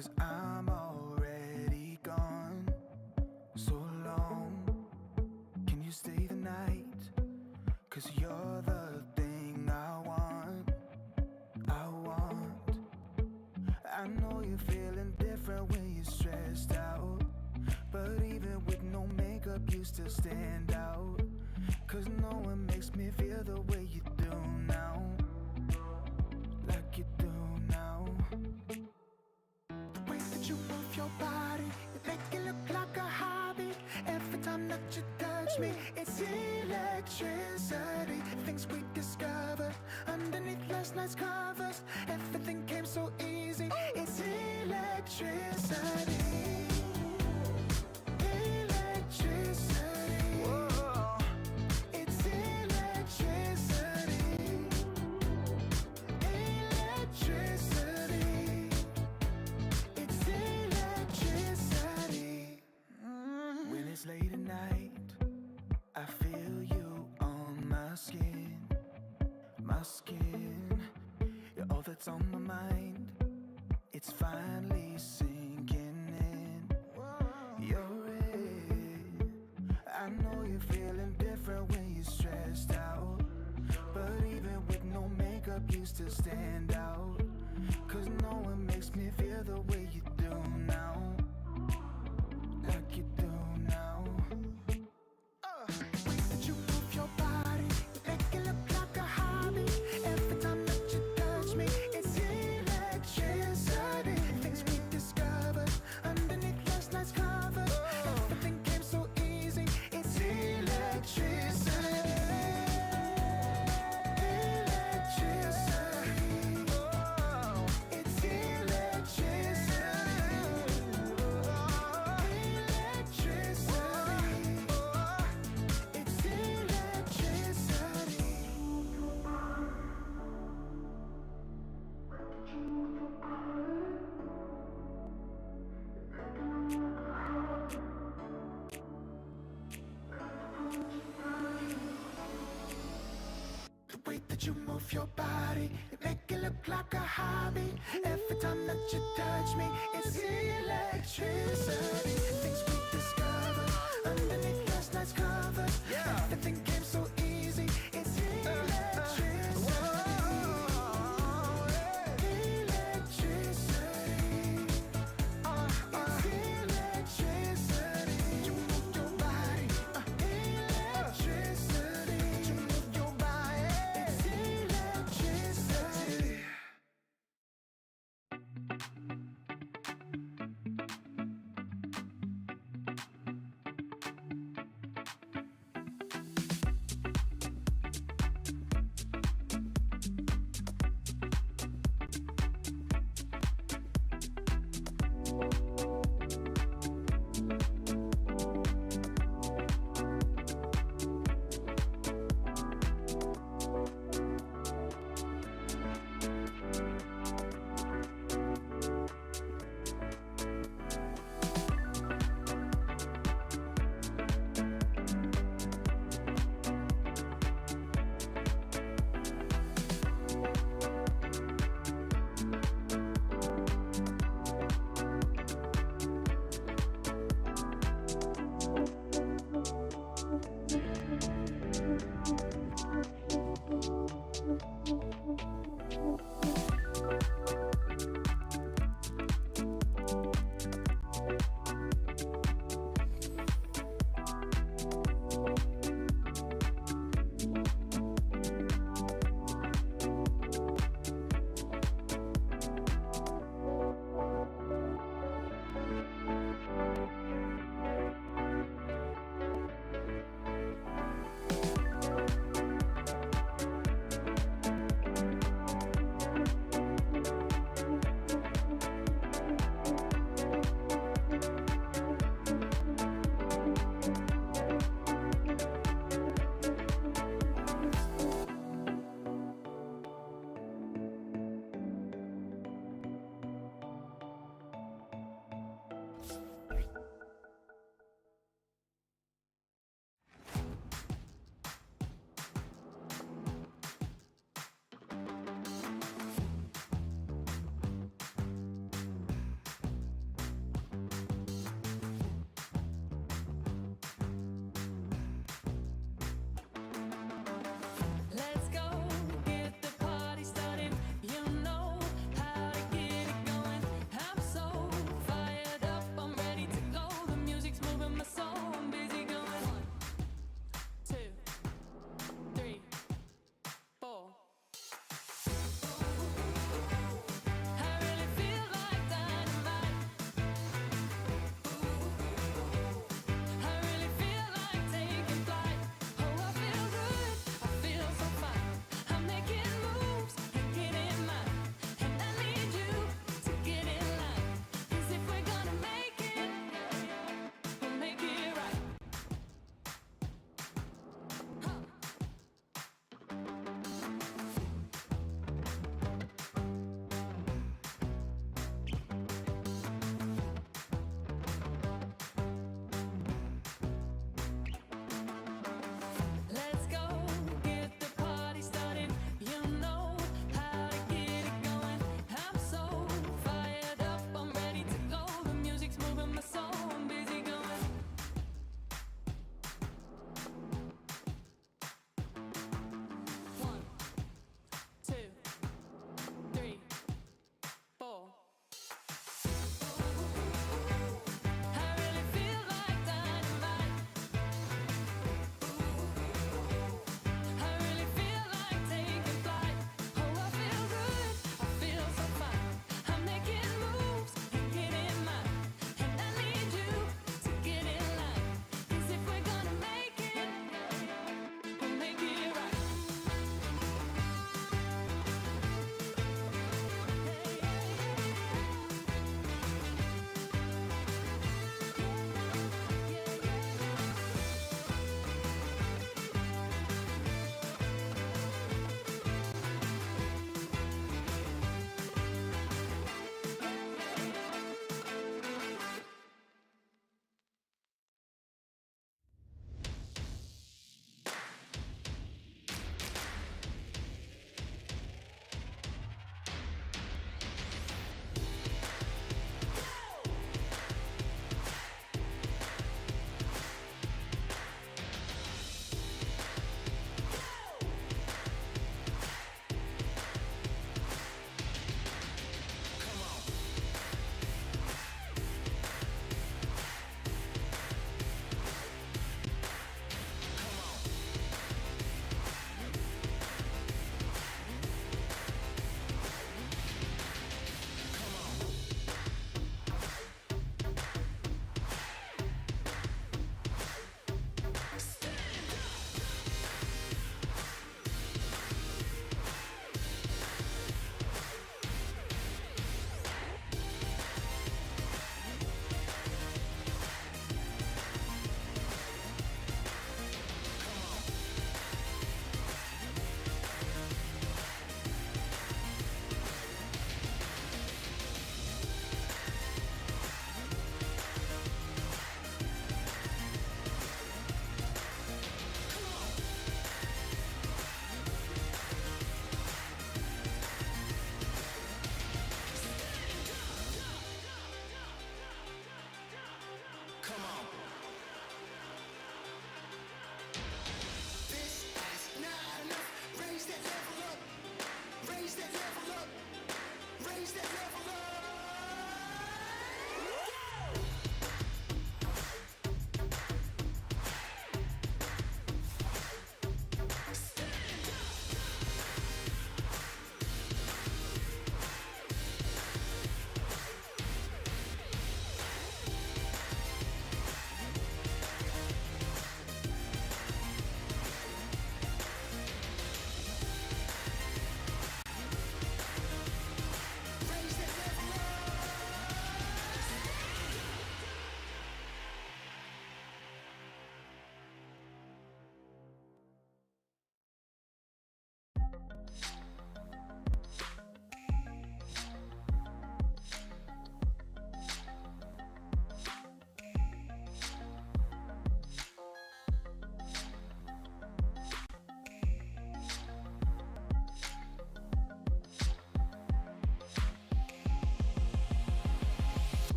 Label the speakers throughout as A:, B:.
A: 'cause I'm already gone. So long, can you stay the night? 'Cause you're the thing I want. I know you're feeling different when you're stressed out, but even with no makeup you still stand out. 'Cause no one makes me feel the way you do now, like you do now. The way that you move your body, you make it look like a hobby. Every time that you touch me, it's electricity. Things we discovered underneath last night's covers. Everything came so easy. It's electricity. Electricity. Whoa. It's electricity. Electricity. It's electricity. When it's late at night, I feel you on my skin. My skin. You're all that's on my mind. It's finally sinking in. You're it. I know you're feeling different when you're stressed out, but even with no makeup you still stand out. 'Cause no one makes me feel the way you do now, like you do now. The way that you move your body, you make it look like a hobby. Every time that you touch me, it's electricity. Things we discovered underneath last night's covers. Everything came so easy. It's electricity. Electricity. It's electricity. Electricity. It's electricity. The way that you move your body, you make it look like a hobby. Every time that you touch me, it's electricity. Things we discovered underneath last night's covers. Everything came so easy. It's electricity. Electricity. It's electricity. You move your body. Electricity. You move your body. It's electricity.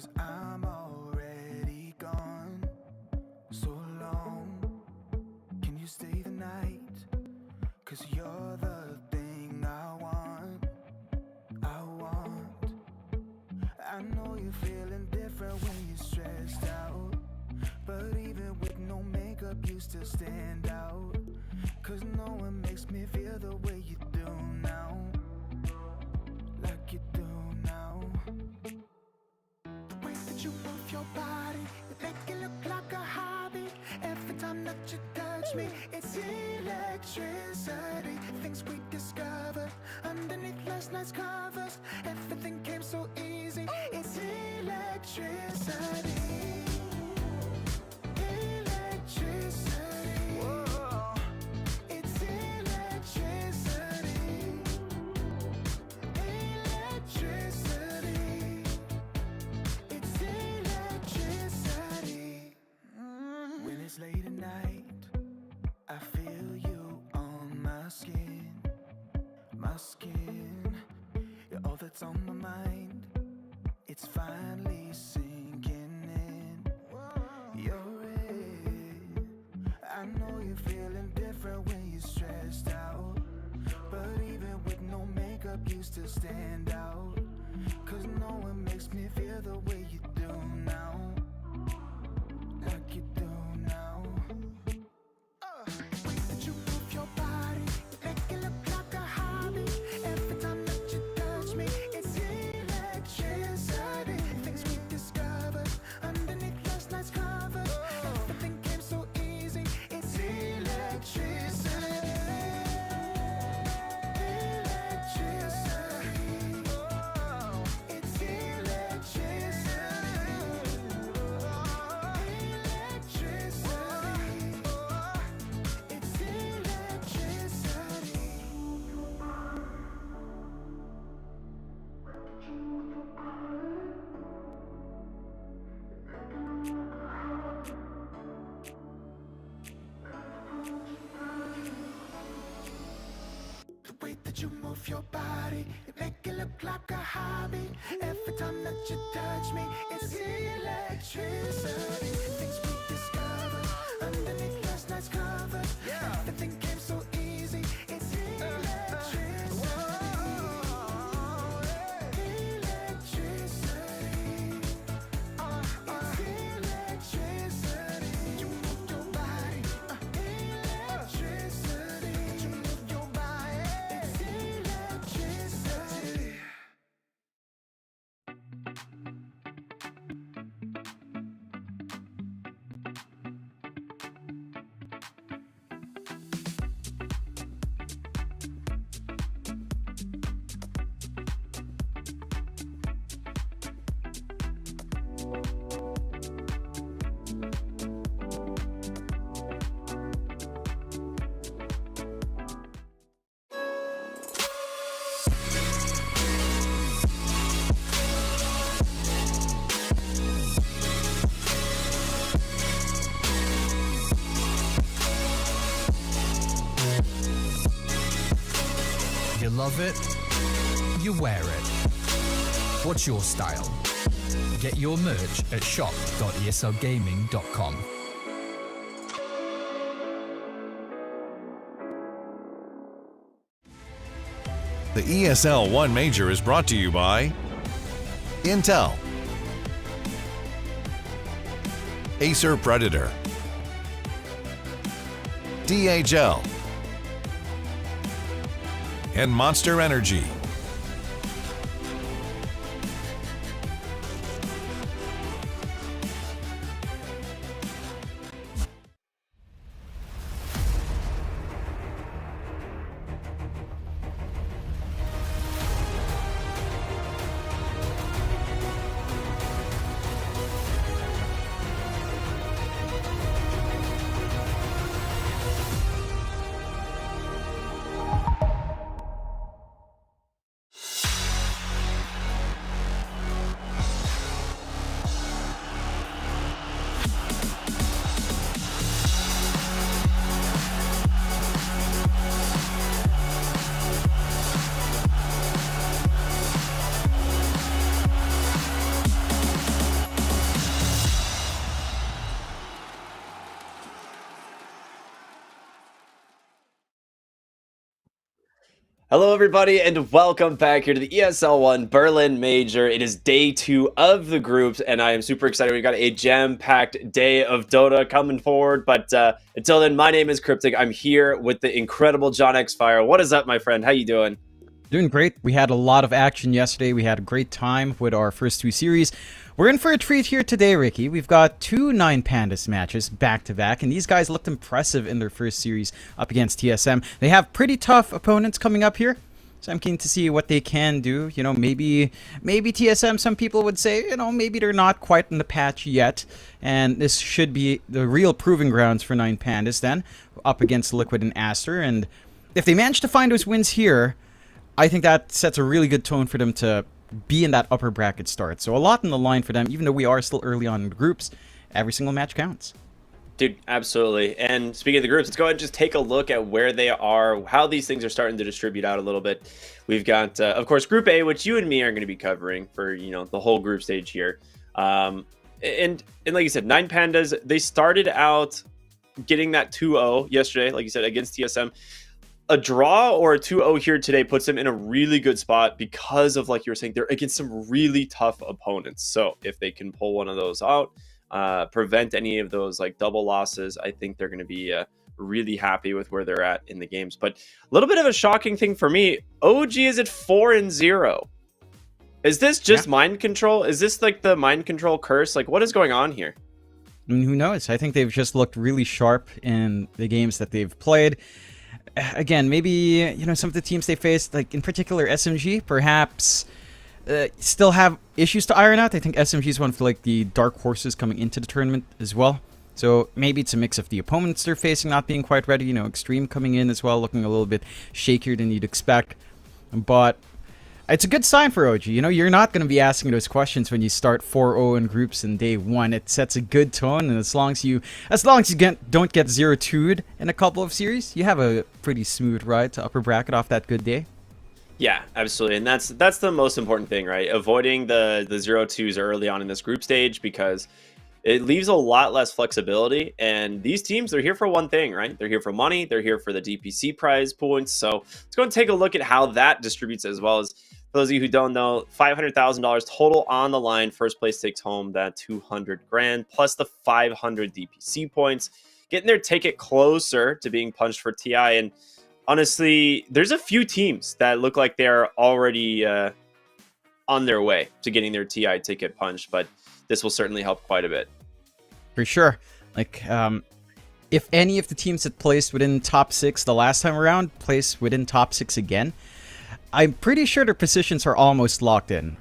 A: 'cause I'm already gone. So long, can you stay the night? 'Cause you're the thing I want. I know you're feeling different when you're stressed out, but even with no makeup you still stand out. 'Cause no one makes me feel the way you do now, like you do now. The way that you move your body, you make it look like a hobby. Every time that you touch me, it's electricity. Things we discovered underneath last night's covers. Everything came so easy. It's electricity. Electricity. Whoa. It's electricity. Electricity. It's electricity. When it's late at night, I feel you on my skin. My skin, you're all that's on my mind. It's finally sinking in. You're it. I know you're feeling different when you're stressed out, but even with no makeup you still stand out. 'Cause no one makes me feel the way you do now, like you do now. The way that you move your body, you make it look like a hobby. Every time that you touch me, it's electricity. Things we discovered underneath last night's covers. Everything came so easy. It's electricity. Electricity. It's electricity. Electricity. It's electricity. The way that you move your body, you make it look like a hobby. Every time that you touch me, it's electricity. Things we discovered underneath last night's covers. Everything came so easy. It's electricity. Electricity. It's electricity. You move your body. Electricity. You move your body. It's electricity.
B: You love it, you wear it. What's your style? Get your merch at shop.eslgaming.com.
C: The ESL One Major is brought to you by Intel, Acer Predator, DHL, and Monster Energy.
D: Hello, everybody, and welcome back here to the ESL One Berlin Major. It is day 2 of the groups, and I am super excited. We've got a jam-packed day of Dota coming forward, but until then, my name is Cryptic. I'm here with the incredible John X Fire. What is up, my friend? How you doing?
E: Doing great. We had a lot of action yesterday. We had a great time with our first 2 series. We're in for a treat here today, Ricky. We've got 2 Nine Pandas matches back-to-back, and these guys looked impressive in their first series up against TSM. They have pretty tough opponents coming up here, so I'm keen to see what they can do. You know, maybe TSM, some people would say, you know, maybe they're not quite in the patch yet, and this should be the real proving grounds for Nine Pandas then, up against Liquid and Aster. And if they manage to find those wins here, I think that sets a really good tone for them to be in that upper bracket start. So a lot in the line for them, even though we are still early on in the groups. Every single match counts.
D: Dude, absolutely. And speaking of the groups, let's go ahead and just take a look at where they are, how these things are starting to distribute out a little bit. We've got, of course, Group A, which you and me are going to be covering for, you know, the whole group stage here. And like you said, Nine Pandas, they started out getting that 2-0 yesterday, like you said, against TSM. A draw or a 2-0 here today puts them in a really good spot because of, like you were saying, they're against some really tough opponents. So if they can pull one of those out, prevent any of those like double losses, I think they're going to be really happy with where they're at in the games. But a little bit of a shocking thing for me, OG is at 4-0. Is this just mind control? Is this like the mind control curse? Like, what is going on here?
E: I mean, who knows? I think they've just looked really sharp in the games that they've played. Again, maybe, you know, some of the teams they faced, like in particular SMG, perhaps still have issues to iron out. I think SMG is one of like the dark horses coming into the tournament as well. So maybe it's a mix of the opponents they're facing not being quite ready. You know, Extreme coming in as well, looking a little bit shakier than you'd expect. But it's a good sign for OG. You know, you're not going to be asking those questions when you start 4-0 in groups in day 1. It sets a good tone, and as long as you don't get 0-2'd in a couple of series, you have a pretty smooth ride to upper bracket off that good day.
D: Yeah, absolutely. And that's the most important thing, right? Avoiding the 0-2s early on in this group stage, because it leaves a lot less flexibility. And these teams, they're here for one thing, right? They're here for money. They're here for the DPC prize points. So let's go and take a look at how that distributes, as well as, for those of you who don't know, $500,000 total on the line. First place takes home that 200 grand plus the 500 DPC points, getting their ticket closer to being punched for TI. And honestly, there's a few teams that look like they're already on their way to getting their TI ticket punched, but this will certainly help quite a bit.
E: For sure. Like, if any of the teams that placed within top 6 the last time around place within top 6 again, I'm pretty sure their positions are almost locked in.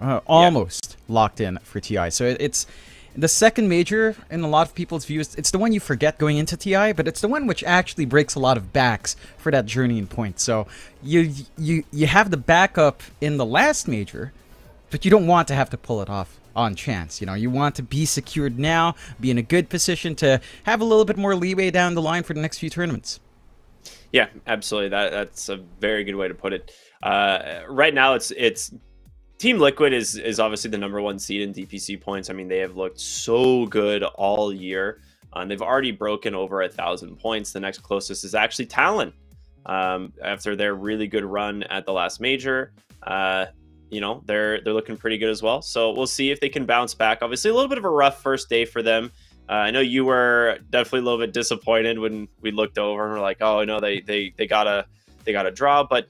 E: Locked in for TI. So it's the second major in a lot of people's views. It's the one you forget going into TI, but it's the one which actually breaks a lot of backs for that journeying point. So you have the backup in the last major, but you don't want to have to pull it off on chance. You know, you want to be secured now, be in a good position to have a little bit more leeway down the line for the next few tournaments.
D: Yeah, absolutely. That's a very good way to put it. Right now, it's Team Liquid is obviously the #1 seed in DPC points. I mean, they have looked so good all year. They've already broken over 1,000 points. The next closest is actually Talon. After their really good run at the last major, you know, they're looking pretty good as well. So we'll see if they can bounce back. Obviously, a little bit of a rough first day for them. I know you were definitely a little bit disappointed when we looked over and we're like, oh no, they got a draw, but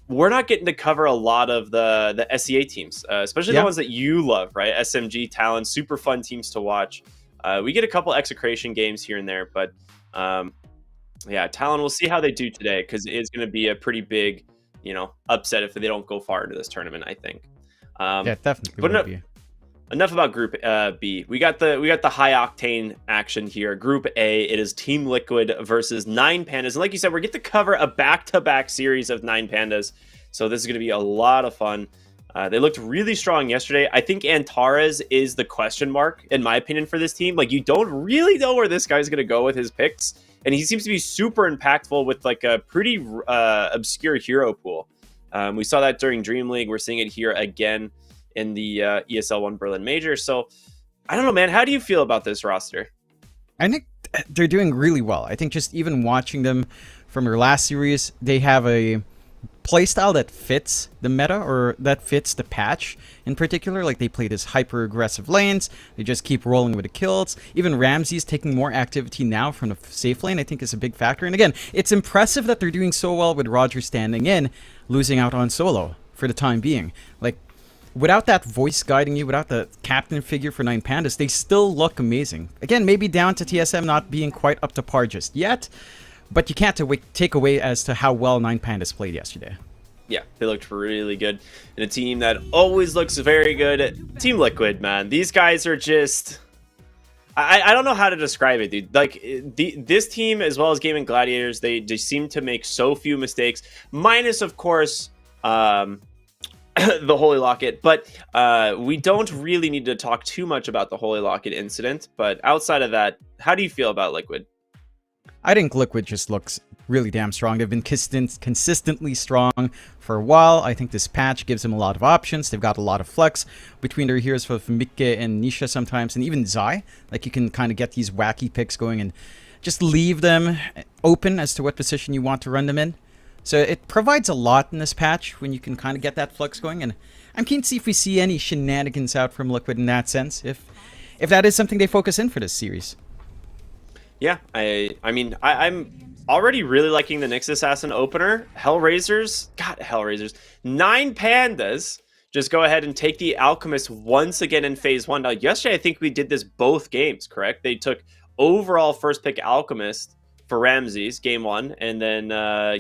D: we're not getting to cover a lot of the SEA teams, especially the ones that you love, right? SMG, Talon, super fun teams to watch. We get a couple execration games here and there, but yeah, Talon, we'll see how they do today, because it is going to be a pretty big, you know, upset if they don't go far into this tournament, I think.
E: Yeah, definitely.
D: But enough about Group B. We got the high octane action here. Group A, it is Team Liquid versus Nine Pandas, and like you said, we're get to cover a back-to-back series of Nine Pandas. So this is going to be a lot of fun. They looked really strong yesterday. I think Antares is the question mark, in my opinion, for this team. Like, you don't really know where this guy's going to go with his picks, and he seems to be super impactful with like a pretty obscure hero pool. We saw that during Dream League. We're seeing it here again in the ESL One Berlin Major. So I don't know, man. How do you feel about this roster?
E: I think they're doing really well. I think just even watching them from their last series, they have a playstyle that fits the meta or that fits the patch in particular. Like they play this hyper aggressive lanes, they just keep rolling with the kills. Even Ramsey's taking more activity now from the safe lane, I think, is a big factor. And again, it's impressive that they're doing so well with Roger standing in, losing out on solo for the time being. Like, without that voice guiding you, without the captain figure for Nine Pandas, they still look amazing. Again, maybe down to TSM not being quite up to par just yet, but you can't take away as to how well Nine Pandas played yesterday.
D: Yeah, they looked really good. And a team that always looks very good, Team Liquid, man. These guys are just... I don't know how to describe it, dude. Like, this team, as well as Gaming Gladiators, they just seem to make so few mistakes. Minus, of course... the Holy Locket, but we don't really need to talk too much about the Holy Locket incident. But outside of that, how do you feel about Liquid?
E: I think Liquid just looks really damn strong. They've been consistently strong for a while. I think this patch gives them a lot of options. They've got a lot of flex between their heroes for Mikke and Nisha sometimes, and even Zai. Like, you can kind of get these wacky picks going and just leave them open as to what position you want to run them in. So it provides a lot in this patch when you can kind of get that flux going, and I'm keen to see if we see any shenanigans out from Liquid in that sense, if that is something they focus in for this series.
D: Yeah, I'm already really liking the Nyx Assassin opener. Hellraisers, Nine Pandas just go ahead and take the Alchemist once again in phase 1. Now, yesterday I think we did this both games, correct? They took overall first pick Alchemist for Ramses, game 1, and then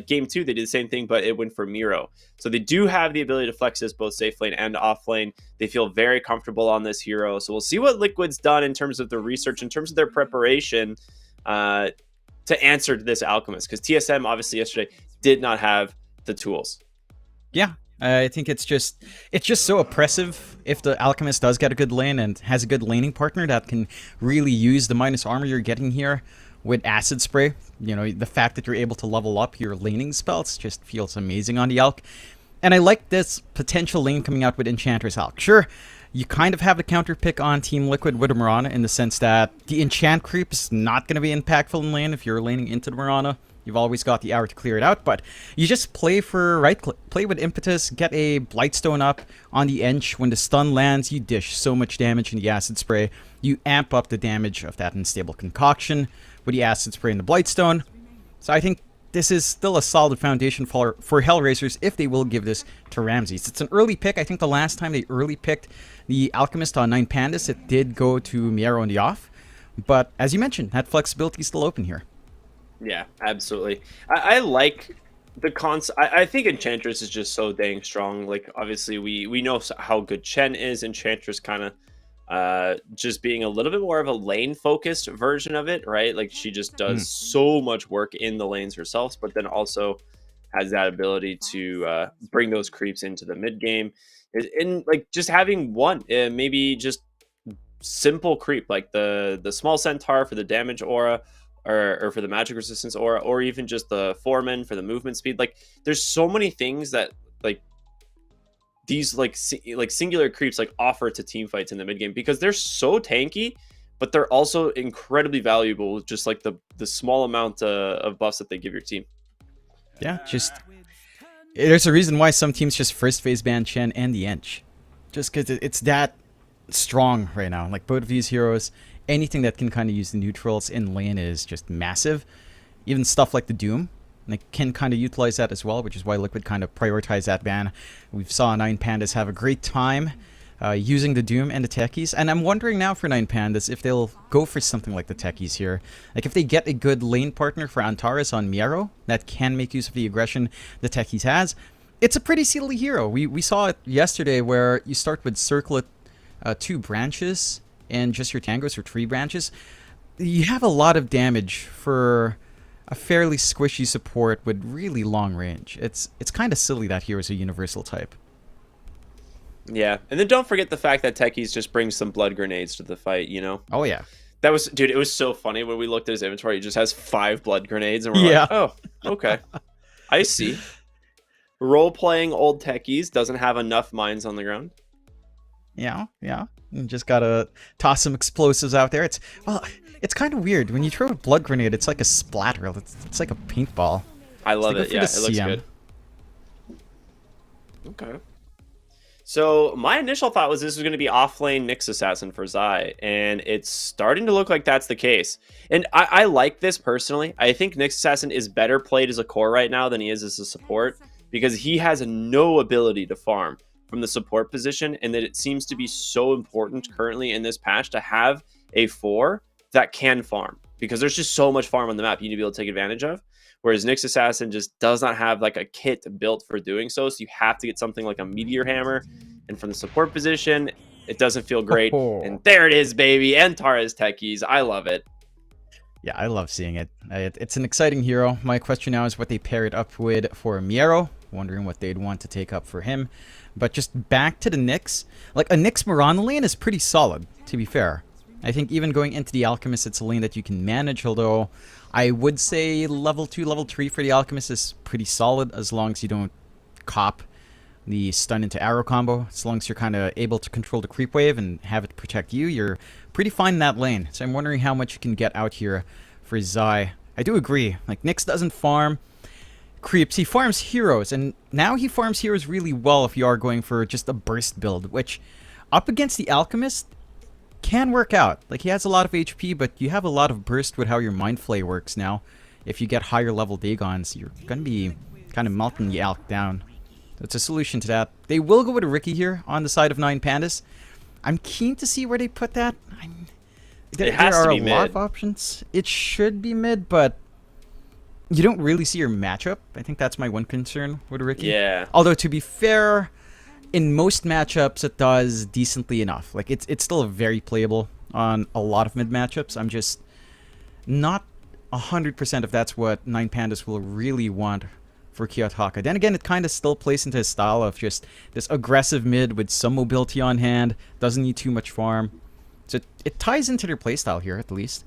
D: game 2 they did the same thing, but it went for Miro. So they do have the ability to flex this both safe lane and off lane. They feel very comfortable on this hero, so we'll see what Liquid's done in terms of the research, in terms of their preparation to answer to this Alchemist, because TSM obviously yesterday did not have the tools.
E: Yeah, I think it's just so oppressive if the Alchemist does get a good lane and has a good laning partner that can really use the minus armor you're getting here with Acid Spray. You know, the fact that you're able to level up your laning spells just feels amazing on the Alch. And I like this potential lane coming out with Enchantress Alch. Sure, you kind of have the counter pick on Team Liquid with the Mirana in the sense that the enchant creep is not going to be impactful in lane if you're laning into the Mirana. You've always got the hour to clear it out, but you just play play with impetus, get a Blightstone up on the Ench. When the stun lands, you dish so much damage in the Acid Spray. You amp up the damage of that Unstable Concoction with the Acid Spray and the Blightstone. So I think this is still a solid foundation for Hellraisers if they will give this to Ramses. It's an early pick. I think the last time they early picked the Alchemist on Nine Pandas, it did go to Miero on the off. But as you mentioned, that flexibility is still open here.
D: Yeah, absolutely. I like the concept. I think Enchantress is just so dang strong. Like, obviously, we know how good Chen is. Enchantress kind of just being a little bit more of a lane-focused version of it, right? Like, she just does so much work in the lanes herself, but then also has that ability to bring those creeps into the mid-game. And, like, just having one, maybe just simple creep, like the small Centaur for the damage aura, or for the magic resistance aura, or even just the Foreman for the movement speed. Like, there's so many things that, like, these like singular creeps like offer to team fights in the mid game, because they're so tanky, but they're also incredibly valuable with just like the small amount of buffs that they give your team.
E: Yeah, just there's a reason why some teams just first phase ban Chen and the Ench, just because it's that strong right now. Like, both of these heroes, anything that can kind of use the neutrals in lane is just massive. Even stuff like the Doom, like, can kind of utilize that as well, which is why Liquid kind of prioritize that ban. We saw Nine Pandas have a great time using the Doom and the Techies, and I'm wondering now for Nine Pandas if they'll go for something like the Techies here. Like, if they get a good lane partner for Antares on Miero that can make use of the aggression the Techies has, it's a pretty silly hero. We saw it yesterday where you start with Circlet 2 branches and just your tangos or 3 branches. You have a lot of damage for a fairly squishy support with really long range. It's kind of silly that hero's a universal type.
D: Yeah, and then don't forget the fact that Techies just brings some blood grenades to the fight, you know?
E: Oh, yeah.
D: That was, dude, it was so funny when we looked at his inventory. He just has 5 blood grenades, and we're like, oh, okay. I see. Role-playing old Techies doesn't have enough mines on the ground.
E: Yeah. You just gotta toss some explosives out there. It's kind of weird. When you throw a blood grenade, it's like a splatter. It's like a paintball.
D: I love
E: it.
D: Yeah, it looks good. Okay. So my initial thought was this was going to be offlane Nyx Assassin for Zai, and it's starting to look like that's the case. And I like this personally. I think Nyx Assassin is better played as a core right now than he is as a support, because he has no ability to farm from the support position, and that it seems to be so important currently in this patch to have a 4 that can farm, because there's just so much farm on the map you need to be able to take advantage of. Whereas Nyx Assassin just does not have like a kit built for doing so. So you have to get something like a Meteor Hammer. And from the support position, it doesn't feel great.
E: Oh.
D: And there it is, baby. And Tara's techies. I love it.
E: Yeah, I love seeing it. It's an exciting hero. My question now is what they pair it up with for Miero. Wondering what they'd want to take up for him. But just back to the Nyx. Like, a Nyx Mirana lane is pretty solid, to be fair. I think even going into the Alchemist, it's a lane that you can manage, although I would say level 2, level 3 for the Alchemist is pretty solid, as long as you don't cop the stun into arrow combo. As long as you're kind of able to control the creep wave and have it protect you, you're pretty fine in that lane. So I'm wondering how much you can get out here for Zai. I do agree, like, Nyx doesn't farm creeps, he farms heroes, and now he farms heroes really well if you are going for just a burst build, which up against the Alchemist can work out. Like, he has a lot of HP, but you have a lot of burst with how your Mind Flay works now. If you get higher level Dagons, you're going to be kind of melting the Alch down. So it's a solution to that. They will go with a Riki here on the side of 9 Pandas. I'm keen to see where they put that. There are a lot of options. It should be mid, but you don't really see your matchup. I think that's my one concern with a Riki.
D: Yeah.
E: Although, to be fair, in most matchups, it does decently enough. Like, it's still very playable on a lot of mid matchups. I'm just not 100% if that's what 9 Pandas will really want for Kiyotaka. Then again, it kind of still plays into his style of just this aggressive mid with some mobility on hand, doesn't need too much farm. So it ties into their playstyle here, at least.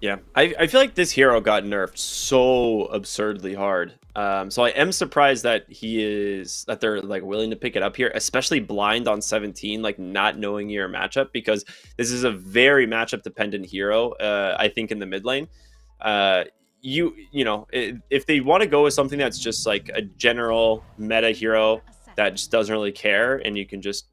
D: Yeah, I feel like this hero got nerfed so absurdly hard. So I am surprised that they're like willing to pick it up here, especially blind on 17, like not knowing your matchup, because this is a very matchup dependent hero. I think in the mid lane, if they want to go with something that's just like a general meta hero that just doesn't really care, and you can just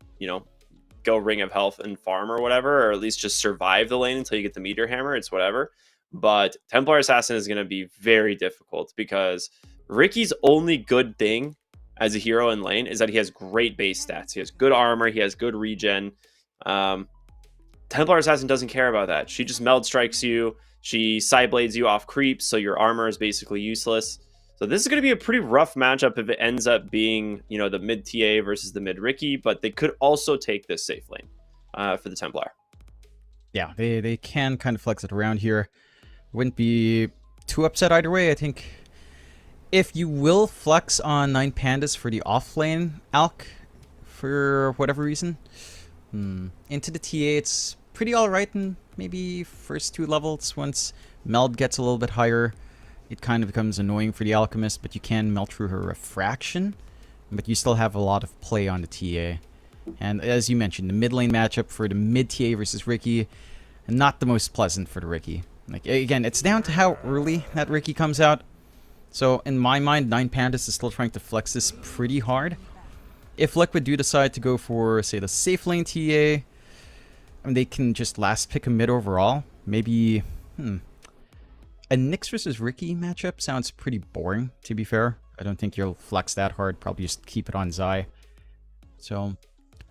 D: go Ring of Health and farm or whatever, or at least just survive the lane until you get the Meteor Hammer, it's whatever. But Templar Assassin is going to be very difficult, because Ricky's only good thing as a hero in lane is that he has great base stats. He has good armor, he has good regen. Templar Assassin doesn't care about that. She just meld strikes you, she side blades you off creeps, so your armor is basically useless. So this is going to be a pretty rough matchup if it ends up being, the mid TA versus the mid Ricky, but they could also take this safe lane for the Templar.
E: Yeah, they can kind of flex it around here. Wouldn't be too upset either way. I think if you will flex on 9 Pandas for the off-lane Alk for whatever reason, into the TA, it's pretty alright in maybe first 2 levels. Once Meld gets a little bit higher, it kind of becomes annoying for the Alchemist, but you can melt through her Refraction, but you still have a lot of play on the TA. And as you mentioned, the mid lane matchup for the mid TA versus Riki, not the most pleasant for the Riki. Like, again, it's down to how early that Riki comes out. So in my mind, 9 Pandas is still trying to flex this pretty hard. If Liquid do decide to go for, say, the safe lane TA, they can just last pick a mid overall. Maybe, a Nyx versus Riki matchup sounds pretty boring, to be fair. I don't think you'll flex that hard. Probably just keep it on Zai. So,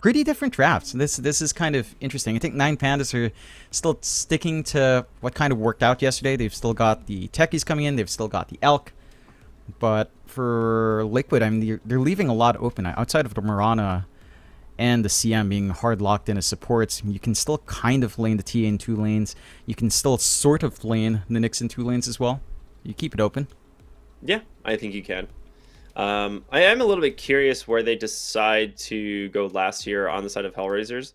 E: pretty different drafts. This is kind of interesting. I think 9 Pandas are still sticking to what kind of worked out yesterday. They've still got the techies coming in. They've still got the Elk. But for Liquid, I mean, they're leaving a lot open. Outside of the Mirana and the CM being hard locked in as supports, you can still kind of lane the TA in 2 lanes. You can still sort of lane the Nyx in 2 lanes as well. You keep it open.
D: Yeah, I think you can. I am a little bit curious where they decide to go last year on the side of Hellraisers.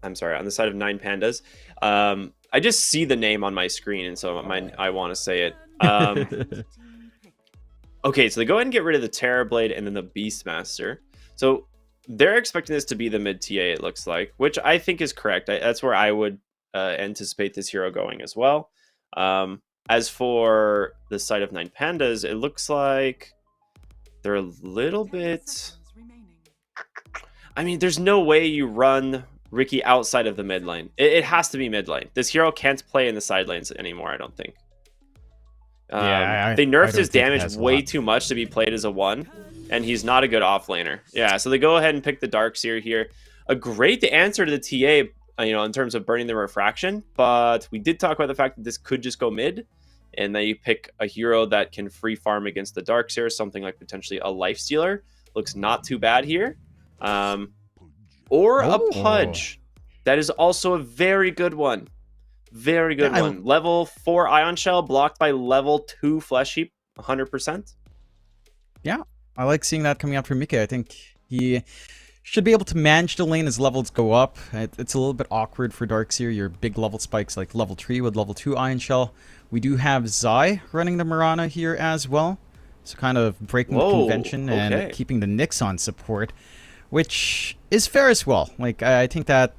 D: I'm sorry, on the side of 9 Pandas. I just see the name on my screen, and so I want to say it. Okay, so they go ahead and get rid of the Terrorblade and then the Beastmaster. So they're expecting this to be the mid TA, it looks like, which I think is correct. That's where I would anticipate this hero going as well. As for the side of 9 Pandas, it looks like they're a little bit I mean, there's no way you run Ricky outside of the mid lane. It has to be mid lane. This hero can't play in the side lanes anymore, I don't think. They nerfed his damage way too much to be played as a 1, and he's not a good offlaner. Yeah, so they go ahead and pick the Darkseer here. A great answer to the TA, in terms of burning the refraction, but we did talk about the fact that this could just go mid, and then you pick a hero that can free farm against the Darkseer, something like potentially a Lifestealer. Looks not too bad here. Or a Pudge. That is also a very good one. Very good one. Level 4 Ion Shell blocked by level 2 Flesh Heap, 100%.
E: Yeah, I like seeing that coming out from Mika. I think he should be able to manage the lane as levels go up. It's a little bit awkward for Darkseer, your big level spikes like level 3 with level 2 Ion Shell. We do have Zai running the Mirana here as well. So kind of breaking the convention and keeping the Nyx on support, which is fair as well. Like, I think that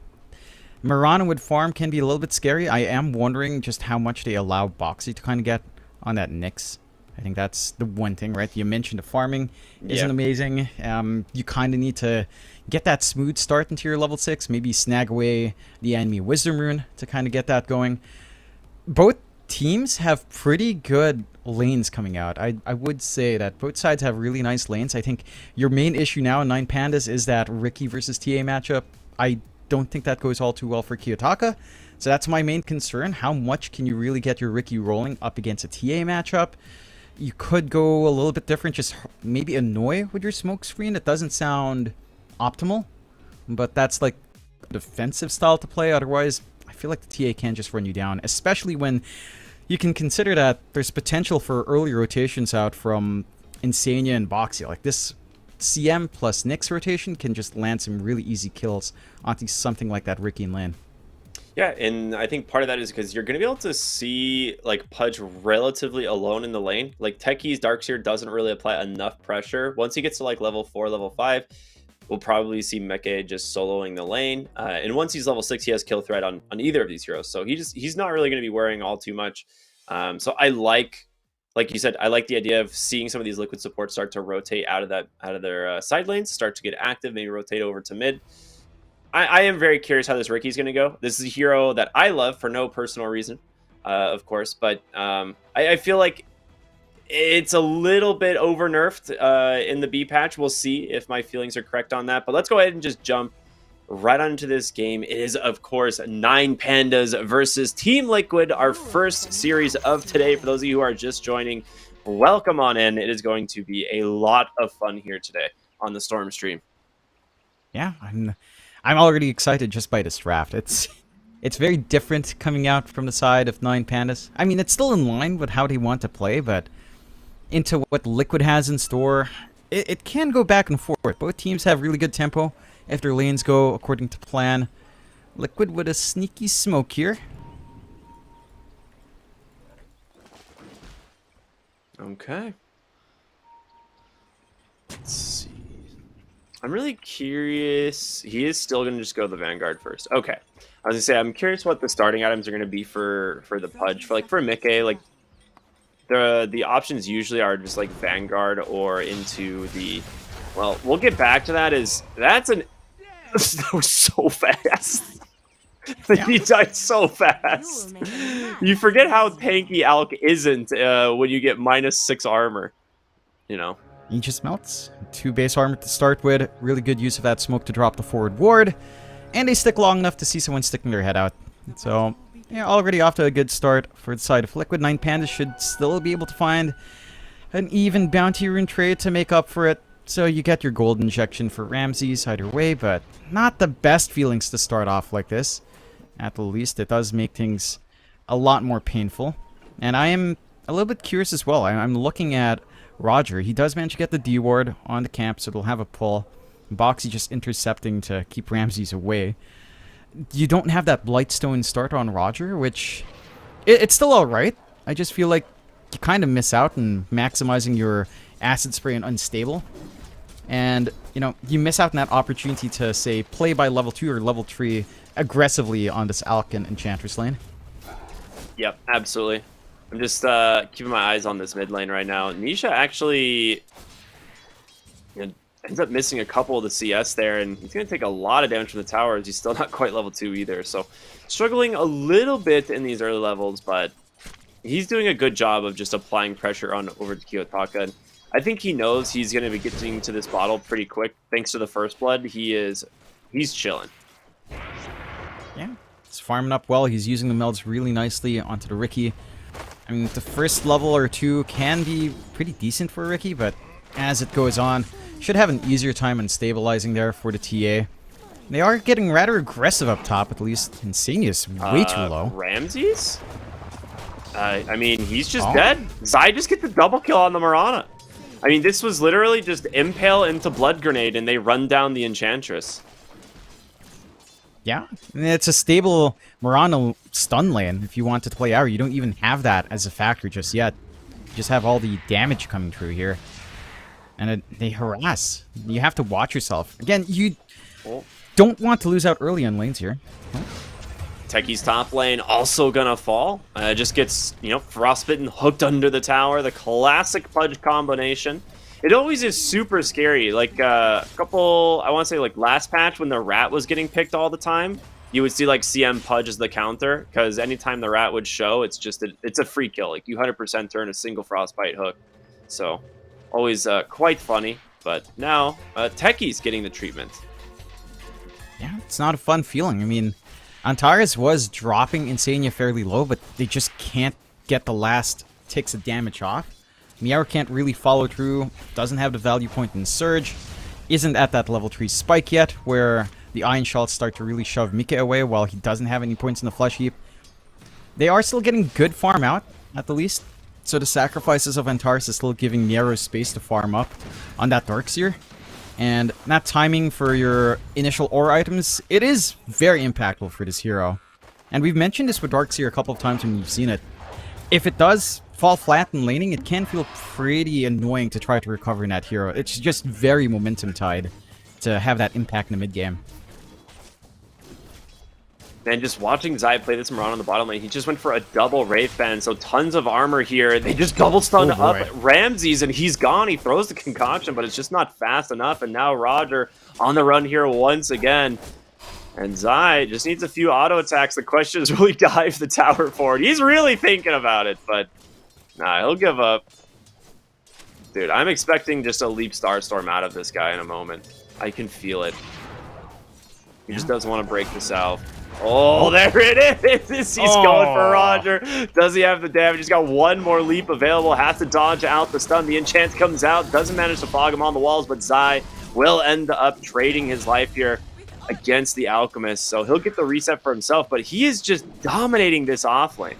E: Mirana with farm can be a little bit scary. I am wondering just how much they allow Boxy to kind of get on that Nyx. I think that's the one thing, right? You mentioned the farming isn't amazing. You kind of need to get that smooth start into your level 6. Maybe snag away the enemy Wisdom Rune to kind of get that going. Both teams have pretty good lanes coming out. I would say that both sides have really nice lanes. I think your main issue now in 9 Pandas is that Ricky versus TA matchup. I don't think that goes all too well for Kiyotaka. So that's my main concern. How much can you really get your Ricky rolling up against a TA matchup? You could go a little bit different, just maybe annoy with your smoke screen. It doesn't sound optimal, but that's like a defensive style to play. Otherwise, I feel like the TA can just run you down, especially when you can consider that there's potential for early rotations out from Insania and Boxy. Like this CM plus Nyx rotation can just land some really easy kills onto something like that Ricky in lane.
D: Yeah, and I think part of that is because you're going to be able to see like Pudge relatively alone in the lane. Like Techie's Darkseer doesn't really apply enough pressure. Once he gets to like level 4, level 5, we'll probably see Meke just soloing the lane. And once he's level 6, he has kill threat on either of these heroes. So he's not really going to be worrying all too much. So I like you said, I like the idea of seeing some of these liquid supports start to rotate out of their side lanes, start to get active, maybe rotate over to mid. I am very curious how this Ricky's going to go. This is a hero that I love for no personal reason, of course, but I feel like it's a little bit over nerfed in the B patch. We'll see if my feelings are correct on that, but let's go ahead and just jump right onto this game. It is, of course, 9 Pandas versus Team Liquid, our first series of today. For those of you who are just joining, welcome on in. It is going to be a lot of fun here today on the Storm stream.
E: Yeah, I'm already excited just by this draft. It's very different coming out from the side of 9 Pandas. I mean, it's still in line with how they want to play, but into what Liquid has in store, it can go back and forth. Both teams have really good tempo if their lanes go according to plan. Liquid with a sneaky smoke here.
D: Okay. Let's see. I'm really curious. He is still going to just go the Vanguard first. Okay. I was going to say, I'm curious what the starting items are going to be for the Pudge. For Mickey, like the options usually are just like Vanguard or into the... Well, we'll get back to that. That was so fast. He died so fast. You forget how tanky Alk isn't when you get -6 armor.
E: He just melts. 2 base armor to start with. Really good use of that smoke to drop the forward ward. And they stick long enough to see someone sticking their head out. So, yeah, already off to a good start for the side of Liquid. 9 Pandas should still be able to find an even bounty rune trade to make up for it. So you get your gold injection for Ramses either way, but not the best feelings to start off like this. At the least, it does make things a lot more painful. And I am a little bit curious as well. I'm looking at Roger. He does manage to get the D ward on the camp, so it'll have a pull. Boxy just intercepting to keep Ramses away. You don't have that Blightstone start on Roger, which it's still alright. I just feel like you kind of miss out on maximizing your acid spray and unstable. And, you miss out on that opportunity to, say, play by level 2 or level 3 aggressively on this Alk and Enchantress lane.
D: Yep, absolutely. I'm just keeping my eyes on this mid lane right now. Nisha actually ends up missing a couple of the CS there, and he's going to take a lot of damage from the towers. He's still not quite level 2 either, so struggling a little bit in these early levels, but he's doing a good job of just applying pressure on over to Kiyotaka. And I think he knows he's going to be getting to this bottle pretty quick. Thanks to the first blood, he's chilling.
E: Yeah, he's farming up well. He's using the melds really nicely onto the Riki. I mean, the first level or two can be pretty decent for Riki, but as it goes on, should have an easier time in stabilizing there for the TA. They are getting rather aggressive up top, at least. Insanius way too low.
D: Ramses? I mean, he's just dead. Zai just get the double kill on the Mirana. I mean, this was literally just impale into Blood Grenade, and they run down the Enchantress.
E: Yeah, it's a stable Mirana stun lane if you want to play Aura. You don't even have that as a factor just yet. You just have all the damage coming through here. And they harass. You have to watch yourself. Again, you don't want to lose out early on lanes here.
D: Techie's top lane also gonna fall. Just gets, frostbitten, hooked under the tower. The classic Pudge combination. It always is super scary. Like a couple, I want to say like last patch when the rat was getting picked all the time, you would see like CM Pudge as the counter, because anytime the rat would show, it's a free kill. Like you 100% turn a single frostbite hook. So always quite funny. But now Techie's getting the treatment.
E: Yeah, it's not a fun feeling. I mean, Antares was dropping Insania fairly low, but they just can't get the last ticks of damage off. Miara can't really follow through, doesn't have the value point in Surge, isn't at that level 3 spike yet, where the Iron Shots start to really shove Mika away while he doesn't have any points in the Flesh Heap. They are still getting good farm out, at the least, so the sacrifices of Antares is still giving Miara space to farm up on that Darkseer. And that timing for your initial ore items, it is very impactful for this hero. And we've mentioned this with Darkseer a couple of times when you've seen it. If it does fall flat in laning, it can feel pretty annoying to try to recover in that hero. It's just very momentum tied to have that impact in the mid game.
D: And just watching Zai play this Mirana on the bottom lane, he just went for a double Wraith Band, so tons of armor here. They just double stun up Ramses, and he's gone. He throws the concoction, but it's just not fast enough. And now Roger on the run here once again. And Zai just needs a few auto attacks. The question is, will he dive the tower forward? He's really thinking about it, but nah, he'll give up. Dude, I'm expecting just a Leap Starstorm out of this guy in a moment. I can feel it. He just doesn't want to break this out. Oh, there it is! He's going for Roger. Does he have the damage? He's got one more leap available. Has to dodge out the stun. The enchant comes out. Doesn't manage to fog him on the walls, but Zai will end up trading his life here against the Alchemist. So he'll get the reset for himself, but he is just dominating this offlane.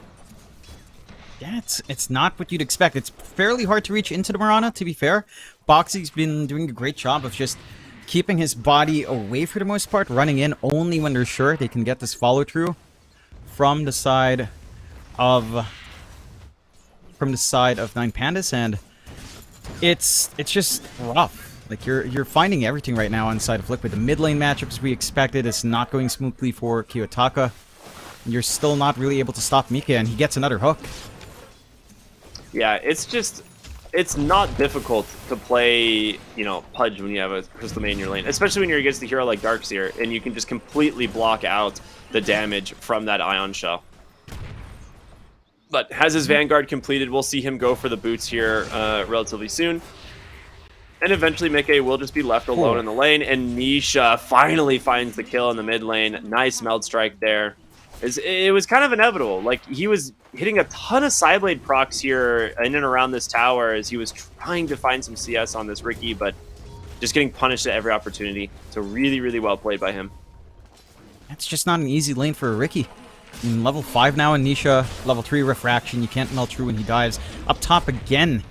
E: Yeah, it's not what you'd expect. It's fairly hard to reach into the Mirana, to be fair. Boxy's been doing a great job of just keeping his body away for the most part, running in only when they're sure they can get this follow-through from the side of Nine Pandas, and it's just rough. Like you're finding everything right now on the side of Liquid. The mid lane matchups we expected is not going smoothly for Kiyotaka. You're still not really able to stop Mika, and he gets another hook.
D: Yeah, it's not difficult to play, Pudge when you have a Crystal Maid in your lane, especially when you're against a hero like Darkseer, and you can just completely block out the damage from that Ion Shell. But has his Vanguard completed, we'll see him go for the boots here relatively soon. And eventually Mickey will just be left alone in the lane, and Nisha finally finds the kill in the mid lane. Nice Meld Strike there. It was kind of inevitable. Like, he was hitting a ton of Sideblade procs here in and around this tower as he was trying to find some CS on this Riki, but just getting punished at every opportunity. So really, really well played by him.
E: That's just not an easy lane for a Riki. In level 5 now in Nisha, level 3 Refraction, you can't melt through when he dives. Up top again,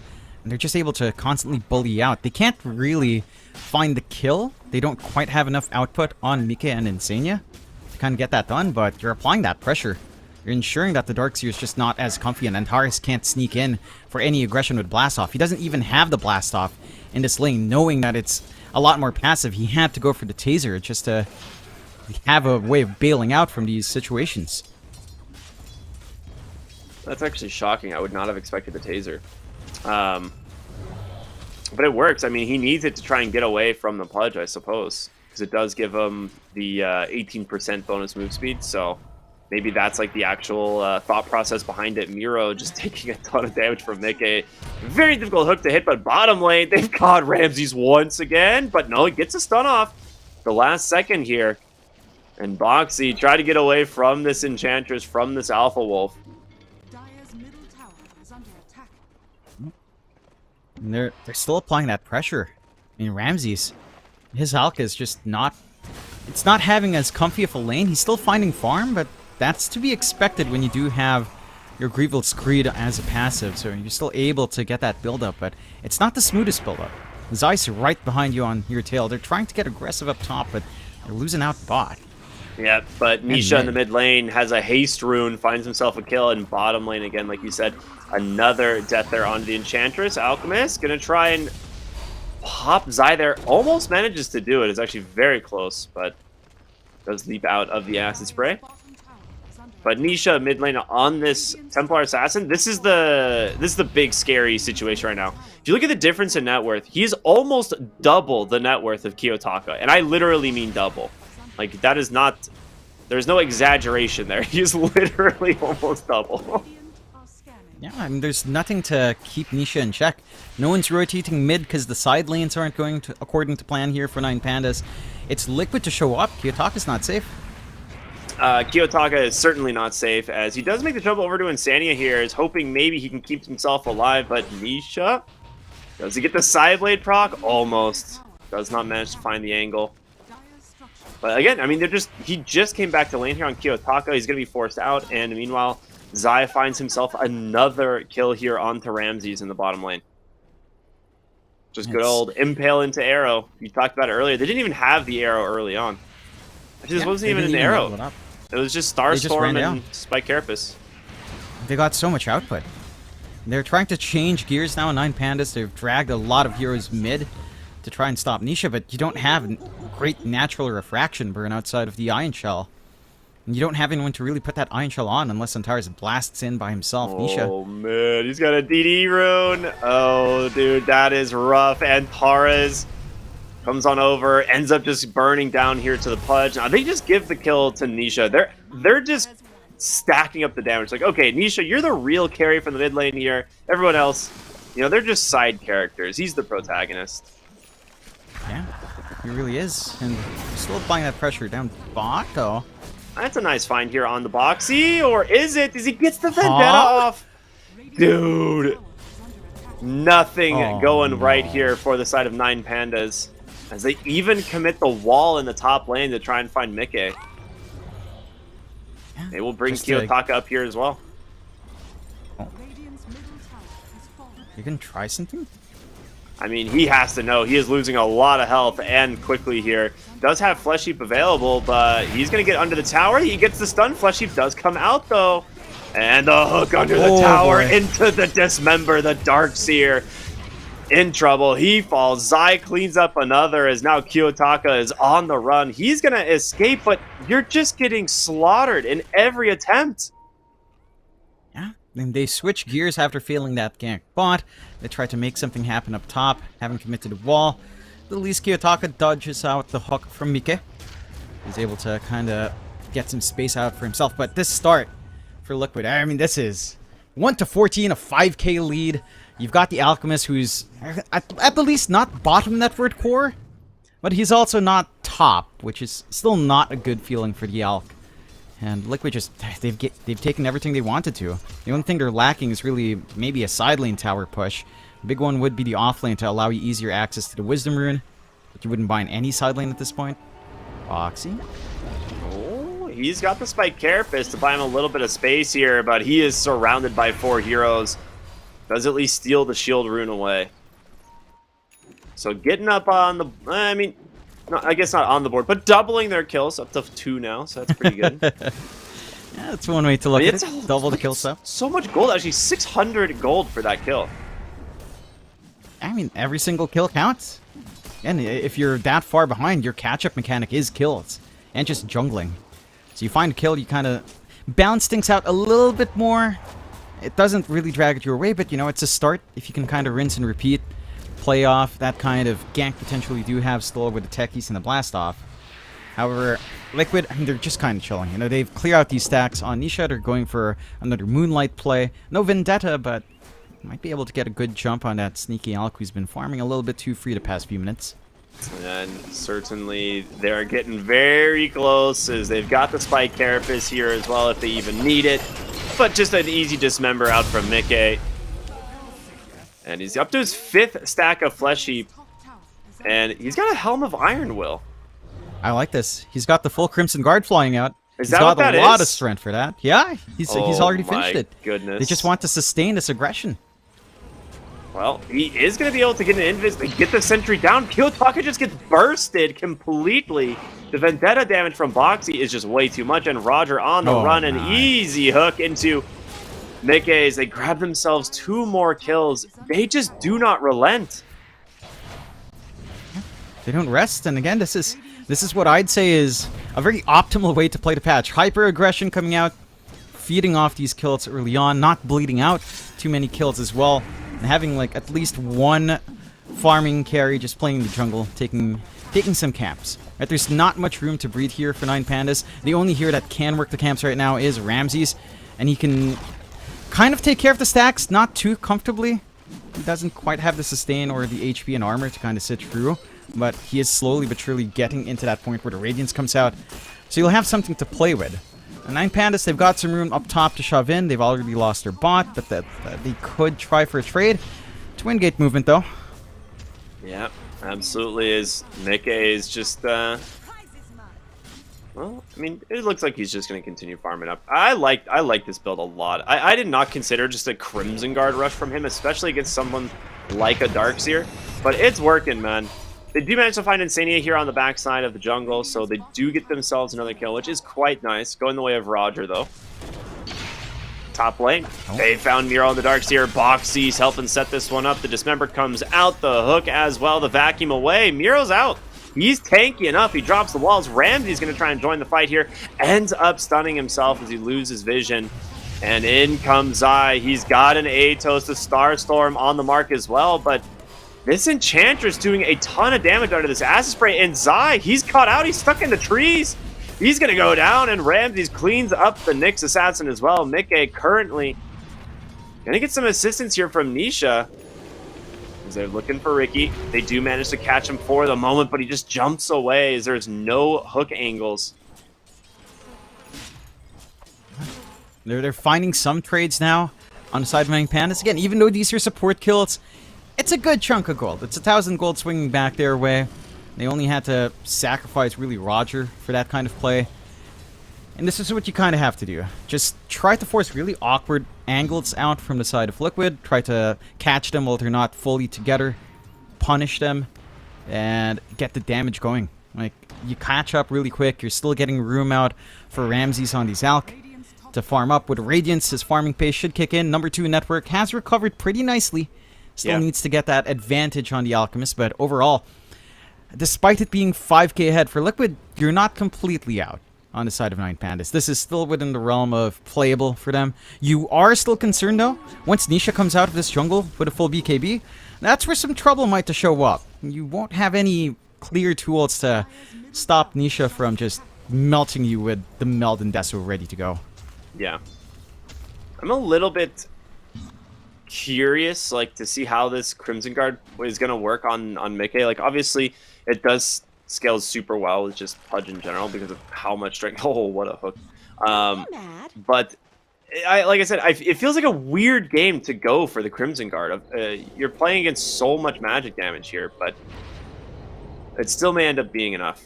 E: and they're just able to constantly bully out. They can't really find the kill. They don't quite have enough output on Mika and Insania to kind of get that done, but you're applying that pressure. You're ensuring that the Darkseer is just not as comfy, and Antares can't sneak in for any aggression with Blast Off. He doesn't even have the Blast Off in this lane, knowing that it's a lot more passive. He had to go for the Taser just to have a way of bailing out from these situations.
D: That's actually shocking. I would not have expected the Taser. But it works. I mean, he needs it to try and get away from the Pudge, I suppose. Because it does give him the 18% bonus move speed. So maybe that's like the actual thought process behind it. Miro just taking a ton of damage from Mickey. Very difficult hook to hit, but bottom lane, they've caught Ramses once again. But no, he gets a stun off the last second here. And Boxy try to get away from this Enchantress, from this Alpha Wolf.
F: Dire's middle tower is under attack.
E: And they're still applying that pressure. I mean, Ramses, his Hulk is just not... It's not having as comfy of a lane. He's still finding farm, but that's to be expected when you do have your Grievous Screed as a passive. So you're still able to get that build-up, but it's not the smoothest build-up. Zeiss right behind you on your tail. They're trying to get aggressive up top, but they're losing out bot.
D: Yeah, but Nisha in the mid lane has a haste rune, finds himself a kill, and bottom lane again, like you said, another death there onto the Enchantress. Alchemist gonna try and pop Zai there. Almost manages to do it. It's actually very close, but does leap out of the acid spray. But Nisha mid lane on this Templar Assassin, this is the big scary situation right now. If you look at the difference in net worth, he's almost double the net worth of Kiyotaka, and I literally mean double. Like, that is not... There's no exaggeration there. He's literally almost double.
E: Yeah, I mean, there's nothing to keep Nisha in check. No one's rotating mid because the side lanes aren't going to according to plan here for 9 Pandas. It's Liquid to show up. Kiyotaka's not safe.
D: Kiyotaka is certainly not safe, as he does make the jump over to Insania here, is hoping maybe he can keep himself alive, but Nisha... Does he get the side blade proc? Almost. Does not manage to find the angle. But again, I mean, he just came back to lane here on Kiyotaka. He's going to be forced out. And meanwhile, Zai finds himself another kill here onto Ramses in the bottom lane. Just good old impale into arrow. You talked about it earlier. They didn't even have the arrow early on. Actually, this wasn't even an arrow. It was just Starstorm and Spike Carapace.
E: They got so much output. They're trying to change gears now in 9 Pandas. They've dragged a lot of heroes mid to try and stop Nisha, but you don't have great natural refraction burn outside of the Iron Shell. And you don't have anyone to really put that Iron Shell on unless Antares blasts in by himself. Nisha.
D: Oh man, he's got a DD rune. Oh dude, that is rough. And Antares comes on over, ends up just burning down here to the Pudge. Now they just give the kill to Nisha. They're just stacking up the damage. Like, okay, Nisha, you're the real carry from the mid lane here. Everyone else, you know, they're just side characters. He's the protagonist.
E: Yeah, he really is. And still applying that pressure down bot, though.
D: That's a nice find here on the Boxy, or is it? He gets the Vendetta off. Dude. Nothing going right here for the side of 9 Pandas. As they even commit the wall in the top lane to try and find Mickey.
E: Yeah,
D: they will bring Kiyotaka up here as well.
E: Oh. You can try something?
D: I mean, he has to know. He is losing a lot of health and quickly here. Does have Flesh Heap available, but he's going to get under the tower. He gets the stun. Flesh Heap does come out, though. And the hook under the tower into the Dismember, the Darkseer. In trouble. He falls. Zai cleans up another as now Kiyotaka is on the run. He's going to escape, but you're just getting slaughtered in every attempt.
E: Yeah, and they switch gears after failing that gank bot. They try to make something happen up top, haven't committed to the wall. At least Kiyotaka dodges out the hook from Mike. He's able to kind of get some space out for himself, but this start for Liquid, I mean, this is 1-14, a 5k lead. You've got the Alchemist, who's at the least not bottom net worth core, but he's also not top, which is still not a good feeling for the Alch. And Liquid just, they've taken everything they wanted to. The only thing they're lacking is really maybe a side lane tower push. The big one would be the off lane to allow you easier access to the Wisdom Rune, but you wouldn't buy in any side lane at this point. Boxy.
D: Oh, he's got the Spike Carapace to buy him a little bit of space here, but he is surrounded by 4 heroes. Does at least steal the shield rune away. So getting up on the... I mean, no, I guess not on the board, but doubling their kills up to 2 now, so that's pretty good.
E: Yeah, that's one way to look at it. Double the kill stuff.
D: So much gold, actually 600 gold for that kill.
E: I mean, every single kill counts. And if you're that far behind, your catch-up mechanic is kills. And just jungling. So you find a kill, you kind of balance things out a little bit more. It doesn't really drag it your way, but, you know, it's a start. If you can kind of rinse and repeat. play off that kind of gank potential you do have still with the techies and the blast off. However, Liquid, I mean, they're just kind of chilling. You know, they've cleared out these stacks on Nisha. They're going for another Moonlight play. No Vendetta, but might be able to get a good jump on that sneaky Alk who's been farming a little bit too free the past few minutes.
D: And certainly they're getting very close as they've got the Spike Carapace here as well if they even need it. But just an easy dismember out from Mickey. And he's up to his 5th stack of Flesh Heap. And he's got a Helm of Iron Will.
E: I like this. He's got the full Crimson Guard flying out.
D: Is
E: He's
D: that
E: got
D: what that
E: a lot
D: is?
E: of strength for that. Yeah, he's already finished it.
D: Goodness.
E: They just want to sustain this aggression.
D: Well, he is going to be able to get an invis and get the sentry down. Kiyotaka just gets bursted completely. The Vendetta damage from Boxy is just way too much, and Roger on the run, an easy hook into Mickey's. They grab themselves 2 more kills. They just do not relent.
E: They don't rest, and again, this is what I'd say is a very optimal way to play the patch. Hyper aggression coming out, feeding off these kills early on, not bleeding out too many kills as well, and having like at least one farming carry just playing in the jungle, taking some camps. Right, there's not much room to breathe here for 9Pandas. The only hero that can work the camps right now is Ramses, and he can kind of take care of the stacks, not too comfortably. He doesn't quite have the sustain or the HP and armor to kind of sit through, but he is slowly but surely getting into that point where the Radiance comes out. So you'll have something to play with. The 9Pandas, they've got some room up top to shove in. They've already lost their bot, but they could try for a trade. Twin gate movement, though.
D: Yeah, absolutely is. Mickey is just, well, I mean, it looks like he's just going to continue farming up. I like this build a lot. I did not consider just a Crimson Guard rush from him, especially against someone like a Darkseer, but it's working, man. They do manage to find Insania here on the backside of the jungle, so they do get themselves another kill, which is quite nice. Going the way of Roger, though. Top lane. They found Miro on the Darkseer. Boxy's helping set this one up. The Dismember comes out. The hook as well. The vacuum away. Miro's out. He's tanky enough. He drops the walls. Ramsey's going to try and join the fight here. Ends up stunning himself as he loses vision. And in comes Zai. He's got an Atos, the Starstorm on the mark as well, but this Enchantress doing a ton of damage under this Acid Spray, and Zai, he's caught out, he's stuck in the trees. He's gonna go down, and Ramses cleans up the Nyx Assassin as well. Mickey currently gonna get some assistance here from Nisha, as they're looking for Ricky. They do manage to catch him for the moment, but he just jumps away as there's no hook angles.
E: They're finding some trades now on the side of 9Pandas. Again, even though these are support kills, it's a good chunk of gold. It's 1,000 gold swinging back their way. They only had to sacrifice really Roger for that kind of play. And this is what you kind of have to do. Just try to force really awkward angles out from the side of Liquid. Try to catch them while they're not fully together. Punish them. And get the damage going. Like, you catch up really quick. You're still getting room out for Ramses on these Alk to farm up. With Radiance, his farming pace should kick in. Number 2 network has recovered pretty nicely. Still needs to get that advantage on the Alchemist, but overall, despite it being 5k ahead for Liquid, you're not completely out on the side of 9Pandas. This is still within the realm of playable for them. You are still concerned, though, once Nisha comes out of this jungle with a full BKB, that's where some trouble might to show up. You won't have any clear tools to stop Nisha from just melting you with the Meld and Deso ready to go.
D: Yeah. I'm a little bit curious, like, to see how this Crimson Guard is going to work on Mickey. Like, obviously, it does scale super well with just Pudge in general because of how much strength. Oh, what a hook. But, like I said, it feels like a weird game to go for the Crimson Guard. You're playing against so much magic damage here, but it still may end up being enough.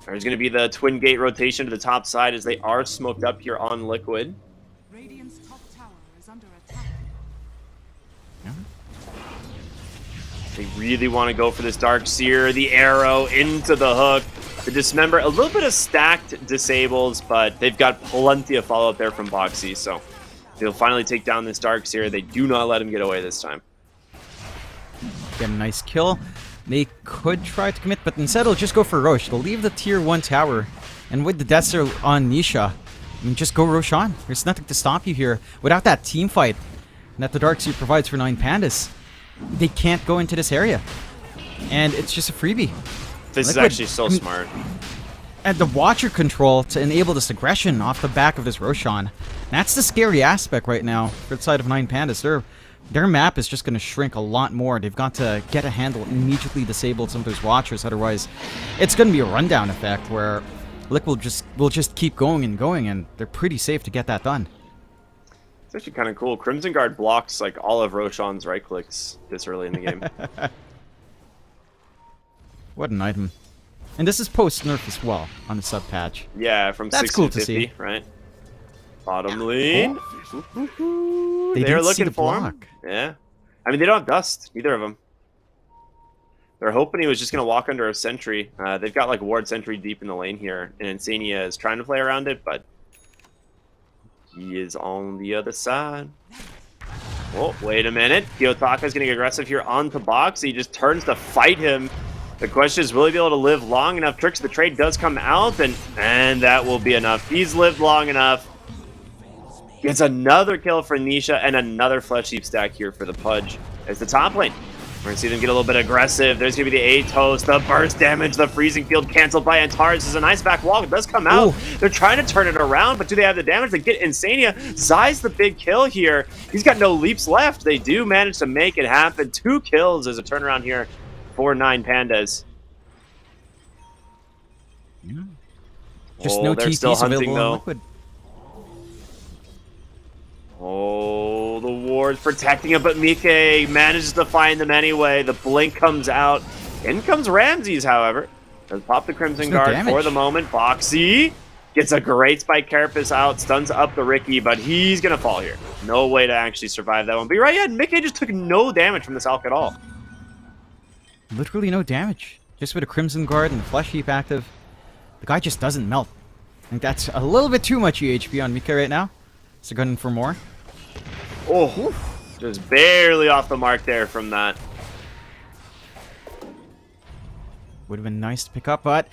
D: There's going to be the Twin Gate rotation to the top side as they are smoked up here on Liquid.
F: Radiant's top tower is under attack.
D: They really want to go for this Darkseer, the arrow into the hook, the Dismember, a little bit of stacked disables, but they've got plenty of follow-up there from Boxy, so they'll finally take down this Darkseer. They do not let him get away this time.
E: Get a nice kill. They could try to commit, but instead they'll just go for Roche. They'll leave the tier 1 tower, and with the Deathster on Nisha, I mean, just go Roche on. There's nothing to stop you here without that team fight that the Darkseer provides for 9Pandas. they can't go into this area. And it's just a freebie.
D: This is
E: Liquid-
D: actually so smart.
E: And the Watcher control to enable this aggression off the back of this Roshan. That's the scary aspect right now for the side of 9 Pandas. Their map is just going to shrink a lot more. They've got to get a handle, immediately disable some of those Watchers. Otherwise, it's going to be a rundown effect where Liquid will just keep going, and they're pretty safe to get that done.
D: It's actually kind of cool. Crimson Guard blocks like all of Roshan's right clicks this early in the game.
E: What an item. And this is post-nerf as well on the sub patch.
D: Yeah, from
E: That's
D: 60
E: cool
D: to
E: to
D: 50,
E: see.
D: right? Bottom lane.
E: They
D: They're
E: didn't see
D: looking
E: the
D: for him.
E: block.
D: Yeah. I mean, they don't have dust, either of them. They're hoping he was just going to walk under a sentry. They've got like ward sentry deep in the lane here, and Insania is trying to play around it, but he is on the other side. Oh, wait a minute. Kiyotaka's getting aggressive here onto box. He just turns to fight him. The question is, will he be able to live long enough? Tricks of the trade does come out, and that will be enough. He's lived long enough. Gets another kill for Nisha and another Flesh Heap stack here for the Pudge. As the top lane, we're going to see them get a little bit aggressive. There's going to be the Atos, the burst damage, the freezing field canceled by Antares. There's a nice back wall. It does come out.
E: Ooh.
D: They're trying to turn it around, but do they have the damage? They get Insania. Zai's the big kill here. He's got no leaps left. They do manage to make it happen. 2 kills as a turnaround here for 9 Pandas.
E: Yeah. Just no
D: they're still
E: TPs
D: hunting,
E: available
D: though.
E: on Liquid.
D: Oh, the ward's protecting him, but Mike manages to find them anyway. The blink comes out. In comes Ramses, however. Does pop the Crimson
E: There's no
D: Guard
E: damage.
D: for the moment. Boxy gets a great spike carapace out, stuns up the Ricky, but he's going to fall here. No way to actually survive that one. But you're right, yeah, Mike just took no damage from this Alk at all.
E: Literally no damage. Just with a Crimson Guard and the Flesh Heap active, the guy just doesn't melt. I think that's a little bit too much EHP on Mika right now. So gunning for more.
D: Oh, just barely off the mark there from that.
E: Would have been nice to pick up, but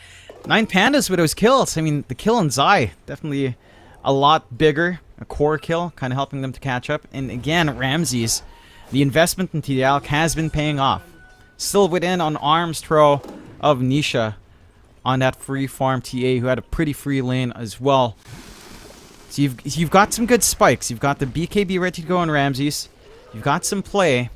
E: 9 Pandas with those kills. I mean, the kill on Zai, definitely a lot bigger. A core kill, kind of helping them to catch up. And again, Ramses, the investment in TDL has been paying off. Still within on arm's throw of Nisha on that free farm TA, who had a pretty free lane as well. So you've got some good spikes. You've got the BKB ready to go on Ramses. You've got some play.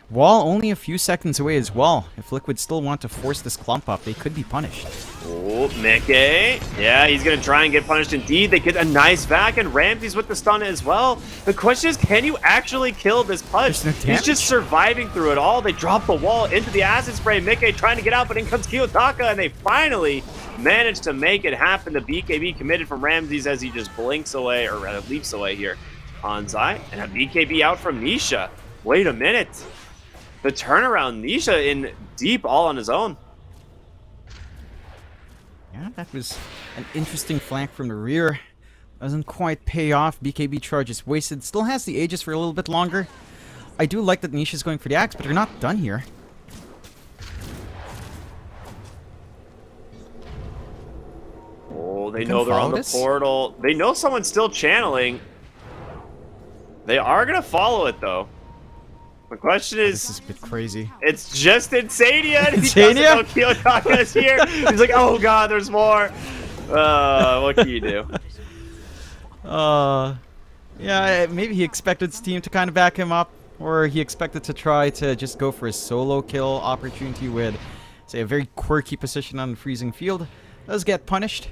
E: Wall only a few seconds away as well. If Liquid still want to force this clump up, they could be punished.
D: Oh, Mickey. Yeah, he's going to try and get punished indeed. They get a nice back, and Ramses with the stun as well. The question is, can you actually kill this Pudge?
E: There's no
D: He's
E: damage.
D: just surviving through it all. They drop the wall into the acid spray. Mickey trying to get out, but in comes Kiyotaka, and they finally managed to make it happen. The BKB committed from Ramses as he just blinks away, or rather leaps away here on Zai. And a BKB out from Nisha. Wait a minute. The turnaround, Nisha in deep all on his own.
E: Yeah, that was an interesting flank from the rear. Doesn't quite pay off. BKB charge is wasted. Still has the Aegis for a little bit longer. I do like that Nisha's going for the axe, but they're not done here.
D: Oh, they
E: You
D: know
E: can
D: they're on
E: follow
D: the
E: this?
D: portal. They know someone's still channeling. They are going to follow it, though. The question
E: This
D: is,
E: is a bit crazy.
D: it's just Insania, and he doesn't
E: Insania?
D: know Kiyotaka's here. He's like, oh god, there's more. What can you do?
E: Yeah, maybe he expected his team to kind of back him up, or he expected to try to just go for a solo kill opportunity with, say, a very quirky position on the freezing field. Does get punished.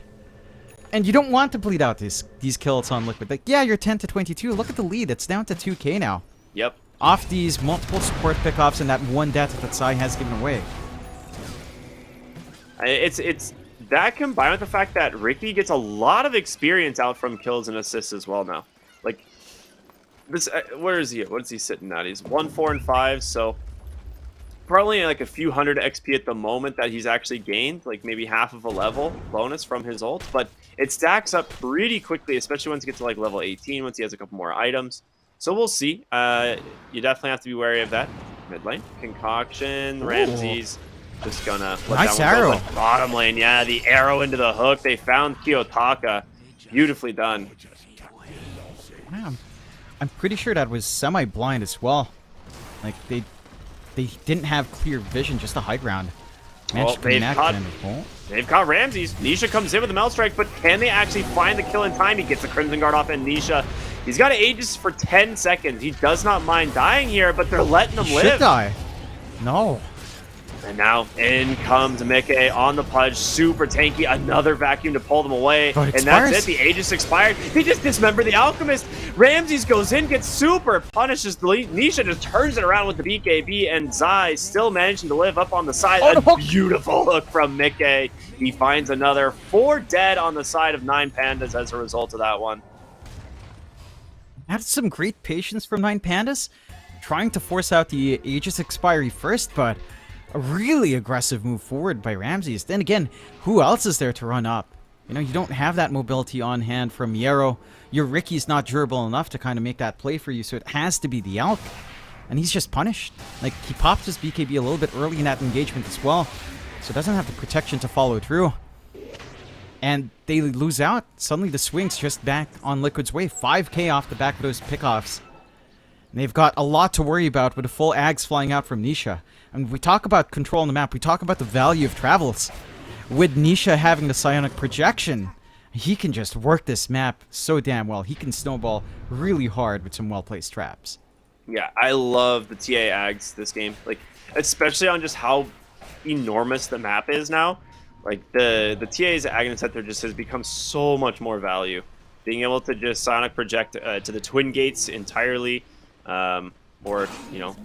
E: And you don't want to bleed out these kills on Liquid. Like, yeah, you're 10 to 22. Look at the lead. It's down to 2k now.
D: Yep.
E: Off these multiple support pickoffs and that one death that Sai has given away.
D: It's that combined with the fact that Ricky gets a lot of experience out from kills and assists as well now. Like, this, where is he? What is he sitting at? He's 1, 4, and 5, so probably like a few hundred XP at the moment that he's actually gained, like maybe half of a level bonus from his ult, but it stacks up pretty quickly, especially once you get to like level 18, once he has a couple more items. So we'll see. You definitely have to be wary of that. Mid lane, Concoction, Ramses, just gonna let
E: Nice
D: that one go.
E: arrow.
D: But bottom lane, yeah, the arrow into the hook. They found Kiyotaka. Beautifully done.
E: Wow. I'm pretty sure that was semi-blind as well. Like, they didn't have clear vision, just a high ground.
D: Well, they've caught Ramses. Nisha comes in with a Melt Strike, but can they actually find the kill in time? He gets the Crimson Guard off, and Nisha, he's got Aegis for 10 seconds. He does not mind dying here, but they're letting him live.
E: Should die. No.
D: And now in comes Mickey on the Pudge, super tanky, another vacuum to pull them away.
E: But
D: and that's it, the Aegis expired. He just dismembered the Alchemist. Ramses goes in, gets super punishes the Nisha, just turns it around with the BKB, and Zai still managing to live up on the side.
E: Oh,
D: a beautiful hook from Mickey. He finds another 4 dead on the side of 9 Pandas as a result of that one.
E: That's some great patience from 9 Pandas, trying to force out the Aegis expiry first, but a really aggressive move forward by Ramses. Then again, who else is there to run up? You know, you don't have that mobility on hand from Miero. Your Ricky's not durable enough to kind of make that play for you, so it has to be the Alk. And he's just punished. Like, he popped his BKB a little bit early in that engagement as well, so doesn't have the protection to follow through. And they lose out. Suddenly the swing's just back on Liquid's way. 5k off the back of those pickoffs. And they've got a lot to worry about with the full Ags flying out from Nisha. And we talk about control on the map. We talk about the value of travels. With Nisha having the psionic projection, he can just work this map so damn well. He can snowball really hard with some well-placed traps.
D: Yeah, I love the TA Ags this game. Like, especially on just how enormous the map is now. Like, the TA's Aghanim Center just has become so much more value. Being able to just sonic project to the twin gates entirely, or, you know,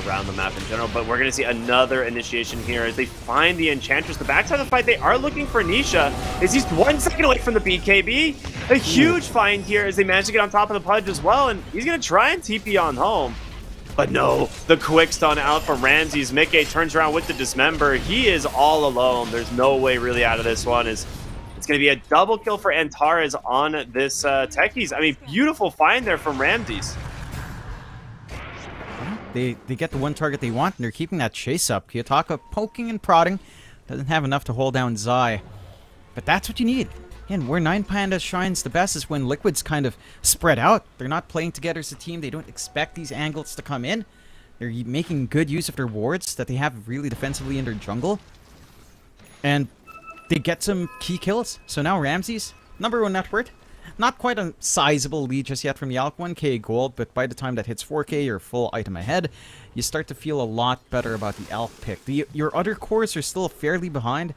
D: around the map in general. But we're going to see another initiation here as they find the Enchantress. The backside of the fight, they are looking for Nisha, as he's 1 second away from the BKB. A huge find here as they manage to get on top of the Pudge as well, and he's going to try and TP on home. But no, the quick stun out from Ramses. Mickey turns around with the Dismember. He is all alone. There's no way really out of this one. It's going to be a double kill for Antares on this Techies. I mean, beautiful find there from Ramses.
E: They get the one target they want, and they're keeping that chase up. Kiyotaka poking and prodding. Doesn't have enough to hold down Zai. But that's what you need. Again, where 9 Pandas shines the best is when Liquid's kind of spread out. They're not playing together as a team. They don't expect these angles to come in. They're making good use of their wards that they have really defensively in their jungle. And they get some key kills. So now Ramses, number 1 net worth. Not quite a sizable lead just yet from the Alk, 1k gold, but by the time that hits 4k, you're full item ahead. You start to feel a lot better about the Alk pick. Your other cores are still fairly behind.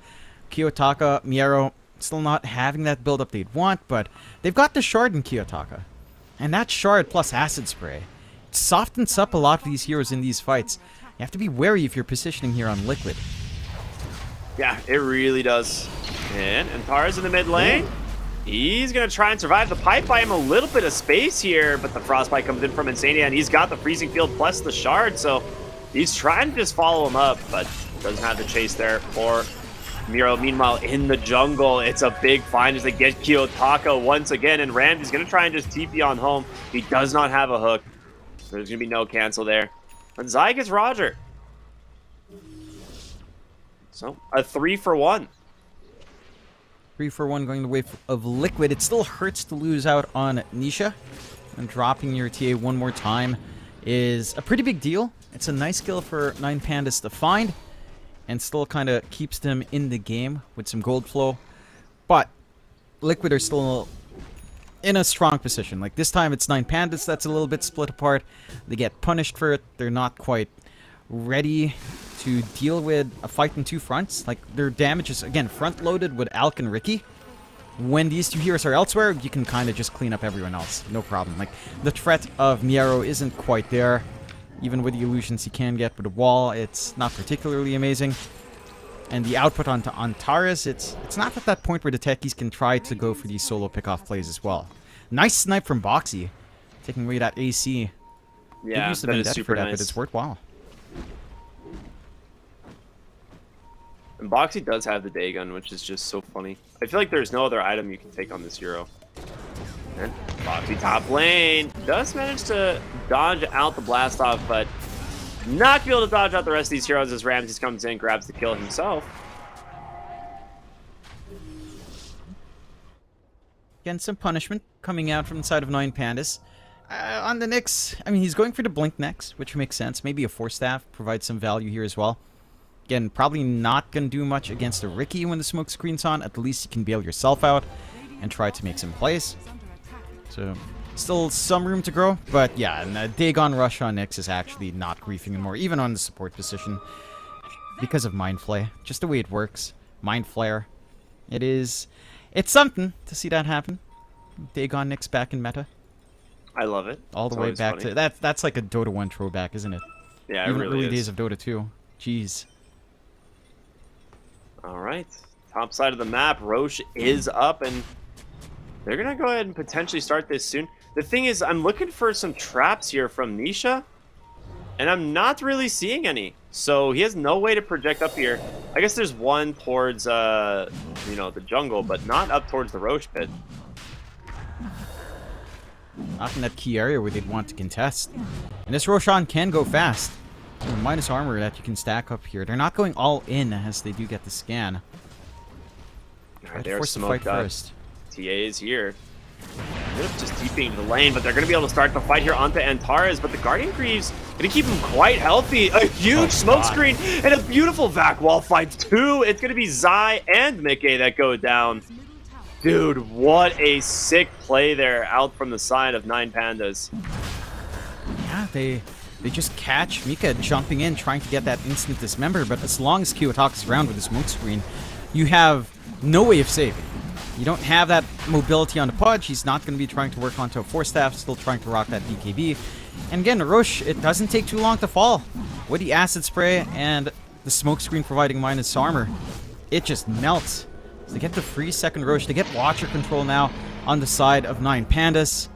E: Kiyotaka, Miero, still not having that build-up they'd want, but they've got the Shard in Kiyotaka. And that Shard plus Acid Spray, it softens up a lot of these heroes in these fights. You have to be wary if you're positioning here on Liquid.
D: Yeah, it really does. And Antares in the mid lane. He's going to try and survive. The pipe by him a little bit of space here, but the Frostbite comes in from Insania, and he's got the Freezing Field plus the Shard, so he's trying to just follow him up, but doesn't have the chase there for Miro. Meanwhile, in the jungle, it's a big find as they get Kiyotaka once again, and Ramsey's going to try and just TP on home. He does not have a hook. There's going to be no cancel there. And Zai gets Roger. So, a 3-for-1.
E: 3-for-1 going the way of Liquid. It still hurts to lose out on Nisha. And dropping your TA one more time is a pretty big deal. It's a nice skill for 9 Pandas to find. And still kind of keeps them in the game with some gold flow. But Liquid are still in a strong position. Like this time it's 9 Pandas that's a little bit split apart. They get punished for it. They're not quite ready to deal with a fight in 2 fronts. Like, their damage is, again, front-loaded with Alk and Ricky. When these 2 heroes are elsewhere, you can kind of just clean up everyone else. No problem. Like, the threat of Miero isn't quite there. Even with the illusions he can get with the wall, it's not particularly amazing. And the output onto Antares, it's not at that point where the techies can try to go for these solo pick-off plays as well. Nice snipe from Boxy, taking away that AC.
D: Yeah, that is super nice.
E: But it's worthwhile.
D: And Boxy does have the Dagon, which is just so funny. I feel like there's no other item you can take on this hero. And Boxy top lane does manage to dodge out the blast off, but not be able to dodge out the rest of these heroes as Ramses comes in, grabs the kill himself.
E: Again, some punishment coming out from the side of 9 Pandas. On the Nyx, I mean, he's going for the Blink next, which makes sense. Maybe a Force Staff provides some value here as well. Again, probably not going to do much against a Riki when the smoke screen's on. At least you can bail yourself out and try to make some plays. So, still some room to grow. But yeah, and a Dagon Rush on Nyx is actually not griefing anymore, even on the support position. Because of Mind Flay. Just the way it works. Mind Flare. It's something to see that happen. Dagon Nyx back in meta.
D: I love it.
E: All the
D: It's
E: way
D: always
E: back
D: funny.
E: to... That's like a Dota 1 throwback, isn't it?
D: Yeah, it
E: Even
D: really
E: early
D: is.
E: days of Dota 2. Jeez.
D: All right. Top side of the map, Roche is up, and they're going to go ahead and potentially start this soon. The thing is, I'm looking for some traps here from Nisha, and I'm not really seeing any. So he has no way to project up here. I guess there's one towards, the jungle, but not up towards the Roche pit.
E: Not in that key area where they'd want to contest. And this Roshan can go fast. Minus armor that you can stack up here. They're not going all in as they do get the scan. Try to
D: They're
E: force the fight
D: smoked up.
E: first.
D: TA is here. They're just deeping into the lane, but they're going to be able to start the fight here onto Antares, but the Guardian Greaves going to keep him quite healthy. A huge smoke screen and a beautiful vac wall fight too. It's going to be Zai and Mickey that go down. Dude, what a sick play there out from the side of 9 Pandas.
E: Yeah, they just catch Mika jumping in, trying to get that instant dismember, but as long as Kiyotaka's around with the smoke screen, you have no way of saving. You don't have that mobility on the Pudge. He's not going to be trying to work onto a Force Staff, still trying to rock that BKB. And again, Roche, it doesn't take too long to fall. With the Acid Spray and the smoke screen providing minus armor, it just melts. So they get the free second Roche. They get Watcher control now on the side of 9 Pandas.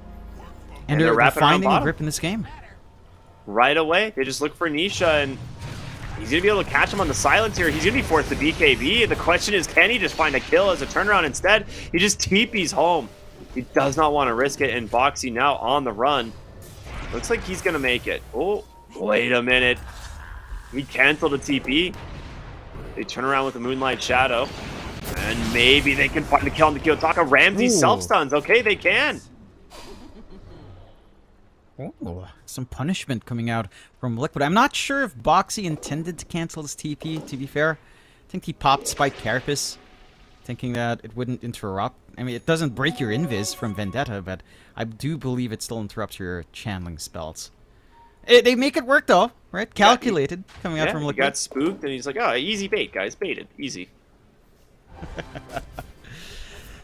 E: And they're
D: wrapping around
E: finding a
D: bottom.
E: grip in this game.
D: Right away, they just look for Nisha, and he's going to be able to catch him on the silence here. He's going to be forced to BKB. The question is, can he just find a kill as a turnaround instead? He just TP's home. He does not want to risk it, and Boxy now on the run. Looks like he's going to make it. Oh, wait a minute. He canceled a TP. They turn around with the Moonlight Shadow, and maybe they can find a kill on the Kiyotaka. Ramsey
E: Ooh.
D: self-stuns. Okay, they can.
E: Oh, some punishment coming out from Liquid. I'm not sure if Boxy intended to cancel his TP, to be fair. I think he popped Spike Carapace, thinking that it wouldn't interrupt. I mean, it doesn't break your invis from Vendetta, but I do believe it still interrupts your channeling spells. They make it work, though, right? Calculated, coming out from
D: He
E: Liquid.
D: got spooked, and he's like, oh, easy bait, guys. Baited. Easy.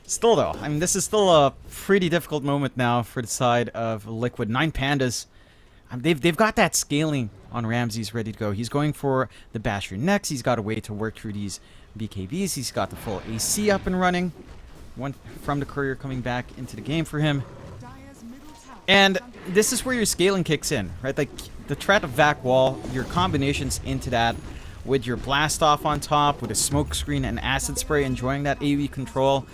E: Still, though, I mean, this is still a pretty difficult moment now for the side of Liquid. 9 Pandas, they've got that scaling on Ramses ready to go. He's going for the Basher next. He's got a way to work through these BKBs. He's got the full AC up and running. One from the courier coming back into the game for him. And this is where your scaling kicks in, right? Like, the threat of Vac Wall, your combinations into that with your Blast Off on top, with a Smoke Screen and Acid Spray, enjoying that AoE control.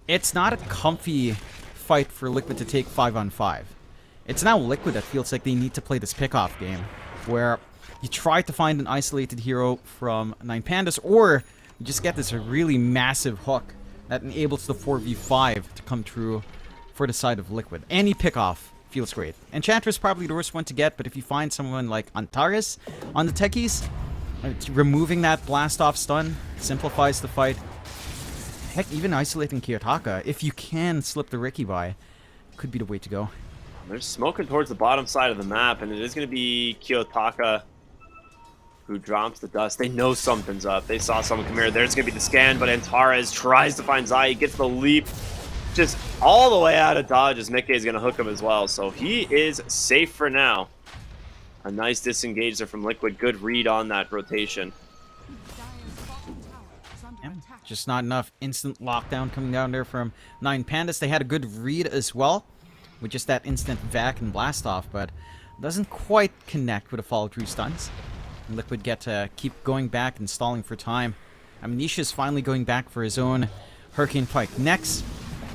E: It's not a comfy fight for Liquid to take 5-on-5. It's now Liquid that feels like they need to play this pickoff game, where you try to find an isolated hero from 9 Pandas, or you just get this really massive hook that enables the 4v5 to come true for the side of Liquid. Any pickoff feels great. Enchantress is probably the worst one to get, but if you find someone like Antares on the techies, removing that blast off stun simplifies the fight. Heck, even isolating Kiyotaka, if you can slip the Riki by, could be the way to go.
D: They're smoking towards the bottom side of the map, and it is going to be Kiyotaka who drops the dust. They know something's up. They saw someone come here. There's going to be the scan, but Antares tries to find Zai. He gets the leap just all the way out of dodge as Mickey is going to hook him as well. So he is safe for now. A nice disengage there from Liquid. Good read on that rotation.
E: Yeah, just not enough instant lockdown coming down there from 9 Pandas. They had a good read as well, with just that instant vac and blast off, but doesn't quite connect with the follow through stuns. And Liquid get to keep going back and stalling for time. Amnesia's finally going back for his own Hurricane Pike next,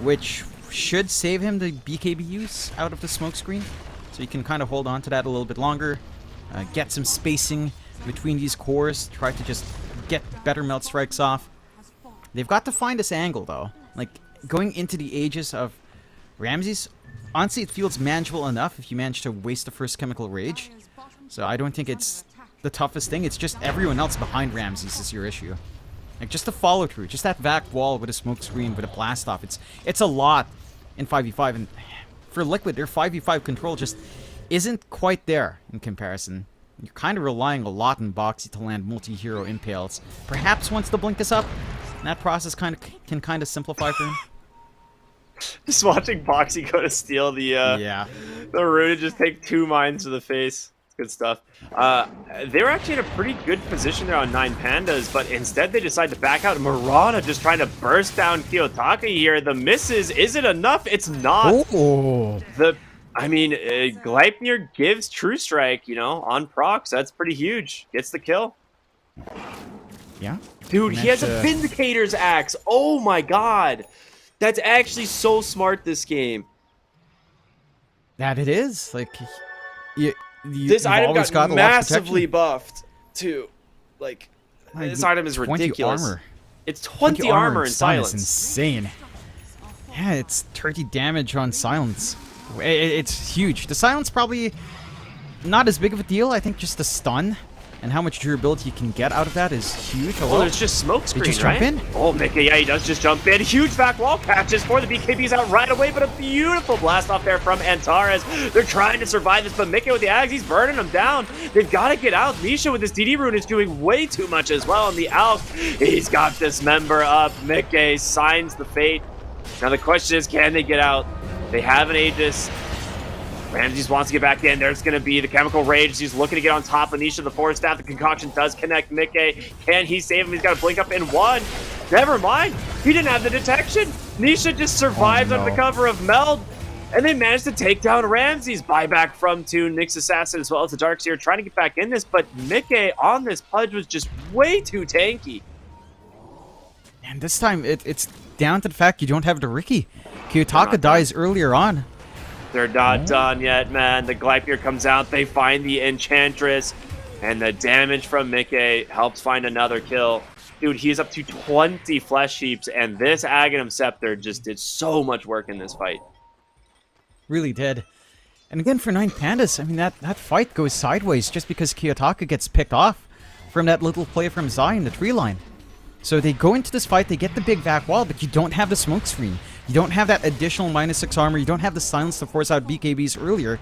E: which should save him the BKB use out of the smoke screen, so he can kind of hold on to that a little bit longer, get some spacing between these cores, try to just get better melt strikes off. They've got to find this angle, though. Like, going into the ages of Ramses, honestly, it feels manageable enough if you manage to waste the first Chemical Rage. So I don't think it's the toughest thing. It's just everyone else behind Ramses is your issue. Like, just the follow through, just that back wall with a smoke screen, with a blast off. It's a lot in 5v5, and for Liquid, their 5v5 control just isn't quite there in comparison. You're kind of relying a lot on Boxy to land multi-hero impales. Perhaps once the blink is up, that process can kind of simplify for him.
D: Just watching Boxy go to steal the rune and just take 2 mines to the face. Good stuff. They were actually in a pretty good position there on 9 Pandas, but instead they decide to back out. Murata just trying to burst down Kiyotaka here. The misses, is it enough? It's not.
E: Oh.
D: Gleipnir gives True Strike, on procs. That's pretty huge. Gets the kill.
E: Yeah.
D: Dude, he has a Vindicator's Axe. Oh my god. That's actually so smart this game.
E: That it is. Like,
D: this item got massively buffed, too. Like, this item is
E: 20
D: ridiculous.
E: Armor.
D: It's 20 armor in silence.
E: It's insane. Yeah, it's 30 damage on silence. It's huge. The silence probably not as big of a deal. I think just the stun and how much durability you can get out of that is huge.
D: Oh, there's just smoke screen,
E: just
D: right?
E: jump in?
D: Oh, Mickey, yeah, he does just jump in. Huge back wall catches for the BKBs out right away, but a beautiful blast off there from Antares. They're trying to survive this, but Mickey with the Ags, he's burning them down. They've got to get out. Nisha with his DD rune is doing way too much as well, and the Alk, he's got this member up. Mickey signs the fate. Now the question is, can they get out? They have an Aegis. Ramses wants to get back in. There's going to be the Chemical Rage. He's looking to get on top of Nisha. The Force Staff, the Concoction does connect Mickey. Can he save him? He's got to blink up in 1. Never mind. He didn't have the detection. Nisha just survives under the cover of Meld. And they managed to take down Ramses. Buyback from 2. Nyx Assassin as well as the Darkseer trying to get back in this. But Mickey on this Pudge was just way too tanky.
E: And this time, it's down to the fact you don't have the Ricky. Kiyotaka dies earlier on.
D: They're not done yet, man. The Gleipnir comes out. They find the Enchantress. And the damage from Mickey helps find another kill. Dude, he's up to 20 Flesh Heaps. And this Aghanim Scepter just did so much work in this fight.
E: Really did. And again, for 9 Pandas, I mean, that fight goes sideways just because Kiyotaka gets picked off from that little play from Zai in the tree line. So they go into this fight, they get the big back wall, but you don't have the smoke screen. You don't have that additional -6 armor. You don't have the silence to force out BKBs earlier.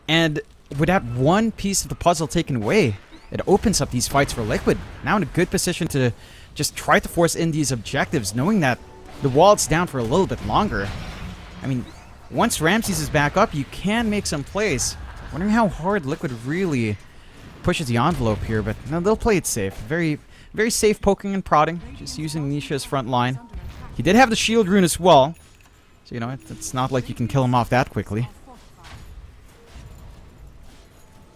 E: And with that one piece of the puzzle taken away, it opens up these fights for Liquid. Now in a good position to just try to force in these objectives, knowing that the wall's down for a little bit longer. I mean, once Ramses is back up, you can make some plays. Wondering how hard Liquid really pushes the envelope here, but no, they'll play it safe. Very, very safe poking and prodding, just using Nisha's front line. He did have the shield rune as well, so it's not like you can kill him off that quickly.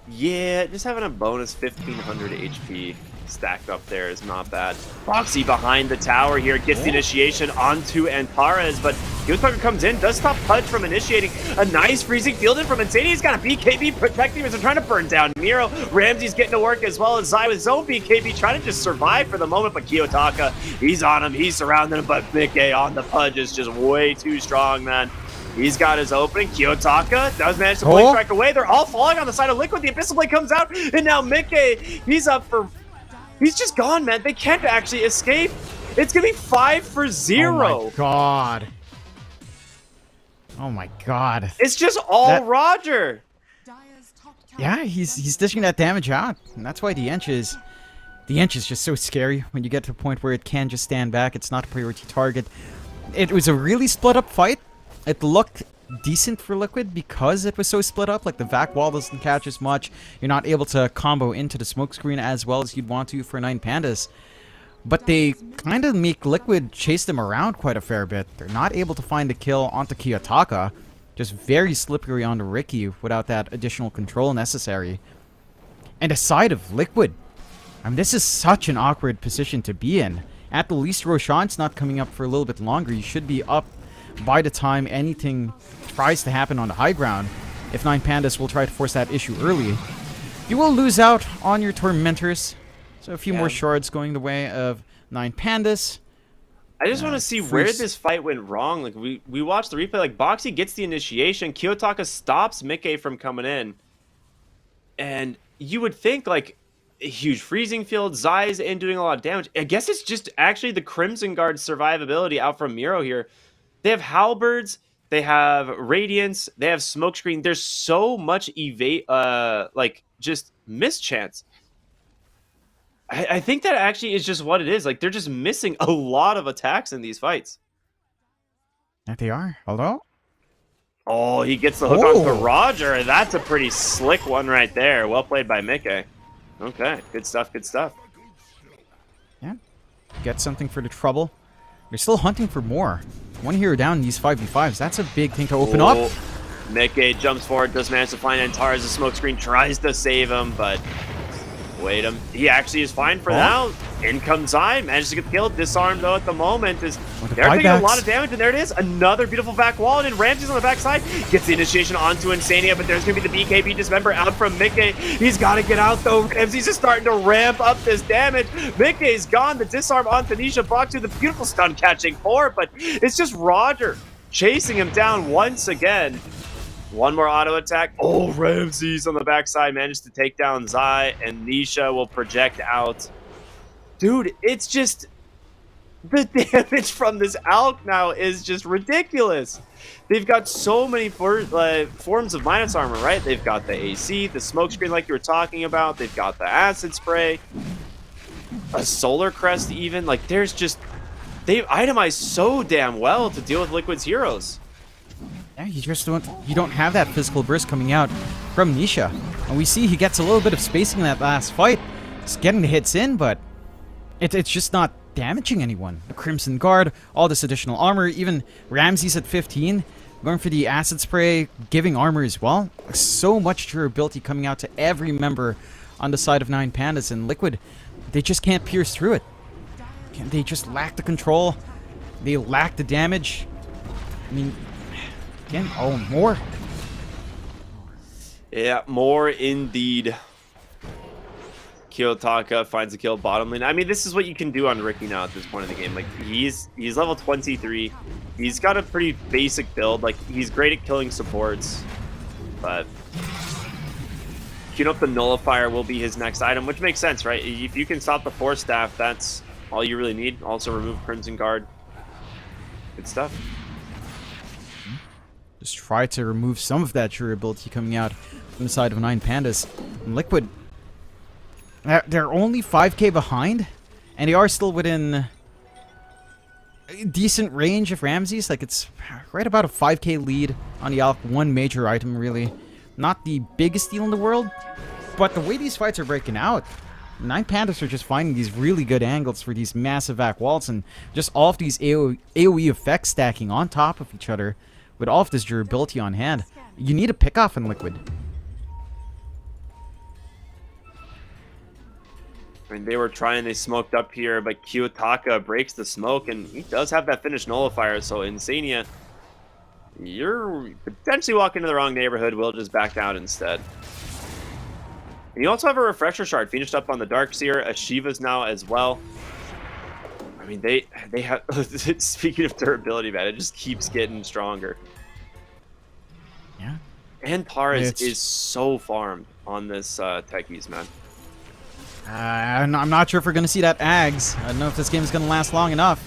D: Yeah, just having a bonus 1500 HP stacked up there is not bad. Foxy behind the tower here gets the initiation onto Antares, but Kiyotaka comes in, does stop Pudge from initiating. A nice freezing field in from Insane. He's got a BKB protecting him as they're trying to burn down Miro. Ramsey's getting to work as well as Zai with his own BKB, trying to just survive for the moment, but Kiyotaka, he's on him, he's surrounding him, but Mickey on the Pudge is just way too strong, man. He's got his opening. Kiyotaka does manage to blink strike away. They're all falling on the side of Liquid. The Abyssal Blade comes out, and now Mickey, he's up for... He's just gone, man. They can't actually escape. It's going to be 5-0.
E: Oh, my God. Oh, my God.
D: It's just all Roger.
E: Yeah, he's dishing that damage out. And that's why the Ench is just so scary when you get to a point where it can just stand back. It's not a priority target. It was a really split up fight. It looked decent for Liquid because it was so split up. Like, the vac wall doesn't catch as much. You're not able to combo into the smoke screen as well as you'd want to for 9 Pandas. But they kind of make Liquid chase them around quite a fair bit. They're not able to find a kill onto Kiyotaka. Just very slippery onto Ricky without that additional control necessary. And aside of Liquid, I mean, this is such an awkward position to be in. At the least, Roshan's not coming up for a little bit longer. You should be up by the time anything tries to happen on the high ground. If 9 Pandas will try to force that issue early, you will lose out on your Tormentors. So a few more shards going the way of 9 Pandas.
D: I just want to see where this fight went wrong. Like we watched the replay. Like Boxy gets the initiation. Kiyotaka stops Mickey from coming in. And you would think like a huge freezing field, Zai's in doing a lot of damage. I guess it's just actually the Crimson Guard's survivability out from Miro here. They have halberds, they have radiance, they have smokescreen. There's so much like just mischance. I think that actually is just what it is. Like they're just missing a lot of attacks in these fights.
E: There they are. Hello?
D: Oh, he gets the hook onto Roger. That's a pretty slick one right there. Well played by Mickey. Okay, good stuff, good stuff.
E: Yeah, get something for the trouble. They're still hunting for more. One hero down in these 5v5s. That's a big thing to open up.
D: Mickey jumps forward, does manage to find Antares. The smokescreen tries to save him, but wait him. He actually is fine for now. In comes Zai, manages to get the kill. Disarmed though at the moment. They're taking a lot of damage, and there it is. Another beautiful back wall, and Ramsey's on the backside. Gets the initiation onto Insania, but there's going to be the BKB dismember out from Mickey. He's got to get out though. Ramsey's just starting to ramp up this damage. Mickey's gone. The disarm on Tanisha Boxu. The beautiful stun catching for it, but it's just Roger chasing him down once again. One more auto attack. Oh, Ramsey's on the backside managed to take down Zai, and Nisha will project out. Dude, it's just the damage from this Alk now is just ridiculous. They've got so many forms of minus armor, right? They've got the AC, the smokescreen like you were talking about. They've got the acid spray, a solar crest even. Like there's just, they've itemized so damn well to deal with Liquid's heroes.
E: Yeah, you don't have that physical burst coming out from Nisha. And we see he gets a little bit of spacing in that last fight. He's getting the hits in, but it's just not damaging anyone. The Crimson Guard, all this additional armor, even Ramsey's at 15, going for the acid spray, giving armor as well. So much durability coming out to every member on the side of 9 Pandas, and Liquid, they just can't pierce through it. They just lack the control. They lack the damage. I mean, again, oh, more.
D: Yeah, more indeed. Kiyotaka finds a kill bottom lane. I mean, this is what you can do on Ricky now at this point in the game. Like, he's level 23. He's got a pretty basic build. Like, he's great at killing supports. But queuing up the Nullifier will be his next item, which makes sense, right? If you can stop the Force Staff, that's all you really need. Also remove Crimson Guard. Good stuff.
E: Just try to remove some of that durability coming out from the side of 9 Pandas. And Liquid, they're only 5k behind, and they are still within a decent range of Ramsey's. Like, it's right about a 5k lead on the Alk. One major item, really. Not the biggest deal in the world, but the way these fights are breaking out, 9 Pandas are just finding these really good angles for these massive back walls, and just all of these AoE effects stacking on top of each other with all of this durability on hand. You need a pick-off in Liquid.
D: I mean, they were trying, they smoked up here, but Kiyotaka breaks the smoke, and he does have that finished Nullifier, so Insania, you're potentially walking into the wrong neighborhood. We'll just back out instead. And you also have a Refresher Shard finished up on the Darkseer. Ashiva's now as well. I mean, they have, speaking of durability, man, it just keeps getting stronger.
E: Yeah.
D: And Paris is so farmed on this Techies, man.
E: I'm not sure if we're going to see that Ags. I don't know if this game is going to last long enough.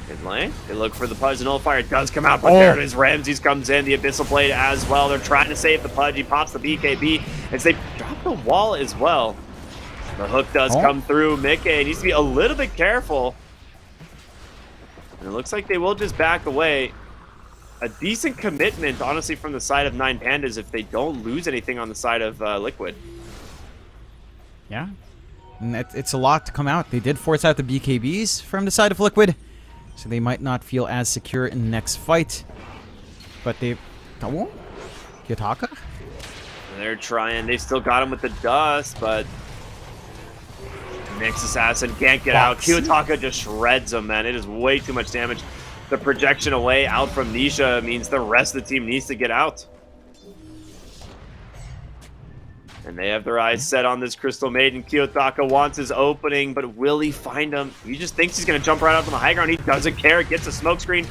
D: Good lane. They look for the Pudge. The Nullifier does come out, but there it is. Ramses comes in. The Abyssal Blade as well. They're trying to save the Pudge. He pops the BKB as they drop the wall as well. The hook does come through. Mickey needs to be a little bit careful. And it looks like they will just back away. A decent commitment, honestly, from the side of 9 Pandas if they don't lose anything on the side of Liquid.
E: Yeah. And it's a lot to come out. They did force out the BKBs from the side of Liquid, so they might not feel as secure in the next fight. But they... Oh? Kiyotaka?
D: They're trying. They still got him with the dust, but... Nyx Assassin can't get out. Kiyotaka just shreds him, man. It is way too much damage. The projection away out from Nisha means the rest of the team needs to get out. And they have their eyes set on this Crystal Maiden. Kiyotaka wants his opening, but will he find him? He just thinks he's going to jump right up on the high ground. He doesn't care. Gets a smoke screen.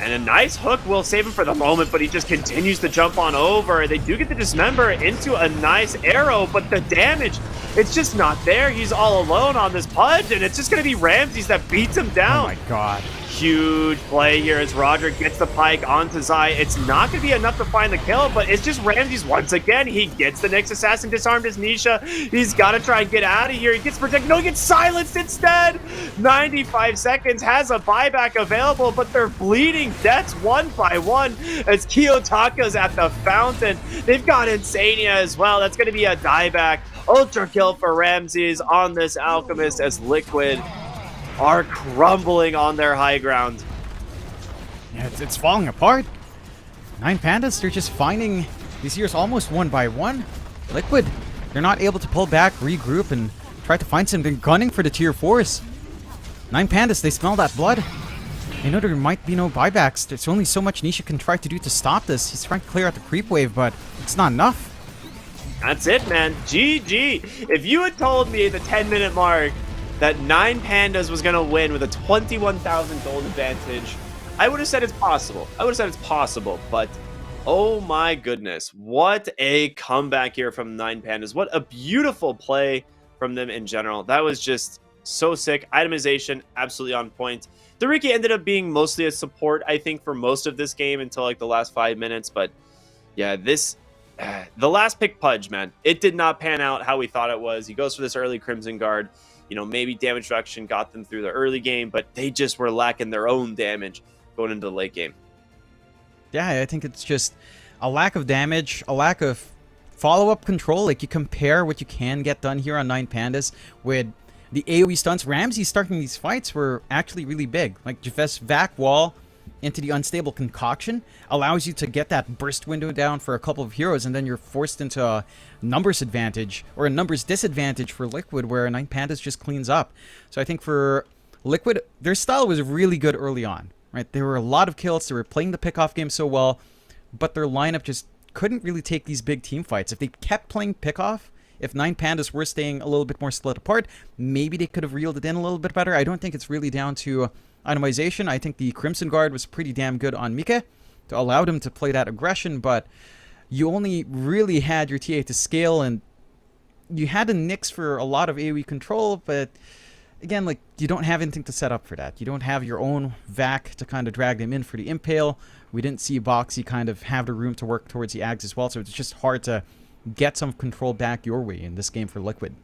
D: And a nice hook will save him for the moment, but he just continues to jump on over. They do get the dismember into a nice arrow, but the damage, it's just not there. He's all alone on this Pudge, and it's just going to be Ramses that beats him down.
E: Oh my god.
D: Huge play here as Roger gets the pike onto Zai. It's not going to be enough to find the kill, but it's just Ramses once again. He gets the next assassin, disarmed his Nisha. He's got to try and get out of here. He gets protected. No, he gets silenced instead. 95 seconds, has a buyback available, but they're bleeding deaths one by one as Kiyotaka's at the fountain. They've got Insania as well. That's going to be a dieback. Ultra kill for Ramses on this Alchemist as Liquid are crumbling on their high ground.
E: Yeah, it's falling apart. 9 Pandas, they're just finding these heroes almost one by one. Liquid, they're not able to pull back, regroup, and try to find something. Gunning for the tier 4s. 9 Pandas, they smell that blood. They know there might be no buybacks. There's only so much Nisha can try to do to stop this. He's trying to clear out the creep wave, but it's not enough.
D: That's it, man. GG. If you had told me at the 10-minute mark that 9 Pandas was going to win with a 21,000 gold advantage, I would have said it's possible. But oh my goodness, what a comeback here from 9 Pandas. What a beautiful play from them in general. That was just so sick. Itemization, absolutely on point. The Riki ended up being mostly a support, I think, for most of this game until like the last 5 minutes. But yeah, the last pick Pudge, man, it did not pan out how we thought it was. He goes for this early Crimson Guard. You know, maybe damage reduction got them through the early game, but they just were lacking their own damage going into the late game.
E: Yeah, I think it's just a lack of damage, a lack of follow-up control. Like, you compare what you can get done here on 9 Pandas with the AoE stunts. Ramsey starting these fights were actually really big. Like, Jafes Vac Wall into the Unstable Concoction allows you to get that burst window down for a couple of heroes, and then you're forced into a numbers advantage or a numbers disadvantage for Liquid, where 9 Pandas just cleans up. So I think for Liquid, their style was really good early on, right? There were a lot of kills. They were playing the pick-off game so well, but their lineup just couldn't really take these big team fights. If they kept playing pick-off, if 9 Pandas were staying a little bit more split apart, maybe they could have reeled it in a little bit better. I don't think it's really down to itemization. I think the Crimson Guard was pretty damn good on Mike to allow them to play that aggression, but you only really had your TA to scale, and you had a Nyx for a lot of AoE control, but again, like, you don't have anything to set up for that. You don't have your own Vac to kind of drag them in for the Impale. We didn't see Boxy kind of have the room to work towards the Ags as well, so it's just hard to get some control back your way in this game for Liquid.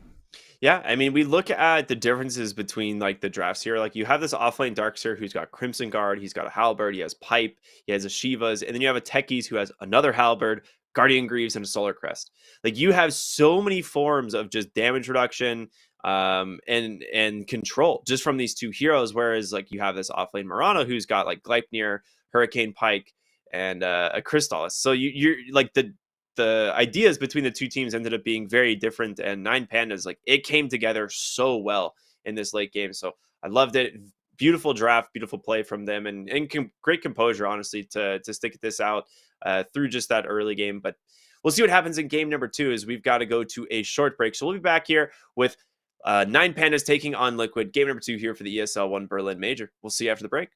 D: Yeah, I mean, we look at the differences between like the drafts here. Like, you have this offlane Darkseer who's got Crimson Guard, he's got a Halberd, he has Pipe, he has a Shivas, and then you have a Techies who has another Halberd, Guardian Greaves, and a Solar Crest. Like, you have so many forms of just damage reduction and control just from these two heroes, whereas like you have this offlane Murano who's got like Gleipnir, Hurricane Pike, and a Crystallis. So you're like the ideas between the two teams ended up being very different, and 9 Pandas, like, it came together so well in this late game. So I loved it. Beautiful draft, beautiful play from them, and great composure, honestly, to stick this out through just that early game. But we'll see what happens in game number 2, as we've got to go to a short break. So we'll be back here with 9 Pandas taking on Liquid. Game number 2 here for the ESL One Berlin Major. We'll see you after the break.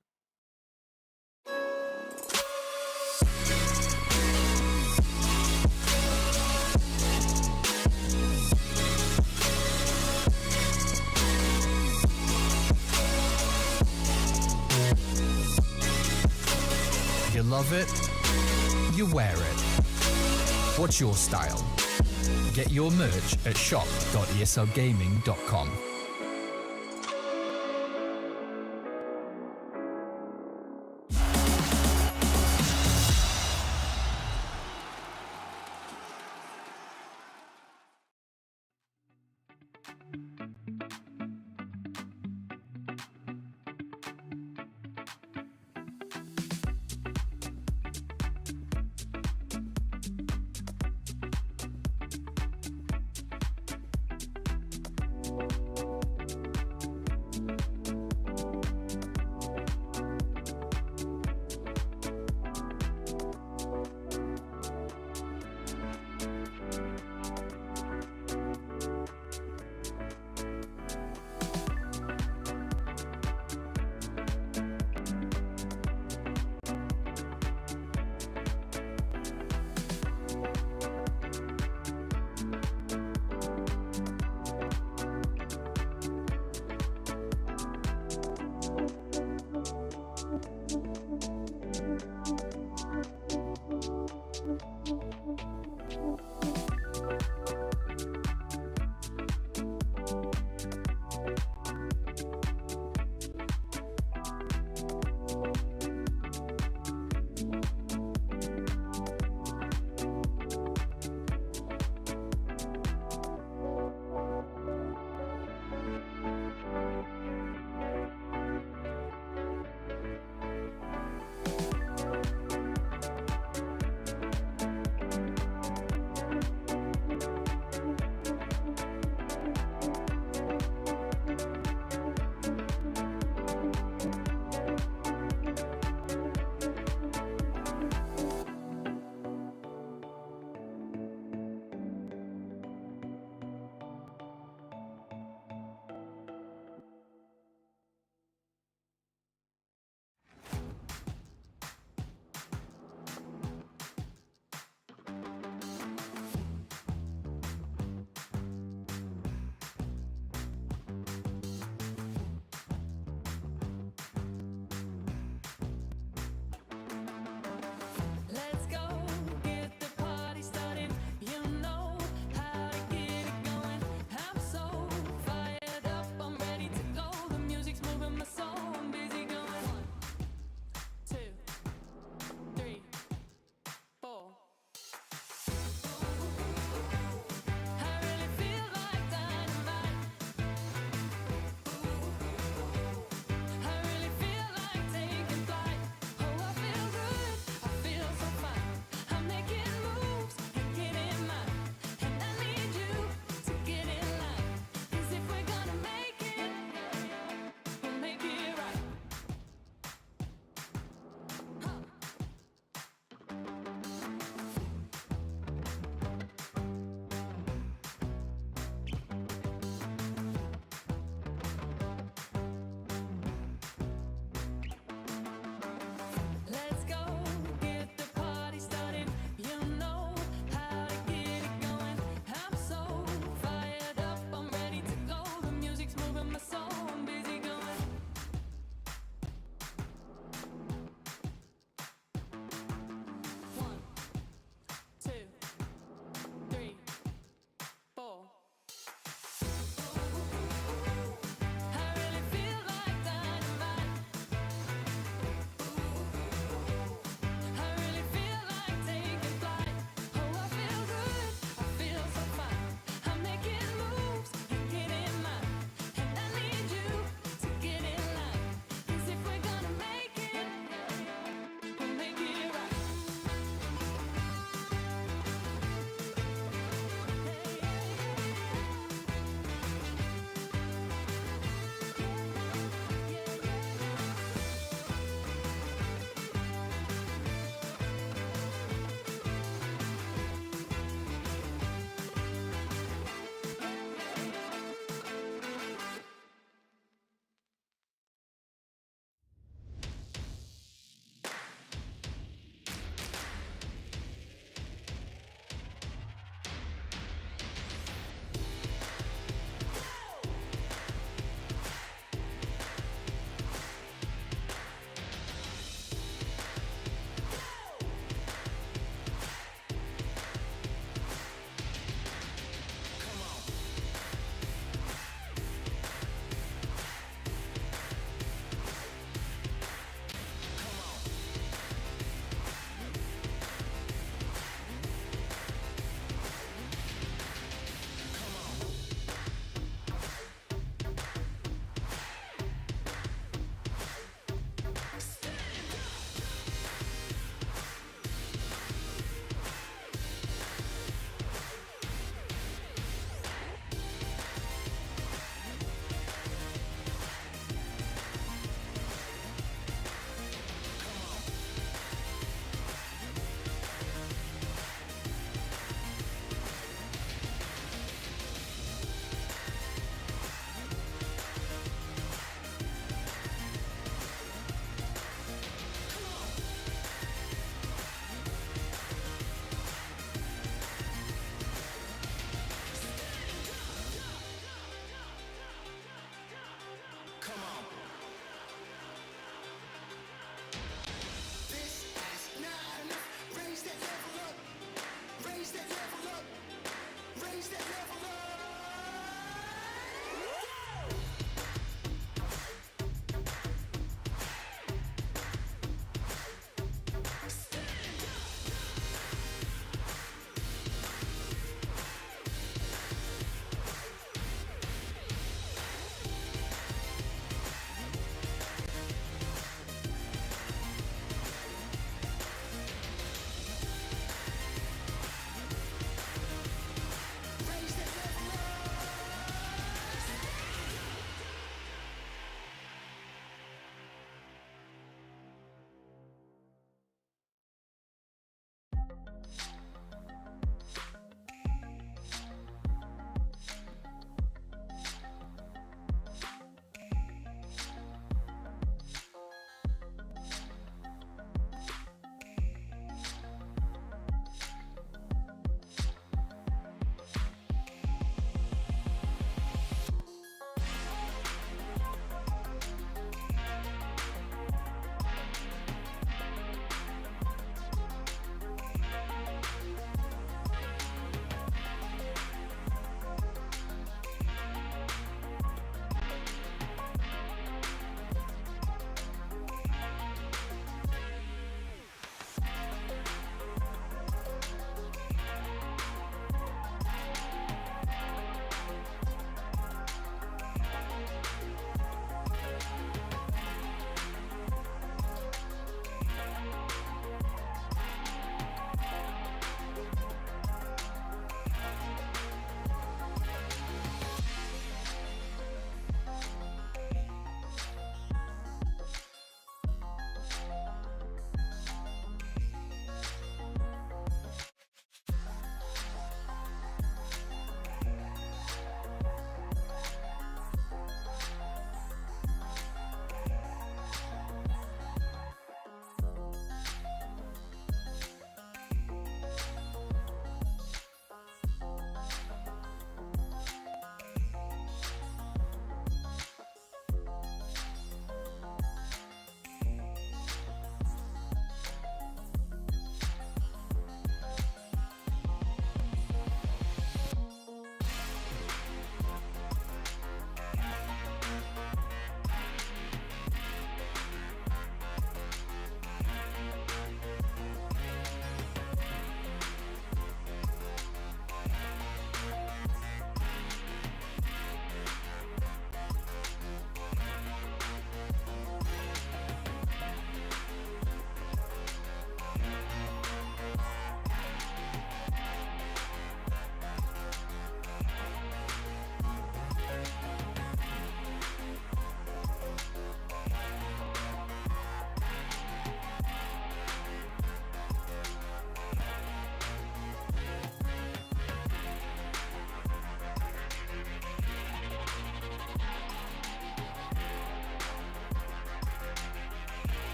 B: You love it, you wear it. What's your style? Get your merch at shop.eslgaming.com.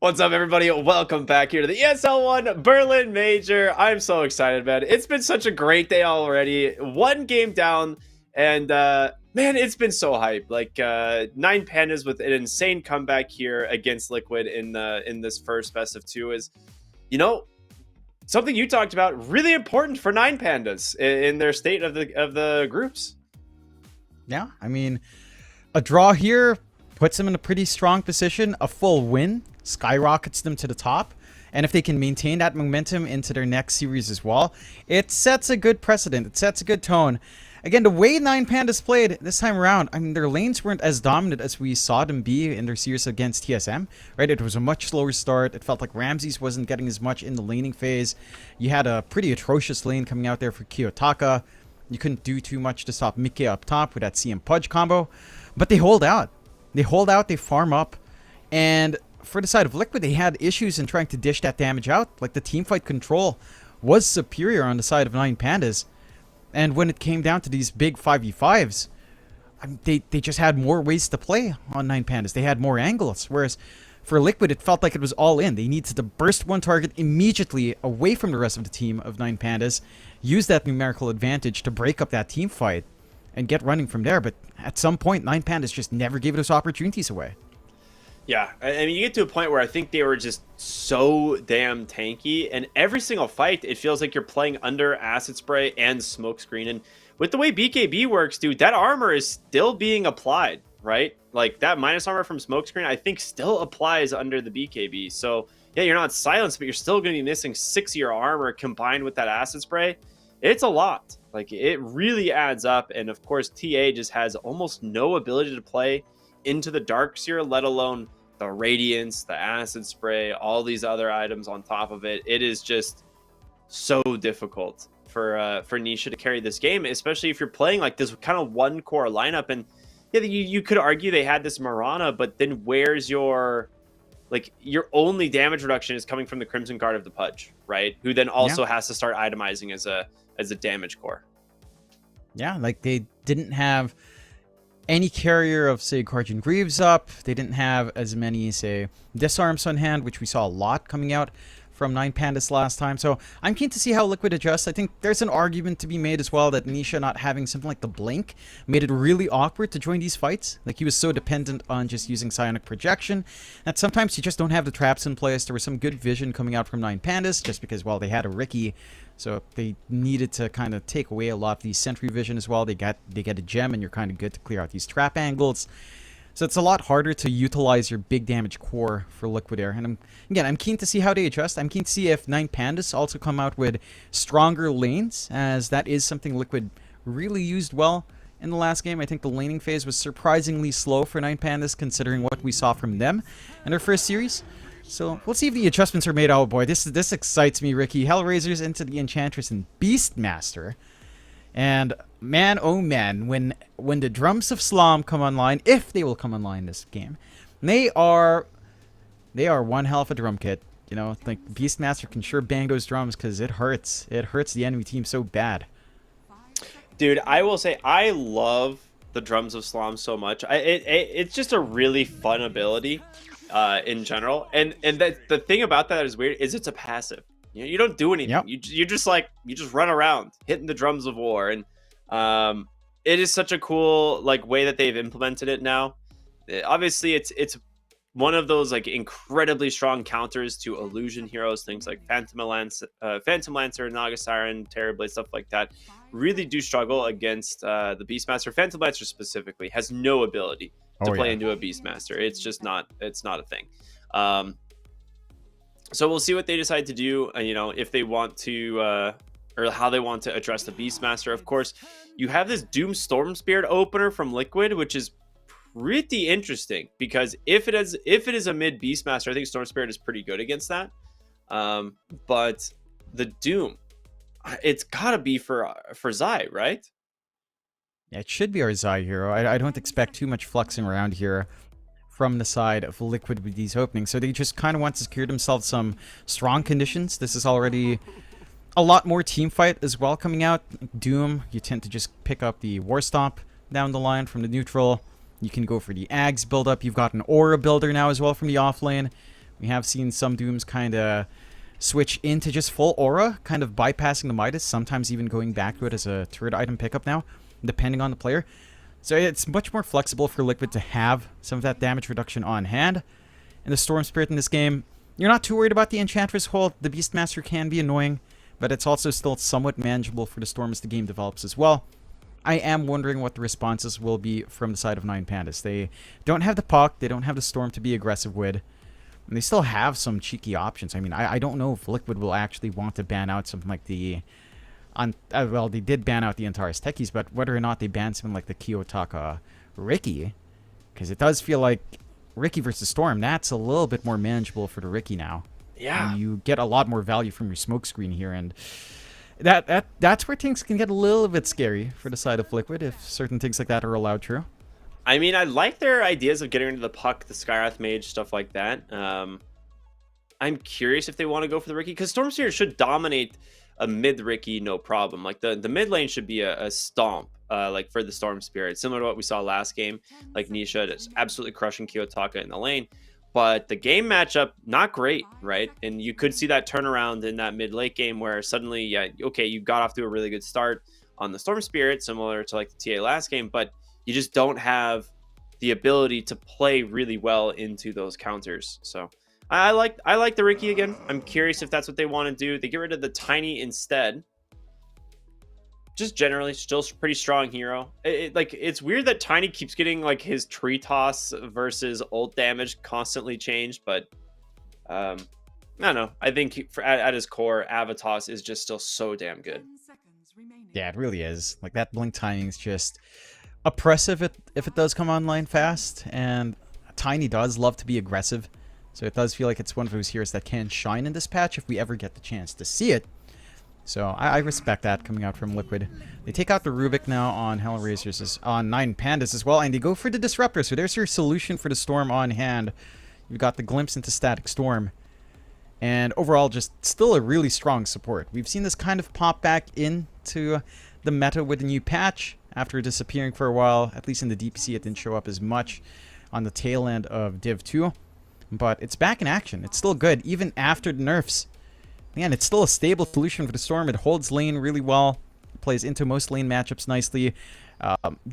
D: What's up, everybody? Welcome back here to the ESL One Berlin Major. I'm so excited, man. It's been such a great day already. One game down, and man, it's been so hype. Like 9 Pandas with an insane comeback here against Liquid in this first best of 2 is, you know, something you talked about. Really important for 9 Pandas in their state of the groups.
E: Yeah, I mean, a draw here puts them in a pretty strong position. A full win skyrockets them to the top. And if they can maintain that momentum into their next series as well, it sets a good precedent. It sets a good tone. Again, the way 9 Pandas played this time around, I mean, their lanes weren't as dominant as we saw them be in their series against TSM, right? It was a much slower start. It felt like Ramses wasn't getting as much in the laning phase. You had a pretty atrocious lane coming out there for Kiyotaka. You couldn't do too much to stop Mickey up top with that CM Pudge combo. But they hold out. They hold out, they farm up, and for the side of Liquid, they had issues in trying to dish that damage out. Like, the teamfight control was superior on the side of 9 Pandas. And when it came down to these big 5v5s, I mean, they just had more ways to play on 9 Pandas. They had more angles. Whereas for Liquid, it felt like it was all in. They needed to burst one target immediately away from the rest of the team of 9 Pandas, use that numerical advantage to break up that team fight, and get running from there. But at some point, 9 Pandas just never gave those opportunities away.
D: Yeah, I mean, you get to a point where I think they were just so damn tanky, and every single fight, it feels like you're playing under acid spray and smoke screen. And with the way BKB works, dude, that armor is still being applied, right? Like, that minus armor from smoke screen, I think, still applies under the BKB. So, yeah, you're not silenced, but you're still going to be missing 6 of your armor combined with that acid spray. It's a lot. Like, it really adds up. And, of course, TA just has almost no ability to play into the Darkseer, let alone the Radiance, the Acid Spray, all these other items on top of it. It is just so difficult for Nisha to carry this game, especially if you're playing like this kind of one core lineup. And yeah, you could argue they had this Mirana, but then where's your only damage reduction is coming from the Crimson Guard of the Pudge, right? Who then also has to start itemizing as a damage core. Yeah,
E: like they didn't have any carrier of, say, Guardian Greaves up. They didn't have as many, say, disarms on hand, which we saw a lot coming out from 9 Pandas last time. So I'm keen to see how Liquid adjusts. I think there's an argument to be made as well that Nisha not having something like the Blink made it really awkward to join these fights. Like, he was so dependent on just using Psionic Projection that sometimes you just don't have the traps in place. There was some good vision coming out from 9 Pandas just because, well, they had a Riki. So they needed to kind of take away a lot of these sentry vision as well. They get a gem, and you're kind of good to clear out these trap angles. So it's a lot harder to utilize your big damage core for Liquid Air. And I'm keen to see how they adjust. I'm keen to see if 9 Pandas also come out with stronger lanes, as that is something Liquid really used well in the last game. I think the laning phase was surprisingly slow for 9 Pandas, considering what we saw from them in their first series. So we'll see if the adjustments are made. Oh boy, this excites me, Ricky. Hellraisers into the Enchantress and Beastmaster. And man, oh man, when the Drums of Slom come online, if they will come online this game, they are one hell of a drum kit. You know, like, Beastmaster can sure bang those drums because it hurts. It hurts the enemy team so bad.
D: Dude, I will say I love the Drums of Slom so much. It's just a really fun ability. In general, and the thing about that is weird is it's a passive. You know, you don't do anything. Yep. You just run around hitting the drums of war, and it is such a cool way that they've implemented it now. Obviously, it's one of those incredibly strong counters to illusion heroes, things like Phantom Lancer, Naga Siren, Terrorblade, stuff like that. Really do struggle against the Beastmaster. Phantom Lancer specifically has no ability to play into a Beastmaster. It's just not. It's not a thing. So we'll see what they decide to do. You know, if they want to, or how they want to address the Beastmaster. Of course, you have this Doom Storm Spirit opener from Liquid, which is pretty interesting because if it is a mid Beastmaster, I think Storm Spirit is pretty good against that. But the Doom, it's gotta be for Zai, right?
E: Yeah, it should be our Zai hero. I don't expect too much fluxing around here from the side of Liquid with these openings. So they just kind of want to secure themselves some strong conditions. This is already a lot more team fight as well coming out. Doom, you tend to just pick up the War Stomp down the line from the neutral. You can go for the Ags build up. You've got an Aura builder now as well from the off lane, We have seen some Dooms kind of switch into just full aura, kind of bypassing the Midas, sometimes even going back to it as a turret item pickup now, depending on the player. So it's much more flexible for Liquid to have some of that damage reduction on hand. And the Storm Spirit in this game, you're not too worried about the Enchantress hold. The Beastmaster can be annoying, but it's also still somewhat manageable for the Storm as the game develops as well. I am wondering what the responses will be from the side of 9 Pandas. They don't have the Puck, they don't have the Storm to be aggressive with, and they still have some cheeky options. I mean, I don't know if Liquid will actually want to ban out something like the... well, they did ban out the Antares Techies, but whether or not they ban something like the Kiyotaka Riki, because it does feel like Riki versus Storm, that's a little bit more manageable for the Riki now.
D: Yeah.
E: And you get a lot more value from your smokescreen here, and that's where things can get a little bit scary for the side of Liquid if certain things like that are allowed true.
D: I mean, I like their ideas of getting into the Puck, the Skywrath Mage, stuff like that. I'm curious if they want to go for the Riki, because Storm Spirit should dominate a mid Riki, no problem. Like the mid lane should be a stomp, like for the Storm Spirit, similar to what we saw last game. Like Nisha is absolutely crushing Kiyotaka in the lane, but the game matchup not great, right? And you could see that turnaround in that mid late game where suddenly, yeah, okay, you got off to a really good start on the Storm Spirit, similar to like the TA last game, but you just don't have the ability to play really well into those counters. So I like the Riki again. I'm curious if that's what they want to do. They get rid of the Tiny instead. Just generally still pretty strong hero. It's weird that Tiny keeps getting like his tree toss versus ult damage constantly changed, but I don't know. I think at his core, Avatos is just still so damn good.
F: 10 seconds remaining.
E: Yeah, it really is. Like that blink timing is just oppressive if it does come online fast, and Tiny does love to be aggressive. So it does feel like it's one of those heroes that can shine in this patch if we ever get the chance to see it. So I respect that coming out from Liquid. They take out the Rubik now on Hellraisers, on 9 Pandas as well, and they go for the Disruptor. So there's your solution for the Storm on hand. You've got the Glimpse into Static Storm. And overall, just still a really strong support. We've seen this kind of pop back into the meta with the new patch after disappearing for a while. At least in the DPC, it didn't show up as much on the tail end of Div 2. But it's back in action. It's still good, even after the nerfs. Man, it's still a stable solution for the Storm. It holds lane really well. It plays into most lane matchups nicely.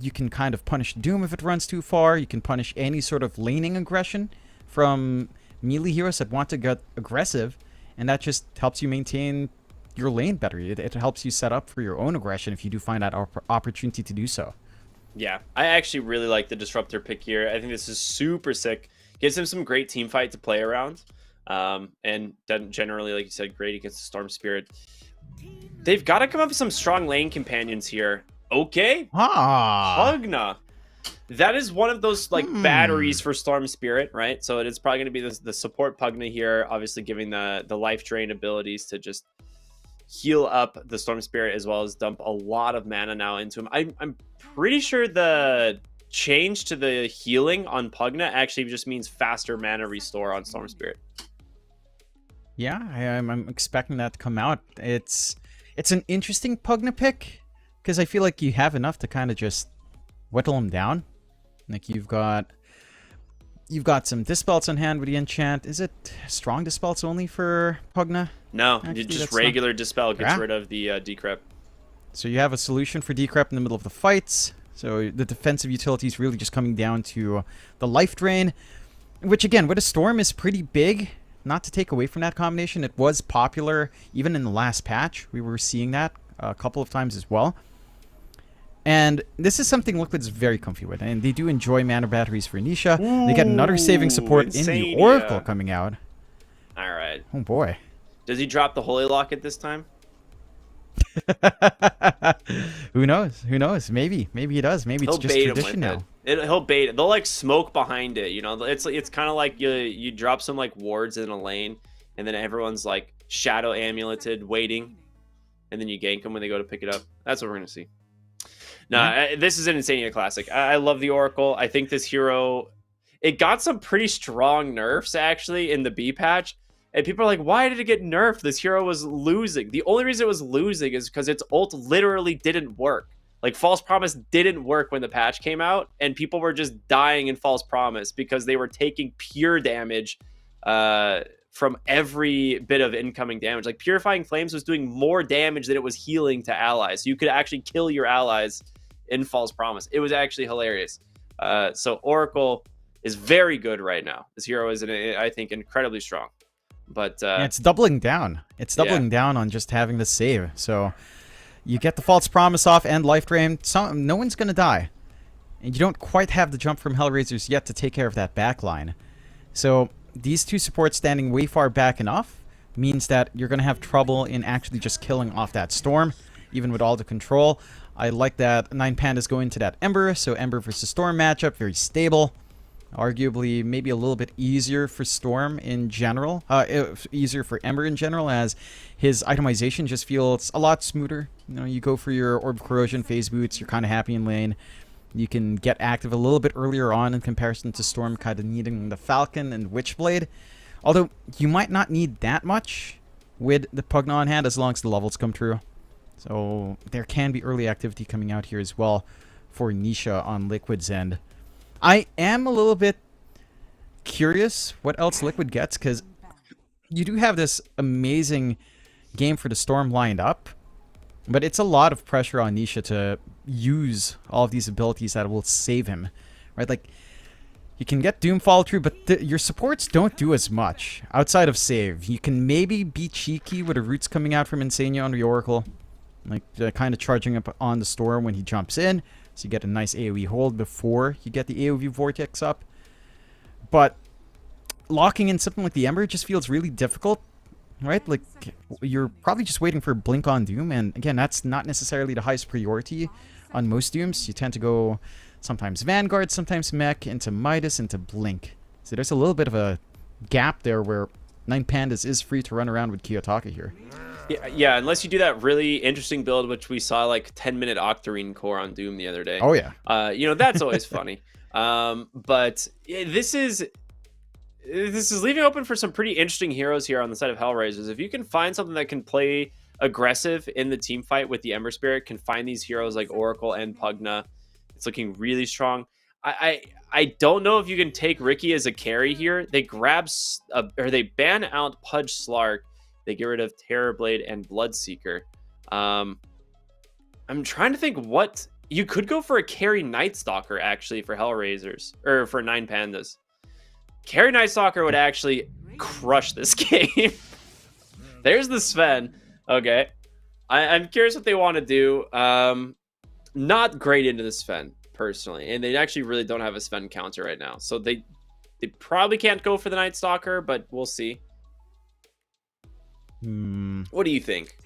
E: You can kind of punish Doom if it runs too far. You can punish any sort of laning aggression from melee heroes that want to get aggressive. And that just helps you maintain your lane better. It helps you set up for your own aggression if you do find that opportunity to do so.
D: Yeah, I actually really like the Disruptor pick here. I think this is super sick. Gives him some great team fight to play around. And then generally, like you said, great against the Storm Spirit. They've got to come up with some strong lane companions here. Okay. Pugna. That is one of those like batteries for Storm Spirit, right? So it is probably going to be the support Pugna here, obviously giving the life drain abilities to just heal up the Storm Spirit as well as dump a lot of mana now into him. I'm pretty sure the change to the healing on Pugna actually just means faster mana restore on Storm Spirit.
E: Yeah, I'm expecting that to come out. It's an interesting Pugna pick because I feel like you have enough to kind of just whittle him down. Like you've got some Dispels on hand with the enchant. Is it strong Dispels only for Pugna?
D: No,
E: Actually,
D: just regular Dispel gets rid of the Decrep.
E: So you have a solution for Decrep in the middle of the fights. So the defensive utility is really just coming down to the life drain, which again, with a Storm is pretty big. Not to take away from that combination, it was popular even in the last patch. We were seeing that a couple of times as well. And this is something Liquid's very comfy with, and they do enjoy mana batteries for Nisha. They get another saving support in the Oracle coming out.
D: All right.
E: Oh boy.
D: Does he drop the Holy Locket this time?
E: Who knows? Who knows? Maybe he does. Maybe it's just tradition now.
D: He'll bait it. They'll like smoke behind it. You know, it's kind of like you drop some like wards in a lane, and then everyone's like shadow amuleted waiting, and then you gank them when they go to pick it up. That's what we're gonna see. This is an Insania classic. I love the Oracle. I think this hero, it got some pretty strong nerfs actually in the B patch. And people are like, why did it get nerfed? This hero was losing. The only reason it was losing is because its ult literally didn't work. Like, False Promise didn't work when the patch came out, and people were just dying in False Promise because they were taking pure damage from every bit of incoming damage. Like Purifying Flames was doing more damage than it was healing to allies. So you could actually kill your allies in False Promise. It was actually hilarious. So Oracle is very good right now. This hero is, I think, incredibly strong. But
E: yeah, it's doubling down. It's doubling down on just having the save. So you get the False Promise off and Life Drain. No one's going to die. And you don't quite have the jump from Hellraisers yet to take care of that backline. So these two supports standing way far back enough means that you're going to have trouble in actually just killing off that Storm, even with all the control. I like that 9 Pandas go into that Ember, so Ember versus Storm matchup, very stable. Arguably, maybe a little bit easier for Storm in general, easier for Ember in general, as his itemization just feels a lot smoother. You know, you go for your Orb of Corrosion, Phase Boots, you're kind of happy in lane. You can get active a little bit earlier on in comparison to Storm kind of needing the Falcon and Witchblade. Although, you might not need that much with the Pugna on hand as long as the levels come true. So, there can be early activity coming out here as well for Nisha on Liquid's end. I am a little bit curious what else Liquid gets, because you do have this amazing game for the Storm lined up, but it's a lot of pressure on Nisha to use all of these abilities that will save him, right? Like, you can get Doom follow through, but your supports don't do as much outside of save. You can maybe be cheeky with the roots coming out from Insania on the Oracle, like kind of charging up on the Storm when he jumps in, so you get a nice AoE hold before you get the AoE Vortex up. But locking in something like the Ember just feels really difficult, right? Like, you're probably just waiting for Blink on Doom, and again, that's not necessarily the highest priority on most Dooms. You tend to go sometimes Vanguard, sometimes Mech, into Midas, into Blink. So there's a little bit of a gap there where 9 Pandas is free to run around with Kiyotaka here.
D: Yeah, unless you do that really interesting build, which we saw like 10-minute Octarine core on Doom the other day.
E: Oh, yeah.
D: You know, that's always funny. But this is leaving open for some pretty interesting heroes here on the side of Hellraisers. If you can find something that can play aggressive in the team fight with the Ember Spirit, can find these heroes like Oracle and Pugna, it's looking really strong. I don't know if you can take Ricky as a carry here. They grab or they ban out Pudge Slark. They get rid of Terrorblade and Bloodseeker. I'm trying to think what you could go for. A carry Night Stalker actually for Hellraisers, or for 9 Pandas. Carry Night Stalker would actually crush this game. There's the Sven. Okay, I'm curious what they want to do. Not great into the Sven personally, and they actually really don't have a Sven counter right now, so they probably can't go for the Night Stalker, but we'll see. What do you think?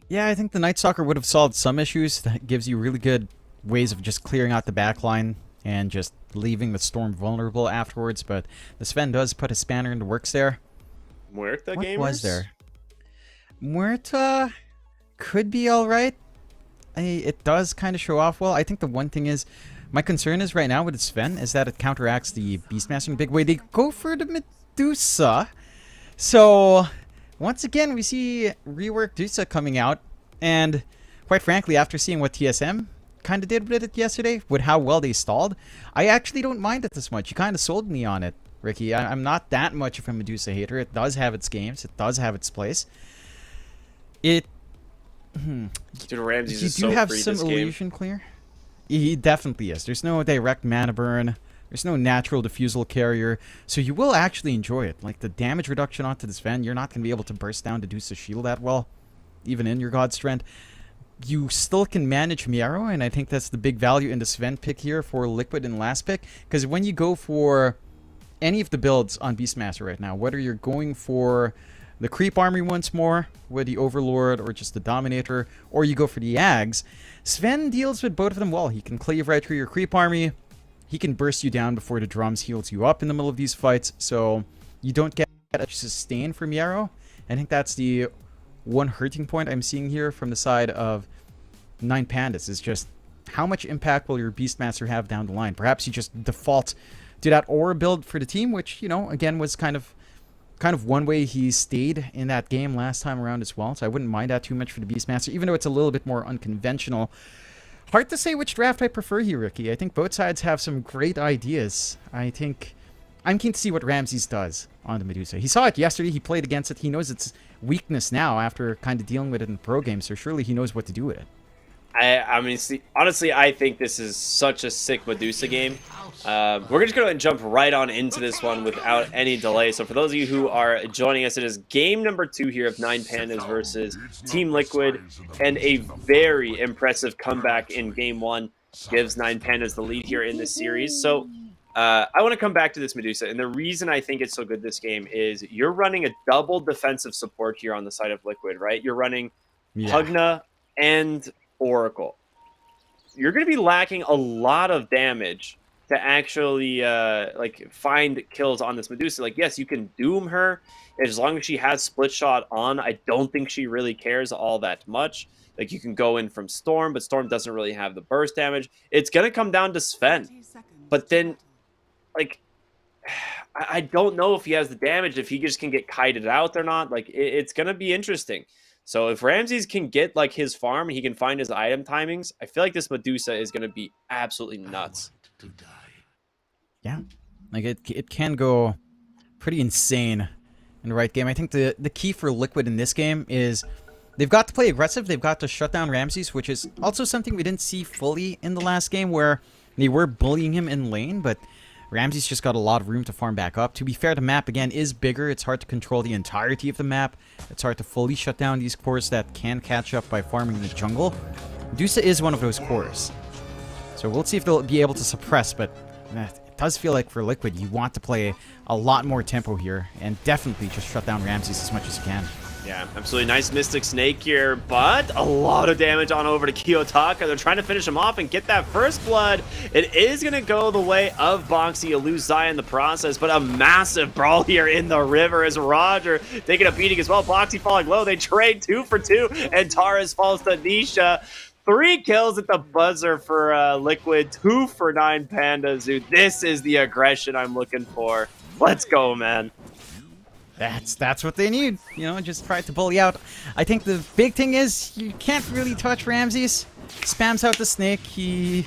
E: Yeah, I think the Night Stalker would have solved some issues. That gives you really good ways of just clearing out the backline and just leaving the Storm vulnerable afterwards, but the Sven does put a spanner into works there.
D: Muerta gamers?
E: What was there? Muerta could be alright. It does kind of show off well. I think the one thing is, my concern is right now with the Sven is that it counteracts the Beastmaster in a big way. They go for the Medusa. So, once again, we see reworked Medusa coming out. And, quite frankly, after seeing what TSM kind of did with it yesterday, with how well they stalled, I actually don't mind it this much. You kind of sold me on it, Ricky. I'm not that much of a Medusa hater. It does have its games. It does have its place. Dude,
D: Ramses is
E: you do
D: so
E: have
D: free
E: some
D: this game.
E: illusion clear. He definitely is. There's no direct mana burn. There's no natural diffusal carrier, so you will actually enjoy it. Like, the damage reduction onto this Sven, you're not going to be able to burst down Medusa's shield that well, even in your God Strength. You still can manage Miero, and I think that's the big value in the Sven pick here for Liquid in last pick, because when you go for any of the builds on Beastmaster right now, whether you're going for the Creep Army once more with the Overlord or just the Dominator, or you go for the Ags, Sven deals with both of them well. He can cleave right through your Creep Army. He can burst you down before the drums heals you up in the middle of these fights, so you don't get a sustain from Miero. I think that's the one hurting point I'm seeing here from the side of 9 Pandas, is just how much impact will your Beastmaster have down the line. Perhaps you just default to that Aura build for the team, which, you know, again, was kind of one way he stayed in that game last time around as well, so I wouldn't mind that too much for the Beastmaster, even though it's a little bit more unconventional. Hard to say which draft I prefer here, Ricky. I think both sides have some great ideas. I think I'm keen to see what Ramses does on the Medusa. He saw it yesterday. He played against it. He knows its weakness now after kind of dealing with it in pro games. So surely he knows what to do with it.
D: I mean, honestly, I think this is such a sick Medusa game. We're just going to jump right on into this one without any delay. So for those of you who are joining us, it is game number 2 here of 9 Pandas versus Team Liquid. And a very impressive comeback in game 1 gives 9 Pandas the lead here in this series. So I want to come back to this Medusa. And the reason I think it's so good this game is you're running a double defensive support here on the side of Liquid, right? You're running Pugna and Oracle. You're going to be lacking a lot of damage to actually like find kills on this Medusa. Like, yes, you can doom her as long as she has split shot on. I don't think she really cares all that much. Like, you can go in from Storm, but Storm doesn't really have the burst damage. It's going to come down to Sven. But then, like, I don't know if he has the damage, if he just can get kited out or not. Like, it's going to be interesting. So if Ramses can get like his farm, he can find his item timings, I feel like this Medusa is going to be absolutely nuts.
E: Yeah, like it can go pretty insane in the right game. I think the key for Liquid in this game is they've got to play aggressive. They've got to shut down Ramses, which is also something we didn't see fully in the last game where they were bullying him in lane, but Ramses just got a lot of room to farm back up. To be fair, the map, again, is bigger. It's hard to control the entirety of the map. It's hard to fully shut down these cores that can catch up by farming the jungle. Medusa is one of those cores. So we'll see if they'll be able to suppress, but it does feel like for Liquid, you want to play a lot more tempo here, and definitely just shut down Ramses as much as you can.
D: Yeah, absolutely nice Mystic Snake here, but a lot of damage on over to Kiyotaka. They're trying to finish him off and get that first blood. It is going to go the way of Boxy. You lose Zaya in the process, but a massive brawl here in the river as Roger taking a beating as well. Boxy falling low. They trade 2 for 2, and Taurus falls to Nisha. 3 kills at the buzzer for Liquid, 2 for 9 Pandas. Dude, this is the aggression I'm looking for. Let's go, man.
E: That's what they need, you know, just try to bully out. I think the big thing is you can't really touch Ramses. Spams out the snake. He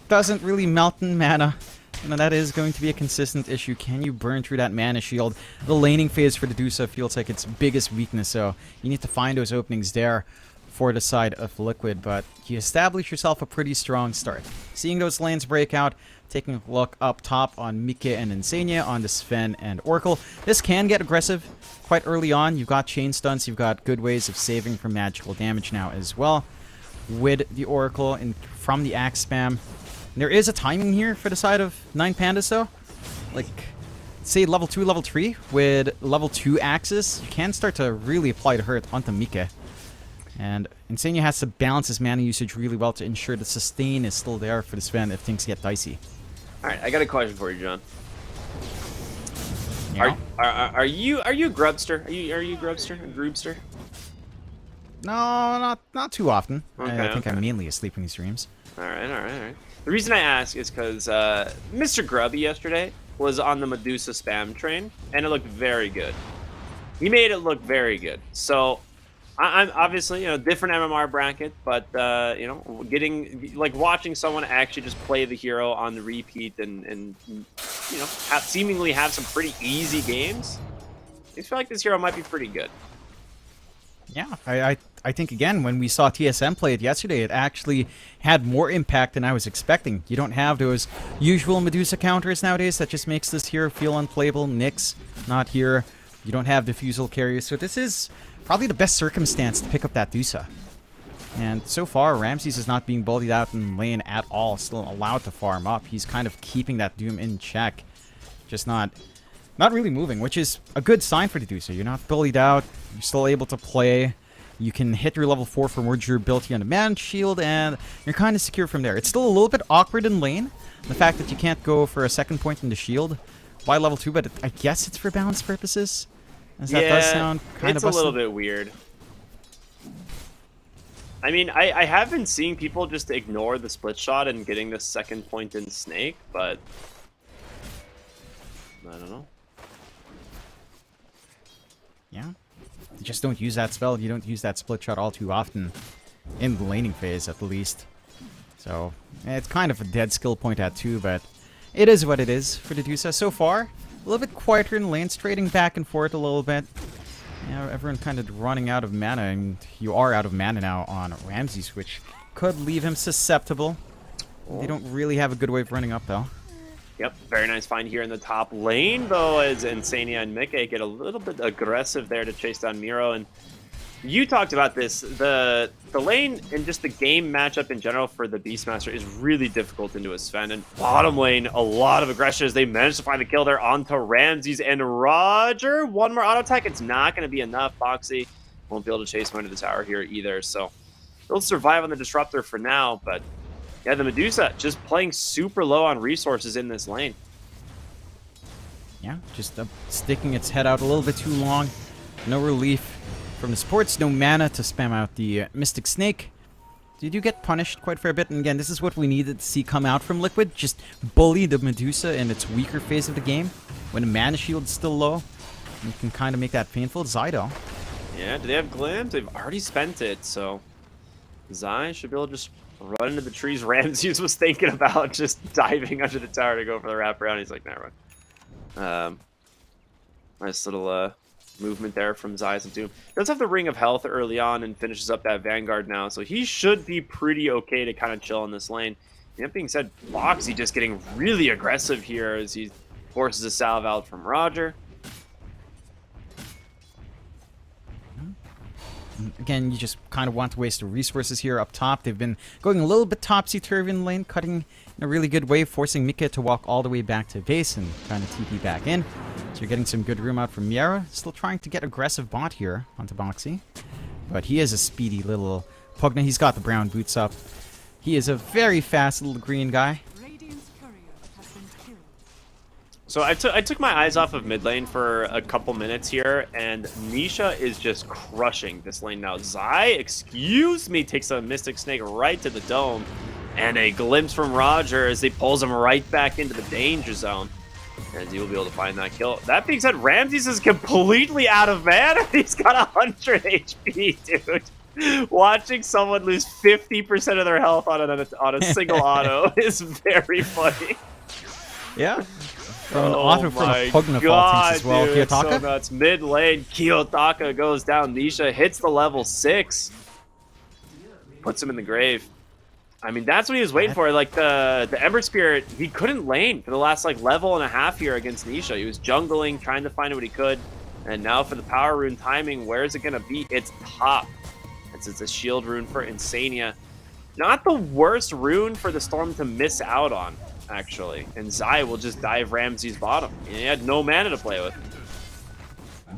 E: doesn't really melt in mana. And that is going to be a consistent issue. Can you burn through that mana shield? The laning phase for the Medusa feels like its biggest weakness, so you need to find those openings there for the side of Liquid, but you establish yourself a pretty strong start. Seeing those lanes break out, taking a look up top on Mike and Insania, on the Sven and Oracle. This can get aggressive quite early on. You've got chain stunts, you've got good ways of saving from magical damage now as well. With the Oracle and from the axe spam. There is a timing here for the side of 9 Pandas though. Like, say level 2, level 3, with level 2 axes, you can start to really apply the hurt onto Mike. And Insania has to balance his mana usage really well to ensure the sustain is still there for the Sven if things get dicey.
D: Alright, I got a question for you, John.
E: Yeah.
D: Are you a grubster? Are you a grubster? A groobster?
E: No, not too often.
D: Okay,
E: I think
D: okay.
E: I'm mainly a sleeping streams.
D: Alright. The reason I ask is because Mr. Grubby yesterday was on the Medusa spam train, and it looked very good. He made it look very good. So I'm obviously, different MMR bracket, but getting watching someone actually just play the hero on the repeat and seemingly have some pretty easy games. I feel like this hero might be pretty good.
E: Yeah, I think again when we saw TSM play it yesterday, it actually had more impact than I was expecting. You don't have those usual Medusa counters nowadays that just makes this hero feel unplayable. Nyx not here. You don't have diffusal carriers, so this is probably the best circumstance to pick up that Dusa. And so far, Ramses is not being bullied out in lane at all. Still allowed to farm up. He's kind of keeping that Doom in check. Just not really moving, which is a good sign for the Dusa. You're not bullied out. You're still able to play. You can hit your level 4 for more durability on the man shield, and you're kind of secure from there. It's still a little bit awkward in lane. The fact that you can't go for a second point in the shield by level 2, but I guess it's for balance purposes. As that does sound kind of busted.
D: It's a little bit weird. I mean, I have been seeing people just ignore the split shot and getting the second point in Snake, but I don't know.
E: Yeah. You just don't use that spell. You don't use that split shot all too often. In the laning phase, at least. So, it's kind of a dead skill point at 2, but it is what it is for the Dusa. So far, A little bit quieter in lanes, trading back and forth a little bit. Yeah, everyone kind of running out of mana, and you are out of mana now on Ramses, which could leave him susceptible. They don't really have a good way of running up, though.
D: Yep, very nice find here in the top lane, though, as Insania and Mike get a little bit aggressive there to chase down Miro. And you talked about this. The lane and just the game matchup in general for the Beastmaster is really difficult into a Sven. And bottom lane, a lot of aggression as they managed to find the kill there onto Ramses and Roger. One more auto attack. It's not going to be enough. Boxy won't be able to chase him into the tower here either. So they'll survive on the Disruptor for now. But yeah, the Medusa just playing super low on resources in this lane.
E: Yeah, just sticking its head out a little bit too long. No relief from the supports, no mana to spam out the Mystic Snake. Did you get punished quite a fair bit? And again, this is what we needed to see come out from Liquid. Just bully the Medusa in its weaker phase of the game. When the mana shield's still low, you can kind of make that painful. Zydo.
D: Yeah, do they have Glimpse? They've already spent it, so Zai should be able to just run into the trees. Ramses was thinking about just diving under the tower to go for the wraparound. He's like, never mind. Nice little movement there from Zayas and Doom. Does have the Ring of Health early on and finishes up that Vanguard now, so he should be pretty okay to kind of chill in this lane. That being said, Boxy just getting really aggressive here as he forces a salve out from Roger.
E: Again, you just kind of want to waste the resources here up top. They've been going a little bit topsy-turvy in the lane, cutting in a really good way, forcing Mika to walk all the way back to base and trying to TP back in. So you're getting some good room out from Miera. Still trying to get aggressive bot here onto Boxy. But he is a speedy little Pugna. He's got the brown boots up. He is a very fast little green guy.
F: Radiant's courier has been killed.
D: So I took my eyes off of mid lane for a couple minutes here, and Nisha is just crushing this lane now. Zai, excuse me, takes a Mystic Snake right to the dome, and a glimpse from Roger as he pulls him right back into the danger zone. And he will be able to find that kill. That being said, Ramses is completely out of mana. He's got 100 HP, dude. Watching someone lose 50% of their health on a single auto is very funny.
E: Yeah. From an auto from a Pugna fault as well.
D: Dude,
E: Kiyotaka?
D: so nuts. Mid lane, Kiyotaka goes down. Nisha hits the level 6. Puts him in the grave. I mean, that's what he was waiting for. Like, the Ember Spirit, he couldn't lane for the last, like, level and a half here against Nisha. He was jungling, trying to find what he could. And now for the power rune timing, where is it going to be? It's top. It's a shield rune for Insania. Not the worst rune for the Storm to miss out on, actually. And Zai will just dive Ramses' bottom. He had no mana to play with.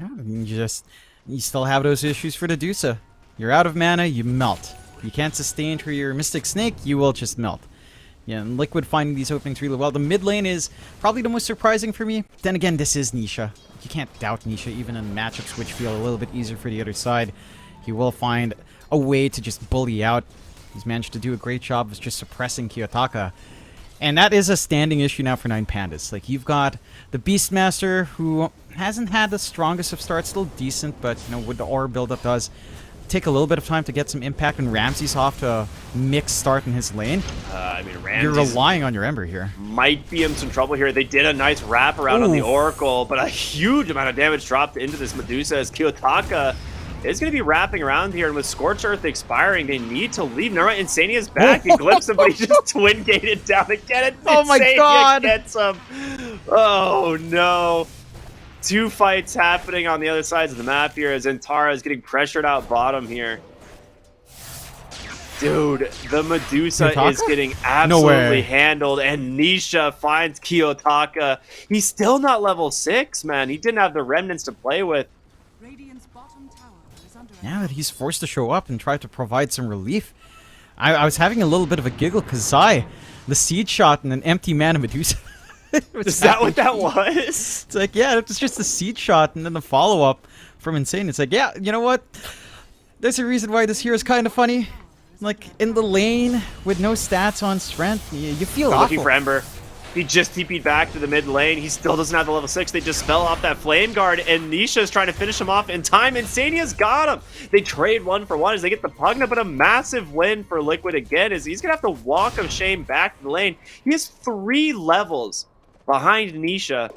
E: Yeah, I mean, you still have those issues for the Dusa. You're out of mana, you melt. You can't sustain for your Mystic Snake, you will just melt. Yeah, and Liquid finding these openings really well. The mid lane is probably the most surprising for me. Then again, this is Nisha. You can't doubt Nisha, even in matchups which feel a little bit easier for the other side. He will find a way to just bully out. He's managed to do a great job of just suppressing Kiyotaka. And that is a standing issue now for 9Pandas. Like, you've got the Beastmaster, who hasn't had the strongest of starts, still decent, but, you know, what the aura buildup does take a little bit of time to get some impact, and Ramses off to a mixed start in his lane.
D: I mean, Ramses...
E: You're relying on your Ember here.
D: Might be in some trouble here. They did a nice wraparound on the Oracle, but a huge amount of damage dropped into this Medusa as Kiyotaka is going to be wrapping around here, and with Scorch Earth expiring, they need to leave. Never mind, Insania's back. He glimpsed him, but he just twin-gated down again.
E: Oh my god!
D: Gets him. Oh no. Two fights happening on the other sides of the map here as Intara is getting pressured out bottom here. Dude, the Medusa
E: Kiyotaka?
D: is getting absolutely handled, and Nisha finds Kiyotaka. He's still not level 6, man. He didn't have the remnants to play with.
F: Radiant's bottom tower is under
E: Yeah, that he's forced to show up and try to provide some relief. I was having a little bit of a giggle because Zai, the seed shot and an empty mana Medusa.
D: Is that what that was?
E: It's like, yeah, it was just a seed shot and then the follow-up from Insane. It's like, yeah, you know what? There's a reason why this here is kind of funny. Like, in the lane with no stats on strength, you feel awful.
D: Looking for Ember. He just TP'd back to the mid lane. He still doesn't have the level 6. They just fell off that Flame Guard, and Nisha is trying to finish him off in time. Insania's got him. They trade 1 for 1 as they get the Pugna, but a massive win for Liquid again as he's going to have to walk of shame back to the lane. He has 3 levels behind Nisha.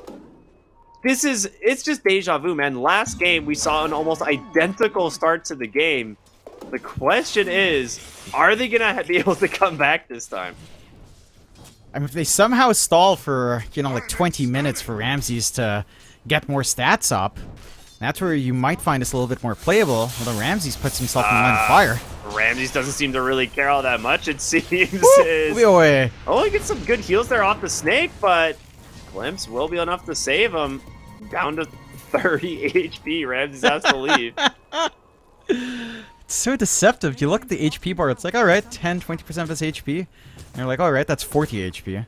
D: it's just deja vu, man. Last game, we saw an almost identical start to the game. The question is, are they going to be able to come back this time?
E: I mean, if they somehow stall for, like 20 minutes for Ramses to get more stats up, that's where you might find us a little bit more playable. Although Ramses puts himself in line of fire.
D: Ramses doesn't seem to really care all that much, it seems. Oh, he gets some good heals there off the snake, but Glimpse will be enough to save him. Down to 30 HP. Ramses has to leave.
E: It's so deceptive. You look at the HP bar, it's like, alright, 10, 20% of his HP. And you're like, alright, that's 40 HP.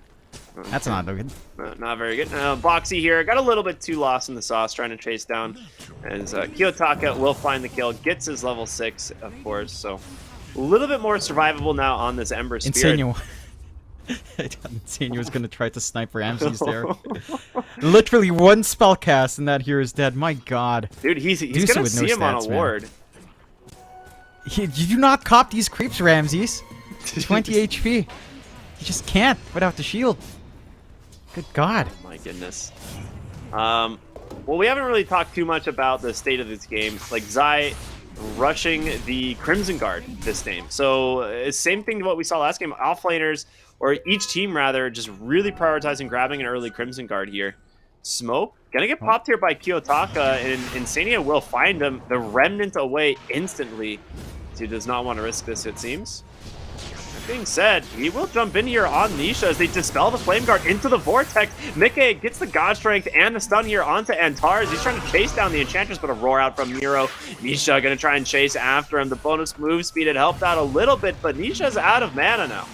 E: That's not good.
D: Not very good. Boxy here got a little bit too lost in the sauce trying to chase down. As Kiyotaka will find the kill, gets his level 6, of course. So a little bit more survivable now on this Ember Spirit.
E: Insane was going to try to snipe Ramses there. Literally one spell cast and that hero is dead. My god.
D: Dude, he's going to see him on a ward.
E: You do not cop these creeps, Ramses. 20 HP. You just can't without the shield. Good god.
D: Oh my goodness. Well, we haven't really talked too much about the state of this game. Like, Zai rushing the Crimson Guard this game. So, same thing to what we saw last game. Offlaners, or each team rather, just really prioritizing grabbing an early Crimson Guard here. Smoke, gonna get popped here by Kiyotaka, and Insania will find him. The Remnant away instantly. He does not want to risk this, it seems. That being said, he will jump in here on Nisha as they dispel the Flame Guard into the Vortex. Mickey gets the God Strength and the stun here onto Antares. He's trying to chase down the Enchantress, but a roar out from Miro. Nisha gonna try and chase after him. The bonus move speed had helped out a little bit, but Nisha's out of mana now.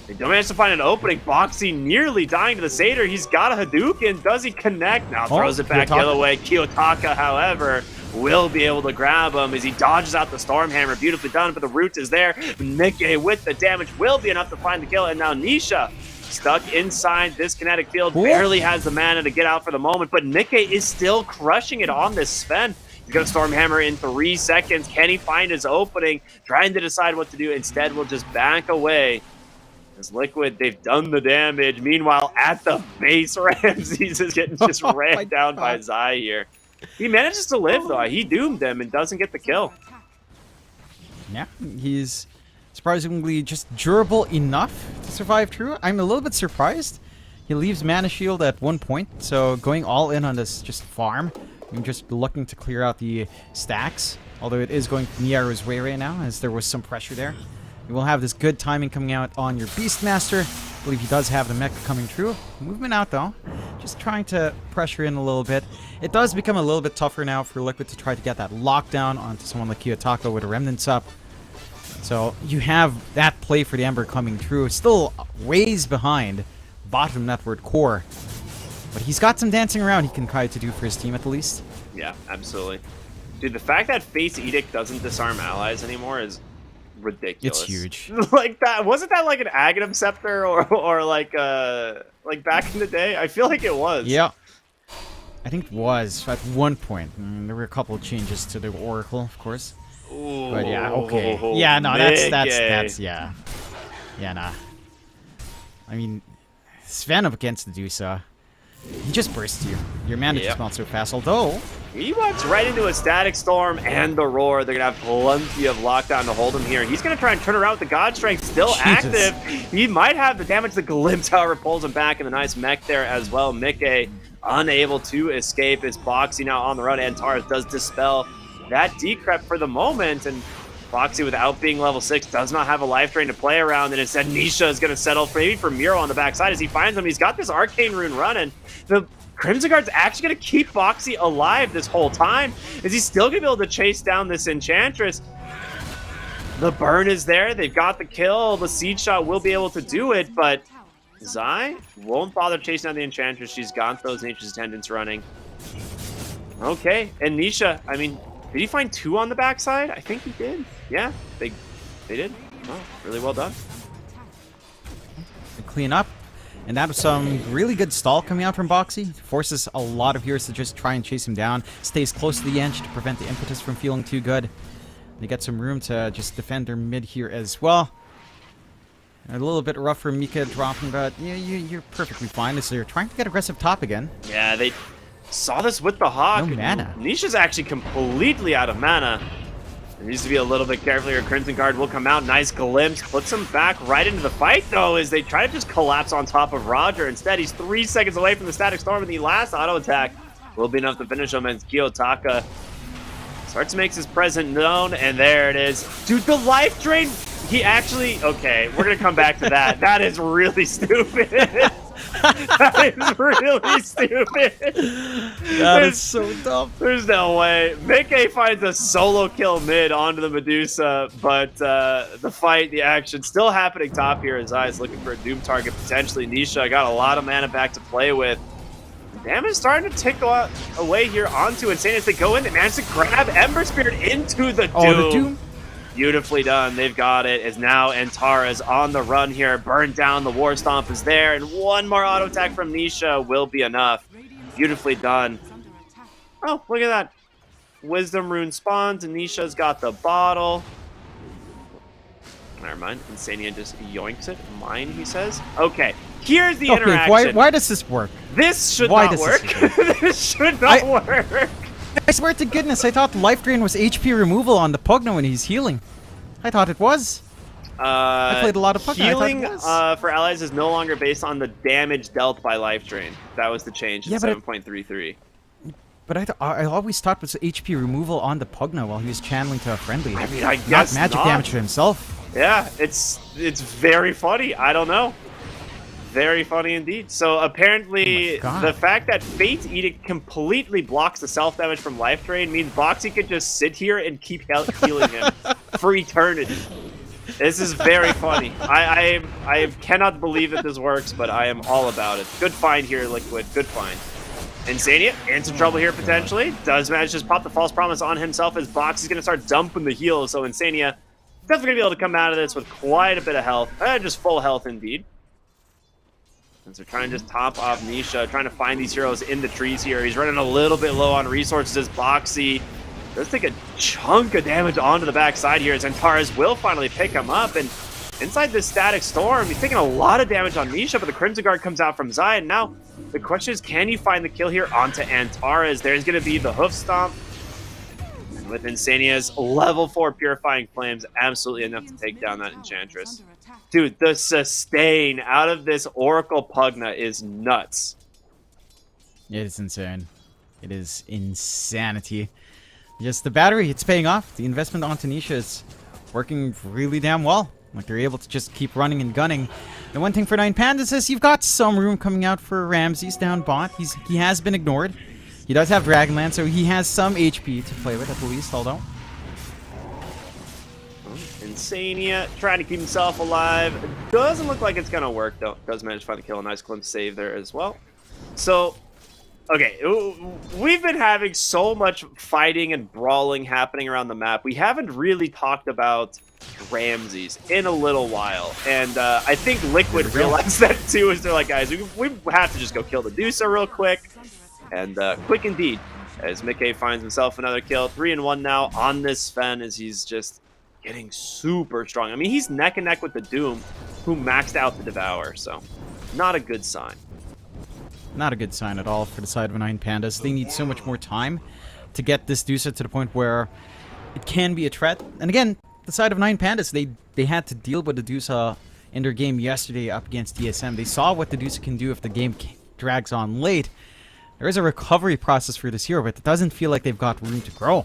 D: They don't manage to find an opening. Boxy nearly dying to the Satyr. He's got a Hadouken. Does he connect? Now throws it back the other way. Kiyotaka, however, will be able to grab him as he dodges out the Stormhammer. Beautifully done, but the root is there. Nikke with the damage will be enough to find the kill. And now Nisha, stuck inside this kinetic field, barely has the mana to get out for the moment. But Nikke is still crushing it on this Sven. He's got a Stormhammer in 3 seconds. Can he find his opening? Trying to decide what to do. Instead, we'll just back away. As Liquid, they've done the damage. Meanwhile, at the base, Ramses is getting just ran down by Zai here. He manages to live, though. He doomed them and doesn't get the kill.
E: Yeah, he's surprisingly just durable enough to survive through. I'm a little bit surprised. He leaves Mana Shield at one point, so going all in on this just farm. I'm just looking to clear out the stacks, although it is going Niaru's way right now, as there was some pressure there. You will have this good timing coming out on your Beastmaster. I believe he does have the mecha coming through. Movement out, though. Just trying to pressure in a little bit. It does become a little bit tougher now for Liquid to try to get that lockdown onto someone like Kiyotaka with a Remnants up. So you have that play for the Ember coming through. Still ways behind bottom network core. But he's got some dancing around he can try to do for his team at the least.
D: Yeah, absolutely. Dude, the fact that Face Edict doesn't disarm allies anymore is ridiculous.
E: It's huge.
D: Like that, wasn't that like an Aghanim Scepter or like back in the day? I feel like it was.
E: Yeah. I think it was at one point. There were a couple of changes to the Oracle, of course.
D: Ooh,
E: but yeah, okay. Yeah, no, that's yeah. Yeah, nah. I mean, Sven up against the Dusa. He just bursts you. Your mana just melts so fast, although
D: he walks right into a Static Storm and the Roar. They're going to have plenty of lockdown to hold him here. He's going to try and turn around with the God Strength still active. He might have the damage. The Glimpse, however, pulls him back, and a nice mech there as well. Mikke unable to escape. Is Boxy now on the run. Antares does dispel that decrep for the moment, and Boxy, without being level 6, does not have a life drain to play around, and instead Nisha is going to settle maybe for Miro on the backside as he finds him. He's got this Arcane Rune running. The Crimson Guard's actually going to keep Boxy alive this whole time. Is he still going to be able to chase down this Enchantress? The burn is there. They've got the kill. The Seed Shot will be able to do it, but Zai won't bother chasing down the Enchantress. She's got those Nature's Attendants running. Okay, and Nisha, I mean, did he find 2 on the backside? I think he did. Yeah, they did. Oh, really well done.
E: Clean up. And that was some really good stall coming out from Boxy. Forces a lot of heroes to just try and chase him down. Stays close to the edge to prevent the impetus from feeling too good. They get some room to just defend their mid here as well. A little bit rough for Mika dropping, but you're perfectly fine. So you're trying to get aggressive top again.
D: Yeah, they saw this with the Hawk.
E: No mana.
D: Nisha's actually completely out of mana. There needs to be a little bit careful here. Crimson Guard will come out. Nice glimpse. Puts him back right into the fight, though, as they try to just collapse on top of Roger. Instead, he's 3 seconds away from the Static Storm, and the last auto attack will be enough to finish him as Kiyotaka starts to make his presence known, and there it is. Dude, the life drain, he actually... Okay, we're going to come back to that. That is really stupid. That is really stupid.
E: That is so dumb.
D: There's no way. Mickey finds a solo kill mid onto the Medusa, but the fight, the action, still happening top here as Eyes looking for a Doom target, potentially. Nisha got a lot of mana back to play with. Damage starting to tick away here onto Insane as they go in. They manage to grab Ember Spirit into the Doom.
E: Oh, the Doom?
D: Beautifully done. They've got it. As now Antara's on the run here. Burned down. The War Stomp is there. And one more auto attack from Nisha will be enough. Beautifully done. Oh, look at that. Wisdom Rune spawns, and Nisha's got the bottle. Never mind. Insania just yoinks it. Mine, he says. Okay. Here's the interaction.
E: Why does this work?
D: This should
E: Why
D: not
E: does
D: work.
E: this
D: This should not work.
E: I swear to goodness, I thought life drain was HP removal on the Pugno when he's healing. I thought it was. I played a lot of Pugno.
D: Healing
E: I thought it was.
D: for allies is no longer based on the damage dealt by life drain. That was the change in 7.33.
E: But I always thought it was HP removal on the Pugno while he was channeling to a friendly.
D: I mean, I guess
E: not magic
D: not.
E: damage to himself.
D: Yeah, it's very funny. I don't know. Very funny indeed. So apparently, the fact that Fate's Edict completely blocks the self-damage from life drain means Boxy could just sit here and keep healing him for eternity. This is very funny. I cannot believe that this works, but I am all about it. Good find here, Liquid. Good find. Insania into trouble here potentially. Does manage to just pop the false promise on himself as Boxy's going to start dumping the heals. So Insania definitely going to be able to come out of this with quite a bit of health. Just full health indeed. Since they're trying to just top off Nisha, trying to find these heroes in the trees here. He's running a little bit low on resources as Boxy does take a chunk of damage onto the backside here as Antares will finally pick him up. And inside this Static Storm, he's taking a lot of damage on Nisha, but the Crimson Guard comes out from Zion. Now, the question is, can you find the kill here onto Antares? There's going to be the Hoof Stomp. And with Insania's level 4 Purifying Flames, absolutely enough to take down that Enchantress. Dude, the sustain out of this Oracle Pugna is nuts.
E: It is insane. It is insanity. Just the battery, it's paying off. The investment on Tanisha is working really damn well. Like, they're able to just keep running and gunning. The one thing for Nine Pandas is you've got some room coming out for Ramses down bot. He has been ignored. He does have Dragonlance, so he has some HP to play with at the least, although.
D: Insania trying to keep himself alive. Doesn't look like it's gonna work though. Does manage to find the kill. A nice glimpse save there as well. So, okay, we've been having so much fighting and brawling happening around the map. We haven't really talked about Ramses in a little while, and I think Liquid realized that too. Is they're like, guys, we have to just go kill the Medusa real quick, and quick indeed. As Mickey finds himself another kill, 3-1 now on this Sven as he's just getting super strong. I mean, he's neck and neck with the Doom, who maxed out the Devour, so not a good sign.
E: Not a good sign at all for the side of Nine Pandas. They need so much more time to get this Dusa to the point where it can be a threat. And again, the side of Nine Pandas, they had to deal with the Dusa in their game yesterday up against DSM. They saw what the Dusa can do if the game drags on late. There is a recovery process for this hero, but it doesn't feel like they've got room to grow.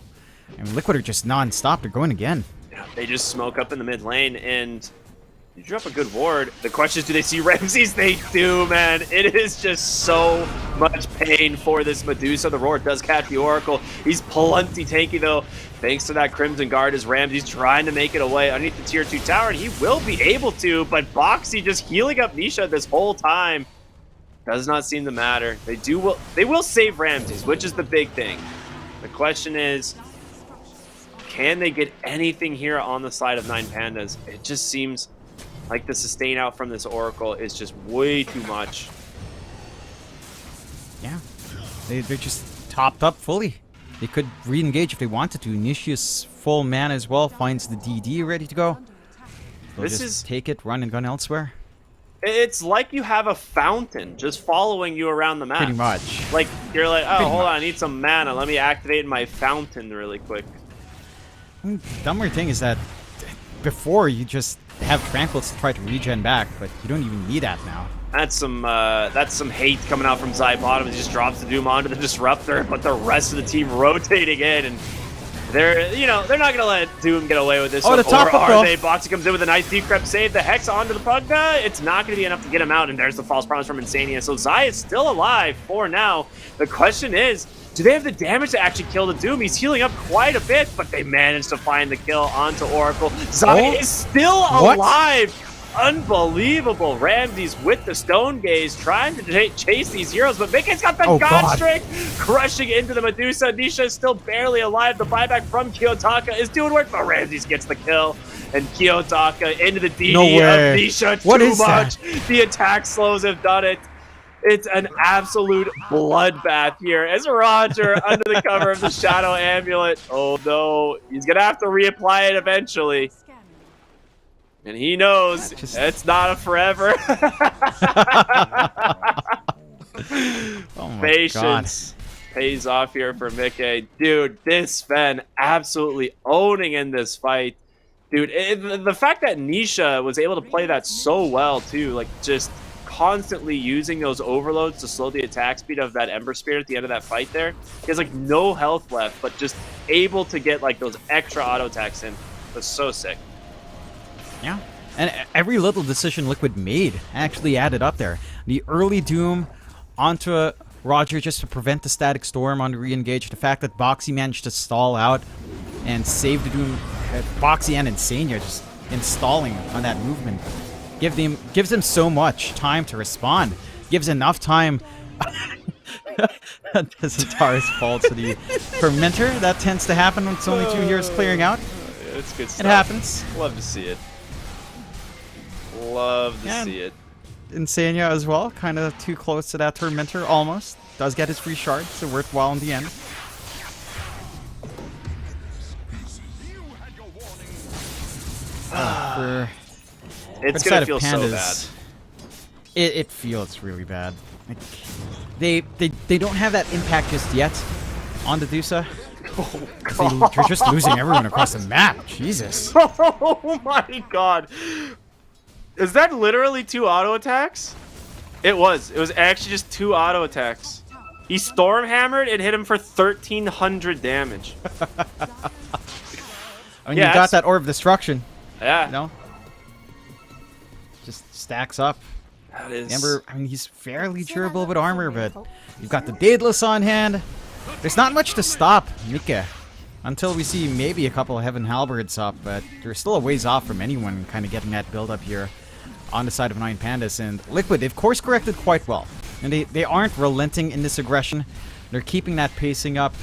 E: I mean, Liquid are just non-stop. They're going again.
D: They just smoke up in the mid lane, and you drop a good ward. The question is, do they see Ramses? They do, man. It is just so much pain for this Medusa. The Roar does catch the Oracle. He's plenty tanky, though, thanks to that Crimson Guard, as Ramses trying to make it away underneath the tier 2 tower, and he will be able to, but Boxy just healing up Nisha this whole time does not seem to matter. They will save Ramses, which is the big thing. The question is, can they get anything here on the side of Nine Pandas? It just seems like the sustain out from this Oracle is just way too much.
E: Yeah, they're just topped up fully. They could re-engage if they wanted to. Nishia's full mana as well, finds the DD ready to go. They'll
D: This
E: just
D: is-
E: take it, run and gun elsewhere.
D: It's like you have a fountain just following you around the map.
E: Pretty much.
D: Like, you're like, oh,
E: Pretty
D: hold
E: much.
D: on, I need some mana. Let me activate my fountain really quick.
E: Dumber thing is that before you just have Tranquils to try to regen back, but you don't even need that now.
D: That's some hate coming out from Zai bottom. He just drops the Doom onto the Disruptor, but the rest of the team rotating in, and they're not gonna let Doom get away with this.
E: Oh,
D: one.
E: the top
D: Or
E: up,
D: are
E: though.
D: they? Boxy comes in with a nice decrypt save. The Hex onto the Pugna. It's not gonna be enough to get him out, and there's the false promise from Insania. So Zai is still alive for now. The question is, do they have the damage to actually kill the Doom? He's healing up quite a bit, but they managed to find the kill onto Oracle. Zai
E: Oh.
D: is still
E: What?
D: alive. Unbelievable. Ramses with the Stone Gaze trying to chase these heroes, but Mickey's got the
E: Oh,
D: God
E: God.
D: Strike crushing into the Medusa. Nisha is still barely alive. The buyback from Kiyotaka is doing work, but Ramses gets the kill. And Kiyotaka into the DD
E: No way.
D: of Nisha.
E: What
D: Too
E: is that?
D: much. The attack slows have done it. It's an absolute bloodbath here as Roger, under the cover of the Shadow Amulet. Oh no, he's going to have to reapply it eventually.
F: Scanning.
D: And he knows
E: Just-
D: it's not a forever.
E: Oh my
D: Patience pays off here for Mickey. Dude, this Sven absolutely owning in this fight. Dude, the fact that Nisha was able to play that so well, too, like just constantly using those overloads to slow the attack speed of that Ember Spirit at the end of that fight there. He has like no health left, but just able to get like those extra auto attacks in. Was so sick.
E: Yeah. And every little decision Liquid made actually added up there. The early Doom onto Roger just to prevent the Static Storm on re-engage. The fact that Boxy managed to stall out and save the Doom. Boxy and Insania just installing on that movement. Gives them so much time to respond. Gives enough time. Zataris falls to the Fermenter. That tends to happen when it's only 2 heroes clearing out.
D: It's good stuff.
E: It happens.
D: Love to see it. Love to
E: Yeah.
D: see it.
E: Insania as well, kind of too close to that Tormentor, almost. Does get his free shard, so worthwhile in the end. For
D: It's
E: the
D: gonna
E: side
D: feel
E: of
D: so bad.
E: Pandas, it feels really bad. Like, they don't have that impact just yet on the Dusa. They're just losing everyone across the map. Jesus.
D: Oh my god. Is that literally 2 auto attacks? It was. It was actually just 2 auto attacks. He storm hammered and hit him for 1,300 damage.
E: I mean,
D: Yeah,
E: you got that Orb of Destruction,
D: Yeah.
E: you know? Just stacks up.
D: That is.
E: Ember, I mean, he's fairly durable with armor, but you've got the Daedalus on hand. There's not much to stop Mika until we see maybe a couple of Heaven Halberds up, but they're still a ways off from anyone kind of getting that build up here on the side of Nine Pandas. And Liquid, they've course corrected quite well. And they aren't relenting in this aggression. They're keeping that pacing up.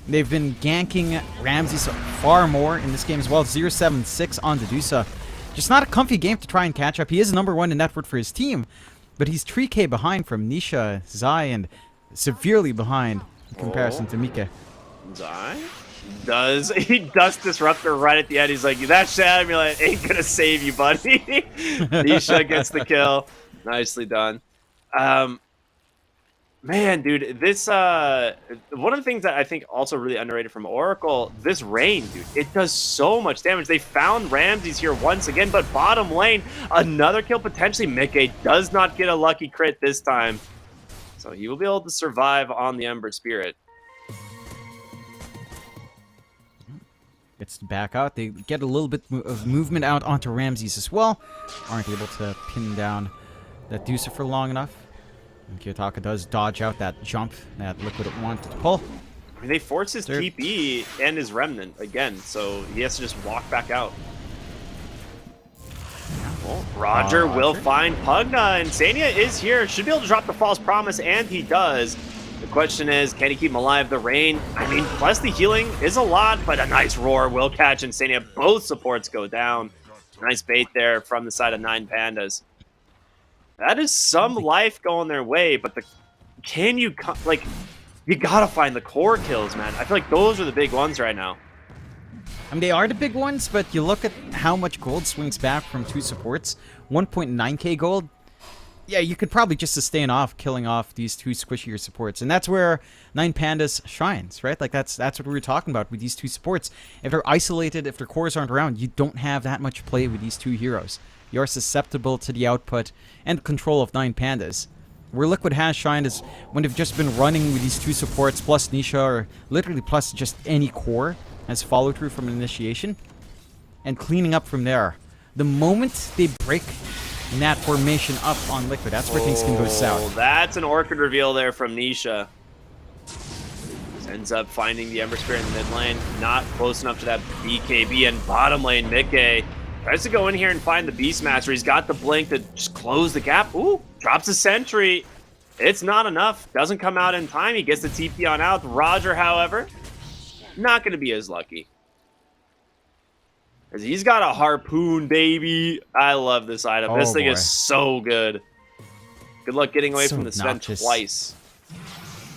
E: They've been ganking Ramses far more in this game as well. 0-7-6 on Dedusa. Just not a comfy game to try and catch up. He is number 1 in net worth for his team, but he's 3k behind from Nisha, Zai, and severely behind in comparison to Mika.
D: Zai? He does Disruptor right at the end. He's like, that Shamulet ain't gonna save you, buddy. Nisha gets the kill. Nicely done. Man, dude, this one of the things that I think also really underrated from Oracle, this Rain, dude, it does so much damage. They found Ramses here once again, but bottom lane, another kill potentially. Mickey does not get a lucky crit this time, so he will be able to survive on the Ember Spirit.
E: Gets to back out. They get a little bit of movement out onto Ramses as well. Aren't able to pin down that Deucer for long enough. And Kiyotaka does dodge out that jump that Liquid wanted to pull.
D: I mean, they force his
E: They're-
D: TP and his Remnant again, so he has to just walk back out. Well, Roger will find Pugna, and Sania is here. Should be able to drop the False Promise, and he does. The question is, can he keep him alive? The Rain, I mean, plus the healing is a lot, but a nice Roar will catch Insania. Both supports go down. Nice bait there from the side of Nine Pandas. That is some life going their way, but you gotta find the core kills, man. I feel like those are the big ones right now.
E: I mean, they are the big ones, but you look at how much gold swings back from 2 supports. 1.9k gold. Yeah, you could probably just sustain off killing off these 2 squishier supports. And that's where 9Pandas shines, right? Like, that's what we were talking about with these 2 supports. If they're isolated, if their cores aren't around, you don't have that much play with these 2 heroes. You're susceptible to the output and control of 9Pandas. Where Liquid has shined is when they've just been running with these 2 supports, plus Nisha, or literally plus just any core as follow-through from initiation, and cleaning up from there. The moment they break that formation up on Liquid, that's where things can go south.
D: That's an Orchid reveal there from Nisha. Ends up finding the Ember Spirit in the mid lane. Not close enough to that BKB, and bottom lane, Mickey tries to go in here and find the Beastmaster. He's got the blink to just close the gap. Ooh, drops a sentry. It's not enough. Doesn't come out in time. He gets the TP on out. Roger, however, not going to be as lucky. As he's got a harpoon, baby. I love this item. This thing is so good. Good luck getting away from the Sven twice.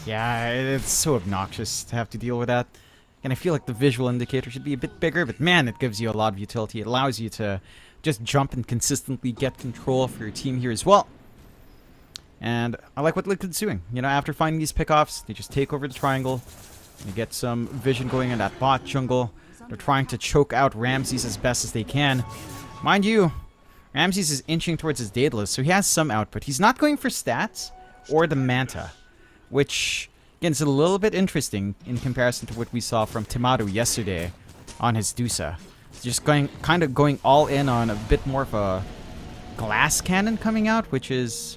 E: Yeah, it's so obnoxious to have to deal with that. And I feel like the visual indicator should be a bit bigger, but man, it gives you a lot of utility. It allows you to just jump and consistently get control for your team here as well. And I like what Liquid's doing. You know, after finding these pickoffs, they just take over the triangle. They get some vision going in that bot jungle. They're trying to choke out Ramses as best as they can. Mind you, Ramses is inching towards his Daedalus, so he has some output. He's not going for stats or the Manta, which, again, is a little bit interesting in comparison to what we saw from Timaru yesterday on his Dusa. Just kind of going all in on a bit more of a glass cannon coming out, which is,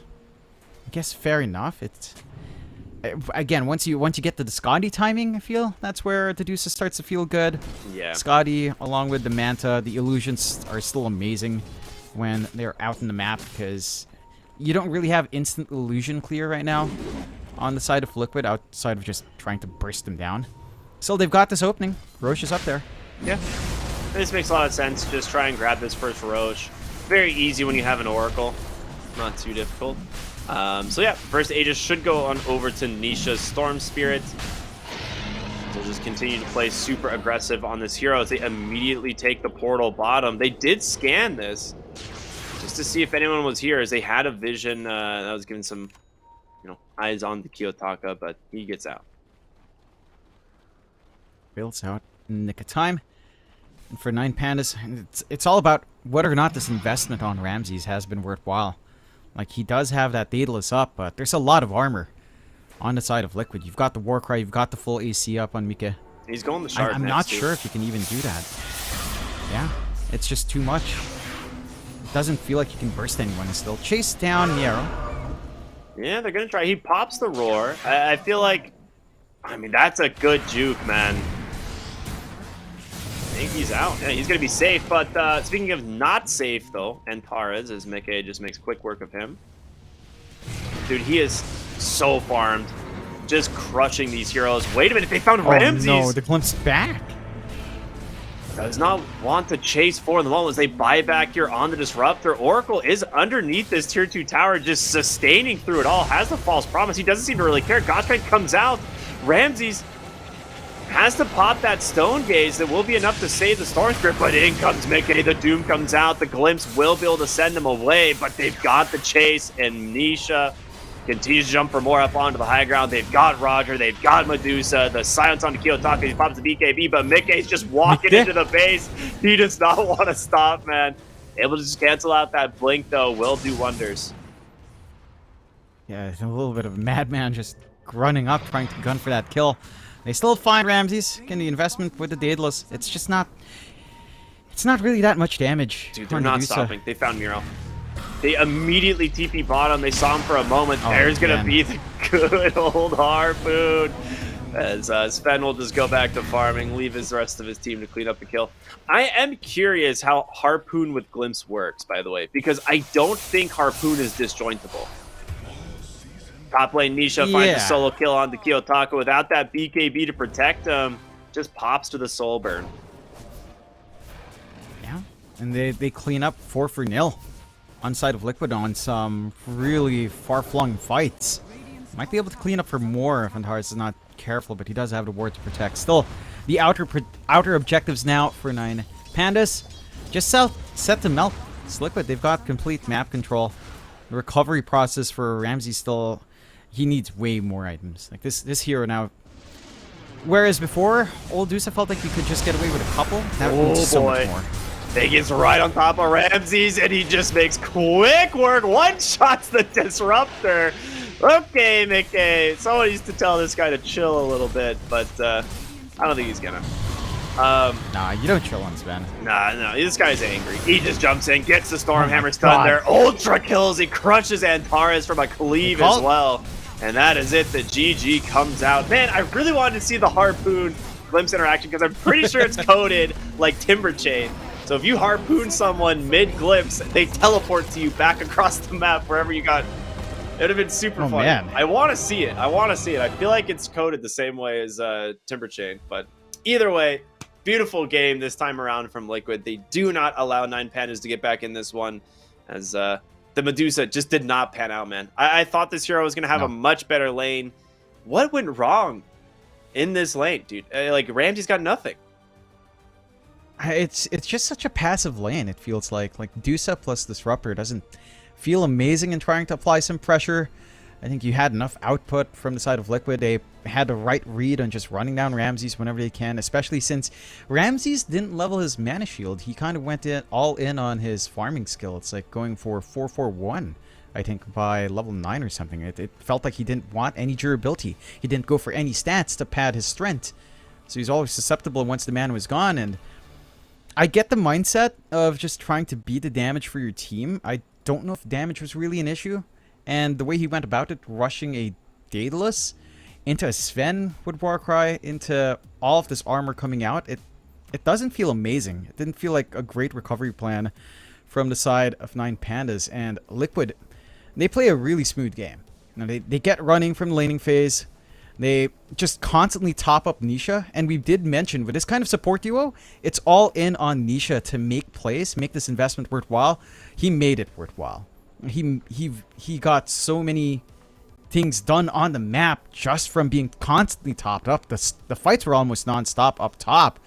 E: I guess, fair enough. It's again, once you get to the Scotty timing, I feel that's where the Dusa starts to feel good.
D: Yeah.
E: Scotty, along with the Manta, the illusions are still amazing when they're out in the map, because you don't really have instant illusion clear right now on the side of Liquid, outside of just trying to burst them down. So they've got this opening. Roche is up there.
D: Yeah. This makes a lot of sense. Just try and grab this first Roche. Very easy when you have an Oracle. Not too difficult. So yeah, first Aegis should go on over to Nisha's Storm Spirit. They'll just continue to play super aggressive on this hero as they immediately take the portal bottom. They did scan this just to see if anyone was here, as they had a vision that was giving some, eyes on the Kiyotaka, but he gets out.
E: Builds out in the nick of time. And for 9Pandas, it's all about whether or not this investment on Ramses has been worthwhile. Like, he does have that Daedalus up, but there's a lot of armor on the side of Liquid. You've got the Warcry, you've got the full AC up on Mika.
D: He's going the shard.
E: I'm not sure if you can even do that. Yeah, it's just too much. It doesn't feel like you can burst anyone still. Chase down Miero.
D: Yeah, they're going to try. He pops the Roar. I feel like, that's a good juke, man. I think he's out. Yeah, he's going to be safe. But speaking of not safe, though, Antares, as Mickey just makes quick work of him. Dude, he is so farmed. Just crushing these heroes. Wait a minute, they found Ramses.
E: Oh no, the glimpse back.
D: Does not want to chase for the moment as they buy back here on the Disruptor. Oracle is underneath this tier 2 tower, just sustaining through it all. Has the false promise. He doesn't seem to really care. Godstrike comes out. Ramses has to pop that Stone Gaze. That will be enough to save the Storm Spirit, but in comes Mickey. The Doom comes out. The Glimpse will be able to send him away, but they've got the chase, and Nisha continues to jump for more up onto the high ground. They've got Roger. They've got Medusa. The silence on the Kiyotaka. He pops the BKB, but Mickey's just walking into the base. He does not want to stop, man. Able to just cancel out that blink, though, will do wonders.
E: Yeah, a little bit of a madman just running up, trying to gun for that kill. They still find Ramses. Again, the investment with the Daedalus, it's just not... It's not really that much damage.
D: Dude, they're not stopping. They found Miro. They immediately TP bottom. They saw him for a moment. There's going to be the good old Harpoon. As Sven will just go back to farming, leave the rest of his team to clean up the kill. I am curious how Harpoon with Glimpse works, by the way, because I don't think Harpoon is disjointable. Top lane Nisha finds a solo kill on the Kiyotaka without that BKB to protect him. Just pops to the soul burn.
E: Yeah, and they clean up 4-0 on side of Liquid on some really far-flung fights. Might be able to clean up for more if Antares is not careful, but he does have the ward to protect. Still, the outer objectives now for 9 Pandas. Just set to melt. It's Liquid. They've got complete map control. The recovery process for Ramsey still, he needs way more items. Like this hero now. Whereas before, old Dusa felt like he could just get away with a couple. Now he needs so much more.
D: He gets right on top of Ramses, and he just makes quick work. One-shots the Disruptor. Okay, Mickey. Someone used to tell this guy to chill a little bit, but I don't think he's gonna.
E: Nah, you don't chill on Sven.
D: Nah, this guy's angry. He just jumps in, gets the Stormhammer stun there, ultra kills, he crushes Antares from a cleave as well. And that is it, the GG comes out. Man, I really wanted to see the Harpoon Glimpse interaction because I'm pretty sure it's coded like Timber Chain. So if you harpoon someone mid-glimpse, they teleport to you back across the map wherever you got. It would have been super fun.
E: Man.
D: I want to see it. I feel like it's coded the same way as Timber Chain, but either way, beautiful game this time around from Liquid. They do not allow 9 Pandas to get back in this one, as the Medusa just did not pan out, man. I thought this hero was going to have a much better lane. What went wrong in this lane, dude? Like, Ramsey's got nothing.
E: It's just such a passive lane, it feels like. Like, Dusa plus Disruptor doesn't feel amazing in trying to apply some pressure. I think you had enough output from the side of Liquid. They had the right read on just running down Ramses whenever they can, especially since Ramses didn't level his mana shield. He kind of went all in on his farming skill. It's like going for 441, I think, by level 9 or something. It felt like he didn't want any durability. He didn't go for any stats to pad his strength. So he's always susceptible once the mana was gone. And I get the mindset of just trying to beat the damage for your team. I don't know if damage was really an issue. And the way he went about it, rushing a Daedalus into a Sven with Warcry, into all of this armor coming out, it doesn't feel amazing. It didn't feel like a great recovery plan from the side of 9 Pandas. And Liquid, they play a really smooth game. You know, they get running from the laning phase. They just constantly top up Nisha. And we did mention, with this kind of support duo, it's all in on Nisha to make plays, make this investment worthwhile. He made it worthwhile. He got so many things done on the map just from being constantly topped up. The fights were almost non-stop up top,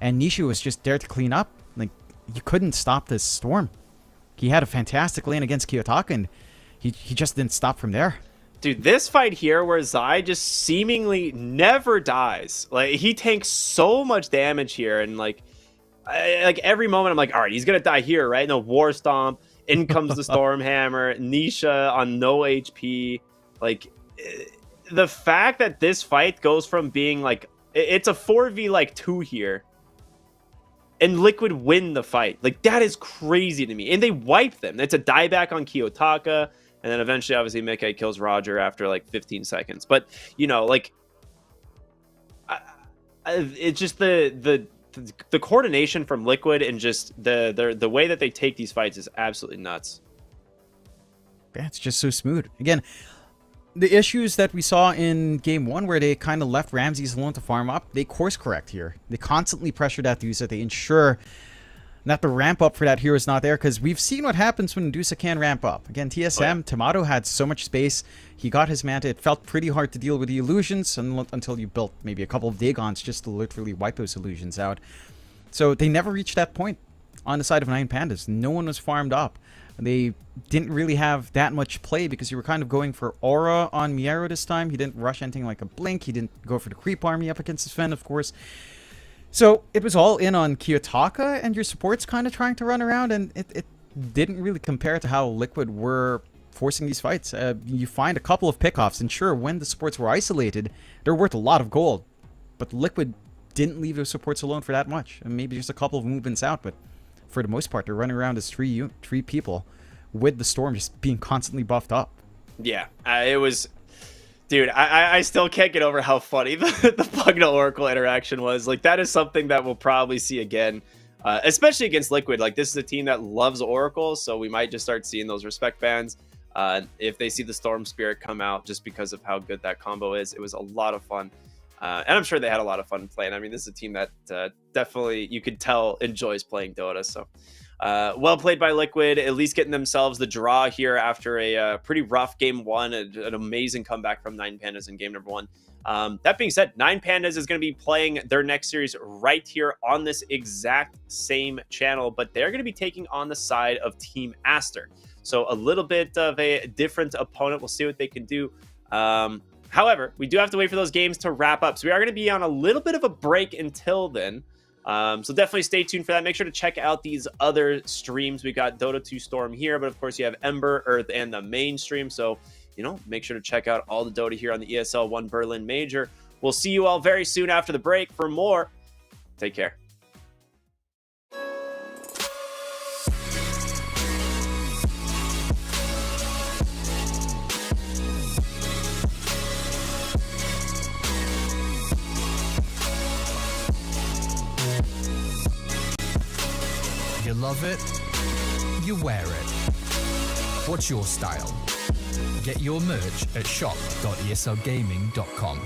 E: and Nisha was just there to clean up. Like, you couldn't stop this storm. He had a fantastic lane against Kiyotaka, and he just didn't stop from there.
D: Dude, this fight here where Zai just seemingly never dies. Like, he tanks so much damage here, and like every moment I'm like, all right, he's gonna die here, right? No, War Stomp. In comes the Stormhammer, Nisha on no HP. Like, the fact that this fight goes from being like, it's a 4v like 2 here, and Liquid win the fight. Like, that is crazy to me. And they wipe them. It's a dieback on Kiyotaka, and then eventually, obviously, Mickey kills Roger after like 15 seconds. But, you know, like, it's just the coordination from Liquid and just the way that they take these fights is absolutely nuts.
E: Yeah, it's just so smooth. Again, the issues that we saw in game 1 where they kind of left Ramses alone to farm up, they course correct here. They constantly pressure that Dusa. They ensure that the ramp up for that hero is not there, because we've seen what happens when Dusa can ramp up. Again, TSM, Tomato had so much space. He got his manta. It felt pretty hard to deal with the illusions until you built maybe a couple of Dagons just to literally wipe those illusions out. So they never reached that point on the side of 9 Pandas. No one was farmed up. They didn't really have that much play because you were kind of going for Aura on Miero this time. He didn't rush anything like a Blink. He didn't go for the creep army up against Sven, of course. So it was all in on Kiyotaka, and your supports kind of trying to run around, and it didn't really compare to how Liquid were forcing these fights. You find a couple of pickoffs, and sure, when the supports were isolated, they're worth a lot of gold. But Liquid didn't leave those supports alone for that much. And maybe just a couple of movements out, but for the most part, they're running around as three people with the Storm just being constantly buffed up.
D: Yeah, it was... Dude, I still can't get over how funny the Pugna Oracle interaction was. Like, that is something that we'll probably see again, especially against Liquid. Like, this is a team that loves Oracle, so we might just start seeing those respect bans if they see the Storm Spirit come out, just because of how good that combo is. It was a lot of fun, and I'm sure they had a lot of fun playing. I mean, this is a team that definitely, you could tell, enjoys playing Dota. So, Well played by Liquid, at least getting themselves the draw here after a pretty rough game one, an amazing comeback from Nine Pandas in game number one. That being said, Nine Pandas is going to be playing their next series right here on this exact same channel, but they're going to be taking on the side of Team Aster. So a little bit of a different opponent. We'll see what they can do. However, we do have to wait for those games to wrap up. So we are going to be on a little bit of a break until then. So definitely stay tuned for that. Make sure to check out these other streams. We got Dota 2 Storm here, but of course you have Ember, Earth, and the main stream. So, make sure to check out all the Dota here on the ESL One Berlin Major. We'll see you all very soon after the break for more. Take care.
B: You love it, you wear it. What's your style? Get your merch at shop.eslgaming.com.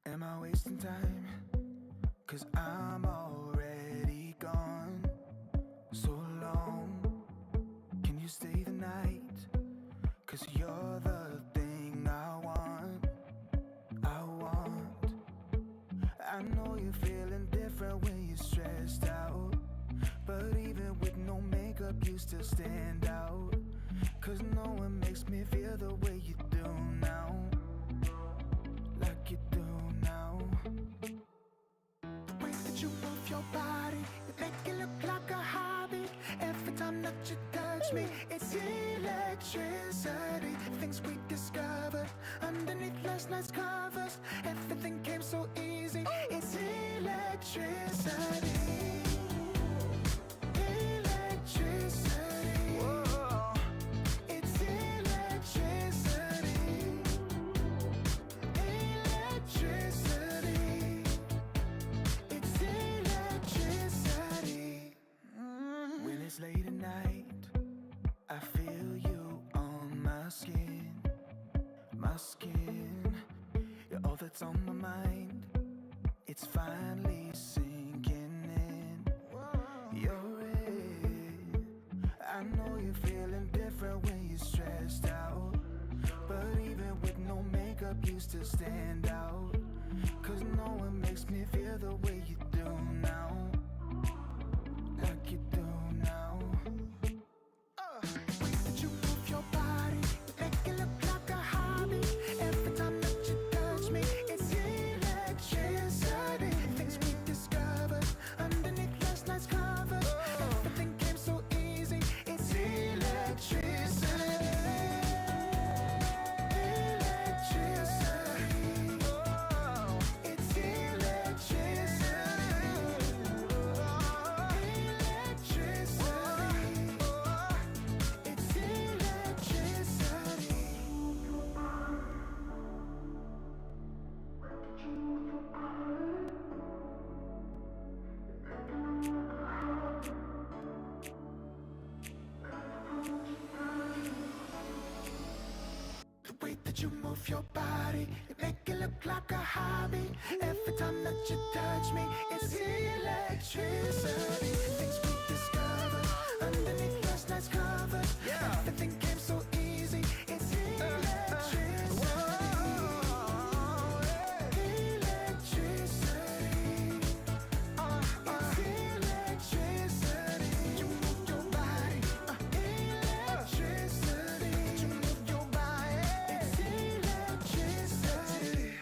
A: Am I wasting time? 'Cause I'm already gone. So long. Can you stay the night? 'Cause you're But even with no makeup, you still stand out. Cause no one makes me feel the way you do now. Like you do now. The way that you move your body, you make it look like a hobby. Every time that you touch me, it's electricity. Things we discovered underneath last night's covers. Everything came so easy. It's electricity. Electricity. Whoa. It's electricity. Electricity. It's electricity. When it's late at night, I feel you on my skin. My skin. You're all that's on my mind. It's finally sinking in. You're it. I know you're feeling different when you're stressed out. But even with no makeup, you still stand out. Cause no one makes me feel the way you do now. Like you do now. The way that you move your body, you make it look like a hobby. Every time that you touch me, it's electricity. Things we discovered underneath last night's covers. Everything came so easy. It's electricity. Electricity. It's electricity. Electricity. It's electricity. The way that you move your body, you make it look like a hobby. Every time that you touch me, it's electricity. Things we discovered underneath last night's covers. Everything came so easy. It's electricity. Electricity. It's electricity. You move your body. Electricity. You move your body. It's electricity.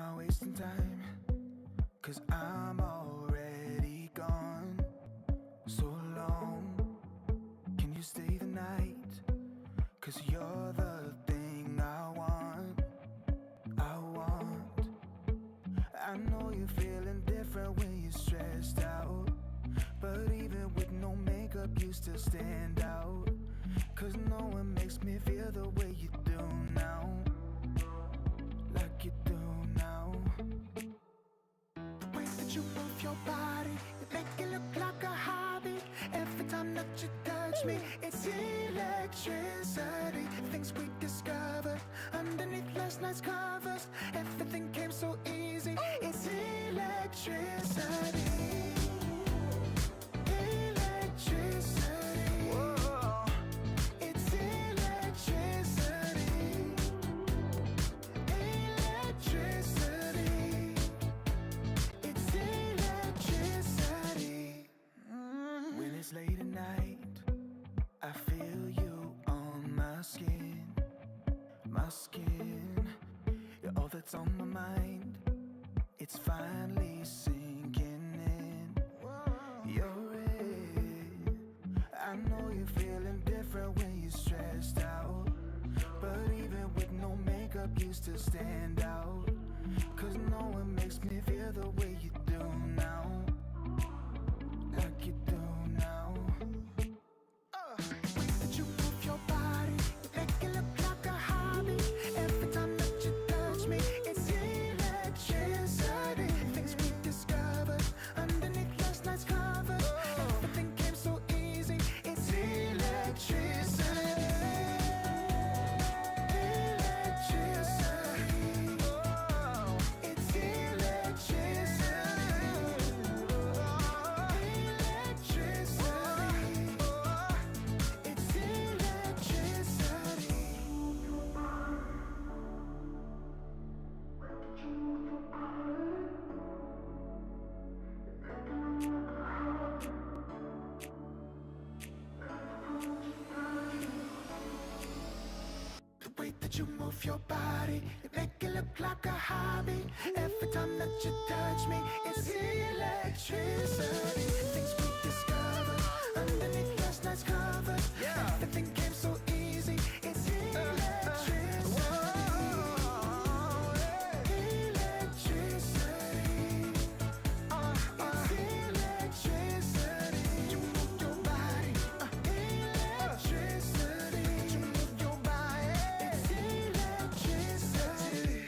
A: not wasting time, 'cause I'm already gone. So long, can you stay the night? 'Cause you're the thing I want. I know you're feeling different when you're stressed out, but even with no makeup you still stand out. 'Cause no one makes me feel the way you do now, like you do now. The way that you move your body, you make it look like a hobby. Every time that you touch me, it's electricity. Things we discovered underneath last night's covers. Everything came so easy. It's electricity. Electricity. Whoa. It's electricity. Electricity. It's electricity. When it's late at night, I feel you on my skin. My skin, you're all that's on my mind. It's finally sinking in. You're it. I know you're feeling different when you're stressed out, but even with no makeup you still stand out. 'Cause no one makes me feel the way you do now, like you do now. The way that you move your body, you make it look like a hobby. Every time that you touch me, it's electricity. Things we discovered underneath last night's covers. Everything came so easy. It's electricity. Electricity. It's electricity. Electricity. It's electricity. The way that you move your body, you make it look like a hobby. Every time that you touch me, it's electricity. Things we discovered underneath last night's covers. Everything came so easy. It's electricity. Electricity. It's electricity. You move your body. Electricity. You move your body. It's electricity.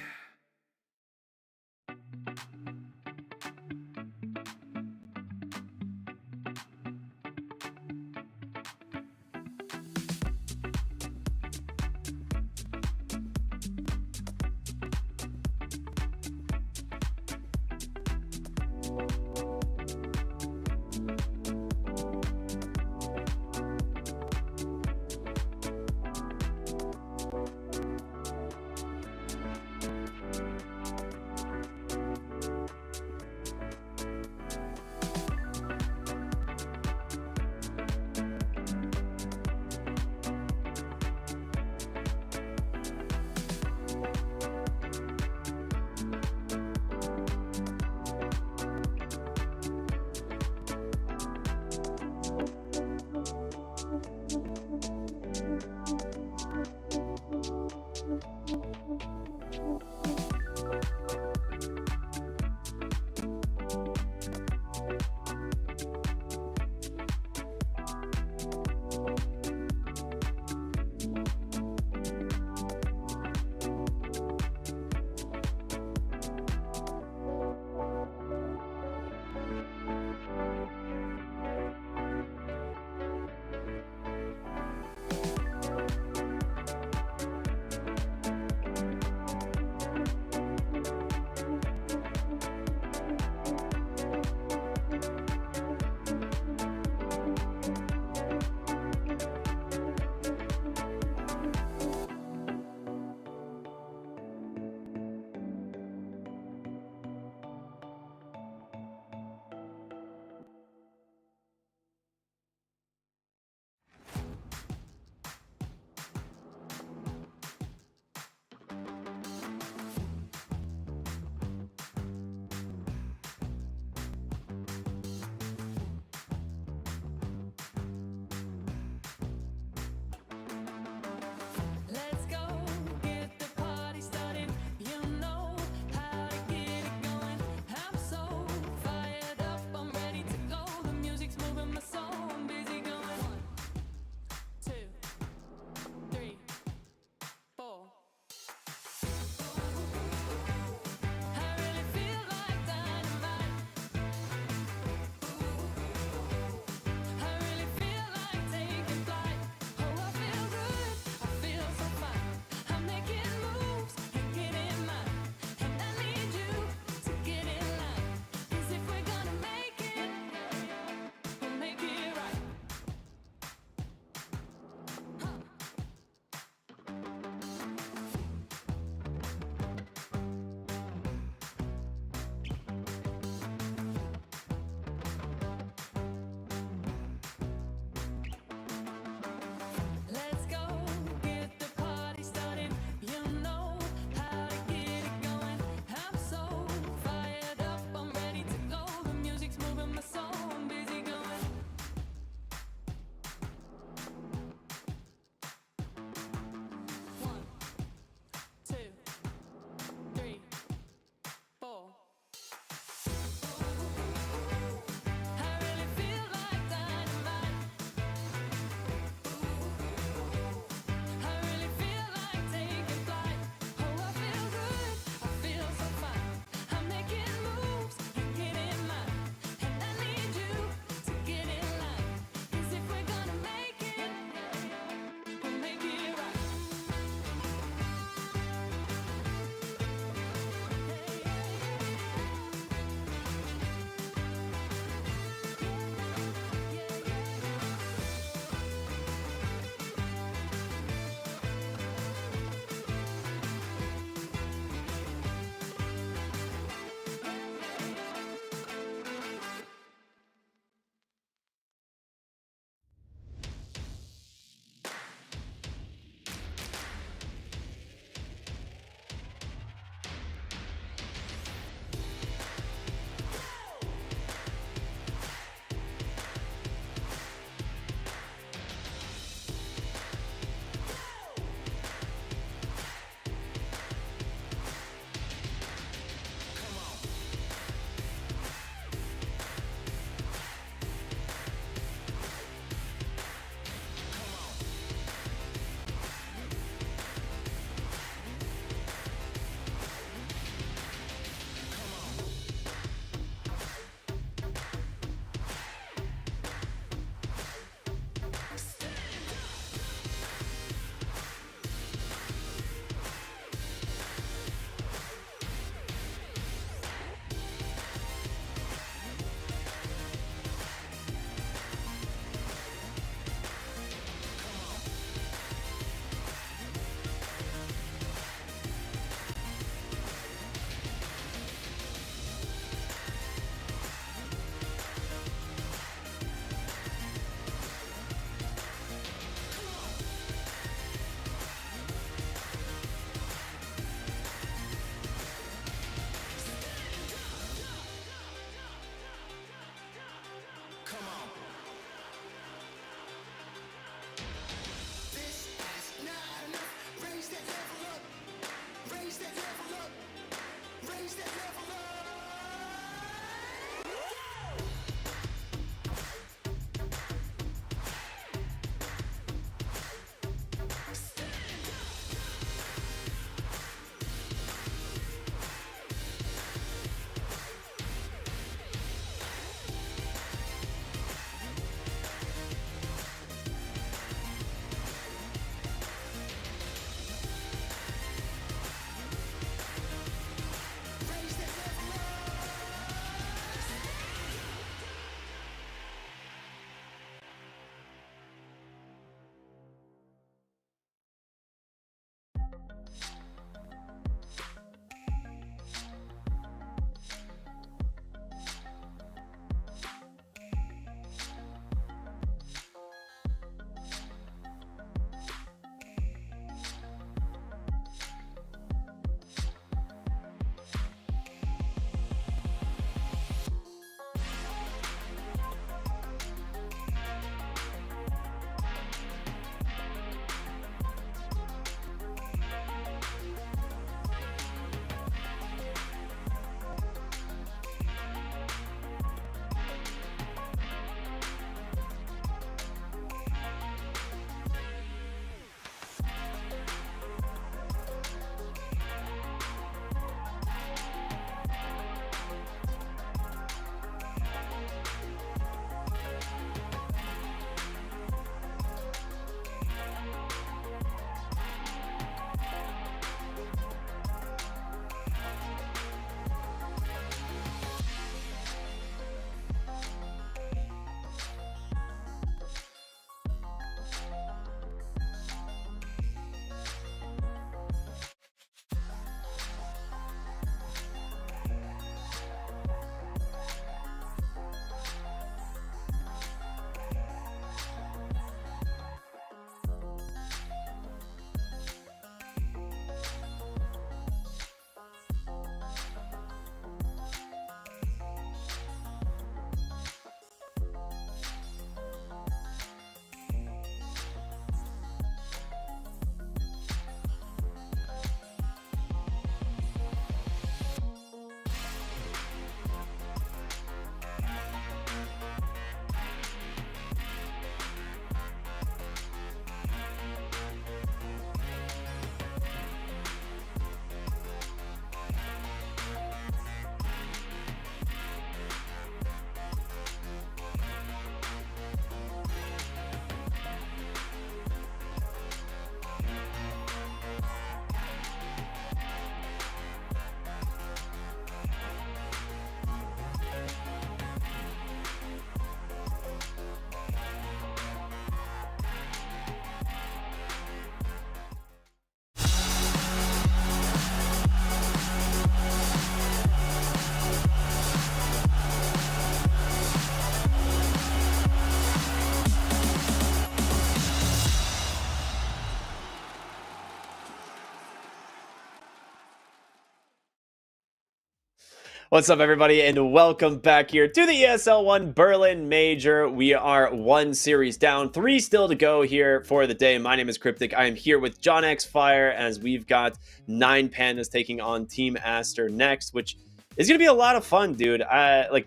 D: What's up, everybody, and welcome back here to the ESL One Berlin Major. We are one series down, 3 still to go here for the day. My name is Cryptic. I am here with John X Fire as we've got 9 Pandas taking on Team Aster next, which is going to be a lot of fun, dude. 9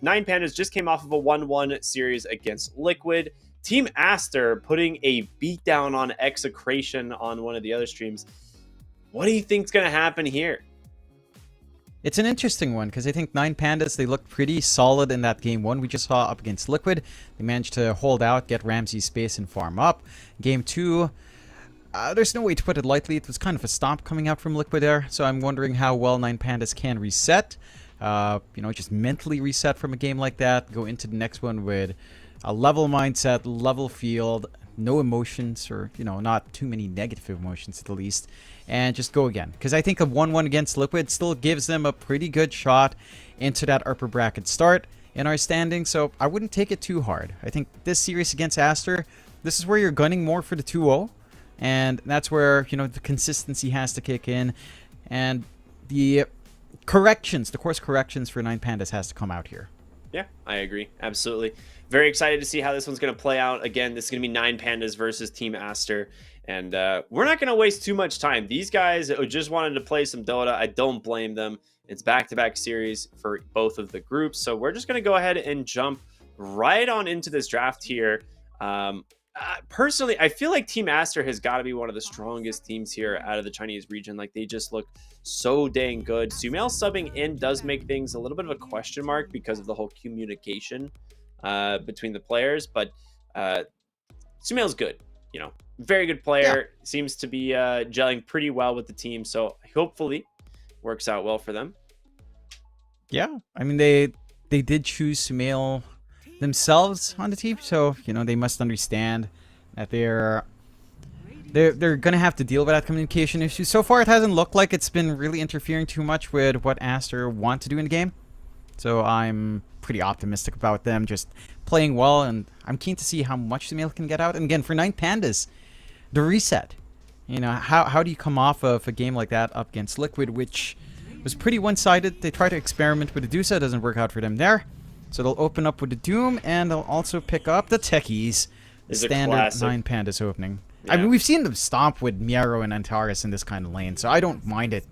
D: Pandas just came off of a 1-1 series against Liquid. Team Aster putting a beatdown on Execration on one of the other streams. What do you think's going to happen here?
E: It's an interesting one because I think 9 Pandas, they looked pretty solid in that game 1 we just saw up against Liquid. They managed to hold out, get Ramsey's space, and farm up. Game 2, there's no way to put it lightly. It was kind of a stomp coming out from Liquid there, so I'm wondering how well 9 Pandas can reset. Just mentally reset from a game like that. Go into the next one with a level mindset, level field, no emotions, or, not too many negative emotions at the least. And just go again. Because I think a 1-1 against Liquid still gives them a pretty good shot into that upper bracket start in our standing. So I wouldn't take it too hard. I think this series against Aster, this is where you're gunning more for the 2-0. And that's where, the consistency has to kick in. And the course corrections for 9 Pandas has to come out here.
D: Yeah, I agree. Absolutely. Very excited to see how this one's going to play out. Again, this is going to be 9 Pandas versus Team Aster. And we're not going to waste too much time. These guys just wanted to play some Dota. I don't blame them. It's back-to-back series for both of the groups. So we're just going to go ahead and jump right on into this draft here. Personally, I feel like Team Aster has got to be one of the strongest teams here out of the Chinese region. Like, they just look so dang good. Sumail subbing in does make things a little bit of a question mark because of the whole communication between the players. But Sumail's good. Very good player. Yeah. Seems to be gelling pretty well with the team. So hopefully works out well for them.
E: Yeah. I mean, they did choose Sumail themselves on the team. So, they must understand that they're going to have to deal with that communication issue. So far, it hasn't looked like it's been really interfering too much with what Aster want to do in the game. So I'm pretty optimistic about them just playing well. And I'm keen to see how much Sumail can get out. And again, for 9 Pandas, the reset. How do you come off of a game like that up against Liquid, which was pretty one-sided? They try to experiment with the Dusa. It doesn't work out for them there. So they'll open up with the Doom, and they'll also pick up the Techies. The standard 9 Pandas opening. Yeah. I mean, we've seen them stomp with Miero and Antares in this kind of lane, so I don't mind it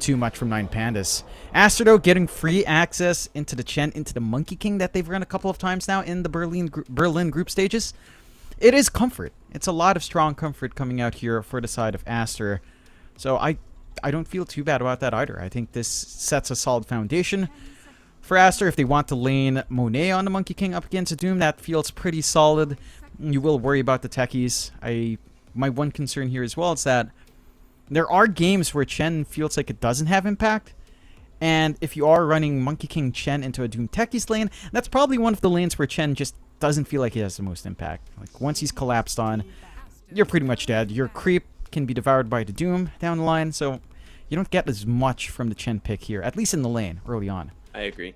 E: too much from 9 Pandas. Aster, though, getting free access into the Chen, into the Monkey King that they've run a couple of times now in the Berlin group stages. It is comfort. It's a lot of strong comfort coming out here for the side of Aster. So I don't feel too bad about that either. I think this sets a solid foundation for Aster. If they want to lane Monet on the Monkey King up against a Doom, that feels pretty solid. You will worry about the Techies. My one concern here as well is that there are games where Chen feels like it doesn't have impact. And if you are running Monkey King Chen into a Doom Techies lane, that's probably one of the lanes where Chen just doesn't feel like he has the most impact. Like, once he's collapsed on, you're pretty much dead. Your creep can be devoured by the Doom down the line, so you don't get as much from the Chen pick here, at least in the lane early on.
D: I agree.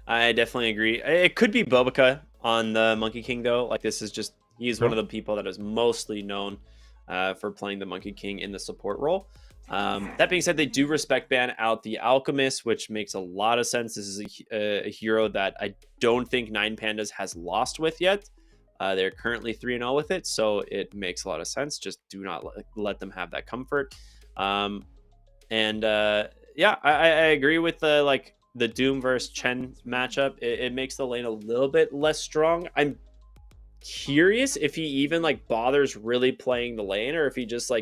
D: I definitely agree. It could be Bobica on the Monkey King, though. Like, this is just, he's one of the people that is mostly known for playing the Monkey King in the support role. That being said, they do respect ban out the Alchemist, which makes a lot of sense. This is a hero that I don't think 9 Pandas has lost with yet. They're currently 3-0 with it, so it makes a lot of sense. Just do not let them have that comfort. I agree with the Doom versus Chen matchup. It makes the lane a little bit less strong. I'm curious if he even bothers really playing the lane, or if he just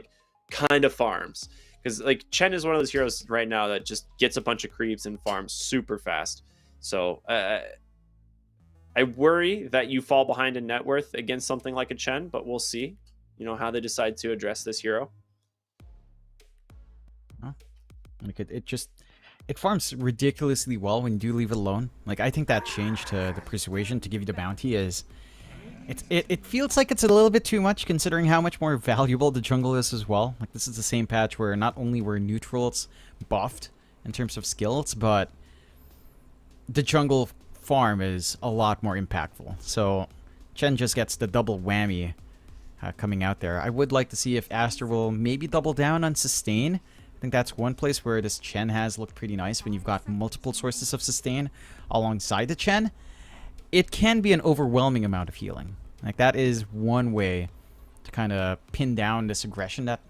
D: kind of farms. Because Chen is one of those heroes right now that just gets a bunch of creeps and farms super fast. So I worry that you fall behind in net worth against something like a Chen, but we'll see, how they decide to address this hero.
E: It farms ridiculously well when you do leave it alone. I think that change to the Persuasion to give you the bounty is... It feels like it's a little bit too much considering how much more valuable the jungle is as well. This is the same patch where not only were neutrals buffed in terms of skills, but the jungle farm is a lot more impactful. So Chen just gets the double whammy coming out there. I would like to see if Aster will maybe double down on sustain think that's one place where this Chen has looked pretty nice when you've got multiple sources of sustain alongside the Chen. It can be an overwhelming amount of healing. Like, that is one way to kind of pin down this aggression that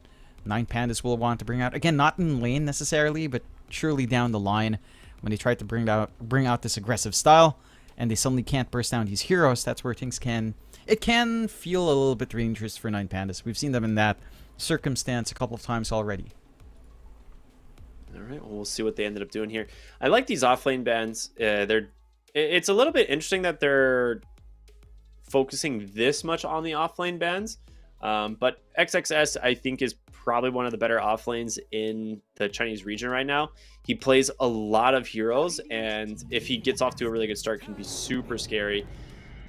E: 9 Pandas will want to bring out. Again, not in lane necessarily, but surely down the line when they try to bring out this aggressive style and they suddenly can't burst down these heroes. That's where things can feel a little bit dangerous for 9 Pandas. We've seen them in that circumstance a couple of times already.
D: All right, well, we'll see what they ended up doing here. I like these offlane bans. It's a little bit interesting that they're focusing this much on the offlane bans. But XXS, I think, is probably one of the better offlanes in the Chinese region right now. He plays a lot of heroes, and if he gets off to a really good start, can be super scary.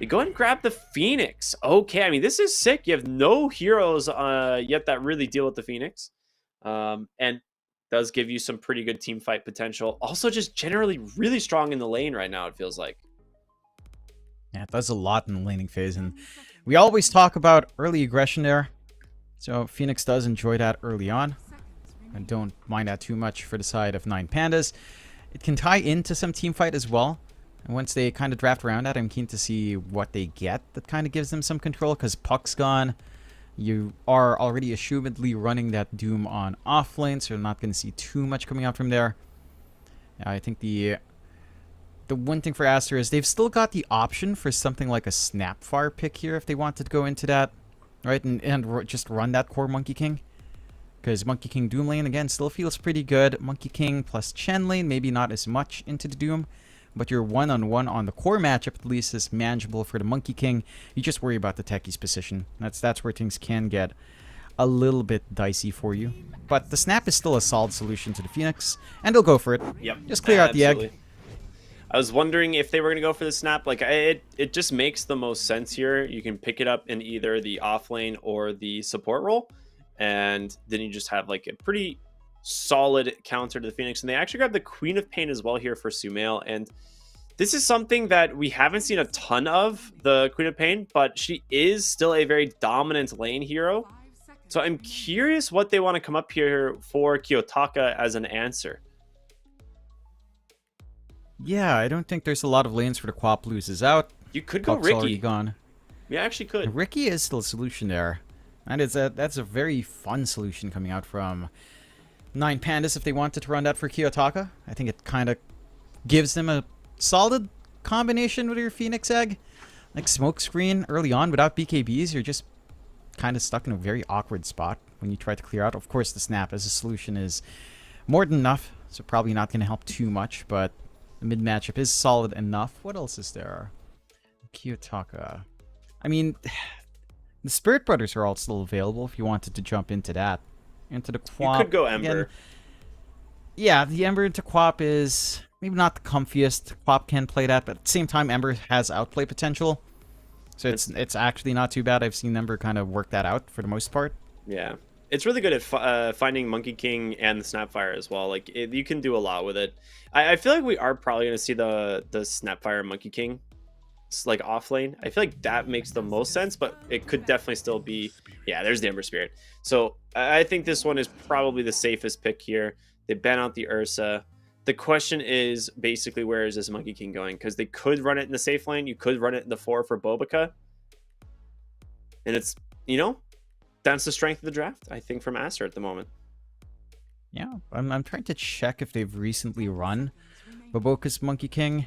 D: They go ahead and grab the Phoenix. Okay, I mean, this is sick. You have no heroes yet that really deal with the Phoenix. And does give you some pretty good team fight potential. Also, just generally really strong in the lane right now, it feels like.
E: Yeah, it does a lot in the laning phase, and we always talk about early aggression there. So Phoenix does enjoy that early on. I don't mind that too much for the side of 9 Pandas. It can tie into some team fight as well. And once they kind of draft around that, I'm keen to see what they get that kind of gives them some control, because Puck's gone. You are already assumedly running that Doom on offlane, so you're not going to see too much coming out from there. I think the one thing for Aster is they've still got the option for something like a Snapfire pick here if they wanted to go into that, right? And just run that core Monkey King. Because Monkey King Doom lane, again, still feels pretty good. Monkey King plus Chen lane, maybe not as much into the Doom. But your one-on-one on the core matchup at least is manageable for the Monkey King. You just worry about the Techie's position. That's where things can get a little bit dicey for you. But the Snap is still a solid solution to the Phoenix, and they'll go for it.
D: Yep.
E: Just clear out the egg.
D: I was wondering if they were going to go for the Snap. Like, it just makes the most sense here. You can pick it up in either the offlane or the support role, and then you just have like a pretty solid counter to the Phoenix. And they actually got the Queen of Pain as well here for Sumail, and this is something that we haven't seen a ton of, the Queen of Pain, but she is still a very dominant lane hero. So I'm curious what they want to come up here for Kiyotaka as an answer.
E: Yeah, I don't think there's a lot of lanes for the Quap loses out.
D: You could go
E: Puck's
D: Ricky.
E: already gone.
D: Yeah, actually could.
E: Ricky is still a solution there. And that's a very fun solution coming out from 9 Pandas if they wanted to run that for Kiyotaka. I think it kind of gives them a solid combination with your Phoenix Egg. Like Smokescreen early on without BKBs, you're just kind of stuck in a very awkward spot when you try to clear out. Of course, the Snap as a solution is more than enough, so probably not going to help too much, but the mid matchup is solid enough. What else is there? Kiyotaka. I mean, the Spirit Brothers are all still available if you wanted to jump into that. Into the Quap.
D: You could go Ember.
E: Again, yeah, the Ember into Quap is maybe not the comfiest. Quap can play that, but at the same time, Ember has outplay potential. So it's actually not too bad. I've seen Ember kind of work that out for the most part.
D: Yeah. It's really good at finding Monkey King and the Snapfire as well. Like, you can do a lot with it. I feel like we are probably going to see the Snapfire Monkey King like off lane. I feel like that makes the most sense, but it could definitely still be... Yeah, there's the Ember Spirit. So I think this one is probably the safest pick here. They ban out the Ursa. The question is basically, where is this Monkey King going? Because they could run it in the safe lane. You could run it in the 4 for Bobica. And it's, you know, that's the strength of the draft, I think, from Aster at the moment.
E: Yeah, I'm trying to check if they've recently run Boboka's Monkey King,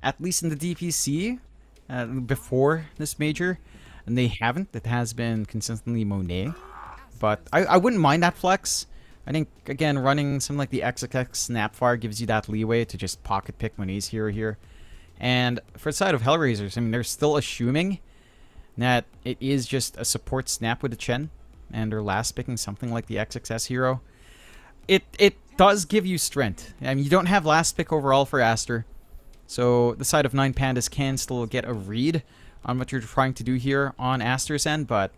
E: at least in the DPC, before this major. And they haven't. It has been consistently Monet. But I wouldn't mind that flex. I think, again, running something like the XXX Snapfire gives you that leeway to just pocket pick Monet's hero here. And for the side of Hellraisers, I mean, they're still assuming that it is just a support Snap with a Chen, and they're last picking something like the XXS hero. It does give you strength. I mean, you don't have last pick overall for Aster, so the side of 9 Pandas can still get a read on what you're trying to do here on Aster's end, but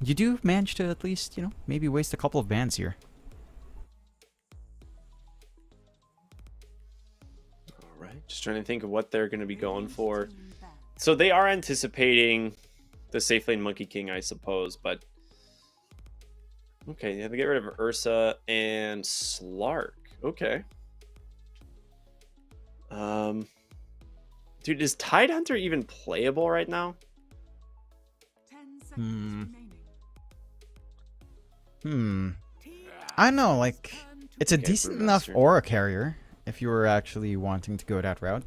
E: you do manage to at least, you know, maybe waste a couple of bans here.
D: Just trying to think of what they're going to be going for. So they are anticipating the safe lane Monkey King, I suppose, but Okay, yeah, they get rid of Ursa and Slark. Okay. Dude, is Tide Hunter even playable right now?
F: 10 seconds remaining.
E: I don't know, like, it's a
D: Okay,
E: decent enough
D: Brewmaster.
E: aura carrier if you were actually wanting to go that route.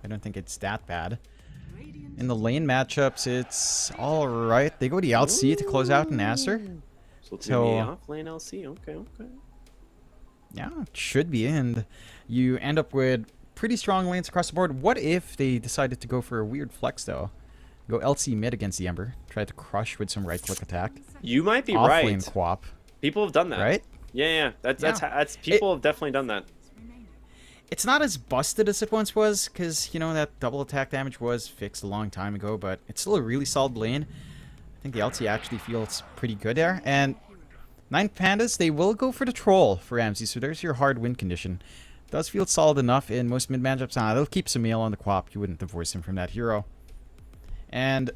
E: I don't think it's that bad. In the lane matchups, it's alright. They go to LC to close out an Acer.
D: So it's
E: So-
D: gonna be off lane LC. Okay, okay.
E: Yeah, it should be. And you end up with pretty strong lanes across the board. What if they decided to go for a weird flex, though? Go LC mid against the Ember. Try to crush with some right-click attack.
D: You might be
E: Off
D: right.
E: lane quap,
D: People have done that.
E: right?
D: Yeah. That's
E: Yeah.
D: that's people have definitely done that.
E: It's not as busted as it once was, because, you know, that double attack damage was fixed a long time ago, but it's still a really solid lane. I think the LT actually feels pretty good there. And 9 Pandas, they will go for the troll for Ramsey, so there's your hard win condition. Does feel solid enough in most mid matchups. They'll keep Samael on the quap. You wouldn't divorce him from that hero. And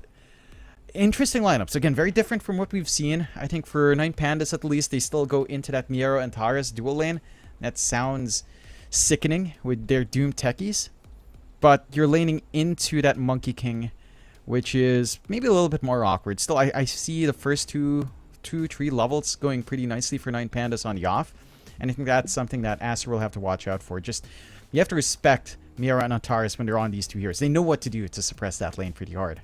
E: interesting lineups. Again, very different from what we've seen. I think for 9 Pandas at least, they still go into that Miero and Taras dual lane. That sounds sickening with their Doom techies. But you're laning into that Monkey King, which is maybe a little bit more awkward. Still, I see the first two, 3 levels going pretty nicely for 9 Pandas on the off. And I think that's something that Acer will have to watch out for. Just, you have to respect Miera and Antares when they're on these 2 heroes. They know what to do to suppress that lane pretty hard.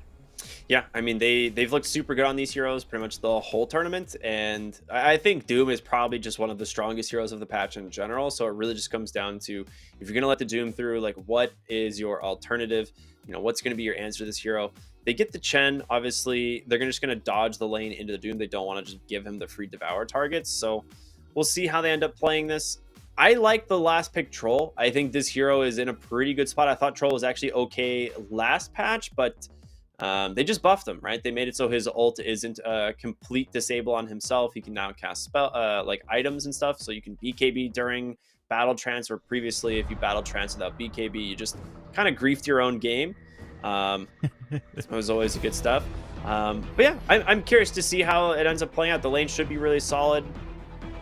D: Yeah, I mean they've looked super good on these heroes pretty much the whole tournament, and I think Doom is probably just one of the strongest heroes of the patch in general. So it really just comes down to, if you're gonna let the Doom through, like, what is your alternative? You know, what's gonna be your answer to this hero? They get the Chen, obviously they're just gonna dodge the lane into the Doom. They don't want to just give him the free devour targets. So we'll see how they end up playing this. I like the last pick Troll. I think this hero is in a pretty good spot. I thought Troll was actually okay last patch, but they just buffed him, right? They made it so his ult isn't a complete disable on himself. He can now cast spell like items and stuff, so you can BKB during battle trance, or previously if you battle trance without BKB, you just kind of griefed your own game. It was always good stuff. But yeah, I'm curious to see how it ends up playing out. The lane should be really solid.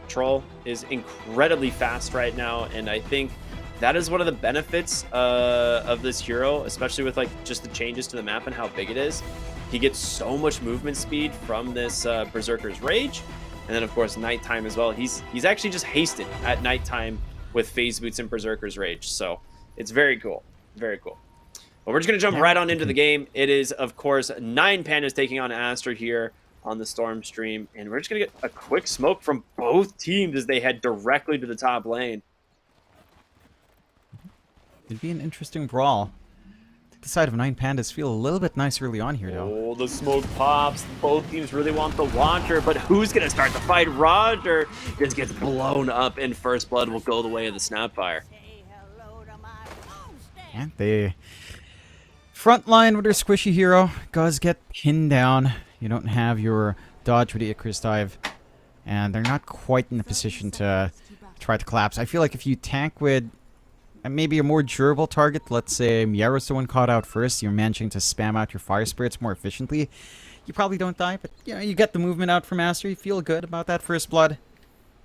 D: Troll is incredibly fast right now, and I think that is one of the benefits of this hero, especially with like just the changes to the map and how big it is. He gets so much movement speed from this Berserker's Rage, and then of course nighttime as well. He's actually just hasted at nighttime with Phase Boots and Berserker's Rage, so it's very cool, very cool. But we're just gonna jump right on into the game. It is of course 9 Pandas taking on Aster here on the Storm stream, and we're just gonna get a quick smoke from both teams as they head directly to the top lane.
E: It'd be an interesting brawl. I think the side of 9 Pandas feel a little bit nice early on here, though.
D: Oh, the smoke pops. Both teams really want the Watcher, but who's going to start the fight? Roger just gets blown up, and First Blood will go the way of the Snapfire.
E: Yeah, they front line with their squishy hero. Does get pinned down. You don't have your dodge with the Icarus dive, and they're not quite in a position to try to collapse. I feel like if you tank with maybe a more durable target, let's say Miero's the one caught out first, you're managing to spam out your fire spirits more efficiently, you probably don't die, but you know, you get the movement out from Master, you feel good about that First Blood. You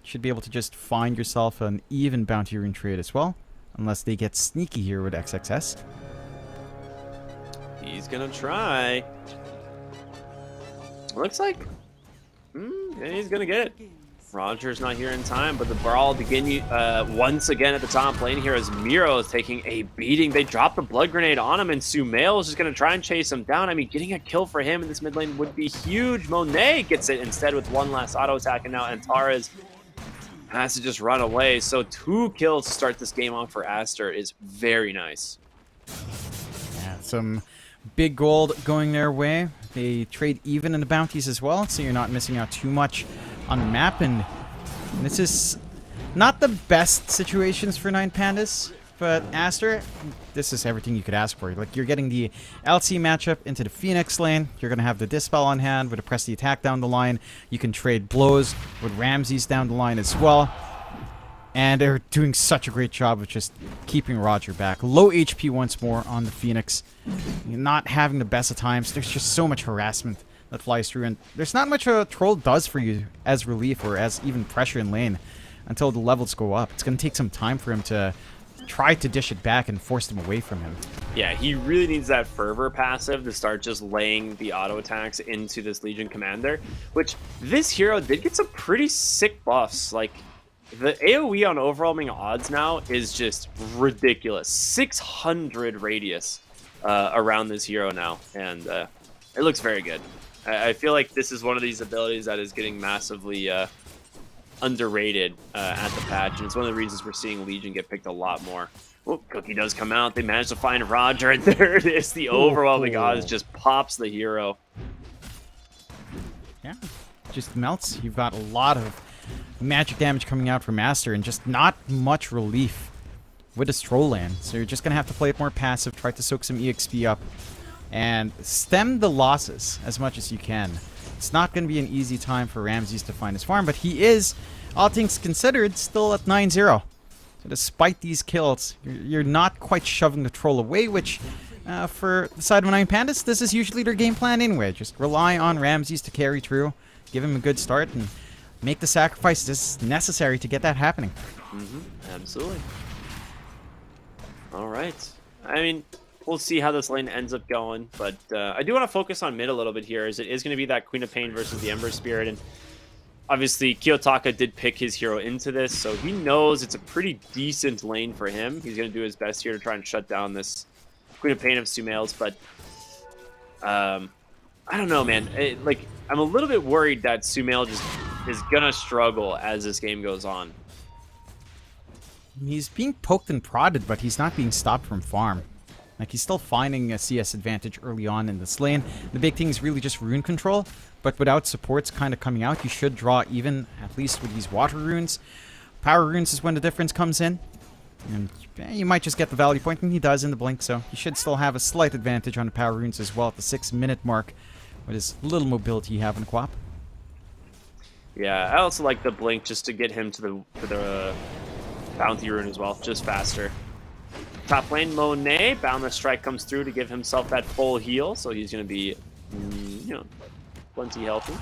E: should be able to just find yourself an even bounty rune trade as well, unless they get sneaky here with XXS.
D: He's going to try. Looks like he's going to get it. Roger's not here in time, but the brawl begin once again at the top lane here as Miro is taking a beating. They drop the blood grenade on him, and Sumail is just going to try and chase him down. I mean, getting a kill for him in this mid lane would be huge. Monet gets it instead with one last auto attack, and now Antares has to just run away. So 2 kills to start this game off for Aster is very nice.
E: Yeah, some big gold going their way. They trade even in the bounties as well, so you're not missing out too much on the map, and this is not the best situations for 9 Pandas, but Aster, this is everything you could ask for. Like, you're getting the LC matchup into the Phoenix lane, you're going to have the Dispel on hand with a press the attack down the line, you can trade blows with Ramses down the line as well, and they're doing such a great job of just keeping Roger back. Low HP once more on the Phoenix, not having the best of times. There's just so much harassment that flies through, and there's not much a troll does for you as relief or as even pressure in lane until the levels go up. It's going to take some time for him to try to dish it back and force them away from him.
D: Yeah, he really needs that Fervor passive to start just laying the auto attacks into this Legion Commander, which this hero did get some pretty sick buffs. Like, the AoE on overwhelming odds now is just ridiculous. 600 radius around this hero now, and it looks very good. I feel like this is one of these abilities that is getting massively underrated at the patch, and it's one of the reasons we're seeing Legion get picked a lot more. Oh, Cookie does come out. They managed to find Roger, and there it is. The overwhelming odds just pops the hero.
E: Yeah, just melts. You've got a lot of magic damage coming out from Master, and just not much relief with his troll land. So you're just going to have to play it more passive, try to soak some EXP up, and stem the losses as much as you can. It's not going to be an easy time for Ramses to find his farm, but he is, all things considered, still at 9-0. So despite these kills, you're not quite shoving the troll away, which for the side of 9 Pandas, this is usually their game plan anyway. Just rely on Ramses to carry through, give him a good start, and make the sacrifices necessary to get that happening.
D: Absolutely. All right. I mean, we'll see how this lane ends up going, but I do want to focus on mid a little bit here, as it is going to be that Queen of Pain versus the Ember Spirit, and obviously Kiyotaka did pick his hero into this, so he knows it's a pretty decent lane for him. He's going to do his best here to try and shut down this Queen of Pain of Sumail's, but I don't know, man. I'm a little bit worried that Sumail just is going to struggle as this game goes on.
E: He's being poked and prodded, but he's not being stopped from farm. Like, he's still finding a CS advantage early on in this lane. The big thing is really just rune control, but without supports kind of coming out, you should draw even, at least with these water runes. Power runes is when the difference comes in, and you might just get the value point, and he does in the blink, so you should still have a slight advantage on the power runes as well at the 6-minute mark with his little mobility you have in the Quap.
D: Yeah, I also like the blink just to get him to the bounty rune as well, just faster. Top lane, Monet, Boundless Strike comes through to give himself that full heal, so he's going to be, plenty healthy.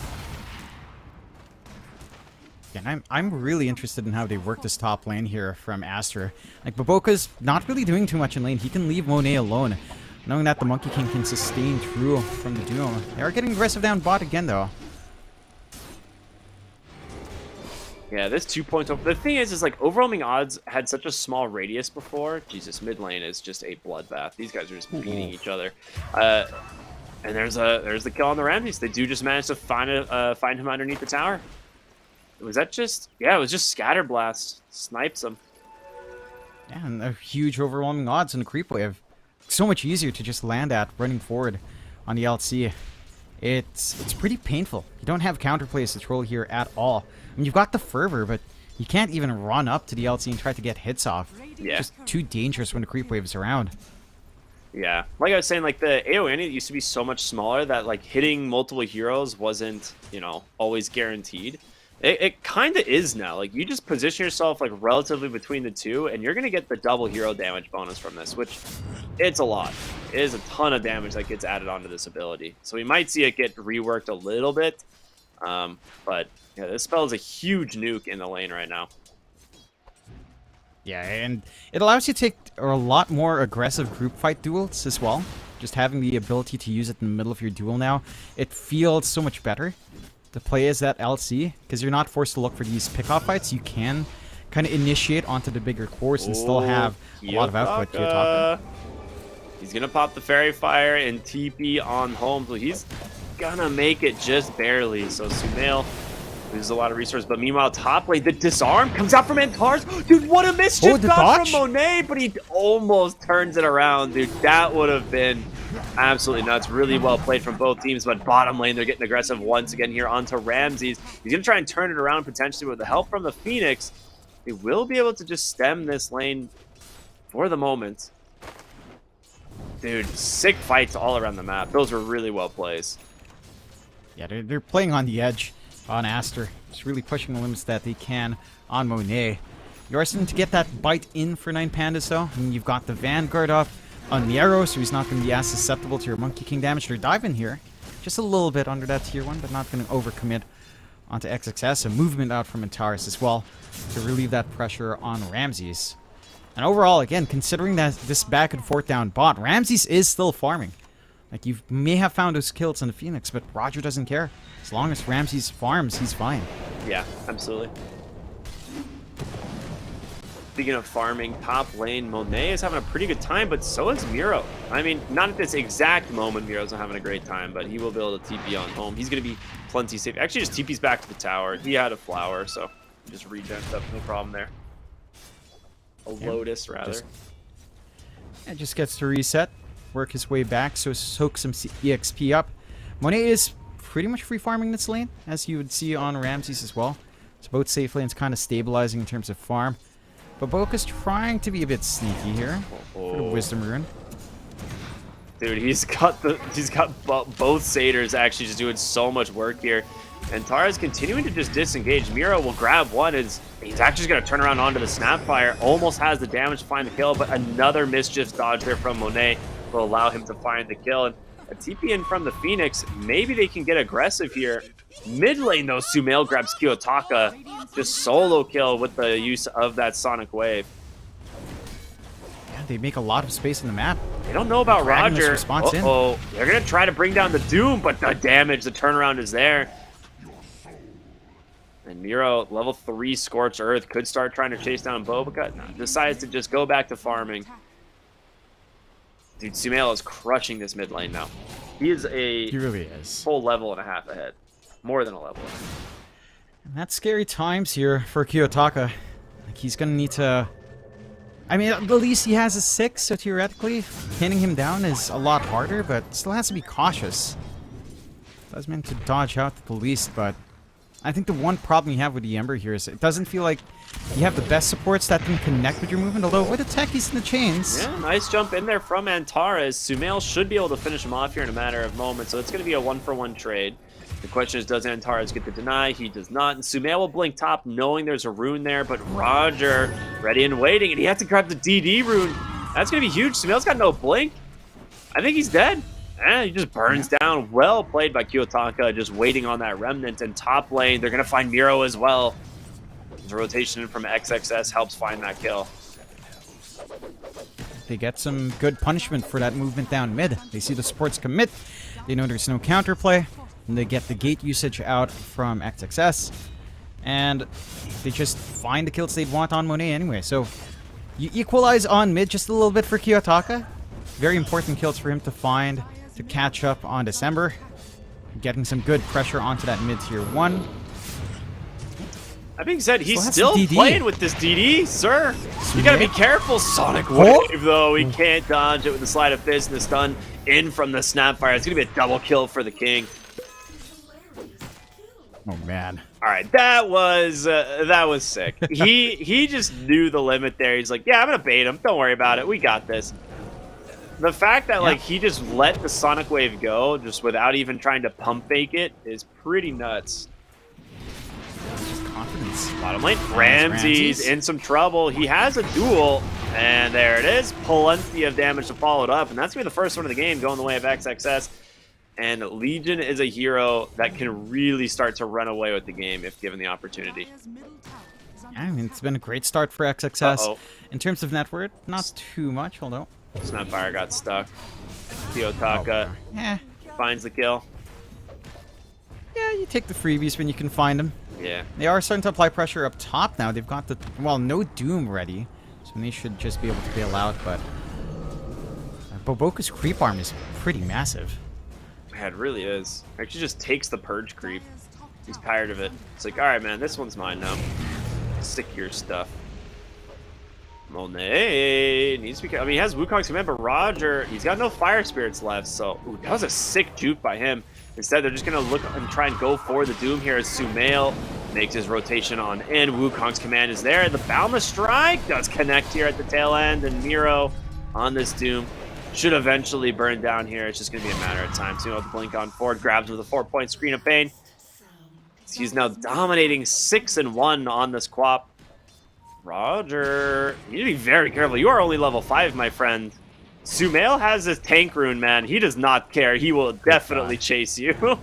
E: Yeah, and I'm really interested in how they work this top lane here from Astra. Like, Baboka's not really doing too much in lane. He can leave Monet alone, knowing that the Monkey King can sustain through from the duo. They are getting aggressive down bot again, though.
D: Yeah, this 2-point over. The thing is like overwhelming odds had such a small radius before. Jesus, mid lane is just a bloodbath. These guys are just beating each other. And there's the kill on the Ramses. They do just manage to find him underneath the tower. Was that just? Yeah, it was just Scatter Blast. Snipes him.
E: Yeah, and they're huge overwhelming odds in the creep wave. So much easier to just land at running forward on the LC. It's pretty painful. You don't have counterplay as the troll here at all. I mean, you've got the Fervor, but you can't even run up to the LC and try to get hits off.
D: Yeah.
E: It's just too dangerous when the creep wave is around.
D: Yeah, like I was saying, like the AoE it used to be so much smaller that like hitting multiple heroes wasn't, always guaranteed. It kind of is now. Like, you just position yourself like relatively between the two, and you're gonna get the double hero damage bonus from this, which it's a lot. It is a ton of damage that gets added onto this ability. So we might see it get reworked a little bit, but yeah, this spell is a huge nuke in the lane right now.
E: Yeah, and it allows you to take a lot more aggressive group fight duels as well. Just having the ability to use it in the middle of your duel now, it feels so much better to play as that LC, because you're not forced to look for these pickoff fights. You can kind of initiate onto the bigger cores and still have a lot of output. Kiyotaka.
D: He's gonna pop the Fairy Fire and TP on home, so he's gonna make it just barely. So Sumail loses a lot of resources, but meanwhile, top lane, the disarm comes out from Antares. Dude, what a mischief got from Monet, but he almost turns it around, dude. That would have been absolutely nuts. Really well played from both teams, but bottom lane, they're getting aggressive once again here onto Ramses. He's going to try and turn it around potentially with the help from the Phoenix. They will be able to just stem this lane for the moment. Dude, sick fights all around the map. Those were really well plays.
E: Yeah, they're playing on the edge on Aster. Just really pushing the limits that they can on Monet. You are starting to get that bite in for 9 Pandas, though. I mean, you've got the Vanguard up on the arrow, so he's not going to be as susceptible to your Monkey King damage. They're diving here. just a little bit under that tier 1, but not going to overcommit onto XXS. A movement out from Antares as well to relieve that pressure on Ramses. And overall, again, considering that this back and forth down bot, Ramses is still farming. Like, you may have found those kills in the Phoenix, but Roger doesn't care. As long as Ramses farms, he's fine.
D: Yeah, absolutely. Speaking of farming, top lane, Monet is having a pretty good time, but so is Miro. I mean, not at this exact moment Miro's not having a great time, but he will be able to TP on home. He's going to be plenty safe. Actually, just TP's back to the tower. He had a flower, so just regen stuff, no problem there. A Lotus, rather.
E: Just gets to reset, work his way back, so soak some EXP up. Monet is pretty much free farming this lane, as you would see on Ramses as well. So both safe lanes kind of stabilizing in terms of farm. But Boca's trying to be a bit sneaky here for the Wisdom Rune.
D: Dude, he's got both satyrs actually just doing so much work here. And Tara's continuing to just disengage. Miro will grab one. He's actually just going to turn around onto the Snapfire. Almost has the damage to find the kill, but another Mischief dodge there from Monet will allow him to find the kill. And a TP in from the Phoenix. Maybe they can get aggressive here. Mid lane, though, Sumail grabs Kiyotaka. Just solo kill with the use of that Sonic Wave.
E: Yeah, they make a lot of space in the map.
D: They don't know about Roger.
E: Uh-oh.
D: They're going to try to bring down the Doom, but the damage, the turnaround is there. And Miro, level 3 Scorched Earth, could start trying to chase down Bobica. No, decides to just go back to farming. Dude, Sumail is crushing this mid lane now. He
E: really is.
D: Full level and a half ahead. More than a level.
E: And that's scary times here for Kiyotaka. Like, he's going to need to... I mean, at least he has a 6, so theoretically, pinning him down is a lot harder, but still has to be cautious. Does mean to dodge out at the least, but... I think the one problem you have with the Ember here is it doesn't feel like you have the best supports that can connect with your movement, although with the techies and the chains...
D: Yeah, nice jump in there from Antares. Sumail should be able to finish him off here in a matter of moments, so it's going to be a 1-for-1 trade. The question is, does Antares get the deny? He does not, and Sumail will blink top knowing there's a rune there, but Roger ready and waiting, and he has to grab the DD rune. That's going to be huge. Sumail's got no blink. I think he's dead. He just burns down. Well played by Kiyotaka, just waiting on that remnant. And top lane, they're going to find Miro as well. The rotation from XXS helps find that kill.
E: They get some good punishment for that movement down mid. They see the supports commit. They know there's no counterplay. And they get the gate usage out from XXS. And they just find the kills they'd want on Monet anyway. So you equalize on mid just a little bit for Kiyotaka. Very important kills for him to find to catch up on December. Getting some good pressure onto that mid-tier 1.
D: That being said, he's still playing with this DD, sir. You gotta be careful. Sonic
E: Oh.
D: Wave, though. He can't dodge it with the Sleight of Fist and the stun in from the Snapfire. It's gonna be a double kill for the King.
E: Oh, man.
D: All right, that was sick. He just knew the limit there. He's like, yeah, I'm gonna bait him. Don't worry about it. We got this. The fact that like he just let the Sonic Wave go just without even trying to pump fake it is pretty nuts.
E: Just confidence.
D: Bottom lane, Ramses in some trouble. He has a duel, and there it is. Plenty of damage to follow it up, and that's gonna be the first one of the game going the way of XXS. And Legion is a hero that can really start to run away with the game if given the opportunity.
E: Yeah, I mean, it's been a great start for XXS.
D: Uh-oh.
E: In terms of net worth, not too much, hold on.
D: Snapfire got stuck. Kiyotaka finds the kill.
E: Yeah, you take the freebies when you can find them.
D: Yeah.
E: They are starting to apply pressure up top now. They've got the, well, no Doom ready. So they should just be able to bail out, but... Boboka's creep arm is pretty massive.
D: Yeah, it really is. Actually just takes the Purge creep. He's tired of it. It's like, alright man, this one's mine now. Stick your stuff. Monet needs to be. I mean, he has Wukong's command, but Roger, he's got no fire spirits left. So, ooh, that was a sick juke by him. Instead, they're just gonna look and try and go for the Doom here as Sumail makes his rotation on in. Wukong's command is there. The Boundless Strike does connect here at the tail end, and Miro on this Doom should eventually burn down here. It's just gonna be a matter of time. Sumail with the blink on forward, grabs with a 4-point screen of pain. He's now dominating 6-1 on this quap. Roger, you need to be very careful. You are only level 5, my friend. Sumail has his tank rune, man. He does not care. He will definitely chase you.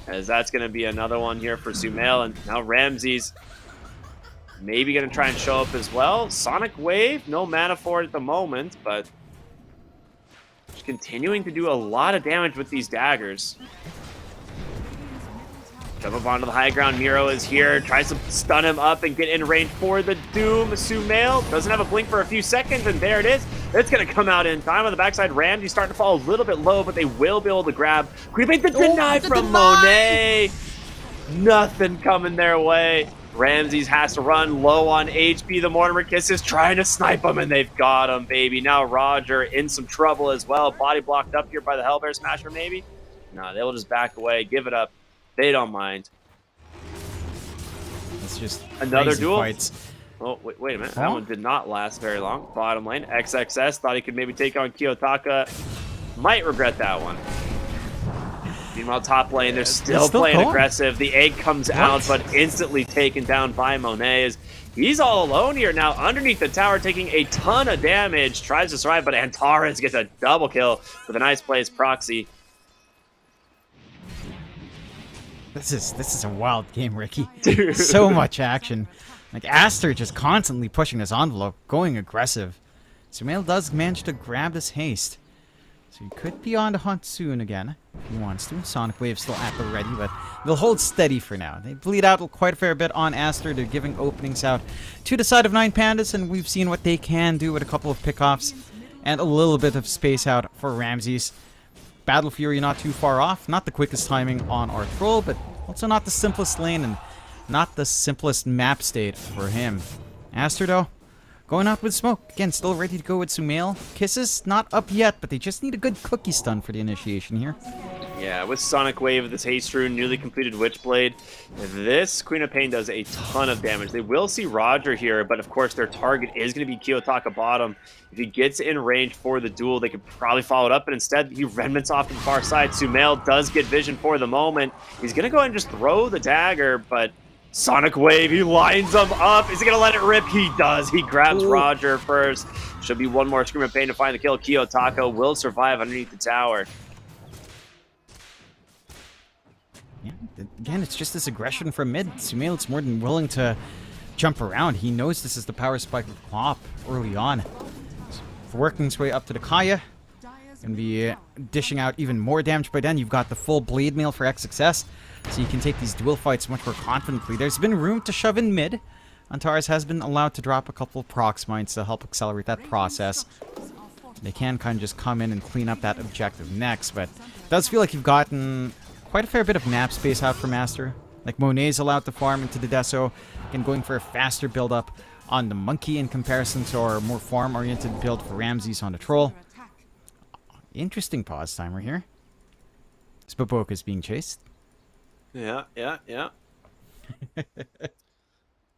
D: As that's going to be another one here for Sumail. And now Ramses maybe going to try and show up as well. Sonic Wave, no mana for it at the moment, but just continuing to do a lot of damage with these daggers. Jump up onto the high ground. Miro is here, tries to stun him up and get in range for the Doom. Sumail doesn't have a blink for a few seconds, and there it is. It's going to come out in time on the backside. Ramsey starting to fall a little bit low, but they will be able to grab. Creeping the deny from Monet. Nothing coming their way. Ramses has to run low on HP. The Mortimer Kiss is trying to snipe him, and they've got him, baby. Now Roger in some trouble as well. Body blocked up here by the Hellbear Smasher, maybe? No, they'll just back away, give it up. They don't mind.
E: It's just
D: another duel.
E: Fights.
D: Oh, wait a minute. That one did not last very long. Bottom lane. XXS thought he could maybe take on Kiyotaka. Might regret that one. Meanwhile, top lane, they're still playing aggressive. The egg comes out, but instantly taken down by Monet. As he's all alone here now underneath the tower, taking a ton of damage. Tries to survive, but Antares gets a double kill with a nice play as proxy.
E: This is a wild game, Ricky. Dude. So much action. Like, Aster just constantly pushing this envelope, going aggressive. Sumail does manage to grab this haste. So he could be on the hunt soon again, if he wants to. Sonic Wave still at the ready, but they'll hold steady for now. They bleed out quite a fair bit on Aster. They're giving openings out to the side of 9 Pandas, and we've seen what they can do with a couple of pickoffs and a little bit of space out for Ramses. Battle Fury not too far off. Not the quickest timing on our troll, but also not the simplest lane and not the simplest map state for him. Aster, though, going up with smoke. Again, still ready to go with Sumail. Kisses, not up yet, but they just need a good cookie stun for the initiation here.
D: Yeah, with Sonic Wave, this haste rune, newly completed Witchblade, this Queen of Pain does a ton of damage. They will see Roger here, but of course their target is going to be Kiyotaka bottom. If he gets in range for the duel, they could probably follow it up, but instead he remnants off to the far side. Sumail does get vision for the moment. He's going to go ahead and just throw the dagger, but Sonic Wave, he lines them up. Is he going to let it rip? He does. He grabs Roger first. Should be one more Scream of Pain to find the kill. Kiyotaka will survive underneath the tower.
E: Yeah, again, it's just this aggression from mid. Sumail's more than willing to jump around. He knows this is the power spike of Plop early on. So working his way up to the Kaya. Gonna be dishing out even more damage by then. You've got the full blade mail for XXS, so you can take these duel fights much more confidently. There's been room to shove in mid. Antares has been allowed to drop a couple of procs mines to help accelerate that process. They can kind of just come in and clean up that objective next, but it does feel like you've gotten quite a fair bit of map space out for Master. Like, Monet's allowed to farm into the Deso and going for a faster build-up on the Monkey in comparison to our more farm-oriented build for Ramses on the Troll. Interesting pause timer here. Spoboka's being chased.
D: Yeah.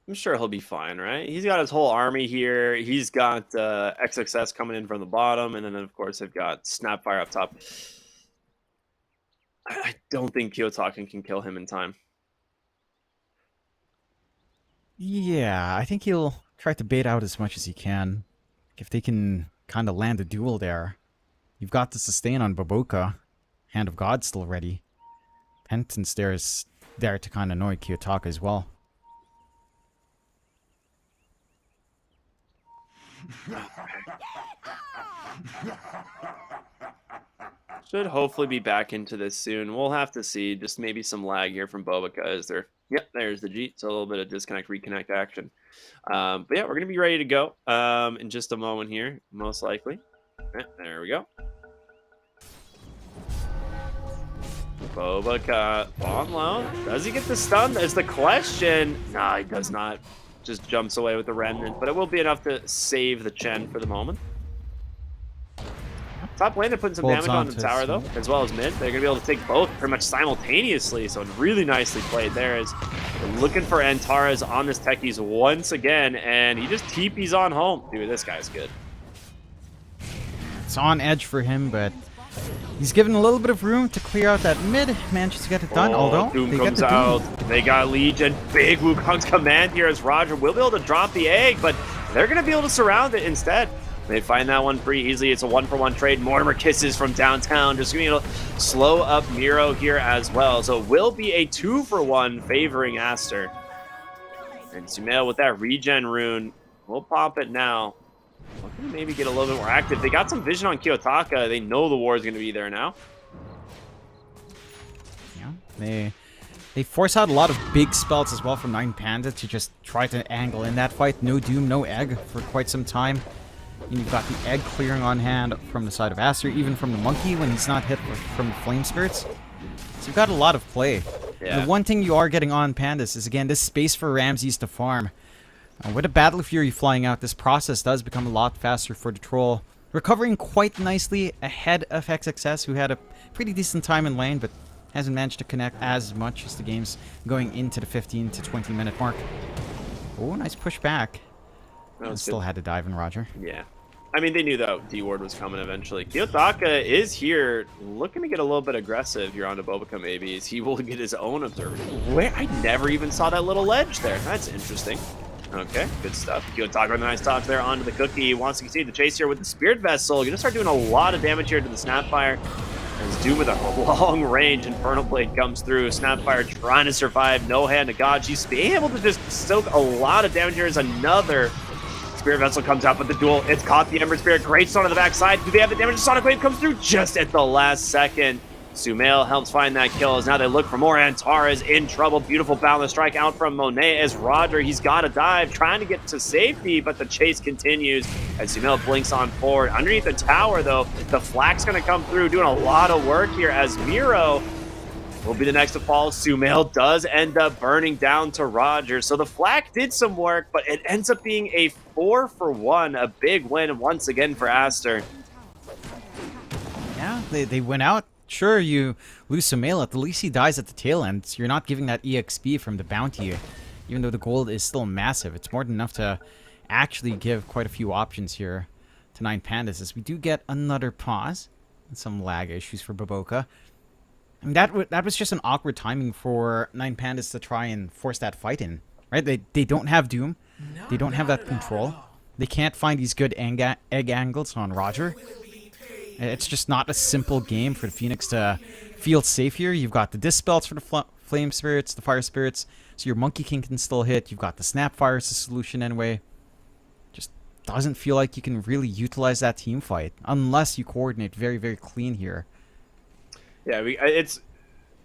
D: I'm sure he'll be fine, right? He's got his whole army here. He's got XXS coming in from the bottom, and then, of course, they've got Snapfire up top. I don't think Kiyotaka can kill him in time.
E: Yeah, I think he'll try to bait out as much as he can. If they can kind of land a duel there. You've got the sustain on Baboka. Hand of God still ready. Penance there is there to kind of annoy Kiyotaka as well.
D: Should hopefully be back into this soon. We'll have to see. Just maybe some lag here from Bobica. Is there? Yep, there's the Jeet. So a little bit of disconnect, reconnect action. But yeah, we're going to be ready to go in just a moment here, most likely. Yeah, there we go. Bobica on low. Does he get the stun? Is the question. No, he does not. Just jumps away with the remnant. But it will be enough to save the Chen for the moment. Top lane, they're putting some damage on the tower, though, as well as mid. They're going to be able to take both pretty much simultaneously, so really nicely played there. As they're looking for Antares on this techies once again, and he just TP's on home. Dude, this guy's good.
E: It's on edge for him, but he's given a little bit of room to clear out that mid. Manages to get it done, although
D: Doom
E: they
D: comes
E: get the
D: out.
E: Doom.
D: They got Legion. Big Wukong's command here as Roger will be able to drop the egg, but they're going to be able to surround it instead. They find that one pretty easily. It's a 1-for-1 trade. Mortimer kisses from downtown. Just going to slow up Miro here as well. So it will be a 2-for-1 favoring Aster. And Sumail with that regen rune. We'll pop it now. Looking to maybe get a little bit more active. They got some vision on Kiyotaka. They know the war is going to be there now.
E: Yeah, they force out a lot of big spells as well from 9 Panda to just try to angle in that fight. No Doom, no Egg for quite some time. And you've got the Egg clearing on hand from the side of Aster, even from the Monkey when he's not hit from the Flame Spirits. So you've got a lot of play.
D: Yeah.
E: The one thing you are getting on Pandas is, again, this space for Ramses to farm. With a Battle Fury flying out, this process does become a lot faster for the Troll. Recovering quite nicely ahead of XXS, who had a pretty decent time in lane, but hasn't managed to connect as much as the game's going into the 15 to 20 minute mark. Oh, nice push back. Still had to dive in Roger.
D: Yeah. I mean, they knew that D-Ward was coming eventually. Kiyotaka is here, looking to get a little bit aggressive here onto Bobica maybe, as he will get his own observer. Where I never even saw that little ledge there. That's interesting. Okay, good stuff. Kiyotaka with a nice touch there onto the Cookie. He wants to continue the chase here with the Spirit Vessel. You're going to start doing a lot of damage here to the Snapfire. As Doom with a long range Infernal Blade comes through. Snapfire trying to survive. No Hand of God. She's able to just soak a lot of damage here as another Spirit Vessel comes out with the duel. It's caught the Ember Spirit. Great stone on the backside. Do they have the damage? Sonic Wave comes through just at the last second. Sumail helps find that kill as now they look for more. Antara is in trouble. Beautiful balance strike out from Monet as Roger. He's got to dive, trying to get to safety, but the chase continues as Sumail blinks on forward. Underneath the tower, though, the flak's going to come through, doing a lot of work here as Miro will be the next to fall. Sumail does end up burning down to Roger. So the flak did some work, but it ends up being a 4-for-1, a big win once again for Aster.
E: Yeah, they went out. Sure, you lose Sumail, at least he dies at the tail end. So you're not giving that EXP from the bounty, even though the gold is still massive. It's more than enough to actually give quite a few options here to 9 Pandas, as we do get another pause and some lag issues for Baboka. I mean, that was just an awkward timing for 9 Pandas to try and force that fight in, right? They don't have Doom. They don't have that control. They can't find these good egg angles on Roger. It's just not a simple game for the Phoenix to feel safe here. You've got the Dispels for the Flame Spirits, the Fire Spirits, so your Monkey King can still hit. You've got the Snapfire as a solution anyway. Just doesn't feel like you can really utilize that team fight unless you coordinate very, very clean here.
D: Yeah, it's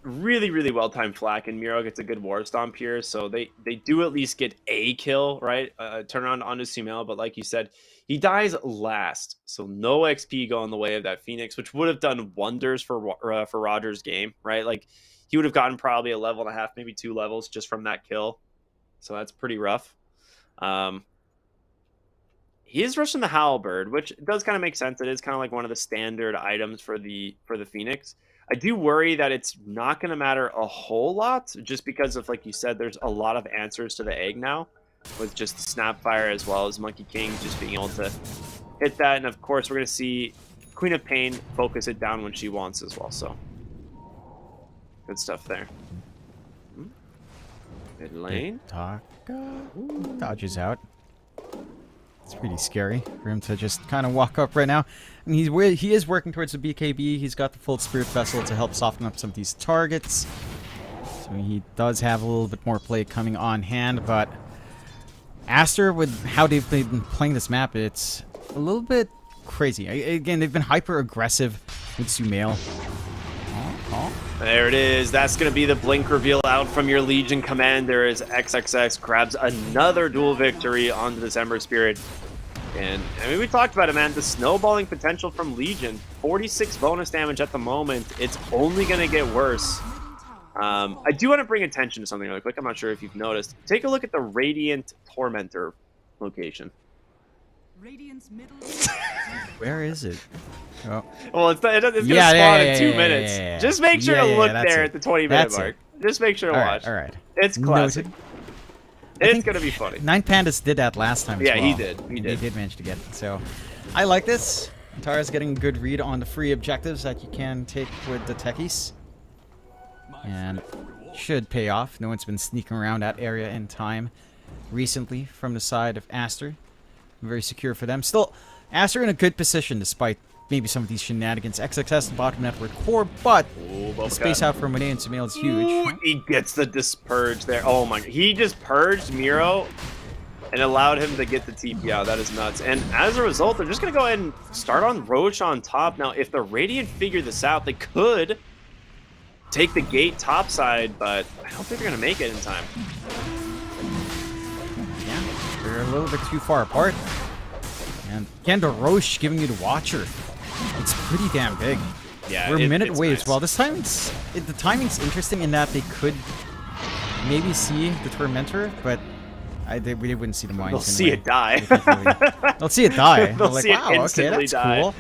D: really, really well-timed flak, and Miro gets a good War Stomp here, so they do at least get a kill, right? Turn around onto Sumail, but like you said, he dies last, so no XP going the way of that Phoenix, which would have done wonders for Roger's game, right? Like, he would have gotten probably a level and a half, maybe 2 levels just from that kill, so that's pretty rough. He is rushing the Halberd, which does kind of make sense. It is kind of like one of the standard items for the Phoenix. I do worry that it's not going to matter a whole lot, just because of, like you said, there's a lot of answers to the egg now, with just the Snapfire as well as Monkey King just being able to hit that. And of course, we're going to see Queen of Pain focus it down when she wants as well. So good stuff there. Mid lane.
E: Dodges out. It's pretty scary for him to just kind of walk up right now. And he is working towards the BKB. He's got the full Spirit Vessel to help soften up some of these targets. So he does have a little bit more play coming on hand, but Aster, with how they've been playing this map, it's a little bit crazy. Again, they've been hyper aggressive with Sumail.
D: There it is. That's going to be the blink reveal out from your Legion commander as XXX grabs another duel victory onto this Ember Spirit. And I mean, we talked about it, man. The snowballing potential from Legion. 46 bonus damage at the moment. It's only going to get worse. I do want to bring attention to something really quick. I'm not sure if you've noticed. Take a look at the Radiant Tormentor location.
E: Where is it? Oh.
D: Well, it's going to spawn in 2 minutes.
E: Yeah.
D: Just make sure to look there at the 20-minute
E: That's
D: mark. Just make sure to watch.
E: All right.
D: It's classic.
E: Noted.
D: It's going to be funny.
E: 9 Pandas did that last time as well.
D: Yeah, he did.
E: He did manage to get it. So I like this. Antara's getting a good read on the free objectives that you can take with the techies. And should pay off. No one's been sneaking around that area in time recently from the side of Aster. Very secure for them. Still Aster in a good position despite maybe some of these shenanigans. XXS the bottom network core, but the space out for Monet and Sumail is huge.
D: Ooh, he gets the Dispurge there. Oh my, he just purged Miro and allowed him to get the TP out. That is nuts. And as a result, they're just going to go ahead and start on Roach on top. Now, if the Radiant figure this out, they could take the gate topside, but I don't think they're going to make it in time.
E: Yeah, they're a little bit too far apart. And again, the Roche giving you the Watcher. It's pretty damn big.
D: Yeah,
E: We're a minute
D: it's
E: away
D: nice.
E: as well. This time, the timing's interesting in that they could maybe see the Tormentor, but we wouldn't see the mines.
D: They'll see it die.
E: They'll see it die.
D: They'll
E: They're like,
D: see it
E: wow, okay,
D: instantly
E: that's
D: die.
E: cool.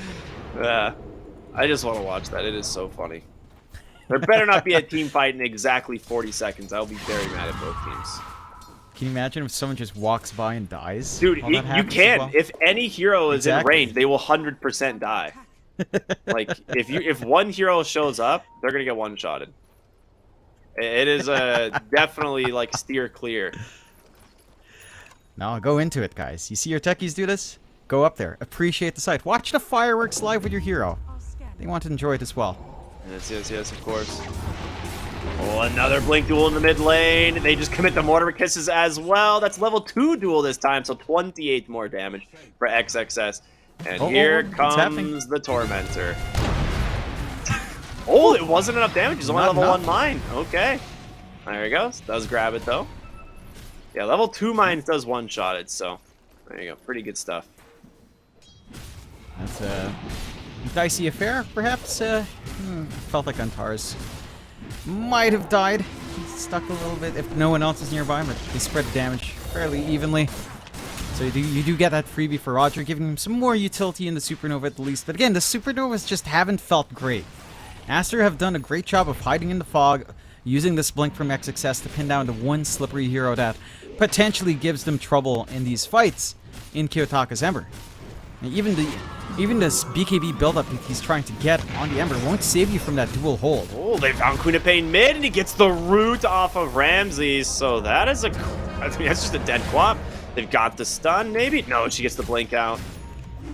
D: Yeah, I just want to watch that. It is so funny. There better not be a team fight in exactly 40 seconds. I'll be very mad at both teams.
E: Can you imagine if someone just walks by and dies?
D: Dude,
E: while that
D: you
E: happens as
D: can.
E: well?
D: If any hero is in
E: Exactly.
D: range, they will 100% die. Like, if one hero shows up, they're going to get one-shotted. It is definitely, like, steer clear.
E: Now go into it, guys. You see your techies do this? Go up there. Appreciate the sight. Watch the fireworks live with your hero. They want to enjoy it as well.
D: Yes, of course. Oh, another Blink duel in the mid lane. They just commit the Mortar Kisses as well. That's level 2 duel this time, so 28 more damage for XXS. And here comes the Tormentor. Oh, it wasn't enough damage. He's only
E: Not
D: level
E: enough.
D: 1 mine. Okay. There he goes. Does grab it, though. Yeah, level 2 mines does one-shot it, so there you go. Pretty good stuff.
E: That's a dicey affair, perhaps. Felt like Antares might have died. He's stuck a little bit if no one else is nearby, but they spread the damage fairly evenly. So you do get that freebie for Roger, giving him some more utility in the Supernova at the least. But again, the Supernovas just haven't felt great. Aster have done a great job of hiding in the fog, using this blink from XXS to pin down the one slippery hero that potentially gives them trouble in these fights in Kiyotaka's Ember. And even this BKB buildup that he's trying to get on the Ember won't save you from that dual hold.
D: Oh, they found Queen of Pain mid, and he gets the root off of Ramses. So that is I think that's just a dead quap. They've got the stun, maybe? No, she gets the blink out.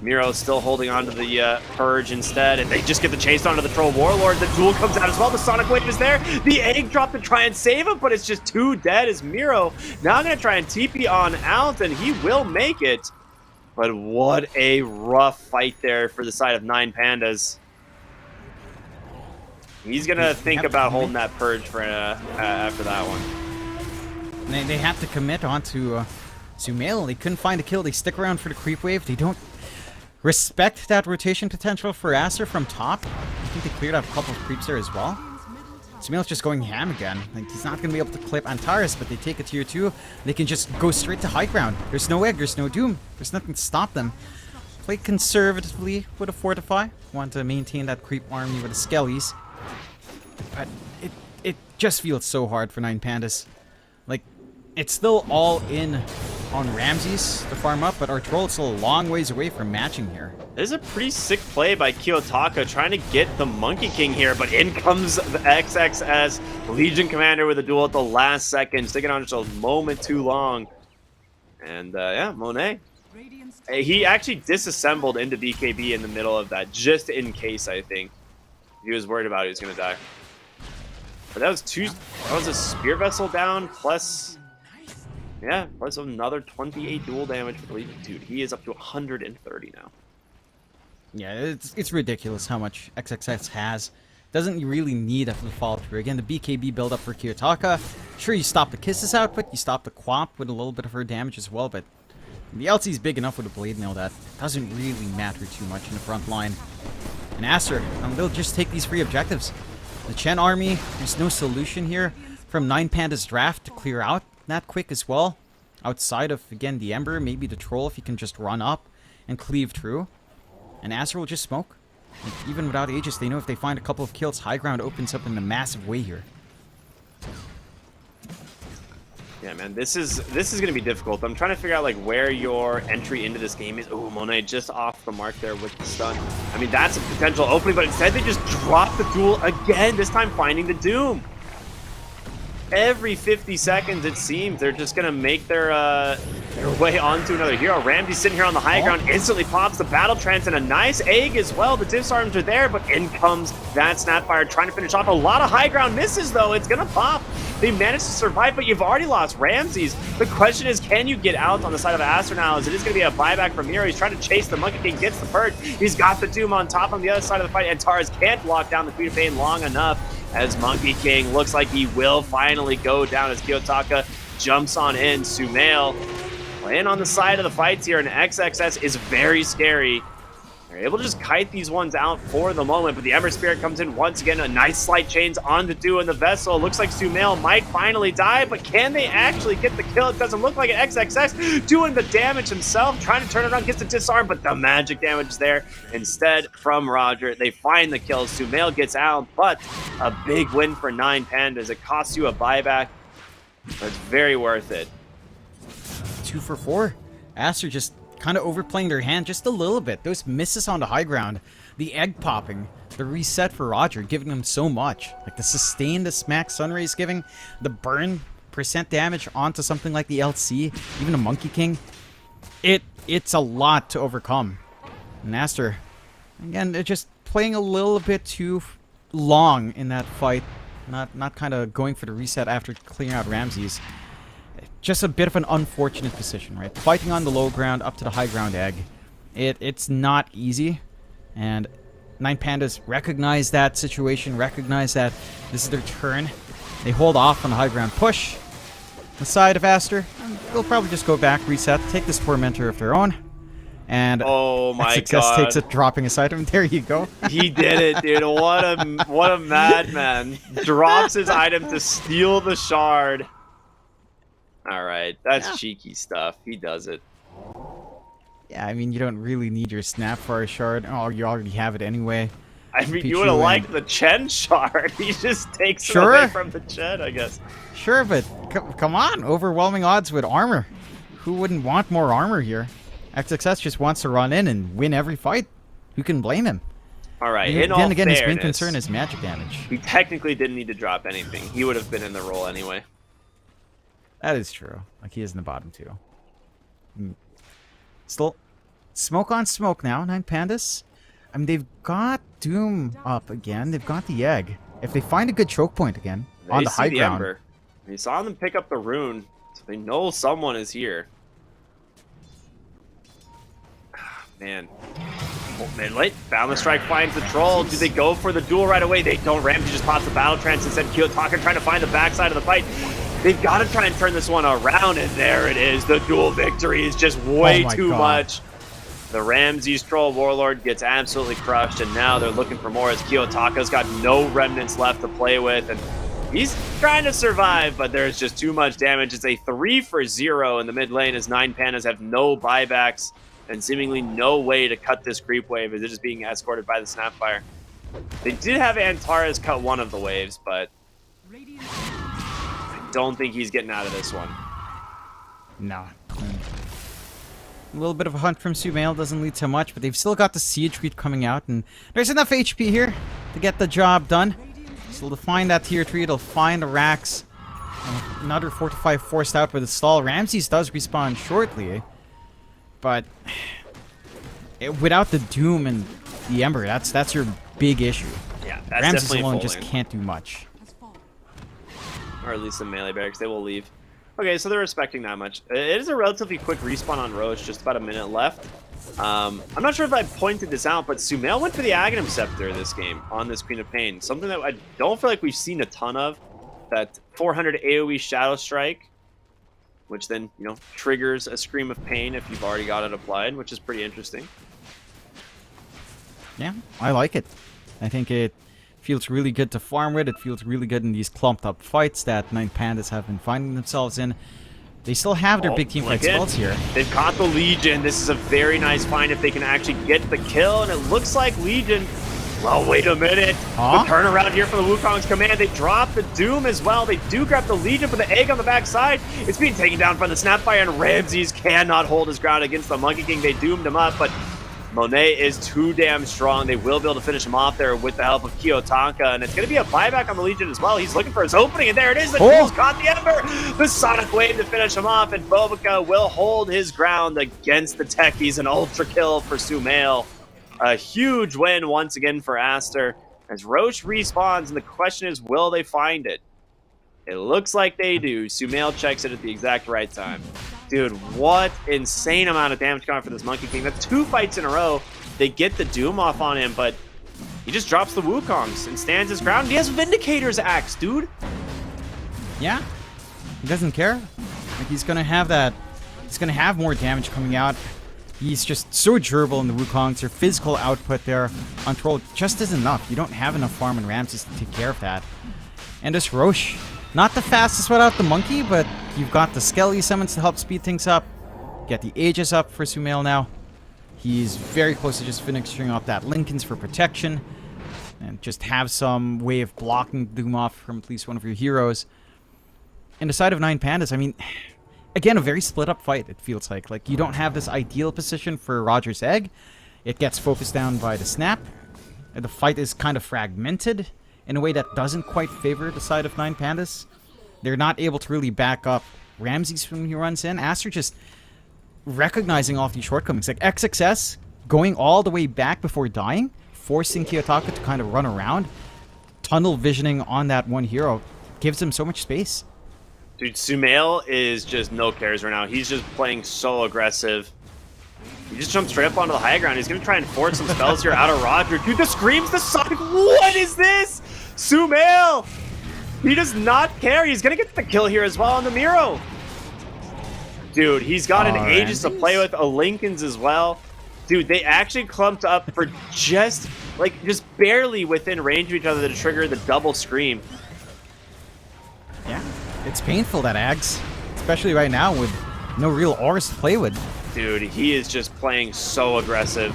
D: Miro's still holding on to the Purge instead, and they just get the chase onto the Troll Warlord. The duel comes out as well. The Sonic Wave is there. The egg drop to try and save him, but it's just too dead as Miro now going to try and TP on out, and he will make it. But what a rough fight there for the side of 9 Pandas. He's going to think about holding that Purge for after that one.
E: They have to commit onto Sumail. They couldn't find a kill. They stick around for the creep wave. They don't respect that rotation potential for Aster from top. I think they cleared out a couple of creeps there as well. Sumail's just going ham again. Like, he's not going to be able to clip Antares, but they take a tier 2. They can just go straight to high ground. There's no egg, there's no doom. There's nothing to stop them. Play conservatively with a Fortify. Want to maintain that creep army with the Skellies. But it just feels so hard for 9 Pandas. Like, it's still all in on Ramses to farm up, but our troll is still a long ways away from matching here.
D: This is a pretty sick play by Kiyotaka trying to get the Monkey King here, but in comes the XXS Legion Commander with a duel at the last second, sticking on just a moment too long. And yeah, Monet. He actually disassembled into BKB in the middle of that, just in case, I think. He was worried about he was going to die. But that was a Spear Vessel down, plus... Yeah, plus another 28 dual damage for the Legion. Dude, he is up to 130 now.
E: Yeah, it's ridiculous how much XXX has. Doesn't really need a follow through. Again, the BKB build up for Kiyotaka. Sure, you stop the Kisses output, you stop the Quap with a little bit of her damage as well, but the LC is big enough with a Blade Mail that doesn't really matter too much in the front line. And Aster, they'll just take these free objectives. The Chen army, there's no solution here from 9 Panda's draft to clear out that quick as well. Outside of, again, the Ember, maybe the Troll if he can just run up and cleave through. And Aster will just smoke. Like, even without Aegis, they know if they find a couple of kills, high ground opens up in a massive way here.
D: Yeah, man, this is going to be difficult. I'm trying to figure out like where your entry into this game is. Oh, Monet just off the mark there with the stun. I mean, that's a potential opening, but instead they just drop the duel again, this time finding the Doom. every 50 seconds, it seems, they're just going to make their way onto another hero. Ramsey sitting here on the high ground, instantly pops the battle trance and a nice egg as well. The disarms are there, but in comes that Snapfire trying to finish off. A lot of high ground misses, though. It's going to pop. They managed to survive, but you've already lost Ramses. The question is, can you get out on the side of Aster now? As it is going to be a buyback from Miro. He's trying to chase the Monkey King, gets the perch. He's got the Doom on top on the other side of the fight, and Tars can't lock down the Queen of Pain long enough, as Monkey King looks like he will finally go down as Kiyotaka jumps on in. Sumail playing on the side of the fights here, and XXS is very scary. They're able to just kite these ones out for the moment, but the Ember Spirit comes in once again. A nice slight chains onto Do in the Vessel. Looks like Sumail might finally die, but can they actually get the kill? It doesn't look like it. XXX doing the damage himself, trying to turn it around, gets the disarm, but the magic damage is there instead from Roger. They find the kill. Sumail gets out, but a big win for 9 Pandas. It costs you a buyback, but it's very worth it.
E: 2 for 4. Aster just kind of overplaying their hand just a little bit. Those misses on the high ground, the egg popping, the reset for Roger, giving him so much. Like the sustain the smack Sunray is giving, the burn percent damage onto something like the LC, even a Monkey King. It's a lot to overcome. And Aster, again, they're just playing a little bit too long in that fight. Not kind of going for the reset after clearing out Ramses. Just a bit of an unfortunate position, right? Fighting on the low ground up to the high ground egg. It's not easy. And 9 Pandas recognize that situation, recognize that this is their turn. They hold off on the high ground push. The side of Aster, they'll probably just go back, reset, take this Tormentor of their own. And
D: oh my
E: Success
D: god,
E: takes it, dropping aside him. There you go.
D: he did it, dude. What a madman. Drops his item to steal the shard. All right, that's cheeky stuff. He does it.
E: Yeah, I mean, you don't really need your Snapfire shard. Oh, you already have it anyway.
D: I mean,
E: Pichu
D: you would have
E: and-
D: liked the Chen shard. He just takes it
E: Sure.
D: away from the Chen, I guess.
E: Sure, but come on. Overwhelming odds with armor. Who wouldn't want more armor here? XXS just wants to run in and win every fight. Who can blame him?
D: All right,
E: And
D: in all
E: then again, his main
D: fairness,
E: concern is magic damage.
D: he technically didn't need to drop anything. He would have been in the role anyway.
E: That is true. Like, he is in the bottom two. Still, smoke on smoke now, 9 Pandas. I mean, they've got Doom up again. They've got the egg. If they find a good choke point again on the
D: see
E: high
D: the
E: ground.
D: Ember. They saw them pick up the rune, so they know someone is here. Man. Oh, Midlight. Boundless Strike finds the troll. Do they go for the duel right away? They don't. Ramsey just pops the battle trance instead. Kiyotaka trying to find the backside of the fight. They've got to try and turn this one around, and there it is. The duel victory is just way
E: Oh my
D: too
E: God.
D: much. The Ramses Troll Warlord gets absolutely crushed, and now they're looking for more as Kiyotaka's got no remnants left to play with, and he's trying to survive, but there's just too much damage. It's a 3 for 0 in the mid lane as 9 Pandas have no buybacks and seemingly no way to cut this creep wave as it is being escorted by the Snapfire. They did have Antares cut one of the waves, but I don't think he's getting out of this one.
E: No. A little bit of a hunt from Sumail doesn't lead to much, but they've still got the Siege Read coming out, and there's enough HP here to get the job done. So they'll find that tier 3, they'll find the racks. Another 4 to 5 forced out with the stall. Ramses does respawn shortly, but without the Doom and the Ember, that's your big issue.
D: Yeah, that's
E: Ramses
D: definitely
E: alone
D: full
E: just
D: lane.
E: can't do much.
D: Or at least the melee barracks, they will leave. Okay, so they're respecting that much. It is a relatively quick respawn on Roche, just about a minute left. I'm not sure if I pointed this out, but Sumail went for the Aghanim Scepter this game on this Queen of Pain. Something that I don't feel like we've seen a ton of. That 400 AoE Shadow Strike, which then, you know, triggers a Scream of Pain if you've already got it applied, which is pretty interesting.
E: Yeah, I like it. I think it feels really good to farm with. It feels really good in these clumped up fights that 9 Pandas have been finding themselves in. They still have their big team fight spells here.
D: They've caught the Legion. This is a very nice find if they can actually get the kill, and it looks like Legion... Well, wait a minute.
E: Huh?
D: The turnaround here for the Wukong's command. They drop the Doom as well. They do grab the Legion for the egg on the backside. It's being taken down by the Snapfire, and Ramses cannot hold his ground against the Monkey King. They doomed him up, but Monet is too damn strong. They will be able to finish him off there with the help of Kiyotaka, and it's going to be a buyback on the Legion as well. He's looking for his opening, and there it is. The Jules caught the Ember. The Sonic Wave to finish him off, and Bobica will hold his ground against the Techies. An ultra kill for Sumail. A huge win once again for Aster. As Roche respawns, and the question is, will they find it? It looks like they do. Sumail checks it at the exact right time. Dude, what insane amount of damage coming for this Monkey King. That's 2 fights in a row. They get the Doom off on him, but he just drops the Wukongs and stands his ground. He has Vindicator's axe, dude.
E: Yeah, he doesn't care. Like, he's gonna have that. He's gonna have more damage coming out. He's just so durable in the Wukongs. Their physical output there on Troll just isn't enough. You don't have enough farm and Ramses to take care of that. And this Roche, not the fastest without the monkey, but you've got the Skelly summons to help speed things up. Get the Aegis up for Sumail now. He's very close to just finishing off that Lincoln's for protection. And just have some way of blocking Doom off from at least one of your heroes. And the side of 9 Pandas, I mean, again, a very split up fight, it feels like. Like, you don't have this ideal position for Roger's Egg. It gets focused down by the Snap. And the fight is kind of fragmented in a way that doesn't quite favor the side of 9 Pandas. They're not able to really back up Ramses when he runs in. Aster just recognizing all of these shortcomings. Like XXS going all the way back before dying, forcing Kiyotaka to kind of run around. Tunnel visioning on that one hero gives him so much space.
D: Dude, Sumail is just no cares right now. He's just playing so aggressive. He just jumped straight up onto the high ground. He's going to try and force some spells here out of Roger. Dude, the screams, the Sonic. What is this? Sumail! He does not care. He's going to get the kill here as well on the Miro. Dude, he's got an Aegis to play with, a Lincoln's as well. Dude, they actually clumped up for just barely within range of each other to trigger the double scream.
E: Yeah, it's painful, that Ags. Especially right now with no real auras to play with.
D: Dude, he is just playing so aggressive.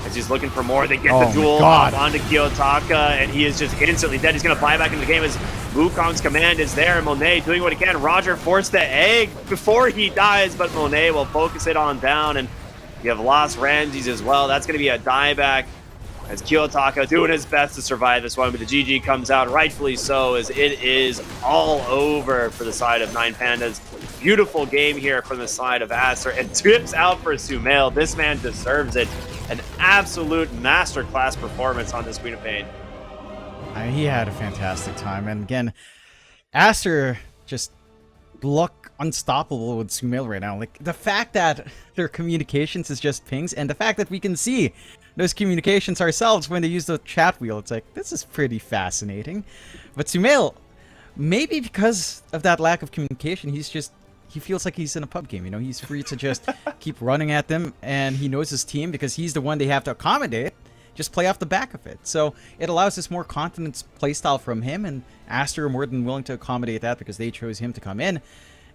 D: As he's looking for more, they get the duel onto Kiyotaka, and he is just instantly dead. He's going to fly back into the game as Wukong's command is there. Monet doing what he can. Roger forced the egg before he dies, but Monet will focus it on down, and you have lost Ramses as well. That's going to be a dieback as Kiyotaka doing his best to survive this one, but the GG comes out rightfully so, as it is all over for the side of 9 Pandas. Beautiful game here from the side of Aster, and tips out for Sumail. This man deserves it. An absolute masterclass performance on this Queen of Pain.
E: He had a fantastic time, and again, Aster just look unstoppable with Sumail right now. Like, the fact that their communications is just pings, and the fact that we can see those communications ourselves when they use the chat wheel, it's like, this is pretty fascinating. But Sumail, maybe because of that lack of communication, he feels like he's in a pub game, you know? He's free to just keep running at them, and he knows his team because he's the one they have to accommodate. Just play off the back of it. So it allows this more confident playstyle from him, and Aster are more than willing to accommodate that because they chose him to come in.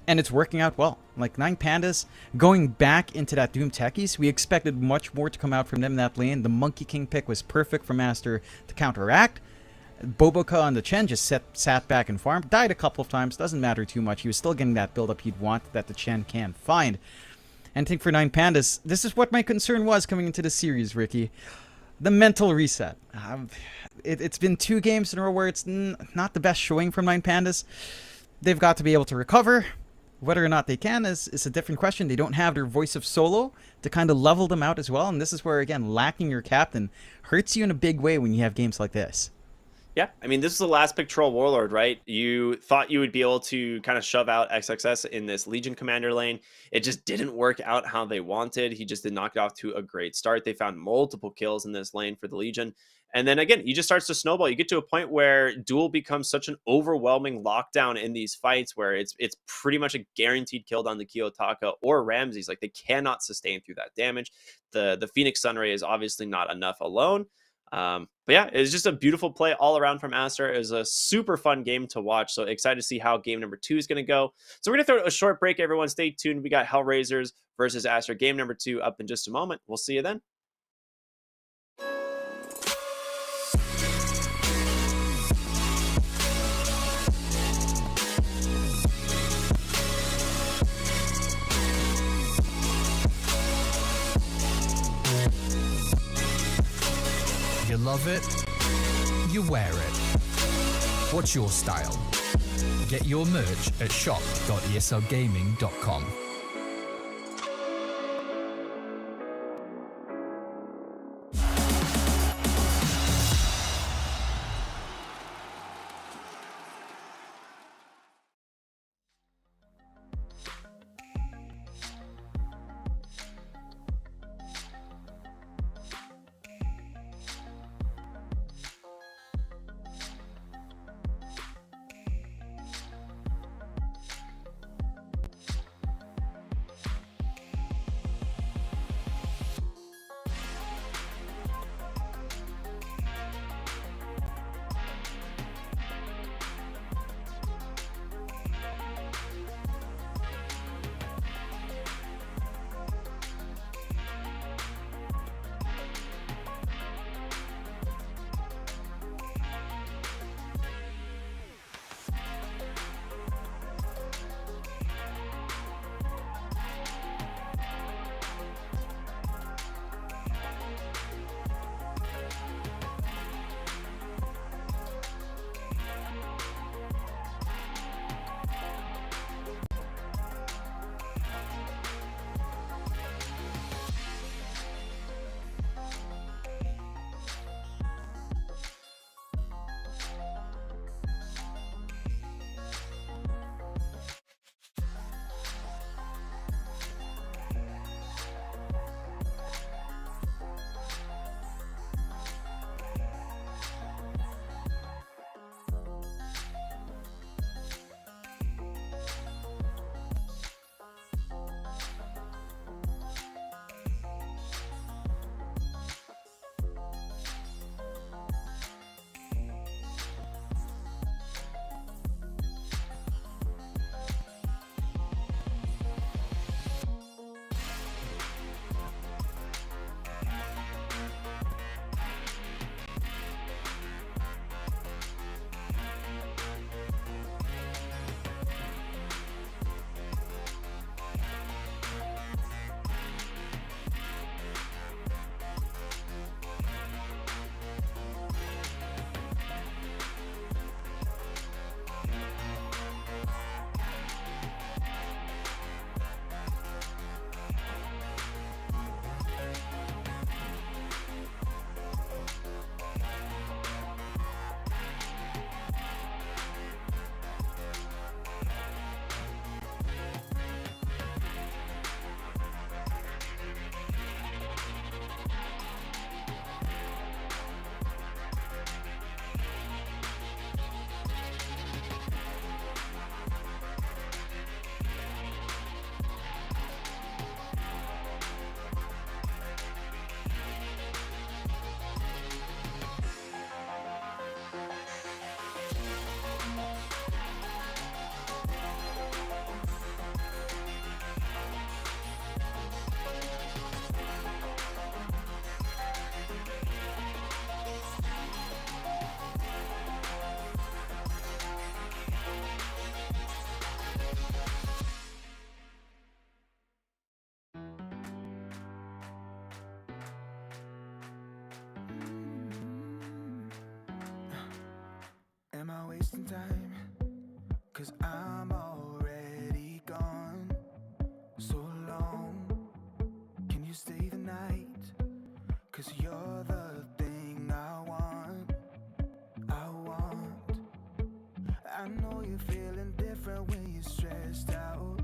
E: And it's working out well. Like, 9 Pandas going back into that Doom Techies, we expected much more to come out from them in that lane. The Monkey King pick was perfect for Aster to counteract. Boboka on the Chen just sat back and farmed. Died a couple of times. Doesn't matter too much. He was still getting that build-up he'd want that the Chen can't find. And I think for 9 Pandas, this is what my concern was coming into the series, Ricky. The mental reset. It's been 2 games in a row where it's not the best showing from 9 Pandas. They've got to be able to recover. Whether or not they can is a different question. They don't have their voice of solo to kind of level them out as well. And this is where, again, lacking your captain hurts you in a big way when you have games like this.
D: Yeah, I mean, this is the last pick Troll Warlord, right? You thought you would be able to kind of shove out XXS in this Legion Commander lane. It just didn't work out how they wanted. He just did not get off to a great start. They found multiple kills in this lane for the Legion. And then again, he just starts to snowball. You get to a point where duel becomes such an overwhelming lockdown in these fights where it's pretty much a guaranteed kill down the Kiyotaka or Ramses. Like, they cannot sustain through that damage. The Phoenix Sunray is obviously not enough alone. But yeah, it's just a beautiful play all around from Aster. It was a super fun game to watch. So excited to see how game number 2 is going to go. So we're going to throw a short break, everyone. Stay tuned. We got Hellraisers versus Aster game number 2 up in just a moment. We'll see you then.
B: love it, you wear it. What's your style? Get your merch at shop.eslgaming.com.
A: Am I wasting time? 'Cause I'm already gone. So long, can you stay the night? 'Cause you're the thing I want. I know you're feeling different when you're stressed out,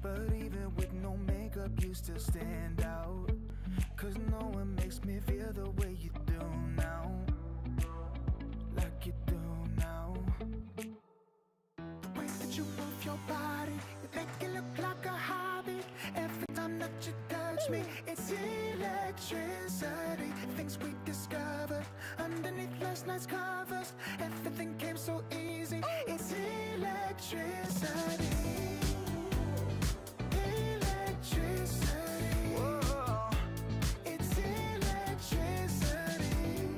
A: but even with no makeup you still stand out. 'Cause no one makes me feel the way you do now. Like you do now. The way that you move your body, you make it look like a hobby. Every time that you touch me, it's electricity. Things we discovered underneath last night's covers. Everything came so easy. It's electricity. Electricity. Whoa. It's electricity.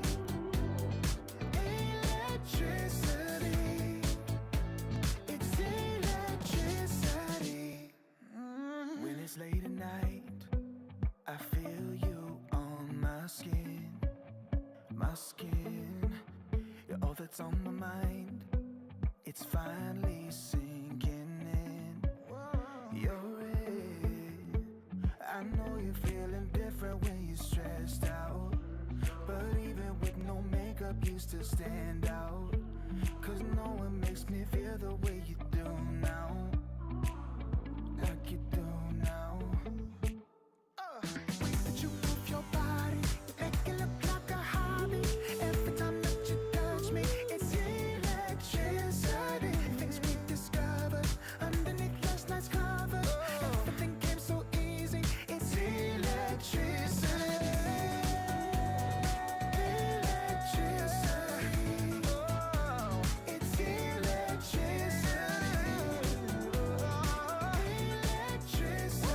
A: Electricity. It's electricity. When it's late at night, I feel you on my skin. My skin. you still stand out. Cause no one makes me feel the way you do now. Like you do now. Way that you move your body, you make it look like a hobby. Every time that you touch me, it's electricity. Things we discovered underneath last night's covers. Everything came so easy, it's electricity. Electricity. It's electricity. Electricity.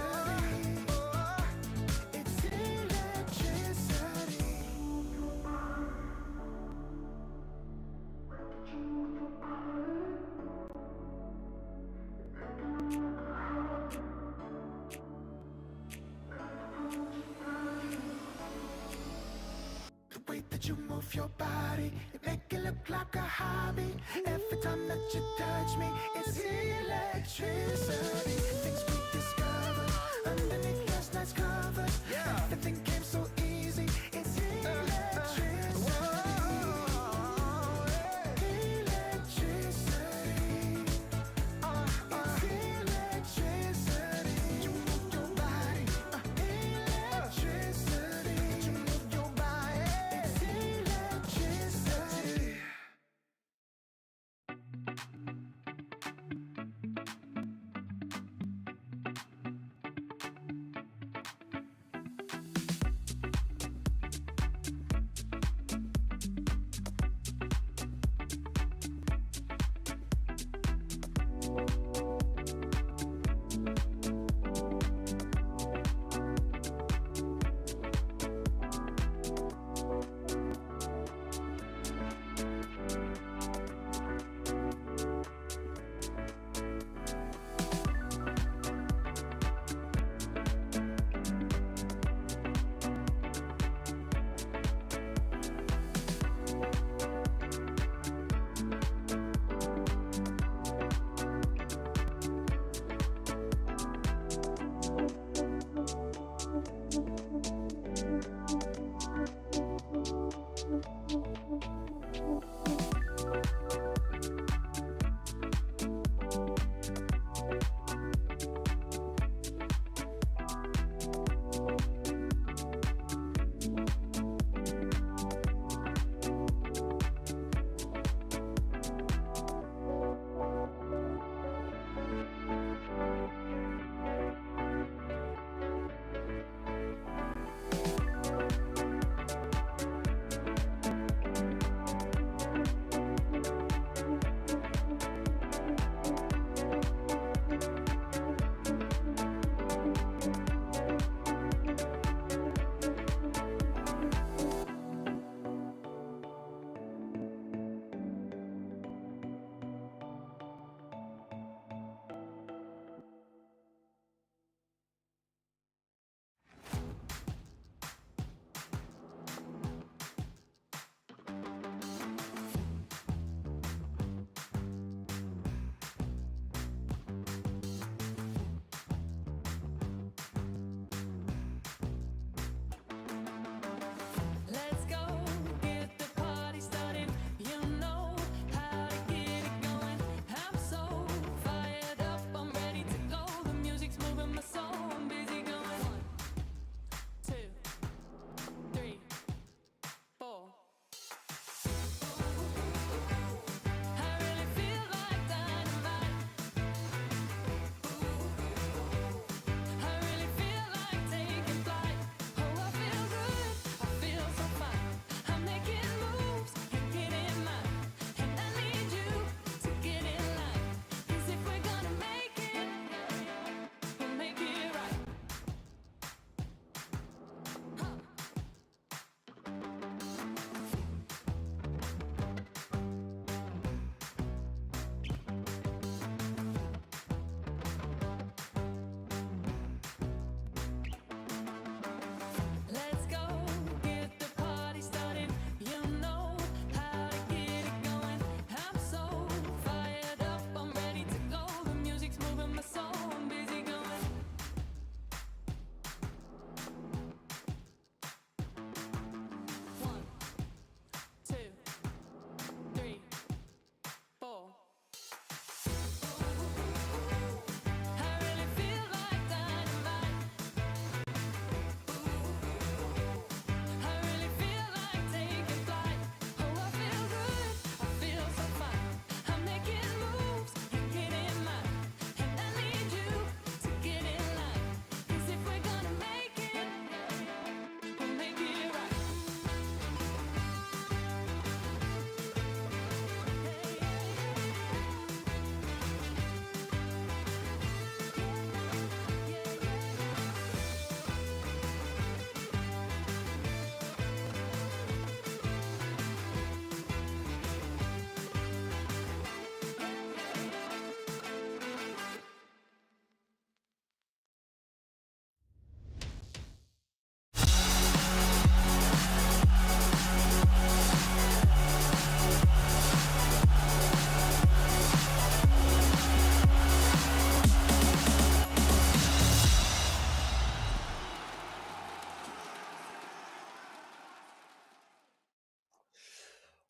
A: It's electricity. The way that you move your body, you make it look like a hobby. Every time that you touch me, it's electricity. Things we discovered underneath last night's covers. Everything came so easy. It's electricity. Electricity. It's electricity. You move your body. Electricity. You move your body. It's electricity.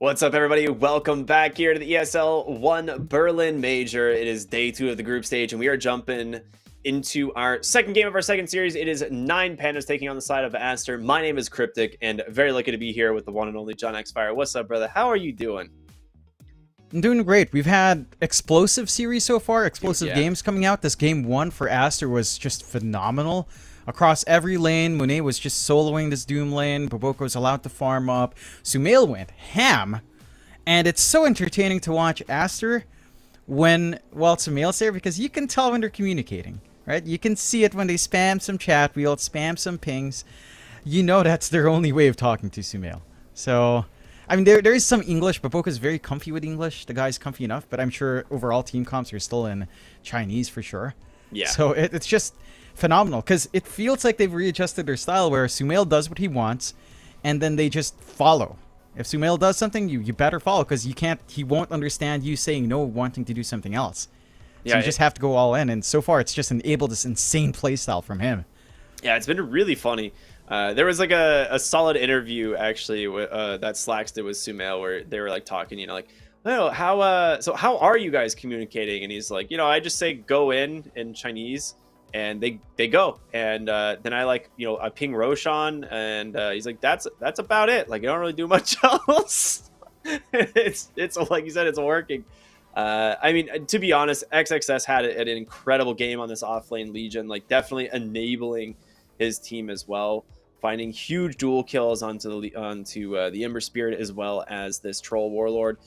D: What's up, everybody? Welcome back here to the ESL One Berlin Major. It is day 2 of the group stage, and we are jumping into our second game of our second series. It is 9 Pandas taking on the side of Aster. My name is Cryptic, and very lucky to be here with the one and only John Xfire. What's up, brother? How are you doing?
E: I'm doing great. We've had explosive series so far, explosive
D: Yeah.
E: games coming out. This game 1 for Aster was just phenomenal. Across every lane, Monet was just soloing this Doom lane. Baboko was allowed to farm up. Sumail went ham. And it's so entertaining to watch Aster when, well, Sumail's there, because you can tell when they're communicating, right? You can see it when they spam some chat wheels, spam some pings. You know that's their only way of talking to Sumail. So, I mean, there is some English. Baboka's very comfy with English. The guy's comfy enough, but I'm sure overall team comps are still in Chinese for sure.
D: Yeah.
E: So it's just phenomenal, because it feels like they've readjusted their style where Sumail does what he wants, and then they just follow. If Sumail does something, you better follow, because he won't understand you saying no, wanting to do something else. So
D: Yeah,
E: you just have to go all in, and so far it's just enabled this insane playstyle from him.
D: Yeah, it's been really funny. There was like a solid interview actually that Slacks did with Sumail, where they were like talking, you know, like, oh, how are you guys communicating? And he's like, you know, I just say go in Chinese, and they go, and then I I ping Roshan, and he's like, that's about it. Like, I don't really do much else. it's like you said, it's working. I mean, to be honest, XXS had an incredible game on this offlane Legion, like definitely enabling his team as well, finding huge dual kills onto the Ember Spirit as well as this Troll Warlord.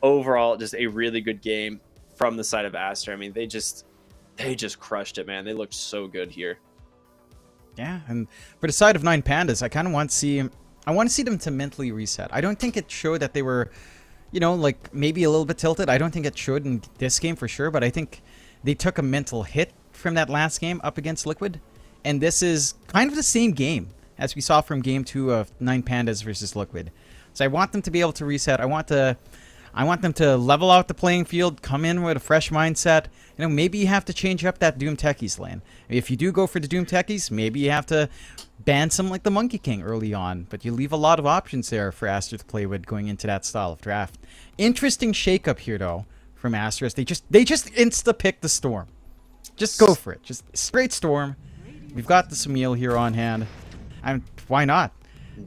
D: Overall, just a really good game from the side of Aster. I mean, they just crushed it, man. They looked so good here.
E: Yeah, and for the side of 9 Pandas, I kind of want to see them to mentally reset. I don't think it showed that they were, you know, like maybe a little bit tilted. I don't think it showed in this game for sure, but I think they took a mental hit from that last game up against Liquid, and this is kind of the same game as we saw from game 2 of 9 Pandas versus Liquid. So I want them to be able to reset. I want them to level out the playing field, come in with a fresh mindset. You know, maybe you have to change up that Doom Techies lane. If you do go for the Doom Techies, maybe you have to ban some like the Monkey King early on, but you leave a lot of options there for Aster to play with going into that style of draft. Interesting shakeup here though from Aster, as they just insta-pick the Storm. Just go for it. Just straight Storm. We've got the Sumail here on hand. Why not?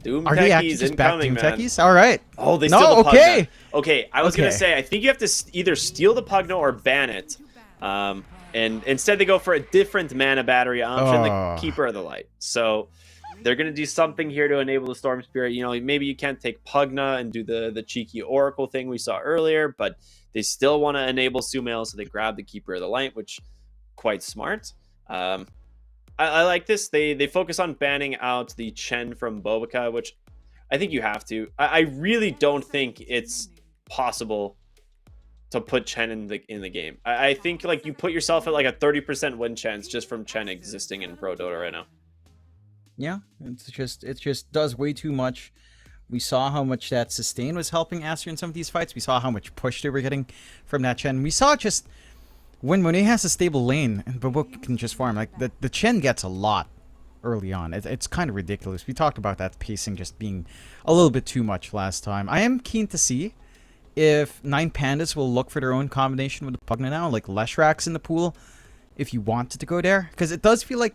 D: Doom
E: Are they actually
D: Techies
E: just back
D: incoming,
E: Doom
D: man.
E: Techies? All right.
D: Oh, they
E: No,
D: steal the
E: okay.
D: Pugna. Okay, I was
E: Okay.
D: gonna say, I think you have to either steal the Pugna or ban it. And instead they go for a different mana battery option,
E: Oh.
D: the Keeper of the Light. So they're gonna do something here to enable the Storm Spirit. You know, maybe you can't take Pugna and do the cheeky Oracle thing we saw earlier, but they still want to enable Sumail, so they grab the Keeper of the Light, which quite smart. I like this. They focus on banning out the Chen from Bobica, which I think you have to. I really don't think it's possible to put Chen in the game. I think like you put yourself at like a 30% win chance just from Chen existing in Pro Dota right now.
E: Yeah, it just does way too much. We saw how much that sustain was helping Aster in some of these fights. We saw how much push they were getting from that Chen. We saw just when Monet has a stable lane and Babuk can just farm, like the Chen gets a lot early on. It's kind of ridiculous. We talked about that pacing just being a little bit too much last time. I am keen to see if 9 Pandas will look for their own combination with the Pugna now, like Leshrax in the pool, if you wanted to go there. Because it does feel like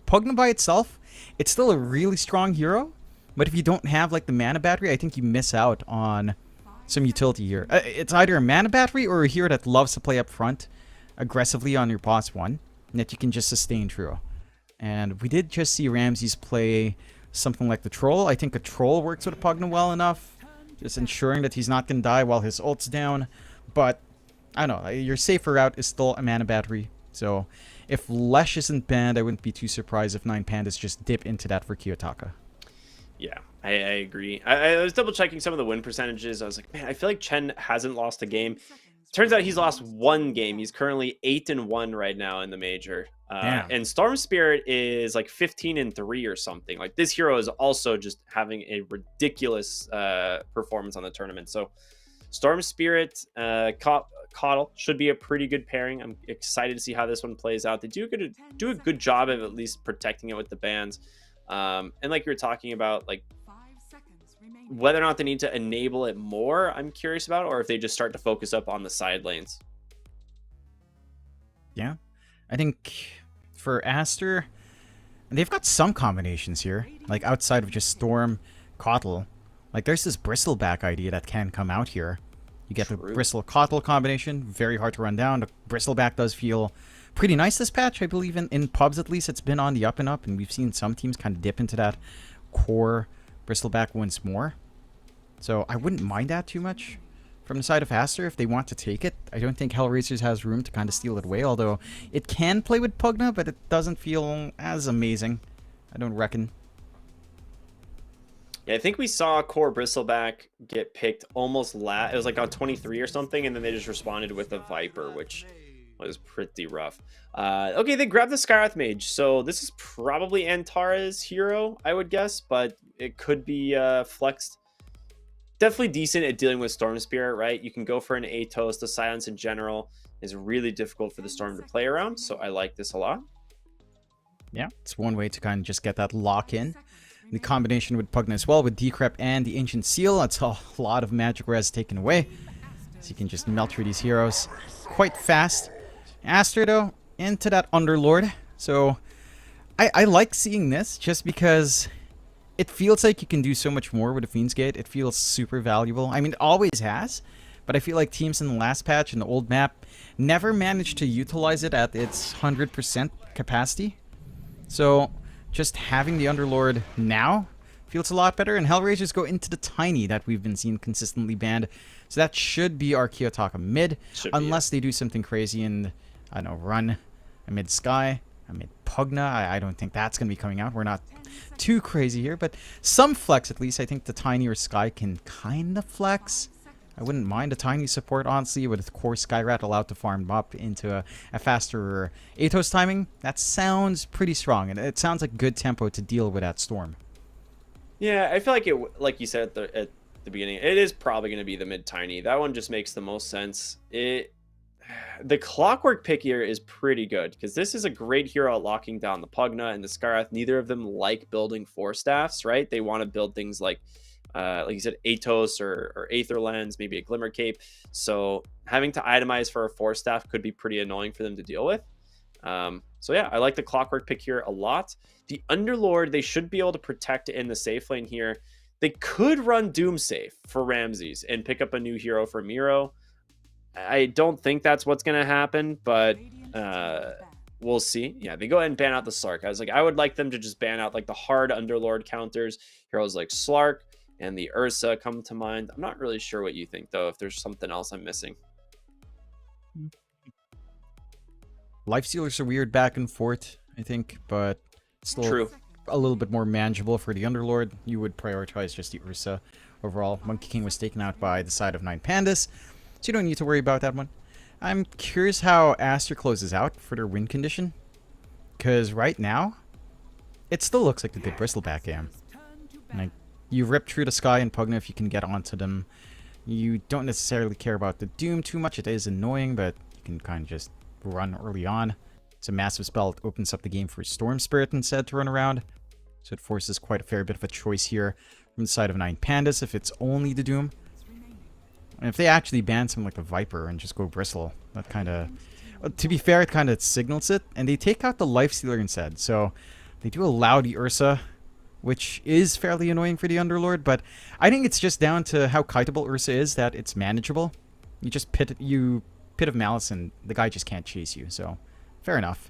E: Pugna by itself, it's still a really strong hero, but if you don't have like the mana battery, I think you miss out on some utility here. It's either a mana battery or a hero that loves to play up front aggressively on your boss 1, and that you can just sustain through. And we did just see Ramses play something like the Troll. I think a Troll works with a Pugna well enough, just ensuring that he's not going to die while his ult's down. But, I don't know, your safer route is still a mana battery. So, if Lesh isn't banned, I wouldn't be too surprised if 9 Pandas just dip into that for Kiyotaka.
D: Yeah, I agree. I was double checking some of the win percentages. I was like, man, I feel like Chen hasn't lost a game. Turns out he's lost 1 game. He's currently 8-1 right now in the major. And Storm Spirit is like 15-3 or something. Like, this hero is also just having a ridiculous performance on the tournament. So Storm Spirit, Coddle should be a pretty good pairing. I'm excited to see how this one plays out. They do a good job of at least protecting it with the bans. And like you were talking about, like whether or not they need to enable it more, I'm curious about, or if they just start to focus up on the side lanes.
E: Yeah. I think for Aster, they've got some combinations here. Like outside of just Storm, Kotl. Like there's this Bristleback idea that can come out here. You get the Bristle-Kotl combination. Very hard to run down. The Bristleback does feel pretty nice this patch. I believe in pubs at least. It's been on the up and up. And we've seen some teams kind of dip into that core Bristleback once more. So I wouldn't mind that too much from the side of Aster if they want to take it. I don't think Hellraisers has room to kind of steal it away. Although it can play with Pugna, but it doesn't feel as amazing. I don't reckon.
D: Yeah, I think we saw core Bristleback get picked almost it was like on 23 or something, and then they just responded with a Viper, which was pretty rough. Okay, they grabbed the Skywrath Mage, so this is probably Antara's hero, I would guess, but it could be flexed. Definitely decent at dealing with Storm Spirit, right? You can go for an Atos. The silence in general is really difficult for the Storm to play around, so I like this a lot.
E: Yeah, it's one way to kind of just get that lock in. The combination with Pugna as well, with Decrep and the Ancient Seal, that's a lot of magic res taken away. So you can just melt through these heroes quite fast. Aster, though, into that Underlord. So I like seeing this just because it feels like you can do so much more with the Fiend's Gate. It feels super valuable. I mean, it always has, but I feel like teams in the last patch and the old map never managed to utilize it at its 100% capacity. So just having the Underlord now feels a lot better, and Hellraisers go into the Tiny that we've been seeing consistently banned. So that should be our Kiyotaka mid, unless they do something crazy and, I don't know, run a mid Sky, a mid Pugna. I don't think that's going to be coming out. We're not too crazy here, but some flex at least. I think the Tiny or Sky can kind of flex. I wouldn't mind a Tiny support, honestly, with core Skyrat allowed to farm up into a faster Atos timing. That sounds pretty strong, and it sounds like good tempo to deal with that Storm.
D: Yeah, I feel like it, like you said at the beginning, it is probably going to be the mid Tiny. That one just makes the most sense. The Clockwork pick here is pretty good, because this is a great hero at locking down the Pugna and the Skywrath. Neither of them like building 4-staffs, right? They want to build things like you said, Atos or Aether Lens, maybe a Glimmer Cape. So having to itemize for a 4-staff could be pretty annoying for them to deal with. So yeah, I like the Clockwork pick here a lot. The Underlord, they should be able to protect in the safe lane here. They could run Doomsafe for Ramses and pick up a new hero for Miro. I don't think that's what's going to happen, but we'll see. Yeah, they go ahead and ban out the Slark. I would like them to just ban out like the hard Underlord counters. Heroes like Slark and the Ursa come to mind. I'm not really sure what you think, though, if there's something else I'm missing.
E: Lifestealers are weird back and forth, I think, but still
D: True.
E: A little bit more manageable for the Underlord. You would prioritize just the Ursa overall. Monkey King was taken out by the side of 9 Pandas, so you don't need to worry about that one. I'm curious how Aster closes out for their win condition, because right now, it still looks like the good Bristleback game. Like, you rip through the Sky and Pugna if you can get onto them. You don't necessarily care about the Doom too much. It is annoying, but you can kind of just run early on. It's a massive spell. It opens up the game for Storm Spirit instead to run around. So it forces quite a fair bit of a choice here from the side of 9 Pandas if it's only the Doom. And if they actually ban something like the Viper and just go Bristle, that kind of... to be fair, it kind of signals it. And they take out the Lifestealer instead. So they do allow the Ursa, which is fairly annoying for the Underlord, but I think it's just down to how kiteable Ursa is that it's manageable. You just pit of Malice and the guy just can't chase you, so fair enough.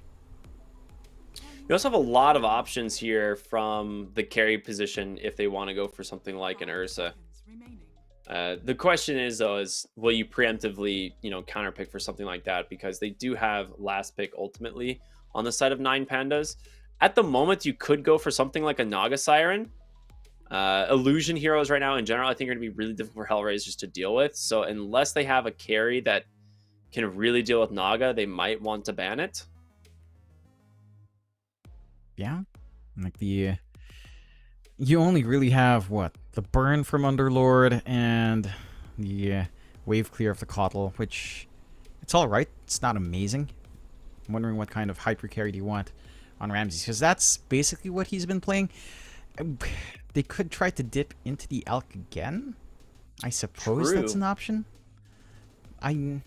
D: You also have a lot of options here from the carry position if they want to go for something like an Ursa. The question is, though, will you preemptively, counterpick for something like that? Because they do have last pick ultimately on the side of 9 Pandas. At the moment, you could go for something like a Naga Siren. Illusion heroes right now in general, I think, are going to be really difficult for Hellraisers to deal with. So unless they have a carry that can really deal with Naga, they might want to ban it.
E: Yeah. Like you only really have, the burn from Underlord and the wave clear of the Kotl, which it's alright. It's not amazing. I'm wondering what kind of hyper carry do you want on Ramses, because that's basically what he's been playing. they could try to dip into the Elk again. I suppose that's
D: True.
E: an option. I'm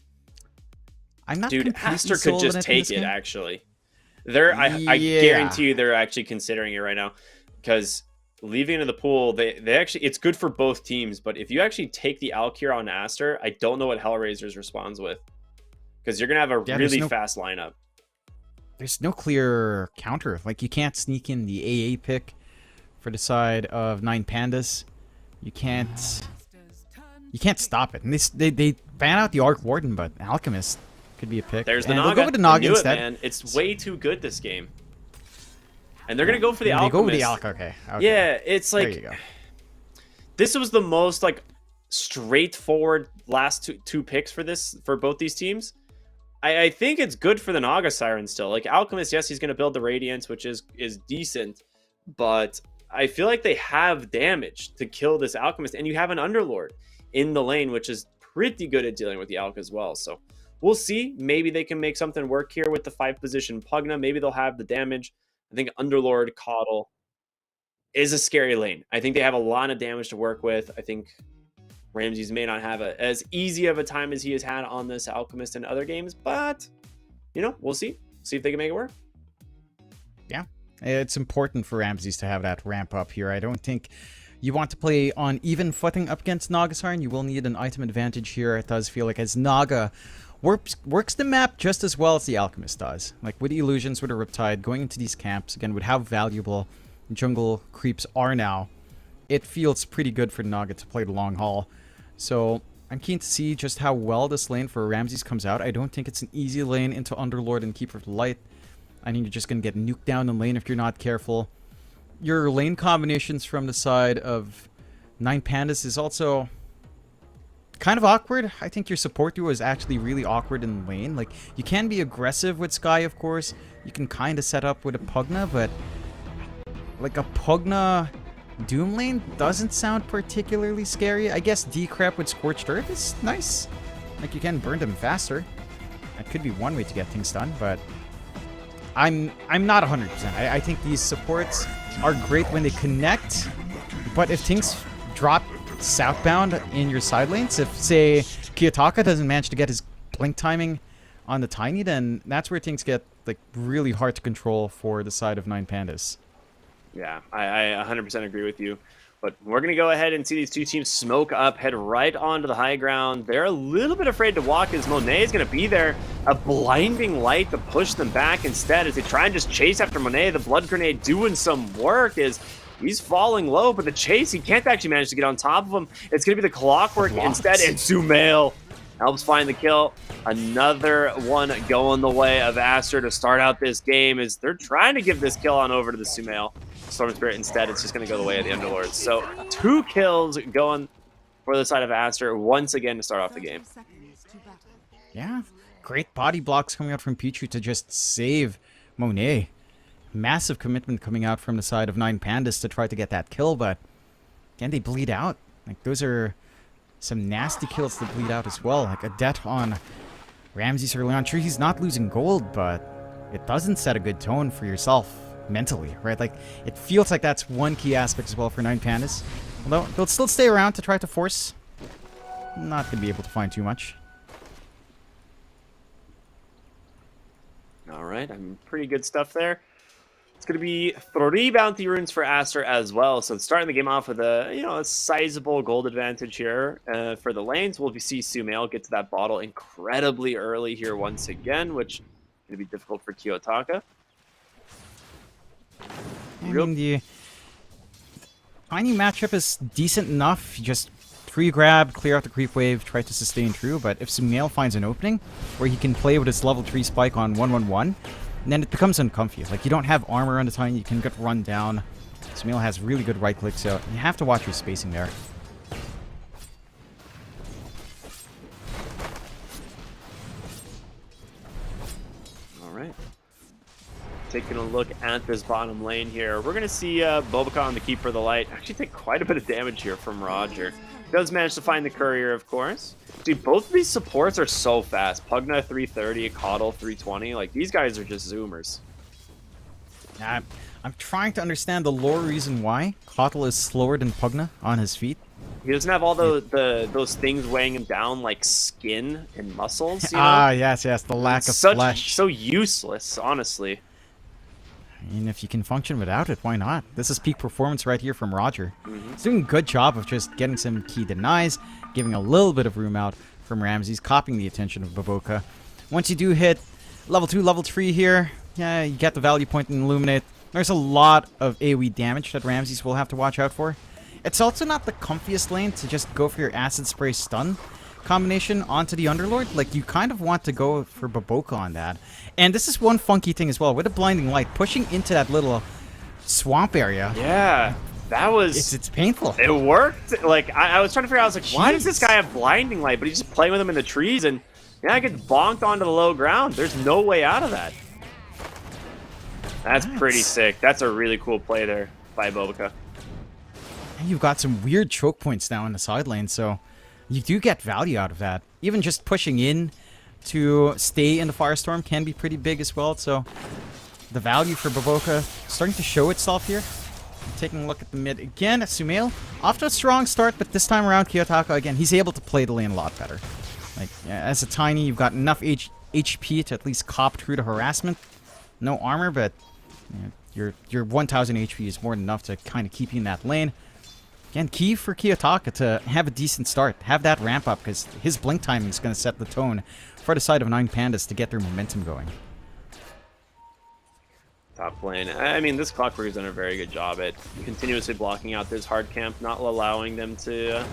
E: not
D: Dude,
E: completely
D: Aster could
E: sold on
D: just
E: in
D: take
E: this
D: it,
E: game.
D: actually. I
E: Yeah.
D: guarantee you they're actually considering it right now. Because leaving it in the pool, they actually, it's good for both teams. But if you actually take the Alk here on Aster, I don't know what Hellraisers responds with. Because you're going to have a
E: Yeah, there's
D: really
E: no-
D: fast lineup.
E: There's no clear counter. Like, you can't sneak in the AA pick for the side of 9 Pandas. You can't stop it. And they ban out the Arc Warden, but Alchemist could be a pick.
D: There's the
E: and
D: Naga.
E: they'll go with the
D: I
E: Naga
D: knew
E: instead.
D: it, man. It's way too good this game. And they're going to go for the
E: They
D: Alchemist.
E: go with the Alch. Okay.
D: Yeah, it's
E: There
D: like...
E: you go.
D: This was the most like straightforward last two picks for both these teams. I think it's good for the Naga Siren still. Like Alchemist, yes, he's going to build the Radiance, which is decent, but I feel like they have damage to kill this Alchemist, and you have an Underlord in the lane, which is pretty good at dealing with the Alch as well. So we'll see. Maybe they can make something work here with the 5-position Pugna. Maybe they'll have the damage. I think Underlord Coddle is a scary lane. I think they have a lot of damage to work with. I think Ramses may not have as easy of a time as he has had on this Alchemist in other games, but, you know, we'll see. See if they can make it work.
E: Yeah, it's important for Ramses to have that ramp up here. I don't think you want to play on even footing up against Naga Siren. You will need an item advantage here. It does feel like as Naga works the map just as well as the Alchemist does. Like with the Illusions, with the Riptide, going into these camps, again, with how valuable jungle creeps are now, it feels pretty good for Naga to play the long haul. So I'm keen to see just how well this lane for Ramses comes out. I don't think it's an easy lane into Underlord and Keeper of the Light. I think you're just going to get nuked down in lane if you're not careful. Your lane combinations from the side of 9 Pandas is also kind of awkward. I think your support duo is actually really awkward in lane. Like, you can be aggressive with Skye, of course. You can kind of set up with a Pugna, but like a Pugna Doom lane doesn't sound particularly scary. I guess Decrep with Scorched Earth is nice. Like, you can burn them faster. That could be one way to get things done, but I'm not 100%. I think these supports are great when they connect, but if things drop southbound in your side lanes, if, say, Kiyotaka doesn't manage to get his blink timing on the Tiny, then that's where things get like really hard to control for the side of 9 Pandas.
D: Yeah, I 100% agree with you. But we're going to go ahead and see these two teams smoke up, head right onto the high ground. They're a little bit afraid to walk as Monet is going to be there. A blinding light to push them back instead as they try and just chase after Monet. The Blood Grenade doing some work as he's falling low, but the chase, he can't actually manage to get on top of him. It's going to be the Clockwork instead, and Sumail helps find the kill. Another one going the way of Aster to start out this game as they're trying to give this kill on over to the Sumail. Storm Spirit instead, it's just going to go the way of the Underlords. So 2 kills going for the side of Aster once again to start off the game.
E: Yeah, great body blocks coming out from Pichu to just save Monet. Massive commitment coming out from the side of 9 Pandas to try to get that kill, but can they bleed out? Like, those are some nasty kills to bleed out as well. Like a death on Ramses early on. Sure, he's not losing gold, but it doesn't set a good tone for yourself mentally, right? Like, it feels like that's one key aspect as well for 9 Pandas. Although they'll still stay around to try to force. Not going to be able to find too much.
D: All right, pretty good stuff there. It's going to be 3 bounty runes for Aster as well. So starting the game off with a sizable gold advantage here for the lanes. We'll see Sumail get to that bottle incredibly early here once again, which is going to be difficult for Kiyotaka.
E: I mean, the Tiny matchup is decent enough. You just free grab, clear out the creep wave, try to sustain true. But if Sumail finds an opening where he can play with his level 3 spike on 1-1-1, then it becomes uncomfy. Like, you don't have armor on the Tiny, you can get run down. Sumail has really good right click, so you have to watch your spacing there.
D: All right. Taking a look at this bottom lane here. We're going to see Bobaka the Keeper of the Light actually take quite a bit of damage here from Roger. Does manage to find the Courier, of course. Dude, both of these supports are so fast. Pugna 330, Coddle 320. Like, these guys are just zoomers.
E: I'm trying to understand the lore reason why Kotal is slower than Pugna on his feet.
D: He doesn't have all those things weighing him down like skin and muscles. You know?
E: Yes, the lack of
D: Such
E: flesh.
D: so useless, honestly.
E: I mean, if you can function without it, why not? This is peak performance right here from Roger. He's doing a good job of just getting some key denies, giving a little bit of room out from Ramses, copying the attention of Baboka. Once you do hit level 2, level 3 here, yeah, you get the value point and Illuminate. There's a lot of AoE damage that Ramses will have to watch out for. It's also not the comfiest lane to just go for your Acid Spray Stun combination onto the Underlord. Like, you kind of want to go for Baboka on that. And this is one funky thing as well. With a Blinding Light, pushing into that little swamp area.
D: Yeah, that was...
E: It's painful.
D: It worked. Like, I was trying to figure out, I was like, why does this guy have Blinding Light? But he's just playing with him in the trees, and yeah, I get bonked onto the low ground. There's no way out of that. That's pretty sick. That's a really cool play there by Baboka.
E: And you've got some weird choke points now in the side lane, so you do get value out of that. Even just pushing in to stay in the Firestorm can be pretty big as well, so the value for Baboka starting to show itself here. Taking a look at the mid again, Sumail off to a strong start, but this time around Kiyotaka, again, he's able to play the lane a lot better. Like, as a Tiny, you've got enough HP to at least cop through the harassment. No armor, but your 1000 HP is more than enough to kind of keep you in that lane. Again, key for Kiyotaka to have a decent start, have that ramp up, because his blink timing is going to set the tone for the side of 9 Pandas to get their momentum going.
D: Top lane. I mean, this Clockwork has done a very good job at continuously blocking out this hard camp, not allowing them to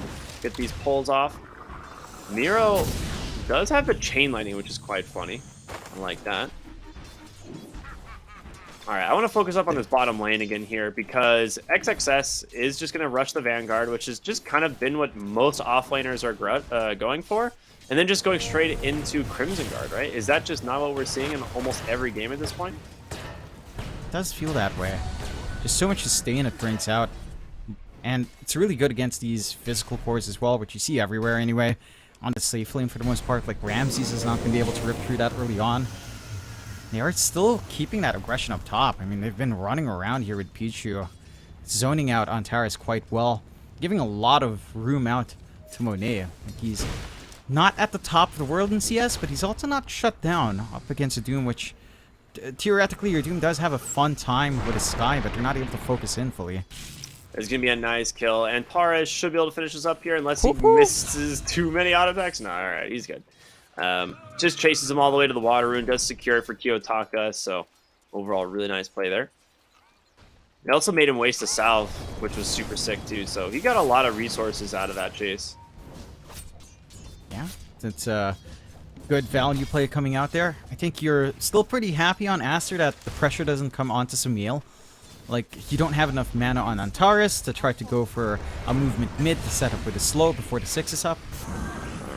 D: get these pulls off. Nero does have the chain lightning, which is quite funny. I like that. Alright, I want to focus up on this bottom lane again here because XXS is just going to rush the Vanguard, which has just kind of been what most offlaners are going for, and then just going straight into Crimson Guard, right? Is that just not what we're seeing in almost every game at this point?
E: It does feel that way. Just so much sustain it brings out, and it's really good against these physical cores as well, which you see everywhere anyway. On the safe lane for the most part, like Ramses is not going to be able to rip through that early on. They are still keeping that aggression up top. I mean, they've been running around here with Pichu, zoning out Antares quite well, giving a lot of room out to Monet. Like, he's not at the top of the world in CS, but he's also not shut down up against a Doom, which theoretically your Doom does have a fun time with a Sky, but they're not able to focus in fully.
D: There's going to be a nice kill, and Pares should be able to finish this up here unless he misses too many auto attacks. No, alright, he's good. Just chases him all the way to the water rune, does secure it for Kiyotaka, so overall really nice play there. It also made him waste a salve, which was super sick too, so he got a lot of resources out of that chase.
E: Yeah, it's a good value play coming out there. I think you're still pretty happy on Aster that the pressure doesn't come onto Sumail. Like, you don't have enough mana on Antares to try to go for a movement mid to set up with a slow before the 6 is up.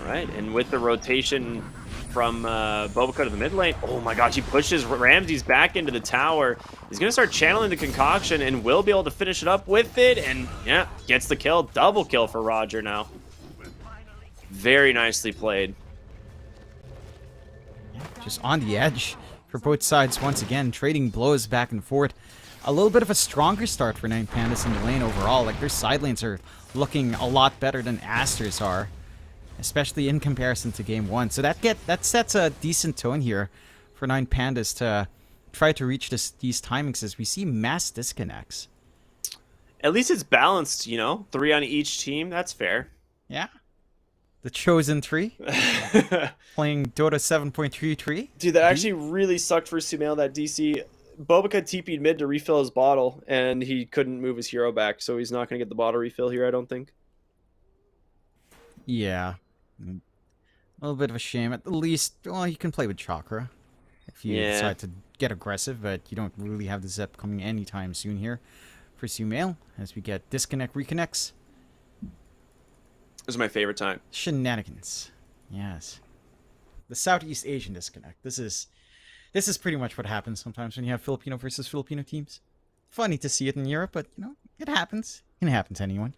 D: Alright, and with the rotation from Baboka to the mid lane, oh my gosh, he pushes Ramses back into the tower. He's going to start channeling the concoction and will be able to finish it up with it, and yeah, gets the kill. Double kill for Roger now. Very nicely played.
E: Yeah, just on the edge for both sides once again, trading blows back and forth. A little bit of a stronger start for 9 Pandas in the lane overall. Like, their side lanes are looking a lot better than Aster's are, especially in comparison to game 1. So that sets a decent tone here for 9 Pandas to try to reach these timings as we see mass disconnects.
D: At least it's balanced, you know? 3 on each team, that's fair.
E: Yeah. The Chosen 3 playing Dota 7.33.
D: Dude, that actually really sucked for Sumail, that DC. Baboka TP'd mid to refill his bottle, and he couldn't move his hero back, so he's not going to get the bottle refill here, I don't think.
E: Yeah. A little bit of a shame. At the least, well, you can play with Chakra if you decide to get aggressive, but you don't really have the Zep coming anytime soon here for Sumail as we get disconnect reconnects.
D: This is my favorite time.
E: Shenanigans. Yes. The Southeast Asian disconnect. This is pretty much what happens sometimes when you have Filipino versus Filipino teams. Funny to see it in Europe, but, you know, it happens. It can happen to anyone.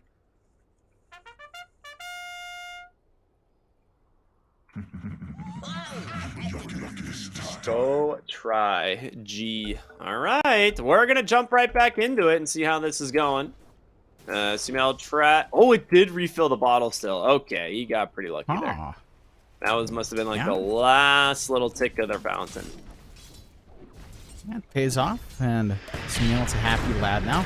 D: Go try G. All right, we're gonna jump right back into it and see how this is going. Sumail try. Oh, it did refill the bottle still. Okay, he got pretty lucky there.
E: Ah,
D: That must have been like
E: Yeah.
D: the last little tick of their fountain.
E: yeah, it pays off, and Sumail's a happy lad now.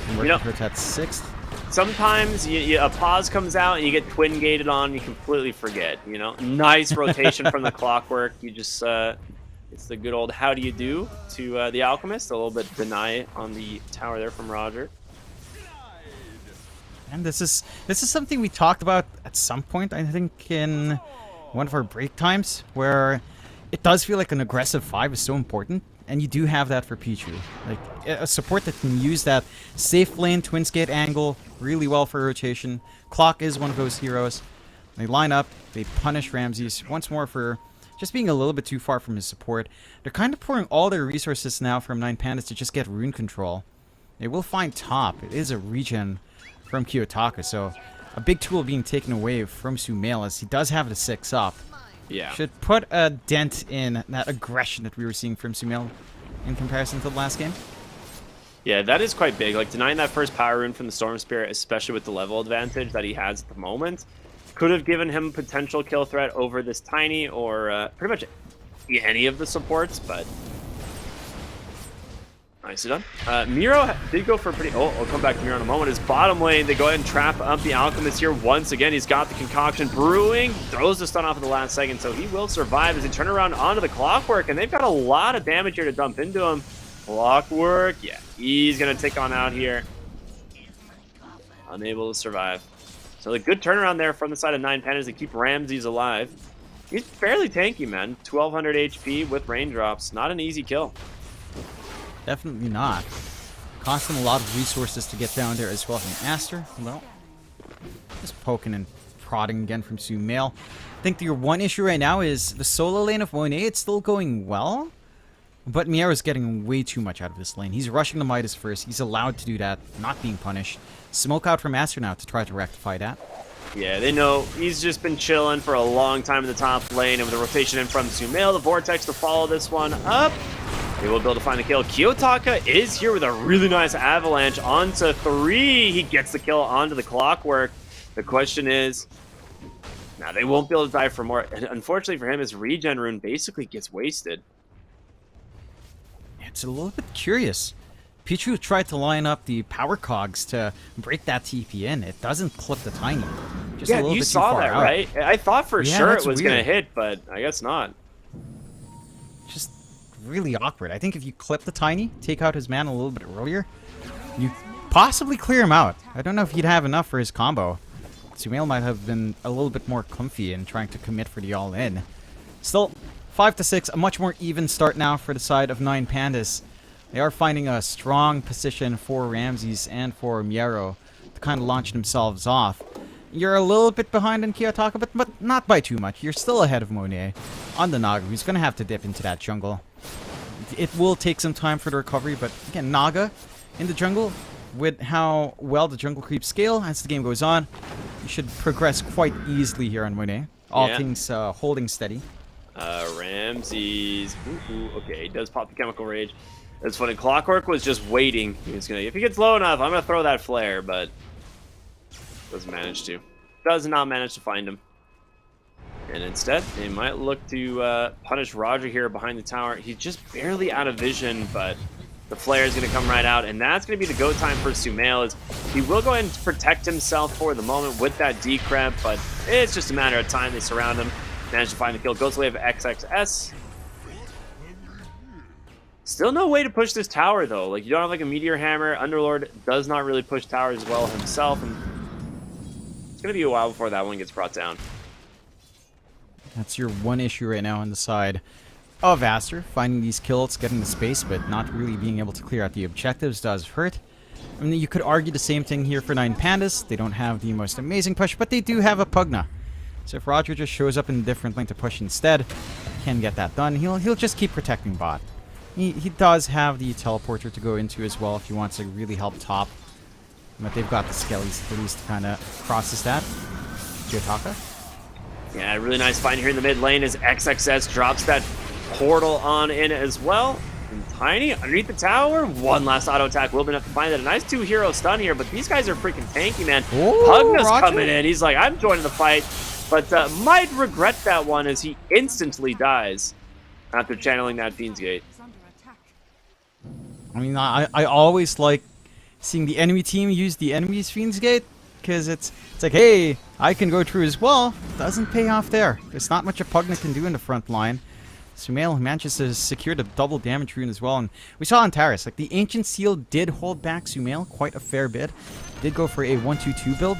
E: And
D: You know-
E: working for that 6th.
D: Sometimes a pause comes out and you get twin gated on, you completely forget. You know, nice rotation from the clockwork. You just it's the good old how do you do to the alchemist. A little bit deny on the tower there from Roger.
E: And this is something we talked about at some point, I think, in one of our break times, where it does feel like an aggressive 5 is so important, and you do have that for Pichu. Like, a support that can use that safe lane twin skate angle really well for rotation. Clock is one of those heroes. They line up, they punish Ramses once more for just being a little bit too far from his support. They're kind of pouring all their resources now from 9 Pandas to just get rune control. They will find top. It is a regen from Kiyotaka, so a big tool being taken away from Sumail as he does have the 6 up.
D: Yeah.
E: Should put a dent in that aggression that we were seeing from Sumail in comparison to the last game.
D: Yeah, that is quite big. Like, denying that first power rune from the Storm Spirit, especially with the level advantage that he has at the moment, could have given him potential kill threat over this Tiny or pretty much any of the supports, but nicely done. Miro did go for a pretty... Oh, I'll come back to Miro in a moment. His bottom lane, they go ahead and trap up the Alchemist here once again. He's got the concoction brewing, throws the stun off at the last second, so he will survive as he turn around onto the Clockwork, and they've got a lot of damage here to dump into him. Clockwork, yeah, he's going to take on out here. Unable to survive. So a good turnaround there from the side of 9 Pandas to keep Ramses alive. He's fairly tanky, man. 1200 HP with raindrops. Not an easy kill.
E: Definitely not. Costing a lot of resources to get down there as well from Aster. Well, just poking and prodding again from Sumail. I think your one issue right now is the solo lane of Monet. It's still going well, but Miera's getting way too much out of this lane. He's rushing the Midas first. He's allowed to do that, not being punished. Smoke out from Aster now to try to rectify that.
D: Yeah, they know he's just been chilling for a long time in the top lane, and with the rotation in from Sumail, the Vortex to follow this one up. They will be able to find a kill. Kiyotaka is here with a really nice avalanche onto 3. He gets the kill onto the Clockwork. The question is, now they won't be able to die for more. And unfortunately for him, his regen rune basically gets wasted.
E: It's a little bit curious. Pichu tried to line up the power cogs to break that TP in. It doesn't clip the Tiny. Just a
D: Yeah,
E: little
D: you
E: bit too
D: saw
E: far
D: that,
E: out.
D: right? I thought for
E: Yeah,
D: sure it
E: that's
D: was going to
E: weird.
D: hit, but I guess not.
E: Just really awkward. I think if you clip the Tiny, take out his mana a little bit earlier, you possibly clear him out. I don't know if he'd have enough for his combo. Sumail might have been a little bit more comfy in trying to commit for the all-in. Still, 5-6, a much more even start now for the side of 9 Pandas. They are finding a strong position for Ramses and for Miero to kind of launch themselves off. You're a little bit behind in Kiyotaka, but not by too much. You're still ahead of Monet on the Naga, who's going to have to dip into that jungle. It will take some time for the recovery, but again, Naga in the jungle, with how well the jungle creeps scale as the game goes on, you should progress quite easily here on Monet. All
D: Yeah.
E: things holding steady.
D: Ramses. Okay, he does pop the Chemical Rage. It's funny. Clockwork was just waiting. He was gonna, if he gets low enough, I'm gonna throw that flare, but doesn't manage to. Does not manage to find him. And instead, they might look to punish Roger here behind the tower. He's just barely out of vision, but the flare is gonna come right out, and that's gonna be the go time for Sumail. Is he will go ahead and protect himself for the moment with that decrep, but it's just a matter of time. They surround him, manage to find the kill. Goes away of XXS. Still no way to push this tower, though. Like, you don't have, like, a Meteor Hammer. Underlord does not really push towers well himself, and it's going to be a while before that one gets brought down.
E: That's your one issue right now on the side of Aster. Finding these kills, getting the space, but not really being able to clear out the objectives does hurt. I mean, you could argue the same thing here for 9 Pandas. They don't have the most amazing push, but they do have a Pugna. So if Roger just shows up in a different lane to push instead, can get that done. He'll just keep protecting bot. He does have the teleporter to go into as well if he wants to really help top. But they've got the skellies at least to kind of process that. Kiyotaka.
D: Yeah, really nice find here in the mid lane as XXS drops that portal on in as well. And Tiny underneath the tower. One last auto attack will be enough to find it. A nice 2-hero stun here, but these guys are freaking tanky, man. Pugna's coming in. He's like, I'm joining the fight, but might regret that one as he instantly dies after channeling that Fiend's Gate.
E: I mean, I always like seeing the enemy team use the enemy's Fiend's Gate, because it's like, hey, I can go through as well. Doesn't pay off there. There's not much a Pugna can do in the front line. Sumail manages to secure the double damage rune as well, and we saw on Taris, like the Ancient Seal did hold back Sumail quite a fair bit. Did go for a 1-2-2 build,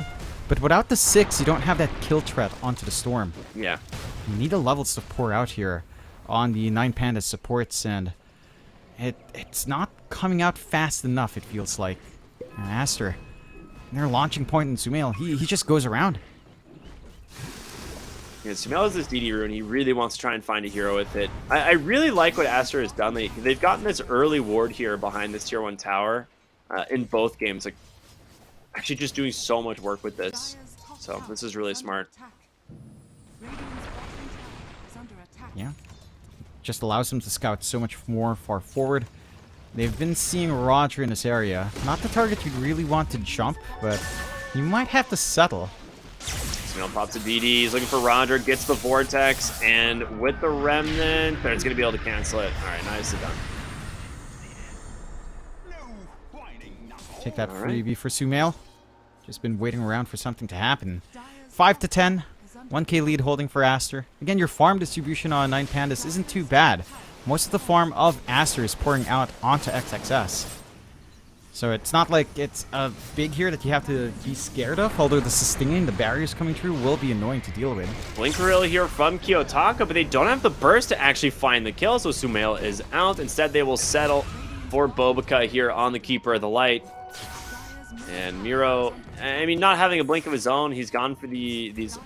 E: but without the 6, you don't have that kill threat onto the Storm.
D: Yeah.
E: You need the levels to pour out here on the 9 Panda supports, and it's not coming out fast enough, it feels like. Aster, their launching point in Sumail, he just goes around.
D: Yeah, Sumail has this DD rune. He really wants to try and find a hero with it. I really like what Aster has done. They've gotten this early ward here behind this tier 1 tower in both games. Like, actually just doing so much work with this. So this is really smart.
E: Yeah. Just allows them to scout so much more far forward. They've been seeing Roger in this area. Not the target you'd really want to jump, but you might have to settle.
D: Sumail pops a DD, he's looking for Roger, gets the Vortex, and with the Remnant, it's going to be able to cancel it. Alright, nicely done.
E: Take that freebie for Sumail. Just been waiting around for something to happen. 5 to 10. 1k lead holding for Aster. Again, your farm distribution on 9 Pandas isn't too bad. Most of the farm of Aster is pouring out onto XXS. So it's not like it's a big here that you have to be scared of, although the sustaining, the barriers coming through will be annoying to deal with.
D: Blink Gorilla here from Kiyotaka, but they don't have the burst to actually find the kill, so Sumail is out. Instead, they will settle for Bobica here on the Keeper of the Light. And Miro, I mean, not having a blink of his own, he's gone for these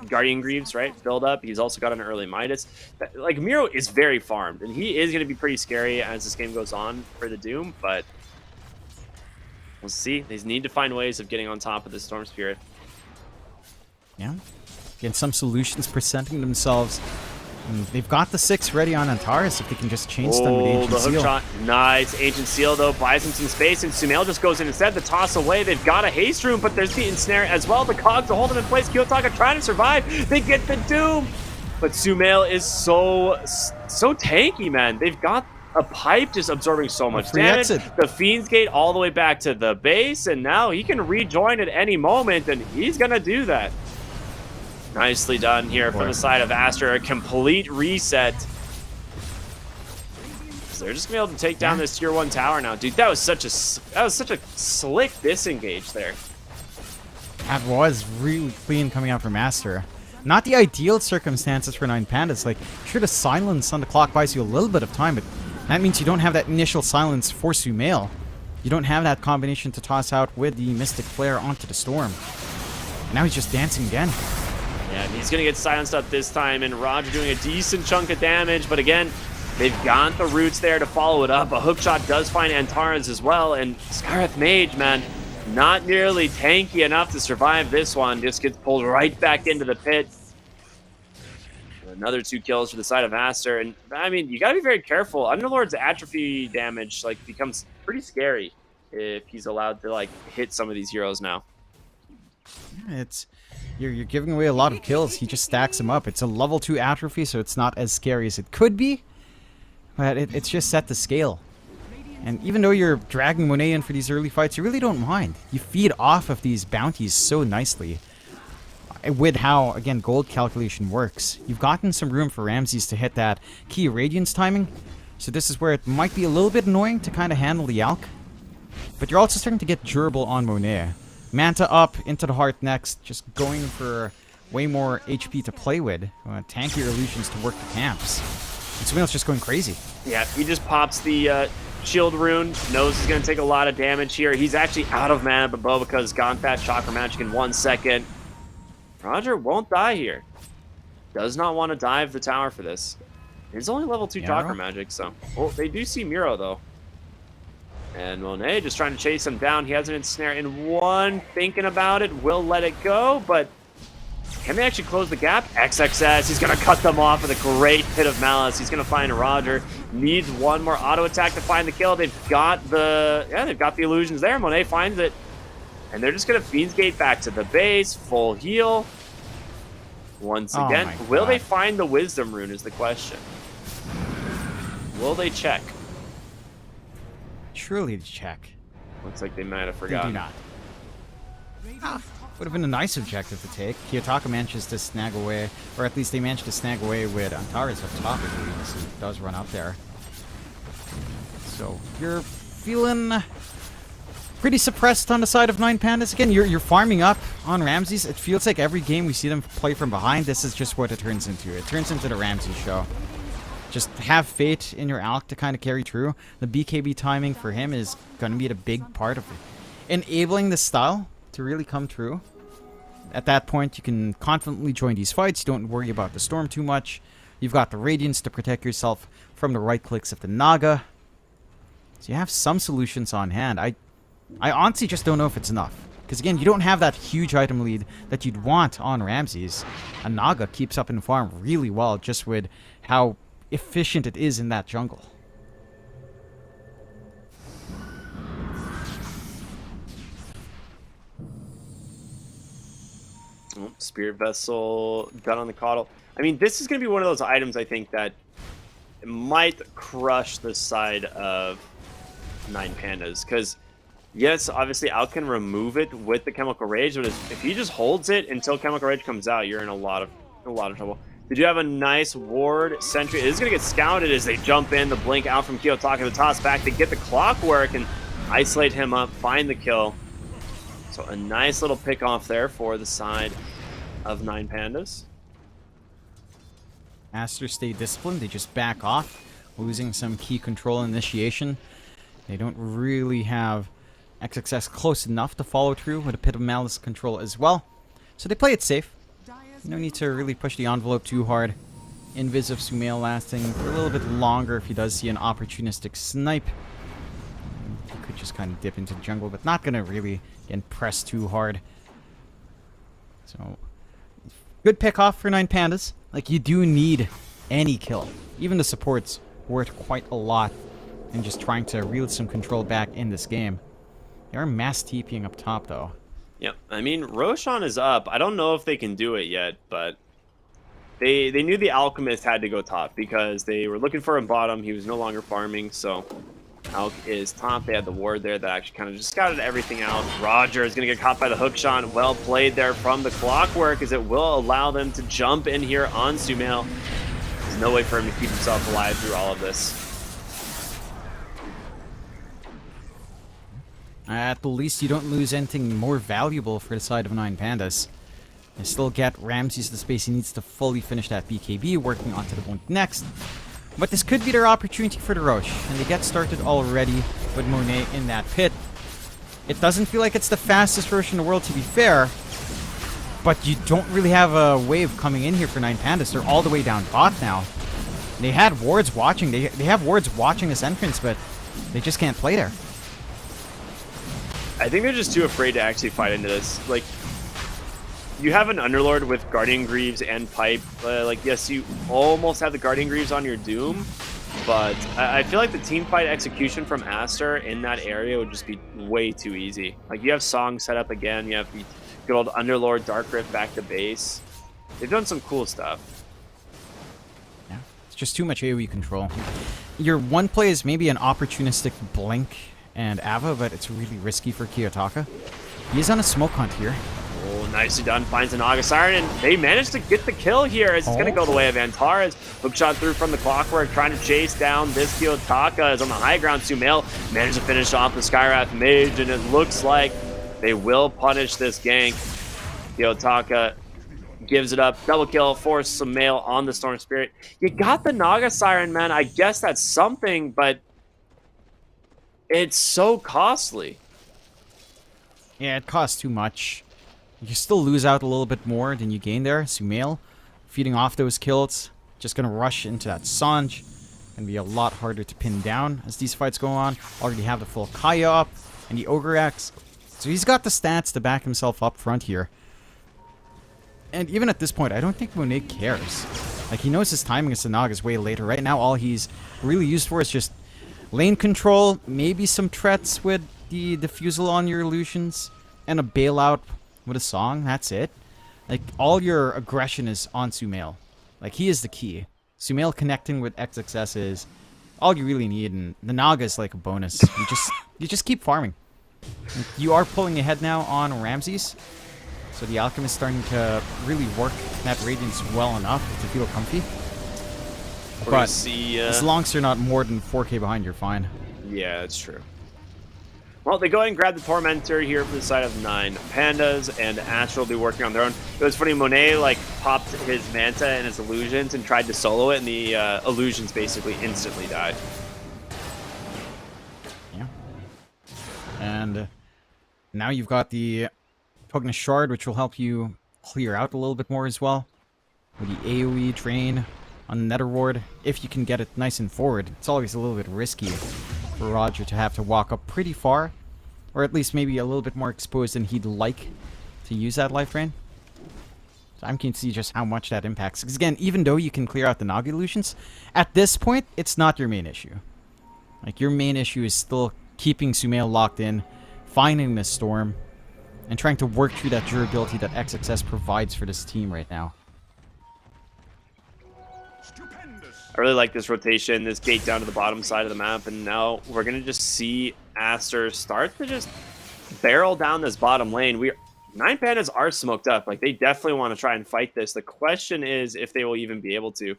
D: Guardian Greaves, right? Build up. He's also got an early Midas. Like, Miro is very farmed, and he is going to be pretty scary as this game goes on for the Doom, but we'll see. They need to find ways of getting on top of the Storm Spirit.
E: Yeah. Again, some solutions presenting themselves. And they've got the 6 ready on Antares if they can just chain stun with Ancient
D: the
E: Seal.
D: hook shot. Nice. Ancient Seal, though, buys him some space, and Sumail just goes in instead. The toss away. They've got a haste room, but there's the ensnare as well. The cogs to hold him in place. Kiyotaka trying to survive. They get the Doom. But Sumail is so tanky, man. They've got a pipe just absorbing so much damage. The Fiend's Gate all the way back to the base, and now he can rejoin at any moment, and he's going to do that. Nicely done here from the side of Aster. A complete reset. So they're just gonna be able to take down this tier 1 tower now, dude. That was such a slick disengage there.
E: That was really clean coming out from Aster. Not the ideal circumstances for 9 Pandas. Like, sure, the silence on the clock buys you a little bit of time, but that means you don't have that initial silence for Sumail. You don't have that combination to toss out with the Mystic Flare onto the Storm. And now he's just dancing again.
D: Yeah, he's going to get silenced up this time, and Roger doing a decent chunk of damage, but again, they've got the roots there to follow it up. A hookshot does find Antares as well, and Scarith Mage, man, not nearly tanky enough to survive this one. Just gets pulled right back into the pit. Another 2 kills for the side of Aster, and I mean, you got to be very careful. Underlord's atrophy damage like becomes pretty scary if he's allowed to like hit some of these heroes now.
E: It's you're giving away a lot of kills. He just stacks them up. It's a level 2 atrophy, so it's not as scary as it could be, but it's just set to scale. And even though you're dragging Monet in for these early fights, you really don't mind. You feed off of these bounties so nicely. With how, again, gold calculation works. You've gotten some room for Ramses to hit that key Radiance timing, so this is where it might be a little bit annoying to kind of handle the Alk. But you're also starting to get durable on Monet. Manta up into the heart next, just going for way more HP to play with. Tankier illusions to work the camps. And Sumail's just going crazy.
D: Yeah, he just pops the shield rune, knows he's going to take a lot of damage here. He's actually out of mana, but Bobica's gone fast chakra magic in 1 second. Roger won't die here. Does not want to dive the tower for this. It's only level 2 chakra magic, so... Well, they do see Miro, though. And Monet just trying to chase him down. He has an ensnare in 1, thinking about it, will let it go, but Can they actually close the gap? XXS, he's going to cut them off with a great Pit of Malice. He's going to find Roger. Needs one more auto attack to find the kill. They've got the illusions there. Monet finds it. And they're just going to Fiend's Gate back to the base. Full heal. Once again, will they find the Wisdom Rune is the question. Will they check?
E: Surely to check.
D: Looks like they might have
E: They do
D: forgotten.
E: not. Would have been a nice objective to take. Kiyotaka manages to snag away, or at least they managed to snag away with Antares up top, I believe, as he does run up there. So you're feeling pretty suppressed on the side of 9Pandas. Again, you're farming up on Ramses. It feels like every game we see them play from behind, this is just what it turns into. It turns into the Ramses show. Just have faith in your Alc to kind of carry through. The BKB timing for him is going to be a big part of it. Enabling the style to really come true. At that point, you can confidently join these fights. You don't worry about the storm too much. You've got the Radiance to protect yourself from the right clicks of the Naga. So you have some solutions on hand. I honestly just don't know if it's enough. Because again, you don't have that huge item lead that you'd want on Ramses. A Naga keeps up in farm really well just with how efficient it is in that jungle.
D: Oh, Spirit Vessel, Gun on the Coddle. I mean, this is going to be one of those items, I think, that might crush the side of 9Pandas. Because, yes, obviously, Al can remove it with the Chemical Rage, but if he just holds it until Chemical Rage comes out, you're in a lot of trouble. Did you have a nice ward? Sentry is going to get scouted as they jump in. The blink out from Kiyotaka, the toss back. They get the clockwork and isolate him up, find the kill. So a nice little pick off there for the side of 9Pandas.
E: Aster stay disciplined. They just back off, losing some key control initiation. They don't really have XXS close enough to follow through with a Pit of Malice control as well. So they play it safe. No need to really push the envelope too hard. Invis of Sumail lasting for a little bit longer if he does see an opportunistic snipe. He could just kind of dip into the jungle, but not going to really get pressed too hard. So, good pick off for 9Pandas. Like, you do need any kill. Even the support's worth quite a lot in just trying to reel some control back in this game. They are mass TPing up top, though.
D: Yeah, I mean, Roshan is up. I don't know if they can do it yet, but they knew the Alchemist had to go top because they were looking for him bottom. He was no longer farming, so Alch is top. They had the ward there that actually kind of just scouted everything out. Roger is going to get caught by the hook shot. Well played there from the clockwork, as it will allow them to jump in here on Sumail. There's no way for him to keep himself alive through all of this.
E: At the least, you don't lose anything more valuable for the side of 9Pandas. They still get Ramses the space he needs to fully finish that BKB, working onto the point next. But this could be their opportunity for the Roche, and they get started already with Monet in that pit. It doesn't feel like it's the fastest Roche in the world, to be fair, but you don't really have a wave coming in here for 9Pandas. They're all the way down bot now. They had wards watching. They have wards watching this entrance, but they just can't play there.
D: I think they're just too afraid to actually fight into this. Like, you have an Underlord with Guardian Greaves and Pipe. Like, yes, you almost have the Guardian Greaves on your Doom, but I feel like the team fight execution from Aster in that area would just be way too easy. Like, you have Song set up again. You have the good old Underlord Dark Rift back to base. They've done some cool stuff.
E: Yeah, it's just too much AoE control. Your one play is maybe an opportunistic Blink and Ava, but it's really risky for Kiyotaka. He's on a smoke hunt here.
D: Oh, nicely done. Finds an Naga Siren, and they managed to get the kill here as it's going to go the way of Antares. Hook shot through from the clockwork, trying to chase down this Kiyotaka. Is on the high ground. Sumail managed to finish off the Skywrath Mage, and it looks like they will punish this gank. Kiyotaka gives it up. Double kill for Sumail on the Storm Spirit. You got the Naga Siren, man. I guess that's something, but it's so costly.
E: Yeah, it costs too much. You still lose out a little bit more than you gain there. Sumail feeding off those kills. Just going to rush into that Sanj. Going to be a lot harder to pin down as these fights go on. Already have the full Kaya up and the Ogre Axe. So he's got the stats to back himself up front here. And even at this point, I don't think Monet cares. Like, he knows his timing as Naga is way later. Right now, all he's really used for is just lane control, maybe some threats with the defusal on your illusions, and a bailout with a song. That's it. Like, all your aggression is on Sumail. Like, he is the key. Sumail connecting with XXS is all you really need, and the Naga is like a bonus. You just keep farming. Like, you are pulling ahead now on Ramses, so the Alchemist is starting to really work that Radiance well enough to feel comfy. But as long as you're not more than 4k behind, you're fine.
D: Yeah, that's true. Well, they go ahead and grab the Tormentor here from the side of 9 Pandas, and Astral will be working on their own. It was funny, Monet like popped his Manta and his Illusions and tried to solo it, and the Illusions basically instantly died.
E: Yeah. And now you've got the Pugna Shard, which will help you clear out a little bit more as well. With the AoE drain on the Nether Ward, if you can get it nice and forward. It's always a little bit risky for Roger to have to walk up pretty far, or at least maybe a little bit more exposed than he'd like to use that life drain. So I'm keen to see just how much that impacts. Because again, even though you can clear out the Naga illusions, at this point, it's not your main issue. Like, your main issue is still keeping Sumail locked in, finding the storm, and trying to work through that durability that XXS provides for this team right now.
D: I really like this rotation, this gate down to the bottom side of the map, and now we're going to just see Aster start to just barrel down this bottom lane. 9 Pandas are smoked up. Like, they definitely want to try and fight this. The question is if they will even be able to.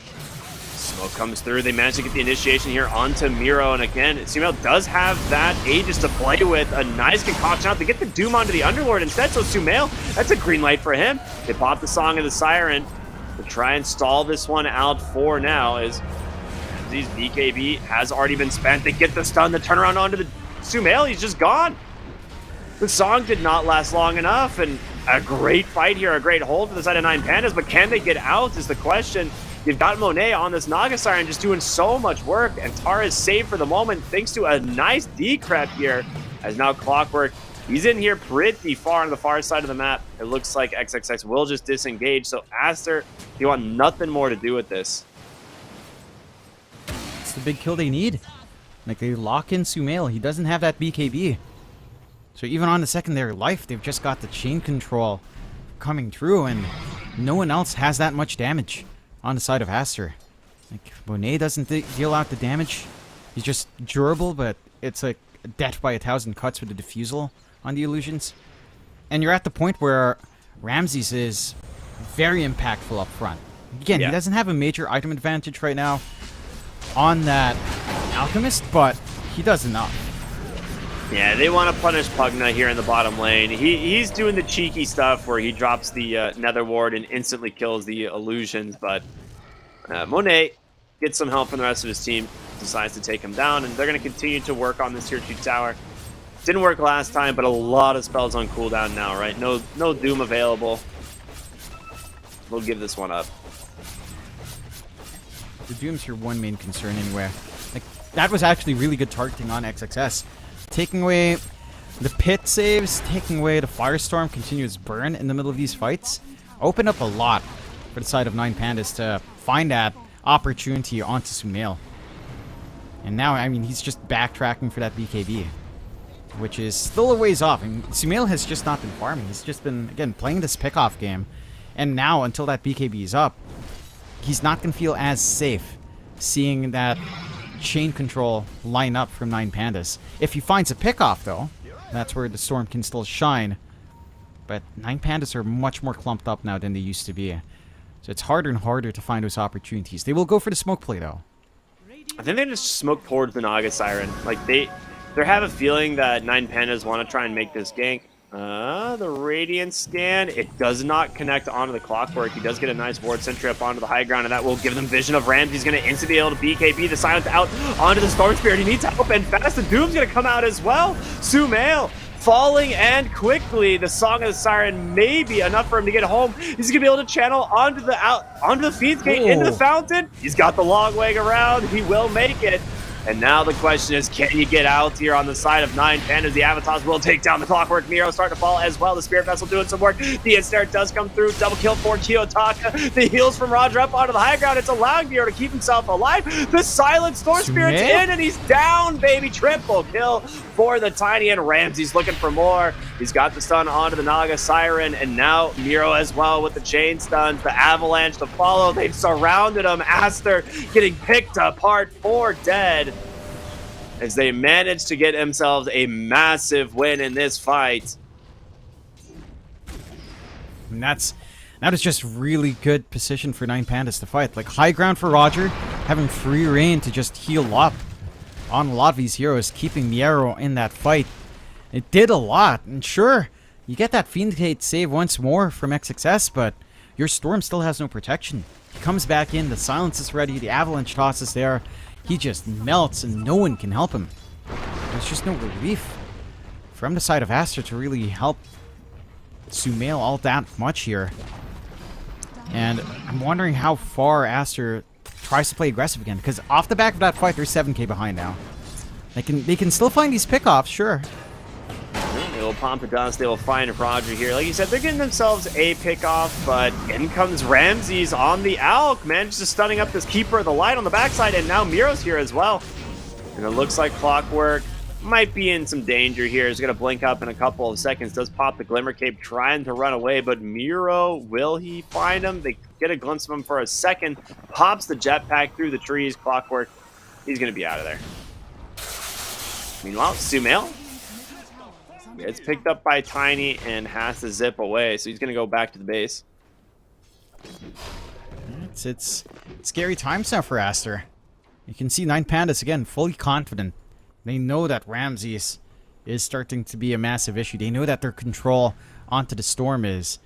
D: Smoke comes through. They manage to get the initiation here onto Miro, and again, Sumail does have that Aegis to play with. A nice concoction out. They get the Doom onto the Underlord instead, so Sumail, that's a green light for him. They pop the Song of the Siren to try and stall this one out for now, as Ramsey's BKB has already been spent. They get the stun, the turnaround onto the Sumail. He's just gone. The Song did not last long enough, and a great fight here, a great hold for the side of 9 Pandas, but can they get out is the question. You've got Monet on this Naga Siren just doing so much work, and Tara is saved for the moment thanks to a nice decrep here, as now Clockwork, he's in here pretty far on the far side of the map. It looks like XXX will just disengage, so Aster, you want nothing more to do with this.
E: It's the big kill they need. Like, they lock in Sumail. He doesn't have that BKB. So even on the secondary life, they've just got the chain control coming through, and no one else has that much damage on the side of Aster. Like, Monet doesn't deal out the damage. He's just durable, but it's like death by 1,000 cuts with the defusal on the illusions. And you're at the point where Ramses is very impactful up front. Again, he doesn't have a major item advantage right now on that Alchemist, but he does enough.
D: Yeah, they want to punish Pugna here in the bottom lane. He's doing the cheeky stuff where he drops the Nether Ward and instantly kills the illusions, but Monet gets some help from the rest of his team, decides to take him down, and they're going to continue to work on this tier 2 tower. Didn't work last time, but a lot of spells on cooldown now, right? No Doom available. We'll give this one up.
E: The Doom's your one main concern anyway. Like, that was actually really good targeting on XXS. Taking away the pit saves, taking away the Firestorm continuous burn in the middle of these fights, opened up a lot for the side of 9 Pandas to find that opportunity onto Sumail. And now, I mean, he's just backtracking for that BKB, which is still a ways off. I mean, Sumail has just not been farming. He's just been, again, playing this pick-off game. And now, until that BKB is up, he's not going to feel as safe seeing that chain control line up from 9 Pandas. If he finds a pick-off, though, that's where the Storm can still shine. But 9 Pandas are much more clumped up now than they used to be. So it's harder and harder to find those opportunities. They will go for the smoke play, though.
D: I think they just smoke towards the Naga Siren. Like, they have a feeling that 9 Pandas want to try and make this gank. The Radiant scan, it does not connect onto the Clockwork. He does get a nice ward sentry up onto the high ground, and that will give them vision of Rams. He's going to instantly be able to BKB the Silence out onto the Storm Spirit. He needs help, and fast. The Doom's going to come out as well. Sumail falling, and quickly the Song of the Siren may be enough for him to get home. He's going to be able to channel onto the Fiend's Gate into the fountain. He's got the long way around. He will make it. And now the question is, can you get out here on the side of 9 Pandas? The Avatars will take down the Clockwork. Miro starting to fall as well. The Spirit Vessel doing some work. The Ensnare does come through. Double kill for Kiyotaka. The heals from Roger up onto the high ground. It's allowing Miro to keep himself alive. The Silent Storm Spirit's in, and he's down, baby. Triple kill for the Tiny, and Ramsey's looking for more. He's got the stun onto the Naga Siren, and now Miro as well with the chain stuns. The Avalanche to follow. They've surrounded him. Aster getting picked apart for dead as they manage to get themselves a massive win in this fight.
E: And that is just really good position for 9 Pandas to fight. Like, high ground for Roger, having free reign to just heal up on a lot of these heroes, keeping the arrow in that fight. It did a lot, and sure, you get that Fiend Gate save once more from XXS, but your Storm still has no protection. He comes back in, the Silence is ready, the Avalanche toss is there. He just melts, and no one can help him. There's just no relief from the side of Aster to really help Sumail all that much here. And I'm wondering how far Aster tries to play aggressive again, because off the back of that fight, they're 7k behind now. They can still find these pickoffs, sure.
D: They will Pompadour, they will find Roger here. Like you said, they're getting themselves a pickoff, but in comes Ramses on the Alk, manages to stunning up this Keeper of the Light on the backside, and now Miro's here as well. And it looks like Clockwork might be in some danger here. He's going to blink up in a couple of seconds. Does pop the Glimmer Cape, trying to run away, but Miro, will he find him? They get a glimpse of him for a second. Pops the jetpack through the trees. Clockwork, he's going to be out of there. Meanwhile, Sumail, it's picked up by Tiny and has to zip away, so he's going to go back to the base.
E: It's scary times now for Aster. You can see 9 Pandas, again, fully confident. They know that Ramses is starting to be a massive issue. They know that their control onto the Storm is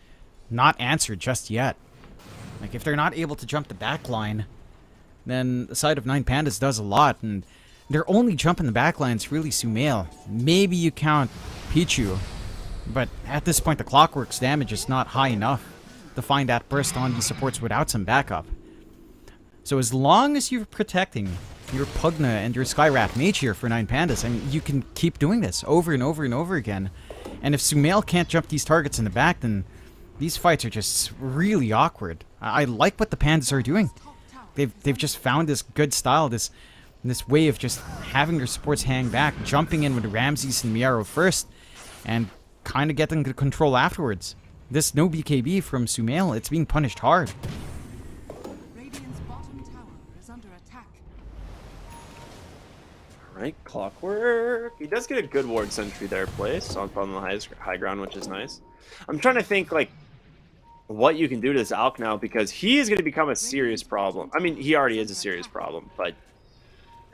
E: not answered just yet. Like, if they're not able to jump the back line, then the side of 9 Pandas does a lot, and their only jump in the back line is really Sumail. Maybe you count Pichu, but at this point the Clockwork's damage is not high enough to find that burst on these supports without some backup. So as long as you're protecting your Pugna and your Skyrat Mage here for 9 Pandas, I mean, you can keep doing this over and over and over again. And if Sumail can't jump these targets in the back, then these fights are just really awkward. I like what the Pandas are doing. They've just found this good style, this way of just having their supports hang back, jumping in with Ramses and Miaro first, and kind of getting the control afterwards. This no BKB from Sumail, it's being punished hard.
F: Radiant's bottom tower is under attack.
D: Right, Clockwork. He does get a good ward sentry there placed on the high ground, which is nice. I'm trying to think, like, what you can do to this Alk now, because he is going to become a serious problem. I mean, he already is a serious problem, but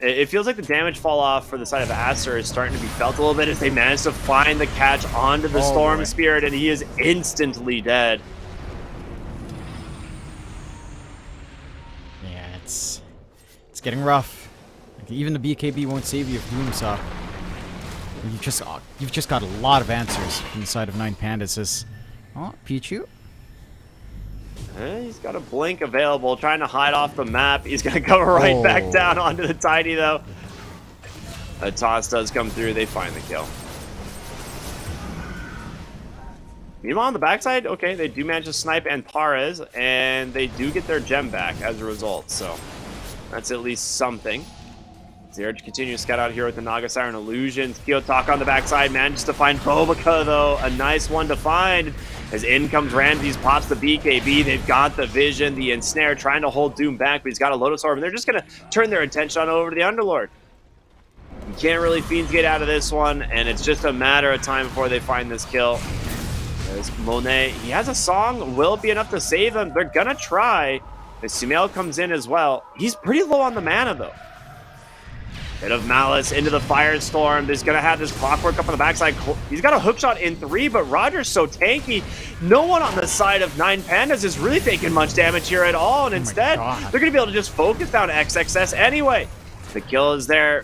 D: it feels like the damage fall off for the side of Aster is starting to be felt a little bit as they manage to find the catch onto the Storm Spirit, and he is instantly dead.
E: Yeah, it's getting rough. Like, even the BKB won't save you if doing so. You've just got a lot of answers from the side of 9 Pandas. Oh, Pichu.
D: He's got a blink available, trying to hide off the map. He's going to come right back down onto the Tiny, though. A toss does come through. They find the kill. Meanwhile, on the backside, okay, they do manage to snipe Antares, and they do get their gem back as a result. So that's at least something. Zerg continues to scout out here with the Naga Siren Illusions. Kiyotaka on the backside manages to find Bobica, though. A nice one to find. As in comes Ramses, pops the BKB. They've got the vision, the ensnare, trying to hold Doom back, but he's got a Lotus Orb, and they're just going to turn their attention on over to the Underlord. You can't really Fiends get out of this one, and it's just a matter of time before they find this kill. There's Monet. He has a song. Will it be enough to save him? They're going to try. As Sumail comes in as well. He's pretty low on the mana, though. Bit of Malice into the Firestorm. He's going to have this Clockwork up on the backside. He's got a hookshot in 3, but Roger's so tanky. No one on the side of 9 Pandas is really taking much damage here at all, and instead, they're going to be able to just focus down XXS anyway. The kill is there.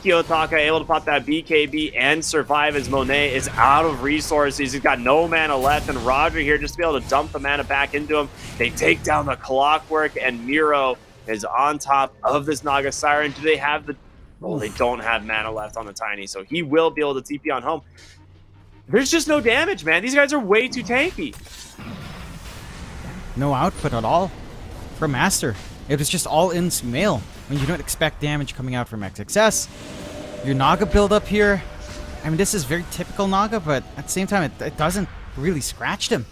D: Kiyotaka able to pop that BKB and survive as Monet is out of resources. He's got no mana left, and Roger here just to be able to dump the mana back into him. They take down the Clockwork, and Miro is on top of this Naga Siren. Do they have the Well, they don't have mana left on the Tiny, so he will be able to TP on home. There's just no damage, man. These guys are way too tanky.
E: No output at all from Master. It was just all in Sumail. When you don't expect damage coming out from XXS. Your Naga build up here. I mean, this is very typical Naga, but at the same time, it doesn't really scratch him.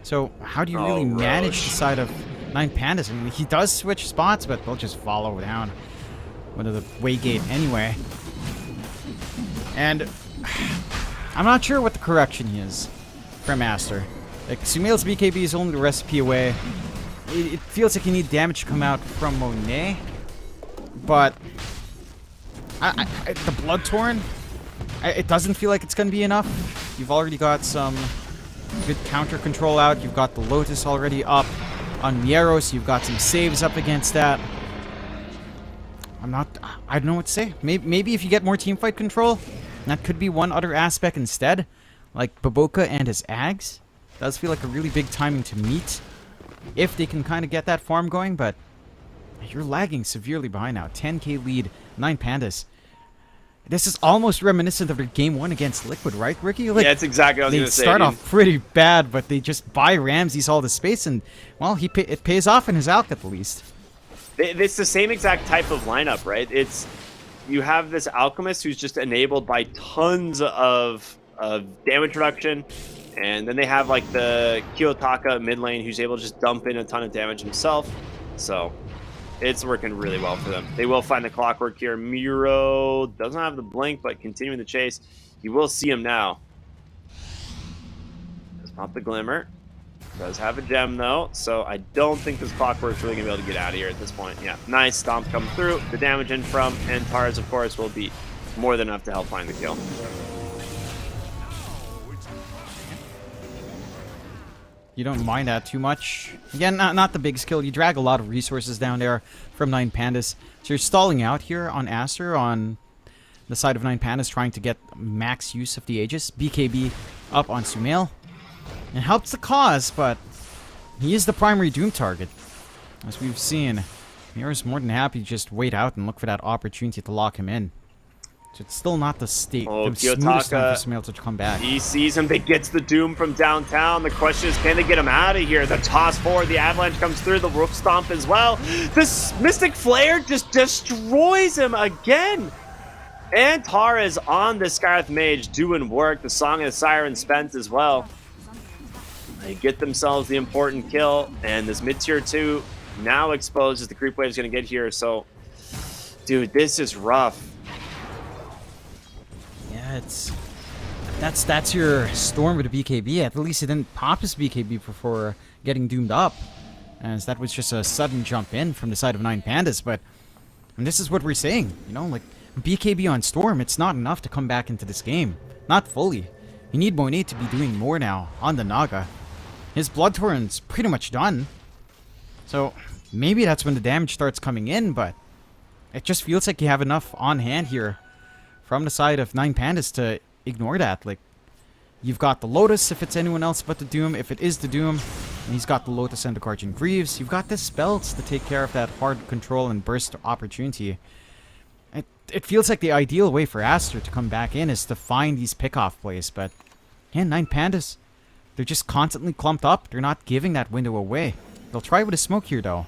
E: So how do you really manage the side of 9 Pandas? I mean, he does switch spots, but they'll just follow down into the Waygate anyway. And I'm not sure what the correction is from Master. Like, Sumail's BKB is only the recipe away. It feels like you need damage to come out from Monet. But the Bloodtorn, it doesn't feel like it's going to be enough. You've already got some good counter control out. You've got the Lotus already up on Mieros. You've got some saves up against that. I don't know what to say. Maybe if you get more teamfight control, that could be one other aspect instead. Like Baboka and his Ags. Does feel like a really big timing to meet. If they can kind of get that farm going, but you're lagging severely behind now. 10k lead, 9 Pandas. This is almost reminiscent of their game 1 against Liquid, right, Ricky? Like,
D: yeah, it's exactly what I was going to say.
E: They start off pretty bad, but they just buy Ramses all the space, and, well, it pays off in his alk at the least.
D: It's the same exact type of lineup, right? You have this Alchemist who's just enabled by tons of damage reduction, and then they have like the Kiyotaka mid lane who's able to just dump in a ton of damage himself. So it's working really well for them. They will find the clockwork here. Miro doesn't have the blink, but continuing the chase. You will see him now. Does not the glimmer. Does have a gem though, so I don't think this clockwork's really gonna be able to get out of here at this point. Yeah, nice stomp come through. The damage in from Antares, of course, will be more than enough to help find the kill.
E: You don't mind that too much. Again, not the big skill. You drag a lot of resources down there from 9 Pandas. So you're stalling out here on Aster on the side of 9 Pandas, trying to get max use of the Aegis. BKB up on Sumail. It helps the cause, but he is the primary Doom target. As we've seen, Mira's more than happy to just wait out and look for that opportunity to lock him in. So it's still not the state.
D: Oh,
E: The smoothest time for
D: Kiyotaka,
E: Sumail to come back.
D: he sees him, they gets the Doom from downtown. The question is, can they get him out of here? The toss forward, the Avalanche comes through, the Roof Stomp as well. This Mystic Flare just destroys him again. Antares on the Scarth Mage doing work. The Song of the Siren spent as well. They get themselves the important kill, and this mid-tier 2 now exposed as the creep wave is going to get here. So, dude, this is rough.
E: Yeah, that's your Storm with a BKB. At least it didn't pop his BKB before getting doomed up, as that was just a sudden jump in from the side of 9 Pandas. But and this is what we're saying, you know, like BKB on Storm, it's not enough to come back into this game. Not fully. You need Monet to be doing more now on the Naga. His Bloodtorrent's pretty much done. So maybe that's when the damage starts coming in, but it just feels like you have enough on hand here from the side of 9 Pandas to ignore that. Like, you've got the Lotus if it's anyone else but the Doom. If it is the Doom, and he's got the Lotus and the Guardian Greaves, you've got the spells to take care of that hard control and burst opportunity. It feels like the ideal way for Aster to come back in is to find these pick-off plays, but yeah, 9 Pandas, they're just constantly clumped up. They're not giving that window away. They'll try with a smoke here, though.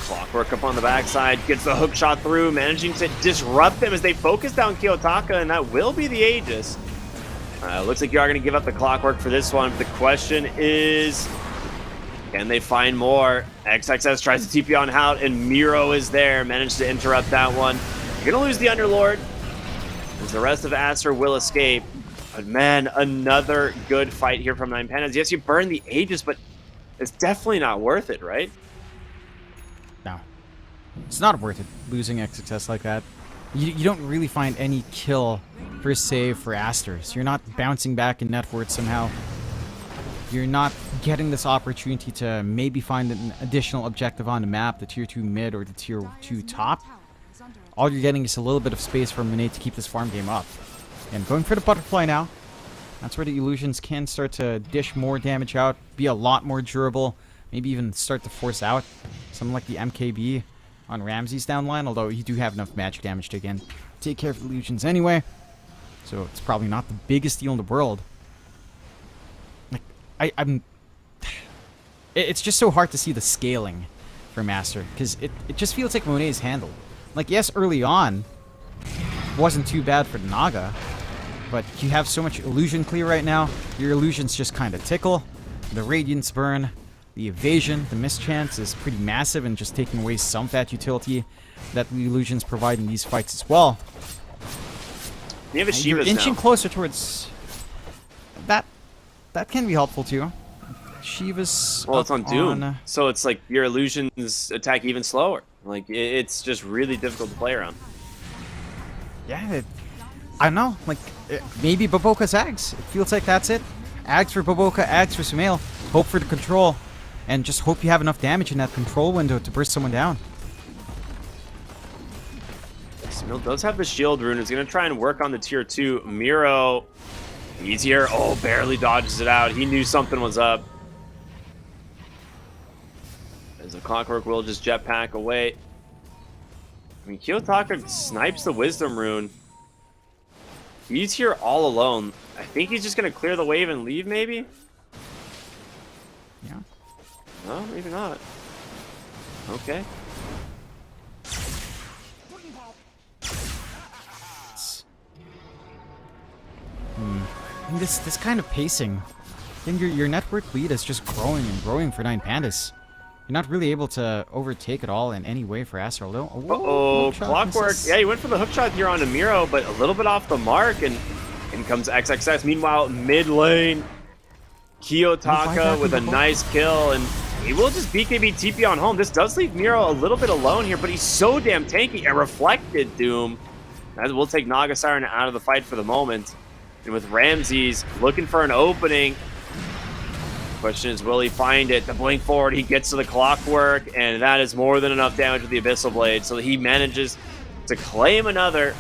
D: Clockwork up on the backside, gets the hook shot through, managing to disrupt them as they focus down Kiyotaka, and that will be the Aegis. Looks like you are going to give up the Clockwork for this one. The question is, can they find more? XXS tries to TP on Hout, and Miro is there, managed to interrupt that one. You're going to lose the Underlord, as the rest of Aster will escape. But man, another good fight here from 9 Pandas. Yes, you burn the Aegis, but it's definitely not worth it, right?
E: No. It's not worth it, losing XXS like that. You don't really find any kill per save for Aster. So you're not bouncing back in net worth somehow. You're not getting this opportunity to maybe find an additional objective on the map, the tier 2 mid or the tier 2 top. All you're getting is a little bit of space for Monet to keep this farm game up. And going for the butterfly now. That's where the illusions can start to dish more damage out, be a lot more durable. Maybe even start to force out something like the MKB on Ramses down line, although you do have enough magic damage to, again, take care of the Legions anyway. So it's probably not the biggest deal in the world. Like, it's just so hard to see the scaling for Master, because it just feels like Monet's handled. Like, yes, early on, wasn't too bad for the Naga, but you have so much illusion clear right now. Your illusions just kind of tickle. The Radiance Burn, the evasion, the mischance is pretty massive and just taking away some of that utility that the illusions provide in these fights as well.
D: You have a
E: You're
D: Shiva's
E: inching
D: now.
E: closer towards that. That can be helpful too. Shiva's
D: Well, it's
E: up
D: on Doom, so it's like your illusions attack even slower. Like, it's just really difficult to play around.
E: Yeah, I don't know. Like, maybe Baboka's Ags. It feels like that's it. Ags for Baboka, Ags for Sumail. Hope for the control. And just hope you have enough damage in that control window to burst someone down.
D: Sumail does have the shield rune. He's going to try and work on the tier 2. Miro, he's here. Oh, barely dodges it out. He knew something was up. As a Clockwork will just jetpack away. I mean, Kiyotaka snipes the Wisdom rune. He's here all alone. I think he's just going to clear the wave and leave, maybe?
E: Yeah.
D: No, maybe not. Okay.
E: And this kind of pacing, then your network lead is just growing and growing for 9 Pandas. You're not really able to overtake it all in any way for Astral, though.
D: Uh-oh, Clockwork. Yeah, he went for the hook shot here on Miro, but a little bit off the mark, and in comes XXX. Meanwhile, mid lane, Kiyotaka with a nice kill, and he will just BKB TP on home. This does leave Miro a little bit alone here, but he's so damn tanky. A reflected Doom. That will take Naga Siren out of the fight for the moment. And with Ramses looking for an opening, question is, will he find it? The blink forward, he gets to the Clockwork, and that is more than enough damage with the Abyssal Blade, so he manages to claim another.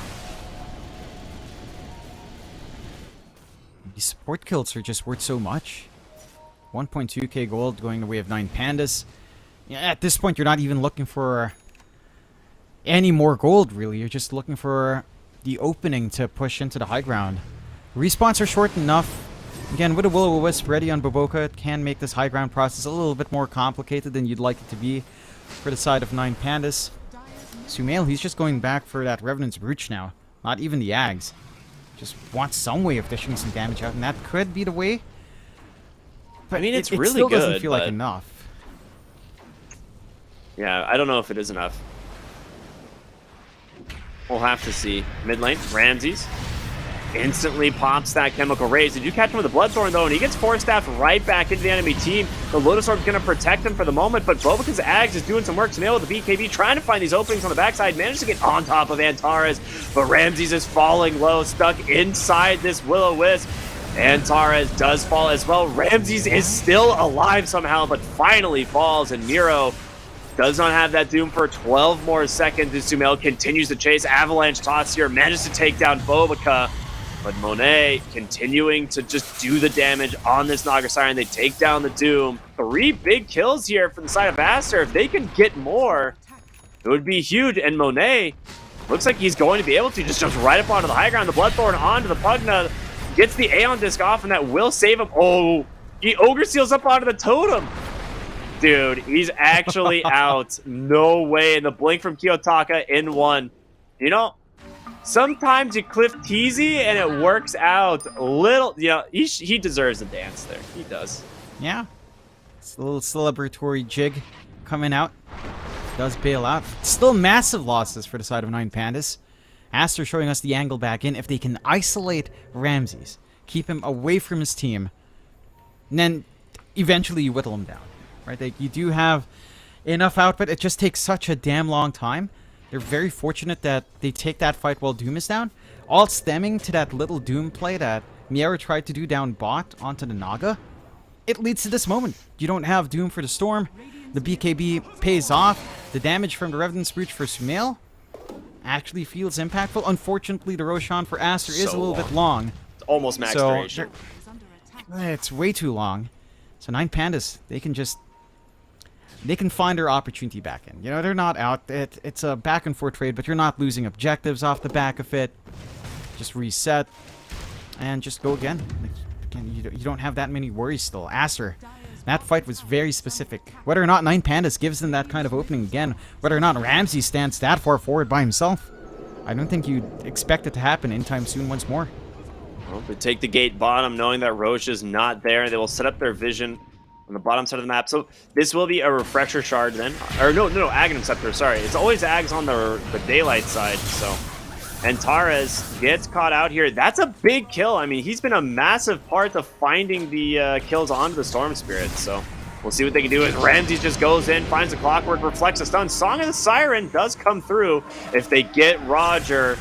E: These support kills are just worth so much. 1.2k gold going the way of 9 Pandas. Yeah, at this point, you're not even looking for any more gold, really. You're just looking for the opening to push into the high ground. Respawns are short enough. Again, with a Will-O-Wisp ready on Baboka, it can make this high ground process a little bit more complicated than you'd like it to be for the side of 9 Pandas. Sumail, he's just going back for that Revenant's Brooch now. Not even the Ags. Just wants some way of dishing some damage out, and that could be the way. But
D: I mean, it's
E: it
D: really
E: still doesn't
D: good,
E: feel
D: but
E: like enough.
D: yeah, I don't know if it is enough. We'll have to see. Mid lane, Ramses instantly pops that Chemical Rays. They do catch him with a Bloodthorn, though, and he gets Force Staff right back into the enemy team. The Lotus Orb's going to protect him for the moment, but Bobaca's Ags is doing some work. Sumail with the BKB, trying to find these openings on the backside, managed to get on top of Antares, but Ramses is falling low, stuck inside this Will-O-Wisp. Antares does fall as well. Ramses is still alive somehow, but finally falls, and Miro does not have that Doom for 12 more seconds as Sumail continues to chase. Avalanche toss here, manages to take down Bobaca, but Monet continuing to just do the damage on this Naga Siren. They take down the Doom. 3 big kills here from the side of Aster. If they can get more, it would be huge. And Monet looks like he's going to be able to. Just jumps right up onto the high ground. The Bloodthorn onto the Pugna. Gets the Aeon Disc off, and that will save him. Oh, he Ogre Seals up onto the Totem. Dude, he's actually out. No way. And the blink from Kiyotaka in 1. You know, sometimes you cliff Teasy and it works out a little. You know, he deserves a dance there. He does.
E: Yeah. It's a little celebratory jig coming out. Does bail out. Still massive losses for the side of 9 Pandas. Aster showing us the angle back in. If they can isolate Ramses, keep him away from his team, and then eventually you whittle him down. Right? Like, you do have enough output. It just takes such a damn long time. They're very fortunate that they take that fight while Doom is down. All stemming to that little Doom play that Miera tried to do down bot onto the Naga. It leads to this moment. You don't have Doom for the Storm. The BKB pays off. The damage from the Revenant's Brooch for Sumail actually feels impactful. Unfortunately, the Roshan for Aster is a little bit long.
D: It's almost max duration.
E: It's way too long. So 9 Pandas, they can just they can find their opportunity back in. You know, they're not out. It's a back and forth trade, but you're not losing objectives off the back of it. Just reset and just go again. Like, again, you don't have that many worries still. Aster, that fight was very specific. Whether or not 9Pandas gives them that kind of opening again, whether or not Ramsey stands that far forward by himself, I don't think you'd expect it to happen anytime soon once more.
D: Well, they take the gate bottom, knowing that Roche is not there. They will set up their vision on the bottom side of the map. So this will be a refresher shard then. Or no, Aghanim Scepter, sorry. It's always Ags on the daylight side, so. And Tares gets caught out here. That's a big kill. I mean, he's been a massive part of finding the kills onto the Storm Spirit, so we'll see what they can do. Ramsey just goes in, finds the clockwork, reflects a stun. Song of the Siren does come through. If they get Roger,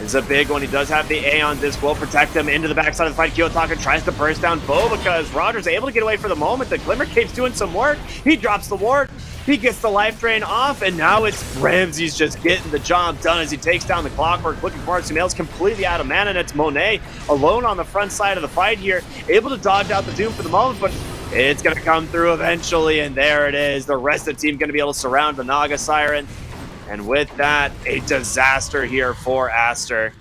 D: it's a big one. He does have the Aeon Disc, will protect him into the backside of the fight. Kiyotaka tries to burst down Bo because Roger's able to get away for the moment. The Glimmer Cape's doing some work. He drops the ward. He gets the life drain off, and now it's Ramsey's just getting the job done as he takes down the clockwork, looking for it. Sumail's completely out of mana, and it's Monet alone on the front side of the fight here, able to dodge out the Doom for the moment, but it's going to come through eventually, and there it is. The rest of the team going to be able to surround the Naga Siren, and with that, a disaster here for Aster.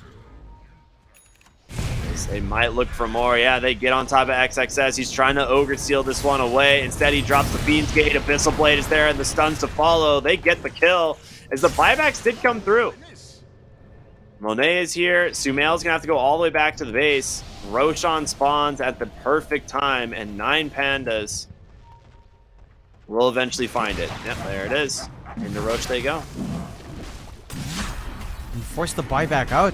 D: They might look for more. Yeah, they get on top of XXS. He's trying to Ogre Seal this one away. Instead, he drops the Fiend's Gate. Abyssal Blade is there, and the stuns to follow. They get the kill, as the buybacks did come through. Monet is here. Sumail's going to have to go all the way back to the base. Roshan spawns at the perfect time, and 9Pandas will eventually find it. Yep, there it is. Into Roche they go.
E: You force the buyback out.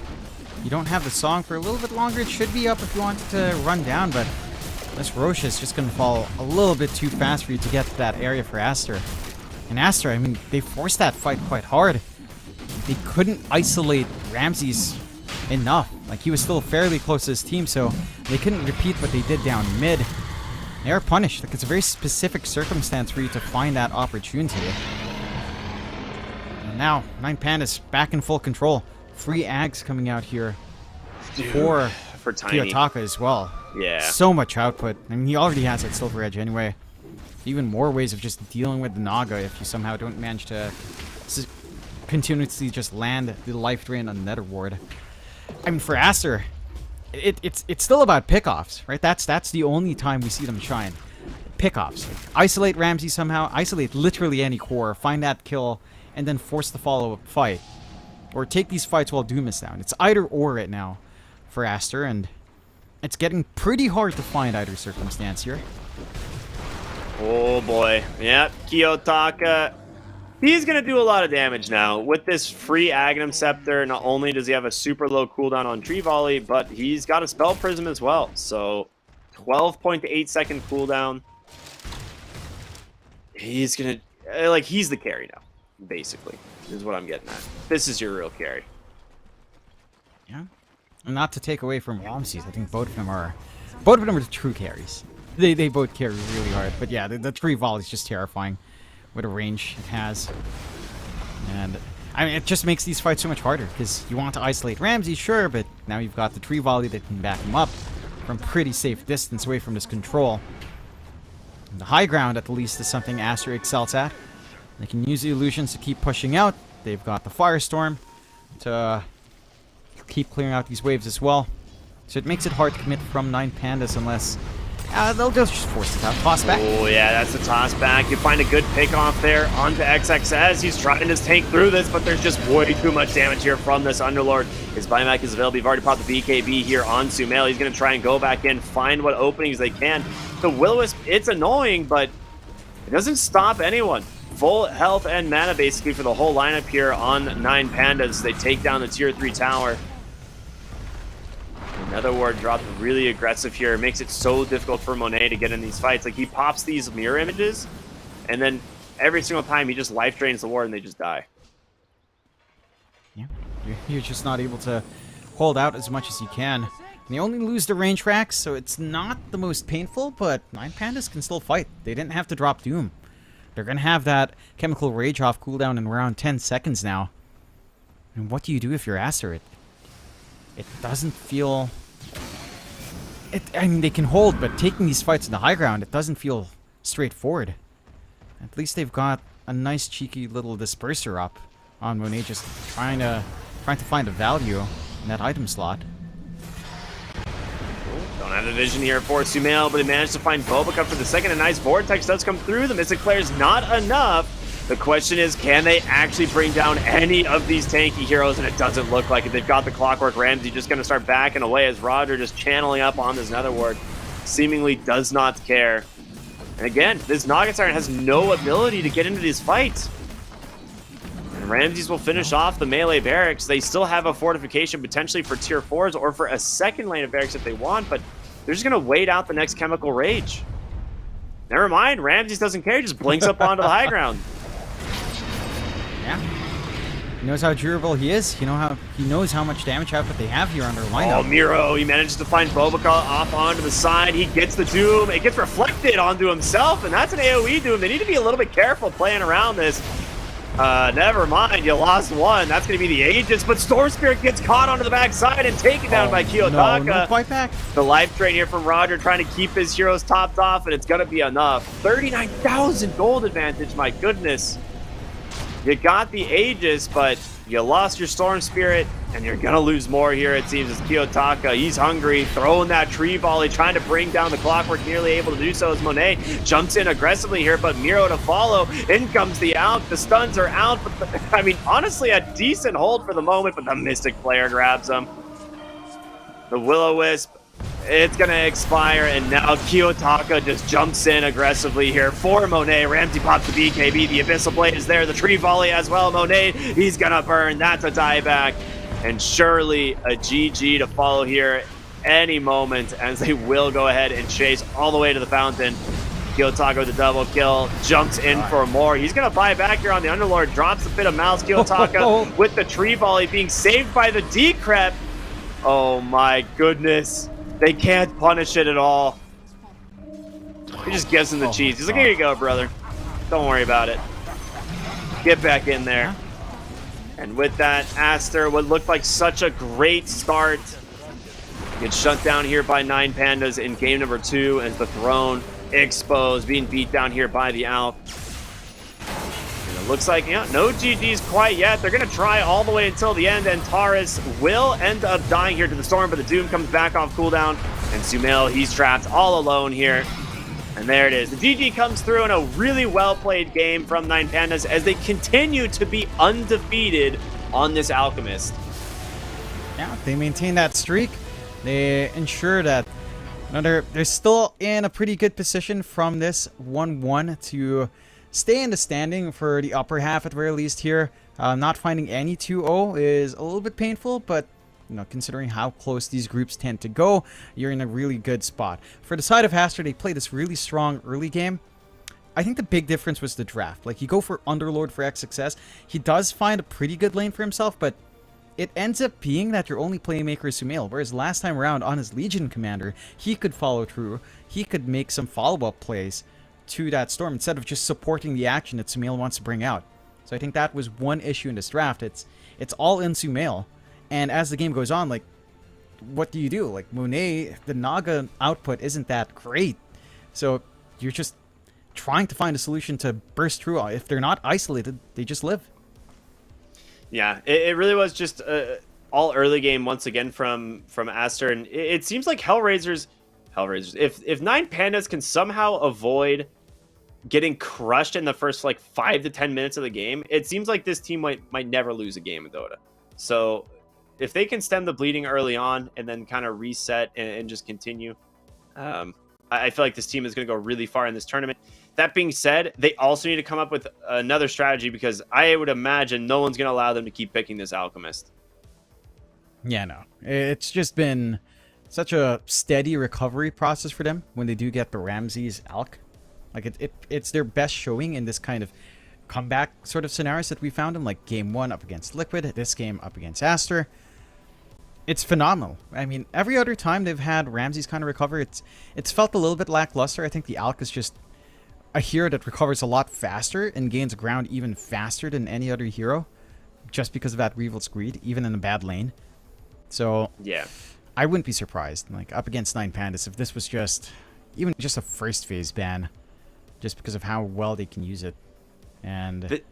E: You don't have the song for a little bit longer. It should be up if you want it to run down, but this Roche is just going to fall a little bit too fast for you to get to that area for Aster. And Aster, I mean, they forced that fight quite hard. They couldn't isolate Ramses enough. Like, he was still fairly close to his team, so they couldn't repeat what they did down mid. They are punished. Like, it's a very specific circumstance for you to find that opportunity. And now, 9Pandas back in full control. 3 Ags coming out here for
D: Tiny.
E: Kiyotaka as well.
D: Yeah.
E: So much output. I mean, he already has that Silver Edge anyway. Even more ways of just dealing with the Naga if you somehow don't manage to continuously just land the life drain on Nether Ward. I mean, for Aster, it's still about pickoffs, right? That's the only time we see them shine. Pickoffs. Like, isolate Ramsey somehow, isolate literally any core, find that kill, and then force the follow-up fight. Or take these fights while Doom is down. It's either or right now for Aster, and it's getting pretty hard to find either circumstance here.
D: Oh boy. Yep, Kiyotaka. He's going to do a lot of damage now. With this free Aghanim Scepter, not only does he have a super low cooldown on Tree Volley, but he's got a Spell Prism as well. So, 12.8 second cooldown. He's going to... Like, he's the carry now, basically, is what I'm getting at. This is your real carry.
E: Yeah. And not to take away from Ramses, I think both of them are the true carries. They both carry really hard. But yeah, the Tree Volley is just terrifying with the range it has. And I mean, it just makes these fights so much harder because you want to isolate Ramsey, sure, but now you've got the Tree Volley that can back him up from pretty safe distance away from this control. And the high ground, at the least, is something Aster excels at. They can use the illusions to keep pushing out. They've got the Firestorm to keep clearing out these waves as well. So it makes it hard to commit from 9Pandas unless they'll just force it out. Toss back.
D: Oh yeah, that's a toss back. You find a good pick off there onto XXS. He's trying to tank through this, but there's just way too much damage here from this Underlord. His buyback is available. You've already popped the BKB here on Sumail. He's going to try and go back in, find what openings they can. The Will-O-Wisp, it's annoying, but it doesn't stop anyone. Full health and mana basically for the whole lineup here on 9Pandas. They take down the tier 3 tower. Another ward drop, really aggressive here. It makes it so difficult for Monet to get in these fights. Like, he pops these mirror images, and then every single time he just life drains the ward and they just die.
E: Yeah, you're just not able to hold out as much as you can. And they only lose the range racks, so it's not the most painful, but 9Pandas can still fight. They didn't have to drop Doom. They're going to have that Chemical Rage off cooldown in around 10 seconds now. And what do you do if you're Aster? It doesn't feel... I mean, they can hold, but taking these fights in the high ground, it doesn't feel straightforward. At least they've got a nice cheeky little disperser up on Monet, just trying to find a value in that item slot.
D: Don't have the vision here for Sumail, but they managed to find Bobica for the second. A nice vortex does come through. The Mystic Flare is not enough. The question is, can they actually bring down any of these tanky heroes? And it doesn't look like it. They've got the Clockwork Ramsey just going to start backing away as Roger just channeling up on this Nether Ward. Seemingly does not care. And again, this Nugget Siren has no ability to get into these fights. And Ramses will finish off the melee barracks. They still have a fortification potentially for tier 4s or for a second lane of barracks if they want, but they're just going to wait out the next Chemical Rage. Never mind, Ramses doesn't care. He just blinks up onto the high ground.
E: Yeah. He knows how durable he is. He knows how much damage output they have here on their lineup.
D: Oh, Miro, he manages to find Bobica off onto the side. He gets the Doom. It gets reflected onto himself, and that's an AoE Doom. They need to be a little bit careful playing around this. Never mind, you lost one. That's going to be the Aegis, but Storm Spirit gets caught onto the backside and taken down by Kiyotaka.
E: No fight back.
D: The life drain here from Roger trying to keep his heroes topped off, and it's going to be enough. 39,000 gold advantage, my goodness. You got the Aegis, but you lost your Storm Spirit, and you're going to lose more here, it seems, as Kiyotaka. He's hungry, throwing that tree volley, trying to bring down the Clockwork, nearly able to do so as Monet jumps in aggressively here, but Miro to follow. In comes the Alk. The stuns are out, but I mean, honestly, a decent hold for the moment, but the Mystic Flare grabs him. The Will-O-Wisp, it's going to expire, and now Kiyotaka just jumps in aggressively here for Monet. Ramsey pops the BKB. The Abyssal Blade is there. The Tree Volley as well. Monet, he's going to burn. That's a dieback. And surely a GG to follow here any moment, as they will go ahead and chase all the way to the fountain. Kiyotaka with the double kill, jumps in for more. He's going to buy back here on the Underlord, drops a bit of mouse. Kiyotaka with the Tree Volley being saved by the Decrep. Oh my goodness. They can't punish it at all. He just gives him the cheese. He's like, here you go, brother. Don't worry about it. Get back in there. And with that, Aster, what looked like such a great start, gets shut down here by 9 Pandas in game number 2 as the Throne exposed, being beat down here by the Alp. And it looks like, yeah, no GG's quite yet. They're going to try all the way until the end, and Taurus will end up dying here to the Storm, but the Doom comes back off cooldown, and Sumail, he's trapped all alone here. And there it is. The GG comes through in a really well-played game from 9 Pandas as they continue to be undefeated on this Alchemist.
E: Yeah, they maintain that streak. They ensure that they're still in a pretty good position from this 1-1 to stay in the standing for the upper half at the very least here. Not finding any 2-0 is a little bit painful, but considering how close these groups tend to go, you're in a really good spot. For the side of Aster, they play this really strong early game. I think the big difference was the draft. Like, you go for Underlord for X success. He does find a pretty good lane for himself, but it ends up being that your only playmaker is Sumail, whereas last time around on his Legion commander, he could follow through. He could make some follow-up plays to that Storm instead of just supporting the action that Sumail wants to bring out. So I think that was one issue in this draft. It's all in Sumail. And as the game goes on, like, what do you do? Like, Monet, the Naga output isn't that great. So you're just trying to find a solution to burst through. If they're not isolated, they just live.
D: Yeah, it really was just all early game once again from Aster. And it seems like Hellraisers, if 9 Pandas can somehow avoid getting crushed in the first, like, 5 to 10 minutes of the game, it seems like this team might never lose a game in Dota. So if they can stem the bleeding early on and then kind of reset and just continue, I feel like this team is going to go really far in this tournament. That being said, they also need to come up with another strategy, because I would imagine no one's going to allow them to keep picking this Alchemist.
E: Yeah, no. It's just been such a steady recovery process for them when they do get the Ramses Alk. Like, it's their best showing in this kind of comeback sort of scenarios that we found them, like game 1 up against Liquid, this game up against Aster. It's phenomenal. I mean, every other time they've had Ramses kind of recover, it's felt a little bit lackluster. I think the Alk is just a hero that recovers a lot faster and gains ground even faster than any other hero, just because of that Revel's Greed, even in a bad lane. So
D: yeah,
E: I wouldn't be surprised, like, up against 9 Pandas, if this was just even a first phase ban. just because of how well they can use it. And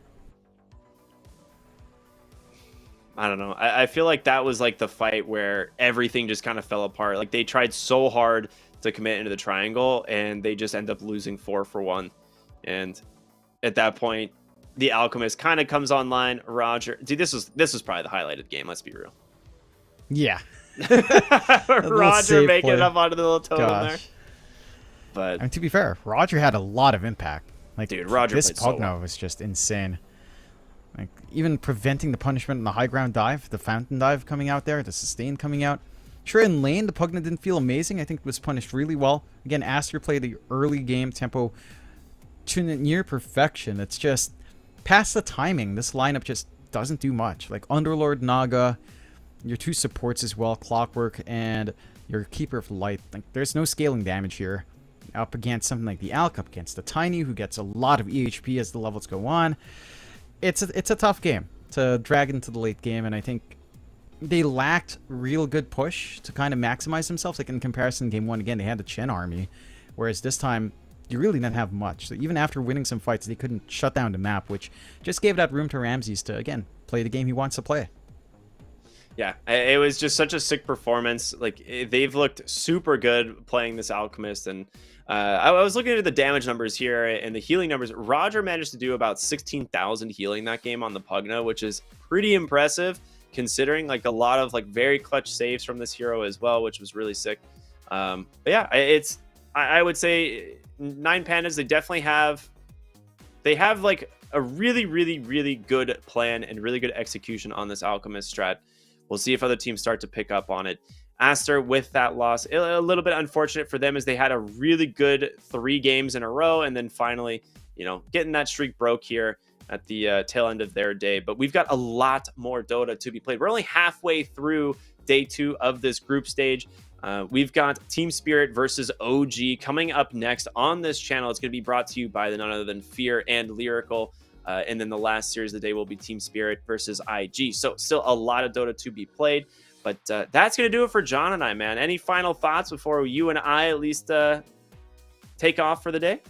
D: I don't know. I feel like that was like the fight where everything just kind of fell apart. Like they tried so hard to commit into the triangle, and they just end up losing 4-1. And at that point, the Alchemist kind of comes online. Roger, dude, this was probably the highlighted game. Let's be real.
E: yeah,
D: Roger making it up onto the little totem there. But
E: I mean, to be fair, Roger had a lot of impact. Like,
D: dude, Roger
E: this
D: played so
E: Pugno
D: well.
E: was just insane. Like, even preventing the punishment in the high ground dive, the fountain dive coming out there, the sustain coming out. Sure, in lane, the Pugna didn't feel amazing. I think it was punished really well. Again, Aster played the early game tempo to near perfection. It's just, past the timing, this lineup just doesn't do much. Like, Underlord, Naga, your 2 supports as well, Clockwork, and your Keeper of Light. Like, there's no scaling damage here. Up against something like the Alc, up against the Tiny, who gets a lot of EHP as the levels go on. It's a tough game to drag into the late game, and I think they lacked real good push to kind of maximize themselves. Like in comparison, game 1, again, they had the Chen army, whereas this time, you really didn't have much. So even after winning some fights, they couldn't shut down the map, which just gave that room to Ramses to, again, play the game he wants to play.
D: Yeah, it was just such a sick performance. Like they've looked super good playing this Alchemist, and I was looking at the damage numbers here and the healing numbers. Roger managed to do about 16,000 healing that game on the Pugna, which is pretty impressive considering like a lot of like very clutch saves from this hero as well, which was really sick. But yeah, I would say 9 Pandas, they have like a really, really, really good plan and really good execution on this Alchemist strat. We'll see if other teams start to pick up on it. Aster with that loss, a little bit unfortunate for them as they had a really good 3 games in a row, and then finally, getting that streak broke here at the tail end of their day. But we've got a lot more Dota to be played. We're only halfway through day 2 of this group stage. We've got Team Spirit versus OG coming up next on this channel. It's going to be brought to you by none other than Fear and Lyrical. And then the last series of the day will be Team Spirit versus IG. So still a lot of Dota to be played. But that's going to do it for John and I, man. Any final thoughts before you and I at least take off for the day?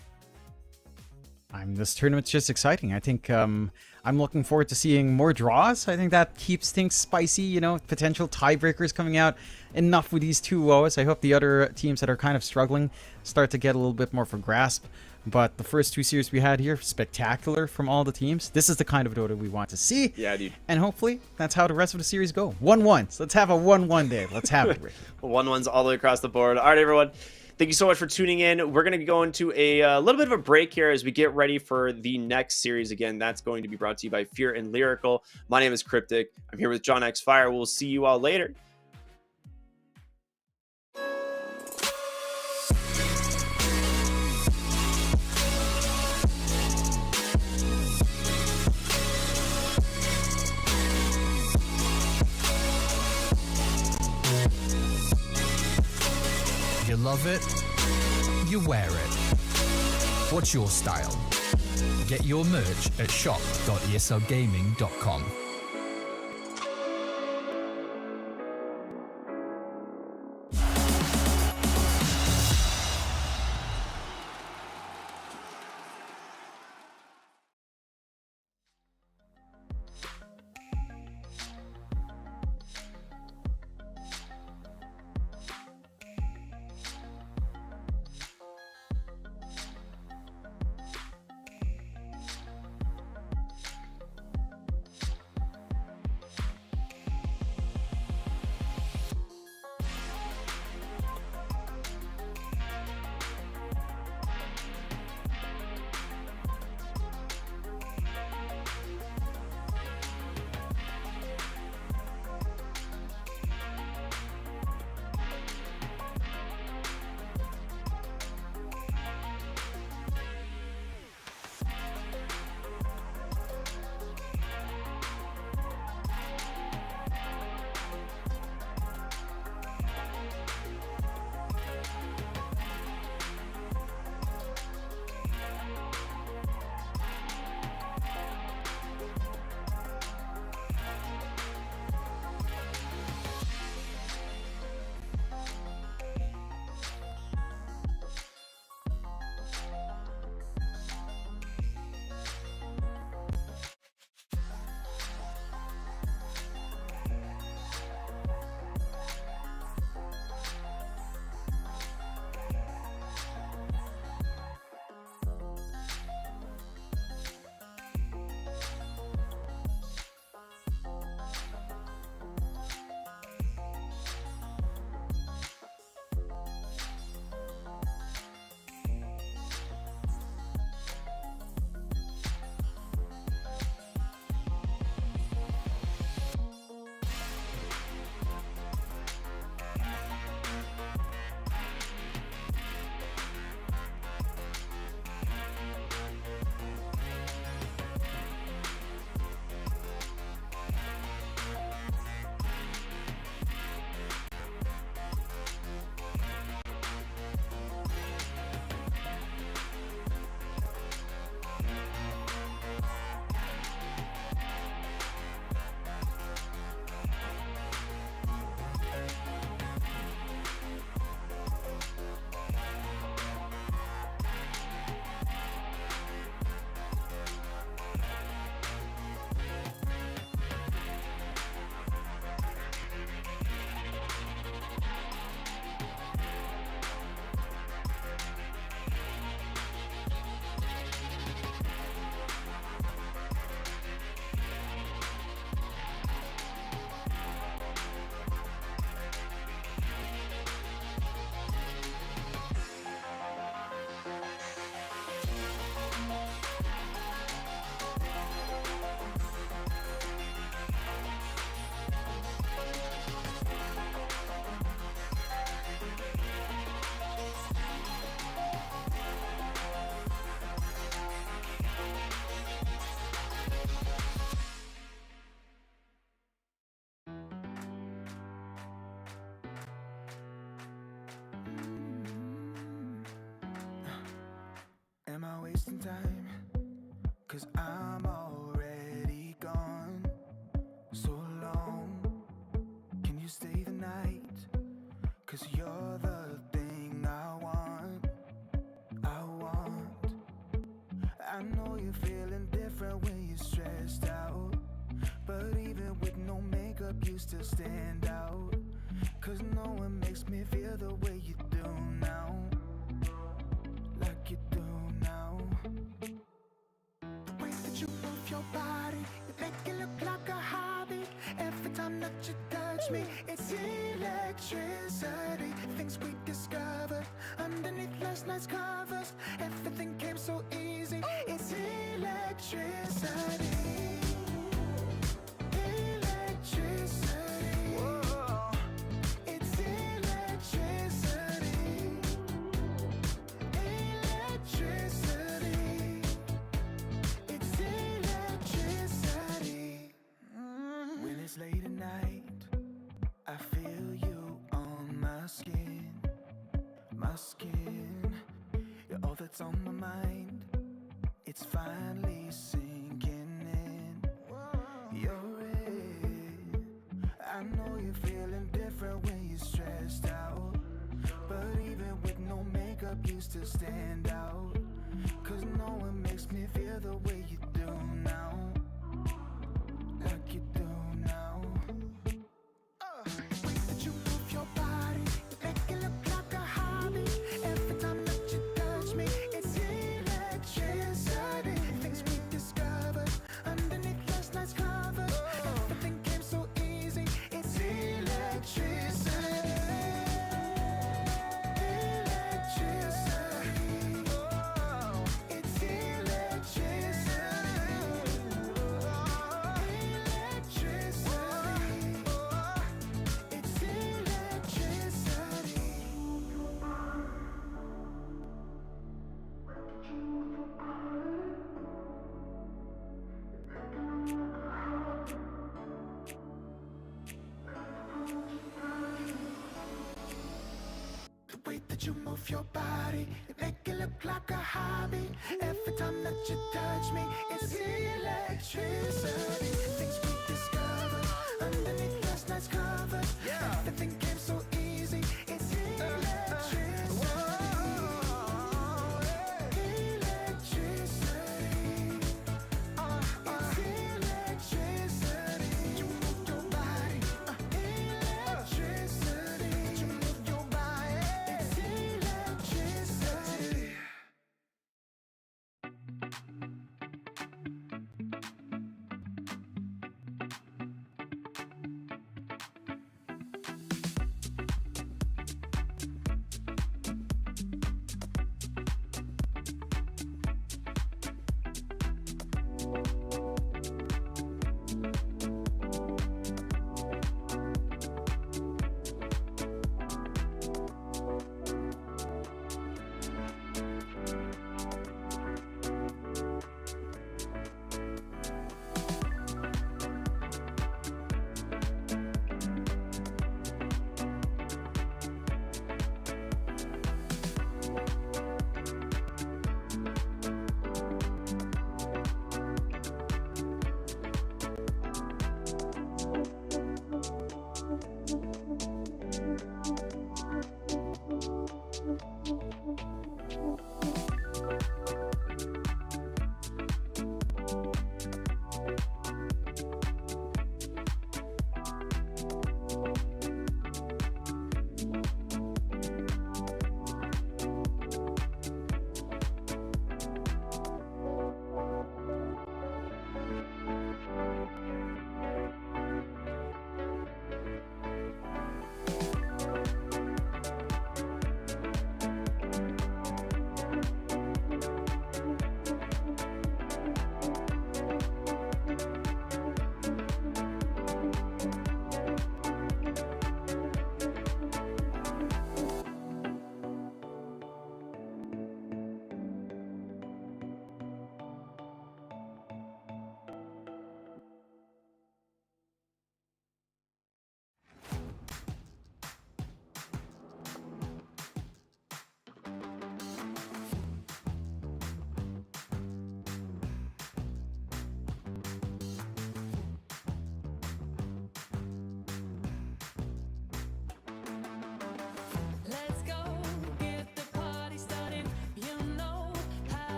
E: This tournament's just exciting. I think I'm looking forward to seeing more draws. I think that keeps things spicy, potential tiebreakers coming out. Enough with these 2 woes. I hope the other teams that are kind of struggling start to get a little bit more of a grasp. But the first 2 series we had here, spectacular from all the teams. This is the kind of Dota we want to see.
D: Yeah, dude.
E: And hopefully, that's how the rest of the series go. 1-1. So let's have a 1-1 day. Let's have it, Ricky.
D: 1-1s all the way across the board. All right, everyone. Thank you so much for tuning in. We're going to go into a little bit of a break here as we get ready for the next series. Again, that's going to be brought to you by Fear and Lyrical. My name is Cryptic. I'm here with John X Fire. We'll see you all later.
B: You love it, you wear it. What's your style? Get your merch at shop.eslgaming.com.
A: Am I wasting time? 'Cause I'm already gone. So long, can you stay the night? 'Cause you're the thing I want. I know you're feeling different when you're stressed out, but even with no makeup you still stand out. 'Cause no one makes me feel the way you do now, like you do now. The way that you move your body, you make it look like a hobby. Every time that you touch me, it's electricity. Things we discovered underneath last night's covers. Everything came so easy. It's electricity. Electricity. Whoa. It's electricity. Electricity. It's electricity. When it's late at night, I feel you on my skin. My skin. You're all that's on my mind. It's finally sinking in. You're it. I know you're feeling different when you're stressed out, but even with no makeup you still stand out. 'Cause no one makes me feel the way you do now, like you do now. The way that you move your body, you make it look like a hobby. Every time that you touch me, it's electricity. Things we discovered underneath last night's covers. Everything came so easy. It's electricity. Electricity. It's electricity. Electricity. It's electricity. The way that you move your body, you make it look like a hobby. Every time that you touch me, it's electricity. Things we discovered underneath last night's covers. Everything came so easy. It's electricity. Electricity. It's electricity. You move your body. Electricity. You move your body. It's electricity.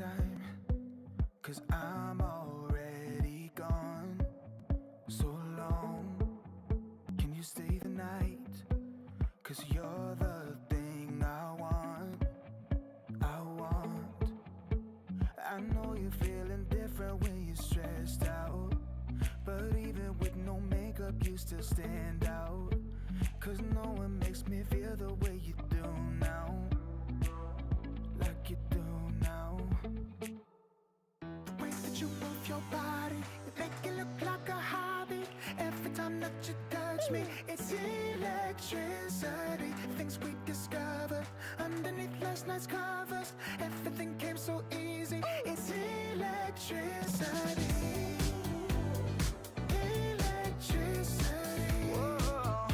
A: time, 'cause I'm already gone. So long, can you stay the night? 'Cause you're the thing I want. I know you're feeling different when you're stressed out, but even with no makeup you still stand out. 'Cause no one makes me feel the way you do now, like you do now. The way that you move your body, you make it look like a hobby. Every time that you touch me, it's electricity. Things we discovered underneath last night's covers. Everything came so easy. It's electricity. Electricity. Whoa.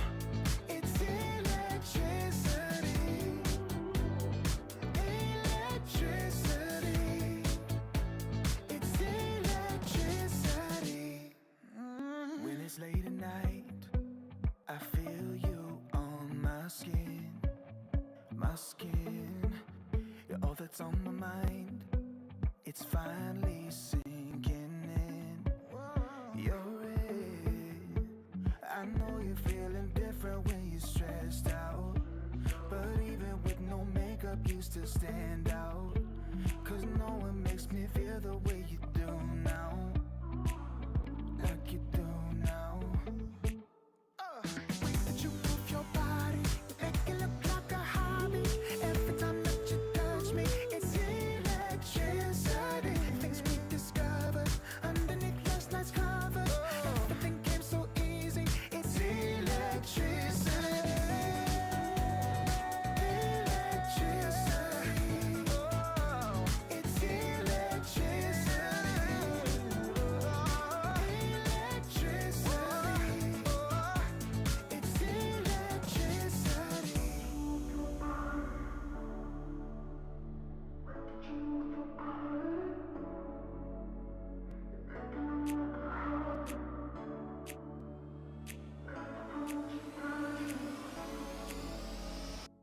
A: It's electricity. Electricity. It's electricity. When it's late at night, I feel you on my skin. My skin. You're all that's on my mind. It's finally sinking in. You're it. I know you're feeling different when you're stressed out, but even with no makeup you still stand out. 'Cause no one makes me feel the way you do now, like you do now. The way that you move your body, you make it look like a hobby. Every time that you touch me, it's electricity. Things we discovered underneath last night's covers. Everything came so easy. It's electricity. Electricity. It's electricity. Electricity. It's electricity.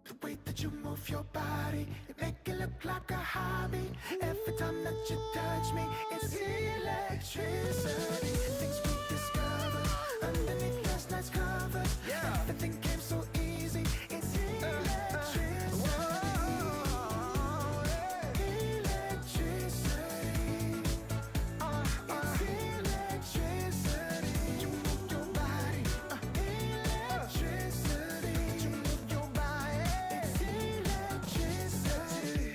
A: The way that you move your body, you make it look like a hobby. Every time that you touch me, it's electricity. Things we discovered underneath last night's covers. Everything came so easy. It's electricity. Electricity. It's electricity. You move your body. Electricity. You move your body. It's electricity.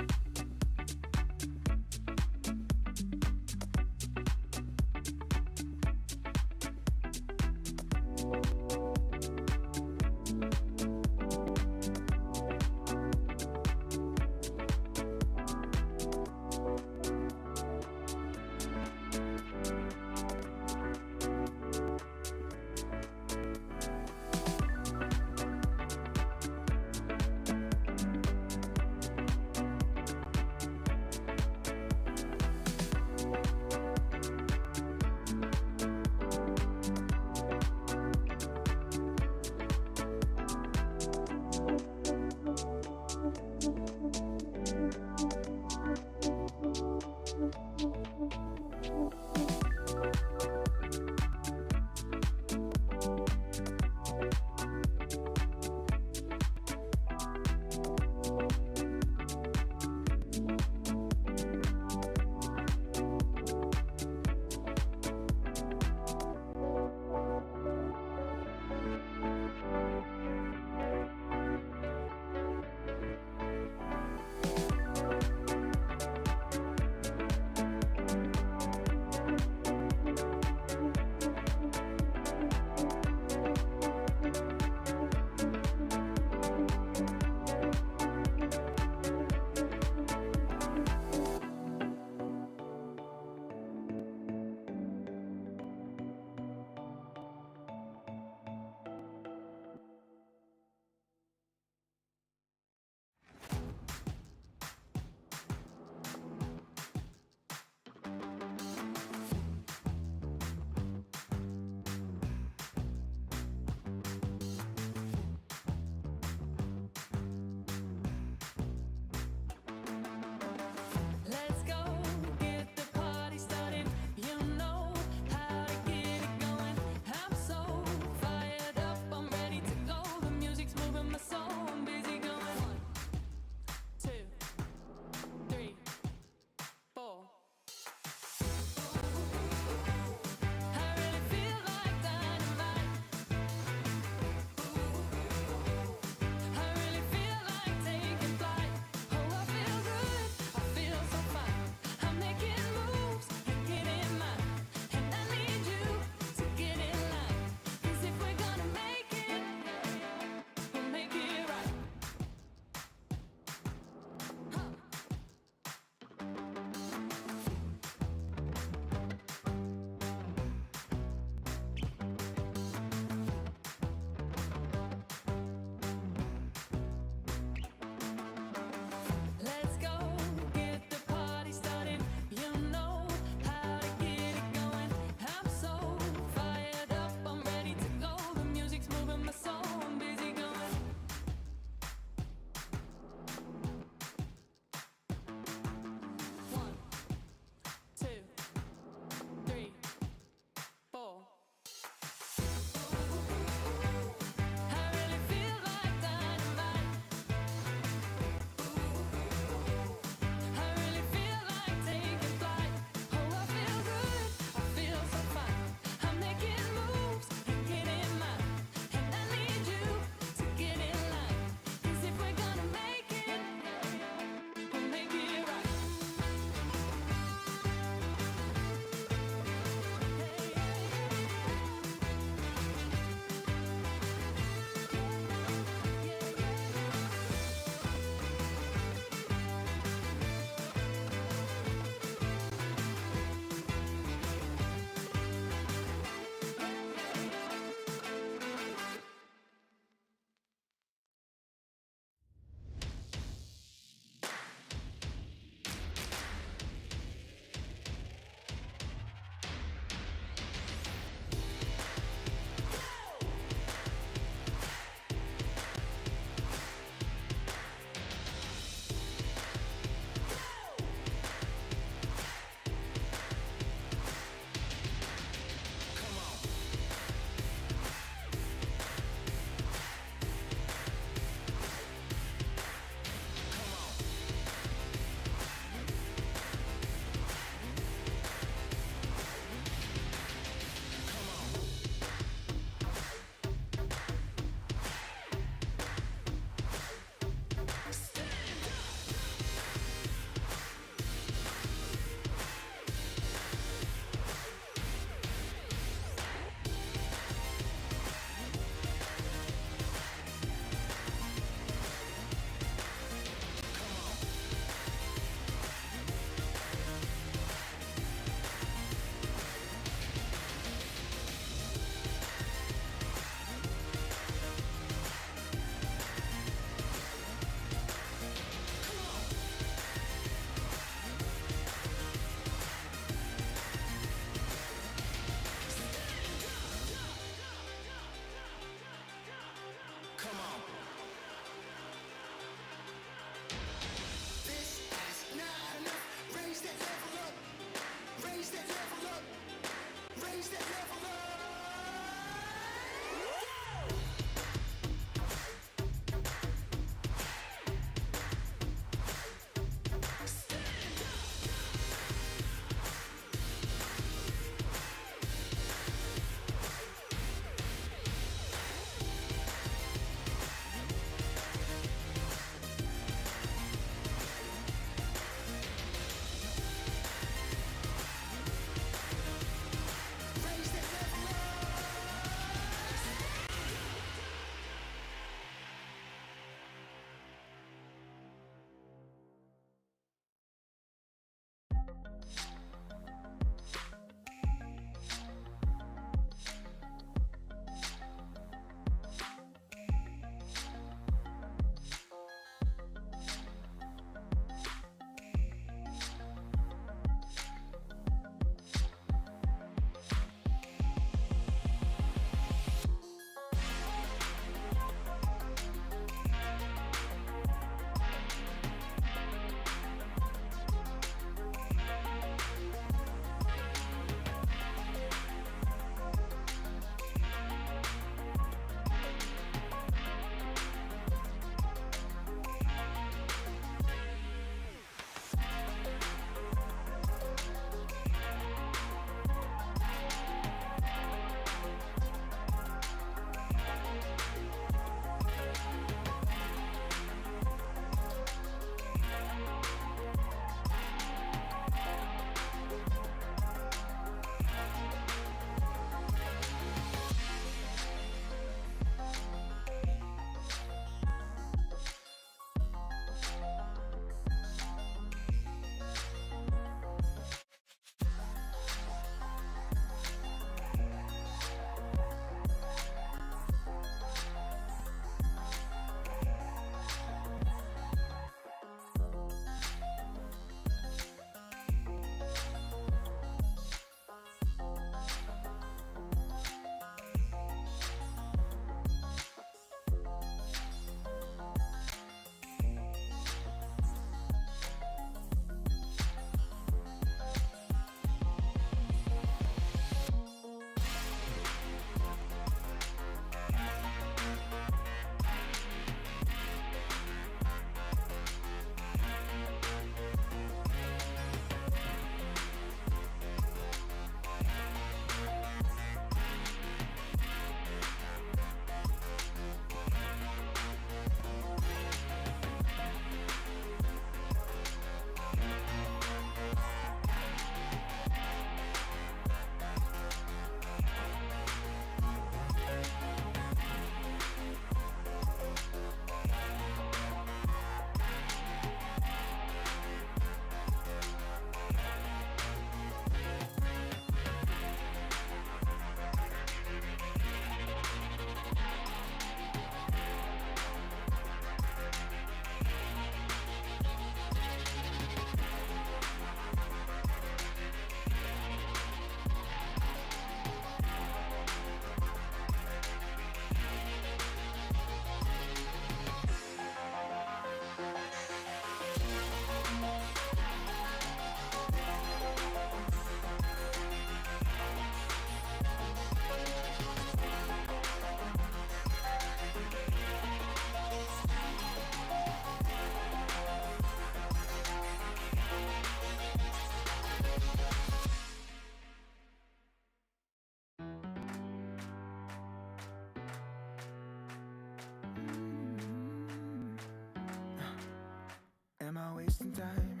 A: wasting time,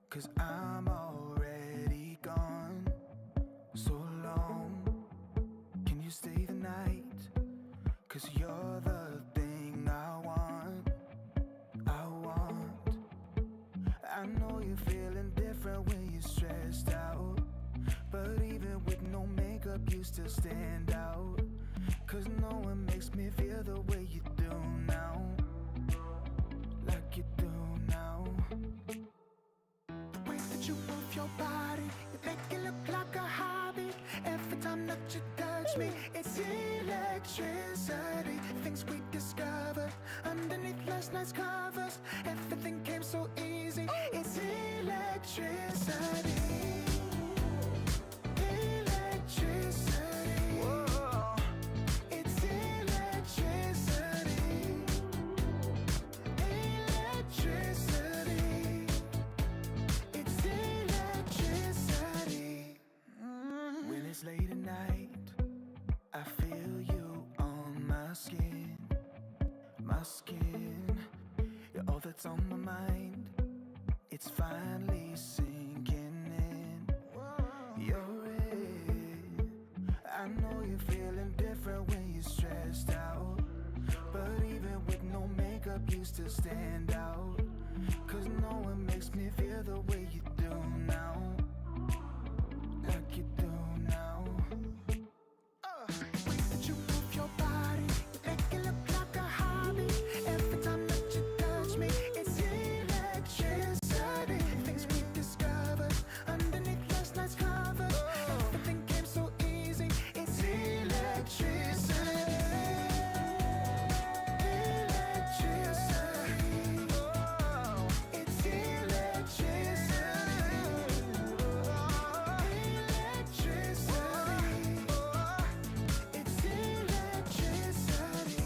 A: 'cause I'm already gone. So long, can you stay the night? 'Cause you're the thing I want. I know you're feeling different when you're stressed out, but even with no makeup you still stand out. 'Cause no one makes me feel the way you do now, like you do now. The way that you move your body, you make it look like a hobby. Every time that you touch me, it's electricity. Things we discovered underneath last night's covers. Everything came so easy. It's electricity. Electricity. Whoa. It's electricity. Electricity. It's electricity. When it's late at night, I feel you on my skin. My skin. You're all that's on my mind. It's finally sinking in. You're it. I know you're feeling different when you're stressed out, but even with no makeup you still stand out. 'Cause no one makes me feel the way you do now, like you do now. The way that you move your body, you make it look like a hobby. Every time that you touch me, it's electricity. Things we discovered underneath last night's covers. Everything came so easy. It's electricity. Electricity. Oh, it's electricity. Electricity. Oh, it's electricity.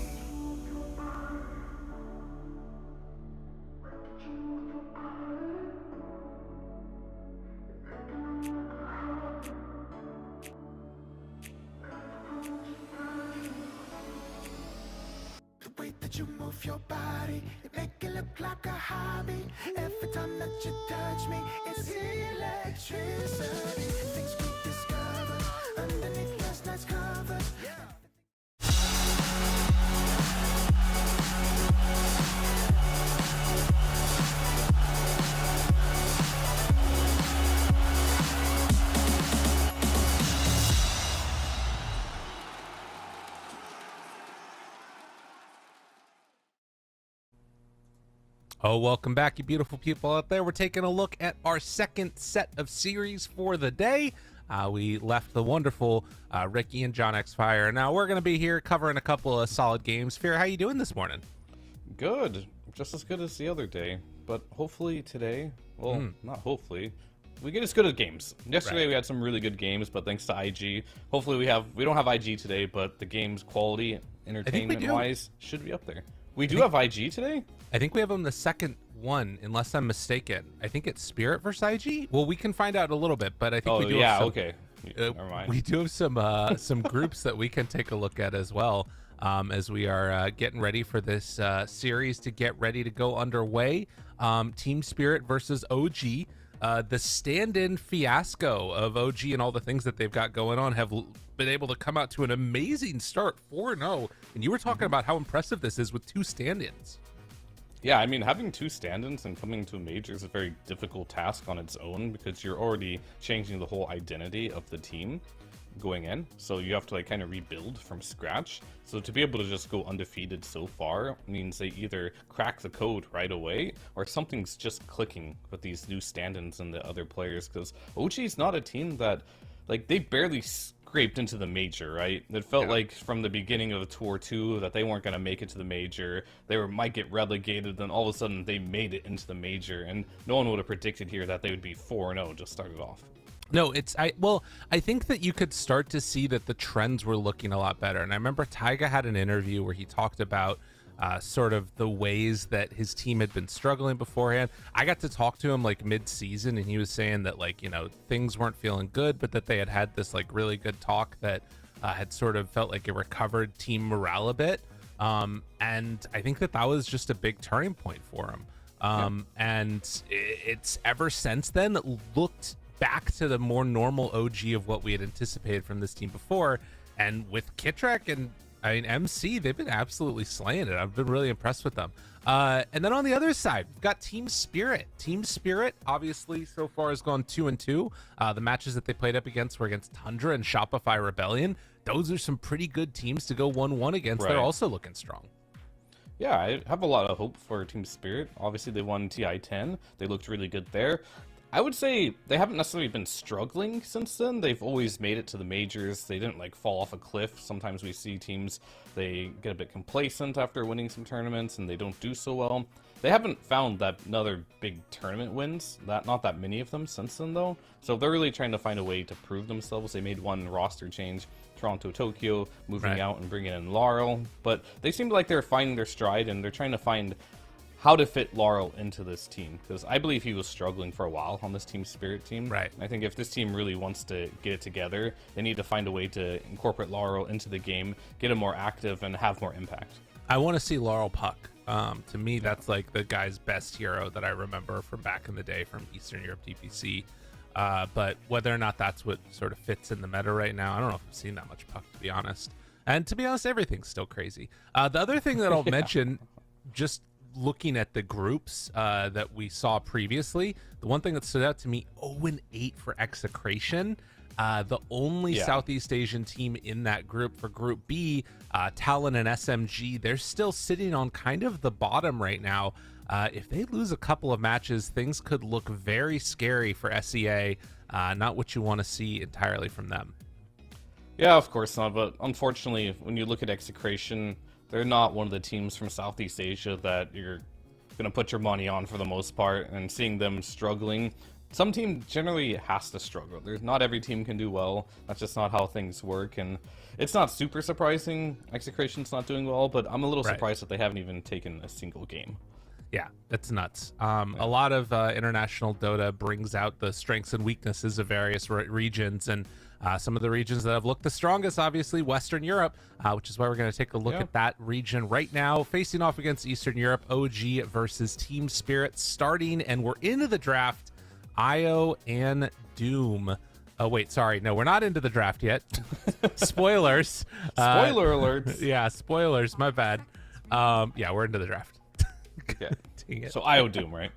A: The way that you move your body, you make it look like a hobby. Every time that you touch me, it's electricity. Things we discovered underneath last night's covers.
G: Oh, welcome back, you beautiful people out there. We're taking a look at our second set of series for the day. We left the wonderful Ricky and John X Fire. Now we're going to be here covering a couple of solid games. Fear, how you doing this morning?
H: Good. Just as good as the other day. But hopefully today, well, not hopefully, we get as good at games. Yesterday
G: Right.
H: we had some really good games, but thanks to IG, hopefully we don't have IG today, but the game's quality, entertainment-wise, should be up there. We do have IG today?
G: I think we have them the second one, unless I'm mistaken. I think it's Spirit versus IG. Well, we can find out in a little bit, but I think
H: Oh,
G: we do.
H: yeah,
G: have some,
H: okay. Never mind.
G: We do have some groups that we can take a look at as well, as we are getting ready for this series to get ready to go underway. Team Spirit versus OG. The stand-in fiasco of OG and all the things that they've got going on have been able to come out to an amazing start, 4-0. And you were talking about how impressive this is with two stand-ins.
H: Yeah, I mean, having two stand-ins and coming to a major is a very difficult task on its own because you're already changing the whole identity of the team going in. So you have to kind of rebuild from scratch. So to be able to just go undefeated so far means they either crack the code right away or something's just clicking with these new stand-ins and the other players, because OG's not a team that, they barely scraped into the major, right? It felt like from the beginning of the Tour 2 that they weren't going to make it to the major. They might get relegated, then all of a sudden they made it into the major, and no one would have predicted here that they would be 4-0 just started off.
G: No, I think that you could start to see that the trends were looking a lot better. And I remember Taiga had an interview where he talked about sort of the ways that his team had been struggling beforehand. I got to talk to him mid-season, and he was saying that things weren't feeling good, but that they had this really good talk that had sort of felt like it recovered team morale a bit. And I think that was just a big turning point for him. And it's ever since then looked back to the more normal OG of what we had anticipated from this team before. And with Kitrek and MC, they've been absolutely slaying it. I've been really impressed with them. And then on the other side, we've got Team Spirit. Team Spirit, obviously, so far has gone 2-2. The matches that they played up against were against Tundra and Shopify Rebellion. Those are some pretty good teams to go 1-1 against.
H: Right.
G: They're also looking strong.
H: Yeah, I have a lot of hope for Team Spirit. Obviously, they won TI-10. They looked really good there. I would say they haven't necessarily been struggling since then. They've always made it to the majors. They didn't like fall off a cliff. Sometimes we see teams, they get a bit complacent after winning some tournaments and they don't do so well. They haven't found that another big tournament wins, not that many of them since then though. So they're really trying to find a way to prove themselves. They made one roster change, Toronto, Tokyo, moving out and bringing in Laurel. But they seem like they're finding their stride and they're trying to find how to fit Laurel into this team, because I believe he was struggling for a while on this Team Spirit team.
G: Right.
H: I think if this team really wants to get it together, they need to find a way to incorporate Laurel into the game, get him more active, and have more impact.
G: I want to see Laurel Puck. To me, that's like the guy's best hero that I remember from back in the day from Eastern Europe DPC. But whether or not that's what sort of fits in the meta right now, I don't know if I've seen that much Puck, to be honest. And to be honest, everything's still crazy. The other thing that I'll mention, just looking at the groups that we saw previously, the one thing that stood out to me, 0-8 for Execration. The only Southeast Asian team in that group for Group B, Talon and SMG, they're still sitting on kind of the bottom right now. If they lose a couple of matches, things could look very scary for SEA. Not what you want to see entirely from them.
H: Yeah, of course not, but unfortunately, when you look at Execration, they're not one of the teams from Southeast Asia that you're going to put your money on for the most part, and seeing them struggling, some team generally has to struggle. Not every team can do well. That's just not how things work, and it's not super surprising Execration's not doing well, but I'm a little surprised that they haven't even taken a single game.
G: Yeah, that's nuts. A lot of international Dota brings out the strengths and weaknesses of various regions, and some of the regions that have looked the strongest, obviously, Western Europe, which is why we're going to take a look at that region right now. Facing off against Eastern Europe, OG versus Team Spirit starting, and we're into the draft. IO and Doom. Oh, wait, sorry. No, we're not into the draft yet. Spoilers.
H: Spoiler alert.
G: Yeah, spoilers. My bad. Yeah, we're into the draft.
H: Yeah.
G: Dang it.
H: So IO Doom, right?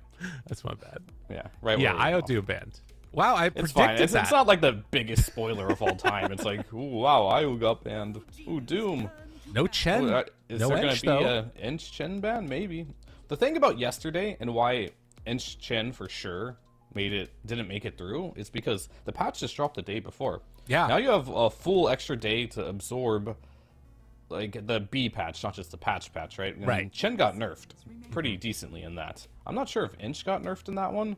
G: That's my bad.
H: Yeah, right.
G: Yeah, IO Doom banned. Wow, I
H: It's fine.
G: predicted that.
H: It's not like the biggest spoiler of all time. It's like, ooh, wow, IO got banned. Ooh, Doom.
G: No Chen.
H: Ooh, is
G: no
H: there going
G: Ench,
H: to be
G: though.
H: a Ench Chen ban? Maybe. The thing about yesterday and why Ench Chen for sure didn't make it through is because the patch just dropped the day before.
G: Yeah.
H: Now you have a full extra day to absorb like the B patch, not just the patch, right? And
G: Right.
H: Chen got nerfed pretty decently in that. I'm not sure if Inch got nerfed in that one,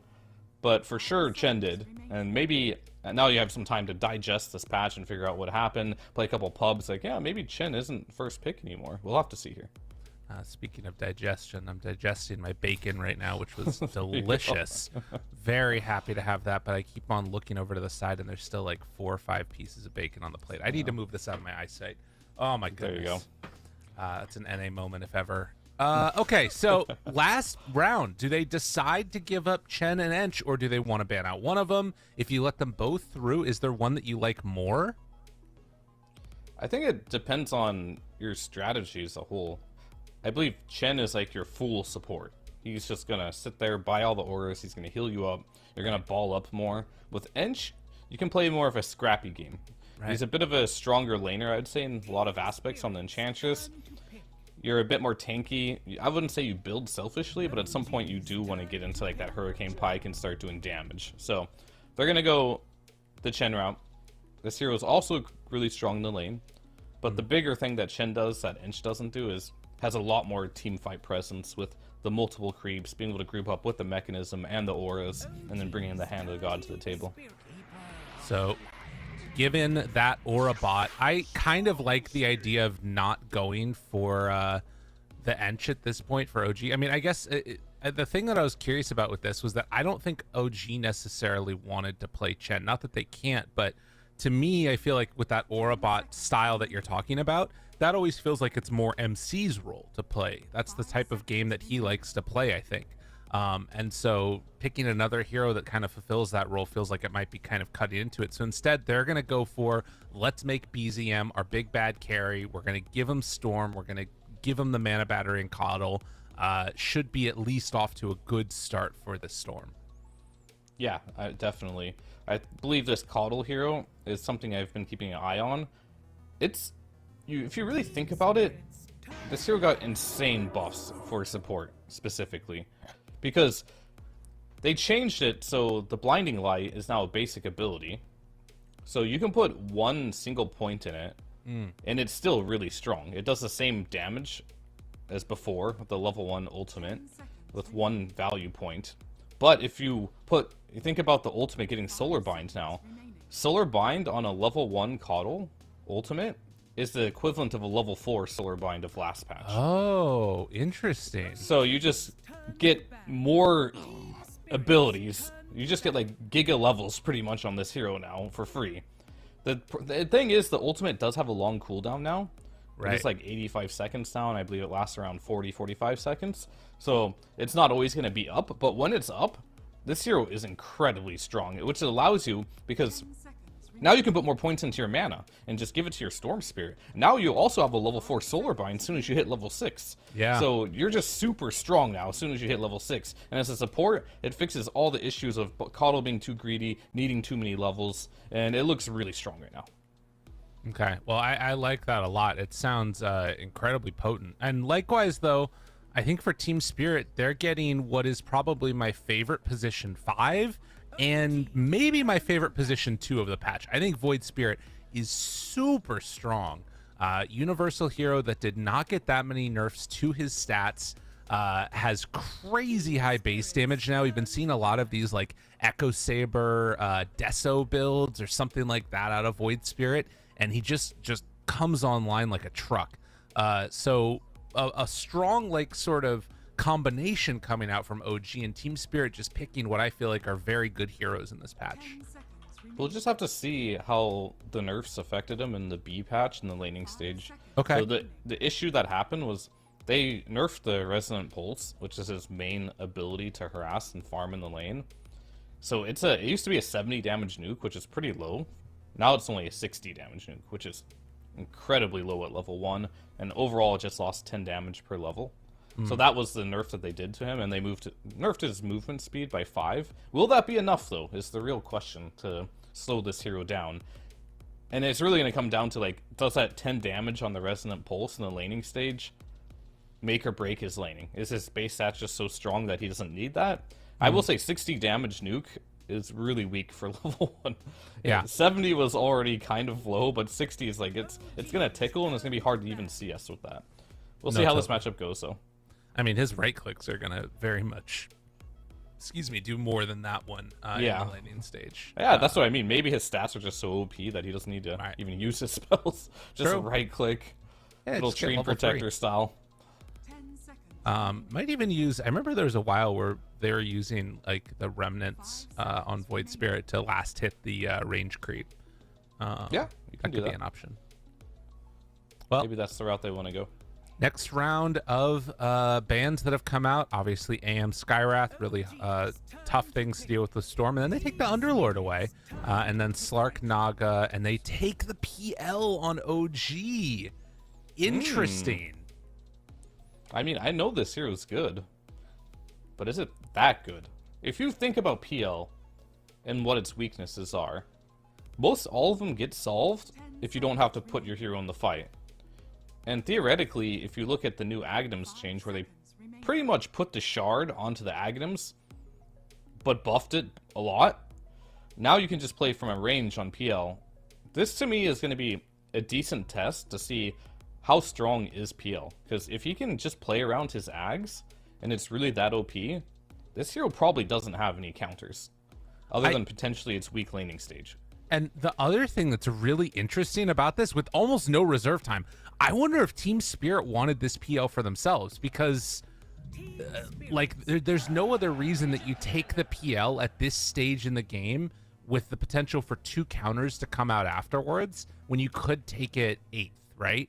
H: but for sure Chen did. And maybe now you have some time to digest this patch and figure out what happened, play a couple pubs, like, yeah, maybe Chen isn't first pick anymore. We'll have to see here.
G: Speaking of digestion, I'm digesting my bacon right now, which was delicious. Very happy to have that, but I keep on looking over to the side, and there's still like 4 or 5 pieces of bacon on the plate. I need to move this out of my eyesight. Oh my goodness.
H: There you go.
G: That's an NA moment, if ever. Okay, so last round, do they decide to give up Chen and Ench, or do they want to ban out one of them? If you let them both through, is there one that you like more?
H: I think it depends on your strategy as a whole. I believe Chen is like your full support. He's just gonna sit there, buy all the auras, he's gonna heal you up, you're gonna ball up more. With Ench, you can play more of a scrappy game.
G: Right.
H: He's a bit of a stronger laner, I'd say, in a lot of aspects on the Enchantress. You're a bit more tanky. I wouldn't say you build selfishly, but at some point you do want to get into like that Hurricane Pike and start doing damage. So they're gonna go the Chen route. This hero is also really strong in the lane, but the bigger thing that Chen does that Ench doesn't do is has a lot more team fight presence with the multiple creeps, being able to group up with the mechanism and the auras, and then bringing the Hand of God to the table.
G: So, given that aura bot, I kind of like the idea of not going for the Ench at this point for OG. I mean, I guess the thing that I was curious about with this was that I don't think OG necessarily wanted to play Chen. Not that they can't, but to me, I feel like with that aura bot style that you're talking about, that always feels like it's more MC's role to play. That's the type of game that he likes to play, I think. And so picking another hero that kind of fulfills that role feels like it might be kind of cutting into it. So instead, they're going to go for, let's make BZM our big bad carry. We're going to give him Storm. We're going to give him the mana battery and Coddle. Should be at least off to a good start for this Storm.
H: Yeah, definitely. I believe this Coddle hero is something I've been keeping an eye on. If you really think about it, this hero got insane buffs for support specifically, because they changed it so the Blinding Light is now a basic ability. So you can put one single point in it, and it's still really strong. It does the same damage as before with the level 1 ultimate with one value point. But if you think about the ultimate getting Solar Bind now. Solar Bind on a level 1 Coddle ultimate is the equivalent of a level 4 Solar Bind of last patch.
G: Oh, interesting.
H: So you just get more abilities. You just get like giga levels pretty much on this hero now for free. The thing is, the ultimate does have a long cooldown now.
G: Right.
H: It's like 85 seconds now, and I believe it lasts around 40-45 seconds. So it's not always going to be up, but when it's up, this hero is incredibly strong, which allows you, because now you can put more points into your mana and just give it to your Storm Spirit. Now you also have a level 4 Solar Bind as soon as you hit level 6.
G: Yeah.
H: So you're just super strong now as soon as you hit level 6. And as a support, it fixes all the issues of Coddle being too greedy, needing too many levels, and it looks really strong right now.
G: Okay, well, I like that a lot. It sounds incredibly potent. And likewise, though, I think for Team Spirit, they're getting what is probably my favorite position 5 and maybe my favorite position 2 of the patch. I think Void Spirit is super strong. Universal hero that did not get that many nerfs to his stats, has crazy high base damage now. We've been seeing a lot of these like Echo Saber, Deso builds or something like that out of Void Spirit, and he just comes online like a truck. So a strong like sort of combination coming out from OG and Team Spirit just picking what I feel like are very good heroes in this patch.
H: We'll just have to see how the nerfs affected him in the B patch in the laning stage.
G: Okay.
H: So the issue that happened was they nerfed the Resonant Pulse, which is his main ability to harass and farm in the lane. So it used to be a 70 damage nuke, which is pretty low. Now it's only a 60 damage nuke, which is incredibly low at level 1, and overall it just lost 10 damage per level. So that was the nerf that they did to him, and they nerfed his movement speed by 5. Will that be enough, though, is the real question to slow this hero down. And it's really going to come down to, like, does that 10 damage on the Resonant Pulse in the laning stage make or break his laning? Is his base stats just so strong that he doesn't need that? I will say 60 damage nuke is really weak for level 1.
G: Yeah.
H: 70 was already kind of low, but 60 is like, it's going to tickle, and it's going to be hard to even CS with that. We'll see how this matchup goes, though.
G: I mean, his right clicks are going to very much, do more than that one in the laning stage.
H: Yeah, that's what I mean. Maybe his stats are just so OP that he doesn't need to even use his spells. Just
G: True.
H: right click, little
G: just get
H: Treant
G: level
H: Protector
G: 3.
H: style.
G: Might even use, I remember there was a while where they were using like the remnants on Void Spirit to last hit the range creep.
H: Yeah, you
G: that
H: can do
G: could
H: that.
G: be an option. Well,
H: Maybe that's the route they want to go.
G: next round of bans that have come out, obviously AM Skywrath, really tough things to deal with Storm, and then they take the Underlord away, and then Slark Naga, and they take the PL on OG. Interesting.
H: I mean, I know this hero is good, but is it that good? If you think about PL and what its weaknesses are, most all of them get solved if you don't have to put your hero in the fight. And theoretically, if you look at the new Aghanim's change where they pretty much put the shard onto the Aghanim's, but buffed it a lot, now you can just play from a range on PL. This to me is going to be a decent test to see how strong is PL. Because if he can just play around his Ags, and it's really that OP, this hero probably doesn't have any counters. Other than potentially its weak laning stage.
G: And the other thing that's really interesting about this, with almost no reserve time, I wonder if Team Spirit wanted this PL for themselves, because there's no other reason that you take the PL at this stage in the game with the potential for 2 counters to come out afterwards when you could take it 8th, right?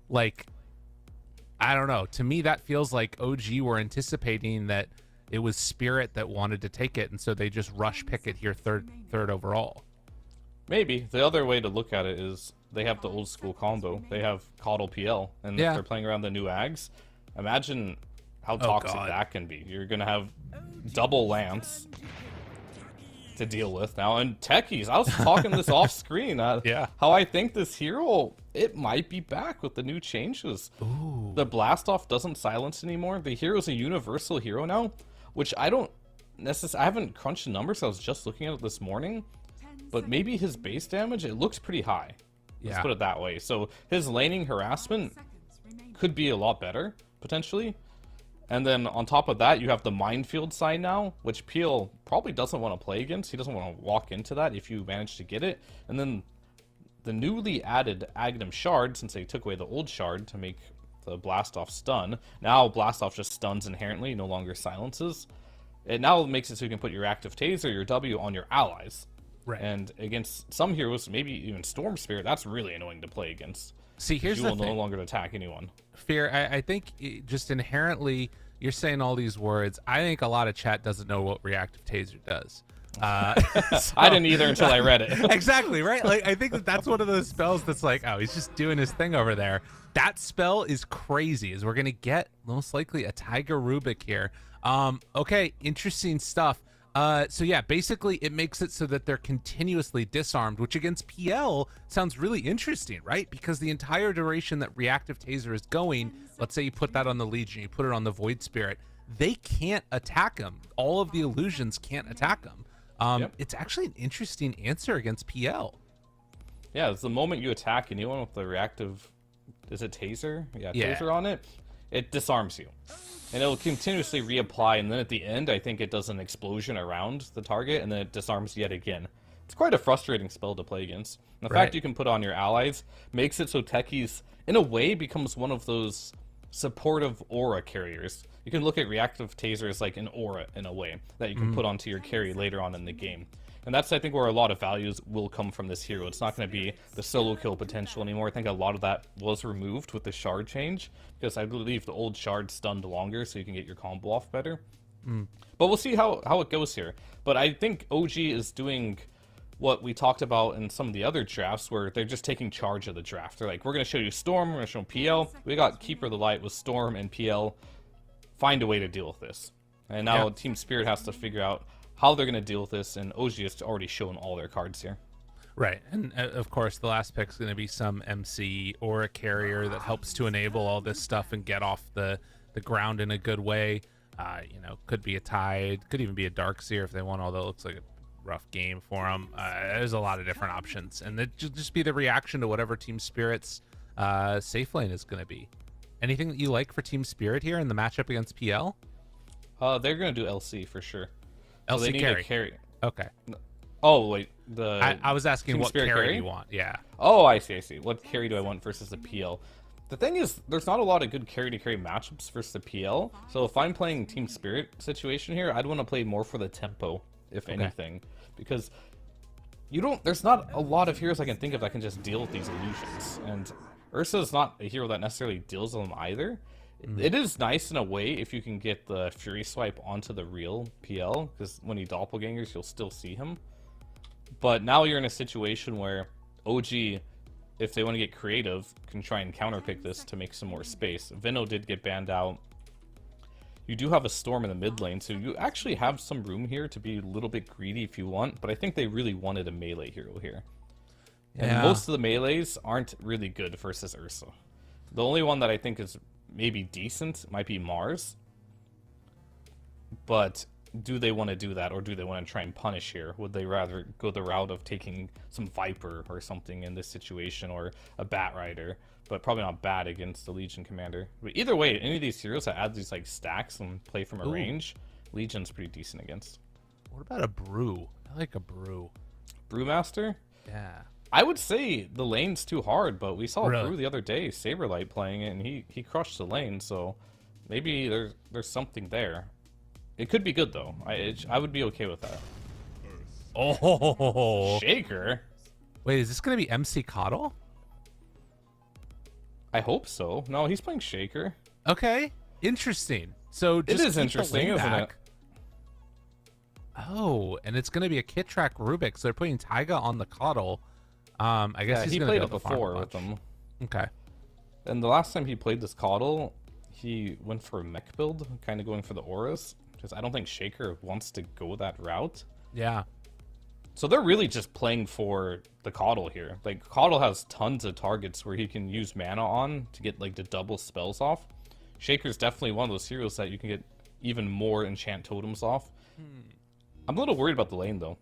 G: Like, I don't know. To me, that feels like OG were anticipating that it was Spirit that wanted to take it, and so they just rush pick it here third overall.
H: Maybe. The other way to look at it is they have the old school combo. They have Coddle PL, and if they're playing around the new Ags, imagine how toxic that can be. You're going to have double Lance to deal with now. And Techies, I was talking this off screen. How I think this hero, it might be back with the new changes.
G: Ooh.
H: The Blastoff doesn't silence anymore. The hero's a universal hero now, which I don't necessarily, I haven't crunched the numbers. I was just looking at it this morning, but maybe his base damage, it looks pretty high. Let's put it that way. So his laning harassment could be a lot better, potentially. And then on top of that, you have the minefield side now, which Peel probably doesn't want to play against. He doesn't want to walk into that if you manage to get it. And then the newly added Aghanim Shard, since they took away the old shard to make the Blastoff stun. Now Blastoff just stuns inherently, no longer silences. It now makes it so you can put your active taser, your W, on your allies.
G: Right.
H: And against some heroes, maybe even Storm Spirit, that's really annoying to play against.
G: See, here's
H: you
G: the
H: will
G: thing.
H: no longer attack anyone.
G: Fear, I think just inherently, you're saying all these words. I think a lot of chat doesn't know what Reactive Taser does.
H: I didn't either until I read it.
G: Exactly, right? Like, I think that's one of those spells that's like, oh, he's just doing his thing over there. That spell is crazy, as we're going to get most likely a Tiger Rubik here. Okay, interesting stuff. So yeah, basically it makes it so that they're continuously disarmed, which against PL sounds really interesting, right? Because the entire duration that Reactive Taser is going, let's say you put that on the Legion, you put it on the Void Spirit, they can't attack him. All of the illusions can't attack him. It's actually an interesting answer against PL.
H: Yeah, it's the moment you attack anyone with the reactive, is it Taser? Yeah, Taser on it, it disarms you. And it'll continuously reapply, and then at the end, I think it does an explosion around the target, and then it disarms yet again. It's quite a frustrating spell to play against. And the fact you can put on your allies makes it so Techies, in a way, becomes one of those supportive aura carriers. You can look at Reactive Taser as like an aura, in a way, that you can put onto your carry later on in the game. And that's, I think, where a lot of values will come from this hero. It's not going to be the solo kill potential anymore. I think a lot of that was removed with the shard change, because I believe the old shard stunned longer, so you can get your combo off better. But we'll see how it goes here. But I think OG is doing what we talked about in some of the other drafts, where they're just taking charge of the draft. They're like, we're going to show you Storm, we're going to show PL. We got Keeper of the Light with Storm and PL. Find a way to deal with this. And now Team Spirit has to figure out how they're going to deal with this, and OG has already shown all their cards here.
G: Right, and of course the last pick is going to be some MC or a carrier that helps to enable all this stuff and get off the ground in a good way. You know, could be a Tide, could even be a Darkseer if they want, although it looks like a rough game for them. There's a lot of different options, and it just be the reaction to whatever Team Spirit's safe lane is going to be. Anything that you like for Team Spirit here in the matchup against PL?
H: They're going to do LC for sure. So
G: LC
H: they need
G: carry.
H: a carry.
G: Okay.
H: Oh, wait.
G: I was asking
H: Team
G: what
H: Spirit
G: carry do you want? Yeah.
H: Oh, I see. What carry do I want versus the PL? The thing is, there's not a lot of good carry-to-carry matchups versus the PL. So if I'm playing Team Spirit situation here, I'd want to play more for the tempo, if anything. Because there's not a lot of heroes I can think of that can just deal with these illusions. And Ursa's not a hero that necessarily deals with them either. It is nice in a way if you can get the Fury Swipe onto the real PL, because when he doppelgangers, you'll still see him. But now you're in a situation where OG, if they want to get creative, can try and counterpick this to make some more space. Vino did get banned out. You do have a Storm in the mid lane, so you actually have some room here to be a little bit greedy if you want, but I think they really wanted a melee hero here. And most of the melees aren't really good versus Ursa. The only one that I think is maybe decent might be Mars. But do they want to do that, or do they want to try and punish here? Would they rather go the route of taking some Viper or something in this situation, or a Bat Rider? But probably not Bat against the Legion Commander. But either way, any of these heroes that add these like stacks and play from a range, Legion's pretty decent against.
G: What about a Brew? I like a Brew.
H: Brewmaster?
G: Yeah.
H: I would say the lane's too hard, but we saw
G: Really?
H: Brew the other day, Saberlight playing it, and he crushed the lane, so maybe there's something there. It could be good, though. I would be okay with that.
G: Oh,
H: Shaker?
G: wait, is this going to be MC Coddle?
H: I hope so. No, he's playing Shaker.
G: Okay, interesting. So
H: It
G: just
H: is
G: keep the
H: interesting,
G: lane
H: isn't
G: back. Oh, and it's going to be a Kit Track Rubik, so they're putting Taiga on the Coddle. I guess
H: Yeah,
G: he's
H: he
G: gonna
H: played
G: be
H: it
G: able to farm a
H: before with
G: bunch.
H: them.
G: Okay.
H: And the last time he played this Coddle, he went for a mech build, kind of going for the auras, because I don't think Shaker wants to go that route.
G: Yeah.
H: So they're really just playing for the Coddle here. Like, Coddle has tons of targets where he can use mana on to get, like, the double spells off. Shaker's definitely one of those heroes that you can get even more enchant totems off. I'm a little worried about the lane, though.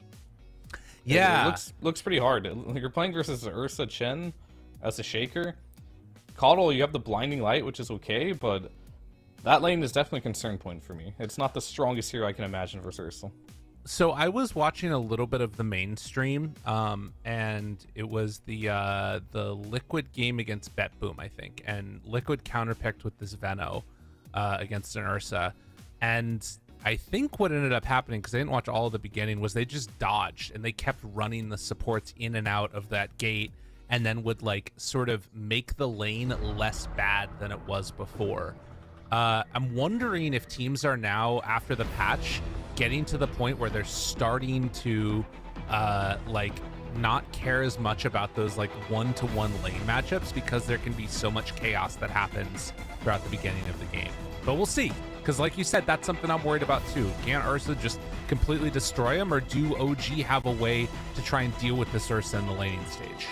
G: Yeah.
H: It looks pretty hard. You're playing versus Ursa Chen as a Shaker. Coddle, you have the Blinding Light, which is okay, but that lane is definitely a concern point for me. It's not the strongest hero I can imagine versus Ursa.
G: So I was watching a little bit of the mainstream, and it was the Liquid game against Bet Boom, I think, and Liquid counterpicked with this Veno against an Ursa, and I think what ended up happening, because I didn't watch all of the beginning, was they just dodged and they kept running the supports in and out of that gate, and then would like sort of make the lane less bad than it was before. I'm wondering if teams are now, after the patch, getting to the point where they're starting to like not care as much about those like one-to-one lane matchups, because there can be so much chaos that happens throughout the beginning of the game. But we'll see, because like you said, that's something I'm worried about too. Can Ursa just completely destroy him, or do OG have a way to try and deal with this Ursa in the laning stage?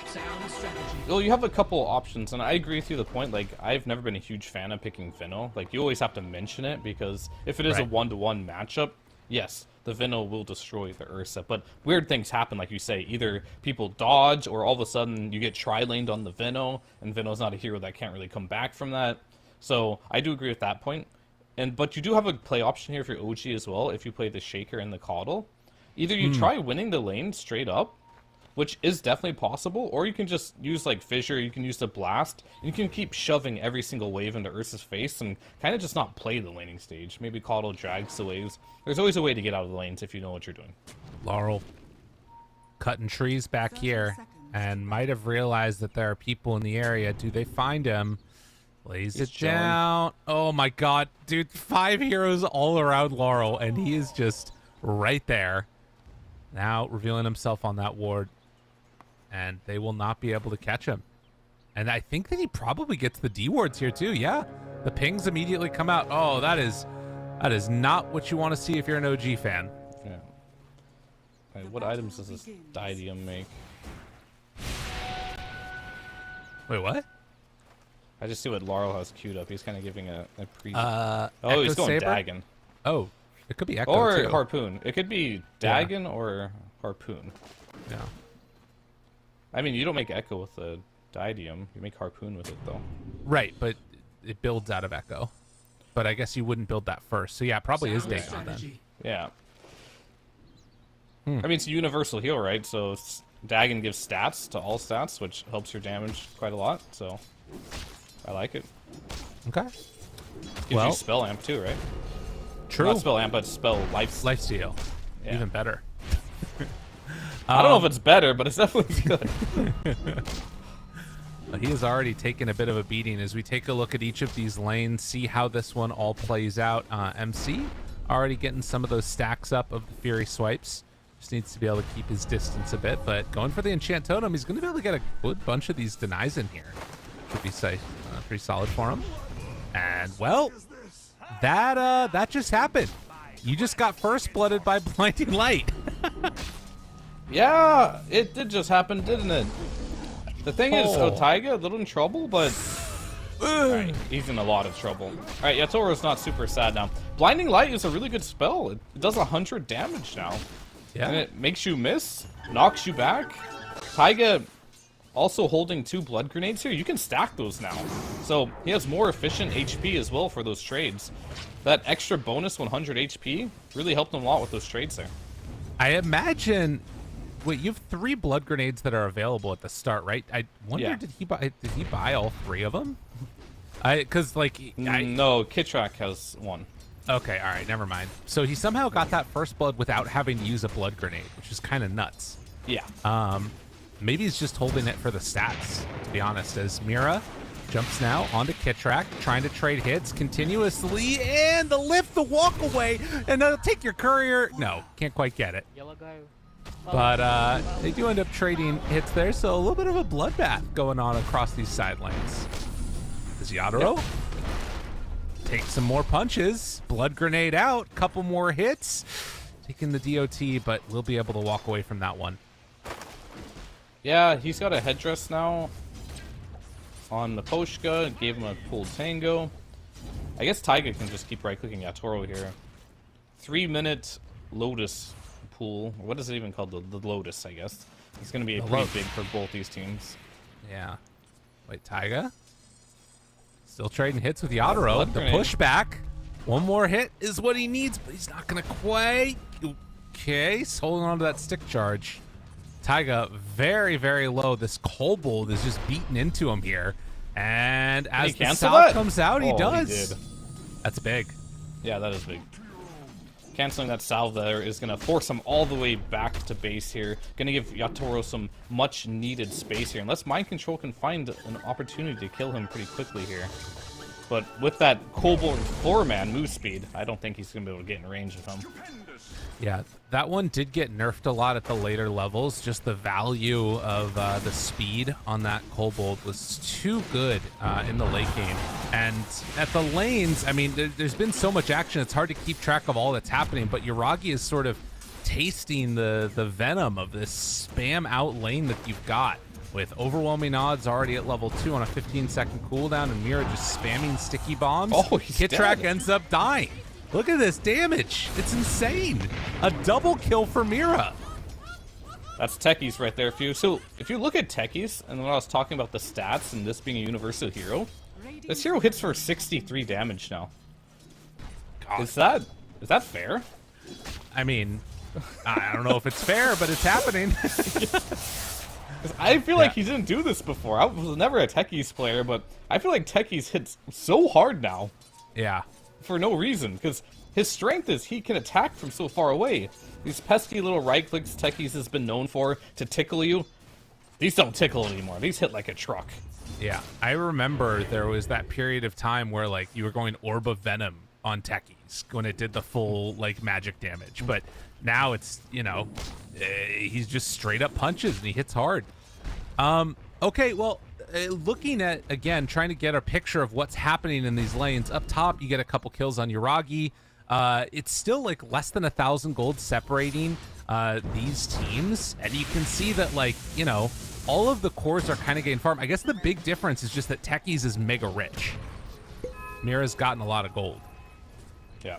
H: Well, you have a couple options, and I agree with you the point. Like, I've never been a huge fan of picking Veno. Like, you always have to mention it, because if it is a
G: Right.
H: one-to-one matchup, yes, the Veno will destroy the Ursa. But weird things happen, like you say. Either people dodge, or all of a sudden you get tri-laned on the Veno, and Veno's not a hero that can't really come back from that. So I do agree with that point. But you do have a play option here for OG as well, if you play the Shaker and the Coddle. Either you try winning the lane straight up, which is definitely possible, or you can just use like Fissure, you can use the Blast, and you can keep shoving every single wave into Ursa's face and kind of just not play the laning stage. Maybe Coddle drags the waves. There's always a way to get out of the lanes if you know what you're doing.
G: Laurel cutting trees back here, and might have realized that there are people in the area. Do they find him? Lays it
H: chilling.
G: down. Oh my god, dude, 5 heroes all around Laurel, and he is just right there. Now revealing himself on that ward, and they will not be able to catch him. And I think that he probably gets the D wards here too. Yeah, the pings immediately come out. Oh, that is not what you want to see if you're an OG fan.
H: Yeah. Alright, what items does this Diadium make?
G: Wait, what?
H: I just see what Laurel has queued up. He's kind of giving a pre...
G: Oh,
H: he's going
G: Saber?
H: Dagon.
G: Oh, it could be Echo
H: Or
G: too.
H: Harpoon. It could be Dagon or Harpoon.
G: Yeah.
H: I mean, you don't make Echo with a Diadium. You make Harpoon with it, though.
G: Right, but it builds out of Echo. But I guess you wouldn't build that first. So yeah, it probably is Dagon then.
H: Yeah. I mean, it's a universal heal, right? So Dagon gives stats to all stats, which helps your damage quite a lot. So I like it.
G: Okay.
H: Gives
G: Well-
H: you spell amp too, right?
G: True.
H: Not spell amp, but spell life.
G: Lifesteal.
H: Yeah.
G: Even better.
H: I don't know if it's better, but it's definitely good.
G: He has already taken a bit of a beating as we take a look at each of these lanes, see how this one all plays out. MC already getting some of those stacks up of the Fury swipes. Just needs to be able to keep his distance a bit, but going for the Enchant Totem, he's going to be able to get a good bunch of these denies in here. Should be safe, pretty solid for him. And, well, that just happened. You just got first blooded by Blinding Light.
H: Yeah, it did just happen, didn't it? The thing is,
G: Oh.
H: Taiga a little in trouble, but Alright, he's in a lot of trouble. Alright, Yatoro's not super sad now. Blinding Light is a really good spell. It does 100 damage now.
G: Yeah.
H: And it makes you miss, knocks you back. Taiga also holding 2 blood grenades here. You can stack those now. So he has more efficient HP as well for those trades. That extra bonus 100 HP really helped him a lot with those trades there.
G: I imagine. Wait, you have 3 blood grenades that are available at the start, right? I wonder,
H: Yeah.
G: did he buy all 3 of them? Because like
H: No, Kitrak has 1.
G: Okay, all right, never mind. So he somehow got that first blood without having to use a blood grenade, which is kind of nuts.
H: Yeah.
G: Maybe he's just holding it for the stats, to be honest. As Mira Jumps now onto Kitrak, trying to trade hits continuously, and the lift, the walk away, and they'll take your courier. No, can't quite get it. But they do end up trading hits there, so a little bit of a bloodbath going on across these side lanes. Does Yatoro take some more punches? Blood grenade out, couple more hits. Taking the DOT, but we'll be able to walk away from that one.
H: Yeah, he's got a headdress now on the Poshka. Gave him a pulled tango. I guess Taiga can just keep right-clicking Yatoro here. 3-minute Lotus pool. What is it even called? The Lotus, I guess. It's going to be pretty big for both these teams.
G: Yeah. Wait, Taiga? Still trading hits with Yatoro. The pushback. One more hit is what he needs, but he's not going to quite. Okay, he's holding on to that stick charge. Taiga very, very low. This Kobold is just beating into him here. And as the salve comes out, he does.
H: He did.
G: That's big.
H: Yeah, that is big. Canceling that salve there is going to force him all the way back to base here. Going to give Yatoro some much needed space here. Unless Mind Control can find an opportunity to kill him pretty quickly here. But with that Kobold floor man move speed, I don't think he's going to be able to get in range of him.
G: Yeah, that one did get nerfed a lot at the later levels. Just the value of the speed on that Kobold was too good in the late game. And at the lanes, I mean, there's been so much action, it's hard to keep track of all that's happening, but Yuragi is sort of tasting the venom of this spam out lane that you've got, with overwhelming odds already at level 2 on a 15-second cooldown, and Mira just spamming sticky bombs.
H: Oh, he's
G: Kitrak
H: dead.
G: ends up dying. Look at this damage. It's insane. A double kill for Mira.
H: That's Techies right there. So if you look at Techies, and when I was talking about the stats and this being a universal hero, this hero hits for 63 damage now. God. Is that fair?
G: I mean, I don't know if it's fair, but it's happening.
H: I feel like he didn't do this before. I was never a Techies player, but I feel like Techies hits so hard now.
G: Yeah.
H: For no reason, because his strength is he can attack from so far away. These pesky little right clicks Techies has been known for to tickle you. These don't tickle anymore. These hit like a truck.
G: Yeah, I remember there was that period of time where like you were going Orb of Venom on Techies when it did the full like magic damage, but now it's, you know, he's just straight up punches and he hits hard. Okay, well, looking at, again, trying to get a picture of what's happening in these lanes. Up top, you get a couple kills on Yuragi. It's still like less than 1,000 gold separating these teams. And you can see that, like, you know, all of the cores are kind of getting farmed. I guess the big difference is just that Techies is mega rich. Mira's gotten a lot of gold.
H: Yeah.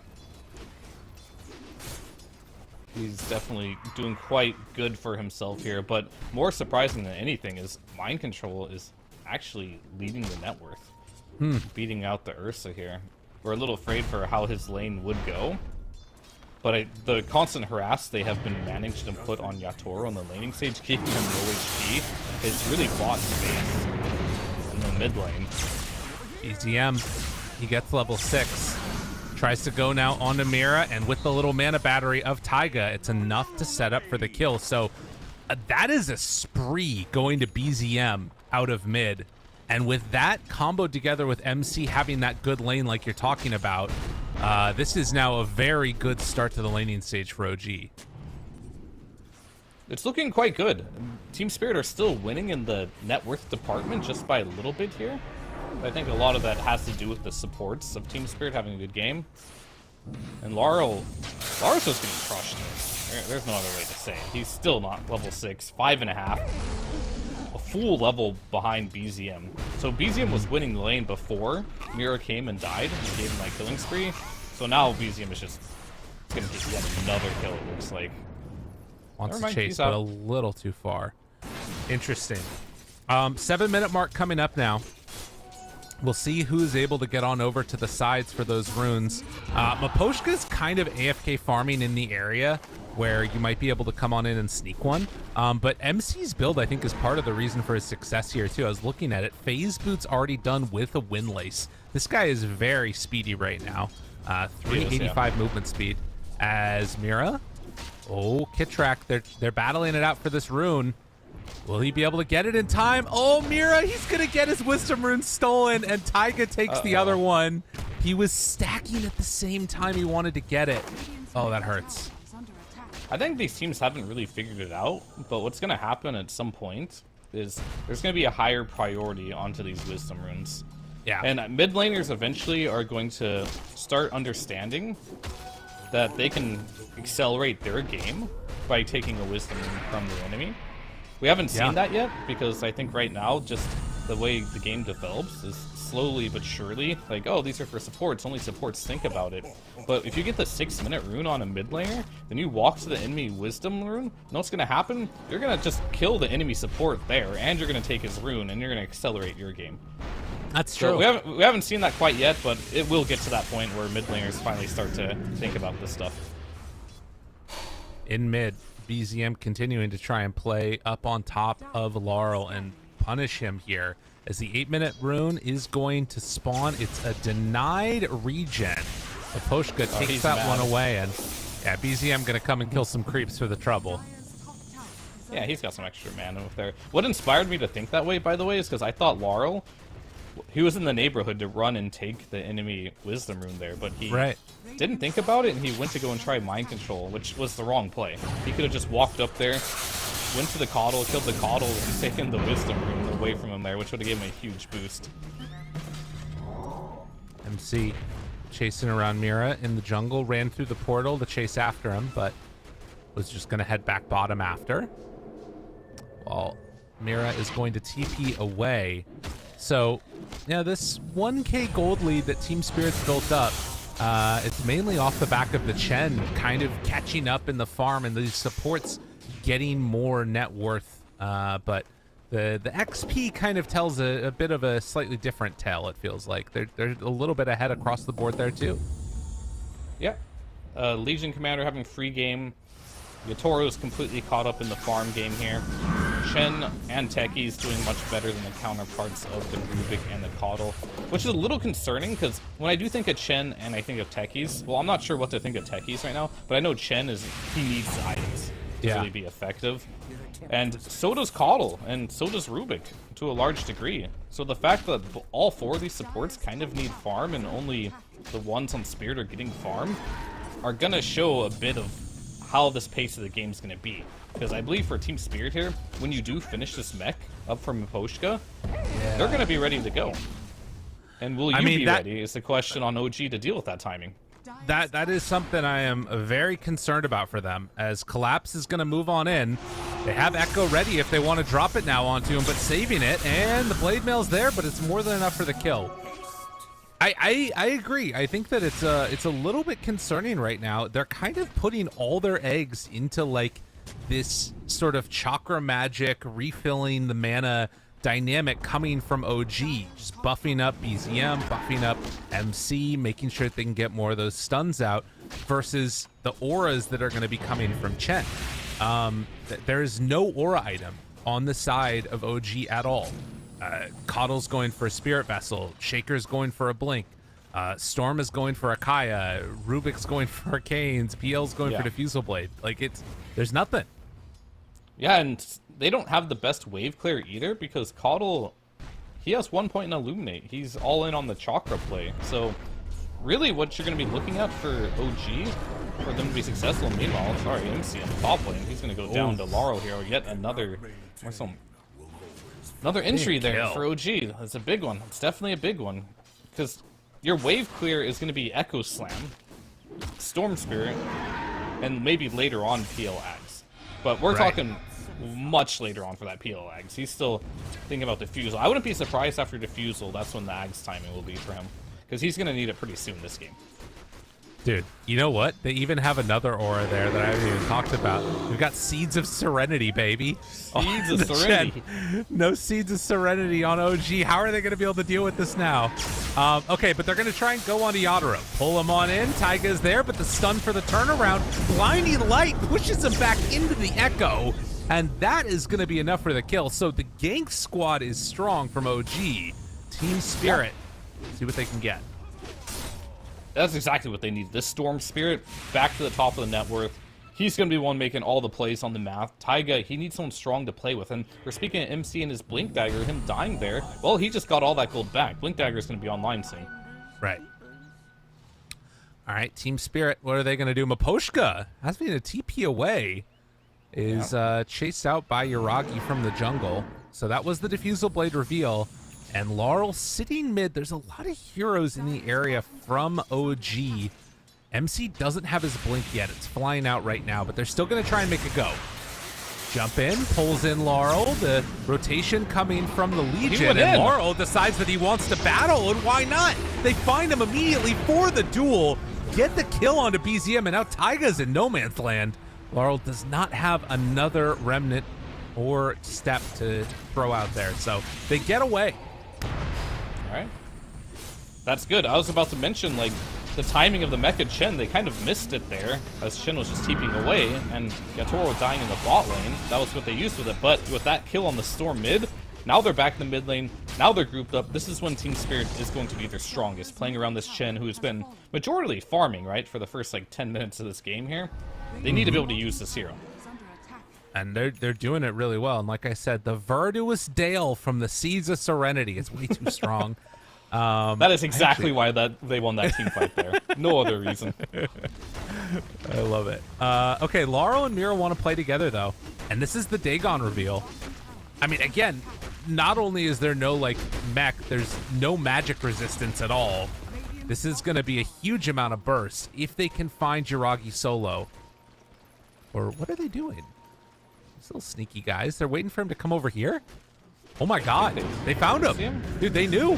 H: He's definitely doing quite good for himself here, but more surprising than anything is Mind Control is actually leading the net worth, beating out the Ursa here. We're a little afraid for how his lane would go, but the constant harass they have been managed to put on Yatoro on the laning stage, keeping him low HP, has really bought space in the mid lane.
G: EZM, he gets level 6. Tries to go now onto Mira, and with the little mana battery of Taiga, it's enough to set up for the kill. So that is a spree going to BZM out of mid. And with that comboed together with MC having that good lane like you're talking about, this is now a very good start to the laning stage for OG.
H: It's looking quite good. Team Spirit are still winning in the net worth department just by a little bit here. I think a lot of that has to do with the supports of Team Spirit having a good game. And Lara's just getting crushed. There's no other way to say it. He's still not level 6, 5.5. A full level behind BZM. So BZM was winning the lane before Mira came and died and gave him that killing spree. So now BZM is just going to get yet another kill, it looks like.
G: Wants to chase, but a little too far. Interesting. 7-minute mark coming up now. We'll see who's able to get on over to the sides for those runes. Maposhka's kind of AFK farming in the area where you might be able to come on in and sneak one. But MC's build, I think, is part of the reason for his success here, too. I was looking at it. Phase Boot's already done with a Windlace. This guy is very speedy right now. 385 movement speed. As Mira... Oh, Kitrak, they're battling it out for this rune. Will he be able to get it in time? Oh, Mira, he's going to get his Wisdom Rune stolen, and Taiga takes the other one. He was stacking at the same time he wanted to get it. Oh, that hurts.
H: I think these teams haven't really figured it out, but what's going to happen at some point is there's going to be a higher priority onto these Wisdom Runes.
G: Yeah.
H: And mid laners eventually are going to start understanding that they can accelerate their game by taking a Wisdom Rune from the enemy. We haven't seen that yet, because I think right now, just the way the game develops is slowly but surely, like, oh, these are for supports, only supports think about it. But if you get the 6-minute rune on a mid laner, then you walk to the enemy Wisdom Rune, you know what's going to happen? You're going to just kill the enemy support there, and you're going to take his rune, and you're going to accelerate your game.
G: That's true.
H: So we haven't seen that quite yet, but it will get to that point where mid laners finally start to think about this stuff.
G: In mid, BZM continuing to try and play up on top of Laurel and punish him here, as the 8-minute rune is going to spawn. It's a denied regen. Aposhka takes that one away, and yeah, BZM gonna come and kill some creeps for the trouble.
H: Yeah, he's got some extra mana up there. What inspired me to think that way, by the way, is because I thought Laurel, he was in the neighborhood to run and take the enemy Wisdom Rune there, but he didn't think about it, and he went to go and try Mind Control, which was the wrong play. He could have just walked up there, went to the Coddle, killed the Coddle, and taken the Wisdom Rune away from him there, which would have given him a huge boost.
G: MC chasing around Mira in the jungle, ran through the portal to chase after him, but was just going to head back bottom after. Well, Mira is going to TP away. So, yeah, this 1k gold lead that Team Spirit's built up, it's mainly off the back of the Chen kind of catching up in the farm and these supports getting more net worth. But the XP kind of tells a bit of a slightly different tale, it feels like. They're a little bit ahead across the board there, too.
H: Yeah. Legion Commander having free game. Yatoro's completely caught up in the farm game here. Chen and Techi's doing much better than the counterparts of the Rubik and the Coddle, which is a little concerning because when I do think of Chen and I think of Techi's, well, I'm not sure what to think of Techi's right now, but I know Chen he needs the items to really be effective. And so does Coddle, and so does Rubik to a large degree. So the fact that all four of these supports kind of need farm and only the ones on Spirit are getting farm are going to show a bit of how this pace of the game is going to be. Because I believe for Team Spirit here, when you do finish this mech up from Miposhka, they're going to be ready to go. And will you be ready is the question on OG to deal with that timing.
G: That is something I am very concerned about for them, as Collapse is going to move on in. They have Echo ready if they want to drop it now onto him, but saving it, and the Blade Mail's there, but it's more than enough for the kill. I agree. I think that it's a little bit concerning right now. They're kind of putting all their eggs into like this sort of chakra magic, refilling the mana dynamic coming from OG, just buffing up BZM, buffing up MC, making sure that they can get more of those stuns out, versus the auras that are going to be coming from Chen. There is no aura item on the side of OG at all. Coddle's going for a Spirit Vessel, Shaker's going for a Blink, Storm is going for a Kaya, Rubik's going for Arcanes, PL's going for Diffusal Blade. Like, there's nothing.
H: Yeah, and they don't have the best wave clear either, because Coddle, he has 1 point in Illuminate. He's all in on the Chakra play. So really what you're going to be looking at for OG, for them to be successful, meanwhile, sorry, MC on the top lane, he's going to go down to Laurel here, yet another entry there for OG. That's a big one. It's definitely a big one, because your wave clear is going to be Echo Slam, Storm Spirit, and maybe later on PL Ags. But we're talking much later on for that PL Ags. He's still thinking about Diffusal. I wouldn't be surprised after Diffusal, that's when the Ags timing will be for him, because he's going to need it pretty soon this game.
G: Dude, you know what? They even have another aura there that I haven't even talked about. We've got Seeds of Serenity, baby.
H: Seeds of Serenity.
G: No Seeds of Serenity on OG. How are they going to be able to deal with this now? Okay, but they're going to try and go on to Yadaro. Pull him on in. Taiga's there, but the stun for the turnaround. Blinding Light pushes him back into the Echo, and that is going to be enough for the kill. So the gank squad is strong from OG. Team Spirit. See what they can get.
H: That's exactly what they need. This Storm Spirit back to the top of the net worth. He's going to be one making all the plays on the map. Taiga, he needs someone strong to play with. And we're speaking of MC and his Blink Dagger, him dying there. Well, he just got all that gold back. Blink Dagger is going to be online soon.
G: Right. All right, Team Spirit, what are they going to do? Maposhka has been a TP away. Is chased out by Yuragi from the jungle. So that was the Diffusal Blade reveal. And Laurel sitting mid. There's a lot of heroes in the area from OG. MC doesn't have his blink yet. It's flying out right now, but they're still going to try and make a go. Jump in, pulls in Laurel. The rotation coming from the Legion, and Laurel decides that he wants to battle, and why not? They find him immediately for the duel, get the kill onto BZM, and now Taiga's in no man's land. Laurel does not have another remnant or step to throw out there, so they get away.
H: All right. That's good. I was about to mention, like, the timing of the Mecha Chen, they kind of missed it there, as Chen was just TPing away, and Yatoro dying in the bot lane. That was what they used with it, but with that kill on the Storm mid, now they're back in the mid lane, now they're grouped up. This is when Team Spirit is going to be their strongest, playing around this Chen, who's been majorly farming, right, for the first, like, 10 minutes of this game here. They need to be able to use this hero.
G: And they're doing it really well. And like I said, the Verdurous Dale from the Seeds of Serenity is way too strong.
H: That is exactly why they won that team fight there. No other reason.
G: I love it. Okay, Laurel and Mira want to play together, though. And this is the Dagon reveal. I mean, again, not only is there no, like, mech, there's no magic resistance at all. This is going to be a huge amount of burst if they can find Yuragi solo. Or what are they doing? These little sneaky guys. They're waiting for him to come over here? Oh my god. They found him. Dude, they knew.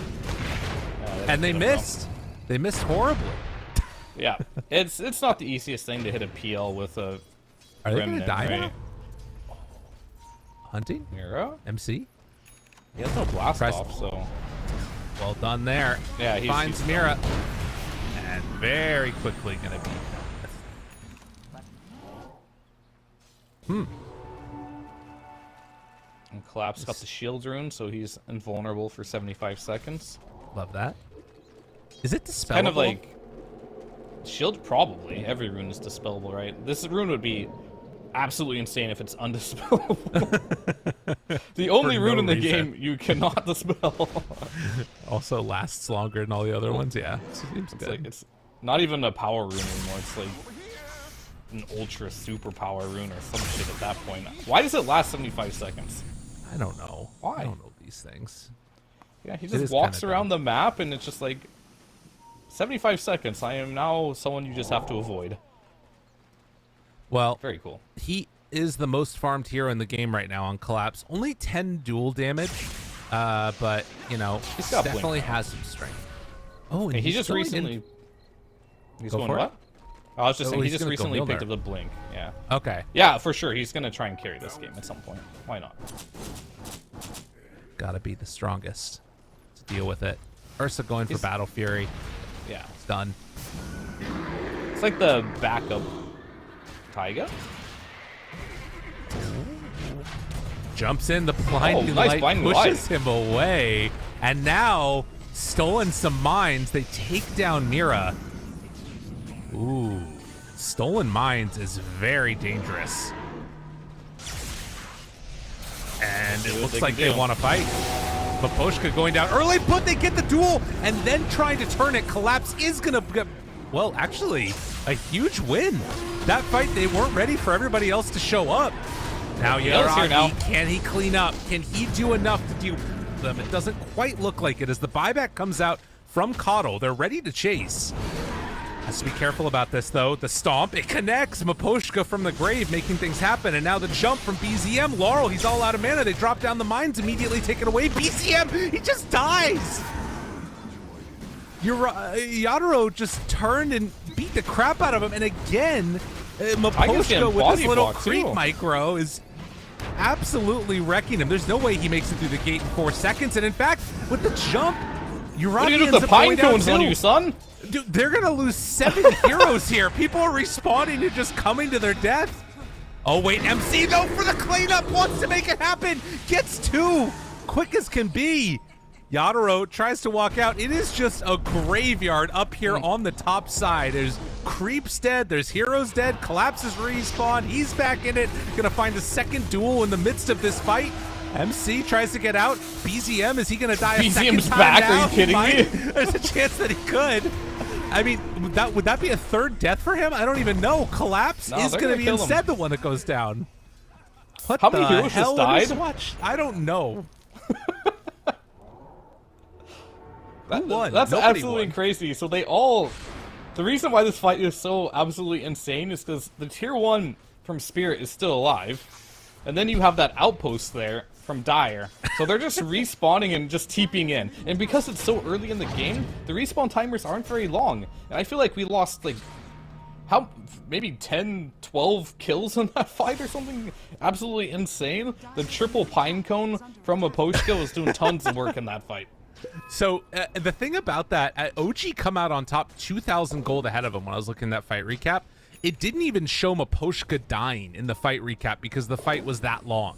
G: And they missed. They missed horribly.
H: Yeah. It's not the easiest thing to hit a PL with a
G: Are they going to die
H: right?
G: now? Hunting?
H: Mira?
G: MC?
H: He has no blast
G: Press-
H: off, so...
G: Well done there.
H: Yeah,
G: he finds Mira. And very quickly going to be...
H: And Collapse got the shield rune, so he's invulnerable for 75 seconds.
G: Love that. Is it dispellable?
H: Kind of like... Shield, probably. Every rune is dispellable, right? This rune would be absolutely insane if it's undispellable. The only rune in the game you cannot dispel.
G: Also lasts longer than all the other ones, yeah. Seems
H: It's
G: good.
H: like, it's not even a power rune anymore. It's like an ultra super power rune or some shit at that point. Why does it last 75 seconds?
G: I don't know.
H: Why?
G: I don't know these things.
H: Yeah, he
G: It
H: just
G: is
H: walks
G: kinda
H: around the map and it's just like 75 seconds. I am now someone you just have to avoid.
G: Well,
H: Very cool.
G: he is the most farmed hero in the game right now on Collapse. Only 10 dual damage, but, you know,
H: He's got
G: definitely
H: blink now.
G: has some strength. Oh, and
H: Hey, he
G: he's
H: just
G: going
H: recently...
G: in-
H: He's
G: Go
H: going
G: for it?
H: what? I was just
G: Oh,
H: saying, he
G: he's
H: just
G: gonna go
H: recently picked
G: Mjolnir.
H: up the blink. Yeah.
G: Okay.
H: Yeah, for sure. He's going to try and carry this game at some point. Why not?
G: Gotta be the strongest to deal with it. Ursa going for
H: He's-
G: Battle Fury.
H: Yeah.
G: It's done.
H: It's like the backup Taiga.
G: Jumps in, the blinding
H: nice
G: light
H: blinding
G: pushes him away. And now, stolen some mines. They take down Mira. Ooh. Stolen mines is very dangerous. And it
H: what
G: looks
H: they
G: like
H: can
G: they
H: do.
G: want to fight. Maposhka going down early, but they get the duel, and then trying to turn it. Collapse is going to get, well, actually, a huge win. That fight, they weren't ready for everybody else to show up. Now,
H: Yell's here now.
G: Yuragi, can he clean up? Can he do enough to deal with them? It doesn't quite look like it as the buyback comes out from Coddle. They're ready to chase. Has to be careful about this, though. The stomp, it connects. Maposhka from the grave making things happen. And now the jump from BZM. Laurel, he's all out of mana. They drop down the mines, immediately taken away. BZM, he just dies. Yadoro just turned and beat the crap out of him. And again,
H: getting
G: Maposhka with
H: body
G: this little
H: blocked,
G: creep
H: too.
G: micro is absolutely wrecking him. There's no way he makes it through the gate in 4 seconds. And in fact, with the jump, Yuragi
H: What are you doing
G: ends
H: with the
G: up going
H: pine
G: down
H: cones on
G: too.
H: you, son?
G: Dude, they're gonna lose 7 heroes here. People are respawning and just coming to their death. Oh wait, MC though for the cleanup, wants to make it happen. Gets 2, quick as can be. Yadaro tries to walk out. It is just a graveyard up here on the top side. There's Creeps dead. There's Heroes dead. Collapses respawn. He's back in it. Gonna find a second duel in the midst of this fight. MC tries to get out. BZM, is he gonna die a second
H: BZM's
G: time
H: back.
G: now?
H: Are you kidding me?
G: There's a chance that he could. I mean, would that be a third death for him? I don't even know. Collapse is
H: they're
G: gonna
H: gonna
G: be
H: kill him.
G: instead the one that goes down. What
H: How many
G: the
H: heroes
G: hell
H: just
G: is
H: died?
G: watch? I don't know. Who won?
H: That's
G: Nobody
H: absolutely
G: won.
H: crazy. So they all... The reason why this fight is so absolutely insane is because the tier 1 from Spirit is still alive. And then you have that outpost there from Dire. So they're just respawning and just TPing in. And because it's so early in the game, the respawn timers aren't very long. And I feel like we lost, like, maybe 10, 12 kills in that fight or something absolutely insane. The triple Pinecone from Aposhka was doing tons of work in that fight.
G: So the thing about that, OG come out on top 2,000 gold ahead of him when I was looking at that fight recap. It didn't even show Maposhka dying in the fight recap because the fight was that long.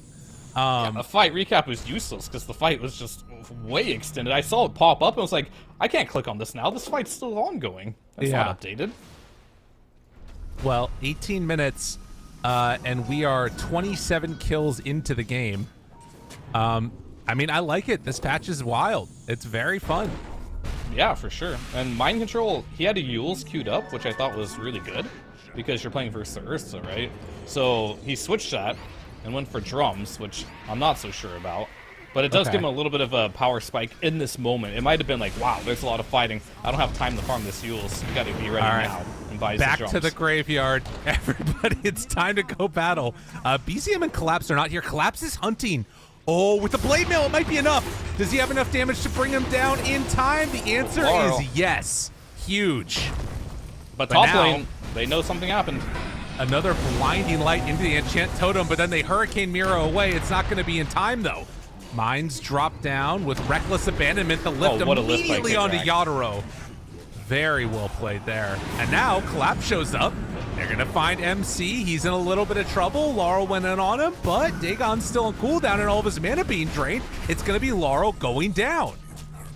H: The fight recap was useless because the fight was just way extended. I saw it pop up and was like, I can't click on this now. This fight's still ongoing. It's not updated.
G: Well, 18 minutes, and we are 27 kills into the game. I mean, I like it. This patch is wild. It's very fun.
H: Yeah, for sure. And Mind Control, he had a Yules queued up, which I thought was really good because you're playing versus Ursa, right? So he switched that and went for drums, which I'm not so sure about. But it does give him a little bit of a power spike in this moment. It might have been like, wow, there's a lot of fighting. I don't have time to farm this Yules. You got to be ready now and buy
G: Back
H: the drums.
G: to the graveyard. Everybody, it's time to go battle. BZM and Collapse are not here. Collapse is hunting. Oh, with the Blade Mail, it might be enough. Does he have enough damage to bring him down in time? The answer is yes. Huge.
H: But top
G: now,
H: lane, they know something happened.
G: Another blinding light into the enchant totem, but then they Hurricane Mirror away. It's not going to be in time, though. Mines drop down with Reckless Abandonment to lift immediately onto Yadaro. Very well played there. And now Collapse shows up. They're going to find MC. He's in a little bit of trouble. Laurel went in on him, but Dagon's still on cooldown and all of his mana being drained. It's going to be Laurel going down.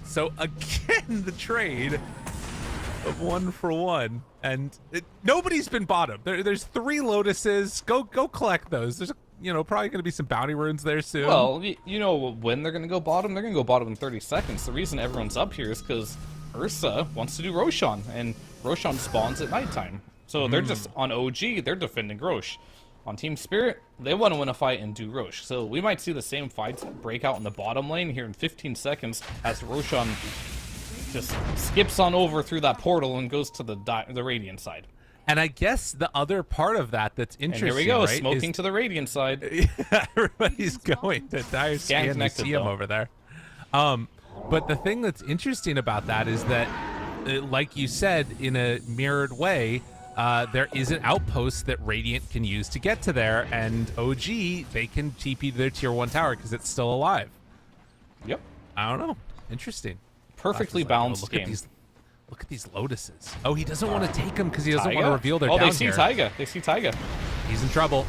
G: So again, the trade of 1-for-1. And nobody's been bottom. There's 3 Lotuses. Go collect those. There's probably going to be some bounty runes there soon.
H: Well, you know when they're going to go bottom? They're going to go bottom in 30 seconds. The reason everyone's up here is because Ursa wants to do Roshan, and Roshan spawns at nighttime. So they're just on OG, they're defending Rosh. On Team Spirit, they want to win a fight and do Rosh. So we might see the same fights break out in the bottom lane here in 15 seconds as Roshan just skips on over through that portal and goes to the Radiant side.
G: And I guess the other part of that that's interesting,
H: and here we go,
G: right,
H: smoking to the Radiant side.
G: Everybody's going to Dire Scan to see him over there. But the thing that's interesting about that is that, like you said, in a mirrored way, there is an outpost that Radiant can use to get to there, and OG, they can TP to their tier 1 tower because it's still alive.
H: Yep.
G: I don't know. Interesting.
H: Perfectly balanced game.
G: Look at these Lotuses. Oh, he doesn't want to take them because he doesn't want to reveal they're down
H: they see
G: here.
H: Taiga. They see Taiga.
G: He's in trouble.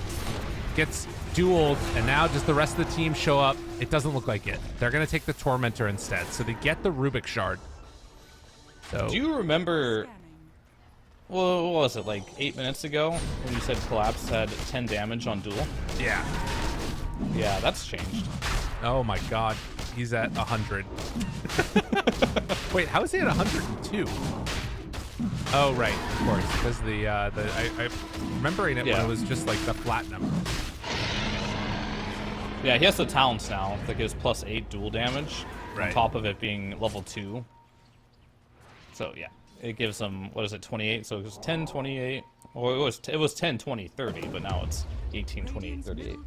G: Gets dueled, and now does the rest of the team show up? It doesn't look like it. They're going to take the Tormentor instead, so they get the Rubik Shard. So,
H: do you remember, what was it, like 8 minutes ago when you said Collapse had 10 damage on duel?
G: Yeah.
H: Yeah, that's changed.
G: Oh my god. He's at 100. Wait, how is he at 102? Oh, right, of course, because I'm remembering it when it was just like the flat number.
H: Yeah, he has the talents now that gives +8 dual damage,
G: right,
H: on top of it being level 2. So yeah, it gives him, what is it, 28? So it was 10, 28. Well, it was 10, 20, 30, but now it's 18, 28, 38.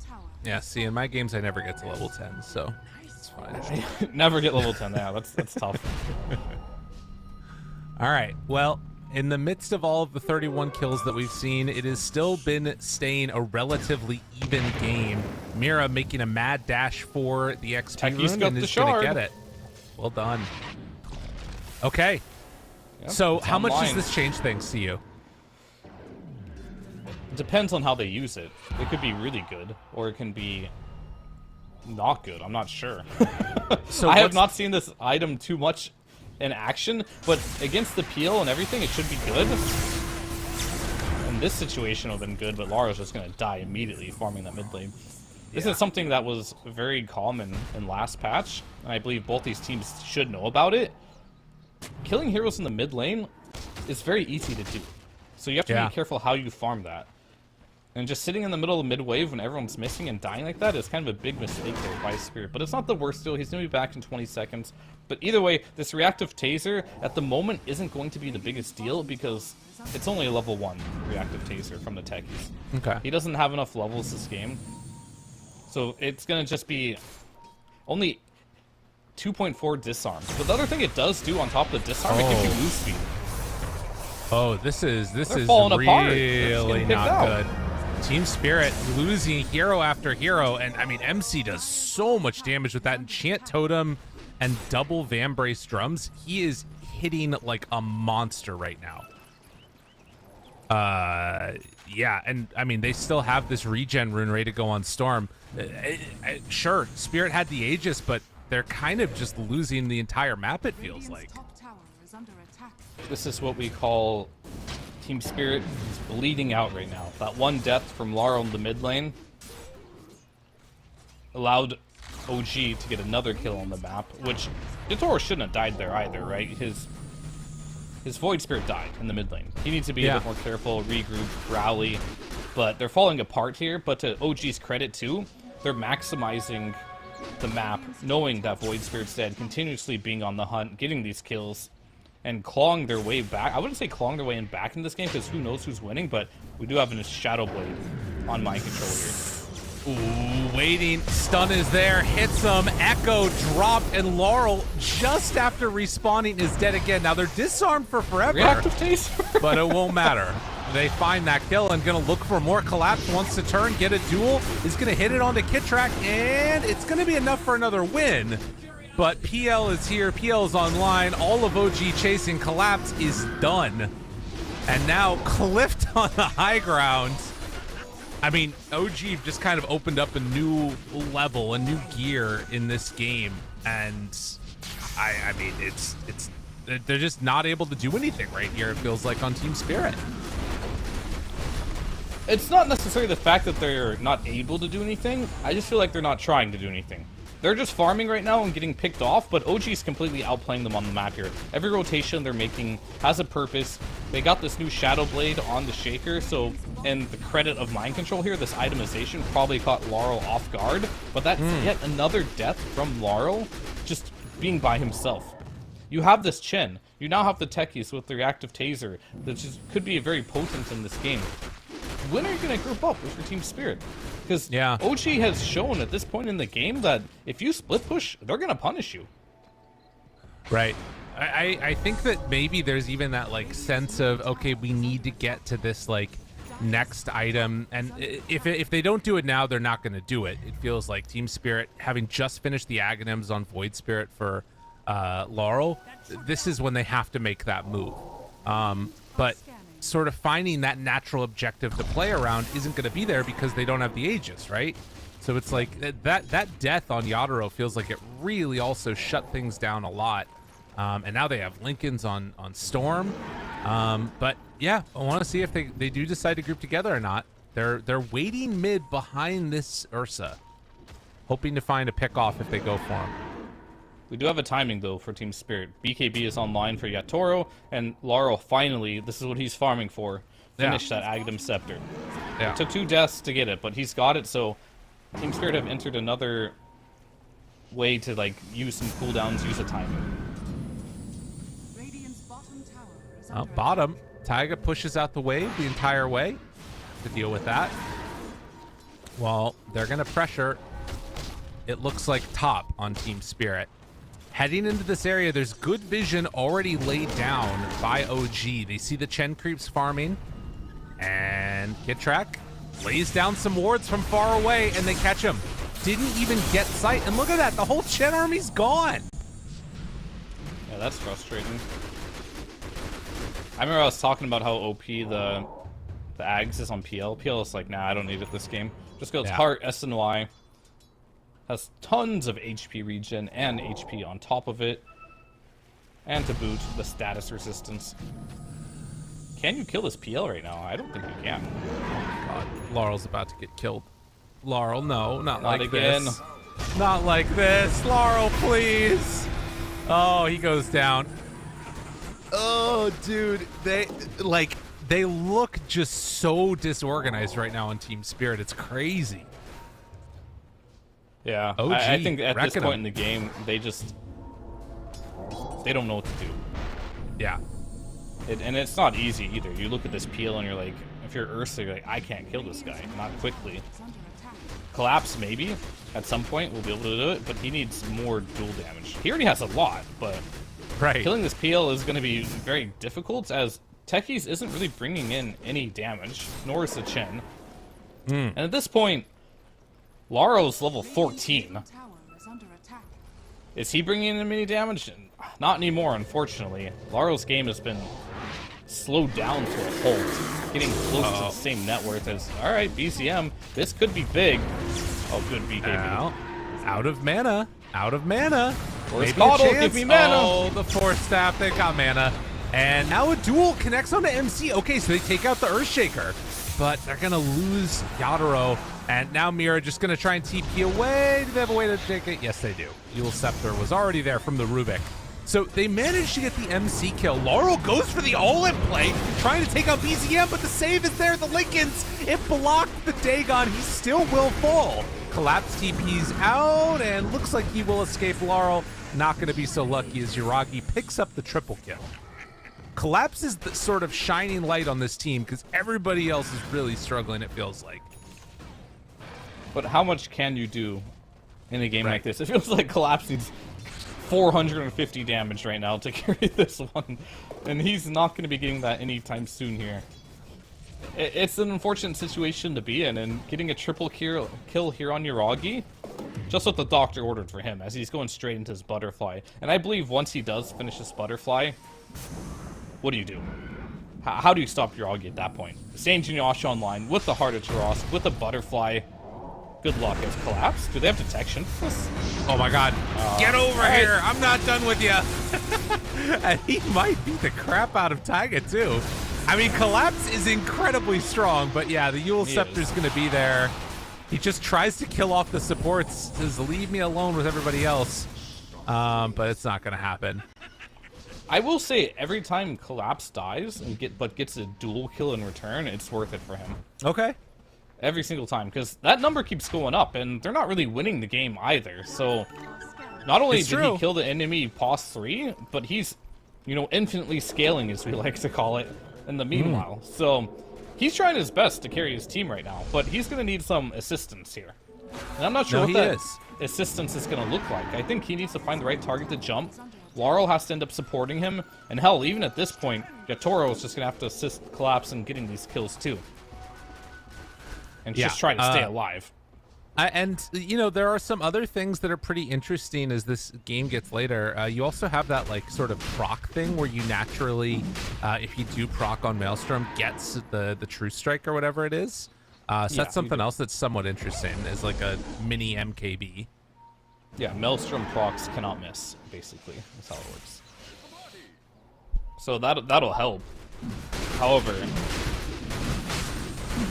G: Yeah, see, in my games I never get to level 10, so it's fine.
H: Never get level 10. Yeah, that's tough.
G: All right, well, in the midst of all of the 31 kills that we've seen, it has still been staying a relatively even game. Mira making a mad dash for the XP rune and is going to get it. Well done. Okay.
H: Yep,
G: so how much
H: online.
G: does this change things to you?
H: Depends on how they use it. It could be really good, or it can be not good. I'm not sure.
G: So
H: I have not seen this item too much in action, but against the peel and everything, it should be good. In this situation would have been good, but Lara's just going to die immediately farming that mid lane. This is something that was very common in last patch, and I believe both these teams should know about it. Killing heroes in the mid lane is very easy to do, so you have to be careful how you farm that. And just sitting in the middle of the mid wave when everyone's missing and dying like that is kind of a big mistake there by Spirit. But it's not the worst deal. He's going to be back in 20 seconds. But either way, this reactive taser at the moment isn't going to be the biggest deal because it's only a level 1 reactive taser from the techies.
G: Okay.
H: He doesn't have enough levels this game. So it's going to just be only 2.4 disarm. But the other thing it does do on top of the disarm, it gives you move speed.
G: Oh, this is
H: falling apart.
G: really not good. Team Spirit losing hero after hero, and I mean MC does so much damage with that enchant totem and double Vambrace drums. He is hitting like a monster right now. Yeah, and I mean they still have this regen rune ready to go on Storm. Sure, Spirit had the Aegis, but they're kind of just losing the entire map, it feels like.
H: This is what we call Team Spirit is bleeding out right now. That one death from Laurel in the mid lane allowed OG to get another kill on the map, which Dota shouldn't have died there either, right? His Void Spirit died in the mid lane. He needs to be a bit more careful, regroup, rally, but they're falling apart here. But to OG's credit too, they're maximizing the map, knowing that Void Spirit's dead, continuously being on the hunt, getting these kills, and clawing their way back. I wouldn't say clawing their way in back in this game because who knows who's winning, but we do have a Shadow Blade on mind control here.
G: Ooh, waiting. Stun is there. Hits him. Echo dropped, and Laurel, just after respawning, is dead again. Now, they're disarmed for forever.
H: Reactive taser.
G: But it won't matter. They find that kill and going to look for more. Collapse wants to turn, get a duel. Is going to hit it onto Kitrak, and it's going to be enough for another win. But PL is here. PL is online. All of OG chasing. Collapse is done. And now Clift on the high ground. I mean, OG just kind of opened up a new level, a new gear in this game, and I mean, it's they're just not able to do anything right here. It feels like on Team Spirit.
H: It's not necessarily the fact that they're not able to do anything. I just feel like they're not trying to do anything. They're just farming right now and getting picked off, but OG's completely outplaying them on the map here. Every rotation they're making has a purpose. They got this new Shadow Blade on the Shaker, so, and the credit of mind control here, this itemization probably caught Laurel off guard, but that's yet another death from Laurel just being by himself. You have this Chen. You now have the techies with the reactive taser that just could be very potent in this game. When are you going to group up with your Team Spirit? Because OG has shown at this point in the game that if you split push, they're going to punish you.
G: Right. I think that maybe there's even that like sense of, okay, we need to get to this like next item, and if they don't do it now, they're not going to do it. It feels like Team Spirit, having just finished the Aghanims on Void Spirit for Laurel, this is when they have to make that move. But sort of finding that natural objective to play around isn't going to be there because they don't have the Aegis, right? So it's like that death on Yadoro feels like it really also shut things down a lot. And now they have Lincolns on Storm. But yeah, I want to see if they do decide to group together or not. They're waiting mid behind this Ursa, hoping to find a pick off if they go for him.
H: We do have a timing, though, for Team Spirit. BKB is online for Yatoro, and Laurel finally, this is what he's farming for, finish that Aghanim Scepter. It took 2 deaths to get it, but he's got it, so Team Spirit have entered another way to, like, use some cooldowns, use a timing.
G: Bottom. Taiga pushes out the wave the entire way to deal with that. Well, they're going to pressure, it looks like, top on Team Spirit. Heading into this area, there's good vision already laid down by OG. They see the Chen creeps farming, and Kitrak lays down some wards from far away, and they catch him. Didn't even get sight, and look at that, the whole Chen army's gone.
H: Yeah, that's frustrating. I remember I was talking about how OP the Ags is on PL. PL is like, nah, I don't need it this game. Just goes heart, S and Y. has tons of HP regen and HP on top of it. And to boot, the status resistance. Can you kill this PL right now? I don't think you can.
G: God, Laurel's about to get killed. Laurel, no, not like
H: again.
G: this. Not like this. Laurel, please. Oh, he goes down. Oh, dude. They look just so disorganized right now on Team Spirit. It's crazy.
H: Yeah.
G: OG,
H: I think at this
G: wrecking
H: point
G: him.
H: in the game, they don't know what to do.
G: Yeah.
H: And it's not easy either. You look at this peel and you're like, if you're Ursa, you're like, I can't kill this guy, not quickly. Collapse, maybe, at some point, we'll be able to do it, but he needs more dual damage. He already has a lot, but
G: Right.
H: killing this peel is going to be very difficult, as Techies isn't really bringing in any damage, nor is the Chen. And at this point, Laro's level 14.
F: Tower is under attack.
H: Is he bringing in any damage? Not anymore, unfortunately. Laro's game has been slowed down to a halt, getting close to the same net worth as, alright, BCM, this could be big. Oh, good BKB.
G: Now, out of mana. Out of mana.
H: Where's
G: Maybe a
H: Coddle?
G: chance.
H: Give me mana.
G: Oh, the Force Staff, they got mana. And now a duel connects onto MC. Okay, so they take out the Earthshaker, but they're going to lose Yadoro. And now Mira just going to try and TP away. Do they have a way to take it? Yes, they do. Eul Scepter was already there from the Rubik. So they managed to get the MC kill. Laurel goes for the all-in play, trying to take out BZM, but the save is there. The Lincolns, it blocked the Dagon. He still will fall. Collapse TP's out, and looks like he will escape Laurel. Not going to be so lucky as Yuragi picks up the triple kill. Collapse is the sort of shining light on this team because everybody else is really struggling, it feels like.
H: But how much can you do in a game like this? It feels like Collapse needs 450 damage right now to carry this one, and he's not going to be getting that anytime soon here. It's an unfortunate situation to be in, and getting a triple kill here on Yuragi, just what the doctor ordered for him, as he's going straight into his butterfly. And I believe once he does finish his butterfly, what do? How do you stop Yuragi at that point? Sage and Yasha online with the Heart of Taras, with the butterfly. Good luck. It's Collapse. Do they have detection?
G: Oh my god. Get over here. I'm not done with you. And he might beat the crap out of Taiga too. I mean, Collapse is incredibly strong, but yeah, the Eul Scepter's going to be there. He just tries to kill off the supports, says leave me alone with everybody else. But it's not going to happen.
H: I will say, every time Collapse dies and gets a dual kill in return, it's worth it for him.
G: Okay.
H: Every single time, because that number keeps going up, and they're not really winning the game either. So, not only did he kill the enemy pos 3, but he's, infinitely scaling, as we like to call it, in the meanwhile. So, he's trying his best to carry his team right now, but he's going to need some assistance here. And I'm not sure what that assistance is going to look like. I think he needs to find the right target to jump. Laurel has to end up supporting him, and hell, even at this point, Yatoro is just going to have to assist Collapse in getting these kills too. And just try to stay alive.
G: And, there are some other things that are pretty interesting as this game gets later. You also have that, sort of proc thing where you naturally, if you do proc on Maelstrom, gets the True Strike or whatever it is. So that's something else that's somewhat interesting, is like a mini MKB.
H: Yeah, Maelstrom procs cannot miss, basically. That's how it works. So that'll help. However,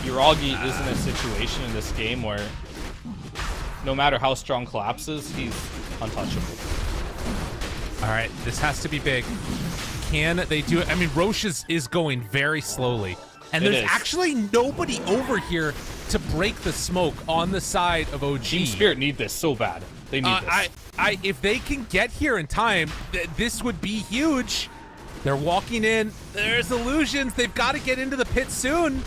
H: Yuragi is in a situation in this game where no matter how strong Collapse is, he's untouchable.
G: All right, this has to be big. Can they do it? I mean, Roche is going very slowly. And there's actually nobody over here to break the smoke on the side of OG.
H: Team Spirit need this so bad. They need this.
G: If they can get here in time, this would be huge. They're walking in. There's illusions. They've got to get into the pit soon.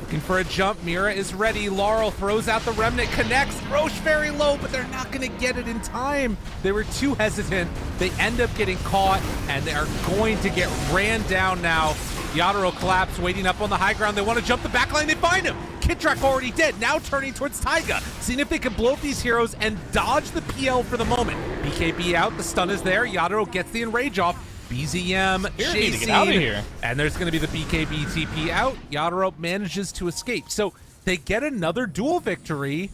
G: Looking for a jump. Mira is ready. Laurel throws out the Remnant, connects. Roche very low, but they're not going to get it in time. They were too hesitant. They end up getting caught, and they are going to get ran down now. Yadoro Collapse waiting up on the high ground. They want to jump the backline. They find him. Kitrak already dead. Now turning towards Taiga. Seeing if they can blow up these heroes and dodge the PL for the moment. BKB out. The stun is there. Yadoro gets the enrage off. BZM chasing.
H: Get out of here.
G: And there's going to be the BKB TP out. Yadoro manages to escape. So they get another duel victory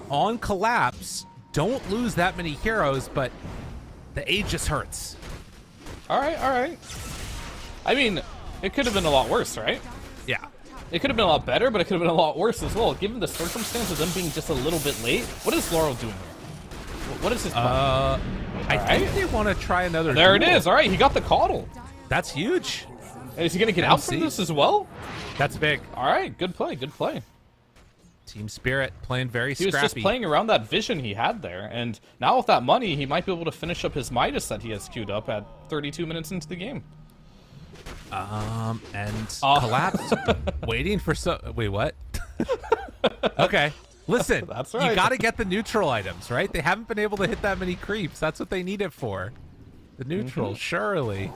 G: on Collapse, don't lose that many heroes, but the age just hurts.
H: All right, all right. I mean, it could have been a lot worse, right?
G: Yeah.
H: It could have been a lot better, but it could have been a lot worse as well, given the circumstance of them being just a little bit late. What is Laurel doing here? What is his plan?
G: I think they want to try another
H: There it
G: duel.
H: is. All right, he got the coddle.
G: That's huge.
H: And is he going to get out from this as well?
G: That's big.
H: All right, good play, good play.
G: Team Spirit playing very
H: He was
G: scrappy.
H: just playing around that vision he had there, and now with that money, he might be able to finish up his Midas that he has queued up at 32 minutes into the game.
G: And collapse, waiting for wait, what? Okay, listen.
H: That's right.
G: You got to get the neutral items, right? They haven't been able to hit that many creeps. That's what they need it for. The neutral, surely.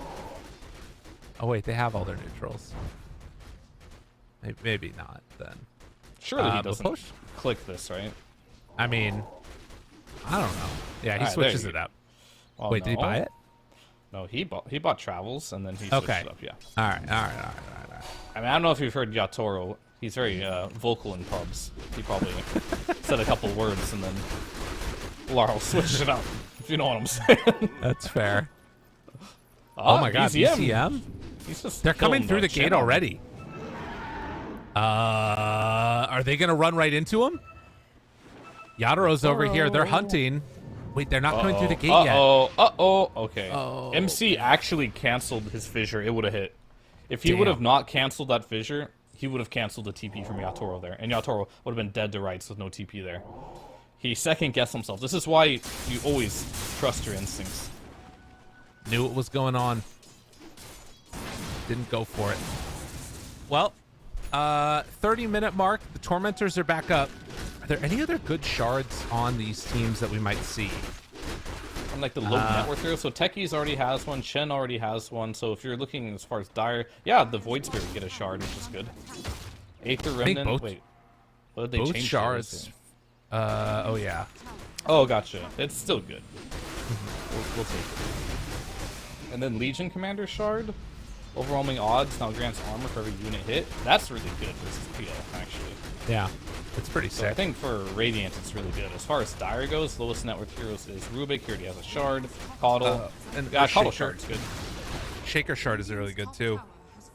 G: Oh wait, they have all their neutrals. Maybe not then.
H: Surely he
G: but
H: doesn't click this, right?
G: I mean, I don't know. Yeah, he
H: All right,
G: switches
H: there
G: it
H: you
G: up.
H: Well,
G: Wait, did he buy it?
H: No, he bought travels and then he switched
G: Okay.
H: it up. Yeah.
G: All right.
H: I mean, I don't know if you've heard Yatoro. He's very vocal in pubs. He probably said a couple words and then Laurel switched it up. If you know what I'm saying.
G: That's fair. Oh my God, BCM.
H: He's just
G: They're coming
H: killing
G: through the
H: shit
G: gate
H: on him.
G: already. Are they gonna run right into him? Yataro's over here. They're hunting. Wait, they're not coming through the gate yet.
H: Okay. MC actually canceled his fissure. It would have hit. If he would have not canceled that fissure, he would have canceled the TP from Yatoro there, and Yatoro would have been dead to rights with no TP there. He second guessed himself. This is why you always trust your instincts.
G: Knew what was going on. Didn't go for it. Well, 30-minute mark. The Tormentors are back up. Are there any other good shards on these teams that we might see?
H: And like the low net worth hero. So Techies already has one. Shen already has one. So if you're looking as far as Dire, yeah, the Void Spirit would get a shard, which is good. Aether Remnant.
G: both-
H: Wait, what did they
G: Both
H: change?
G: shards. Oh yeah.
H: Oh, gotcha. It's still good. We'll take it. And then Legion Commander Shard. Overwhelming odds now grants armor for every unit hit. That's really good versus PL, actually.
G: Yeah. It's pretty
H: So I
G: sick.
H: think for Radiant, it's really good. As far as Dire goes, lowest net worth heroes is Rubik. He already has a shard. Coddle.
G: and
H: Yeah, Coddle
G: Shaker.
H: Shard's good.
G: Shaker shard is really good too.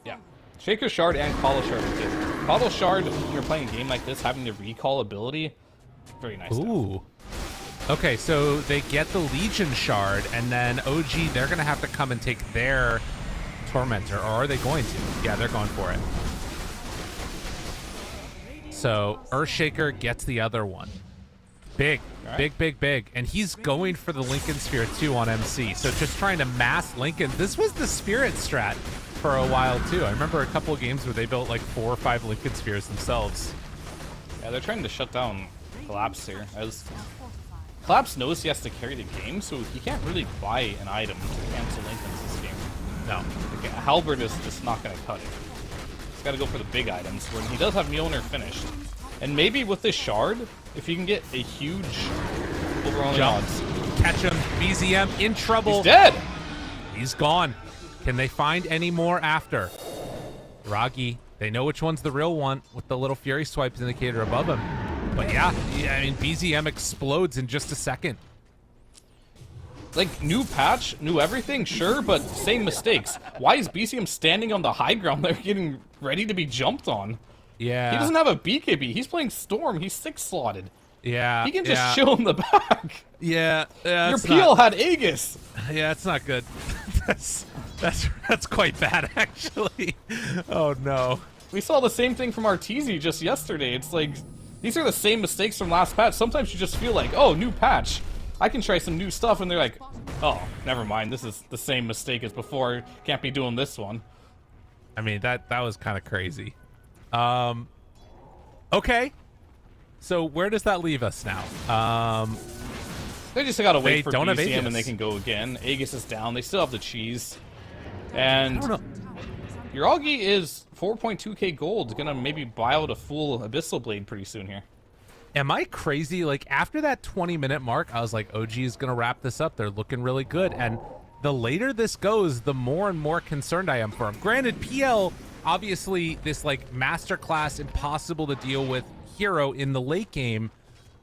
H: Yeah. Shaker Shard and Coddle Shard are good. Coddle Shard, when you're playing a game like this, having the recall ability, very nice. to have.
G: Ooh. Okay, so they get the Legion shard, and then OG, they're going to have to come and take their Tormentor, or are they going to? Yeah, they're going for it. So Earthshaker gets the other one. Big, big. And he's going for the Lincoln Sphere too on MC. So just trying to mass Lincoln. This was the Spirit strat for a while too. I remember a couple of games where they built like 4 or 5 Lincoln Spheres themselves.
H: Yeah, they're trying to shut down Collapse here. As Collapse knows he has to carry the game, so he can't really buy an item to cancel Lincolns this game.
G: No.
H: Like, Halberd is just not going to cut it. He's got to go for the big items, where he does have Mjolnir finished. And maybe with this shard, if you can get a huge overwhelming odds.
G: Catch him. BZM in trouble.
H: He's dead!
G: He's gone. Can they find any more after? Ragi, they know which one's the real one with the little Fury Swipes indicator above him. But yeah, I mean, BZM explodes in just a second.
H: Like, new patch, new everything, sure, but same mistakes. Why is BCM standing on the high ground there getting ready to be jumped on?
G: Yeah.
H: He doesn't have a BKB. He's playing Storm. He's 6-slotted.
G: Yeah.
H: He can just chill in the back.
G: Yeah.
H: Your PL had Aegis.
G: Yeah, it's not good. that's quite bad, actually. Oh, no.
H: We saw the same thing from Arteezy just yesterday. It's like, these are the same mistakes from last patch. Sometimes you just feel like, oh, new patch. I can try some new stuff, and they're like, oh, never mind. This is the same mistake as before. Can't be doing this one.
G: I mean, that was kind of crazy. Okay. So where does that leave us now?
H: They just gotta wait
G: They
H: for
G: don't have
H: BCM
G: Aegis.
H: and they can go again. Aegis is down. They still have the cheese. And
G: I don't know.
H: your Augie is 4.2k gold. Gonna maybe buy out a full Abyssal Blade pretty soon here.
G: Am I crazy? Like, after that 20-minute mark, I was like, OG is going to wrap this up. They're looking really good. And the later this goes, the more and more concerned I am for him. Granted, PL, obviously, this, like, masterclass, impossible to deal with hero in the late game.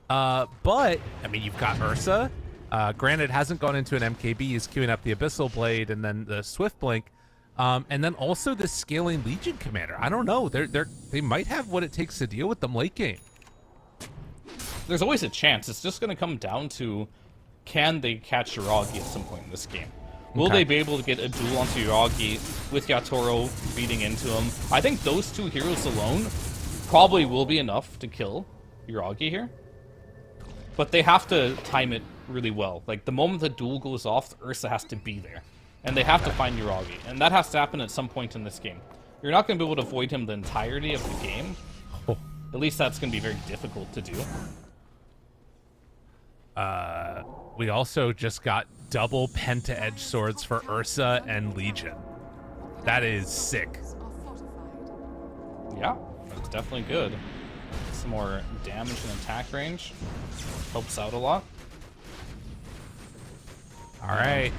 G: But I mean, you've got Ursa. Granted, hasn't gone into an MKB. He's queuing up the Abyssal Blade and then the Swift Blink. And then also the Scaling Legion Commander. I don't know. They might have what it takes to deal with them late game.
H: There's always a chance. It's just going to come down to, can they catch Yuragi at some point in this game? Will they be able to get a duel onto Yuragi with Yatoro feeding into him? I think those two heroes alone probably will be enough to kill Yuragi here. But they have to time it really well. Like, the moment the duel goes off, Ursa has to be there. And they have to find Yuragi. And that has to happen at some point in this game. You're not going to be able to avoid him the entirety of the game.
G: Oh.
H: At least that's going to be very difficult to do.
G: We also just got double Penta-Edge swords for Ursa and Legion. That is sick.
H: Yeah, that's definitely good. Some more damage and attack range. Helps out a lot.
G: All right.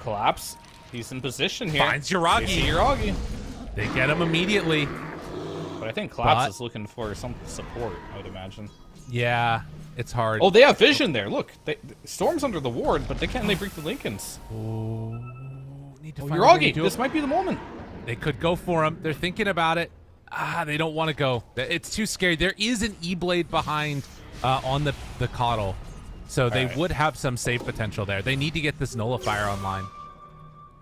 H: Collapse. He's in position here.
G: Finds Yuragi.
H: They see Yuragi.
G: They get him immediately.
H: But I think Collapse is looking for some support, I would imagine.
G: Yeah, it's hard.
H: Oh, they have vision there. Look, Storm's under the ward, but they break the Lincolns.
G: Oh, need to find
H: Yuragi, this might be the moment.
G: They could go for him. They're thinking about it. They don't want to go. It's too scary. There is an E-Blade behind on the Coddle. So they would have some save potential there. They need to get this Nullifier online.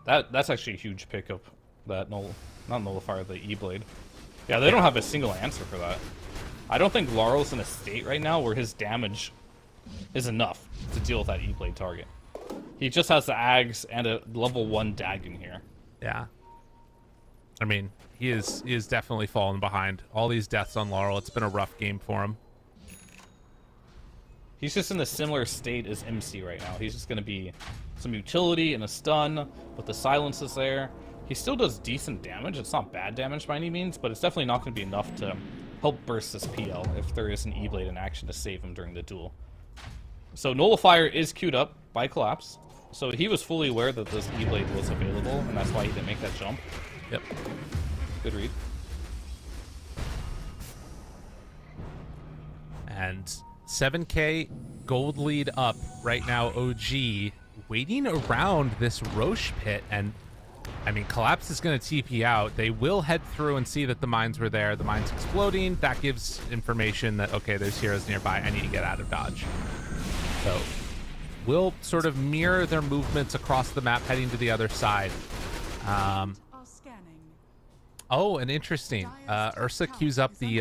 H: That's actually a huge pickup. That not Nullifier, the E-Blade. Yeah, they don't have a single answer for that. I don't think Laurel's in a state right now where his damage is enough to deal with that E-Blade target. He just has the Ags and a level 1 Dagon here.
G: Yeah. I mean, he is definitely fallen behind. All these deaths on Laurel, it's been a rough game for him.
H: He's just in a similar state as MC right now. He's just going to be some utility and a stun, but the silence is there. He still does decent damage. It's not bad damage by any means, but it's definitely not going to be enough to help burst this PL if there is an E-Blade in action to save him during the duel. So Nullifier is queued up by Collapse. So he was fully aware that this E-Blade was available, and that's why he didn't make that jump.
G: Yep.
H: Good read.
G: And 7K gold lead up right now, OG, waiting around this Roche pit. And, I mean, Collapse is going to TP out. They will head through and see that the mines were there. The mines exploding. That gives information that, okay, there's heroes nearby. I need to get out of dodge. So we'll sort of mirror their movements across the map heading to the other side. Oh, and interesting. Ursa queues up the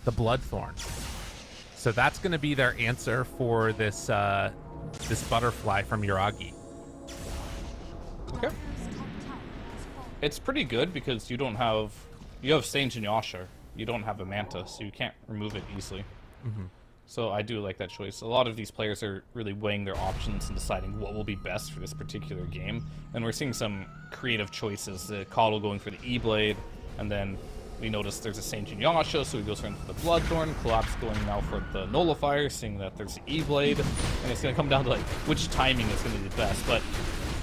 G: Bloodthorn. So that's going to be their answer for this this butterfly from Yuragi.
H: Okay. It's pretty good because you have Sage and Yasha. You don't have a Manta, so you can't remove it easily.
G: Mm-hmm.
H: So I do like that choice. A lot of these players are really weighing their options and deciding what will be best for this particular game. And we're seeing some creative choices. The Coddle going for the E-Blade, and then we notice there's a Saint Yasha, so he goes for the Bloodthorn. Collapse going now for the Nullifier, seeing that there's the E-Blade. And it's going to come down to like which timing is going to be the best. But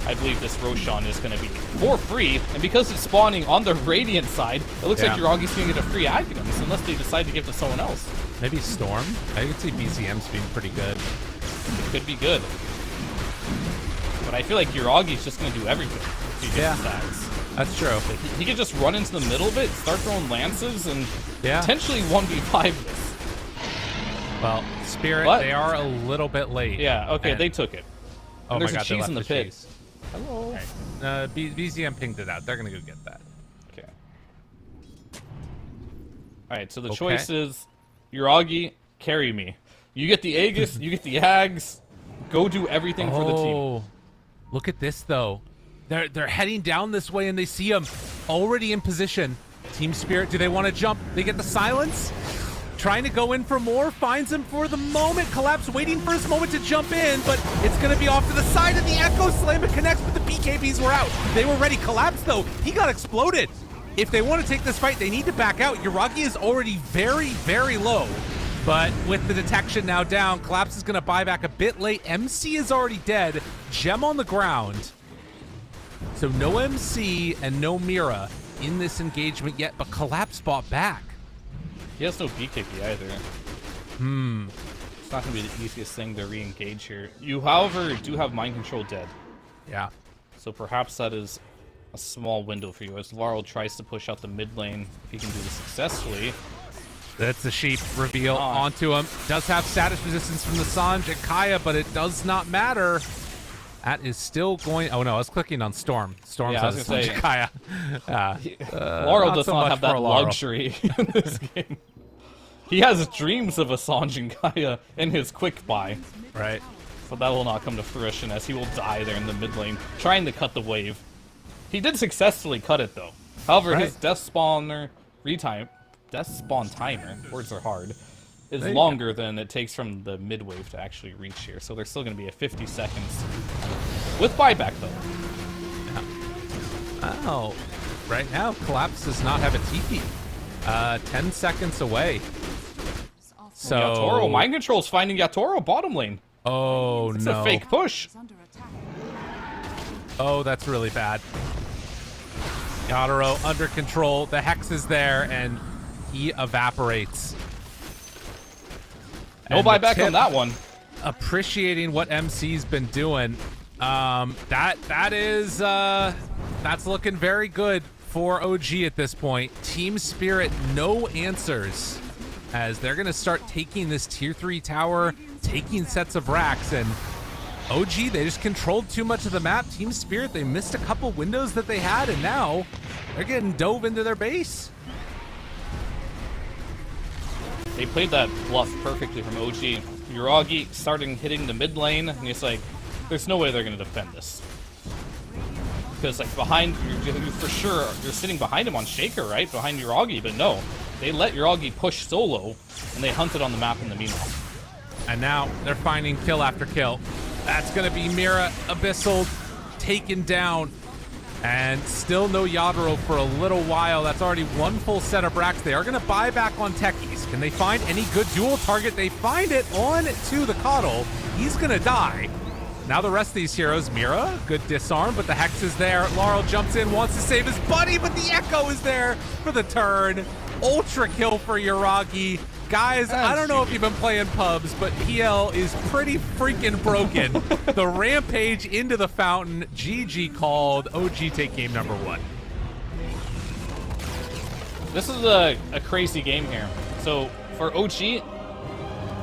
H: I believe this Roshan is going to be for free, and because it's spawning on the Radiant side, it looks like Yuragi's going to get a free Aghanim's unless they decide to give it to someone else.
G: Maybe Storm? I could see BZM's being pretty good.
H: It could be good. But I feel like Yuragi's just going to do everything if he gets stacks.
G: That's true.
H: Like, he could just run into the middle of it, start throwing lances, and potentially 1v5 this.
G: Well, Spirit, they are a little bit late.
H: Yeah, okay, they took it.
G: Oh
H: there's
G: my God,
H: a cheese in the pit.
G: Cheese.
H: Hello.
G: Right. BZM pinged it out. They're going to go get that.
H: Okay. Alright, so the choice is Yuragi, carry me. You get the Aegis, you get the Ags. Go do everything for the team.
G: Look at this, though. They're heading down this way, and they see him already in position. Team Spirit, do they want to jump? They get the silence. Trying to go in for more, finds him for the moment. Collapse waiting for his moment to jump in, but it's going to be off to the side, and the Echo Slam it connects, but the BKBs were out. They were ready. Collapse, though, he got exploded. If they want to take this fight, they need to back out. Yuragi is already very, very low, but with the detection now down, Collapse is going to buy back a bit late. MC is already dead. Gem on the ground. So no MC and no Mira in this engagement yet, but Collapse bought back.
H: He has no BKB either. It's not going to be the easiest thing to re-engage here. You, however, do have Mind Control dead.
G: Yeah.
H: So perhaps that is a small window for you as Laurel tries to push out the mid lane. If he can do this successfully.
G: That's the sheep reveal onto him. Does have status resistance from the Sanj and Kaya, but it does not matter. That is still going. Oh no, I was clicking on Storm. Storm has Sanj and Kaya.
H: Laurel does not have that luxury in this game. He has dreams of a Sanj and Kaya in his quick buy.
G: Right.
H: But that will not come to fruition as he will die there in the mid lane, trying to cut the wave. He did successfully cut it though. However, his death spawn timer, words are hard, is longer than it takes from the mid wave to actually reach here. So there's still going to be a 50 seconds with buyback though.
G: Yeah. Oh, right now Collapse does not have a TP. 10 seconds away. So
H: Yatoro, Mind Control's finding Yatoro bottom lane.
G: Oh
H: it's
G: no.
H: a fake push.
G: Oh, that's really bad. Yatoro under control. The Hex is there, and he evaporates.
H: No buyback on that one.
G: Appreciating what MC's been doing. That's looking very good for OG at this point. Team Spirit, no answers, as they're gonna start taking this tier 3 tower, taking sets of racks, and OG, they just controlled too much of the map. Team Spirit, they missed a couple windows that they had, and now they're getting dove into their base.
H: They played that bluff perfectly from OG. Uragi starting hitting the mid lane, and it's like, there's no way they're going to defend this. Because, like, behind, for sure, you're sitting behind him on Shaker, right? Behind Uragi, but no. They let Uragi push solo, and they hunted on the map in the meanwhile.
G: And now they're finding kill after kill. That's going to be Mira Abyssal taken down. And still no Yadro for a little while. That's already one full set of racks. They are going to buy back on Techies. Can they find any good dual target? They find it on to the Coddle. He's going to die. Now the rest of these heroes, Mira, good disarm, but the Hex is there. Laurel jumps in, wants to save his buddy, but the Echo is there for the turn. Ultra kill for Uragi. Guys, I don't know if you've been playing pubs, but PL is pretty freaking broken. The rampage into the fountain. GG called. OG take game number 1.
H: This is a crazy game here. So for OG,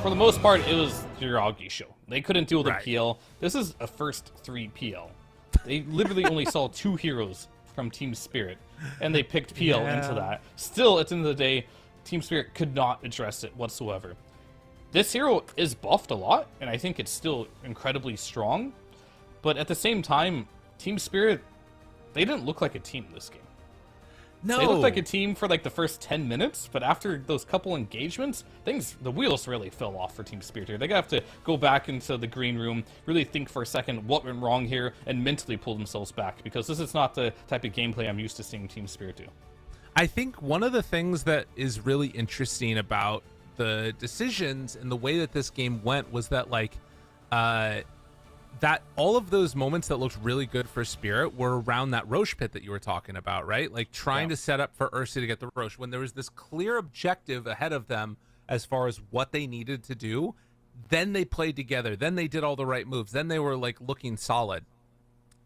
H: for the most part, it was the Uragi show. They couldn't deal with the PL. This is a first 3 PL. They literally only saw 2 heroes from Team Spirit, and they picked PL into that. Still, at the end of the day, Team Spirit could not address it whatsoever. This hero is buffed a lot, and I think it's still incredibly strong. But at the same time, Team Spirit, they didn't look like a team this game.
G: No.
H: They looked like a team for like the first 10 minutes, but after those couple engagements, the wheels really fell off for Team Spirit here. They're gonna have to go back into the green room, really think for a second what went wrong here, and mentally pull themselves back, because this is not the type of gameplay I'm used to seeing Team Spirit do.
G: I think one of the things that is really interesting about the decisions and the way that this game went was that, like, that all of those moments that looked really good for Spirit were around that Roche pit that you were talking about, right? Like trying to set up for Ursa to get the Roche when there was this clear objective ahead of them as far as what they needed to do. Then they played together. Then they did all the right moves. Then they were like looking solid.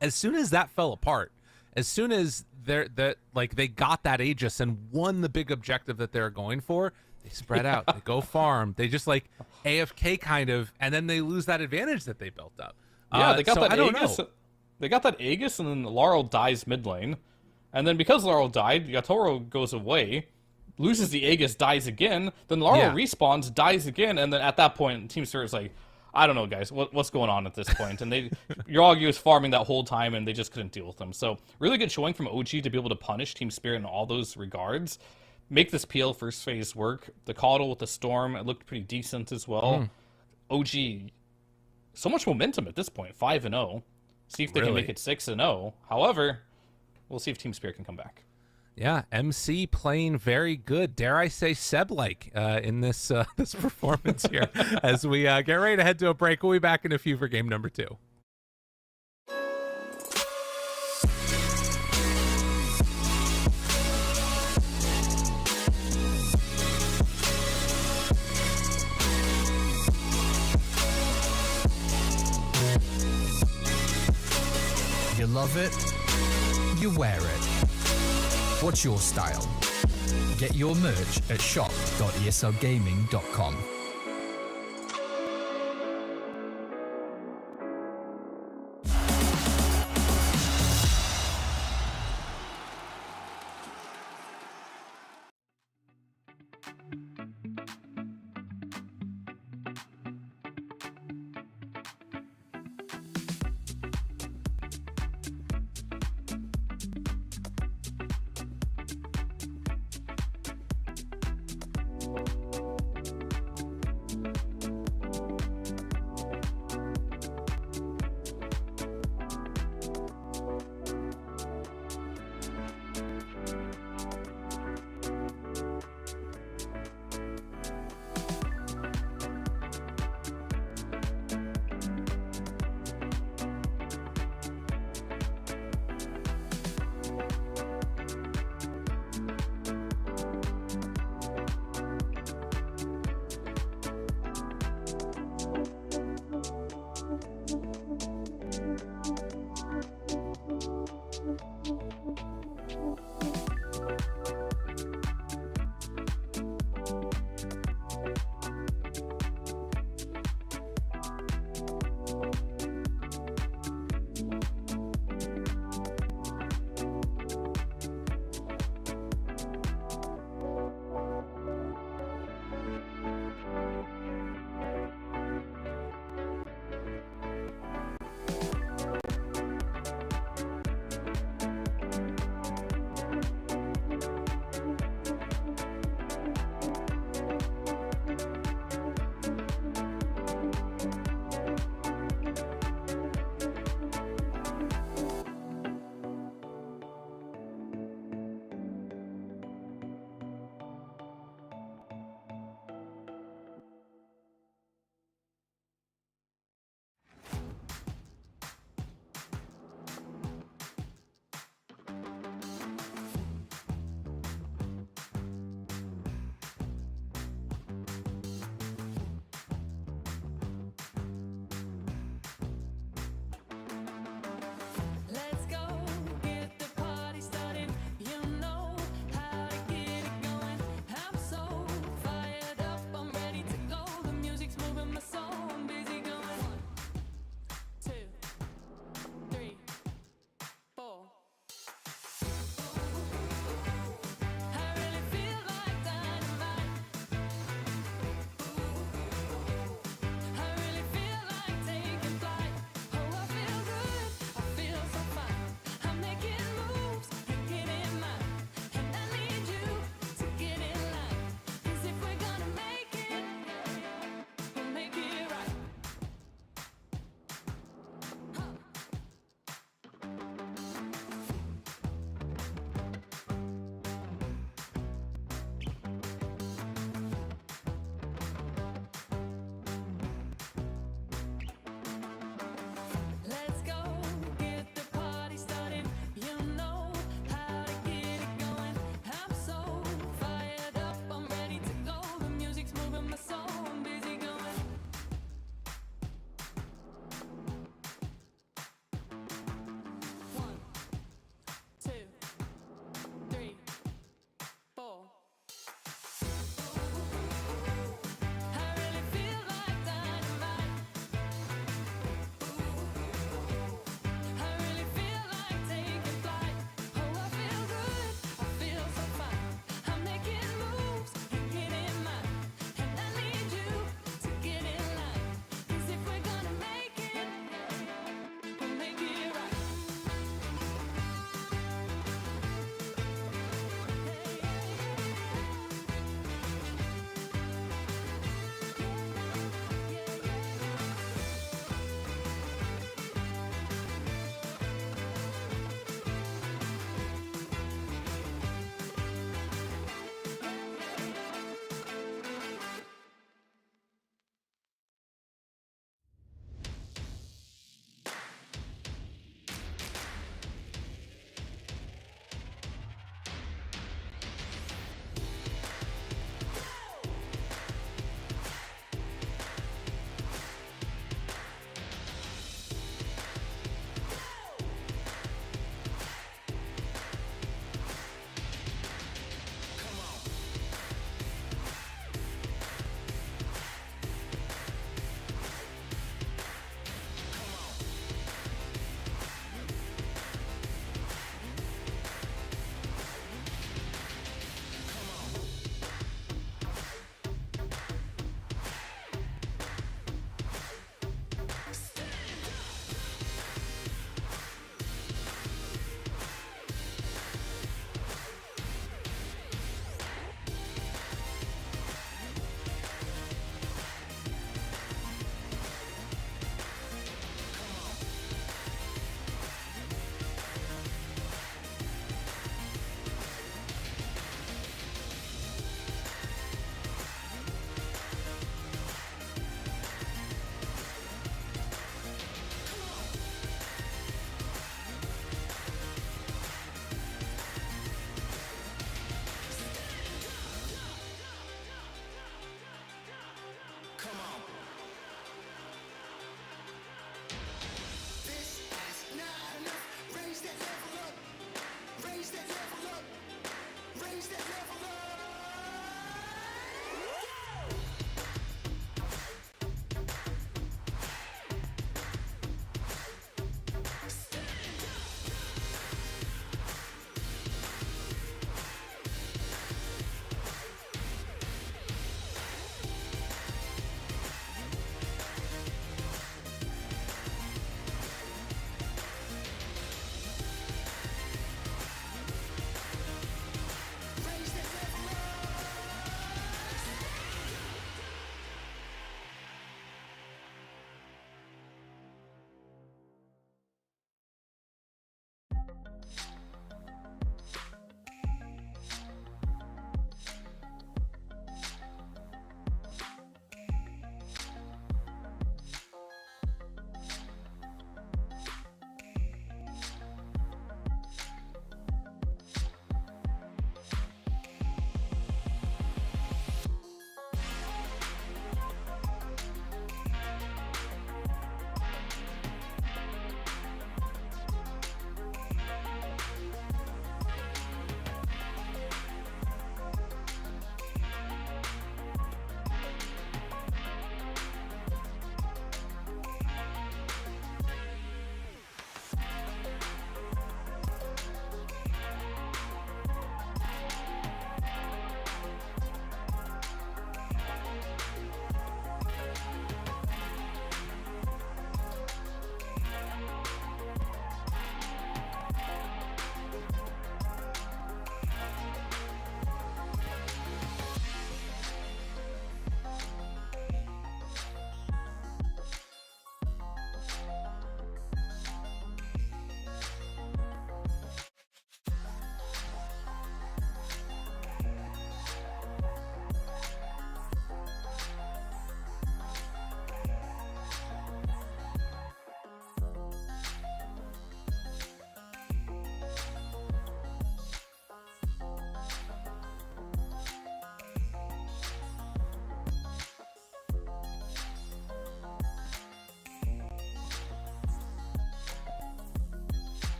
G: As soon as that fell apart, as soon as they got that Aegis and won the big objective that they're going for, they spread out. They go farm. They just like AFK kind of, and then they lose that advantage that they built up.
H: Yeah, they got that Aegis. They got that Aegis, and then Laurel dies mid lane. And then because Laurel died, Yatoro goes away, loses the Aegis, dies again. Then Laurel respawns, dies again, and then at that point, Team Spirit's like, I don't know, guys, what's going on at this point? And Uragi was farming that whole time, and they just couldn't deal with them. So really good showing from OG to be able to punish Team Spirit in all those regards. Make this PL first phase work. The Coddle with the Storm, it looked pretty decent as well. OG, so much momentum at this point, 5-0. See if they can make it 6-0. However, we'll see if Team Spirit can come back.
G: Yeah, MC playing very good. Dare I say Seb-like in this this performance here. As we get ready to head to a break, we'll be back in a few for game number 2.
B: You love it, you wear it. What's your style? Get your merch at shop.eslgaming.com.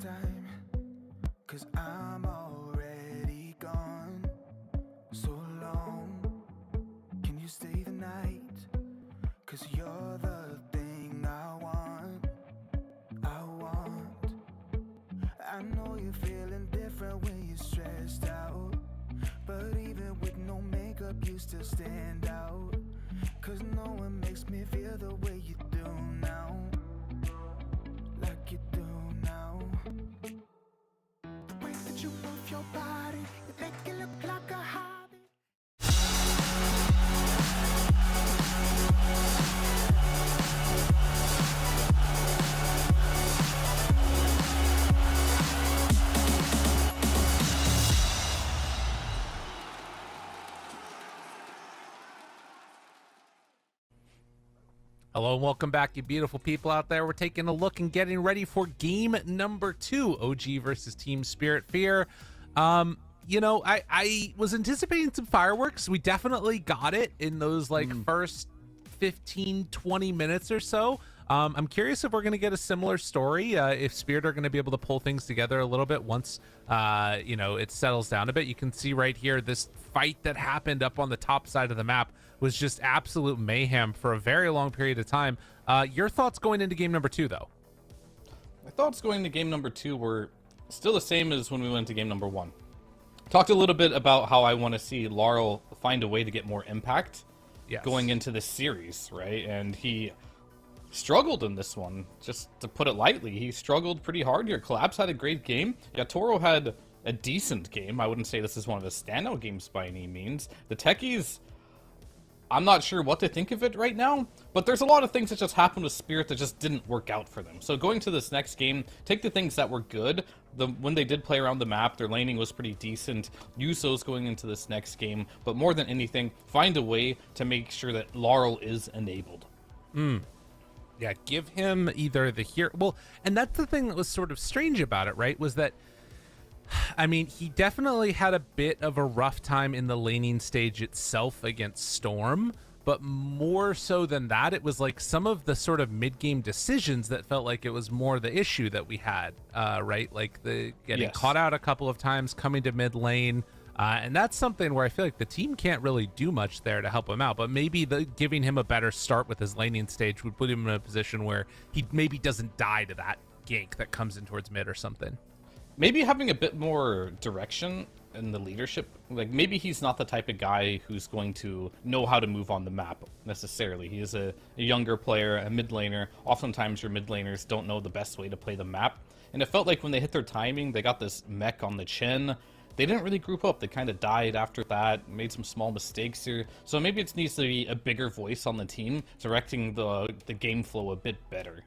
A: time, 'cause I'm already gone. So long, can you stay the night? 'Cause you're the thing I want. I know you're feeling different when you're stressed out, but even with no makeup you still stand out. 'Cause no one makes me feel the way you do now, like you do now. The way that you move your body, you make it look like a hobby.
G: Hello and welcome back, you beautiful people out there. We're taking a look and getting ready for game number 2, OG versus Team Spirit Fear. You know, I was anticipating some fireworks. We definitely got it in those first 15-20 minutes or so. I'm curious if we're going to get a similar story, if Spirit are going to be able to pull things together a little bit once, you know, it settles down a bit. You can see right here, this fight that happened up on the top side of the map was just absolute mayhem for a very long period of time. Your thoughts going into game number 2, though?
H: My thoughts going into game number 2 were still the same as when we went to game number 1. Talked a little bit about how I want to see Laurel find a way to get more impact going into this series, right? And he struggled in this one, just to put it lightly. He struggled pretty hard here. Collapse had a great game. Yatoro had a decent game. I wouldn't say this is one of his standout games by any means. The Techies, I'm not sure what to think of it right now, but there's a lot of things that just happened with Spirit that just didn't work out for them. So going to this next game, take the things that were good. When they did play around the map, their laning was pretty decent. Use those going into this next game, but more than anything, find a way to make sure that Laurel is enabled.
G: Yeah, give him either the hero. Well, and that's the thing that was sort of strange about it, right? Was that, I mean, he definitely had a bit of a rough time in the laning stage itself against Storm, but more so than that, it was like some of the sort of mid-game decisions that felt like it was more the issue that we had, right? Like the getting caught out a couple of times, coming to mid lane, and that's something where I feel like the team can't really do much there to help him out, but maybe giving him a better start with his laning stage would put him in a position where he maybe doesn't die to that gank that comes in towards mid or something.
H: Maybe having a bit more direction in the leadership. Like, maybe he's not the type of guy who's going to know how to move on the map, necessarily. He is a younger player, a mid laner. Oftentimes, your mid laners don't know the best way to play the map. And it felt like when they hit their timing, they got this mech on the chin. They didn't really group up. They kind of died after that, made some small mistakes here. So maybe it needs to be a bigger voice on the team, directing the game flow a bit better.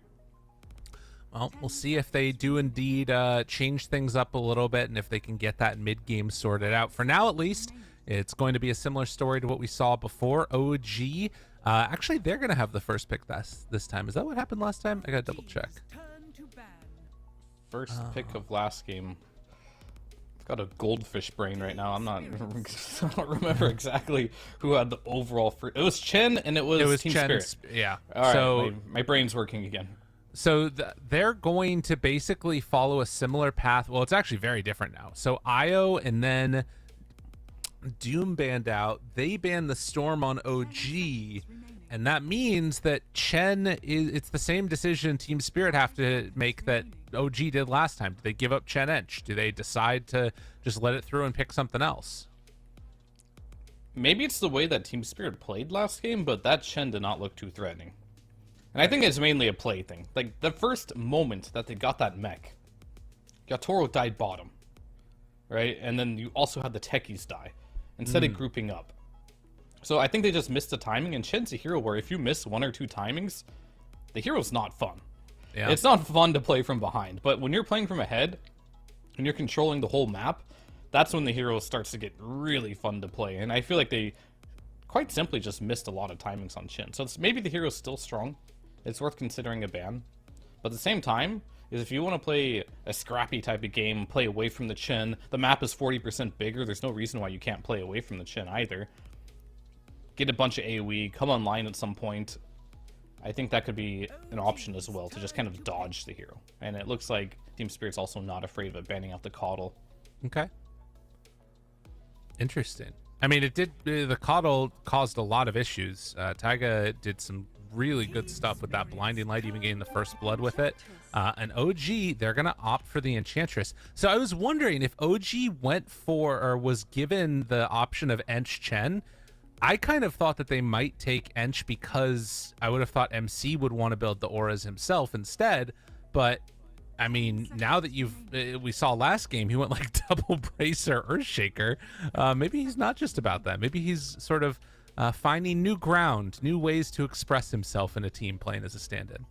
G: Well, we'll see if they do indeed change things up a little bit and if they can get that mid-game sorted out. For now, at least, it's going to be a similar story to what we saw before. OG, actually, they're going to have the first pick this time. Is that what happened last time? I got to double check.
H: First pick of last game. I've got a goldfish brain right now. I don't remember exactly who had the overall first. It was Chen and it was Team Spirit.
G: Yeah.
H: All right,
G: so
H: my brain's working again.
G: So they're going to basically follow a similar path. Well, it's actually very different now. So Io and then Doom banned out. They banned the Storm on OG. And that means that it's the same decision Team Spirit have to make that OG did last time. Do they give up Chen Ench? Do they decide to just let it through and pick something else?
H: Maybe it's the way that Team Spirit played last game, but that Chen did not look too threatening. And I think it's mainly a play thing. Like, the first moment that they got that mech, Yatoro died bottom, right? And then you also had the techies die, instead of grouping up. So I think they just missed the timing, and Chen's a hero where if you miss 1 or 2 timings, the hero's not fun. Yeah. It's not fun to play from behind, but when you're playing from ahead, and you're controlling the whole map, that's when the hero starts to get really fun to play. And I feel like they quite simply just missed a lot of timings on Chen. So maybe the hero's still strong. It's worth considering a ban. But at the same time, is if you want to play a scrappy type of game, play away from the Chen, the map is 40% bigger, there's no reason why you can't play away from the Chen either. Get a bunch of AoE, come online at some point. I think that could be an option as well to just kind of dodge the hero. And it looks like Team Spirit's also not afraid of it, banning out the Coddle.
G: Okay. Interesting. I mean, it did. The Coddle caused a lot of issues. Taiga did some really good stuff with that blinding light, even getting the first blood with it. And OG, they're gonna opt for the Enchantress. So I was wondering if OG went for or was given the option of Ench Chen. I kind of thought that they might take Ench because I would have thought MC would want to build the auras himself instead. But I mean, now that we saw last game, he went like double bracer Earthshaker. Maybe he's not just about that. Maybe he's sort of finding new ground, new ways to express himself in a team playing as a stand-in.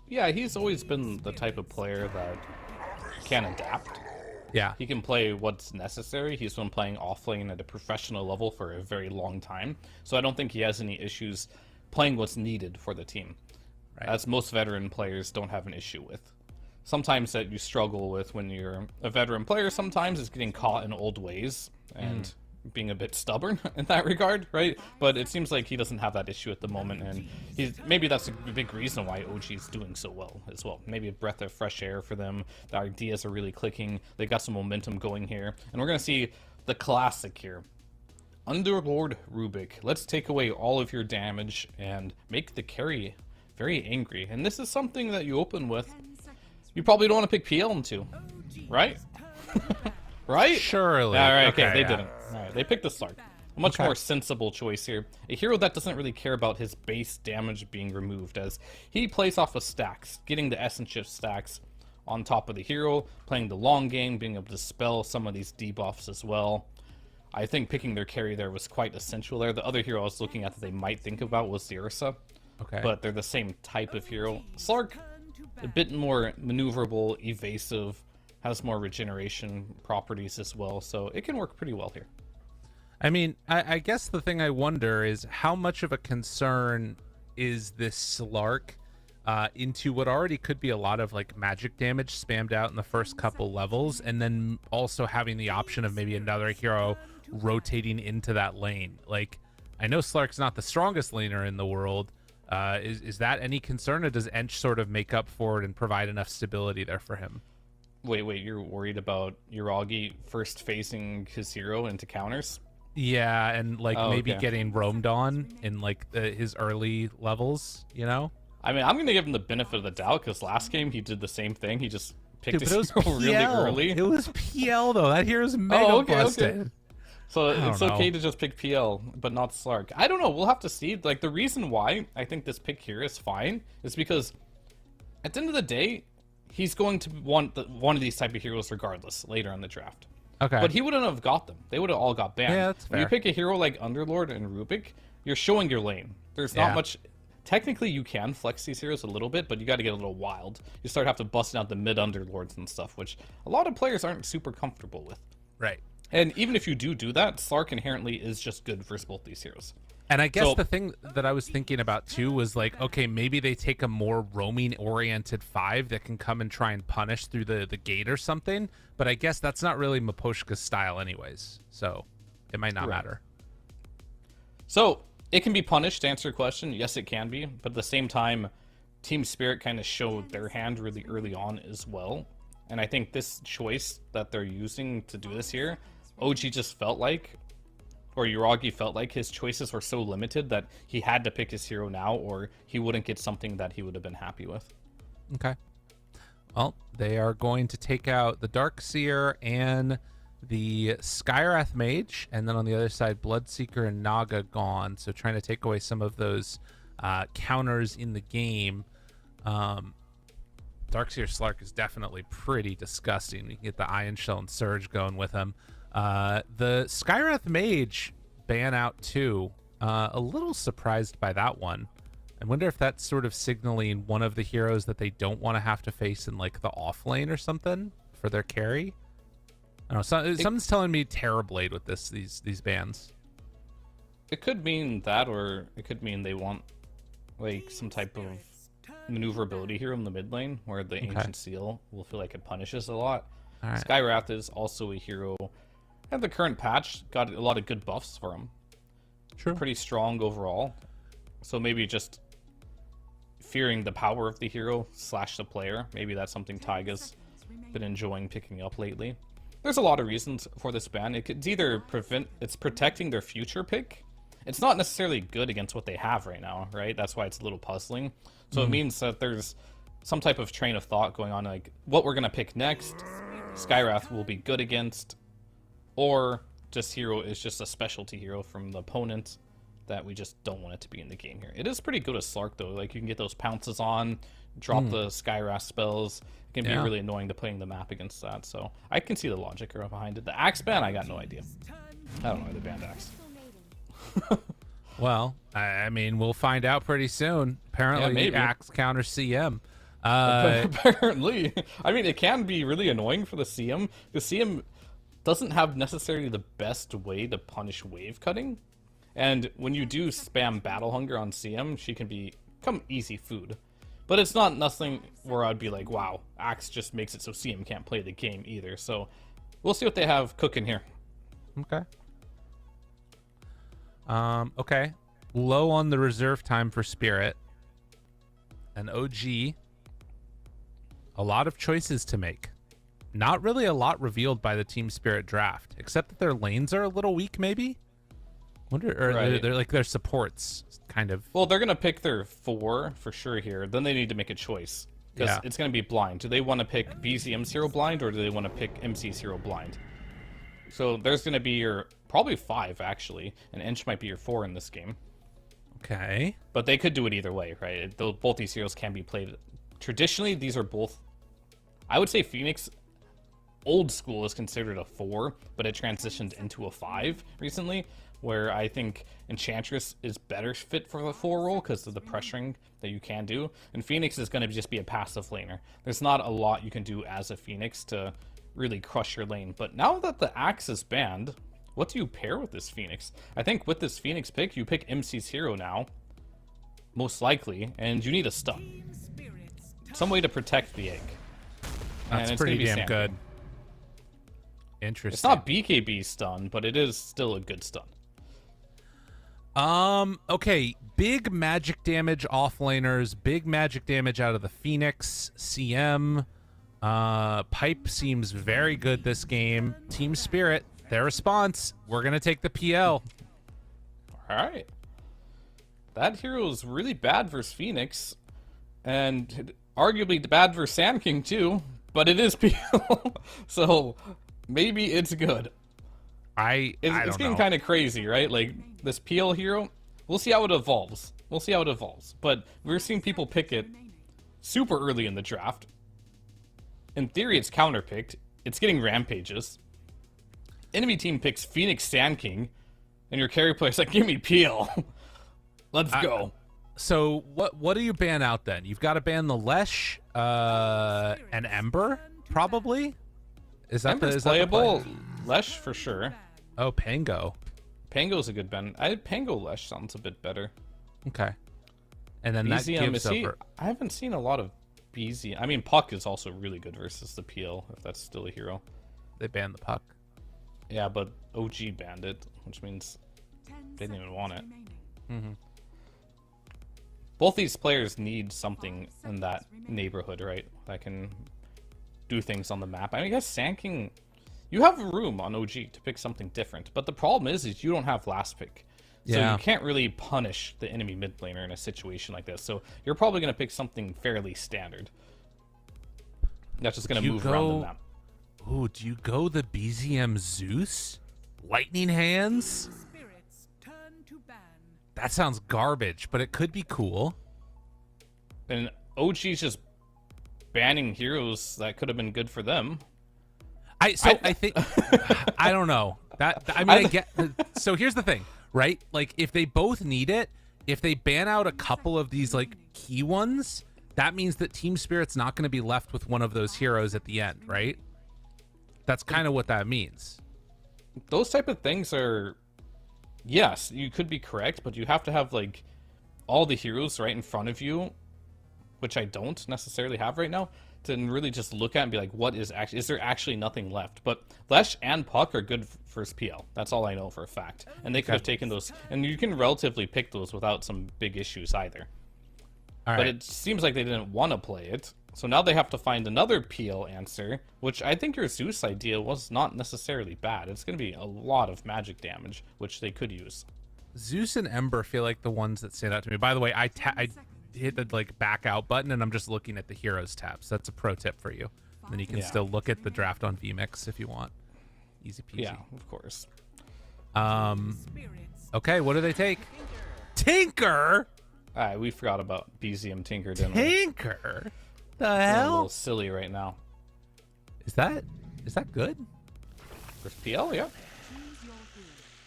H: Yeah, he's always been the type of player that can adapt.
G: Yeah.
H: He can play what's necessary. He's been playing offlane at a professional level for a very long time. So I don't think he has any issues playing what's needed for the team. Right. As most veteran players don't have an issue with. Sometimes that you struggle with when you're a veteran player, sometimes is getting caught in old ways and being a bit stubborn in that regard, right? But it seems like he doesn't have that issue at the moment, and maybe that's a big reason why OG is doing so well as well. Maybe a breath of fresh air for them. The ideas are really clicking. They got some momentum going here, and we're gonna see the classic here. Underlord Rubik, let's take away all of your damage and make the carry very angry. And this is something that you open with. You probably don't want to pick PL into, right? Right?
G: Surely.
H: All right, okay, they didn't. All right, they picked the Slark. A much more sensible choice here. A hero that doesn't really care about his base damage being removed, as he plays off of stacks, getting the Essence Shift stacks on top of the hero, playing the long game, being able to dispel some of these debuffs as well. I think picking their carry there was quite essential there. The other hero I was looking at that they might think about was the Ursa.
G: Okay.
H: But they're the same type of hero. Slark, a bit more maneuverable, evasive, has more regeneration properties as well, so it can work pretty well here.
G: I mean, I guess the thing I wonder is how much of a concern is this Slark into what already could be a lot of like magic damage spammed out in the first couple levels, and then also having the option of maybe another hero rotating into that lane. Like, I know Slark's not the strongest laner in the world. Is that any concern, or does Ench sort of make up for it and provide enough stability there for him?
H: Wait, you're worried about Uragi first phasing his hero into counters?
G: Yeah, and like maybe getting roamed on in like his early levels, you know?
H: I mean, I'm going to give him the benefit of the doubt because last game he did the same thing. He just picked his
G: hero
H: hero really early.
G: It was PL though. That hero's mega busted.
H: Okay. So it's okay to just pick PL, but not Slark. I don't know. We'll have to see. Like, the reason why I think this pick here is fine is because at the end of the day, he's going to want one of these type of heroes regardless later in the draft.
G: Okay.
H: But he wouldn't have got them. They would have all got banned.
G: Yeah, that's fair.
H: When you pick a hero like Underlord and Rubik, you're showing your lane. There's not much. Technically, you can flex these heroes a little bit, but you got to get a little wild. You start having to busting out the mid Underlords and stuff, which a lot of players aren't super comfortable with.
G: Right.
H: And even if you do that, Slark inherently is just good versus both these heroes.
G: And I guess the thing that I was thinking about too was like, okay, maybe they take a more roaming oriented 5 that can come and try and punish through the gate or something. But I guess that's not really Miposhka's style anyways. So it might not matter.
H: So it can be punished, to answer your question. Yes, it can be. But at the same time, Team Spirit kind of showed their hand really early on as well. And I think this choice that they're using to do this here, OG just felt like, or Uragi felt like his choices were so limited that he had to pick his hero now or he wouldn't get something that he would have been happy with.
G: Okay. Well, they are going to take out the Darkseer and the Skywrath Mage, and then on the other side, Bloodseeker and Naga gone. So trying to take away some of those counters in the game. Darkseer Slark is definitely pretty disgusting. You can get the Ion Shell and Surge going with him. The Skywrath Mage ban out too. A little surprised by that one. I wonder if that's sort of signaling one of the heroes that they don't want to have to face in like the off lane or something for their carry. I don't know. Something's telling me Terrorblade with these bans.
H: It could mean that, or it could mean they want like some type of maneuverability here in the mid lane where the Ancient Seal will feel like it punishes a lot.
G: Right.
H: Skywrath is also a hero, and the current patch got a lot of good buffs for him.
G: True.
H: Pretty strong overall. So maybe just fearing the power of the hero / the player. Maybe that's something Taiga's been enjoying picking up lately. There's a lot of reasons for this ban. It's either it's protecting their future pick. It's not necessarily good against what they have right now, right? That's why it's a little puzzling. So it means that there's some type of train of thought going on, like what we're gonna pick next. Skywrath will be good against, or this hero is just a specialty hero from the opponent that we just don't want it to be in the game here. It is pretty good as Slark though. Like you can get those pounces on, drop the Skywrath spells. It can be really annoying to playing the map against that. So I can see the logic behind it. The Axe ban, I got no idea. I don't know why they banned Axe.
G: Well, I mean, we'll find out pretty soon. Apparently, Axe counters CM.
H: Apparently. I mean, it can be really annoying for the CM. The CM doesn't have necessarily the best way to punish wave cutting. And when you do spam Battle Hunger on CM, she can become easy food. But it's not nothing where I'd be like, wow, Axe just makes it so CM can't play the game either. So we'll see what they have cooking here.
G: Okay. Okay. Low on the reserve time for Spirit. And OG. A lot of choices to make. Not really a lot revealed by the Team Spirit draft, except that their lanes are a little weak, maybe? They're like their supports, kind of.
H: Well, they're going to pick their 4 for sure here. Then they need to make a choice. Because it's going to be blind. Do they want to pick BZM0 blind, or do they want to pick MC0 blind? So there's going to be your probably 5, actually. And Inch might be your 4 in this game.
G: Okay.
H: But they could do it either way, right? Both these heroes can be played. Traditionally, these are both... I would say Phoenix, old school, is considered a 4, but it transitioned into a 5 recently, where I think Enchantress is better fit for the 4 role because of the pressuring that you can do. And Phoenix is going to just be a passive laner. There's not a lot you can do as a Phoenix to really crush your lane. But now that the Axe is banned, what do you pair with this Phoenix? I think with this Phoenix pick, you pick MC's hero now, most likely, and you need a stun. Some way to protect the egg.
G: That's pretty damn good. Interesting.
H: It's not BKB stun, but it is still a good stun.
G: Okay, big magic damage offlaners, big magic damage out of the Phoenix, CM. Pipe seems very good this game. Team Spirit, their response, we're going to take the PL.
H: Alright. That hero is really bad versus Phoenix, and arguably bad versus Sand King too, but it is PL, so maybe it's good. It's getting kind of crazy, right? Like, this PL hero, we'll see how it evolves. But we're seeing people pick it super early in the draft. In theory, it's counterpicked. It's getting rampages. Enemy team picks Phoenix Sand King, and your carry player's like, give me PL. Let's go.
G: So what do you ban out then? You've got to ban the Lesh, and Ember, probably?
H: Ember's playable. Lesh for sure.
G: Oh, Pango.
H: Pango's a good ban. Pango Lesh sounds a bit better.
G: Okay. And then that gives over...
H: I haven't seen a lot of BZ. I mean, Puck is also really good versus the PL, if that's still a hero.
G: They banned the Puck.
H: Yeah, but OG banned it, which means they didn't even want it.
G: Mm-hmm.
H: Both these players need something in that neighborhood, right? That can do things on the map. I mean, I guess Sand King... You have room on OG to pick something different, but the problem is you don't have last pick. So you can't really punish the enemy mid laner in a situation like this. So you're probably going to pick something fairly standard. That's just going to move around the map.
G: Ooh, do you go the BZM Zeus? Lightning Hands? That sounds garbage, but it could be cool.
H: And OG's just banning heroes that could have been good for them.
G: I think I don't know. I get. So here's the thing, right? Like, if they both need it, if they ban out a couple of these like key ones, that means that Team Spirit's not going to be left with one of those heroes at the end, right? That's kind of what that means.
H: Those type of things are, yes, you could be correct, but you have to have like all the heroes right in front of you, which I don't necessarily have right now, to really just look at and be like, what is actually, is there actually nothing left? But Lesh and Puck are good for PL. That's all I know for a fact. And they could have taken those, and you can relatively pick those without some big issues either.
G: All
H: but
G: right.
H: it seems like they didn't want to play it. So now they have to find another PL answer, which I think your Zeus idea was not necessarily bad. It's going to be a lot of magic damage, which they could use.
G: Zeus and Ember feel like the ones that stand out to me. By the way, I hit the like back out button, and I'm just looking at the heroes tabs. That's a pro tip for you. And then you can still look at the draft on VMix if you want. Easy peasy.
H: Yeah, of course.
G: Okay, what do they take? Tinker.
H: All right, we forgot about BZM Tinker, didn't we?
G: Tinker. The
H: I'm a
G: hell
H: little silly right now.
G: is that? Is that good?
H: First PL, yeah.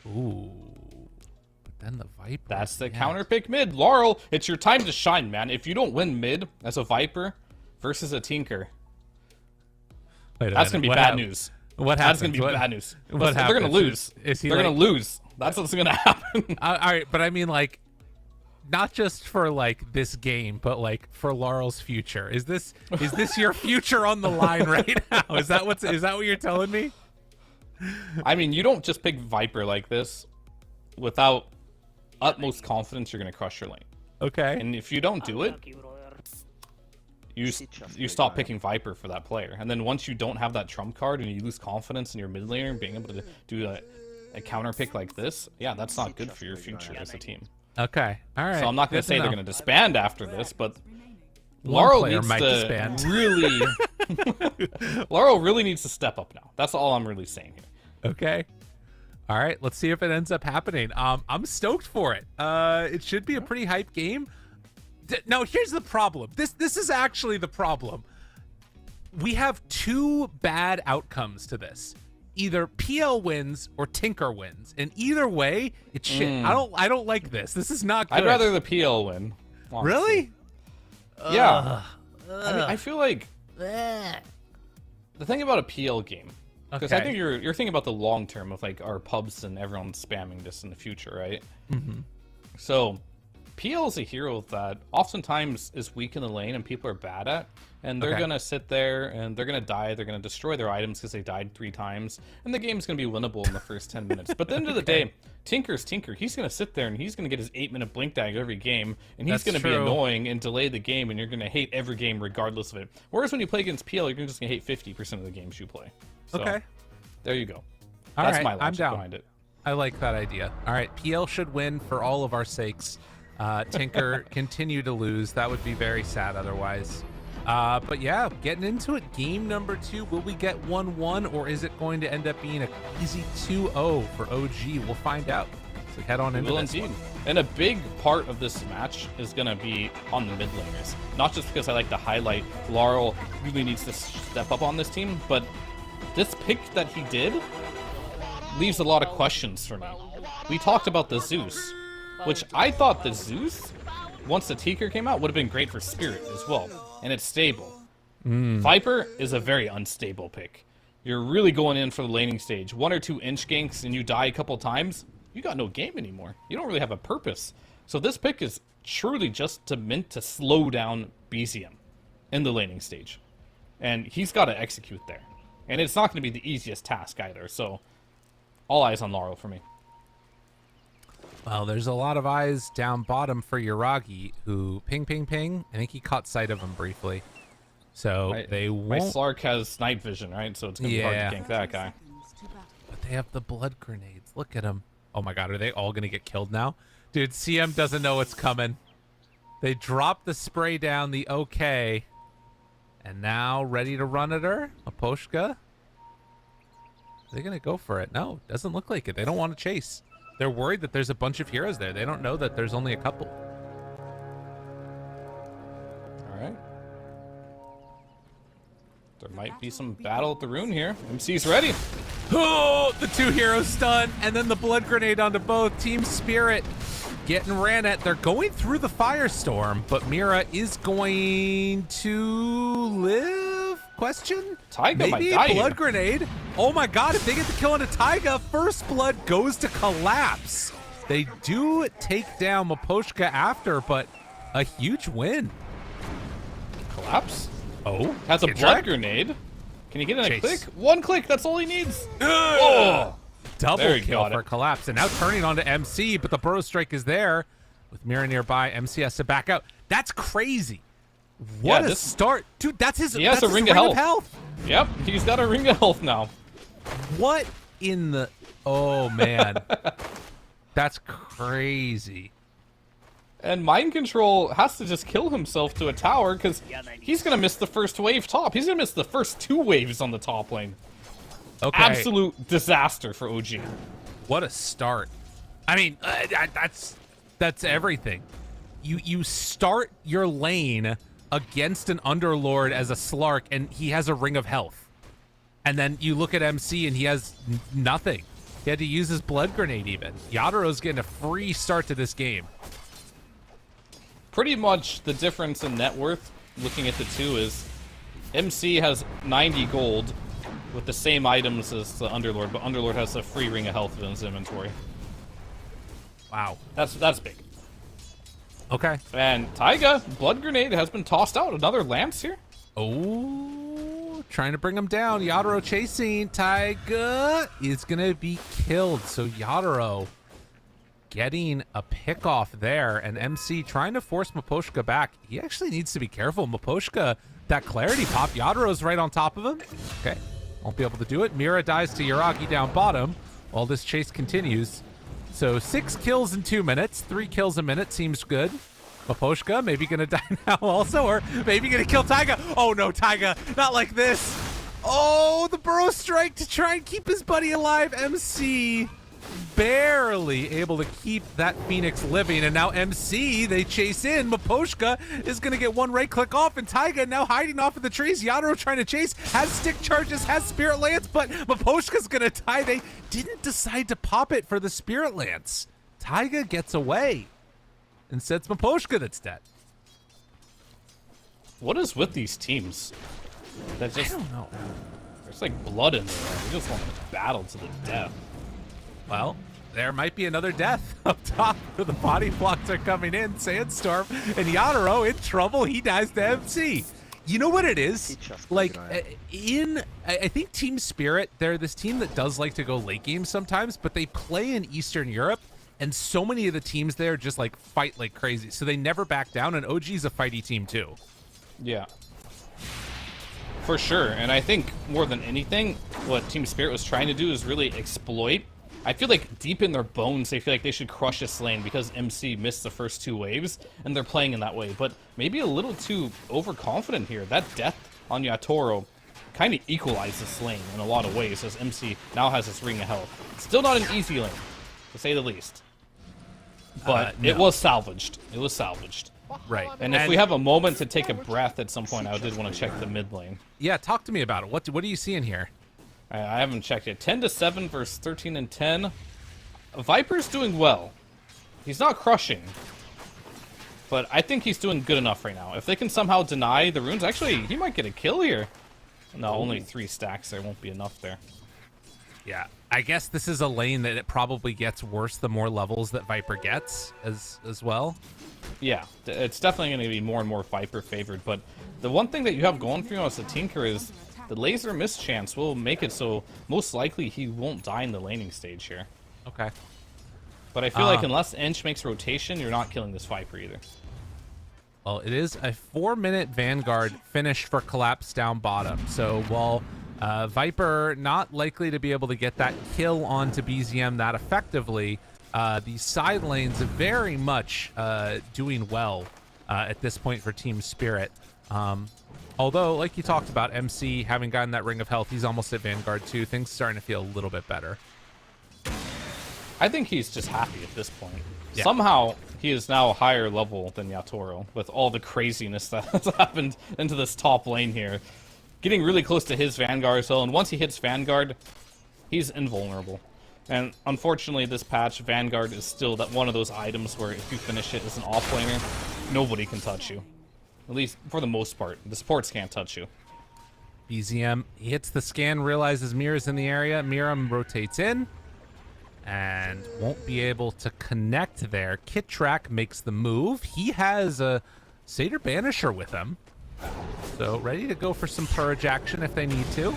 G: Ooh. But then the Viper.
H: That's the
G: yeah.
H: counter pick mid. Laurel, it's your time to shine, man. If you don't win mid as a Viper versus a Tinker,
G: Wait a
H: that's
G: minute.
H: going to be
G: What
H: bad
G: hap-
H: news.
G: What
H: That's
G: happens?
H: going to be
G: What-
H: bad news.
G: What
H: They're going to
G: happens?
H: lose.
G: Is he
H: They're
G: like-
H: going to lose. That's what's going to happen.
G: All right, but I mean, like, not just for like this game, but like for Laurel's future. Is this your future on the line right now? Is that what you're telling me?
H: I mean, you don't just pick Viper like this without utmost confidence you're going to crush your lane.
G: Okay.
H: And if you don't do it, you stop picking Viper for that player. And then once you don't have that trump card and you lose confidence in your mid laner and being able to do a counter pick like this, yeah, that's not good for your future as a team.
G: Okay. All right.
H: So I'm not going
G: Good
H: to say they're
G: know.
H: going to disband after this, but
G: One
H: Laurel
G: player
H: needs
G: might
H: to
G: disband.
H: really Laurel really needs to step up now. That's all I'm really saying here.
G: Okay. All right. Let's see if it ends up happening. I'm stoked for it. It should be a pretty hype game. Now, here's the problem. This is actually the problem. We have two bad outcomes to this. Either PL wins or Tinker wins, and either way, it's shit. I don't like this. This is not good.
H: I'd rather the PL win. Honestly.
G: Really?
H: Yeah. I mean, I feel like the thing about a PL game, because I
G: Okay.
H: think you're thinking about the long term of like our pubs and everyone spamming this in the future, right? Mm-hmm. So PL is a hero that oftentimes is weak in the lane and people are bad at, and they're
G: Okay.
H: gonna sit there and they're gonna die. They're gonna destroy their items because they died 3 times, and the game's gonna be winnable in the first 10 minutes. But at the end of the day, Tinker's Tinker. He's gonna sit there and he's gonna get his 8-minute blink tag every game, and he's
G: That's
H: gonna be
G: true.
H: annoying and delay the game, and you're gonna hate every game regardless of it. Whereas when you play against PL, you're just gonna hate 50% of the games you play. So,
G: Okay.
H: there you go.
G: All
H: That's
G: right,
H: my
G: I'm
H: logic
G: down.
H: behind it.
G: I like that idea. All right, PL should win for all of our sakes. Tinker continue to lose. That would be very sad otherwise. But yeah, getting into it. Game number 2. Will we get 1-1, or is it going to end up being an easy 2-0 for OG? We'll find out. So head on into
H: Will
G: this
H: indeed.
G: one.
H: And a big part of this match is going to be on the mid laners. Not just because I like to highlight Laurel really needs to step up on this team, but this pick that he did leaves a lot of questions for me. We talked about the Zeus, which I thought the Zeus, once the Tinker came out, would have been great for Spirit as well. And it's stable. Viper is a very unstable pick. You're really going in for the laning stage. 1 or 2 inch ganks and you die a couple times, you got no game anymore. You don't really have a purpose. So this pick is truly just meant to slow down BZM in the laning stage. And he's got to execute there. And it's not going to be the easiest task either. So all eyes on Laurel for me.
G: Well, there's a lot of eyes down bottom for Yuragi, who ping, ping, ping. I think he caught sight of him briefly. So they
H: My
G: won't.
H: Slark has night vision, right? So it's going to be hard to gank that guy.
G: But they have the blood grenades. Look at them. Oh my god, are they all going to get killed now? Dude, CM doesn't know what's coming. They dropped the spray down, the OK. And now ready to run at her? Aposhka? They're going to go for it. No, doesn't look like it. They don't want to chase. They're worried that there's a bunch of heroes there. They don't know that there's only a couple.
H: All right. There might be some battle at the rune here. MC's ready.
G: Oh, the 2 heroes stunned, and then the blood grenade onto both. Team Spirit getting ran at. They're going through the firestorm, but Mira is going to live? Question?
H: Taiga might
G: Maybe
H: die
G: blood
H: here.
G: grenade. Oh my god, if they get the kill on a Taiga, first blood goes to Collapse. They do take down Maposhka after, but a huge win.
H: Collapse.
G: Oh,
H: Has a
G: get
H: blood
G: tracked.
H: grenade. Can he get in a
G: Chase.
H: click? 1 click. That's all he needs. Oh.
G: Double
H: There he
G: kill
H: got
G: for
H: it.
G: Collapse, and now turning onto MC, but the Burrow Strike is there. With Mira nearby, MC has to back out. That's crazy. What a start. Dude, that's his,
H: he has
G: that's
H: a ring
G: his
H: of health. Yep, he's got a ring of health now.
G: What in the... Oh, man. That's crazy.
H: And Mind Control has to just kill himself to a tower because he's going to miss the first wave top. He's going to miss the first 2 waves on the top lane.
G: Okay.
H: Absolute disaster for OG.
G: What a start. I mean, that's everything. You start your lane against an Underlord as a Slark, and he has a ring of health. And then you look at MC, and he has nothing. He had to use his blood grenade even. Yataro's getting a free start to this game.
H: Pretty much the difference in net worth, looking at the two, is MC has 90 gold with the same items as the Underlord, but Underlord has a free ring of health in his inventory.
G: Wow.
H: That's big.
G: Okay.
H: And Taiga, blood grenade has been tossed out. Another lance here.
G: Oh, trying to bring him down. Yatoro chasing. Taiga is going to be killed. So Yatoro getting a pick off there, and MC trying to force Miposhka back. He actually needs to be careful. Miposhka, that clarity pop. Yatoro's right on top of him. Okay. Won't be able to do it. Mira dies to Yuragi down bottom while this chase continues. So 6 kills in 2 minutes, 3 kills a minute seems good. Miposhka maybe gonna die now also, or maybe gonna kill Taiga. Oh no, Taiga, not like this. Oh, the burrow strike to try and keep his buddy alive. MC barely able to keep that Phoenix living, and now MC, they chase in. Miposhka is gonna get 1 right click off, and Taiga now hiding off in the trees. Yatoro trying to chase, has stick charges, has Spirit Lance, but Miposhka's gonna die. They didn't decide to pop it for the Spirit Lance. Taiga gets away. Instead, it's Miposhka that's dead.
H: What is with these teams? That just,
G: I don't know.
H: There's like blood in there. We just want to battle to the death.
G: Well, there might be another death up top where the body blocks are coming in. Sandstorm and Yatoro in trouble. He dies to MC. You know what it is? Like, I think Team Spirit, they're this team that does like to go late game sometimes, but they play in Eastern Europe, and so many of the teams there just like fight like crazy. So they never back down, and OG's a fighty team too.
H: Yeah. For sure. And I think more than anything, what Team Spirit was trying to do is really exploit. I feel like deep in their bones, they feel like they should crush this lane because MC missed the first 2 waves, and they're playing in that way. But maybe a little too overconfident here. That death on Yatoro kind of equalized this lane in a lot of ways, as MC now has this ring of health. Still not an easy lane, to say the least. But
G: no.
H: it was salvaged. It was salvaged.
G: Right.
H: And if we have a moment to take a breath at some point, I did want to check the mid lane.
G: Yeah, talk to me about it. What are you seeing here?
H: I haven't checked it. 10-7 versus 13-10. Viper's doing well. He's not crushing, but I think he's doing good enough right now. If they can somehow deny the runes, actually, he might get a kill here. No, only 3 stacks. There won't be enough there.
G: Yeah, I guess this is a lane that it probably gets worse the more levels that Viper gets as well.
H: Yeah, it's definitely going to be more and more Viper favored, but the one thing that you have going for you as a Tinker is the laser mischance will make it so most likely he won't die in the laning stage here.
G: Okay.
H: But I feel like unless Ench makes rotation, you're not killing this Viper either.
G: Well, it is a 4-minute Vanguard finish for Collapse down bottom. So while Viper not likely to be able to get that kill onto BZM that effectively, the side lanes very much doing well at this point for Team Spirit. Although, like you talked about, MC having gotten that ring of health, he's almost at Vanguard too. Things starting to feel a little bit better.
H: I think he's just happy at this point.
G: Yeah.
H: Somehow, he is now a higher level than Yatoro, with all the craziness that has happened into this top lane here. Getting really close to his Vanguard hill, and once he hits Vanguard, he's invulnerable. And unfortunately, this patch, Vanguard is still that one of those items where if you finish it as an offlaner, nobody can touch you. At least for the most part. The supports can't touch you.
G: BZM, he hits the scan, realizes Mira's in the area. Mira rotates in and won't be able to connect there. Kittrack makes the move. He has a Satyr Banisher with him, so ready to go for some purge action if they need to.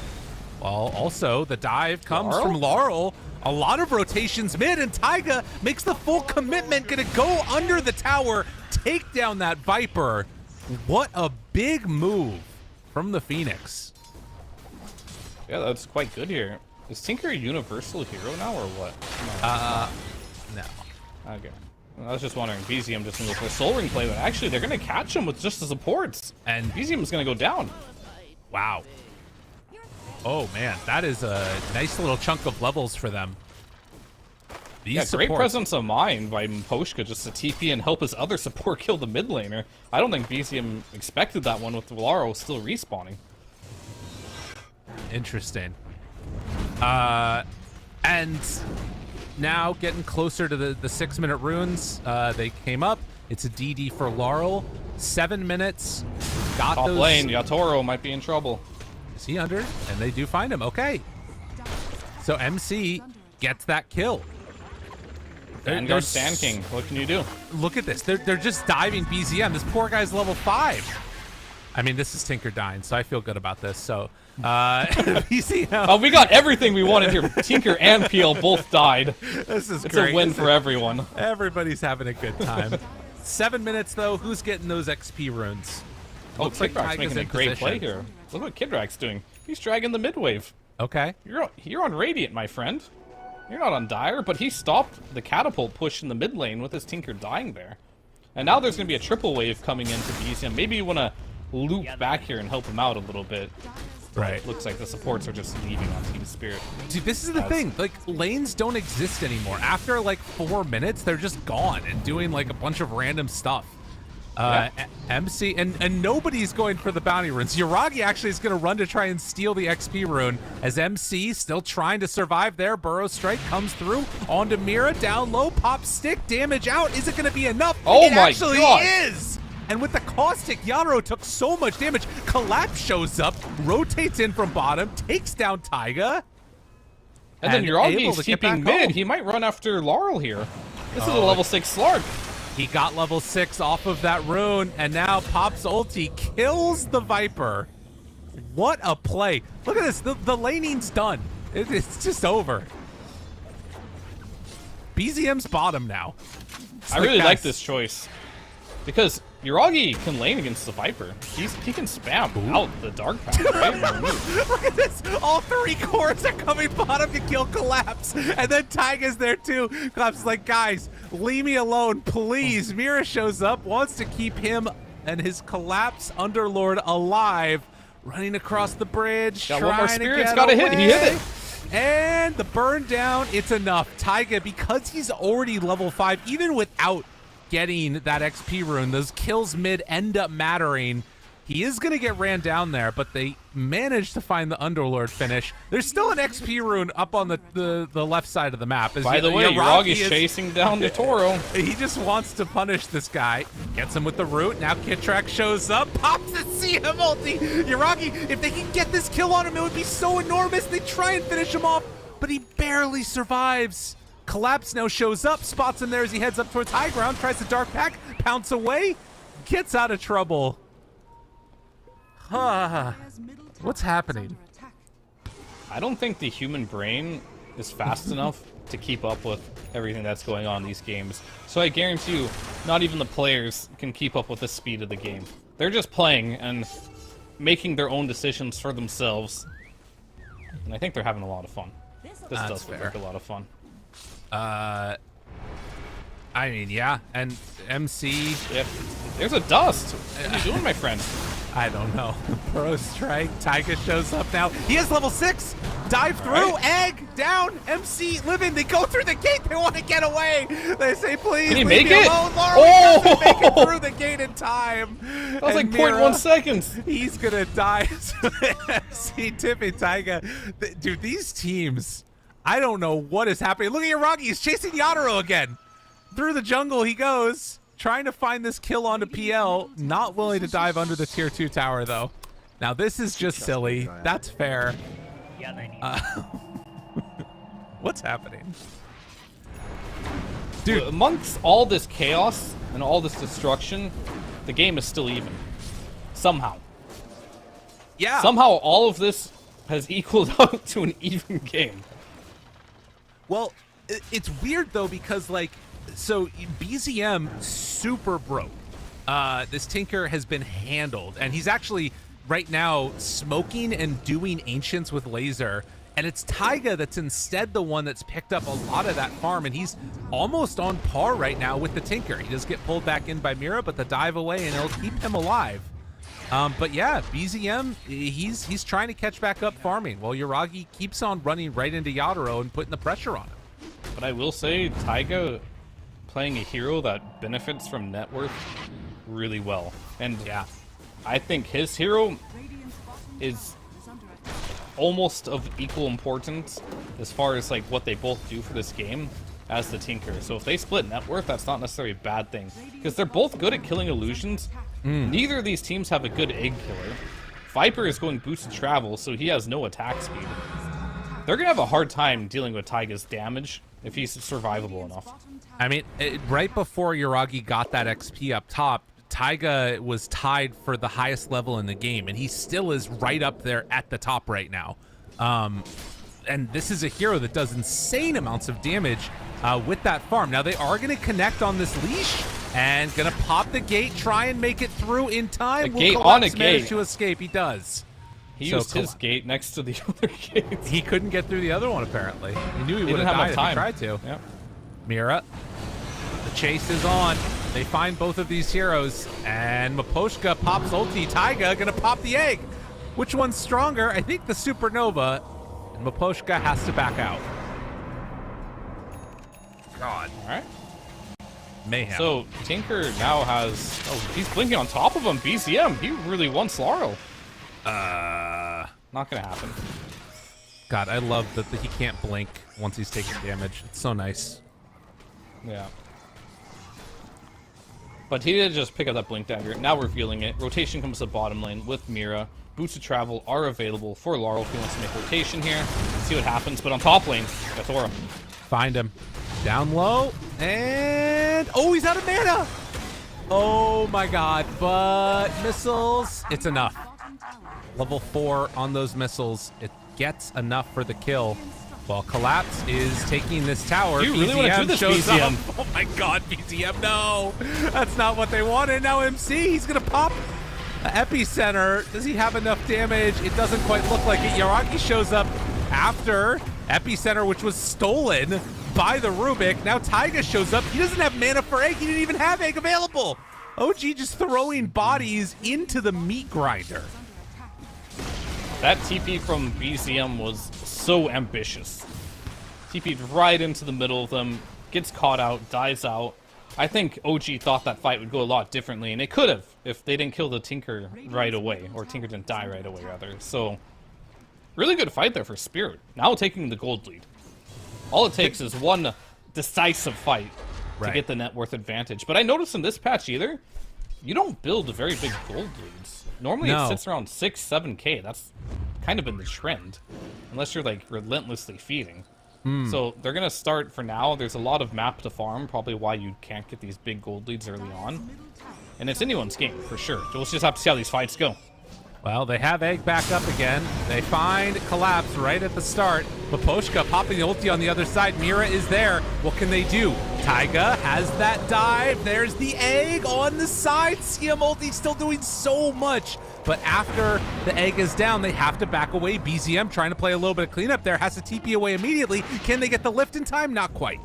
G: Well, also, the dive comes
H: Laurel?
G: from Laurel. A lot of rotations mid, and Taiga makes the full commitment. Gonna go under the tower, take down that Viper. What a big move from the Phoenix.
H: Yeah, that's quite good here. Is Tinker a universal hero now, or what?
G: No.
H: Okay. I was just wondering, BZM just gonna go for a Soul Ring play, but actually they're gonna catch him with just the supports.
G: And
H: BZM is gonna go down.
G: wow. Oh man, that is a nice little chunk of levels for them. These
H: Yeah, great
G: supports-
H: presence of mind by Mposhka just to TP and help his other support kill the mid laner. I don't think BZM expected that one with Valaro still respawning.
G: Interesting. And now getting closer to the 6-minute runes. They came up. It's a DD for Laurel. 7 minutes. Got
H: Top
G: those.
H: lane, Yatoro might be in trouble.
G: Is he under? And they do find him. Okay. So MC gets that kill.
H: Vanguard Sand King, what can you do?
G: Look at this. They're just diving BZM. This poor guy's level 5. I mean, this is Tinker dying, so I feel good about this. So, BZM.
H: Oh, we got everything we wanted here. Tinker and PL both died.
G: This is
H: It's
G: great.
H: a win for everyone.
G: Everybody's having a good time. 7 minutes, though. Who's getting those XP runes?
H: Oh,
G: Looks like
H: Kidrak's
G: Taiga's
H: making a
G: in
H: great
G: position.
H: play here. Look what Kidrak's doing. He's dragging the mid wave.
G: Okay.
H: You're on Radiant, my friend. You're not on Dire, but he stopped the catapult push in the mid lane with his Tinker dying there. And now there's going to be a triple wave coming into BZM. Maybe you want to loop back here and help him out a little bit.
G: Right.
H: Looks like the supports are just leaving on Team Spirit.
G: Dude, this is the thing. Like, lanes don't exist anymore. After, like, 4 minutes, they're just gone and doing, like, a bunch of random stuff. MC, and nobody's going for the bounty runes. Yuragi actually is going to run to try and steal the XP rune as MC still trying to survive there. Burrow Strike comes through onto Mira, down low, pop stick, damage out. Is it going to be enough?
H: Oh
G: it
H: my
G: actually
H: God.
G: is! And with the caustic, Yaro took so much damage. Collapse shows up, rotates in from bottom, takes down Taiga.
H: And then
G: able
H: Yuragi's
G: to get
H: keeping
G: back
H: mid.
G: home.
H: He might run after Laurel here. This is a level 6 Slark.
G: He got level 6 off of that rune, and now Pop's ulti kills the Viper. What a play. Look at this. The laning's done. It's just over. BZM's bottom now.
H: I really like this choice. Because Yuragi can lane against the Viper. He can spam out the Dark Path, right?
G: Look at this. All 3 cores are coming bottom to kill Collapse. And then Taiga's there too. Collapse is like, guys, leave me alone, please. Mira shows up, wants to keep him and his Collapse Underlord alive. Running across the bridge.
H: Got
G: trying
H: one more
G: to
H: Spirit's
G: get
H: got a hit. He hit
G: away.
H: it.
G: And the burn down, it's enough. Taiga, because he's already level 5, even without getting that XP rune, those kills mid end up mattering. He is going to get ran down there, but they managed to find the Underlord finish. There's still an XP rune up on the left side of the map.
H: By the way, Yuragi's chasing down the Toro.
G: He just wants to punish this guy. Gets him with the root. Now Kitrak shows up. Pops the CM ulti. Yuragi, if they can get this kill on him, it would be so enormous. They try and finish him off, but he barely survives. Collapse now shows up, spots him there as he heads up towards high ground, tries to dark pack, pounce away, gets out of trouble. What's happening?
H: I don't think the human brain is fast enough to keep up with everything that's going on in these games. So I guarantee you, not even the players can keep up with the speed of the game. They're just playing and making their own decisions for themselves. And I think they're having a lot of fun. This does look like a lot of fun.
G: I mean, yeah, and MC.
H: Yep. There's a dust. What are you doing, my friend?
G: I don't know. Pro strike. Taiga shows up now. He is level 6. Dive through.
H: Right.
G: Egg down. MC living. They go through the gate. They want to get away. They say, please.
H: Can he
G: leave
H: make
G: me
H: it?
G: alone. Laurel
H: Oh!
G: doesn't make it through the gate in time.
H: That was like 0.1 seconds.
G: He's gonna die. MC tipping Taiga. Dude, these teams. I don't know what is happening. Look at Yuragi. He's chasing Yatoro again. Through the jungle he goes. Trying to find this kill onto PL. Not willing to dive under the tier 2 tower, though. Now, this is just silly. That's fair. What's happening? Dude,
H: amongst all this chaos and all this destruction, the game is still even. Somehow.
G: yeah.
H: Somehow all of this has equaled out to an even game.
G: Well, it's weird though because like, so BZM super broke. This Tinker has been handled, and he's actually right now smoking and doing Ancients with laser, and it's Taiga that's instead the one that's picked up a lot of that farm, and he's almost on par right now with the Tinker. He does get pulled back in by Mira, but the dive away, and it'll keep him alive. But yeah, BZM, he's trying to catch back up farming, while Yuragi keeps on running right into Yadoro and putting the pressure on him.
H: But I will say, Taiga playing a hero that benefits from net worth really well. And
G: yeah,
H: I think his hero is almost of equal importance as far as like what they both do for this game as the Tinker. So if they split net worth, that's not necessarily a bad thing, because they're both good at killing illusions. Neither of these teams have a good egg killer. Viper is going boosted travel, so he has no attack speed. They're gonna have a hard time dealing with Taiga's damage if he's survivable enough.
G: I mean, right before Yuragi got that XP up top, Taiga was tied for the highest level in the game, and he still is right up there at the top right now. And this is a hero that does insane amounts of damage with that farm. Now, they are going to connect on this leash and going to pop the gate, try and make it through in time.
H: A gate on a gate.
G: Manage to escape. He does.
H: He used his gate next to the other gates.
G: He couldn't get through the other one, apparently. He knew he would have died if he tried to.
H: Yep.
G: Mira. The chase is on. They find both of these heroes, and Miposhka pops ulti. Taiga gonna pop the egg. Which one's stronger? I think the Supernova, and Miposhka has to back out. God.
H: All right.
G: Mayhem.
H: So Tinker now has, oh, he's blinking on top of him. BZM, he really wants Laurel. Not gonna happen.
G: God, I love that he can't blink once he's taking damage. It's so nice.
H: Yeah. But he did just pick up that blink dagger. Now we're feeling it. Rotation comes to bottom lane with Mira. Boots of travel are available for Laurel if he wants to make rotation here. Let's see what happens. But on top lane, Kathora.
G: Find him. Down low. And oh, he's out of mana. Oh my god. But missiles. It's enough. Level 4 on those missiles. It gets enough for the kill. While Collapse is taking this tower.
H: You really want to do this,
G: shows
H: BZM?
G: Up. Oh my god, BZM, no! That's not what they wanted. Now MC, he's gonna pop Epicenter. Does he have enough damage? It doesn't quite look like it. Yuragi shows up after Epicenter, which was stolen by the Rubik. Now Taiga shows up. He doesn't have mana for egg. He didn't even have egg available. OG just throwing bodies into the meat grinder.
H: That TP from BZM was so ambitious. TP'd right into the middle of them, gets caught out, dies out. I think OG thought that fight would go a lot differently, and it could have if they didn't kill the Tinker right away, or Tinker didn't die right away, rather. So, really good fight there for Spirit. Now taking the gold lead. All it takes is one decisive fight to get the net worth advantage. But I noticed in this patch either, you don't build very big gold leads. Normally it sits around 6-7k. That's kind of been the trend, unless you're like relentlessly feeding. So they're gonna start for now. There's a lot of map to farm, probably why you can't get these big gold leads early on. And it's anyone's game for sure. So we'll just have to see how these fights go.
G: Well, they have egg back up again. They find Collapse right at the start. Miposhka popping the ulti on the other side. Mira is there. What can they do? Taiga has that dive. There's the egg on the side. CM ulti still doing so much. But after the egg is down, they have to back away. BZM trying to play a little bit of cleanup there. Has to TP away immediately. Can they get the lift in time? Not quite.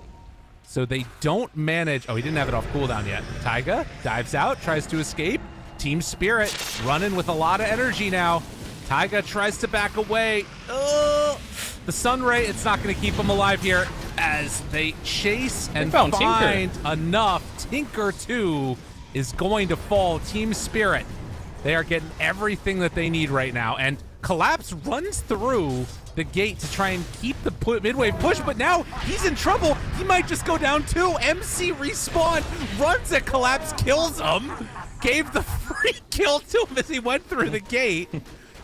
G: So they don't manage. Oh, he didn't have it off cooldown yet. Taiga dives out, tries to escape. Team Spirit running with a lot of energy now. Taiga tries to back away. Oh, the Sunray, it's not going to keep him alive here as they chase and find
H: Tinker.
G: enough. Tinker 2 is going to fall. Team Spirit, they are getting everything that they need right now. And Collapse runs through the gate to try and keep the mid-wave push, but now he's in trouble. He might just go down too. MC respawn, runs at Collapse, kills him. Gave the free kill to him as he went through the gate.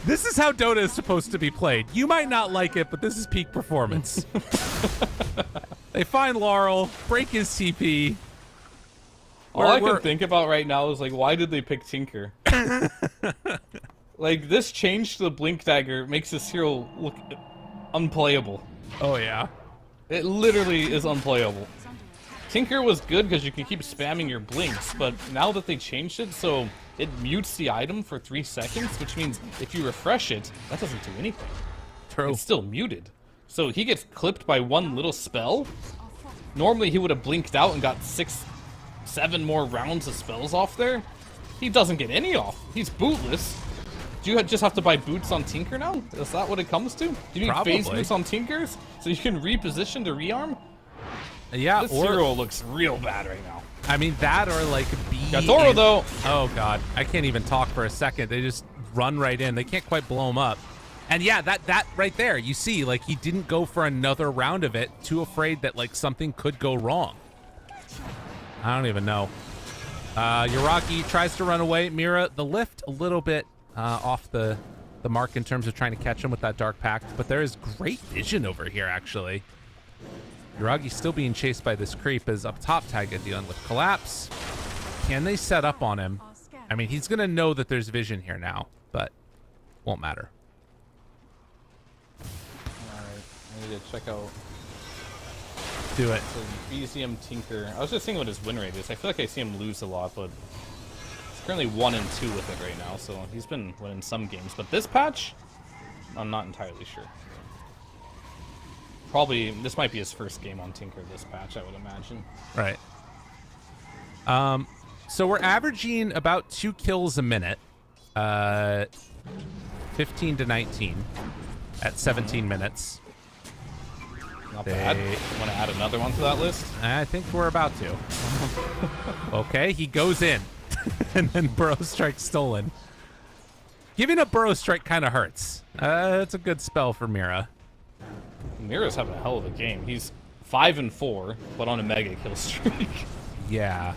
G: This is how Dota is supposed to be played. You might not like it, but this is peak performance. They find Laurel, break his TP.
H: All I can think about right now is, like, why did they pick Tinker? Like, this change to the Blink Dagger makes this hero look unplayable.
G: Oh, yeah.
H: It literally is unplayable. Tinker was good because you can keep spamming your blinks, but now that they changed it so it mutes the item for 3 seconds, which means if you refresh it, that doesn't do anything.
G: True.
H: It's still muted. So he gets clipped by one little spell. Normally he would have blinked out and got 6, 7 more rounds of spells off there. He doesn't get any off. He's bootless. Do you just have to buy boots on Tinker now? Is that what it comes to? Do you need phase boots on Tinkers so you can reposition to rearm?
G: Yeah,
H: This
G: or
H: hero looks real bad right now.
G: I mean that, or like B.
H: Got Toro though.
G: Oh god, I can't even talk for a second. They just run right in. They can't quite blow him up. And yeah, that right there, you see, like he didn't go for another round of it, too afraid that like something could go wrong. I don't even know. Yuragi tries to run away. Mira, the lift a little bit off the mark in terms of trying to catch him with that Dark Pact, but there is great vision over here actually. Yuragi's still being chased by this creep as up top Taiga dealing with collapse. Can they set up on him? I mean, he's gonna know that there's vision here now, but won't matter.
H: Alright, I need to check out
G: Do it.
H: the BZM Tinker. I was just thinking what his win rate is. I feel like I see him lose a lot, but he's currently 1 and 2 with it right now, so he's been winning some games. But this patch, I'm not entirely sure. Probably, this might be his first game on Tinker this patch, I would imagine.
G: Right. So we're averaging about 2 kills a minute. 15 to 19 at 17 minutes.
H: Not bad. Want to add another one to that list?
G: I think we're about to. Okay, he goes in. And then Burrow Strike stolen. Giving up Burrow Strike kind of hurts. It's a good spell for Mira.
H: Mira's having a hell of a game. He's 5 and 4, but on a mega kill streak.
G: Yeah.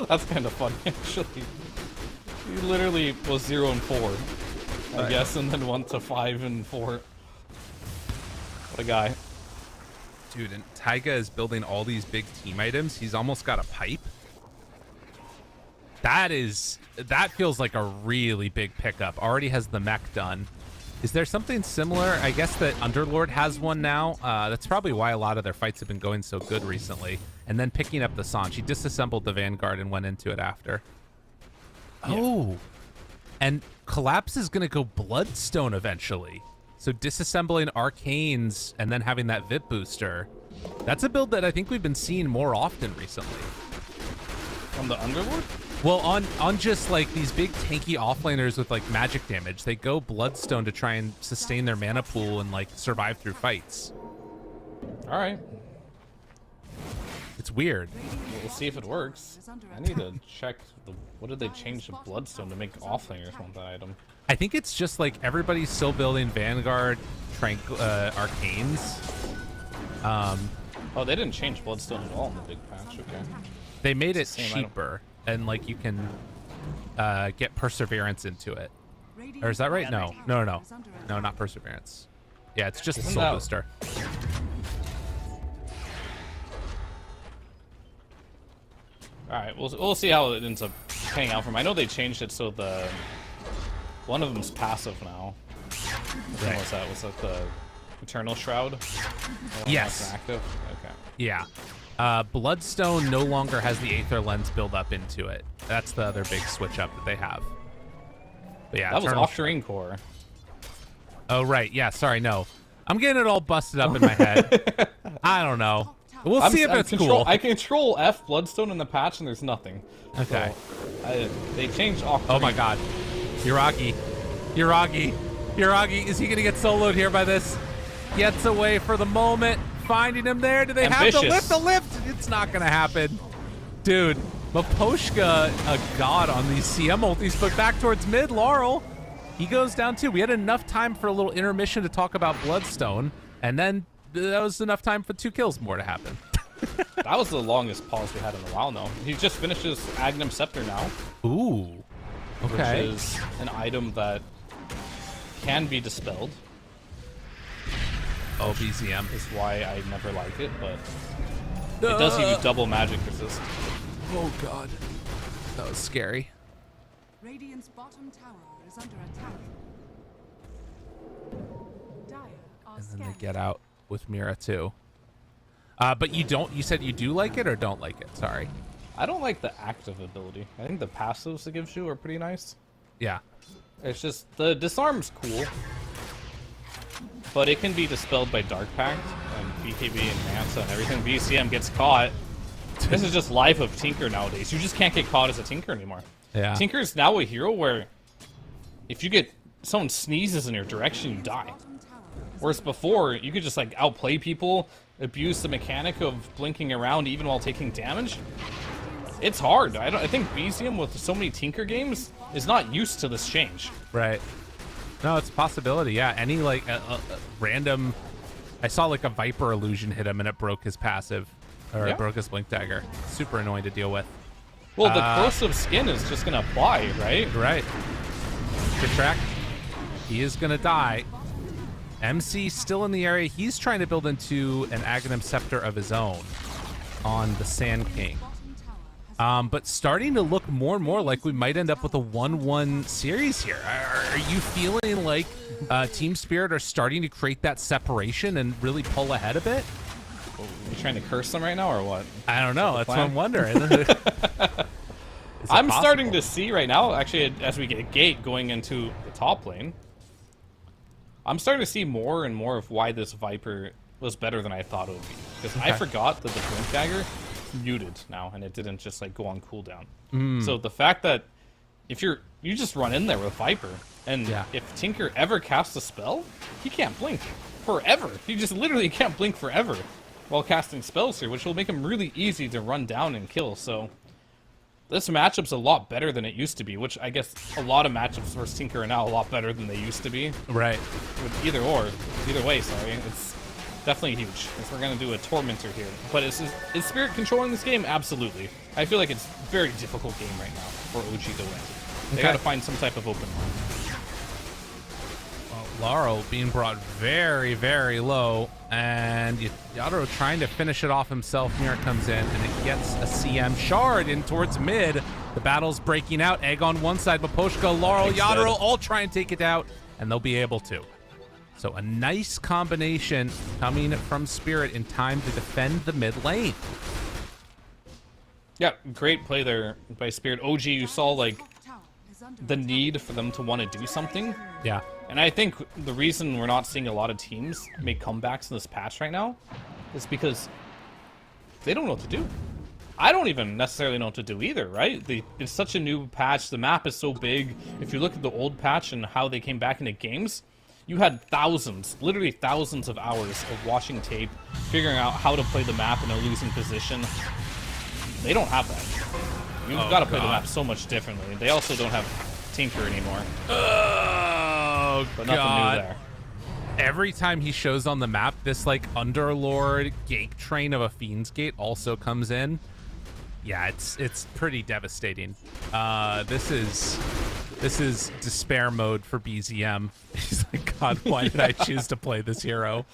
H: That's kind of funny, actually. He literally was 0 and 4, I guess, and then went to 5 and 4. What a guy.
G: Dude, and Taiga is building all these big team items. He's almost got a pipe. That feels like a really big pickup. Already has the mech done. Is there something similar? I guess that Underlord has one now. That's probably why a lot of their fights have been going so good recently. And then picking up the Sanch. He disassembled the Vanguard and went into it after. Yeah. Oh. And Collapse is going to go Bloodstone eventually. So disassembling Arcanes and then having that VIP booster. That's a build that I think we've been seeing more often recently.
H: From the Underlord?
G: Well, on just like these big tanky offlaners with like magic damage, they go Bloodstone to try and sustain their mana pool and like survive through fights.
H: All right.
G: It's weird.
H: We'll see if it works. I need to check what did they change to Bloodstone to make offlaners want that item?
G: I think it's just like everybody's still building Vanguard, Arcanes.
H: Oh, they didn't change Bloodstone at all in the big patch. Okay.
G: They made it
H: Same
G: cheaper, and like you can get Perseverance into it. Or is that right? No, not Perseverance. Yeah, it's just a Soul Booster.
H: All right, we'll see how it ends up paying out for him. I know they changed it so one of them's passive now. What was that? Was that the Eternal Shroud?
G: Yes.
H: Active. Okay.
G: Yeah. Bloodstone no longer has the Aether Lens build up into it. That's the other big switch up that they have. But yeah,
H: that was off terrain core.
G: Oh right, yeah. Sorry, no. I'm getting it all busted up in my head. I don't know. We'll see if it's cool.
H: I control F Bloodstone in the patch and there's nothing.
G: Okay.
H: So, they changed off.
G: Oh my god. Yuragi, is he gonna get soloed here by this? Gets away for the moment. Finding him there. Do they have to lift the lift? It's not gonna happen. Dude, Maposhka, a god on these CM ultis, but back towards mid, Laurel. He goes down too. We had enough time for a little intermission to talk about Bloodstone, and then that was enough time for 2 kills more to happen.
H: That was the longest pause we had in a while now. He just finished his Agnum Scepter now.
G: Ooh. Okay.
H: Which is an item that can be dispelled.
G: Oh, BZM.
H: Is why I never like it, but it does give you double magic resist.
G: Oh god. That was scary.
F: Radiant's bottom tower is under attack. Dire are
G: And then they
F: scanning.
G: get out with Mira too. But you said you do like it or don't like it? Sorry.
H: I don't like the active ability. I think the passives it gives you are pretty nice.
G: Yeah.
H: It's just the disarm's cool, but it can be dispelled by Dark Pact and BKB and Manta and everything. BCM gets caught. This is just life of Tinker nowadays. You just can't get caught as a Tinker anymore.
G: Yeah.
H: Tinker is now a hero where if you get someone sneezes in your direction, you die. Whereas before, you could just like outplay people, abuse the mechanic of blinking around even while taking damage. It's hard. I think BZM with so many Tinker games is not used to this change.
G: Right. No, it's a possibility. Yeah. Any like random. I saw like a Viper illusion hit him and it broke his passive, or
H: Yeah.
G: it broke his blink dagger. Super annoying to deal with.
H: Well, the corrosive skin is just gonna apply, right?
G: Right. Good track. He is gonna die. MC still in the area. He's trying to build into an Aghanim Scepter of his own on the Sand King. But starting to look more and more like we might end up with a 1-1 series here. Are you feeling like Team Spirit are starting to create that separation and really pull ahead a bit?
H: You trying to curse them right now or what?
G: I don't know.
H: Is that
G: That's
H: the
G: what I'm wondering.
H: I'm starting to see right now, actually, as we get Gate going into the top lane, I'm starting to see more and more of why this Viper was better than I thought it would be. Because I forgot that the Blink Dagger muted now, and it didn't just like go on cooldown. So the fact that if you just run in there with Viper, and if Tinker ever casts a spell, he can't blink forever. He just literally can't blink forever while casting spells here, which will make him really easy to run down and kill. So this matchup's a lot better than it used to be, which I guess a lot of matchups versus Tinker are now a lot better than they used to be.
G: Right.
H: With either way, sorry. It's definitely huge. If we're going to do a Tormentor here. But is Spirit controlling this game? Absolutely. I feel like it's a very difficult game right now for OG to win. They got to find some type of open line.
G: Well, Laurel being brought very, very low, and Yadro trying to finish it off himself. Mira comes in, and it gets a CM shard in towards mid. The battle's breaking out. Egg on one side, Maposhka, Laurel, Yadro all try and take it out, and they'll be able to. So a nice combination coming from Spirit in time to defend the mid lane.
H: Yeah, great play there by Spirit. OG, you saw like the need for them to want to do something.
G: Yeah.
H: And I think the reason we're not seeing a lot of teams make comebacks in this patch right now is because they don't know what to do. I don't even necessarily know what to do either, right? It's such a new patch. The map is so big. If you look at the old patch and how they came back into games, you had thousands, literally thousands of hours of watching tape, figuring out how to play the map in a losing position. They don't have that. You've got to play the map so much differently. They also don't have Tinker anymore.
G: Oh,
H: But nothing
G: God.
H: new there.
G: Every time he shows on the map, this like Underlord gate train of a Fiend's Gate also comes in. Yeah, it's pretty devastating. This is despair mode for BZM. He's like, God, why did I choose to play this hero?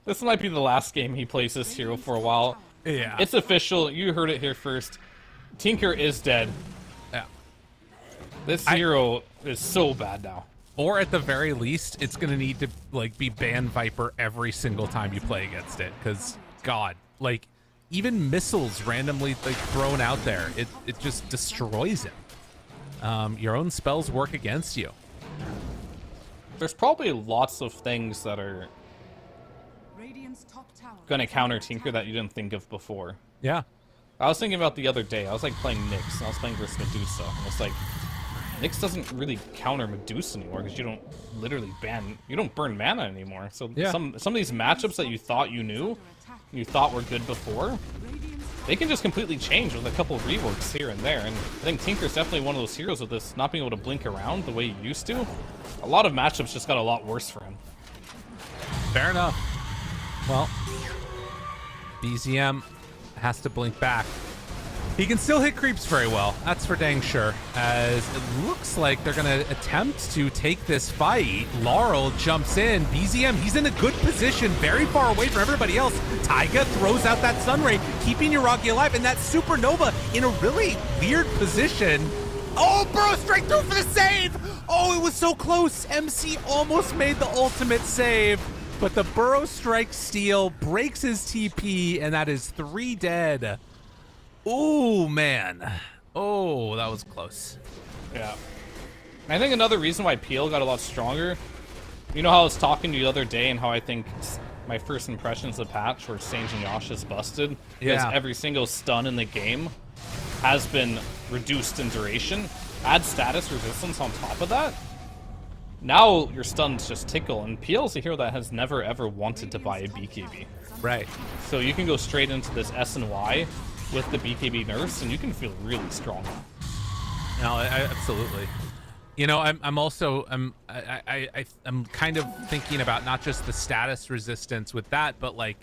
H: This might be the last game he plays this hero for a while.
G: Yeah.
H: It's official. You heard it here first. Tinker is dead.
G: Yeah.
H: This hero is so bad now.
G: Or at the very least, it's gonna need to like be ban Viper every single time you play against it. Because God, like even missiles randomly like thrown out there, it just destroys him. Your own spells work against you.
H: There's probably lots of things that are
F: Radiant's top tower
H: gonna counter Tinker that you didn't think of before.
G: Yeah.
H: I was thinking about the other day. I was like playing Nyx, and I was playing versus Medusa. And it's like Nyx doesn't really counter Medusa anymore because you don't literally you don't burn mana anymore. So
G: Yeah.
H: some of these matchups that you thought you knew, you thought were good before, they can just completely change with a couple of reworks here and there. And I think Tinker's definitely one of those heroes with this not being able to blink around the way he used to. A lot of matchups just got a lot worse for him.
G: Fair enough. Well, BZM has to blink back. He can still hit creeps very well. That's for dang sure. As it looks like they're going to attempt to take this fight. Laurel jumps in. BZM, he's in a good position, very far away from everybody else. Taiga throws out that Sunray, keeping Yuragi alive, and that Supernova in a really weird position. Oh, Burrow straight through for the save. Oh, it was so close. MC almost made the ultimate save, but the Burrow strike steal breaks his TP, and that is 3 dead. Oh, man. Oh, that was close.
H: Yeah. I think another reason why PL got a lot stronger, you know how I was talking to you the other day and how I think my first impressions of the patch where Sage and Yash is busted? Because every single stun in the game has been reduced in duration. Add status resistance on top of that. Now your stuns just tickle, and PL's a hero that has never ever wanted to buy a BKB.
G: Right.
H: So you can go straight into this S and Y with the BKB nerfs, and you can feel really strong.
G: No, absolutely. You know, I'm kind of thinking about not just the status resistance with that, but like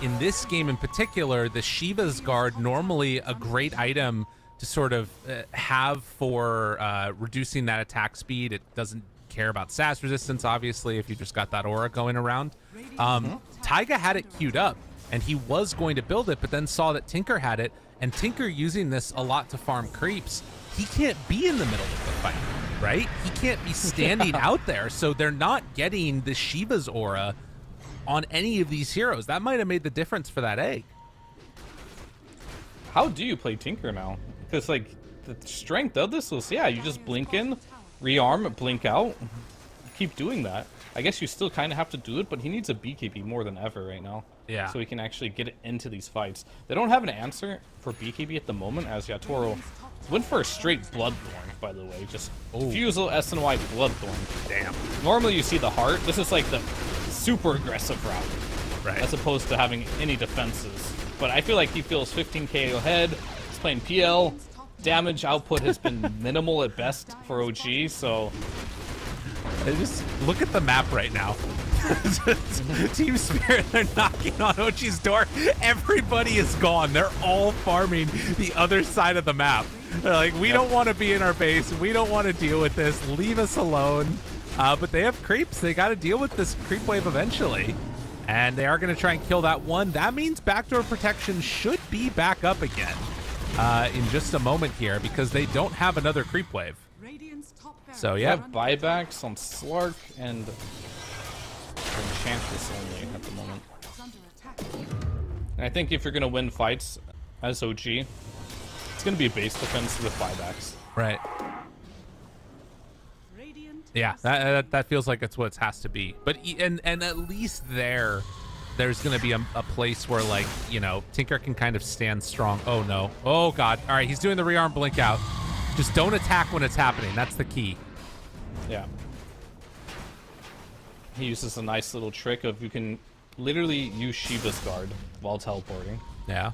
G: in this game in particular, the Shiva's Guard, normally a great item to sort of have for reducing that attack speed. It doesn't care about status resistance, obviously, if you just got that aura going around. Taiga had it queued up, and he was going to build it, but then saw that Tinker had it, and Tinker using this a lot to farm creeps. He can't be in the middle of the fight, right? He can't be standing out there, so they're not getting the Shiva's aura on any of these heroes. That might have made the difference for that egg.
H: How do you play Tinker now? Because, like, the strength of this was, yeah, you just blink in, rearm, blink out. Keep doing that. I guess you still kind of have to do it, but he needs a BKB more than ever right now.
G: Yeah.
H: So he can actually get it into these fights. They don't have an answer for BKB at the moment, as Yatoro went for a straight Bloodthorn, by the way. Just Fusel, SNY, Bloodthorn.
G: Damn.
H: Normally you see the heart. This is like the super aggressive route.
G: Right.
H: As opposed to having any defenses. But I feel like he feels 15k ahead. He's playing PL. Damage output has been minimal at best for OG, so...
G: Just look at the map right now. Team Spirit, they're knocking on Ochi's door. Everybody is gone. They're all farming the other side of the map. They're like, we don't want to be in our base. We don't want to deal with this. Leave us alone. But they have creeps. They got to deal with this creep wave eventually. And they are going to try and kill that one. That means backdoor protection should be back up again in just a moment here, because they don't have another creep wave. So
H: We
G: yeah,
H: have buybacks on Slark and Enchantress only at the moment. And I think if you're going to win fights as OG, it's going to be a base defense with buybacks.
G: right. Yeah, that feels like it's what it has to be. But and at least there's going to be a place where, like, you know, Tinker can kind of stand strong. Oh no. Oh god. All right, he's doing the rearm blink out. Just don't attack when it's happening. That's the key.
H: Yeah. He uses a nice little trick of you can literally use Shiva's Guard while teleporting.
G: Yeah.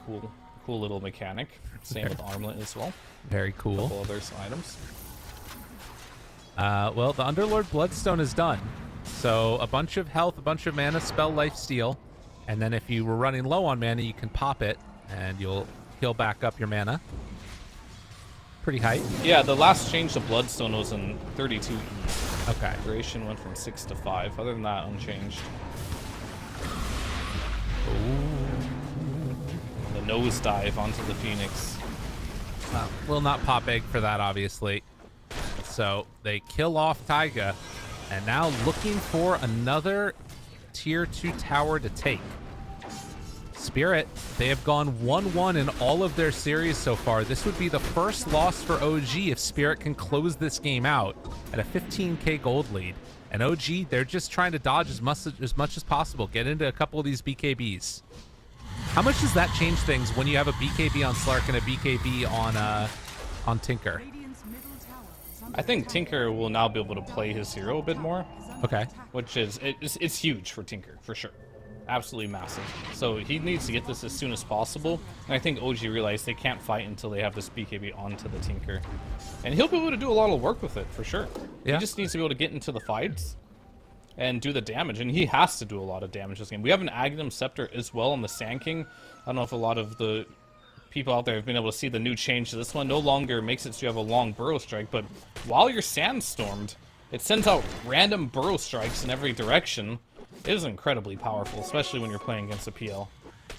H: Cool little mechanic. Same with Armlet as well.
G: Very cool.
H: A couple other items.
G: Well, the Underlord Bloodstone is done. So a bunch of health, a bunch of mana, spell, life steal. And then if you were running low on mana, you can pop it and you'll heal back up your mana. Pretty high.
H: Yeah, the last change to Bloodstone was in 32 E.
G: Okay.
H: Duration went from 6 to 5. Other than that, unchanged. The nosedive onto the Phoenix.
G: Will not pop egg for that, obviously. So they kill off Taiga, and now looking for another tier 2 tower to take. Spirit, they have gone 1-1 in all of their series so far. This would be the first loss for OG if Spirit can close this game out at a 15k gold lead. And OG, they're just trying to dodge as much as possible, get into a couple of these BKBs. How much does that change things when you have a BKB on Slark and a BKB on Tinker?
H: I think Tinker will now be able to play his hero a bit more.
G: Okay.
H: Which is, it's huge for Tinker, for sure. Absolutely massive. So he needs to get this as soon as possible. And I think OG realized they can't fight until they have this BKB onto the Tinker. And he'll be able to do a lot of work with it, for sure.
G: Yeah.
H: He just needs to be able to get into the fights and do the damage. And he has to do a lot of damage this game. We have an Aghanim Scepter as well on the Sand King. I don't know if a lot of the people out there have been able to see the new change to this one. No longer makes it so you have a long burrow strike, but while you're sandstormed, it sends out random burrow strikes in every direction. It is incredibly powerful, especially when you're playing against a PL.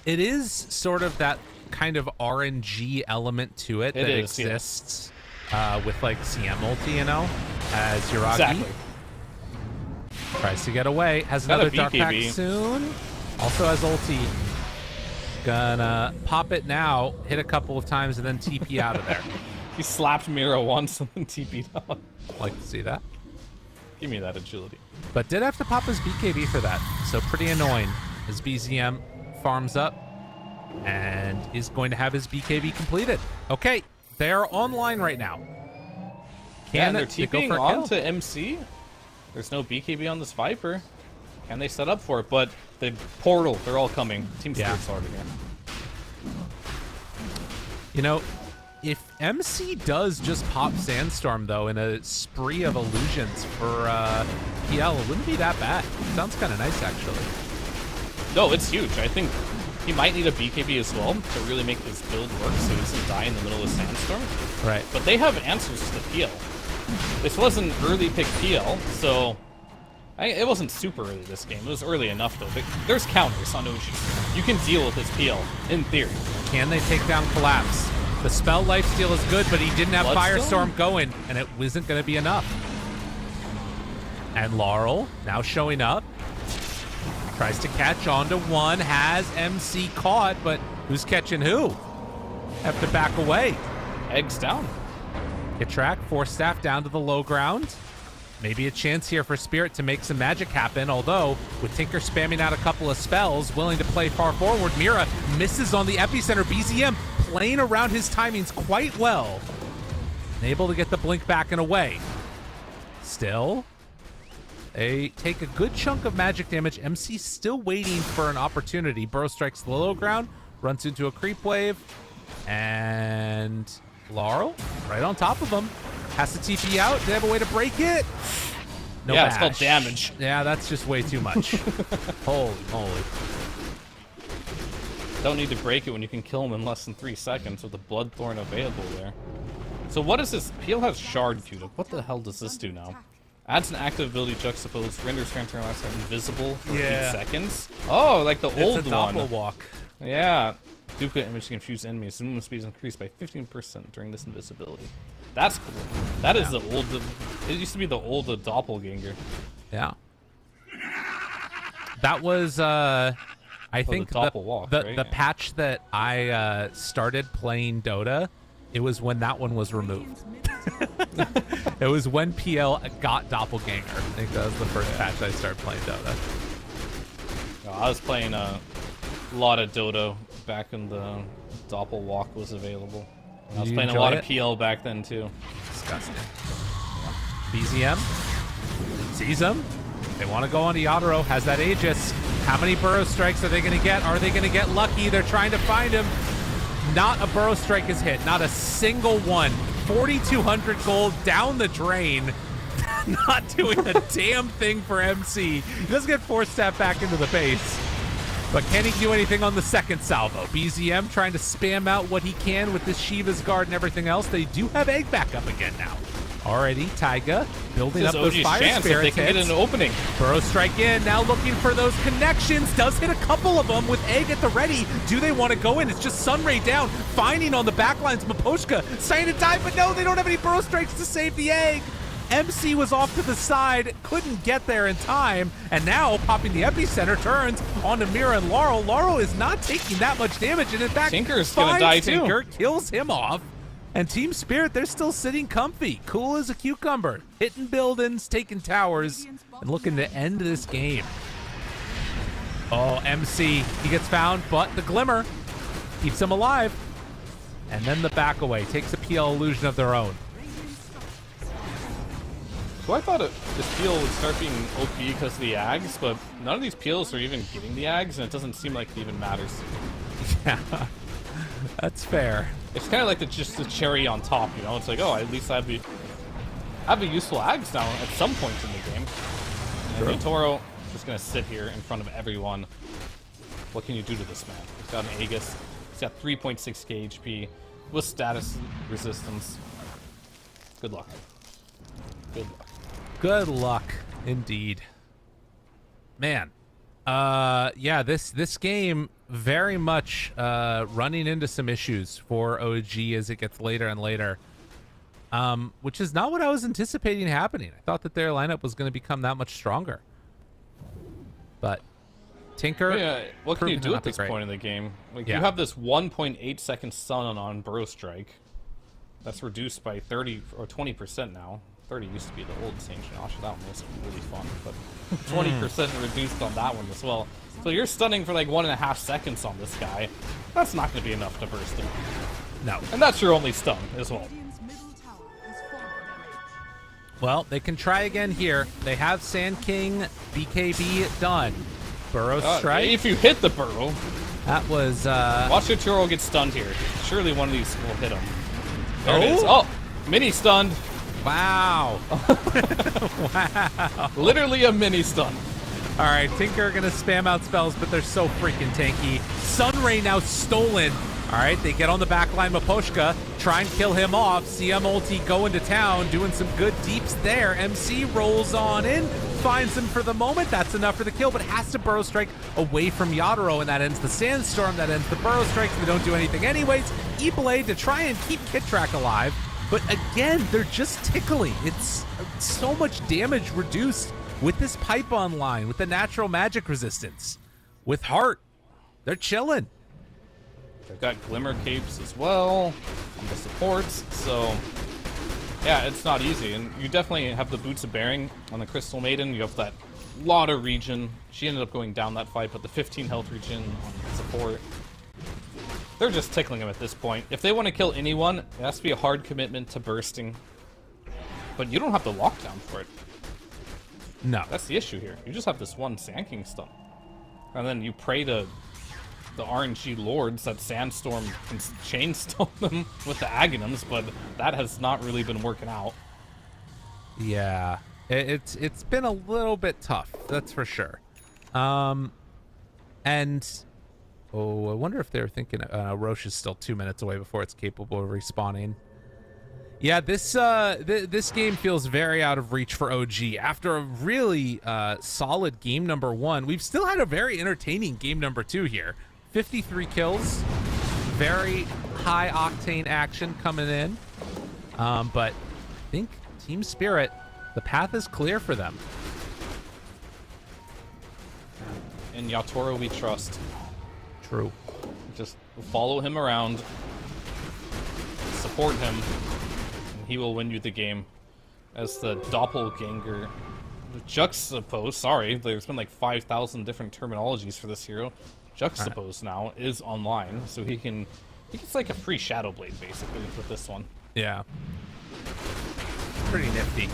G: It is sort of that kind of RNG element to it that
H: is, yeah.
G: exists with like CM ulti, you know, as Yuragi.
H: Exactly.
G: Tries to get away. Has
H: Got a
G: another dark pack
H: BKB.
G: soon. Also has ulti. Gonna pop it now, hit a couple of times, and then TP out of there.
H: He slapped Mira once and then TP'd out.
G: Like to see that.
H: Give me that agility.
G: But did have to pop his BKB for that, so pretty annoying. His BZM farms up and is going to have his BKB completed. Okay, they are online right now.
H: Yeah, and they're
G: they go
H: TPing
G: for a
H: on
G: kill?
H: to MC. There's no BKB on this Viper. Can they set up for it? But the portal, they're all coming. Team
G: Yeah.
H: Spirit's already here.
G: You know, if MC does just pop Sandstorm, though, in a spree of illusions for PL, it wouldn't be that bad. Sounds kind of nice, actually.
H: No, it's huge. I think he might need a BKB as well to really make this build work so he doesn't die in the middle of Sandstorm.
G: Right.
H: But they have answers to the PL. This wasn't early pick PL, so it wasn't super early this game. It was early enough, though. There's counters on OG. You can deal with this PL, in theory.
G: Can they take down Collapse? The spell lifesteal is good, but he didn't have
H: Bloodstone?
G: Firestorm going, and it wasn't going to be enough. And Laurel now showing up. Tries to catch onto one, has MC caught, but who's catching who? Have to back away.
H: Eggs down.
G: Get track, force staff down to the low ground. Maybe a chance here for Spirit to make some magic happen, although with Tinker spamming out a couple of spells, willing to play far forward, Mira misses on the epicenter. BZM playing around his timings quite well. And able to get the blink back and away. Still, they take a good chunk of magic damage. MC still waiting for an opportunity. Burrow strikes the low ground, runs into a creep wave, and Laurel right on top of him. Has to TP out. Do they have a way to break it? No
H: Yeah,
G: bash.
H: it's called damage.
G: Yeah, that's just way too much. Holy moly.
H: Don't need to break it when you can kill him in less than 3 seconds with the Bloodthorn available there. So what is this? PL has Shard queued up. What the hell does this do now? Adds an active ability juxtapose. Renders Phantom Last invisible for 8 seconds. Oh, like the old
G: It's a
H: one.
G: doppel walk.
H: Yeah. Duplicate image to confuse enemies. Movement speed is increased by 15% during this invisibility. That's cool. That is the old... It used to be the old doppelganger.
G: Yeah. That was, I think,
H: the doppel walk, right?
G: the patch that I started playing Dota, it was when that one was removed. It was when PL got Doppelganger. I think that was the first patch I started playing Dota.
H: I was playing a lot of Dota back when the Doppel walk was available. I was
G: You
H: playing a
G: enjoy
H: lot
G: it?
H: of PL back then, too.
G: Disgusting. BZM sees him. They want to go on to Yadaro. Has that Aegis. How many Burrow Strikes are they going to get? Are they going to get lucky? They're trying to find him. Not a Burrow Strike is hit. Not a single one. 4,200 gold down the drain. Not doing a damn thing for MC. He doesn't get force staff back into the base. But can he do anything on the second salvo? BZM trying to spam out what he can with this Shiva's Guard and everything else. They do have Egg back up again now. Already, Taiga building
H: This
G: up
H: is
G: those
H: OG's
G: Fire
H: chance if
G: Spirit
H: they can get
G: hits.
H: an opening.
G: Burrow strike in, now looking for those connections. Does hit a couple of them with Egg at the ready. Do they want to go in? It's just Sunray down, finding on the backlines. Maposhka starting to die, but no, they don't have any Burrow strikes to save the Egg. MC was off to the side, couldn't get there in time, and now popping the epicenter turns onto Mira and Laurel. Laurel is not taking that much damage, and in fact,
H: Tinker's gonna
G: finds
H: die too.
G: Tinker, kills him off. And Team Spirit, they're still sitting comfy, cool as a cucumber, hitting buildings, taking towers, and looking to end this game. Oh, MC, he gets found, but the Glimmer keeps him alive. And then the back away takes a PL illusion of their own.
H: So I thought this PL would start being OP because of the Ags, but none of these PLs are even getting the Ags, and it doesn't seem like it even matters.
G: Yeah, that's fair.
H: It's kind of like just the cherry on top, you know? It's like, oh, at least I have a useful Ags now at some point in the game. And Toro is going to sit here in front of everyone. What can you do to this man? He's got an Aegis. He's got 3.6k HP with status resistance. Good luck. Good luck.
G: Good luck, indeed. Man, yeah, this game very much running into some issues for OG as it gets later and later, which is not what I was anticipating happening. I thought that their lineup was going to become that much stronger. But Tinker,
H: Yeah, what can you
G: proven to
H: do
G: not
H: at
G: be
H: this
G: great.
H: point in the game? Like,
G: Yeah.
H: you have this 1.8 second stun on Bro Strike. That's reduced by 30 or 20% now. 30 used to be the old Sanctioned Asha. That one was really fun, but 20% reduced on that one as well. So you're stunning for like 1.5 seconds on this guy. That's not going to be enough to burst him.
G: No.
H: And that's your only stun as well.
F: Radiant's middle tower has fallen.
G: Well, they can try again here. They have Sand King BKB done. Burrow strike.
H: If you hit the burrow,
G: That was
H: watch your Turo get stunned here. Surely one of these will hit him. There it is.
G: Oh!
H: Oh, mini stunned.
G: wow.
H: Literally a mini stun.
G: All right, Tinker gonna spam out spells, but they're so freaking tanky. Sunray now stolen. All right, they get on the back line. Maposhka try and kill him off. CM ulti going to town, doing some good deeps there. MC rolls on in, finds him for the moment. That's enough for the kill, but has to burrow strike away from Yadoro, and that ends the Sandstorm. That ends the burrow strikes. They don't do anything anyways. E-Blade to try and keep Kit Track alive, but again, they're just tickling. It's so much damage reduced with this pipe online, with the natural magic resistance, with Heart. They're chilling.
H: They've got Glimmer Capes as well on the supports, so yeah, it's not easy. And you definitely have the Boots of Bearing on the Crystal Maiden. You have that lot of regen. She ended up going down that fight, but the 15 health regen on support. They're just tickling him at this point. If they want to kill anyone, it has to be a hard commitment to bursting. But you don't have the lockdown for it.
G: No.
H: That's the issue here. You just have this one Sand King stun. And then you pray to the RNG lords that Sandstorm can chainstone them with the Aghanims, but that has not really been working out.
G: Yeah, it's been a little bit tough, that's for sure. And oh, I wonder if they're thinking Roche is still 2 minutes away before it's capable of respawning. Yeah, this game feels very out of reach for OG. After a really solid game number 1, we've still had a very entertaining game number 2 here. 53 kills, very high octane action coming in. But I think Team Spirit, the path is clear for them.
H: In Yatoro we trust.
G: True.
H: Just follow him around, support him, and he will win you the game. As the doppelganger, juxtapose, sorry, there's been like 5,000 different terminologies for this hero. Juxtapose now is online, so he gets like a free Shadow Blade basically with this one.
G: Yeah. Pretty nifty.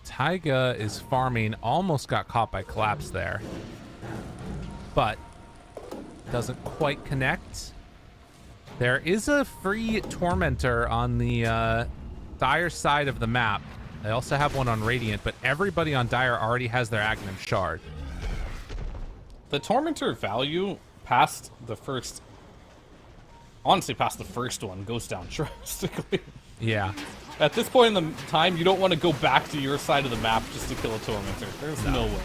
G: Taiga is farming, almost got caught by Collapse there, but doesn't quite connect. There is a free Tormentor on the Dire side of the map. They also have one on Radiant, but everybody on Dire already has their Aghanim Shard.
H: The Tormentor value past the first, honestly past the first one, goes down drastically.
G: Yeah.
H: At this point in the time, you don't want to go back to your side of the map just to kill a Tormentor. There's no way.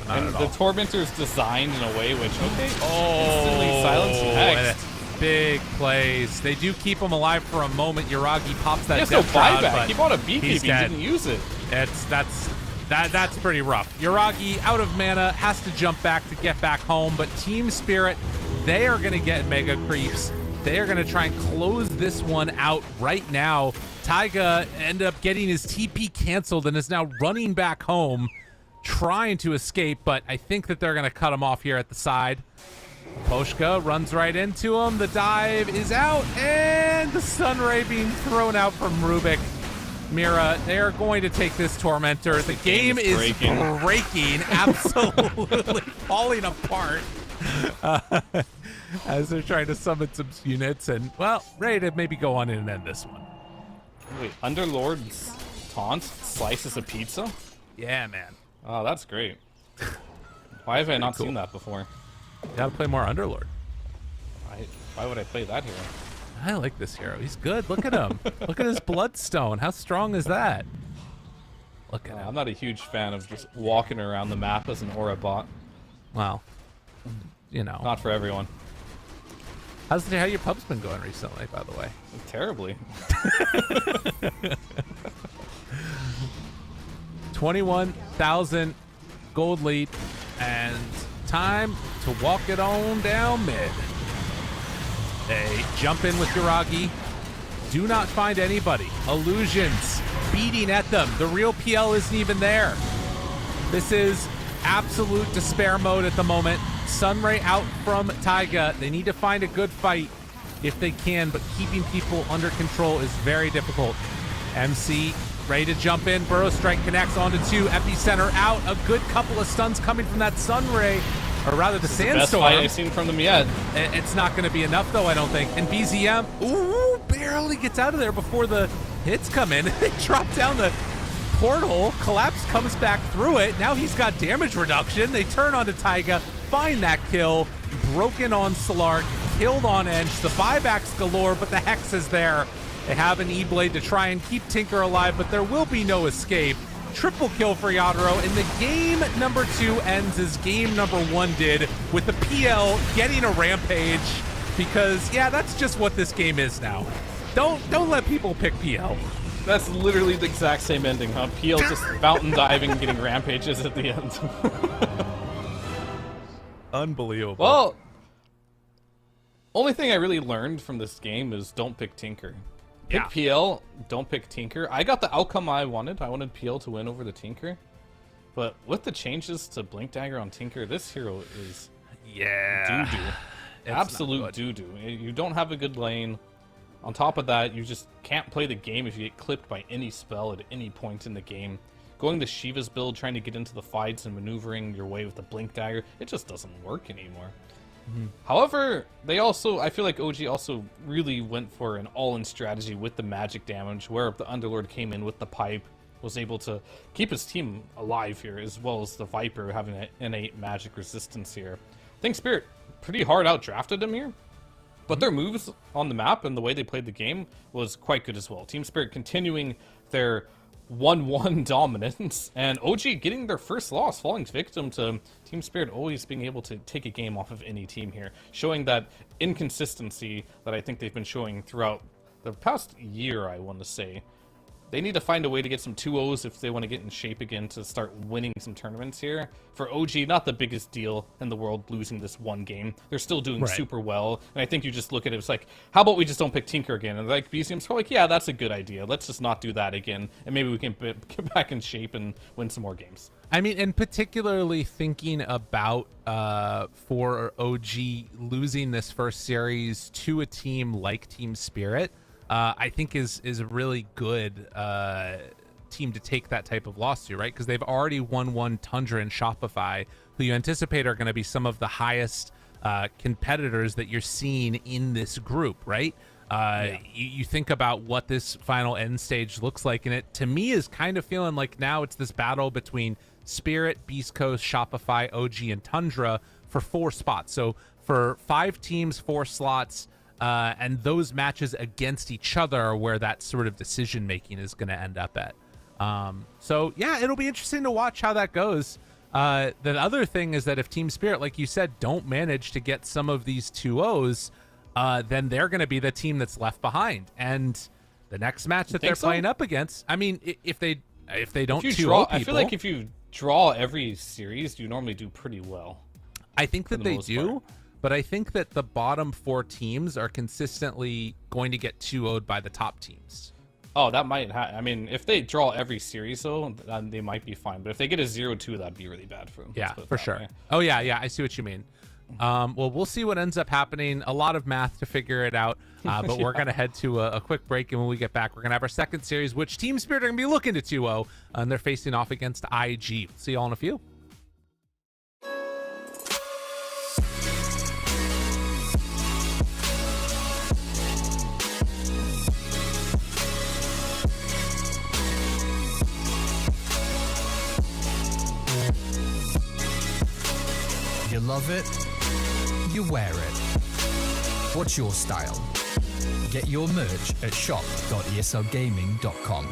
G: Not
H: And
G: at
H: the
G: all.
H: Tormentor is designed in a way which, okay,
G: Oh,
H: instantly silence
G: and
H: next.
G: a big plays. They do keep him alive for a moment. Yuragi pops that
H: He has no
G: death shroud,
H: buyback.
G: but
H: He bought a BKB,
G: he's
H: he
G: dead.
H: didn't use it.
G: That's pretty rough. Yuragi out of mana, has to jump back to get back home, but Team Spirit, they are going to get mega creeps. They are going to try and close this one out right now. Taiga ended up getting his TP canceled and is now running back home, trying to escape, but I think that they're going to cut him off here at the side. Poshka runs right into him. The dive is out, and the Sunray being thrown out from Rubik. Mira, they are going to take this Tormentor. The game is breaking, absolutely falling apart as they're trying to summon some units and, well, ready to maybe go on in and end this one.
H: Wait, Underlord's taunt slices a pizza?
G: Yeah, man.
H: Oh, that's great. Why have I not
G: cool.
H: seen that before?
G: You gotta play more Underlord.
H: Why would I play that hero?
G: I like this hero. He's good. Look at him. Look at his bloodstone. How strong is that? Look at him.
H: I'm not a huge fan of just walking around the map as an aura bot.
G: Well, you know.
H: Not for everyone.
G: How your pub's been going recently, by the way?
H: Terribly.
G: 21,000 gold lead, and time to walk it on down mid. They jump in with Yuragi. Do not find anybody. Illusions beating at them. The real PL isn't even there. This is absolute despair mode at the moment. Sunray out from Taiga. They need to find a good fight if they can, but keeping people under control is very difficult. MC ready to jump in. Burrow Strike connects onto 2. Epicenter out. A good couple of stuns coming from that Sunray, or rather the Sandstorm.
H: Best fight I've seen from them yet.
G: It's not going to be enough, though, I don't think. And BZM, ooh, barely gets out of there before the hits come in. They drop down the portal. Collapse comes back through it. Now he's got damage reduction. They turn onto Taiga, find that kill. Broken on Solar, killed on Edge. The buybacks galore, but the Hex is there. They have an E-Blade to try and keep Tinker alive, but there will be no escape. Triple kill for Yadro, and the game number 2 ends as game number 1 did, with the PL getting a rampage, because, yeah, that's just what this game is now. Don't let people pick PL.
H: That's literally the exact same ending, huh? PL just fountain diving, getting rampages at the end.
G: Unbelievable.
H: Well, only thing I really learned from this game is don't pick Tinker. Pick PL, don't pick Tinker. I got the outcome I wanted. I wanted PL to win over the Tinker. But with the changes to Blink Dagger on Tinker, this hero is doo-doo. Absolute doo-doo. You don't have a good lane. On top of that, you just can't play the game if you get clipped by any spell at any point in the game. Going the Shiva's build, trying to get into the fights and maneuvering your way with the Blink Dagger, it just doesn't work anymore. However, I feel like OG also really went for an all-in strategy with the magic damage, where the Underlord came in with the pipe, was able to keep his team alive here, as well as the Viper having an innate magic resistance here. I think Spirit pretty hard out-drafted him here, but their moves on the map and the way they played the game was quite good as well. Team Spirit continuing their 1-1 dominance, and OG getting their first loss, falling victim to Team Spirit always being able to take a game off of any team here, showing that inconsistency that I think they've been showing throughout the past year, I want to say. They need to find a way to get some 2-0s if they want to get in shape again to start winning some tournaments here. For OG, not the biggest deal in the world losing this one game. They're still doing super well. And I think you just look at it, it's like, how about we just don't pick Tinker again? And like BZM's probably like, yeah, that's a good idea. Let's just not do that again. And maybe we can get back in shape and win some more games.
G: I mean, and particularly thinking about for OG losing this first series to a team like Team Spirit, I think is a really good team to take that type of loss to, right? Because they've already won Tundra and Shopify, who you anticipate are going to be some of the highest competitors that you're seeing in this group, right? You think about what this final end stage looks like, and it, to me, is kind of feeling like now it's this battle between Spirit, Beast Coast, Shopify, OG, and Tundra for 4 spots. So for 5 teams, 4 slots, and those matches against each other are where that sort of decision making is going to end up at. So yeah, it'll be interesting to watch how that goes. The other thing is that if Team Spirit, like you said, don't manage to get some of these 2-0s, then they're going to be the team that's left behind. And the next match that they're playing up against, I mean, if they don't 2-0 people,
H: I feel like if you draw every series, you normally do pretty well.
G: I think that they do. But I think that the bottom 4 teams are consistently going to get 2-0'd by the top teams.
H: Oh, that might I mean, if they draw every series, though, then they might be fine. But if they get a 0-2, that'd be really bad for them.
G: Yeah, for sure. Way. Oh, yeah, I see what you mean. Well, we'll see what ends up happening. A lot of math to figure it out. But we're going to head to a quick break. And when we get back, we're going to have our second series, which Team Spirit are going to be looking to 2-0. And they're facing off against IG. See you all in a few.
B: You love it, you wear it. What's your style? Get your merch at shop.eslgaming.com.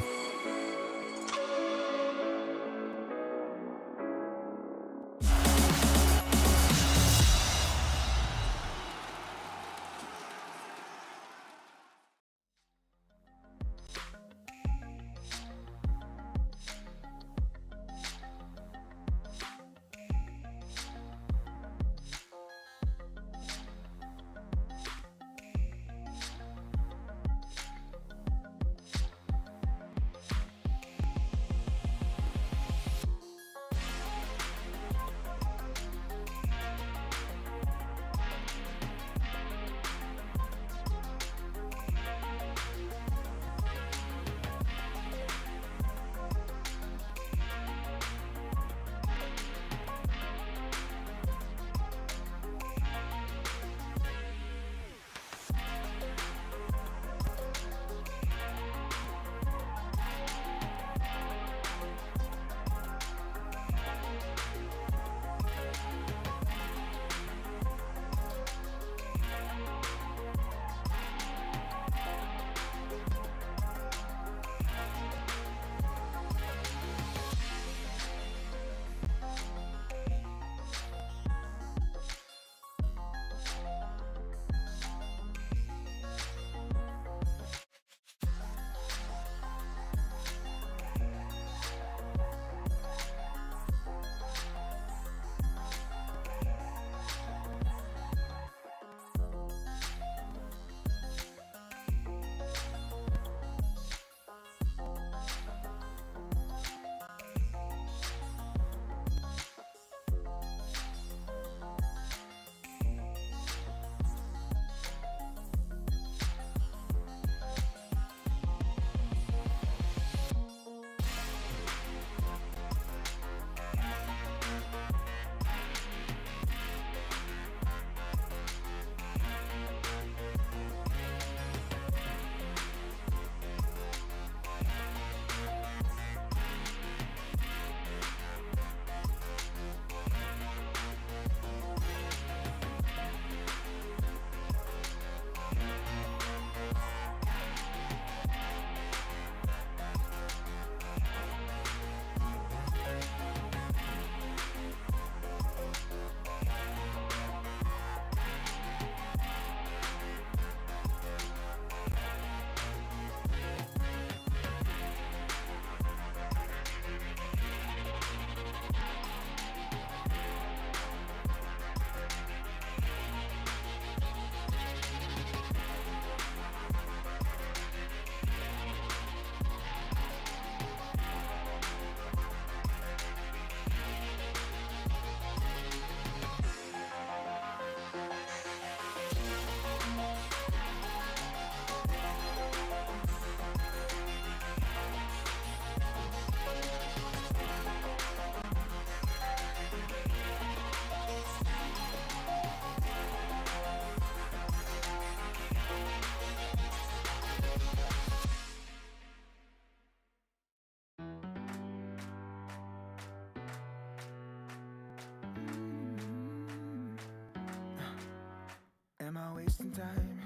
A: I wasting time?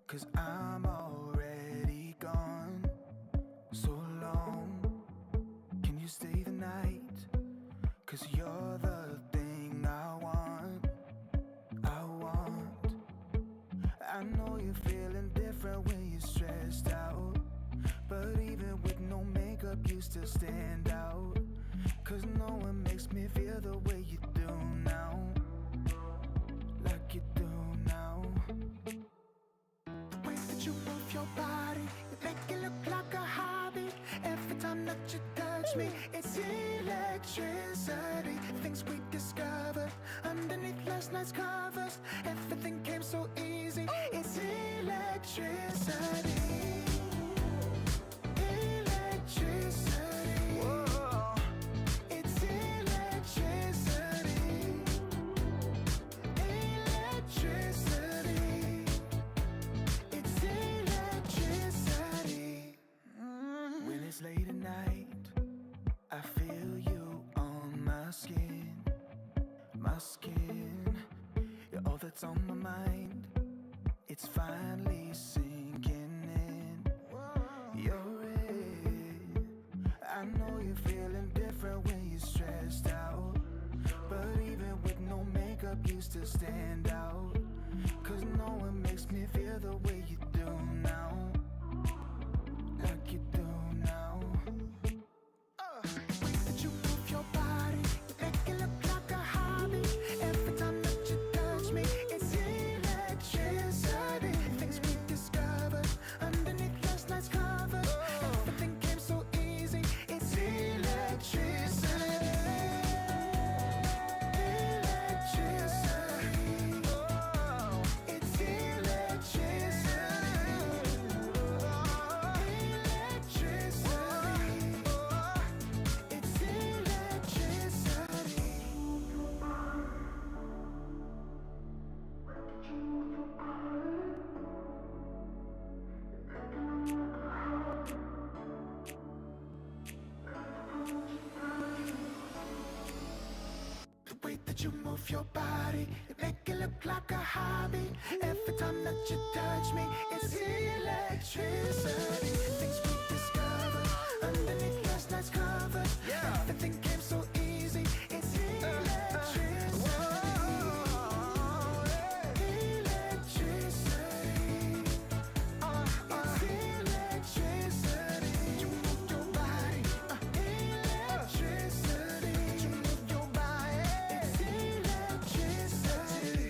A: 'Cause I'm already gone. So long, can you stay the night? 'Cause you're the thing I want. I know you're feeling different when you're stressed out, but even with no makeup you still stand out. 'Cause no one makes me feel the way you do now, like you do now. The way that you move your body, you make it look like a hobby. Every time that you touch me, it's electricity. Things we discovered underneath last night's covers. Everything came so easy. It's electricity. Electricity. Whoa. It's electricity. Electricity. It's electricity. When it's late at night, I feel you on my skin. My skin. You're all that's on my mind. It's finally sinking in. You're it. I know you're feeling different when you're stressed out, but even with no makeup you still stand out. 'Cause no one makes me feel the way you do now, like you do now. The way that you move your body, you make it look like a hobby. Every time that you touch me, it's electricity. Things we discovered underneath last night's covers. Everything came so easy. It's electricity. Electricity. It's electricity. Electricity. It's electricity. The way that you move your body, you make it look like a hobby. Every time that you touch me, it's electricity. Things we discovered underneath last night's covers. Everything came so easy. It's electricity. Electricity. It's electricity. You move your body. Electricity. You move your body. It's electricity.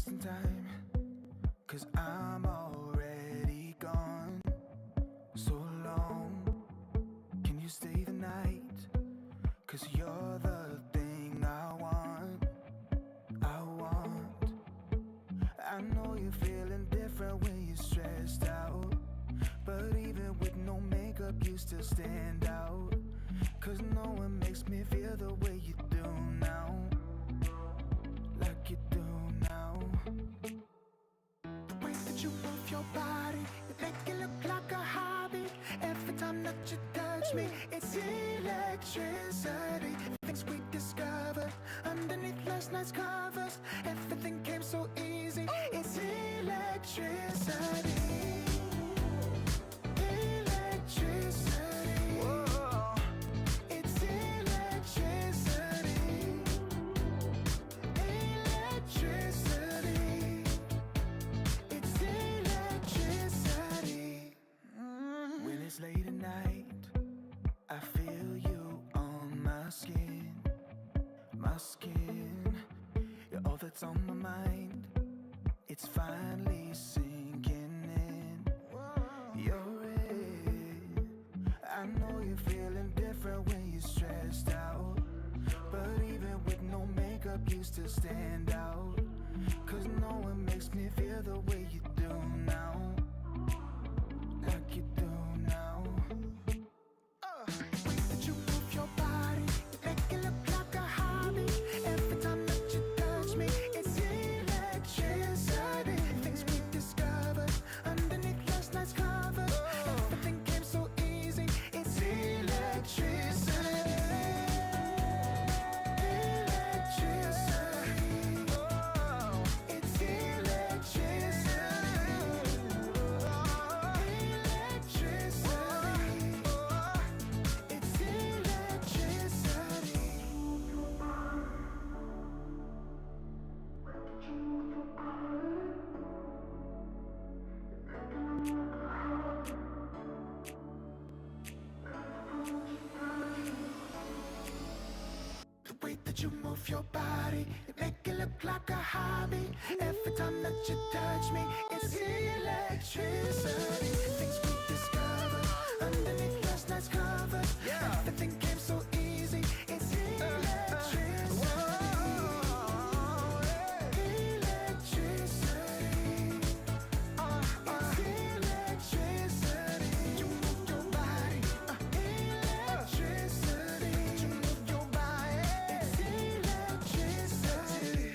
A: wasting time, 'cause I'm already gone. So long, can you stay the night? 'Cause you're the thing I want. I know you're feeling different when you're stressed out, but even with no makeup you still stand out. 'Cause no one makes me feel the way you do now, like you do now. The way that you move your body, you make it look like a hobby. Every time that you touch me, it's electricity. Things we discovered underneath last night's covers. Everything came so easy. It's electricity. Electricity. Whoa. It's electricity. Electricity. It's electricity. When it's late at night, I feel you on my skin. My skin. You're all that's on my mind. It's finally sinking in. You're it. I know you're feeling different when you're stressed out, but even with no makeup you still stand out. 'Cause no one makes me feel the way you do now, like you do now. The way that you move your body, you make it look like a hobby. Every time that you touch me, it's electricity. Things we discovered underneath last night's covers. Everything came so easy. It's electricity. Electricity. Oh, it's electricity. Electricity. It's electricity. The way that you move your body, you make it look like a hobby. Every time that you touch me, it's electricity. Things we discovered underneath last night's covers. Everything came so easy. It's electricity. Electricity. It's electricity. You move your body. Electricity. You move your body. It's electricity.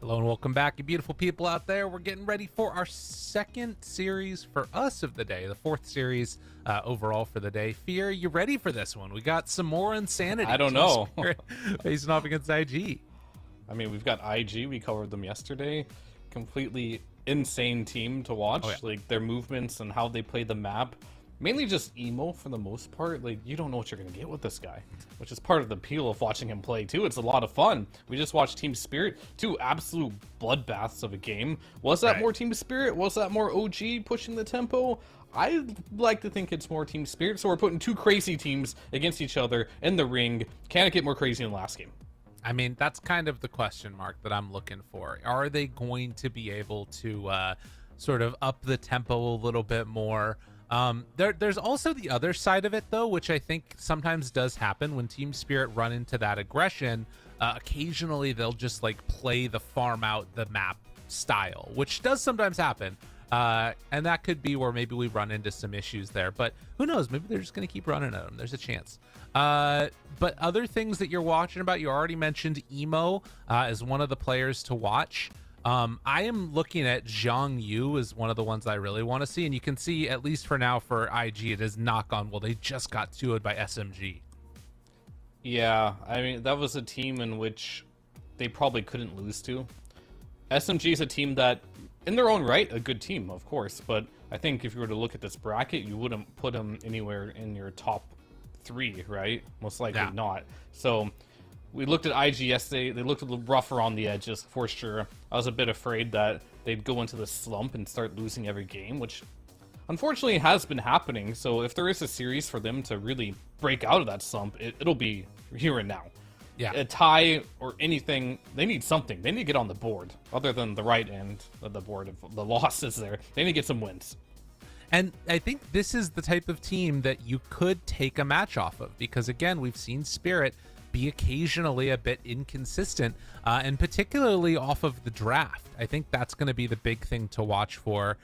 G: Hello and welcome back, you beautiful people out there. We're getting ready for our second series for us of the day, the fourth series overall for the day. Fear, you ready for this one? We got some more insanity.
H: I don't know.
G: Facing off against IG.
H: I mean, we've got IG. We covered them yesterday. Completely insane team to watch.
G: Oh, yeah.
H: Like, their movements and how they play the map. Mainly just emo for the most part. Like, you don't know what you're going to get with this guy, which is part of the appeal of watching him play, too. It's a lot of fun. We just watched Team Spirit, two absolute bloodbaths of a game. Was that more Team Spirit? Was that more OG pushing the tempo? I like to think it's more Team Spirit, so we're putting two crazy teams against each other in the ring. Can it get more crazy than last game?
G: I mean, that's kind of the question mark that I'm looking for. Are they going to be able to sort of up the tempo a little bit more? There's also the other side of it, though, which I think sometimes does happen when Team Spirit run into that aggression. Occasionally, they'll just like play the farm out the map style, which does sometimes happen. And that could be where maybe we run into some issues there. But who knows? Maybe they're just going to keep running at them. There's a chance. But other things that you're watching about, you already mentioned Emo as one of the players to watch. I am looking at Zhang Yu as one of the ones I really want to see, and you can see, at least for now, for IG, it is knock on. Well, they just got 2-0'd by SMG.
H: Yeah, I mean, that was a team in which they probably couldn't lose to. SMG is a team that, in their own right, a good team, of course, but I think if you were to look at this bracket, you wouldn't put them anywhere in your top 3, right? Most likely not. So we looked at IG yesterday. They looked a little rougher on the edges, for sure. I was a bit afraid that they'd go into the slump and start losing every game, which unfortunately has been happening. So if there is a series for them to really break out of that slump, it'll be here and now.
G: Yeah.
H: A tie or anything, they need something. They need to get on the board, other than the right end of the board of the losses there. They need to get some wins.
G: And I think this is the type of team that you could take a match off of, because again, we've seen Spirit be occasionally a bit inconsistent, and particularly off of the draft. I think that's going to be the big thing to watch for.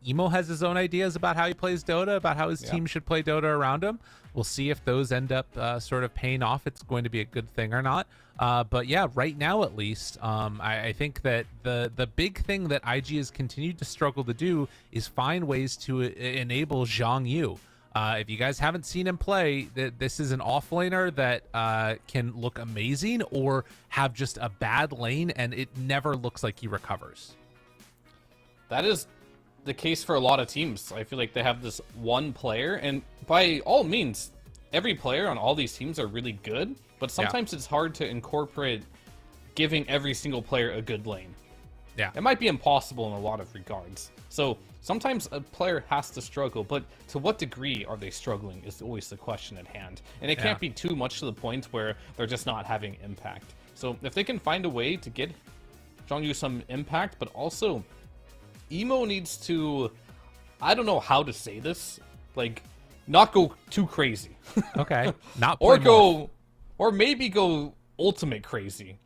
G: Emo has his own ideas about how he plays Dota, about how his team should play Dota around him. We'll see if those end up sort of paying off. It's going to be a good thing or not. But yeah, right now at least, I think that the big thing that IG has continued to struggle to do is find ways to enable Zhang Yu. If you guys haven't seen him play, this is an offlaner that can look amazing or have just a bad lane, and it never looks like he recovers.
H: That is the case for a lot of teams. I feel like they have this one player, and by all means, every player on all these teams are really good, but sometimes it's hard to incorporate giving every single player a good lane.
G: Yeah.
H: It might be impossible in a lot of regards. So sometimes a player has to struggle, but to what degree are they struggling is always the question at hand. And it can't be too much to the point where they're just not having impact. So if they can find a way to get Zhang Yu some impact, but also Emo needs to, I don't know how to say this, like, not go too crazy.
G: Okay. Not
H: or
G: play
H: go
G: morph.
H: or maybe go ultimate crazy.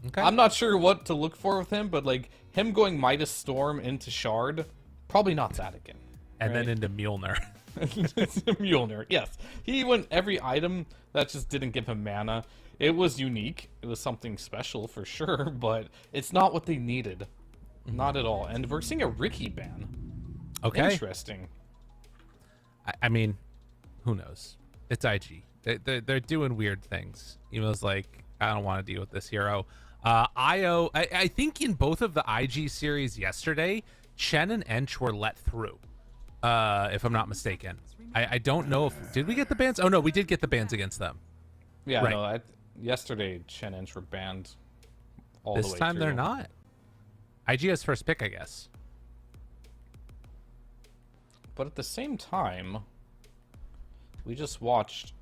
G: Okay.
H: I'm not sure what to look for with him, but like him going Midas Storm into Shard, probably not that again.
G: And then into Mjolnir.
H: Mjolnir, yes. He went every item that just didn't give him mana. It was unique. It was something special for sure, but it's not what they needed. Not at all. And we're seeing a Ricky ban.
G: Okay.
H: Interesting.
G: I mean, who knows? It's IG. They're doing weird things. Emo's like, I don't want to deal with this hero. IO, I think in both of the IG series yesterday, Chen and Ench were let through, if I'm not mistaken. I don't know if... Did we get the bans? Oh, no, we did get the bans against them.
H: Yeah,
G: right.
H: no, yesterday Chen and Ench were banned all the way
G: This time
H: through.
G: they're not. IG has first pick, I guess.
H: But at the same time, we just watched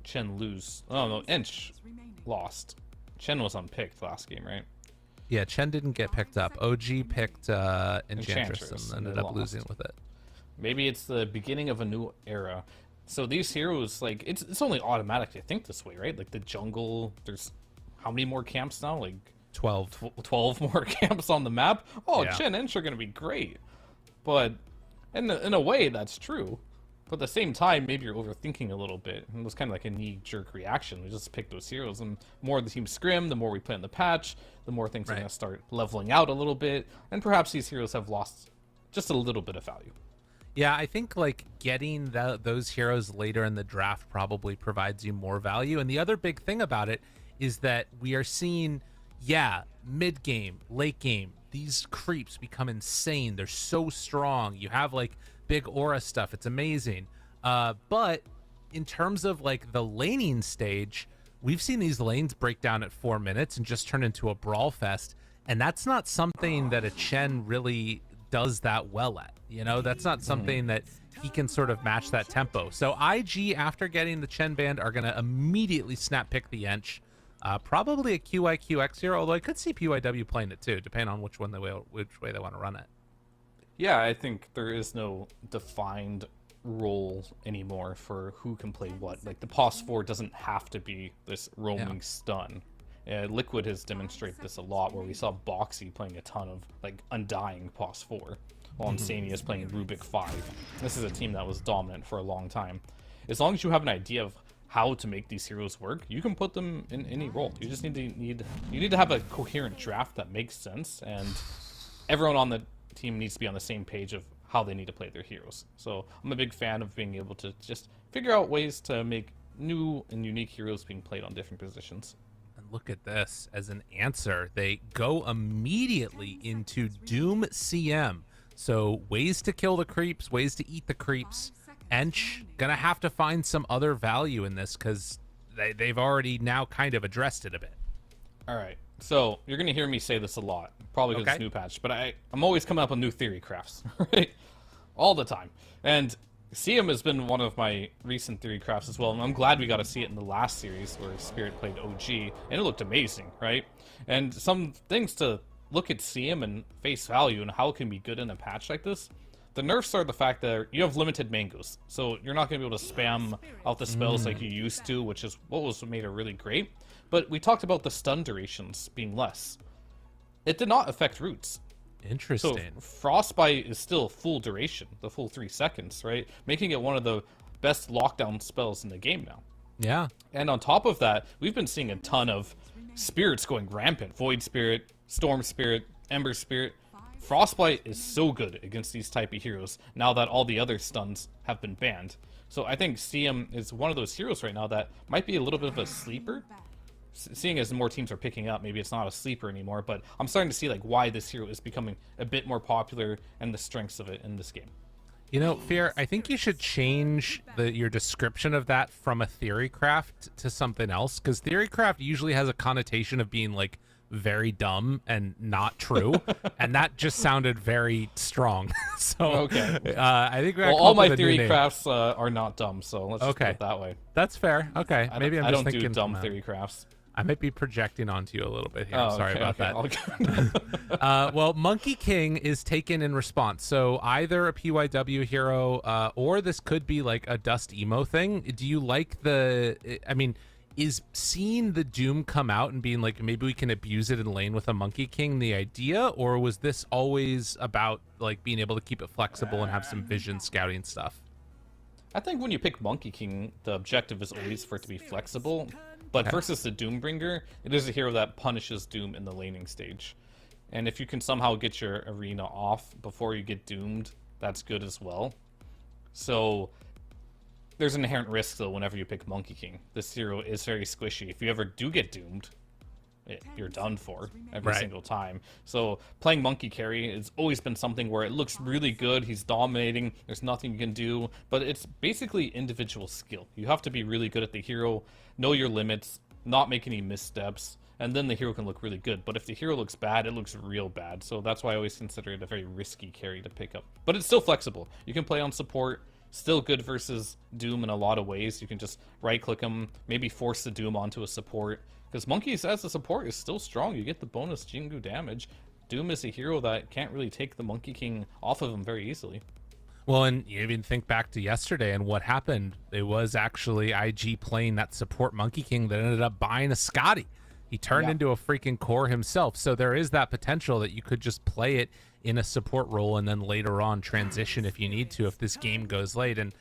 H: Chen lose. Oh, no, Ench lost. Chen was unpicked last game, right?
G: Yeah, Chen didn't get picked up. OG picked Enchantress and ended up
H: lost.
G: losing with it.
H: Maybe it's the beginning of a new era. So these heroes, like, it's only automatic to think this way, right? Like, the jungle, there's how many more camps now? Like,
G: 12.
H: 12 more camps on the map? Oh,
G: Yeah.
H: Chen and Ench are going to be great. But in a way, that's true. But at the same time, maybe you're overthinking a little bit. And it was kind of like a knee-jerk reaction. We just picked those heroes. And the more the team scrim, the more we play in the patch, the more things are going to start leveling out a little bit. And perhaps these heroes have lost just a little bit of value.
G: Yeah, I think like getting those heroes later in the draft probably provides you more value. And the other big thing about it is that we are seeing, mid game, late game, these creeps become insane. They're so strong. You have like big aura stuff. It's amazing. But in terms of like the laning stage, we've seen these lanes break down at 4 minutes and just turn into a brawl fest. And that's not something that a Chen really does that well at. You know, that's not something that he can sort of match that tempo. So IG, after getting the Chen band, are going to immediately snap pick the Ench. Probably a QIQX hero, although I could see PYW playing it too, depending on which way they want to run it.
H: Yeah, I think there is no defined role anymore for who can play what. Like the POS 4 doesn't have to be this roaming stun. Liquid has demonstrated this a lot, where we saw Boxy playing a ton of like undying POS 4, while Insania is playing Rubik 5. This is a team that was dominant for a long time. As long as you have an idea of how to make these heroes work, you can put them in any role. You just need to have a coherent draft that makes sense, and everyone on the team needs to be on the same page of how they need to play their heroes. So I'm a big fan of being able to just figure out ways to make new and unique heroes being played on different positions.
G: And look at this. As an answer, they go immediately into Doom CM. So ways to kill the creeps, ways to eat the creeps. Ench gonna have to find some other value in this, because they've already now kind of addressed it a bit.
H: All right, so you're gonna hear me say this a lot, probably because it's new patch, but I'm always coming up with new theory crafts, right? All the time. And CM has been one of my recent theory crafts as well, and I'm glad we got to see it in the last series where Spirit played OG, and it looked amazing, right? And some things to look at CM and face value and how it can be good in a patch like this. The nerfs are the fact that you have limited mangoes, so you're not going to be able to spam out the spells like you used to, which is what was made it really great. But we talked about the stun durations being less. It did not affect roots.
G: Interesting.
H: So Frostbite is still full duration, the full 3 seconds, right? Making it one of the best lockdown spells in the game now.
G: Yeah.
H: And on top of that, we've been seeing a ton of spirits going rampant. Void Spirit, Storm Spirit, Ember Spirit. Frostbite is so good against these type of heroes now that all the other stuns have been banned. So I think CM is one of those heroes right now that might be a little bit of a sleeper. Seeing as more teams are picking up, maybe it's not a sleeper anymore, but I'm starting to see like why this hero is becoming a bit more popular and the strengths of it in this game.
G: You know, Fear, I think you should change your description of that from a theory craft to something else, because theory craft usually has a connotation of being like very dumb and not true, and that just sounded very strong. So
H: okay,
G: I think
H: all my theory crafts are not dumb, so let's just put it that way.
G: That's fair. Okay, maybe
H: I don't
G: thinking
H: do dumb theory crafts.
G: I might be projecting onto you a little bit here.
H: Oh,
G: Sorry about
H: that.
G: Well, Monkey King is taken in response. So either a PYW hero, or this could be like a Dust Emo thing. Do you like I mean, is seeing the Doom come out and being like, maybe we can abuse it in lane with a Monkey King the idea? Or was this always about like being able to keep it flexible and have some vision scouting stuff?
H: I think when you pick Monkey King, the objective is always for it to be flexible. But versus the Doombringer, it is a hero that punishes Doom in the laning stage. And if you can somehow get your arena off before you get doomed, that's good as well. So there's an inherent risk, though, whenever you pick Monkey King. This hero is very squishy. If you ever do get doomed, you're done for every single time. So playing Monkey Carry has always been something where it looks really good. He's dominating. There's nothing you can do. But it's basically individual skill. You have to be really good at the hero, know your limits, not make any missteps, and then the hero can look really good. But if the hero looks bad, it looks real bad. So that's why I always consider it a very risky carry to pick up. But it's still flexible. You can play on support. Still good versus Doom in a lot of ways. You can just right-click him, maybe force the Doom onto a support. Because Monkeys as a support is still strong. You get the bonus Jingu damage. Doom is a hero that can't really take the Monkey King off of him very easily.
G: Well, and you even think back to yesterday and what happened. It was actually IG playing that support Monkey King that ended up buying a Scotty. He turned into a freaking core himself. So there is that potential that you could just play it in a support role and then later on transition if you need to, if this game goes late. And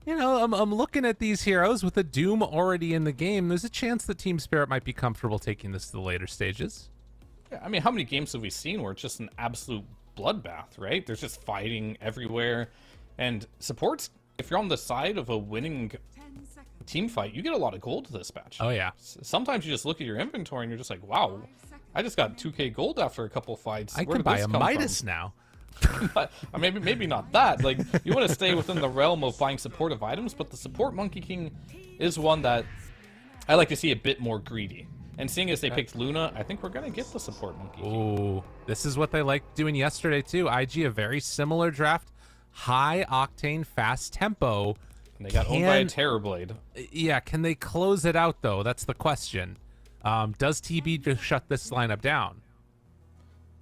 G: You know, I'm looking at these heroes with a Doom already in the game. There's a chance that Team Spirit might be comfortable taking this to the later stages.
H: Yeah, I mean, how many games have we seen where it's just an absolute bloodbath, right? There's just fighting everywhere. And supports, if you're on the side of a winning team fight, you get a lot of gold this match.
G: Oh, yeah.
H: Sometimes you just look at your inventory and you're just like, wow, I just got 2k gold after a couple fights.
G: I
H: Where
G: can
H: did
G: buy
H: this
G: a
H: come
G: Midas
H: from?
G: now.
H: maybe not that. Like, you want to stay within the realm of buying supportive items, but the support Monkey King is one that I like to see a bit more greedy. And seeing as they picked Luna, I think we're gonna get the support Monkey King.
G: Ooh, this is what they liked doing yesterday too. IG, a very similar draft, high octane, fast tempo.
H: And they got owned by a Terrorblade.
G: Yeah, can they close it out though? That's the question. Does TB just shut this lineup down?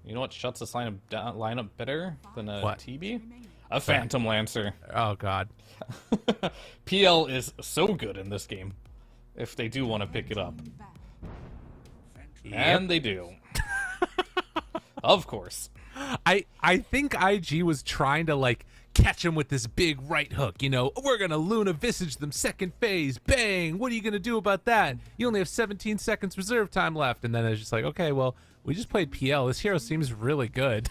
H: You know what shuts this lineup better than a
G: What?
H: TB? A Phantom Lancer.
G: Oh God.
H: PL is so good in this game if they do want to pick it up. And they do. Of course.
G: I think IG was trying to like catch him with this big right hook. You know, we're gonna Luna Visage them second phase. Bang! What are you gonna do about that? You only have 17 seconds reserve time left. And then it's just like, okay, well, we just played PL. This hero seems really good.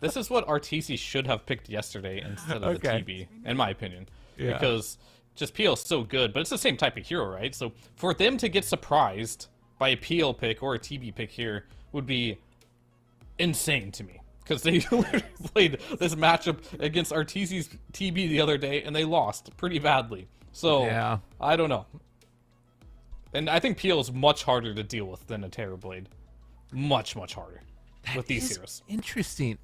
H: This is what RTC should have picked yesterday instead of the TB, in my opinion.
G: Yeah.
H: Because just PL is so good, but it's the same type of hero, right? So for them to get surprised by a PL pick or a TB pick here would be insane to me. Because they literally played this matchup against RTC's TB the other day, and they lost pretty badly. So,
G: Yeah.
H: I don't know. And I think PL is much harder to deal with than a Terrorblade. Much harder with these heroes.
G: Interesting.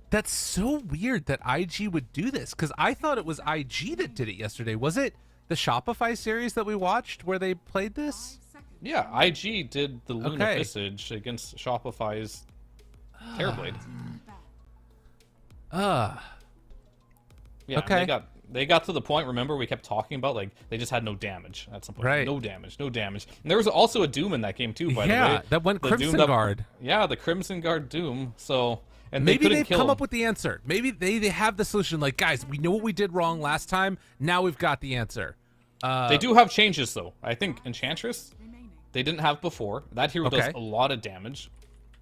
G: That's so weird that IG would do this, because I thought it was IG that did it yesterday. Was it the Shopify series that we watched where they played this?
H: Yeah, IG did the Luna
G: Okay.
H: Visage against Shopify's Terrorblade. Yeah, and
G: Okay.
H: they got to the point, remember, we kept talking about, like, they just had no damage at some point.
G: Right.
H: No damage. And there was also a Doom in that game, too, by the way.
G: Yeah, that went
H: The
G: Crimson
H: Doom
G: Guard.
H: Yeah, the Crimson Guard Doom. So, and
G: Maybe
H: they couldn't
G: they've
H: kill
G: come
H: him.
G: up with the answer. Maybe they have the solution. Like, guys, we know what we did wrong last time. Now we've got the answer.
H: They do have changes, though. I think Enchantress, they didn't have before. That hero does
G: Okay.
H: a lot of damage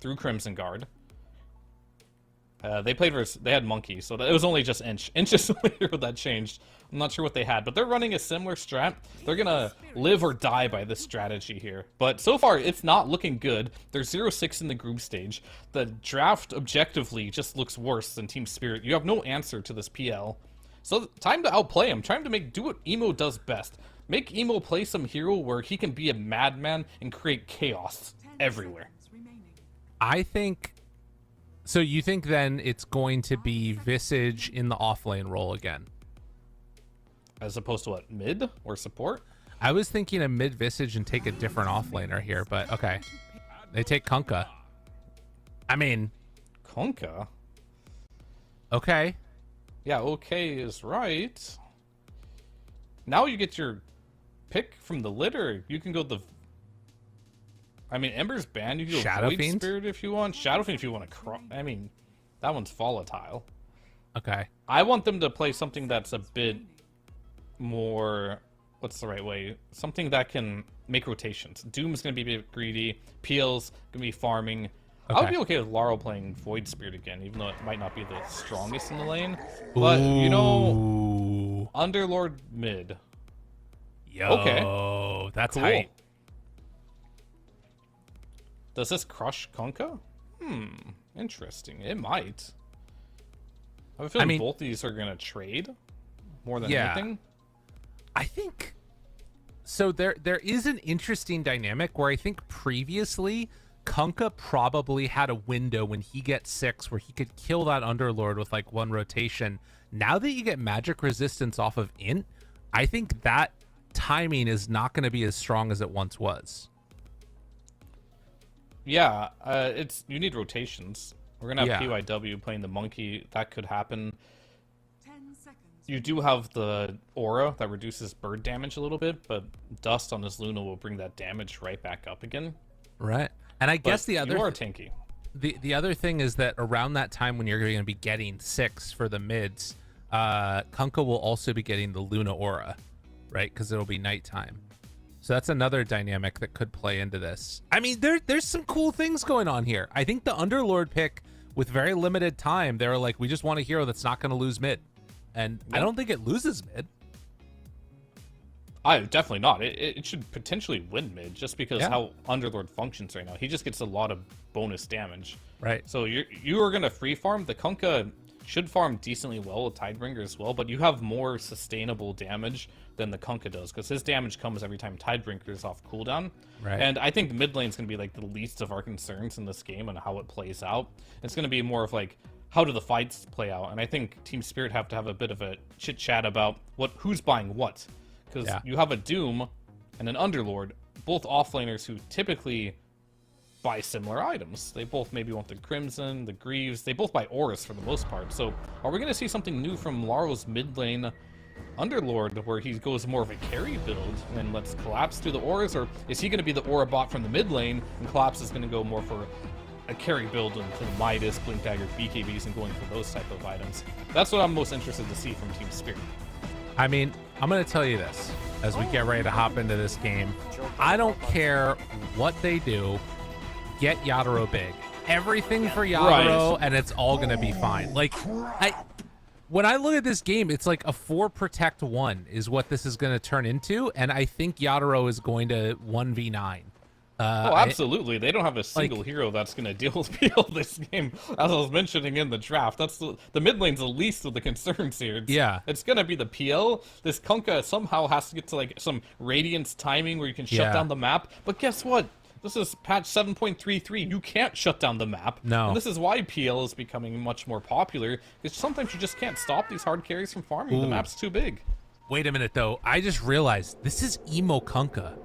H: through Crimson Guard. They played versus, they had Monkey, so it was only just Inch. Inch is the only hero that changed. I'm not sure what they had, but they're running a similar strat. They're gonna live or die by this strategy here. But so far, it's not looking good. They're 0-6 in the group stage. The draft objectively just looks worse than Team Spirit. You have no answer to this PL. So time to outplay him. Time to do what Emo does best. Make Emo play some hero where he can be a madman and create chaos everywhere.
G: I think... So you think then it's going to be Visage in the offlane role again?
H: As opposed to what, mid or support?
G: I was thinking a mid Visage and take a different offlaner here, but okay. They take Kunkka. I mean...
H: Kunkka?
G: Okay.
H: Yeah, okay is right. Now you get your pick from the litter. You can go the... I mean, Ember's banned. You can go
G: Shadow
H: Void
G: Fiend?
H: Spirit if you want. Shadow Fiend if you want to... I mean, that one's volatile.
G: Okay.
H: I want them to play something that's a bit more... What's the right way? Something that can make rotations. Doom's going to be a bit greedy. Peel's going to be farming. I would
G: Okay.
H: be okay with Laurel playing Void Spirit again, even though it might not be the strongest in the lane. But, you know,
G: Ooh.
H: Underlord mid.
G: Yo,
H: Okay.
G: that's
H: Cool.
G: hype.
H: Does this crush Kunkka? Interesting. It might. I have a feeling
G: mean-
H: both these are going to trade more than
G: Yeah.
H: anything.
G: I think so. There is an interesting dynamic where I think previously Kunkka probably had a window when he gets 6 where he could kill that Underlord with like one rotation. Now that you get magic resistance off of Int, I think that timing is not going to be as strong as it once was.
H: Yeah, you need rotations. We're gonna have
G: Yeah.
H: PYW playing the monkey. That could happen. You do have the aura that reduces bird damage a little bit, but dust on his Luna will bring that damage right back up again.
G: Right. And I guess
H: But
G: the other
H: you are tanky.
G: the other thing is that around that time when you're going to be getting 6 for the mids, Kunkka will also be getting the Luna Aura, right? Because it'll be nighttime. So that's another dynamic that could play into this. I mean, there's some cool things going on here. I think the Underlord pick, with very limited time, they were like, we just want a hero that's not going to lose mid. And I don't think it loses mid.
H: Definitely not. It should potentially win mid just because how Underlord functions right now. He just gets a lot of bonus damage.
G: Right.
H: So you are going to free farm. The Kunkka should farm decently well with Tidebringer as well, but you have more sustainable damage than the Kunkka does because his damage comes every time Tidebringer is off cooldown.
G: Right.
H: And I think mid lane's going to be like the least of our concerns in this game and how it plays out. It's going to be more of like, how do the fights play out? And I think Team Spirit have to have a bit of a chit chat about who's buying what. Because you have a Doom and an Underlord, both offlaners who typically buy similar items. They both maybe want the Crimson, the Greaves. They both buy Auras for the most part. So are we going to see something new from Laro's mid lane Underlord where he goes more of a carry build and then lets Collapse do the Auras? Or is he going to be the Aura bot from the mid lane and Collapse is going to go more for a carry build into Midas, Blink Dagger, BKBs and going for those type of items? That's what I'm most interested to see from Team Spirit.
G: I mean, I'm going to tell you this as we get ready to hop into this game. I don't care what they do. Get Yatoro big. Everything for Yatoro, and it's all going to be fine. Like, when I look at this game, it's like a 4 protect 1 is what this is going to turn into, and I think Yatoro is going to 1v9.
H: Absolutely. They don't have a single hero that's going to deal with PL this game. As I was mentioning in the draft, that's the mid lane's the least of the concerns here. It's going to be the PL. This Kunkka somehow has to get to like some Radiance timing where you can shut down the map. But guess what? This is patch 7.33. You can't shut down the map.
G: No.
H: And this is why PL is becoming much more popular. Because sometimes you just can't stop these hard carries from farming. The map's too big.
G: Wait a minute, though. I just realized this is Emo Kunkka.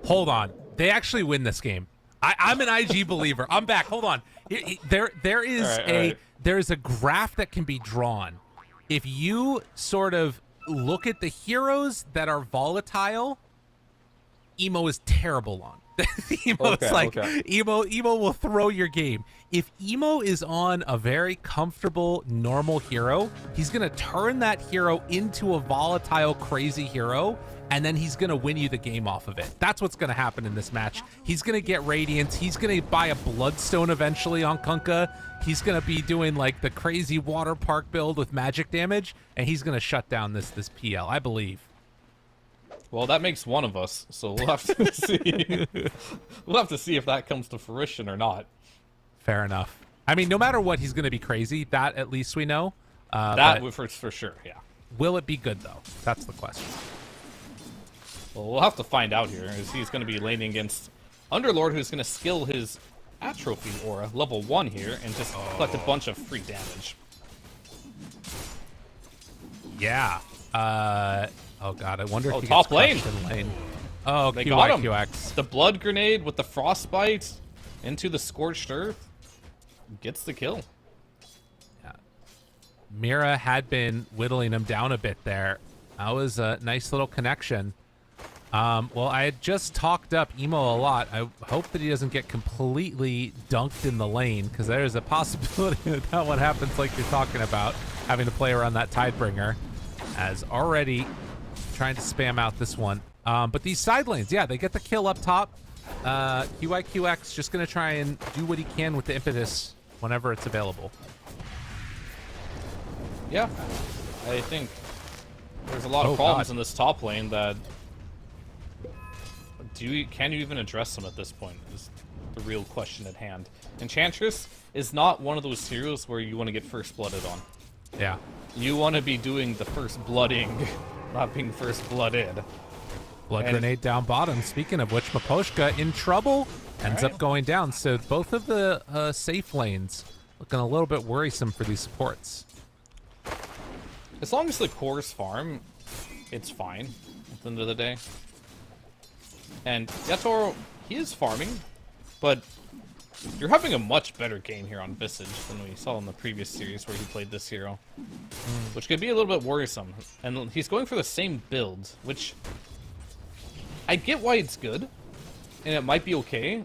G: Hold on. They actually win this game. I'm an IG believer. I'm back. Hold on. There is a graph that can be drawn. If you sort of look at the heroes that are volatile, Emo is terrible on. Emo will throw your game. If Emo is on a very comfortable, normal hero, he's going to turn that hero into a volatile, crazy hero, and then he's going to win you the game off of it. That's what's going to happen in this match. He's going to get Radiance. He's going to buy a Bloodstone eventually on Kunkka. He's going to be doing like the crazy water park build with magic damage, and he's going to shut down this PL, I believe.
H: Well, that makes one of us, so we'll have to see. We'll have to see if that comes to fruition or not.
G: Fair enough. I mean, no matter what, he's going to be crazy. That at least we know.
H: That for sure, yeah.
G: Will it be good, though? That's the question.
H: Well, we'll have to find out here, as he's going to be laning against Underlord, who's going to skill his Atrophy Aura, level 1 here, and just collect a bunch of free damage.
G: Yeah. Oh god, I wonder if he
H: top
G: gets
H: lane.
G: In lane. Oh,
H: They
G: QI,
H: got him.
G: QX.
H: The Blood Grenade with the Frostbite into the Scorched Earth gets the kill.
G: Yeah. Mira had been whittling him down a bit there. That was a nice little connection. Well, I had just talked up Emo a lot. I hope that he doesn't get completely dunked in the lane, because there's a possibility that one happens like you're talking about, having to play around that Tidebringer, as already trying to spam out this one. But these side lanes, yeah, they get the kill up top. QIQX just going to try and do what he can with the impetus whenever it's available.
H: Yeah, I think there's a lot of problems in this top lane that... Can you even address them at this point is the real question at hand. Enchantress is not one of those heroes where you want to get first blooded on.
G: Yeah.
H: You want to be doing the first blooding, not being first blooded.
G: Blood grenade down bottom. Speaking of which, Maposhka in trouble, ends up going down. So both of the safe lanes looking a little bit worrisome for these supports.
H: As long as the cores farm, it's fine at the end of the day. And Yatoro, he is farming, but you're having a much better game here on Visage than we saw in the previous series where he played this hero, which could be a little bit worrisome. And he's going for the same build, which I get why it's good, and it might be okay,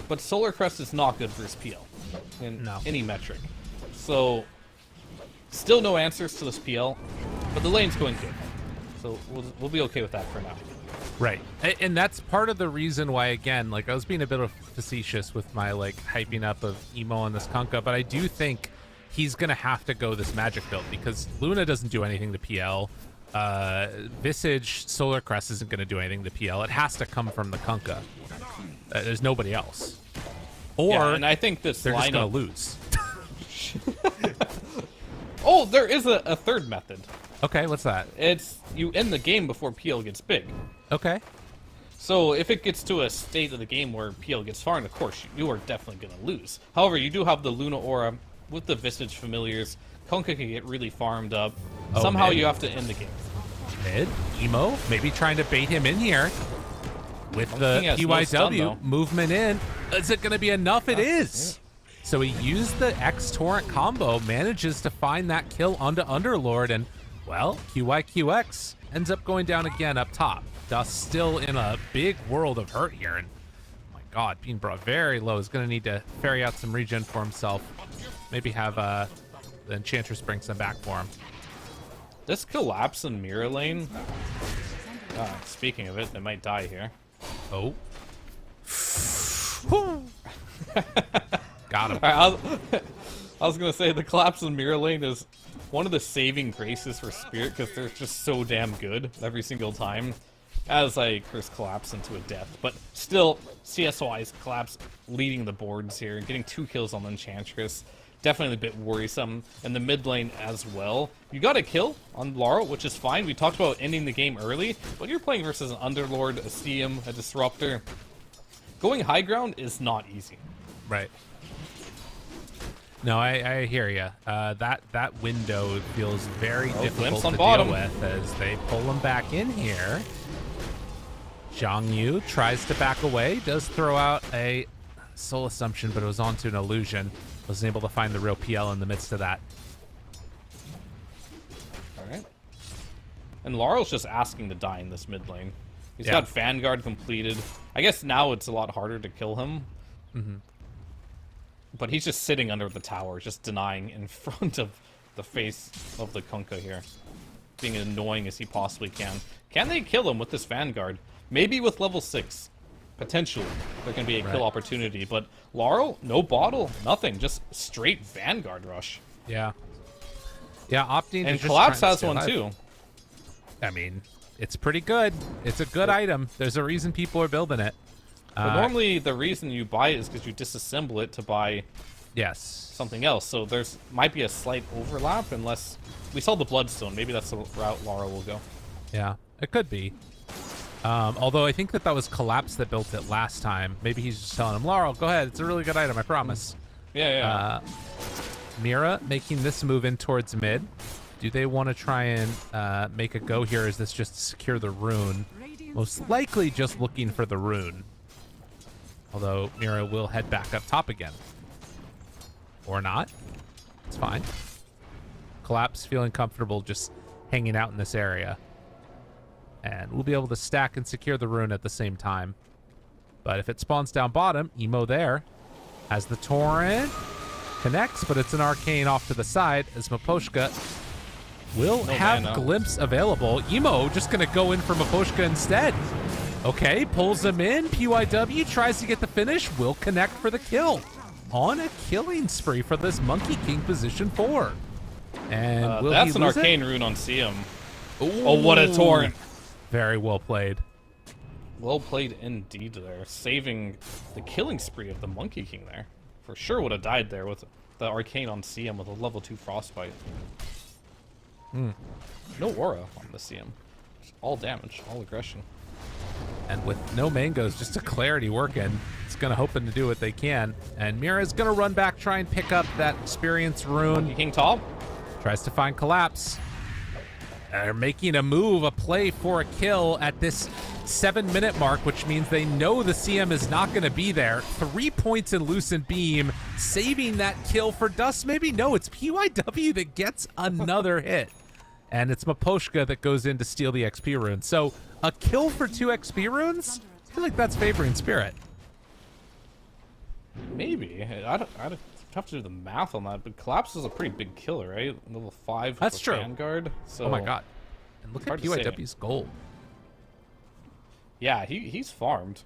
H: but Solar Crest is not good versus PL in any metric. So Still no answers to this PL, but the lane's going good. So we'll be okay with that for now.
G: Right. And that's part of the reason why, again, like I was being a bit of facetious with my like hyping up of Emo on this Kunkka, but I do think he's going to have to go this magic build because Luna doesn't do anything to PL. Visage Solar Crest isn't going to do anything to PL. It has to come from the Kunkka. There's nobody else. Or
H: yeah, and I think this
G: they're just going
H: lineup...
G: to lose.
H: Oh, there is a third method.
G: Okay, what's that?
H: It's you end the game before PL gets big.
G: Okay.
H: So if it gets to a state of the game where PL gets far, and of course you are definitely going to lose. However, you do have the Luna Aura with the Visage Familiars. Kunkka can get really farmed up.
G: Oh,
H: Somehow
G: mid.
H: you have to end the game.
G: Mid, Emo, maybe trying to bait him in here with the
H: He has no stun,
G: PYW
H: though.
G: movement in. Is it going to be enough? It is. So he used the X Torrent combo, manages to find that kill onto Underlord, and well, QYQX ends up going down again up top. Dust still in a big world of hurt here, and oh my god, being brought very low. Is going to need to ferry out some regen for himself. Maybe have the Enchantress bring some back for him.
H: This collapse in mirror lane. Speaking of it, they might die here.
G: Oh. Got him.
H: I was gonna say the collapse in mirror lane is one of the saving graces for Spirit because they're just so damn good every single time. As I curse collapse into a death, but still, CS-wise, collapse leading the boards here, getting 2 kills on the Enchantress. Definitely a bit worrisome. In the mid lane as well. You got a kill on Laurel, which is fine. We talked about ending the game early, but you're playing versus an Underlord, a CM, a Disruptor. Going high ground is not easy.
G: Right. No, I hear you. That window feels very difficult
H: glimpse on
G: to
H: bottom.
G: deal with as they pull him back in here. Zhang Yu tries to back away, does throw out a Soul Assumption, but it was onto an illusion. Wasn't able to find the real PL in the midst of that.
H: Alright. And Laurel's just asking to die in this mid lane. He's
G: Yeah.
H: got Vanguard completed. I guess now it's a lot harder to kill him.
G: Mm-hmm.
H: But he's just sitting under the tower, just denying in front of the face of the Kunkka here. Being as annoying as he possibly can. Can they kill him with this Vanguard? Maybe with level 6. Potentially. There can be a kill opportunity. But Laurel, no bottle, nothing. Just straight Vanguard rush.
G: Yeah. Yeah, opting
H: And
G: to
H: Collapse
G: just try
H: has
G: and stay
H: one
G: alive.
H: too.
G: I mean, it's pretty good. It's a good item. There's a reason people are building it.
H: But normally the reason you buy it is because you disassemble it to buy
G: Yes.
H: something else. So there's might be a slight overlap unless we saw the Bloodstone. Maybe that's the route Laura will go.
G: Yeah, it could be. Although I think that was Collapse that built it last time. Maybe he's just telling him, Laurel, go ahead. It's a really good item, I promise.
H: Yeah.
G: Mira making this move in towards mid. Do they want to try and make a go here? Is this just to secure the rune? Most likely just looking for the rune. Although Mira will head back up top again. Or not. It's fine. Collapse feeling comfortable just hanging out in this area. And we'll be able to stack and secure the rune at the same time. But if it spawns down bottom, Emo there. Has the Torrent. Connects, but it's an Arcane off to the side as Maposhka will have
H: mana.
G: Glimpse available. Emo just going to go in for Maposhka instead. Okay, pulls him in. PYW tries to get the finish. Will connect for the kill. On a killing spree for this Monkey King position 4. And will
H: that's
G: he
H: an
G: lose
H: Arcane
G: it?
H: rune on CM. Oh, what a torrent.
G: Very well played.
H: Well played indeed there. Saving the killing spree of the Monkey King there. For sure would have died there with the Arcane on CM with a level 2 Frostbite. No aura on the CM. All damage, all aggression.
G: And with no mangoes, just a clarity working, it's going to hoping to do what they can. And Mira's going to run back, try and pick up that experience rune.
H: Monkey King top.
G: Tries to find Collapse. They're making a move, a play for a kill at this 7-minute mark, which means they know the CM is not going to be there. 3 points in Lucent Beam, saving that kill for Dust. Maybe no, it's PYW that gets another hit. And it's Maposhka that goes in to steal the XP rune. So a kill for 2 XP runes? I feel like that's favoring Spirit.
H: Maybe. have to do the math on that, but Collapse is a pretty big killer, right? Level 5
G: That's
H: with
G: true.
H: Vanguard. So
G: Oh my god. And look at
H: hard to say.
G: PYW's gold.
H: Yeah, he's farmed.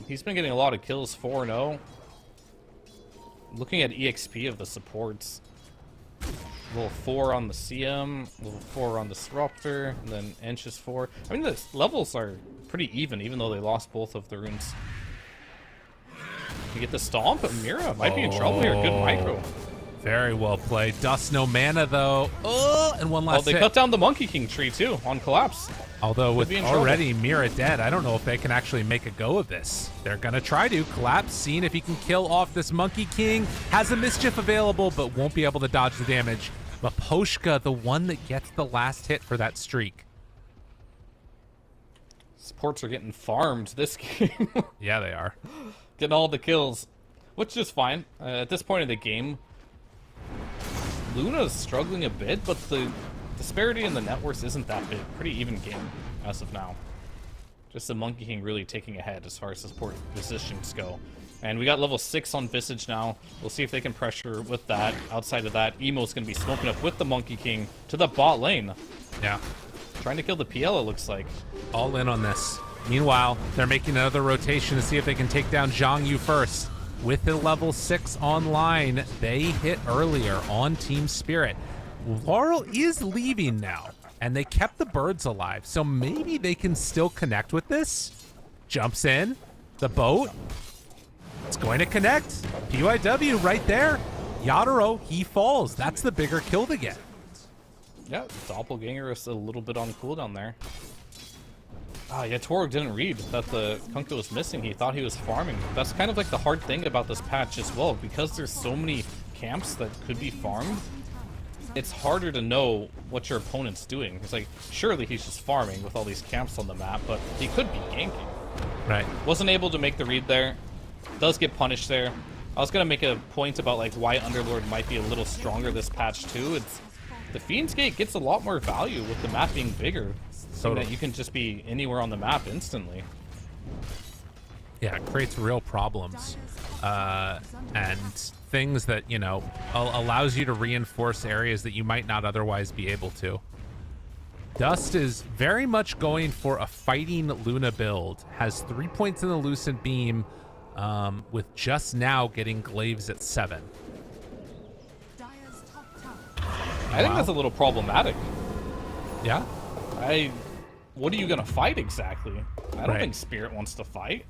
H: He's been getting a lot of kills, 4-0. Looking at EXP of the supports. Level 4 on the CM, level 4 on the Disruptor, and then Ench is 4. I mean, the levels are pretty even though they lost both of the runes. You get the Stomp, and Mira might be in trouble here. Good micro.
G: Very well played. Dust no mana though. Oh, and one last
H: They
G: hit.
H: cut down the Monkey King tree too on Collapse.
G: Although with
H: be in trouble.
G: already Mira dead, I don't know if they can actually make a go of this. They're gonna try to. Collapse, seeing if he can kill off this Monkey King. Has a Mischief available, but won't be able to dodge the damage. But Poshka, the one that gets the last hit for that streak.
H: Supports are getting farmed this game.
G: Yeah, they are.
H: Getting all the kills, which is fine. At this point in the game, Luna's struggling a bit, but the disparity in the net worth isn't that big. Pretty even game as of now. Just the Monkey King really taking ahead as far as the support positions go. And we got level 6 on Visage now. We'll see if they can pressure with that. Outside of that, Emo's going to be smoking up with the Monkey King to the bot lane.
G: Yeah.
H: Trying to kill the PL, it looks like.
G: All in on this. Meanwhile, they're making another rotation to see if they can take down Zhang Yu first. With the level 6 online, they hit earlier on Team Spirit. Laurel is leaving now, and they kept the birds alive, so maybe they can still connect with this. Jumps in, the boat. It's going to connect. PYW right there. Yadaro, he falls. That's the bigger kill to get.
H: Yeah, Doppelganger is a little bit on cooldown there. Yeah, Torg didn't read that the Kunkka was missing. He thought he was farming. That's kind of like the hard thing about this patch as well. Because there's so many camps that could be farmed, it's harder to know what your opponent's doing. It's like, surely he's just farming with all these camps on the map, but he could be ganking.
G: Right.
H: Wasn't able to make the read there. Does get punished there. I was going to make a point about like why Underlord might be a little stronger this patch too. It's the Fiend's Gate gets a lot more value with the map being bigger. So that you can just be anywhere on the map instantly.
G: Yeah, it creates real problems. And things that, you know, allows you to reinforce areas that you might not otherwise be able to. Dust is very much going for a fighting Luna build. Has 3 points in the Lucent Beam, with just now getting Glaives at 7.
H: I think that's a little problematic.
G: Yeah?
H: What are you gonna fight exactly? I don't
G: Right.
H: think Spirit wants to fight.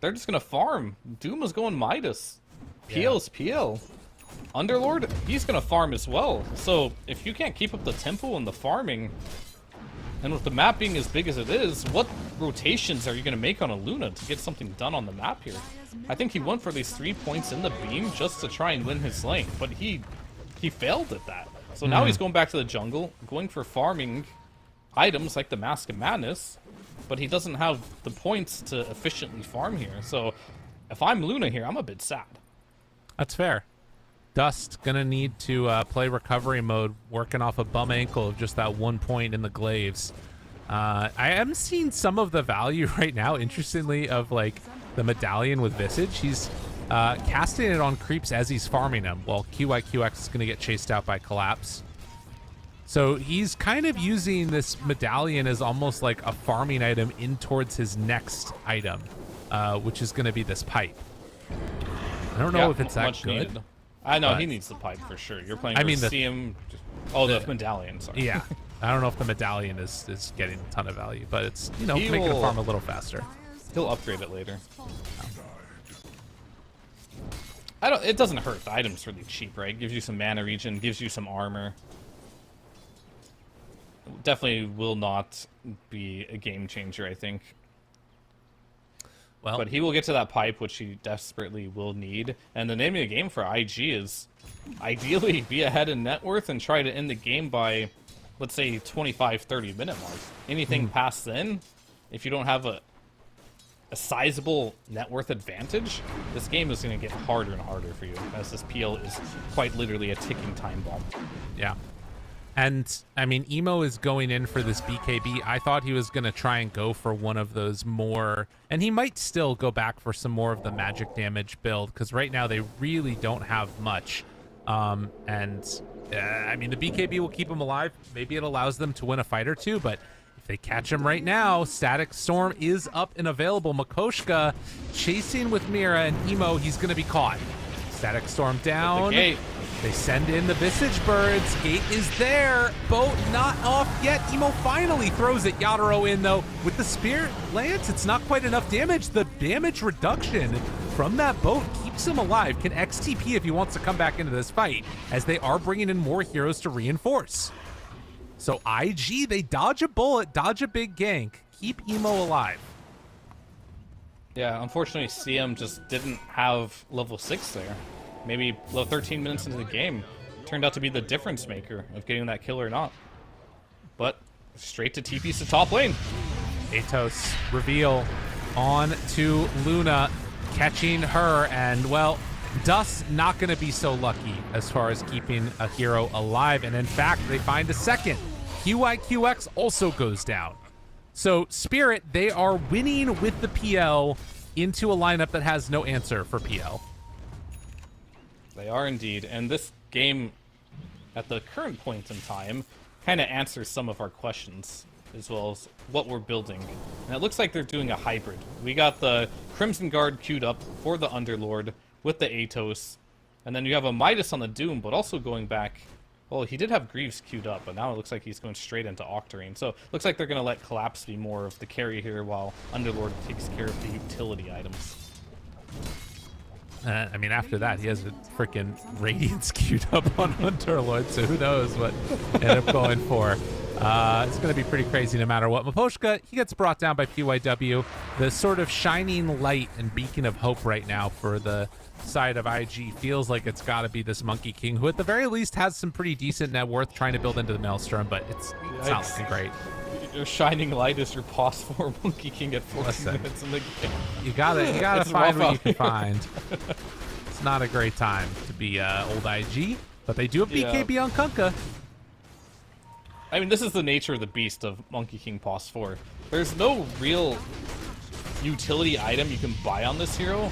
H: They're just gonna farm. Doom is going Midas. PL's PL. Underlord, he's gonna farm as well. So if you can't keep up the tempo and the farming, and with the map being as big as it is, what rotations are you gonna make on a Luna to get something done on the map here? I think he went for these 3 points in the beam just to try and win his lane, but he failed at that. So now he's going back to the jungle, going for farming items like the Mask of Madness, but he doesn't have the points to efficiently farm here. So if I'm Luna here, I'm a bit sad.
G: That's fair. Dust gonna need to play recovery mode, working off a bum ankle of just that 1 point in the Glaives. I am seeing some of the value right now, interestingly, of like the medallion with Visage. He's casting it on creeps as he's farming them, while QIQX is gonna get chased out by Collapse. So he's kind of using this medallion as almost like a farming item in towards his next item, which is going to be this pipe. I don't know if it's that
H: much
G: good.
H: needed. I know
G: but-
H: he needs the pipe for sure. You're playing.
G: I mean, the
H: CM. The medallion. Sorry.
G: Yeah, I don't know if the medallion is getting a ton of value, but it's, you know,
H: He
G: making the
H: will-
G: farm a little faster.
H: He'll upgrade it later. It doesn't hurt. The item's really cheap, right? Gives you some mana regen, gives you some armor. Definitely will not be a game changer, I think.
G: Well,
H: But he will get to that pipe, which he desperately will need. And the name of the game for IG is ideally be ahead in net worth and try to end the game by, let's say, 25-30 minute mark. Anything past then, if you don't have a sizable net worth advantage, this game is going to get harder and harder for you, as this PL is quite literally a ticking time bomb.
G: yeah. And I mean, Emo is going in for this BKB. I thought he was going to try and go for one of those more, and he might still go back for some more of the magic damage build, because right now they really don't have much. I mean, the BKB will keep him alive. Maybe it allows them to win a fight or two, but if they catch him right now, Static Storm is up and available. Makoshka chasing with Mira, and Emo, he's going to be caught. Static Storm down. They send in the Visage Birds. Gate is there. Boat not off yet. Emo finally throws it. Yatoro in, though. With the Spirit Lance, it's not quite enough damage. The damage reduction from that boat keeps him alive. Can XTP if he wants to come back into this fight, as they are bringing in more heroes to reinforce. So IG, they dodge a bullet, dodge a big gank. Keep Emo alive.
H: Yeah, unfortunately, CM just didn't have level 6 there. Maybe 13 minutes into the game turned out to be the difference maker of getting that kill or not. But straight to TP's to top lane.
G: Atos reveal on to Luna, catching her, and well, Dust not going to be so lucky as far as keeping a hero alive, and in fact, they find a second. QIQX also goes down. So Spirit, they are winning with the PL into a lineup that has no answer for PL.
H: They are indeed, and this game, at the current point in time, kind of answers some of our questions, as well as what we're building. And it looks like they're doing a hybrid. We got the Crimson Guard queued up for the Underlord with the Atos, and then you have a Midas on the Doom, but also going back. Well, he did have Greaves queued up, but now it looks like he's going straight into Octarine. So it looks like they're going to let Collapse be more of the carry here, while Underlord takes care of the utility items.
G: I mean, after that, he has a freaking Radiance queued up on Underlord, so who knows what they end up going for. It's going to be pretty crazy no matter what. Maposhka, he gets brought down by PYW. The sort of shining light and beacon of hope right now for the side of IG feels like it's got to be this Monkey King, who at the very least has some pretty decent net worth trying to build into the Maelstrom, but it's not looking great.
H: Your shining light is your pos for Monkey King at 14 minutes in the game.
G: You gotta find what you can find. It's not a great time to be old IG, but they do have BKB on Kunkka.
H: I mean, this is the nature of the beast of Monkey King pos 4. There's no real utility item you can buy on this hero.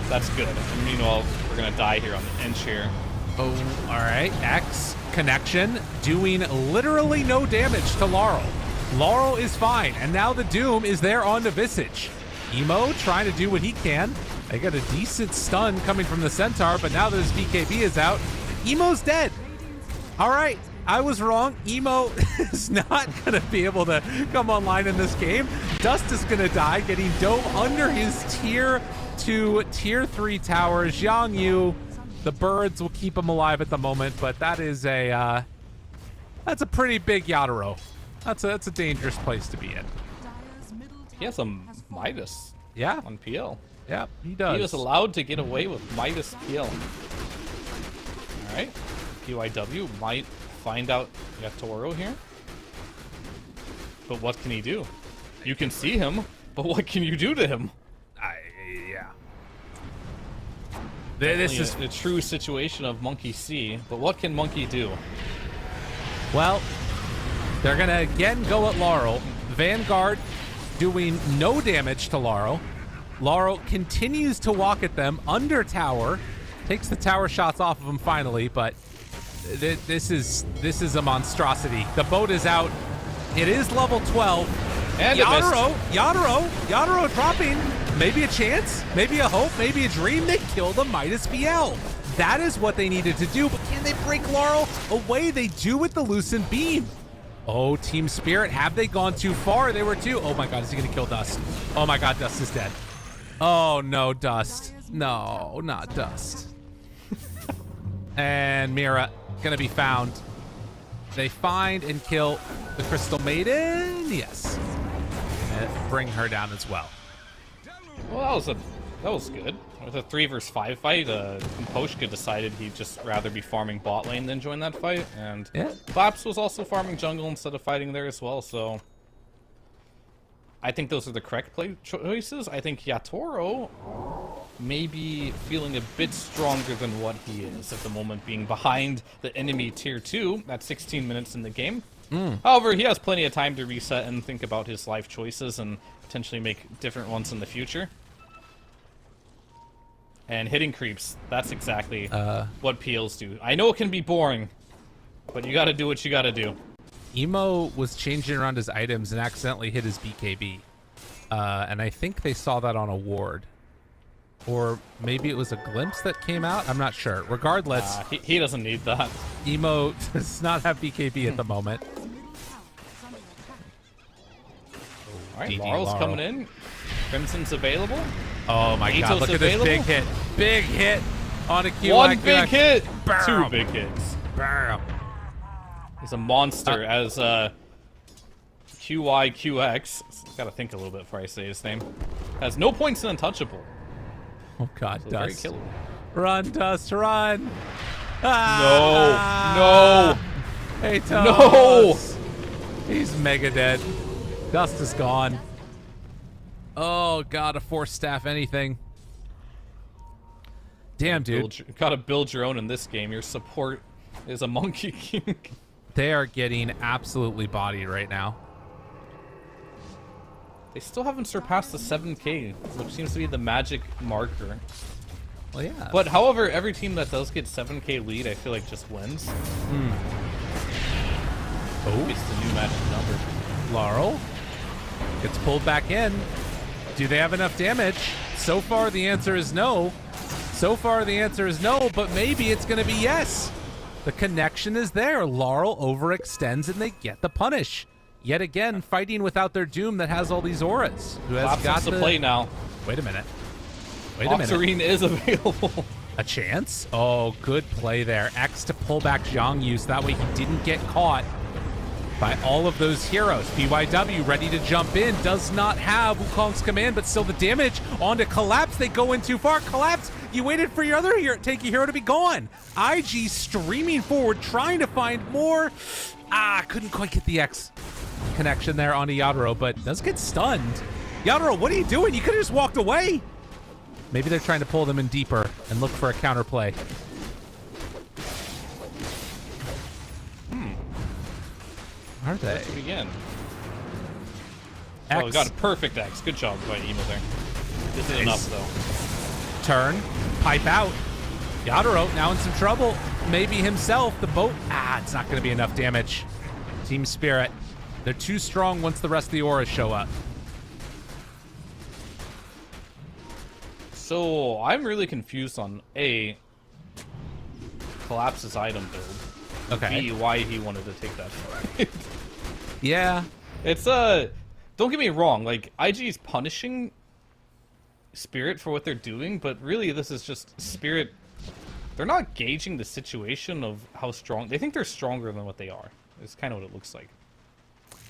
H: That's good. And meanwhile, we're gonna die here on the end share.
G: Oh, all right. X connection doing literally no damage to Laurel. Laurel is fine, and now the Doom is there on the Visage. Emo trying to do what he can. They got a decent stun coming from the Centaur, but now that his BKB is out, Emo's dead. All right, I was wrong. Emo is not going to be able to come online in this game. Dust is going to die, getting dove under his tier 2, tier 3 tower. Zhang Yu, the birds will keep him alive at the moment, but that is that's a pretty big Yatoro. That's a dangerous place to be in.
H: He has a Midas on PL.
G: Yeah, he does.
H: He was allowed to get away with Midas PL. Alright. PYW might find out Yatoro here. But what can he do? You can see him, but what can you do to him? This is a true situation of Monkey C, but what can Monkey do?
G: Well, they're going to again go at Laurel. Vanguard doing no damage to Laurel. Laurel continues to walk at them under tower. Takes the tower shots off of him finally, but this is a monstrosity. The boat is out. It is level 12.
H: And
G: Yatoro dropping. Maybe a chance, maybe a hope, maybe a dream. They kill the Midas BL. That is what they needed to do, but can they break Laurel away? They do with the Lucent Beam. Oh, Team Spirit, have they gone too far? They were too. Oh my God, is he gonna kill Dust? Oh my God, Dust is dead. Oh no, Dust. No, not Dust. And Mira gonna be found. They find and kill the Crystal Maiden. Yes. And bring her down as well.
H: Well, that was good. With a 3 versus 5 fight, Komposhka decided he'd just rather be farming bot lane than join that fight, and Claps was also farming jungle instead of fighting there as well, so I think those are the correct play choices. I think Yatoro maybe feeling a bit stronger than what he is at the moment, being behind the enemy tier 2 at 16 minutes in the game. However, he has plenty of time to reset and think about his life choices and potentially make different ones in the future. And hitting creeps, that's exactly what PLs do. I know it can be boring, but you gotta do what you gotta do.
G: Emo was changing around his items and accidentally hit his BKB. And I think they saw that on a ward. Or maybe it was a glimpse that came out. I'm not sure. Regardless,
H: he doesn't need that.
G: Emo does not have BKB at the moment.
H: All right,
G: DD
H: Laurel's
G: Laurel.
H: coming in. Crimson's available.
G: Oh my god,
H: Ito's
G: look
H: available.
G: at this big hit. Big hit on a QI.
H: One big hit.
G: Bam.
H: 2 big hits.
G: Bam.
H: He's a monster as QYQX. Gotta think a little bit before I say his name. Has no points in Untouchable.
G: Oh god,
H: So very
G: Dust.
H: killable.
G: Run, Dust, run.
H: No.
G: Ah. Hey, Toes. He's mega dead. Dust is gone. Oh god, a force staff anything. Damn, dude.
H: Gotta build your own in this game. Your support is a Monkey King.
G: They are getting absolutely bodied right now.
H: They still haven't surpassed the 7K, which seems to be the magic marker.
G: Well, yeah.
H: But however, every team that does get 7K lead, I feel like just wins.
G: Oh,
H: It's the new magic number.
G: Laurel gets pulled back in. Do they have enough damage? So far, the answer is no. So far, the answer is no, but maybe it's going to be yes. The connection is there. Laurel overextends and they get the punish. Yet again, fighting without their Doom that has all these auras. Who has
H: Collapse
G: got
H: wants to play now.
G: Wait a minute. Wait a minute.
H: Octarine is available.
G: A chance? Oh, good play there. X to pull back Zhang Yu so that way he didn't get caught by all of those heroes. BYW ready to jump in. Does not have Wukong's command, but still the damage onto Collapse. They go in too far. Collapse, you waited for your other hero, tanky hero to be gone. IG streaming forward, trying to find more. Couldn't quite get the X connection there onto Yadro, but does get stunned. Yadro, what are you doing? You could have just walked away. Maybe they're trying to pull them in deeper and look for a counterplay. Are they?
H: Let's begin.
G: X.
H: Oh, we got a perfect X. Good job by Emo there. This isn't enough, though.
G: Turn, pipe out. Yadro now in some trouble. Maybe himself, the boat. It's not going to be enough damage. Team Spirit. They're too strong once the rest of the auras show up.
H: So, I'm really confused on A, Collapse's item build.
G: Okay.
H: B, why he wanted to take that fight.
G: Yeah.
H: It's, don't get me wrong, like, IG is punishing Spirit for what they're doing, but really this is just Spirit. They're not gauging the situation of how strong. They think they're stronger than what they are. It's kind of what it looks like.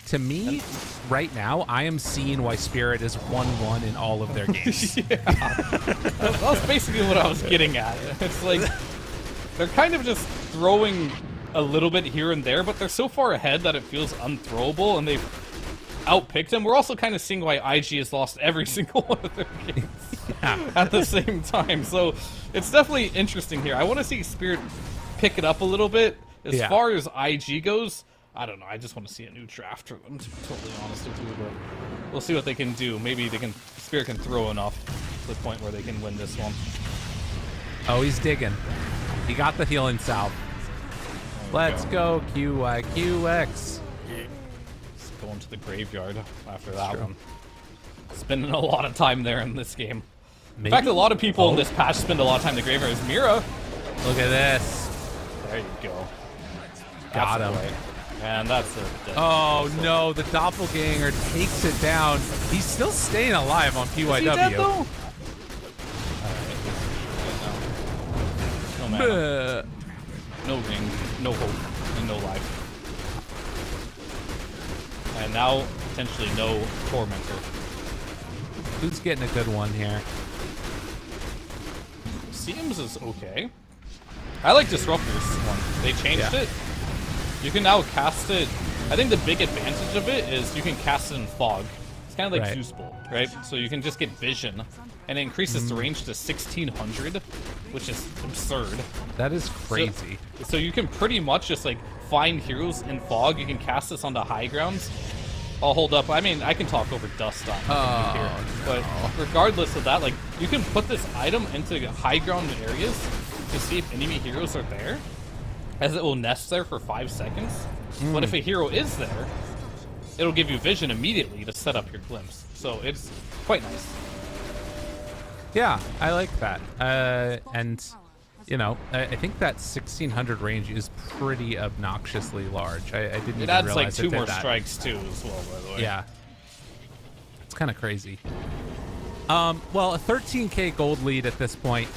G: To me, right now, I am seeing why Spirit is 1-1 in all of their games.
H: That's basically what I was getting at. It's like, they're kind of just throwing a little bit here and there, but they're so far ahead that it feels unthrowable, and they've outpicked them. We're also kind of seeing why IG has lost every single one of their games at the same time. So it's definitely interesting here. I want to see Spirit pick it up a little bit. As far as IG goes, I don't know. I just want to see a new draft for them, to be totally honest with you. But we'll see what they can do. Maybe Spirit can throw enough to the point where they can win this one.
G: Oh, he's digging. He got the healing salve. Let's go, QYQX.
H: Just going to the graveyard after that one. Spending a lot of time there in this game.
G: Maybe?
H: In fact, a lot of people in this patch spend a lot of time in the graveyard. Is Mira.
G: Look at this.
H: There you go.
G: Got
H: That's
G: him.
H: the way. And that's a dead.
G: Oh no, the doppelganger takes it down. He's still staying alive on PYW.
H: Is he dead, though? No mana, no ring, no hope, and no life. And now, potentially, no Tormentor.
G: Who's getting a good one here?
H: Seems is okay. I like Disruptor's one. They changed it. You can now cast it. I think the big advantage of it is you can cast it in Fog. It's kind of like
G: Right.
H: Zeus Bolt. right? So you can just get vision, and it increases the range to 1600, which is absurd.
G: That is crazy.
H: So you can pretty much just like find heroes in fog. You can cast this onto high grounds. I'll hold up. I mean, I can talk over dust on here, but regardless of that, like you can put this item into high ground areas to see if enemy heroes are there, as it will nest there for 5 seconds. But if a hero is there, it'll give you vision immediately to set up your glimpse. So it's quite nice.
G: Yeah, I like that. And you know, I think that 1600 range is pretty obnoxiously large. I didn't even
H: It adds
G: realize
H: like 2 more
G: that.
H: strikes too, as well. By the way.
G: Yeah, it's kind of crazy. Well, a 13k gold lead at this point,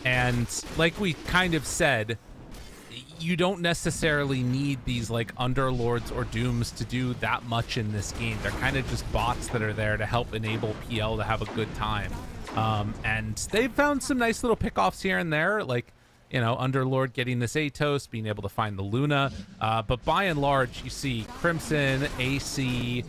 G: and like we kind of said, you don't necessarily need these like underlords or dooms to do that much in this game. They're kind of just bots that are there to help enable PL to have a good time. And they've found some nice little pickoffs here and there, like, you know, Underlord getting this Atos, being able to find the Luna. But by and large, you see Crimson, AC,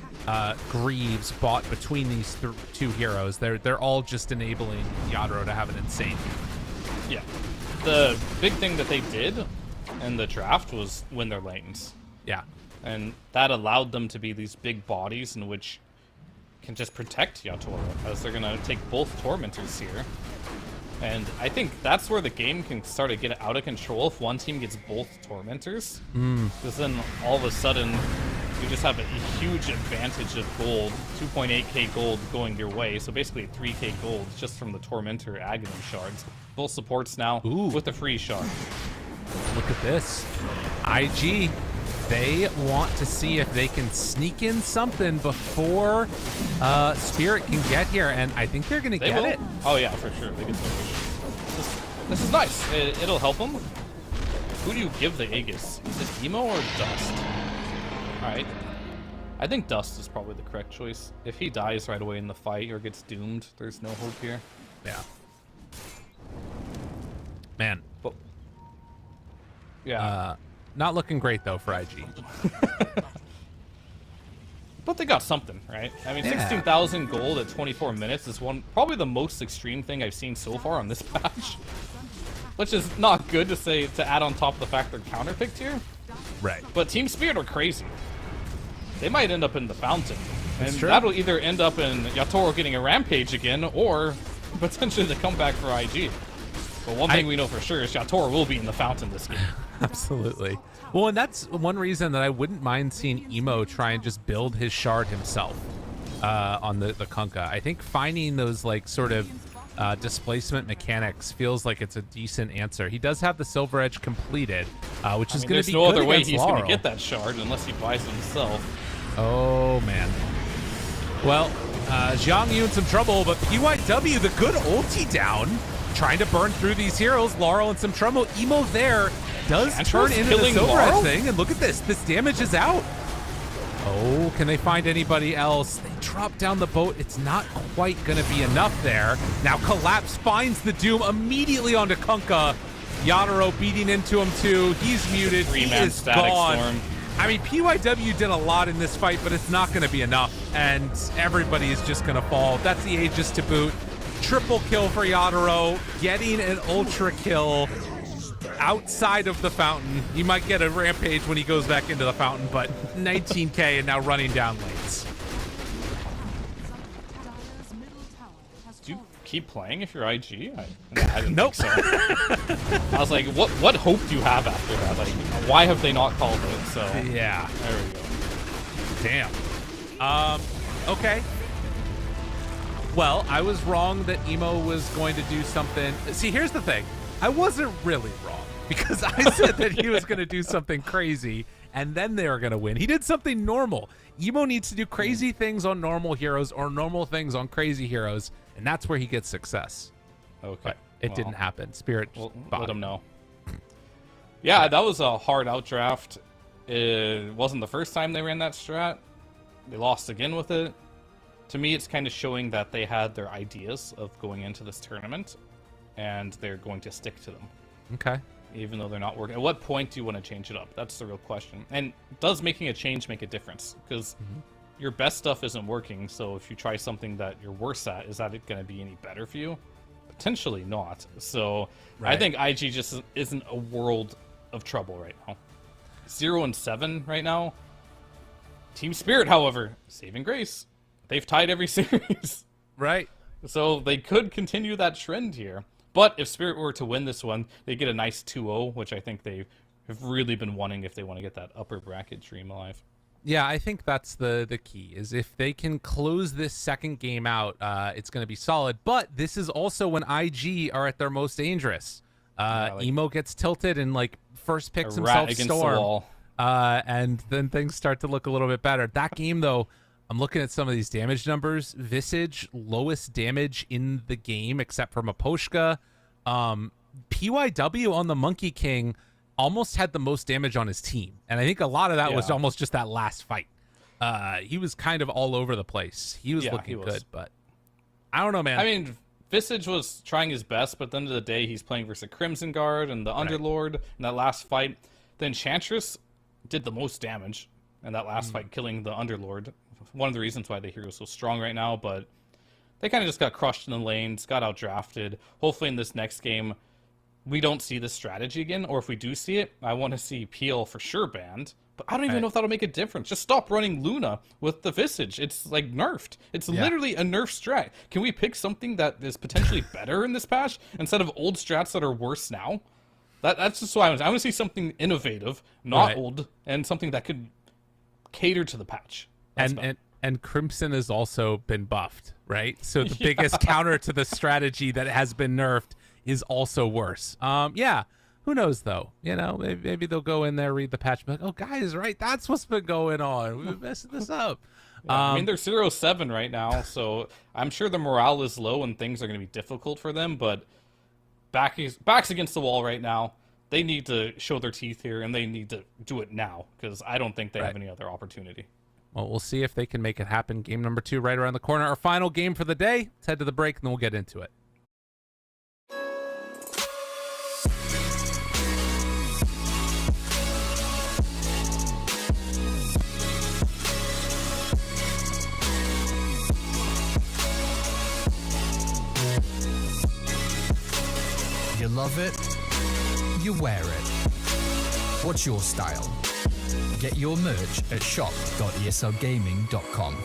G: Greaves bought between these two heroes. They're all just enabling Yadro to have an insane game.
H: Yeah. The big thing that they did in the draft was win their lanes.
G: Yeah.
H: And that allowed them to be these big bodies in which can just protect Yatoro, as they're going to take both Tormentors here. And I think that's where the game can start to get out of control if one team gets both Tormentors. Because then all of a sudden, you just have a huge advantage of gold, 2.8k gold going your way. So basically 3k gold just from the Tormentor Aghanim shards. Full supports now with the free shard.
G: Look at this. IG, they want to see if they can sneak in something before Spirit can get here, and I think they're going to get it.
H: Oh yeah, for sure. They get this is nice. It'll help them. Who do you give the Aegis? Is it Emo or Dust? Alright. I think Dust is probably the correct choice. If he dies right away in the fight or gets doomed, there's no hope here.
G: Yeah. Man.
H: But, yeah.
G: Not looking great, though, for IG.
H: But they got something, right? I mean, 16,000 gold at 24 minutes is probably the most extreme thing I've seen so far on this patch. Which is not good to add on top of the fact they're counterpicked here.
G: Right.
H: But Team Spirit are crazy. They might end up in the fountain. And
G: true.
H: that'll either end up in Yatoro getting a rampage again, or potentially the comeback for IG. But one thing we know for sure is Yatoro will be in the fountain this game.
G: Absolutely. Well, and that's one reason that I wouldn't mind seeing Emo try and just build his shard himself on the Kunkka. I think finding those like sort of displacement mechanics feels like it's a decent answer. He does have the Silver Edge completed, which is going to be
H: no
G: good
H: other way
G: against
H: he's
G: Laurel.
H: going to get that shard unless he buys it himself.
G: Oh, man. Well, Zhang Yu in some trouble, but PYW, the good ulti down, trying to burn through these heroes. Laurel in some trouble. Emo there does turn into the Silver Edge thing, and look at this. This damage is out. Oh, can they find anybody else? They drop down the boat. It's not quite going to be enough there. Now Collapse finds the Doom immediately onto Kunkka. Yadaro beating into him too. He's muted. He is gone.
H: Storm.
G: I mean, PYW did a lot in this fight, but it's not going to be enough, and everybody is just going to fall. That's the Aegis to boot. Triple kill for Yadaro, getting an ultra kill outside of the fountain. He might get a rampage when he goes back into the fountain, but 19k and now running down lanes.
H: Do you keep playing if you're IG? I didn't
G: Nope.
H: think so. I was like, what hope do you have after that? Like, why have they not called it? So
G: Yeah.
H: there we go.
G: Damn. Okay. Well, I was wrong that Emo was going to do something. See, here's the thing. I wasn't really wrong because I said that he was going to do something crazy and then they were going to win. He did something normal. Emo needs to do crazy things on normal heroes or normal things on crazy heroes, and that's where he gets success.
H: Okay.
G: But it didn't happen. Spirit
H: We'll
G: bought
H: let
G: it.
H: him know. Yeah, that was a hard outdraft. It wasn't the first time they ran that strat. They lost again with it. To me, it's kind of showing that they had their ideas of going into this tournament, and they're going to stick to them.
G: Okay.
H: Even though they're not working. At what point do you want to change it up? That's the real question. And does making a change make a difference? Because your best stuff isn't working, so if you try something that you're worse at, is that going to be any better for you? Potentially not. So I think IG just isn't a world of trouble right now. 0-7 right now. Team Spirit, however, saving grace. They've tied every series.
G: Right.
H: So they could continue that trend here. But if Spirit were to win this one, they get a nice 2-0, which I think they have really been wanting if they want to get that upper bracket dream alive.
G: Yeah, I think that's the key, is if they can close this second game out, it's going to be solid. But this is also when IG are at their most dangerous. Emo gets tilted and like first picks himself Storm. And then things start to look a little bit better. That game, though, I'm looking at some of these damage numbers. Visage, lowest damage in the game except for Maposhka. PYW on the Monkey King almost had the most damage on his team. And I think a lot of that was almost just that last fight. He was kind of all over the place. He was looking good, but I don't know, man.
H: I mean, Visage was trying his best, but at the end of the day, he's playing versus Crimson Guard and the Underlord in that last fight. The Enchantress did the most damage in that last fight, killing the Underlord. One of the reasons why the hero is so strong right now, but they kind of just got crushed in the lanes, got outdrafted. Hopefully in this next game, we don't see this strategy again, or if we do see it, I want to see Peel for sure banned. But I don't even know if that'll make a difference. Just stop running Luna with the Visage. It's like nerfed. It's literally a nerf strat. Can we pick something that is potentially better in this patch instead of old strats that are worse now? That's just what I want to see something innovative, not old, and something that could cater to the patch.
G: And Crimson has also been buffed, right? So the biggest counter to the strategy that has been nerfed is also worse. Who knows though? You know, maybe they'll go in there, read the patch, and be like, "Oh, guys, right? That's what's been going on. We've been messing this up."
H: I mean, they're 0-7 right now, so I'm sure the morale is low and things are going to be difficult for them. But backs against the wall right now. They need to show their teeth here, and they need to do it now because I don't think they have any other opportunity.
G: Well, we'll see if they can make it happen. Game number 2 right around the corner. Our final game for the day. Let's head to the break, and then we'll get into it.
B: You love it, you wear it. What's your style? Get your merch at shop.eslgaming.com.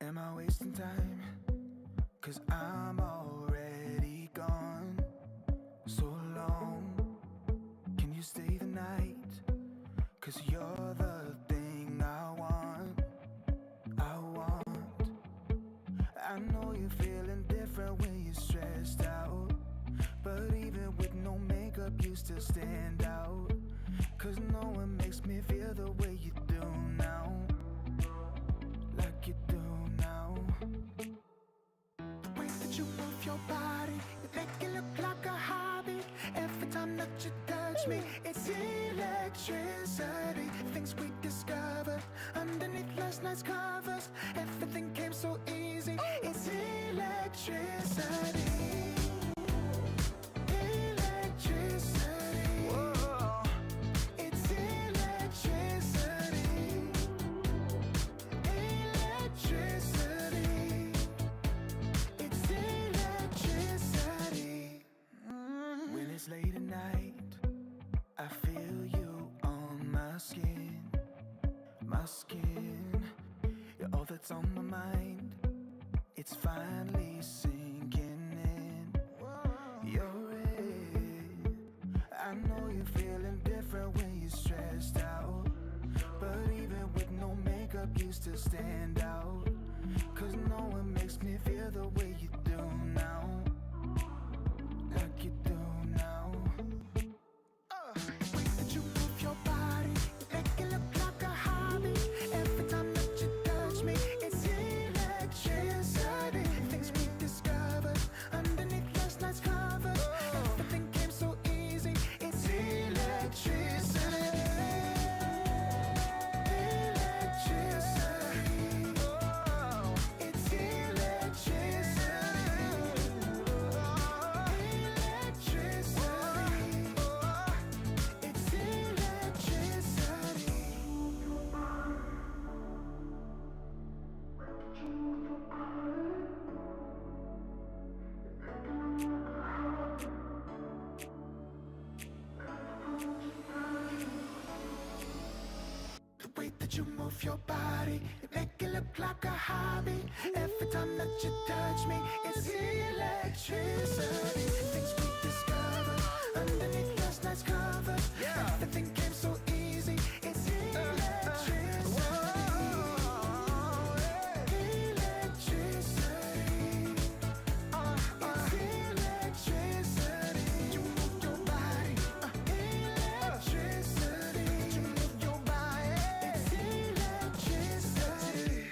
A: Am I wasting time? 'Cause I'm already gone. So long, can you stay the night? 'Cause you're the thing I want. I know you're feeling different when you're stressed out, but even with no makeup you still stand out. 'Cause no one makes me feel the way you do now. Like you do now. The way that you move your body, you make it look like a hobby. Every time that you touch me, it's electricity. Things we discovered underneath last night's covers. Everything came so easy. It's electricity. Electricity. Whoa. It's electricity. Electricity. It's electricity. When it's late at night, I feel you on my skin. My skin. You're all that's on my mind. It's finally sinking in. You're it. I know you're feeling different when you're stressed out, but even with no makeup you still stand out. 'Cause no one makes me feel the way you do now. Like you do now. The way that you move your body, you make it look like a hobby. Every time that you touch me, it's electricity. Things we discovered underneath last night's covers. Everything came so easy. It's electricity. your body, you make it look like a hobby. Every time that you touch me, it's electricity. Things we discovered underneath last night's cover. Everything came so easy. It's electricity. Electricity. It's electricity. You move your body. Electricity. You move your body. It's electricity.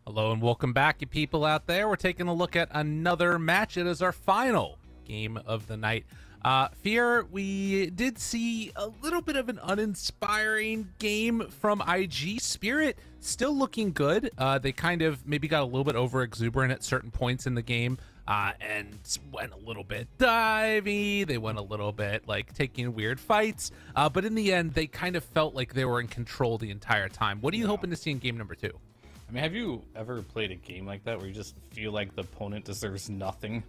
G: Hello and welcome back, you people out there. We're taking a look at another match. It is our final game of the night. Fear, we did see a little bit of an uninspiring game from IG. Spirit still looking good. They kind of maybe got a little bit over exuberant at certain points in the game. And went a little bit divey. They went a little bit like taking weird fights. But in the end, they kind of felt like they were in control the entire time. What are you hoping to see in game number 2?
H: I mean, have you ever played a game like that where you just feel like the opponent deserves nothing?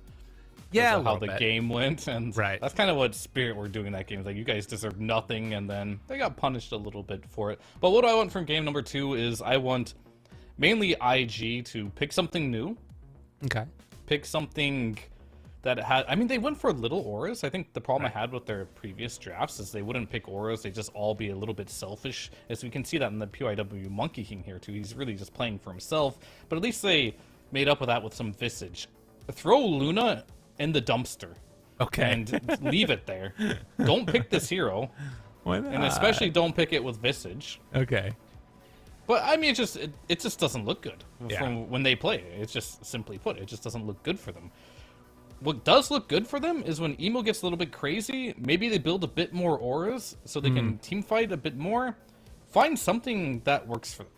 G: Yeah,
H: how the game went, and
G: right.
H: That's kind of what Spirit were doing in that game. It's like, you guys deserve nothing, and then they got punished a little bit for it. But what I want from game number 2 is I want mainly IG to pick something new.
G: Okay.
H: Pick something that had, I mean, they went for little auras. I think the problem I had with their previous drafts is they wouldn't pick auras. They just all be a little bit selfish, as we can see that in the PYW Monkey King here too. He's really just playing for himself, but at least they made up with that with some Visage. Throw Luna in the dumpster.
G: Okay.
H: And leave it there. Don't pick this hero.
G: Why not?
H: And especially don't pick it with Visage.
G: Okay.
H: But I mean, it just doesn't look good
G: Yeah.
H: from when they play. It's just, simply put, it just doesn't look good for them. What does look good for them is when Emo gets a little bit crazy, maybe they build a bit more auras so they can team fight a bit more. Find something that works for them.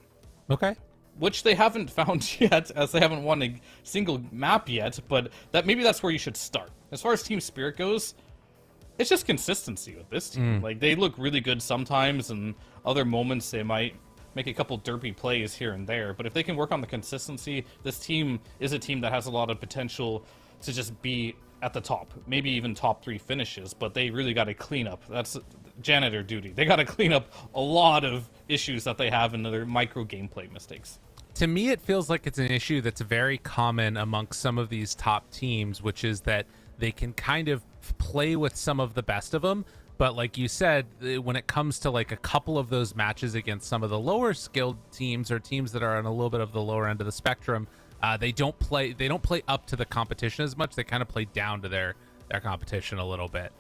G: Okay.
H: Which they haven't found yet, as they haven't won a single map yet, but maybe that's where you should start. As far as Team Spirit goes, it's just consistency with this team. Like, they look really good sometimes, and other moments they might make a couple derpy plays here and there, but if they can work on the consistency, this team is a team that has a lot of potential to just be at the top, maybe even top 3 finishes, but they really got to clean up. That's janitor duty. They got to clean up a lot of issues that they have in their micro gameplay mistakes.
G: To me, it feels like it's an issue that's very common amongst some of these top teams, which is that they can kind of play with some of the best of them. But like you said, when it comes to like a couple of those matches against some of the lower skilled teams or teams that are on a little bit of the lower end of the spectrum, they don't play up to the competition as much. They kind of play down to their competition a little bit.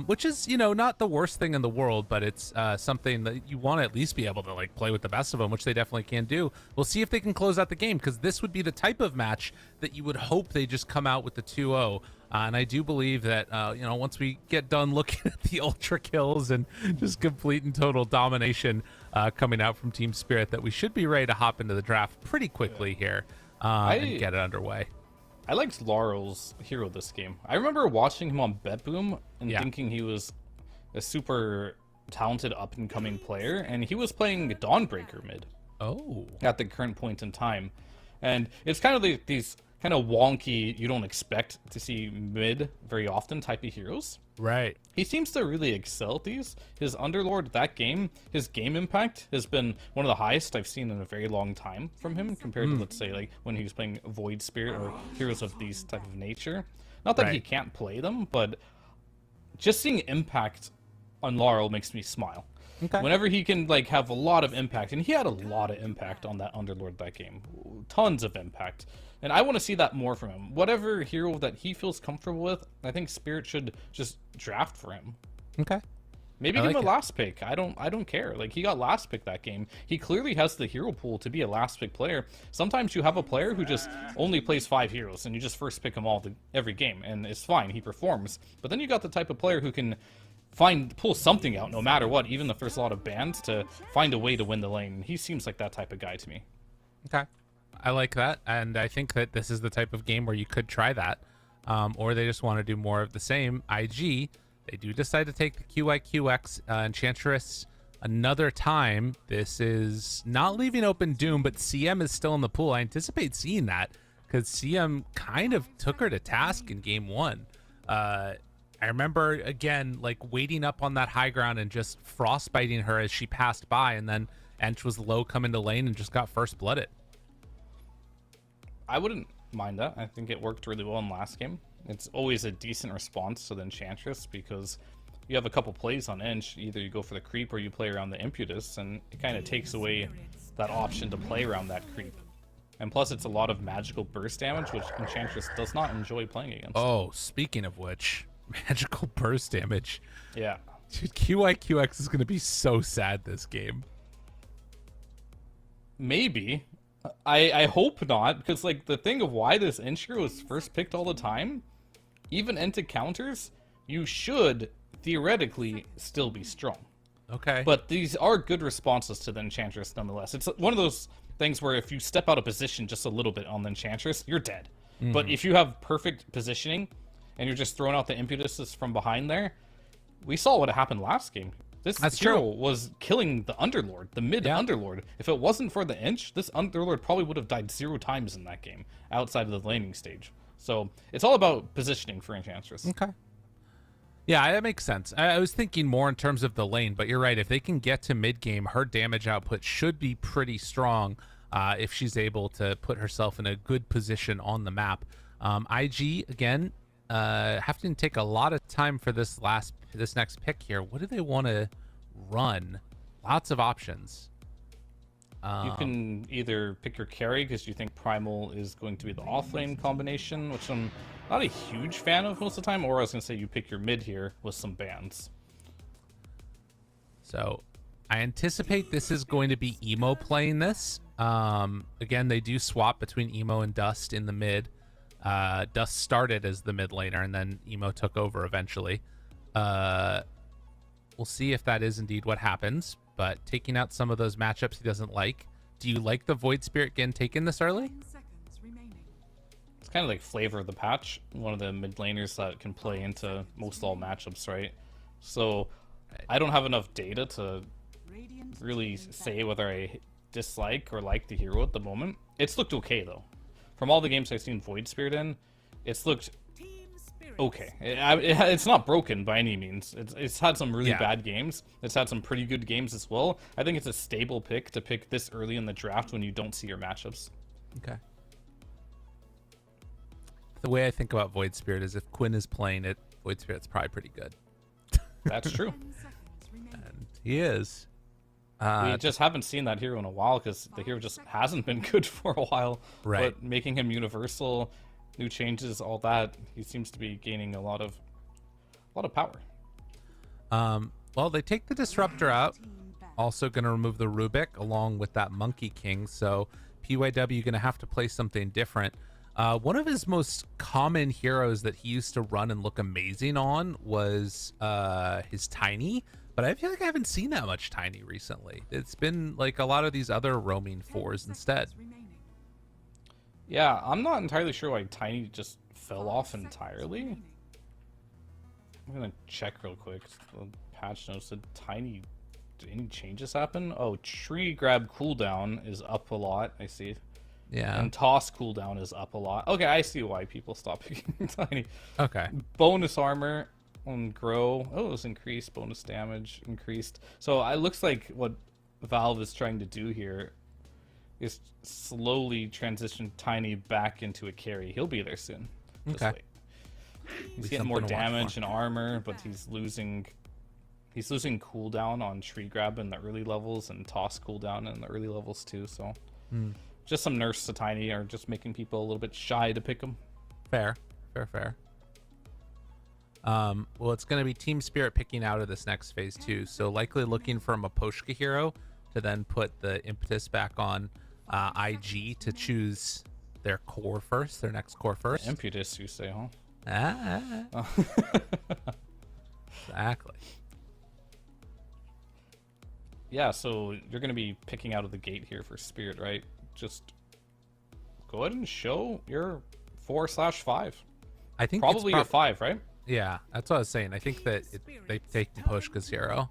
G: Which is, not the worst thing in the world, but it's something that you want to at least be able to like play with the best of them, which they definitely can do. We'll see if they can close out the game, because this would be the type of match that you would hope they just come out with the 2-0. And I do believe that, once we get done looking at the ultra kills and just complete and total domination coming out from Team Spirit, that we should be ready to hop into the draft pretty quickly here and get it underway.
H: I liked Laurel's hero this game. I remember watching him on BetBoom and thinking he was a super talented up-and-coming player, and he was playing Dawnbreaker mid.
G: Oh.
H: At the current point in time. And it's kind of these kind of wonky, you don't expect to see mid very often type of heroes.
G: Right.
H: He seems to really excel at these. His Underlord, that game, his game impact has been one of the highest I've seen in a very long time from him, compared to, let's say, like when he was playing Void Spirit or heroes of these type of nature. Not that he can't play them, but just seeing impact on Laurel makes me smile.
G: Okay.
H: Whenever he can like have a lot of impact, and he had a lot of impact on that Underlord that game, tons of impact, and I want to see that more from him. Whatever hero that he feels comfortable with, I think Spirit should just draft for him.
G: Okay.
H: Maybe give him a last pick. I don't care. Like, he got last pick that game. He clearly has the hero pool to be a last pick player. Sometimes you have a player who just only plays 5 heroes, and you just first pick them all every game, and it's fine. He performs. But then you got the type of player who can pull something out no matter what, even the first lot of bans, to find a way to win the lane. He seems like that type of guy to me.
G: Okay. I like that, and I think that this is the type of game where you could try that, or they just want to do more of the same. IG, they do decide to take the QIQX Enchantress another time. This is not leaving open Doom, but CM is still in the pool. I anticipate seeing that, because CM kind of took her to task in game 1. I remember, again, like waiting up on that high ground and just frostbiting her as she passed by, and then Ench was low coming to lane and just got first blooded.
H: I wouldn't mind that. I think it worked really well in last game. It's always a decent response to the Enchantress, because you have a couple plays on Ench. Either you go for the creep or you play around the Impetus, and it kind of takes away that option to play around that creep. And plus, it's a lot of magical burst damage, which Enchantress does not enjoy playing against.
G: Oh, speaking of which, magical burst damage.
H: Yeah.
G: Dude, QIQX is going to be so sad this game.
H: Maybe. I hope not, because like the thing of why this inch hero is first picked all the time, even into counters, you should theoretically still be strong.
G: Okay.
H: But these are good responses to the Enchantress nonetheless. It's one of those things where if you step out of position just a little bit on the Enchantress, you're dead. But if you have perfect positioning and you're just throwing out the impetuses from behind there, we saw what happened last game. This hero was killing the Underlord, the mid Underlord. If it wasn't for the inch, this Underlord probably would have died 0 times in that game outside of the laning stage. So it's all about positioning for Enchantress.
G: Okay. Yeah, that makes sense. I was thinking more in terms of the lane, but you're right. If they can get to mid game, her damage output should be pretty strong if she's able to put herself in a good position on the map. IG again, having to take a lot of time for this next pick here. What do they want to run? Lots of options.
H: You can either pick your carry because you think Primal is going to be the offlane combination, which I'm not a huge fan of most of the time, or I was going to say you pick your mid here with some bans.
G: So I anticipate this is going to be Emo playing this. Again, they do swap between Emo and Dust in the mid. Dust started as the mid laner, and then Emo took over eventually. We'll see if that is indeed what happens, but taking out some of those matchups he doesn't like. Do you like the Void Spirit getting taken this early?
F: 10 seconds remaining.
H: It's kind of like flavor of the patch, one of the mid laners that can play into most all matchups, right? So I don't have enough data to
F: Radiant
H: really
F: taking
H: say
F: back.
H: whether I dislike or like the hero at the moment. It's looked okay though. From all the games I've seen Void Spirit in, it's looked
F: Team Spirit.
H: okay. It's not broken by any means. It's had some really
G: Yeah.
H: bad games. It's had some pretty good games as well. I think it's a stable pick to pick this early in the draft when you don't see your matchups.
G: Okay. The way I think about Void Spirit is if Quinn is playing it, Void Spirit's probably pretty good.
H: That's true.
F: 10 seconds remaining.
G: And he is.
H: We just haven't seen that hero in a while because the hero just hasn't been good for a while.
G: Right.
H: But making him universal, new changes, all that, he seems to be gaining a lot of power.
G: Well, they take the Disruptor out.
F: Team back.
G: Also going to remove the Rubik along with that Monkey King. So PYW going to have to play something different. One of his most common heroes that he used to run and look amazing on was his Tiny. But I feel like I haven't seen that much Tiny recently. It's been like a lot of these other roaming
F: 10
G: fours
F: seconds
G: instead.
F: remaining.
H: Yeah, I'm not entirely sure why Tiny just fell
F: 5
H: off
F: seconds
H: entirely.
F: remaining.
H: I'm gonna check real quick. The patch notes said Tiny. Did any changes happen? Oh, tree grab cooldown is up a lot. I see.
G: Yeah.
H: And toss cooldown is up a lot. Okay, I see why people stop picking Tiny.
G: Okay.
H: Bonus armor on grow. Oh, it was increased. Bonus damage increased. So it looks like what Valve is trying to do here is slowly transition Tiny back into a carry. He'll be there soon. Just
G: Okay.
H: wait. He's getting more
G: something to watch
H: damage
G: for.
H: and armor, but he's losing cooldown on tree grab in the early levels and toss cooldown in the early levels too. So just some nerfs to Tiny are just making people a little bit shy to pick him.
G: Fair. Well, it's going to be Team Spirit picking out of this next phase too. So likely looking for a Maposhka hero to then put the impetus back on IG to choose their core first, their next core first.
H: Impetus, you say, huh?
G: Exactly.
H: Yeah, so you're going to be picking out of the gate here for Spirit, right? Just go ahead and show your 4/5.
G: I think
H: Probably your 5, right?
G: Yeah, that's what I was saying. I think that they take Maposhka's hero.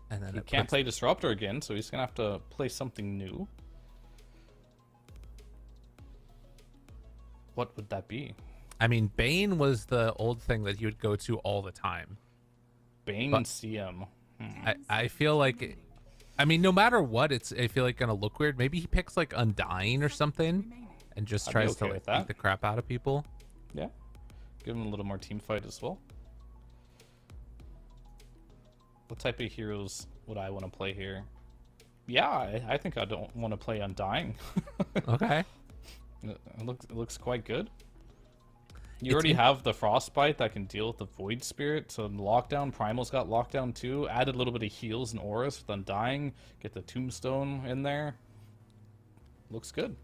G: And then
H: He
G: it
H: can't
G: puts-
H: play Disruptor again, so he's going to have to play something new. What would that be?
G: I mean, Bane was the old thing that he would go to all the time.
H: Bane
G: But-
H: CM.
G: I feel like, I mean, no matter what, I feel like gonna look weird. Maybe he picks like Undying or something and just
H: I'd be
G: tries
H: okay
G: to like,
H: with that.
G: beat the crap out of people.
H: Yeah. Give him a little more team fight as well. What type of heroes would I want to play here? Yeah, I think I don't want to play Undying.
G: Okay.
H: It looks quite good. You
G: It's
H: already
G: in-
H: have the Frostbite that can deal with the Void Spirit, so Lockdown, Primal's got Lockdown too. Added a little bit of heals and auras with Undying. Get the Tombstone in there. looks good.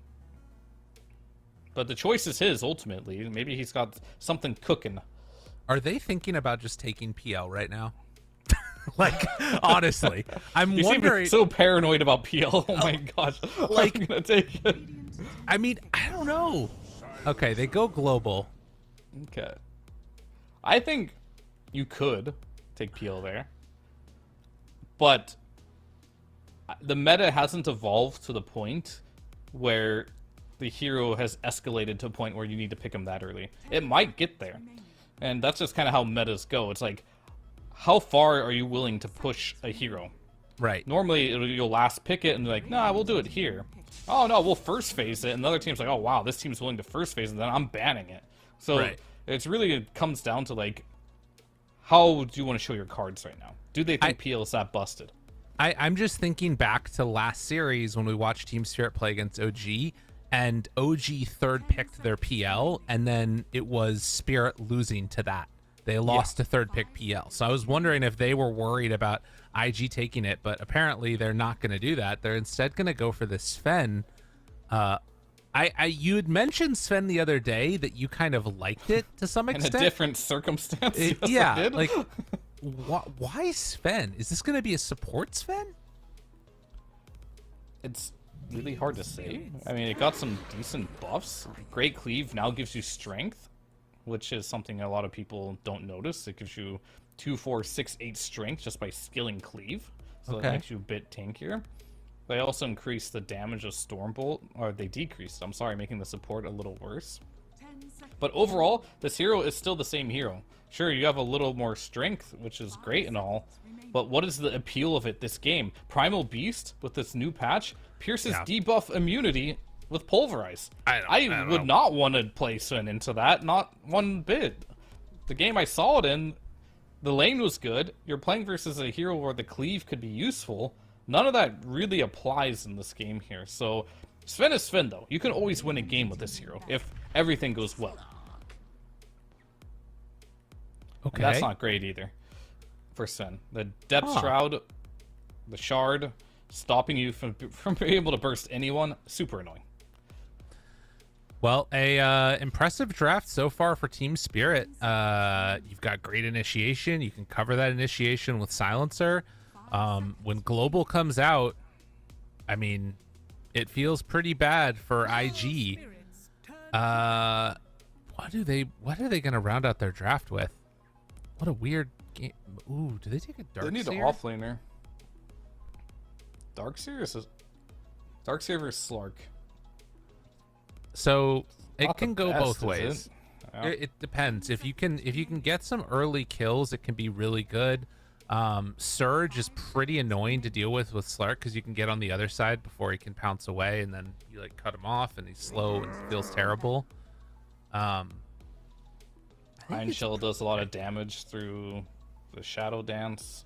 H: But the choice is his ultimately. Maybe he's got something cooking.
G: Are they thinking about just taking PL right now? Like, honestly, I'm
H: You
G: wondering.
H: seem so paranoid about PL. Oh my gosh.
G: Like-
H: I'm gonna take it.
G: I mean, I don't know. Okay, they go global.
H: Okay. I think you could take PL there. But the meta hasn't evolved to the point where the hero has escalated to a point where you need to pick him that early. It might get there. And that's just kind of how metas go. It's like, how far are you willing to push a hero?
G: Right.
H: Normally, you'll last pick it and be like, nah, we'll do it here. Oh, no, we'll first phase it. And the other team's like, oh, wow, this team's willing to first phase it, and then I'm banning it. So
G: Right.
H: it comes down to, like, how do you want to show your cards right now? Do they think PL is that busted?
G: I'm just thinking back to last series when we watched Team Spirit play against OG, and OG third picked their PL, and then it was Spirit losing to that. They lost to third pick PL. So I was wondering if they were worried about IG taking it, but apparently they're not going to do that. They're instead going to go for the Sven. You had mentioned Sven the other day that you kind of liked it to some
H: In
G: extent.
H: a different circumstance? Yes, I
G: Yeah,
H: did.
G: like why Sven? Is this going to be a support Sven?
H: It's really hard to say. I mean, it got some decent buffs. Great Cleave now gives you strength, which is something a lot of people don't notice. It gives you 2, 4, 6, 8 strength just by skilling Cleave. So
G: Okay.
H: that makes you a bit tankier. They also increase the damage of Stormbolt, or they decreased, I'm sorry, making the support a little worse. But overall, this hero is still the same hero. Sure, you have a little more strength, which is great and all, but what is the appeal of it this game? Primal Beast, with this new patch, pierces debuff immunity with Pulverize. I would not want to play Sven into that, not one bit. The game I saw it in, the lane was good. You're playing versus a hero where the cleave could be useful. None of that really applies in this game here. So Sven is Sven, though. You can always win a game with this hero if everything goes well.
G: Okay.
H: And that's not great either for Sven. The Depth Shroud, the Shard, stopping you from being able to burst anyone, super annoying.
G: Well, a impressive draft so far for Team Spirit. You've got great initiation. You can cover that initiation with Silencer. When Global comes out, I mean, it feels pretty bad for IG. What are they gonna round out their draft with? What a weird game. Ooh, do they take a Darkseer?
H: They need an offlaner. Darkseer versus Slark.
G: So it
H: Not the
G: can go
H: best,
G: both
H: is
G: ways.
H: it? Yeah.
G: It depends. If you can get some early kills, it can be really good. Surge is pretty annoying to deal with Slark because you can get on the other side before he can pounce away, and then you like cut him off, and he's slow and feels terrible.
H: Iron Shell does a lot of damage through the Shadow Dance.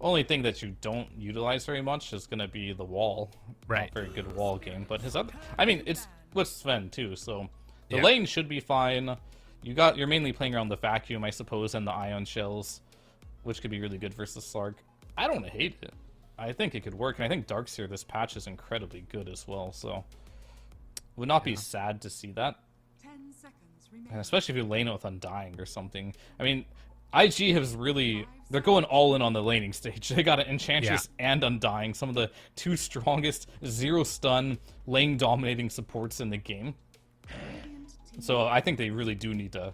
H: Only thing that you don't utilize very much is going to be the wall.
G: Right.
H: Not very good wall game, but his other, I mean, it's with Sven too, so the
G: Yeah.
H: lane should be fine. You're mainly playing around the vacuum, I suppose, and the ion shells, which could be really good versus Slark. I don't hate it. I think it could work, and I think Darkseer this patch is incredibly good as well, so would not be sad to see that.
F: 10 seconds remaining.
H: And especially if you lane it with Undying or something. I mean, IG has really... They're going all in on the laning stage. They got an Enchantress and Undying, some of the two strongest zero-stun, lane-dominating supports in the game. So I think they really do need to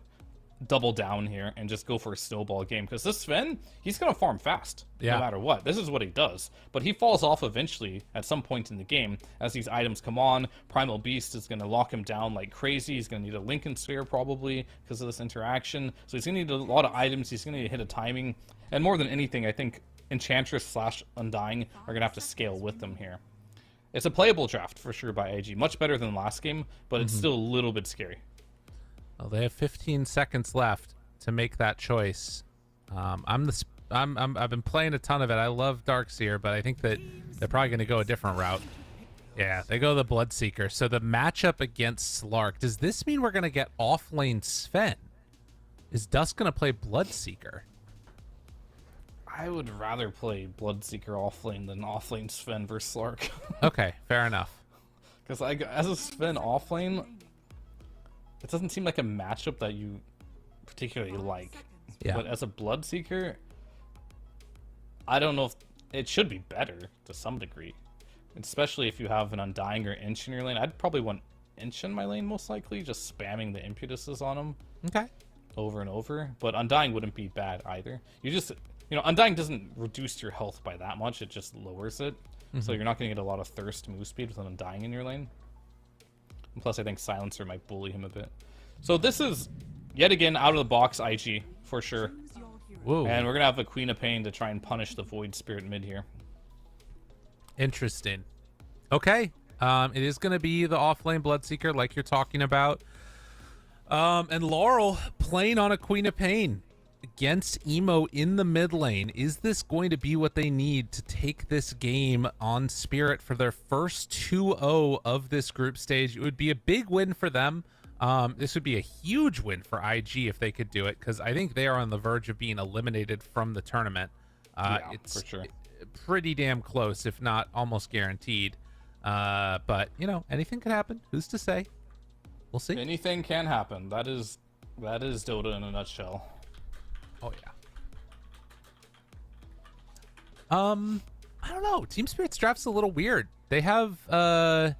H: double down here and just go for a snowball game. Because this Sven, he's going to farm fast, no matter what. This is what he does. But he falls off eventually at some point in the game as these items come on. Primal Beast is going to lock him down like crazy. He's going to need a Lincoln Sphere probably because of this interaction. So he's going to need a lot of items. He's going to need to hit a timing. And more than anything, I think Enchantress / Undying are going to have to scale with them here. It's a playable draft for sure by IG. Much better than last game, but it's still a little bit scary.
G: Well, they have 15 seconds left to make that choice. I've been playing a ton of it. I love Darkseer, but I think that they're probably going to go a different route. Yeah, they go the Bloodseeker. So the matchup against Slark, does this mean we're going to get off-lane Sven? Is Dusk going to play Bloodseeker?
H: I would rather play Bloodseeker offlane than offlane Sven versus Slark.
G: Okay, fair enough.
H: Because like as a Sven offlane, it doesn't seem like a matchup that you particularly like.
G: Yeah.
H: But as a Bloodseeker, I don't know if it should be better to some degree. Especially if you have an Undying or Inch in your lane. I'd probably want Inch in my lane most likely, just spamming the impetuses on him.
G: Okay.
H: Over and over. But Undying wouldn't be bad either. You just, Undying doesn't reduce your health by that much, it just lowers it. So you're not going to get a lot of thirst move speed with an Undying in your lane. And plus, I think Silencer might bully him a bit. So this is, yet again, out of the box IG, for sure.
G: Whoa.
H: And we're going to have a Queen of Pain to try and punish the Void Spirit mid here.
G: Interesting. Okay. It is going to be the offlane Bloodseeker like you're talking about. And Laurel playing on a Queen of Pain against Emo in the mid lane. Is this going to be what they need to take this game on Spirit for their first 2-0 of this group stage? It would be a big win for them. This would be a huge win for IG if they could do it, because I think they are on the verge of being eliminated from the tournament.
H: Yeah,
G: it's
H: for sure.
G: pretty damn close, if not almost guaranteed. But, anything could happen. Who's to say? We'll see.
H: Anything can happen. That is Dota in a nutshell.
G: Oh yeah. I don't know. Team Spirit's draft's a little weird. They have the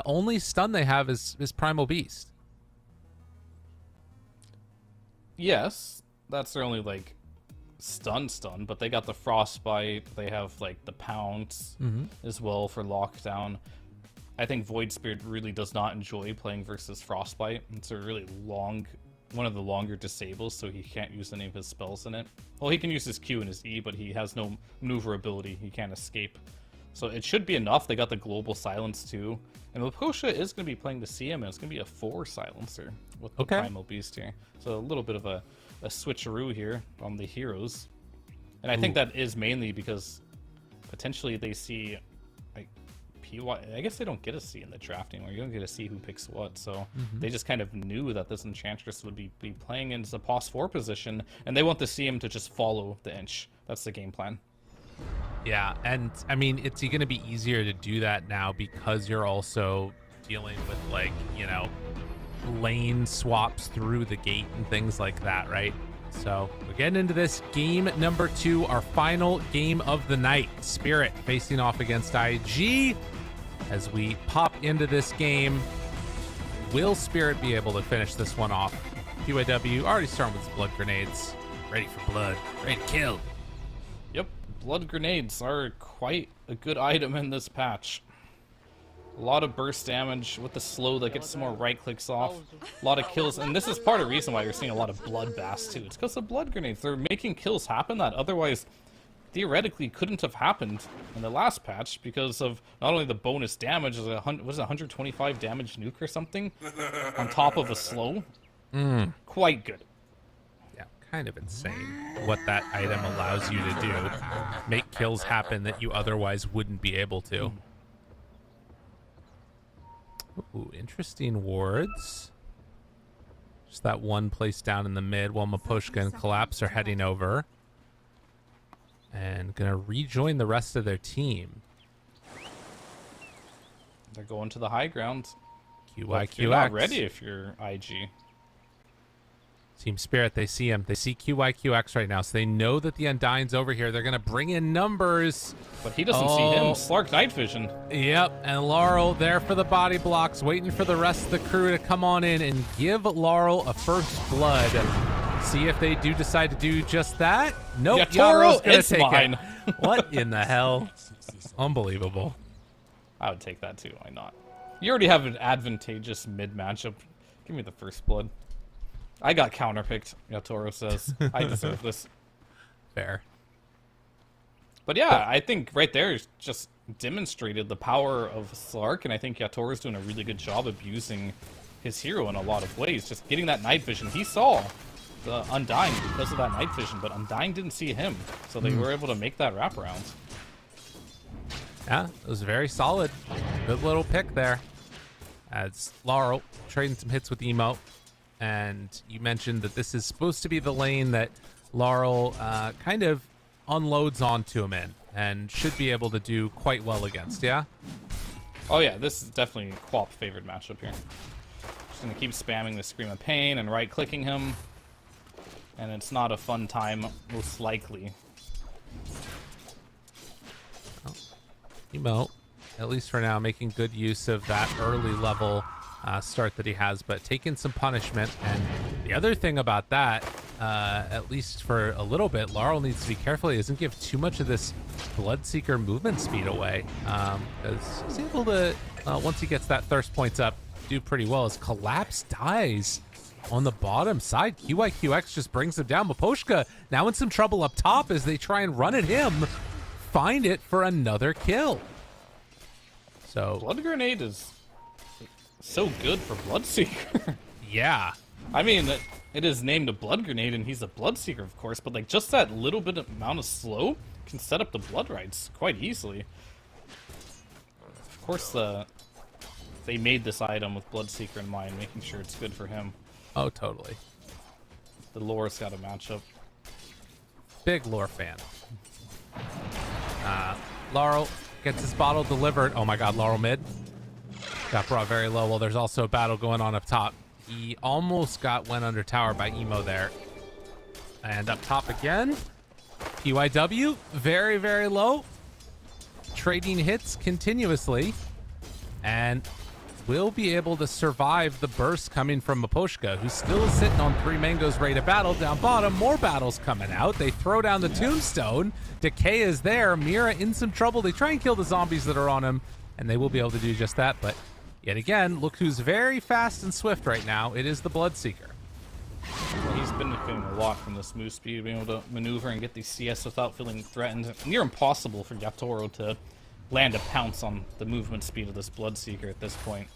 G: only stun they have is Primal Beast.
H: Yes, that's their only like stun, but they got the Frostbite. They have like the Pounce as well for lockdown. I think Void Spirit really does not enjoy playing versus Frostbite. It's a really one of the longer disables, so he can't use any of his spells in it. Well, he can use his Q and his E, but he has no maneuverability. He can't escape. So it should be enough. They got the global silence too. And Luposha is going to be playing the CM, and it's going to be a 4 silencer with the Primal Beast here. So a little bit of a switcheroo here on the heroes. And I think that is mainly because potentially they see like PY. I guess they don't get a see in the drafting, or you don't get to see who picks what. So they just kind of knew that this Enchantress would be playing into the POS 4 position, and they want the CM to just follow the Inch. That's the game plan.
G: Yeah, and I mean, it's going to be easier to do that now because you're also dealing with, like, lane swaps through the gate and things like that, right? So we're getting into this game number 2, our final game of the night. Spirit facing off against IG. As we pop into this game, will Spirit be able to finish this one off? PYW already starting with his blood grenades. Ready for blood, ready to kill.
H: Yep, blood grenades are quite a good item in this patch. A lot of burst damage with the slow that gets some more right clicks off. A lot of kills, and this is part of the reason why you're seeing a lot of bloodbaths too. It's because of blood grenades. They're making kills happen that otherwise theoretically couldn't have happened in the last patch because of not only the bonus damage, was it 125 damage nuke or something on top of a slow. Quite good.
G: Yeah, kind of insane what that item allows you to do. Make kills happen that you otherwise wouldn't be able to. Ooh, interesting wards. Just that one place down in the mid while Mapushka and Collapse are heading over. And gonna rejoin the rest of their team.
H: They're going to the high ground.
G: QYQX.
H: You're not ready if you're IG.
G: Team Spirit, they see him. They see QYQX right now, so they know that the Undying's over here. They're gonna bring in numbers.
H: But he doesn't see him. Slark Night Vision.
G: Yep, and Laurel there for the body blocks, waiting for the rest of the crew to come on in and give Laurel a first blood. See if they do decide to do just that. Nope, Yaro's gonna take
H: mine.
G: it. What in the hell? Unbelievable.
H: I would take that too. Why not? You already have an advantageous mid matchup. Give me the first blood. I got counterpicked, Yatoro says. I deserve this.
G: Fair.
H: But yeah, I think right there is just demonstrated the power of Slark, and I think Yatoro's doing a really good job abusing his hero in a lot of ways. Just getting that night vision. He saw the Undying because of that night vision, but Undying didn't see him, so they were able to make that wraparound.
G: Yeah, it was very solid. Good little pick there. As Laurel trading some hits with Emo. And you mentioned that this is supposed to be the lane that Laurel kind of unloads onto him in and should be able to do quite well against, yeah?
H: Oh yeah, this is definitely Quap favored matchup here. Just gonna keep spamming the Scream of Pain and right-clicking him. And it's not a fun time, most likely.
G: Emo, at least for now, making good use of that early level start that he has, but taking some punishment. And the other thing about that, at least for a little bit, Laurel needs to be careful he doesn't give too much of this Bloodseeker movement speed away, because he's able to, once he gets that thirst points up, do pretty well. As Collapse dies on the bottom side, QIQX just brings him down. Maposhka now in some trouble up top as they try and run at him, find it for another kill. So
H: Blood Grenade is so good for Bloodseeker.
G: yeah,
H: I mean, it is named a Blood Grenade, and he's a Bloodseeker, of course, but like just that little bit amount of slow can set up the Blood Rights quite easily. Of course, they made this item with Bloodseeker in mind, making sure it's good for him.
G: oh totally.
H: The lore's got a matchup.
G: Big lore fan. Laurel gets his bottle delivered. Oh my god, Laurel mid. Got brought very low. Well, there's also a battle going on up top. He almost went under tower by Emo there. And up top again. PYW, very, very low. Trading hits continuously. And will be able to survive the burst coming from Maposhka, who still is sitting on 3 mangoes ready to battle. Down bottom, more battles coming out. They throw down the tombstone. Decay is there. Mira in some trouble. They try and kill the zombies that are on him, and they will be able to do just that. But yet again, look who's very fast and swift right now. It is the Bloodseeker.
H: Well, he's benefiting a lot from this move speed, being able to maneuver and get these CS without feeling threatened. Near impossible for Yatoro to land a pounce on the movement speed of this Bloodseeker at this point.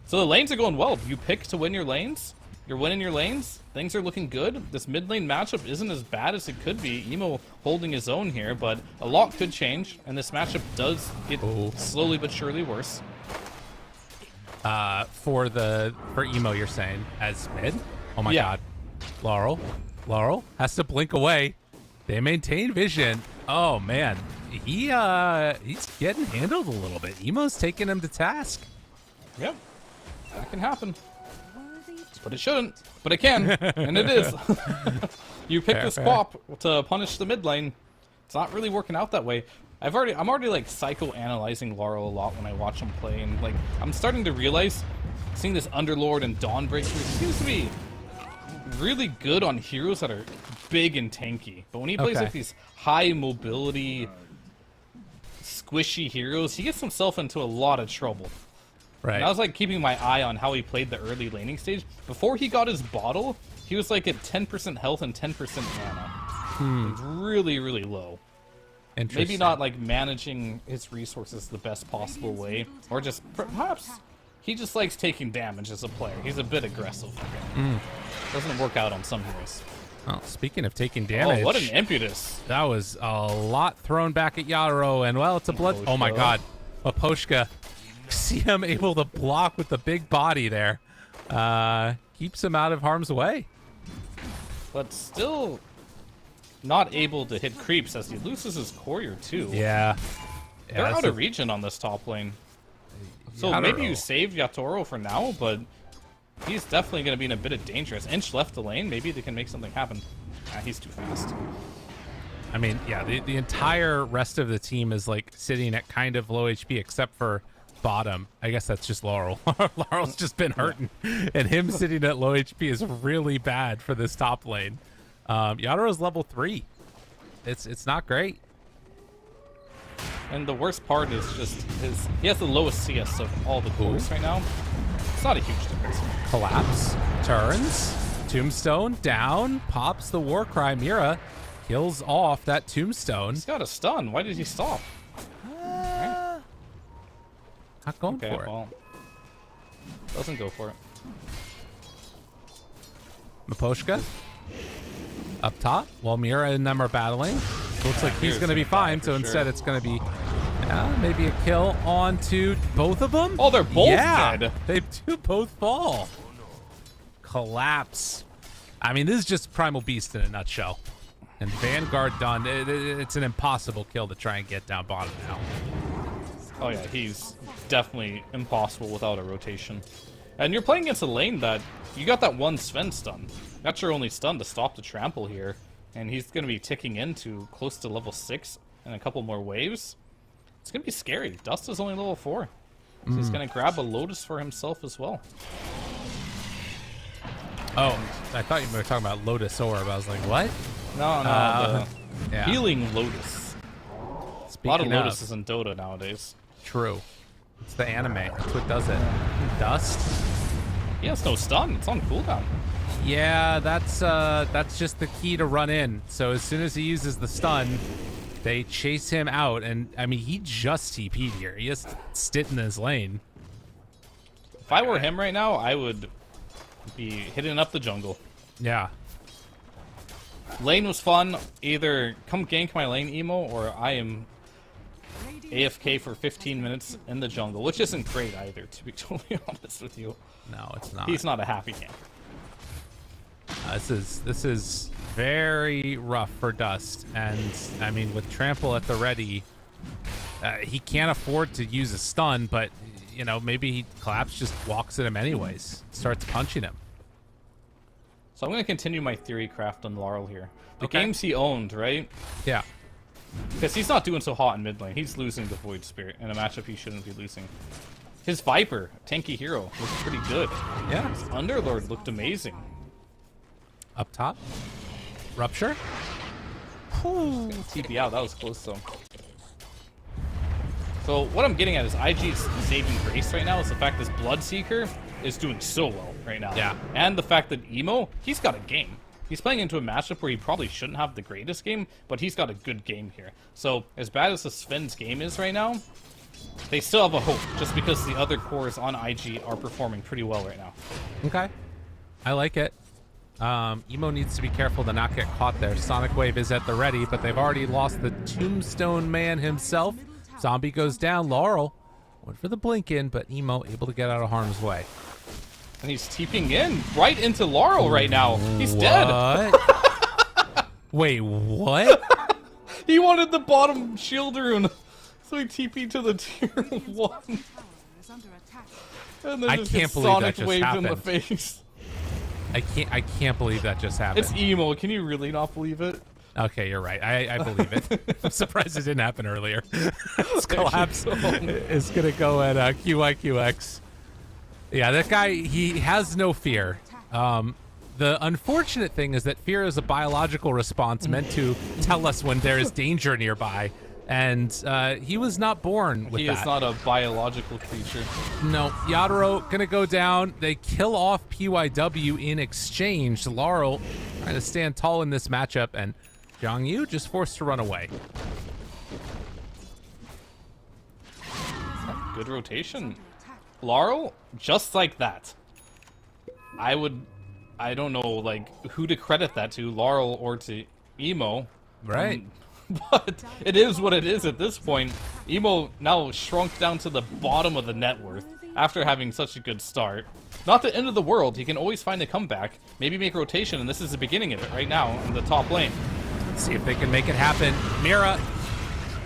H: So the lanes are going well. You pick to win your lanes. You're winning your lanes. Things are looking good. This mid lane matchup isn't as bad as it could be. Emo holding his own here, but a lot could change, and this matchup does get slowly but surely worse.
G: For Emo, you're saying as mid? Oh my
H: Yeah.
G: god. Laurel has to blink away. They maintain vision. Oh man, he's getting handled a little bit. Emo's taking him to task.
H: Yep, that can happen. But it shouldn't. But it can, and it is. You pick this Quap to punish the mid lane. It's not really working out that way. I'm already like psychoanalyzing Laurel a lot when I watch him play, and like I'm starting to realize, seeing this Underlord and Dawnbreaker seems to be really good on heroes that are big and tanky. But when he plays like these high mobility, squishy heroes, he gets himself into a lot of trouble.
G: Right.
H: And I was like keeping my eye on how he played the early laning stage. Before he got his bottle, he was like at 10% health and 10% mana. Like, really, really low. Maybe not like managing his resources the best possible way, or just perhaps he just likes taking damage as a player. He's a bit aggressive. Doesn't work out on some heroes.
G: Oh, speaking of taking damage.
H: Oh, what an impetus.
G: That was a lot thrown back at Yatoro, and well, it's a blood. Oh my god. Maposhka. See him able to block with the big body there. Keeps him out of harm's way.
H: But still not able to hit creeps as he loses his courier too.
G: Yeah.
H: They're out of region on this top lane. So maybe you save Yatoro for now, but he's definitely going to be in a bit of danger. As Inch left the lane, maybe they can make something happen. He's too fast.
G: I mean, yeah, the entire rest of the team is like sitting at kind of low HP except for bottom. I guess that's just Laurel. Laurel's just been hurting, and him sitting at low HP is really bad for this top lane. Yatoro's level 3. It's not great.
H: And the worst part is just he has the lowest CS of all the cores right now. It's not a huge difference.
G: Collapse, turns, tombstone down, pops the war cry. Mira kills off that tombstone.
H: He's got a stun. Why did he stop?
G: Not going for it.
H: Well, doesn't go for it.
G: Maposhka up top while Mira and them are battling. Looks like he's going to be fine, so instead it's going to be maybe a kill onto both of them.
H: Oh, they're both dead.
G: They do both fall. Collapse. I mean, this is just Primal Beast in a nutshell. And Vanguard done. It's an impossible kill to try and get down bottom now.
H: Oh yeah, he's definitely impossible without a rotation. And you're playing against a lane that you got that one Sven stun. That's your only stun to stop the trample here. And he's going to be ticking into close to level 6 and a couple more waves. It's going to be scary. Dust is only level 4. So he's going to grab a Lotus for himself as well.
G: Oh, I thought you were talking about Lotus Orb. I was like, what?
H: No,
G: Yeah.
H: Healing Lotus.
G: Speaking
H: A lot of
G: of,
H: Lotuses in Dota nowadays.
G: True. It's the anime. That's what does it. Dust?
H: He has no stun. It's on cooldown.
G: Yeah, that's just the key to run in. So as soon as he uses the stun, they chase him out. And, I mean, he just TP'd here. He just stit in his lane.
H: If I were him right now, I would be hitting up the jungle.
G: Yeah.
H: Lane was fun. Either come gank my lane, Emo, or I am AFK for 15 minutes in the jungle, which isn't great either, to be totally honest with you.
G: No, it's not.
H: He's not a happy camper.
G: This is very rough for Dust, and I mean with Trample at the ready, he can't afford to use a stun, but you know maybe Collapse just walks at him anyways, starts punching him.
H: So I'm going to continue my theory craft on Laurel here. The
G: Okay.
H: games he owned, right?
G: Yeah.
H: Because he's not doing so hot in mid lane. He's losing to Void Spirit in a matchup he shouldn't be losing. His Viper, tanky hero, looked pretty good.
G: Yeah.
H: His Underlord looked amazing.
G: Up top. Rupture.
H: TP out, that was close though. So what I'm getting at is IG's saving grace right now is the fact this Bloodseeker is doing so well right now.
G: Yeah.
H: And the fact that Emo, he's got a game. He's playing into a matchup where he probably shouldn't have the greatest game, but he's got a good game here. So as bad as the Sven's game is right now, they still have a hope just because the other cores on IG are performing pretty well right now.
G: Okay. I like it. Emo needs to be careful to not get caught there. Sonic Wave is at the ready, but they've already lost the Tombstone Man himself. Zombie goes down. Laurel went for the blink in, but Emo able to get out of harm's way.
H: And he's TPing in right into Laurel right now. He's dead.
G: What? Wait, what?
H: He wanted the bottom shield rune, so he TP'd to the tier 1.
F: Is under attack.
H: And then
G: I
H: just
G: can't
H: gets
G: believe that
H: Sonic
G: just
H: waved in
G: happened.
H: the face.
G: I can't believe that just happened.
H: It's Emo. Can you really not believe it?
G: Okay, you're right. I believe it. I'm surprised it didn't happen earlier. This collapse is gonna go at QIQX. Yeah, that guy, he has no fear. The unfortunate thing is that fear is a biological response meant to tell us when there is danger nearby. And he was not born with
H: He
G: that.
H: is not a biological creature.
G: No, Yadaro gonna go down. They kill off PYW in exchange. Laurel trying to stand tall in this matchup, and Zhang Yu just forced to run away.
H: Good rotation. Laurel, just like that. I don't know, like, who to credit that to, Laurel or to Emo.
G: Right.
H: But it is what it is at this point. Emo now shrunk down to the bottom of the net worth after having such a good start. Not the end of the world. He can always find a comeback. Maybe make rotation, and this is the beginning of it right now in the top lane.
G: Let's see if they can make it happen. Mira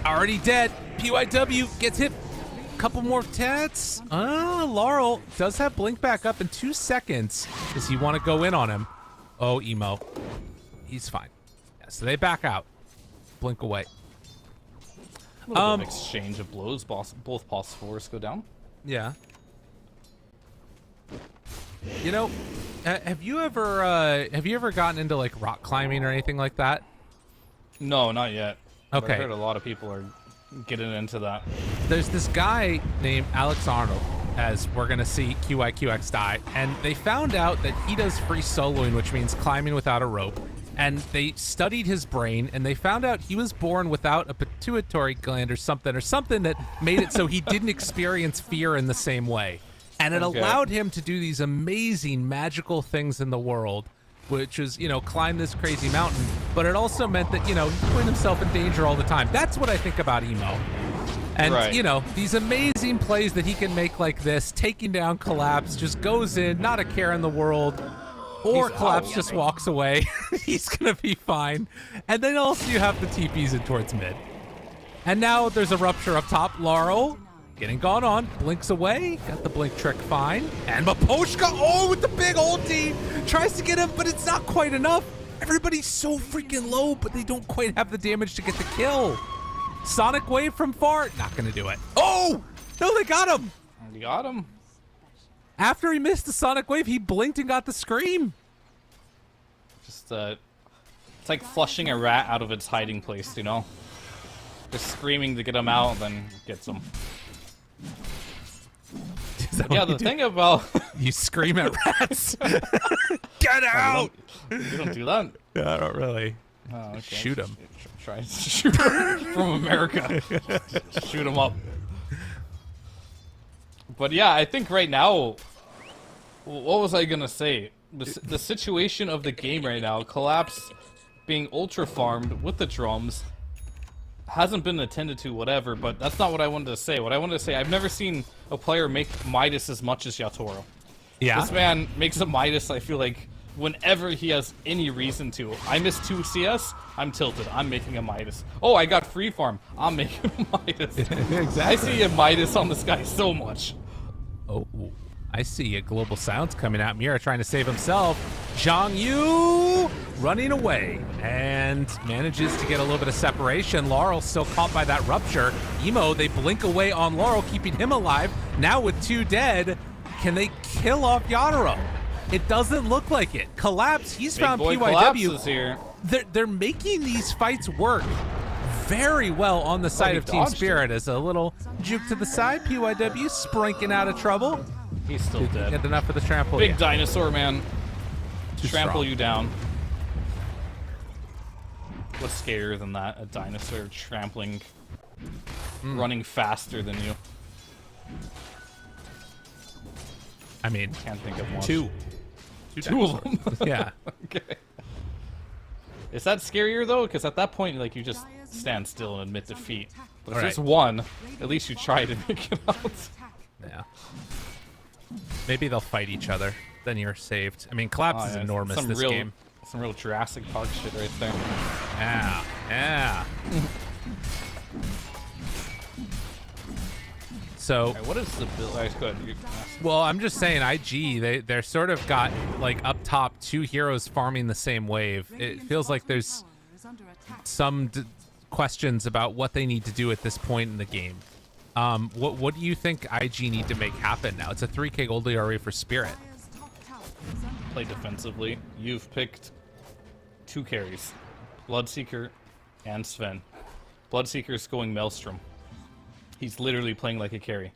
G: already dead. PYW gets hit. Couple more tats. Laurel does have blink back up in 2 seconds. Does he want to go in on him? Oh, Emo. He's fine. Yeah, so they back out. Blink away.
H: A little bit of exchange of blows. Both boss fours go down.
G: Yeah. You know, have you ever gotten into like rock climbing or anything like that?
H: No, not yet. But
G: Okay.
H: I heard a lot of people are getting into that.
G: There's this guy named Alex Arnold, as we're gonna see QIQX die, and they found out that he does free soloing, which means climbing without a rope. And they studied his brain, and they found out he was born without a pituitary gland or something that made it so he didn't experience fear in the same way. And it
H: Okay.
G: allowed him to do these amazing magical things in the world, which is, you know, climb this crazy mountain. But it also meant that, you know, he put himself in danger all the time. That's what I think about Emo. And,
H: Right.
G: you know, these amazing plays that he can make like this, taking down Collapse, just goes in, not a care in the world. Or Collapse just walks away. He's going to be fine. And then also you have the TPs in towards mid. And now there's a Rupture up top. Laurel Getting gone on. Blinks away. Got the blink trick fine. And Maposhka, oh, with the big ulti. Tries to get him, but it's not quite enough. Everybody's so freaking low, but they don't quite have the damage to get the kill. Sonic Wave from far. Not going to do it. Oh! No, they got him.
H: You got him.
G: After he missed the Sonic Wave, he blinked and got the scream.
H: Just, it's like flushing a rat out of its hiding place, you know? Just screaming to get him out, then gets him. Yeah, the thing about...
G: You scream at rats. Get out!
H: You don't do that?
G: No, I don't really.
H: Oh, okay.
G: Shoot him.
H: Try to shoot him from America. Shoot him up. But yeah, I think right now... What was I gonna say? The situation of the game right now, Collapse being ultra farmed with the drums, hasn't been attended to, whatever, but that's not what I wanted to say. What I wanted to say, I've never seen a player make Midas as much as Yatoro.
G: Yeah.
H: This man makes a Midas, I feel like, whenever he has any reason to. I missed 2 CS, I'm tilted. I'm making a Midas. Oh, I got free farm. I'm making a Midas.
G: Exactly.
H: I see a Midas on this guy so much.
G: Oh, I see a Global Sounds coming out. Mira trying to save himself. Zhang Yu running away and manages to get a little bit of separation. Laurel still caught by that rupture. Emo, they blink away on Laurel, keeping him alive. Now with 2 dead, can they kill off Yatoro? It doesn't look like it. Collapse, he's found PYW.
H: Here.
G: They're making these fights work very well on the side of Team Spirit. As a little juke to the side, PYW sprinking out of trouble.
H: He's still dead.
G: Get enough of the trample.
H: Big dinosaur, man.
G: Too
H: Trample
G: strong.
H: you down. What's scarier than that? A dinosaur trampling, running faster than you.
G: I mean,
H: Can't think of one.
G: two
H: of them.
G: Yeah.
H: Okay. Is that scarier though? Because at that point, like, you just stand still and admit defeat. But if
G: All
H: there's
G: right.
H: one, at least you try to make it out.
G: Yeah. Maybe they'll fight each other. Then you're saved. I mean, Collapse is enormous this game.
H: Some real Jurassic Park shit right there.
G: Yeah. Yeah. So,
H: Alright, what is the build? Alright, go ahead.
G: well, I'm just saying, IG, they're sort of got, like, up top, 2 heroes farming the same wave. It feels like there's some questions about what they need to do at this point in the game. What do you think IG need to make happen now? It's a 3K gold ERA for Spirit.
H: Play defensively. You've picked 2 carries. Bloodseeker and Sven. Bloodseeker's going Maelstrom. He's literally playing like a carry.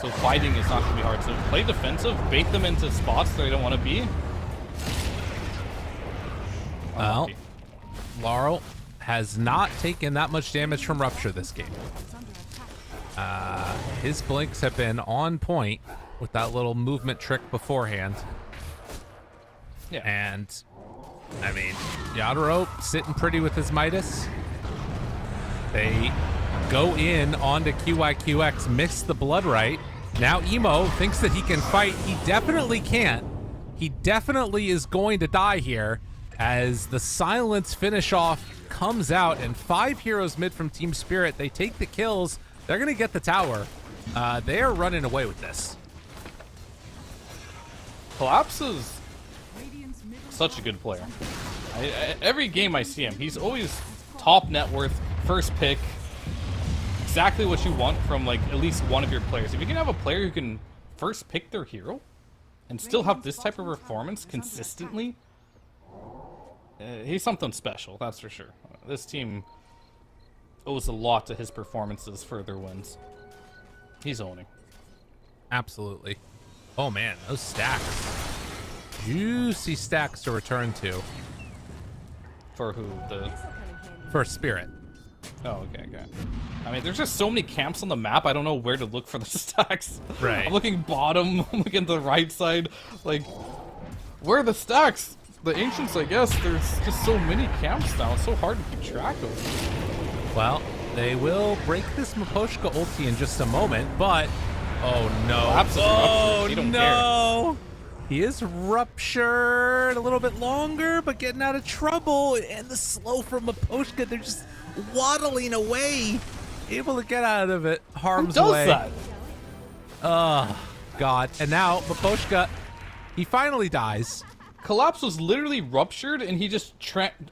H: So fighting is not going to be hard. So play defensive, bait them into spots they don't want to be.
G: Well, Laurel has not taken that much damage from Rupture this game. His blinks have been on point with that little movement trick beforehand.
H: Yeah.
G: And, I mean, Yatoro sitting pretty with his Midas. They go in onto QIQX, miss the blood right. Now Emo thinks that he can fight. He definitely can't. He definitely is going to die here as the silence finish off comes out, and 5 heroes mid from Team Spirit. They take the kills. They're going to get the tower. They are running away with this.
H: Collapse is such a good player. Every game I see him, he's always top net worth, first pick. Exactly what you want from, like, at least one of your players. If you can have a player who can first pick their hero and still have this type of performance consistently, he's something special, that's for sure. This team owes a lot to his performances for their wins. He's owning.
G: Absolutely. Oh man, those stacks. Juicy stacks to return to.
H: For who?
G: For Spirit.
H: Oh, okay. I mean, there's just so many camps on the map, I don't know where to look for the stacks.
G: Right.
H: I'm looking bottom, I'm looking to the right side. Like, where are the stacks? The Ancients, I guess. There's just so many camps now. It's so hard to keep track of.
G: Well, they will break this Maposhka ulti in just a moment, but... Oh, no.
H: Oh, he don't
G: no! He is ruptured a little bit longer, but getting out of trouble. And the slow from Maposhka, they're just waddling away. able to get out of it harm's
H: Who does
G: way.
H: that?
G: Oh, God. And now Maposhka, he finally dies.
H: Collapse was literally ruptured, and he just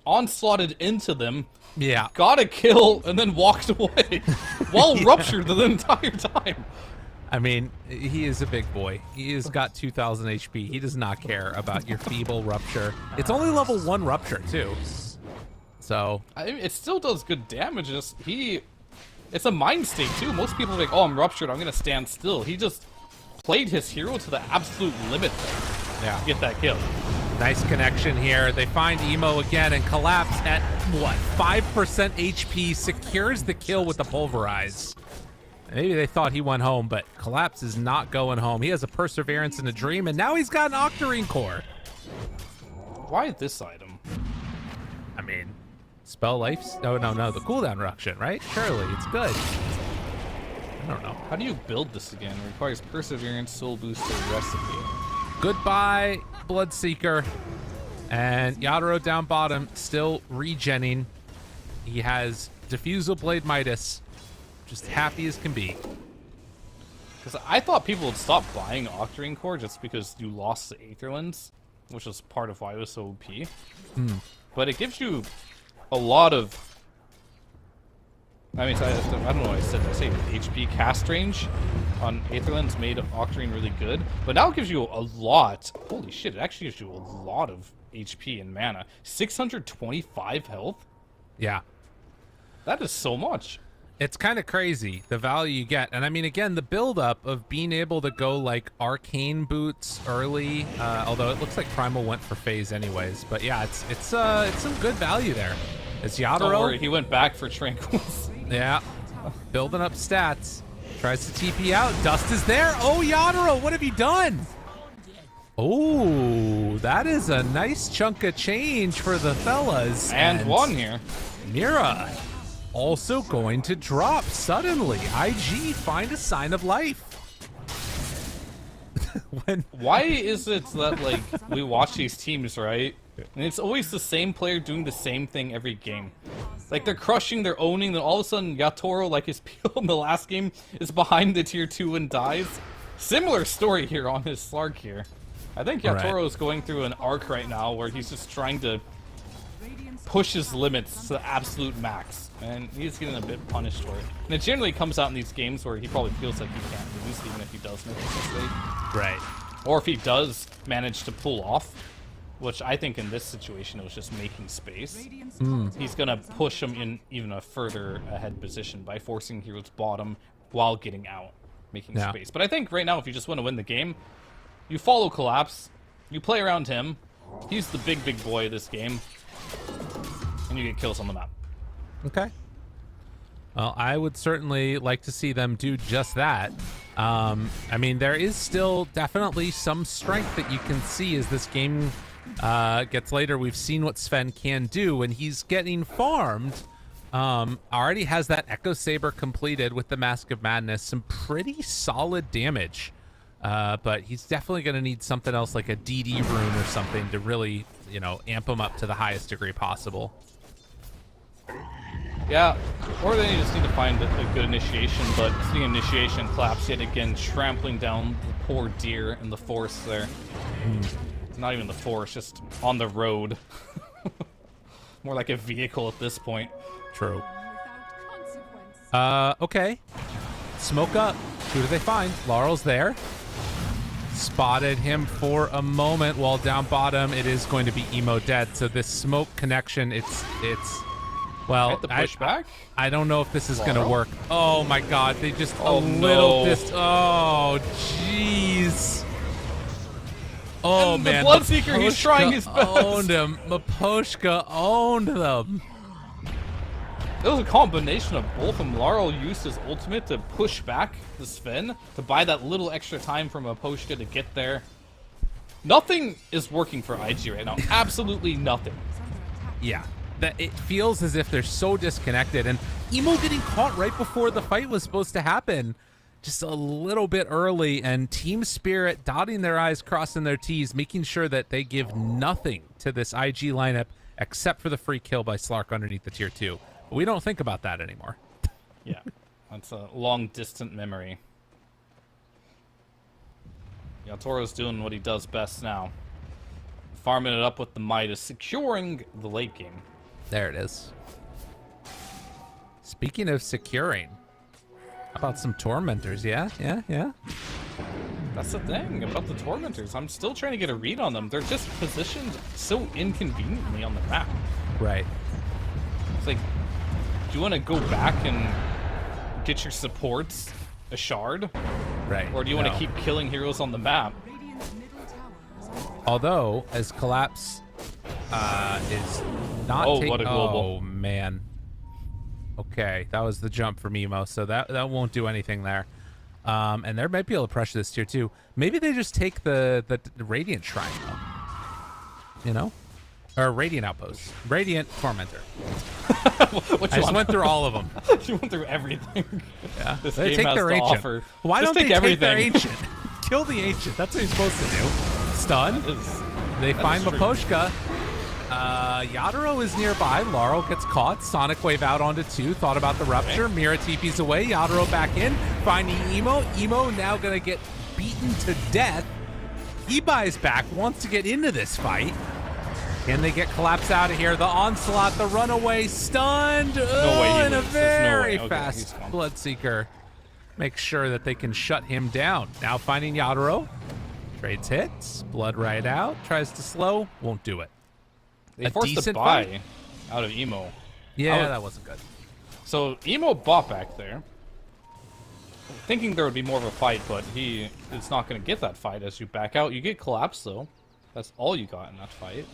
H: onslaughted into them,
G: Yeah.
H: got a kill, and then walked away while ruptured the entire time.
G: I mean, he is a big boy. He has got 2,000 HP. He does not care about your feeble rupture. It's only level 1 rupture, too. So,
H: I mean, it still does good damage. It's a mind state, too. Most people are like, oh, I'm ruptured, I'm going to stand still. He just played his hero to the absolute limit there
G: yeah.
H: to get that kill.
G: Nice connection here. They find Emo again and Collapse at, what, 5% HP, secures the kill with the Pulverize. Maybe they thought he went home, but Collapse is not going home. He has a Perseverance and a Dream, and now he's got an Octarine Core.
H: Why this item?
G: I mean, spell life? No, the cooldown reduction, right? Surely, it's good. I don't know.
H: How do you build this again? It requires Perseverance, Soul Booster, Recipe.
G: Goodbye, Bloodseeker. And Yadoro down bottom, still regenning. He has Diffusal Blade Midas. Just happy as can be.
H: Because I thought people would stop buying Octarine Core just because you lost the Aetherlands, which was part of why it was so OP. But it gives you a lot of... I mean, I don't know what I said. I say HP cast range on Aetherlands made Octarine really good. But now it gives you a lot. Holy shit, it actually gives you a lot of HP and mana. 625 health?
G: Yeah.
H: That is so much.
G: It's kind of crazy, the value you get. And I mean, again, the buildup of being able to go like Arcane Boots early, although it looks like Primal went for phase anyways. But yeah, it's some good value there. It's Yadoro.
H: Don't worry, he went back for Tranquils.
G: Yeah, building up stats. Tries to TP out. Dust is there. Oh, Yadoro, what have you done? Oh, that is a nice chunk of change for the fellas.
H: And one here.
G: Mira also going to drop suddenly. IG find a sign of life.
H: Why is it that, like, we watch these teams, right? And it's always the same player doing the same thing every game. Like, they're crushing, they're owning, then all of a sudden Yatoro, like his peel in the last game, is behind the tier 2 and dies. Similar story here on his Slark here. I think Yatoro is going through an arc right now where he's just trying to push his limits to the absolute max. And he's getting a bit punished for it. And it generally comes out in these games where he probably feels like he can't lose, even if he does make a mistake.
G: Right.
H: Or if he does manage to pull off, which I think in this situation it was just making space, he's going to push him in even a further ahead position by forcing Hero's bottom while getting out, making space. But I think right now, if you just want to win the game, you follow Collapse, you play around him, he's the big boy of this game, and you get kills on the map.
G: Okay. Well, I would certainly like to see them do just that. I mean, there is still definitely some strength that you can see as this game gets later. We've seen what Sven can do when he's getting farmed. Already has that Echo Saber completed with the Mask of Madness. Some pretty solid damage. But he's definitely going to need something else like a DD rune or something to really, you know, amp him up to the highest degree possible.
H: Yeah, or then you just need to find a good initiation, but the initiation Collapse yet again, trampling down the poor deer in the forest there. It's not even the forest, just on the road. More like a vehicle at this point.
G: True. Okay. Smoke up. Who do they find? Laurel's there. Spotted him for a moment while down bottom. It is going to be Emo dead. So this smoke connection, it's well,
H: the pushback?
G: I don't know if this is going to work. Oh my God, they just
H: Oh,
G: a little
H: no.
G: Oh, jeez. Oh
H: And the
G: man,
H: Bloodseeker, he's
G: Maposhka
H: trying his best.
G: Owned him. Maposhka owned them.
H: It was a combination of both of them. Laurel used his ultimate to push back the Sven, to buy that little extra time from Maposhka to get there. Nothing is working for IG right now. Absolutely nothing.
G: Yeah. That it feels as if they're so disconnected, and Emo getting caught right before the fight was supposed to happen, just a little bit early, and Team Spirit dotting their I's, crossing their T's, making sure that they give nothing to this IG lineup except for the free kill by Slark underneath the tier 2. But we don't think about that anymore.
H: Yeah. That's a long distant memory. Yeah, Toro's doing what he does best now. Farming it up with the Midas, securing the late game.
G: There it is. Speaking of securing, how about some tormentors? Yeah.
H: That's the thing about the Tormentors. I'm still trying to get a read on them. They're just positioned so inconveniently on the map.
G: Right.
H: It's like, do you want to go back and get your supports a shard?
G: Right.
H: Or do you want to keep killing heroes on the map?
F: Radiant's middle tower is under
G: Although, as Collapse is not
H: Oh,
G: taking...
H: what a global.
G: Oh, man. Okay, that was the jump from Emo, so that won't do anything there. And they might be able to pressure this tier 2. Maybe they just take the Radiant Shrine, though. You know? Or Radiant Outpost. Radiant Tormentor.
H: Which
G: I just
H: one?
G: went through all of them.
H: You went through everything.
G: Yeah.
H: This
G: They
H: game
G: take
H: has
G: their
H: to
G: ancient.
H: offer.
G: Why
H: Just
G: don't
H: take
G: they
H: everything.
G: take their ancient? Kill the ancient. That's what you're supposed to do. Stun. They find
H: true.
G: Maposhka. Yadaro is nearby. Laurel gets caught. Sonic Wave out onto 2. Thought about the rupture. Mira TP's away. Yadaro back in. Finding Emo. Emo now going to get beaten to death. He buys back. Wants to get into this fight. Can they get Collapse out of here? The onslaught. The runaway. Stunned.
H: way he
G: And a
H: loses. There's no
G: very
H: way. Okay,
G: fast
H: he's gone.
G: Bloodseeker. Make sure that they can shut him down. Now finding Yadaro. Trades hits. Blood right out. Tries to slow. Won't do it.
H: They
G: A
H: forced a
G: decent
H: buy
G: fight?
H: out of Emo.
G: Yeah,
H: would-
G: that wasn't good.
H: So Emo bought back there, thinking there would be more of a fight, but he is not going to get that fight as you back out. You get Collapse, though. That's all you got in that fight.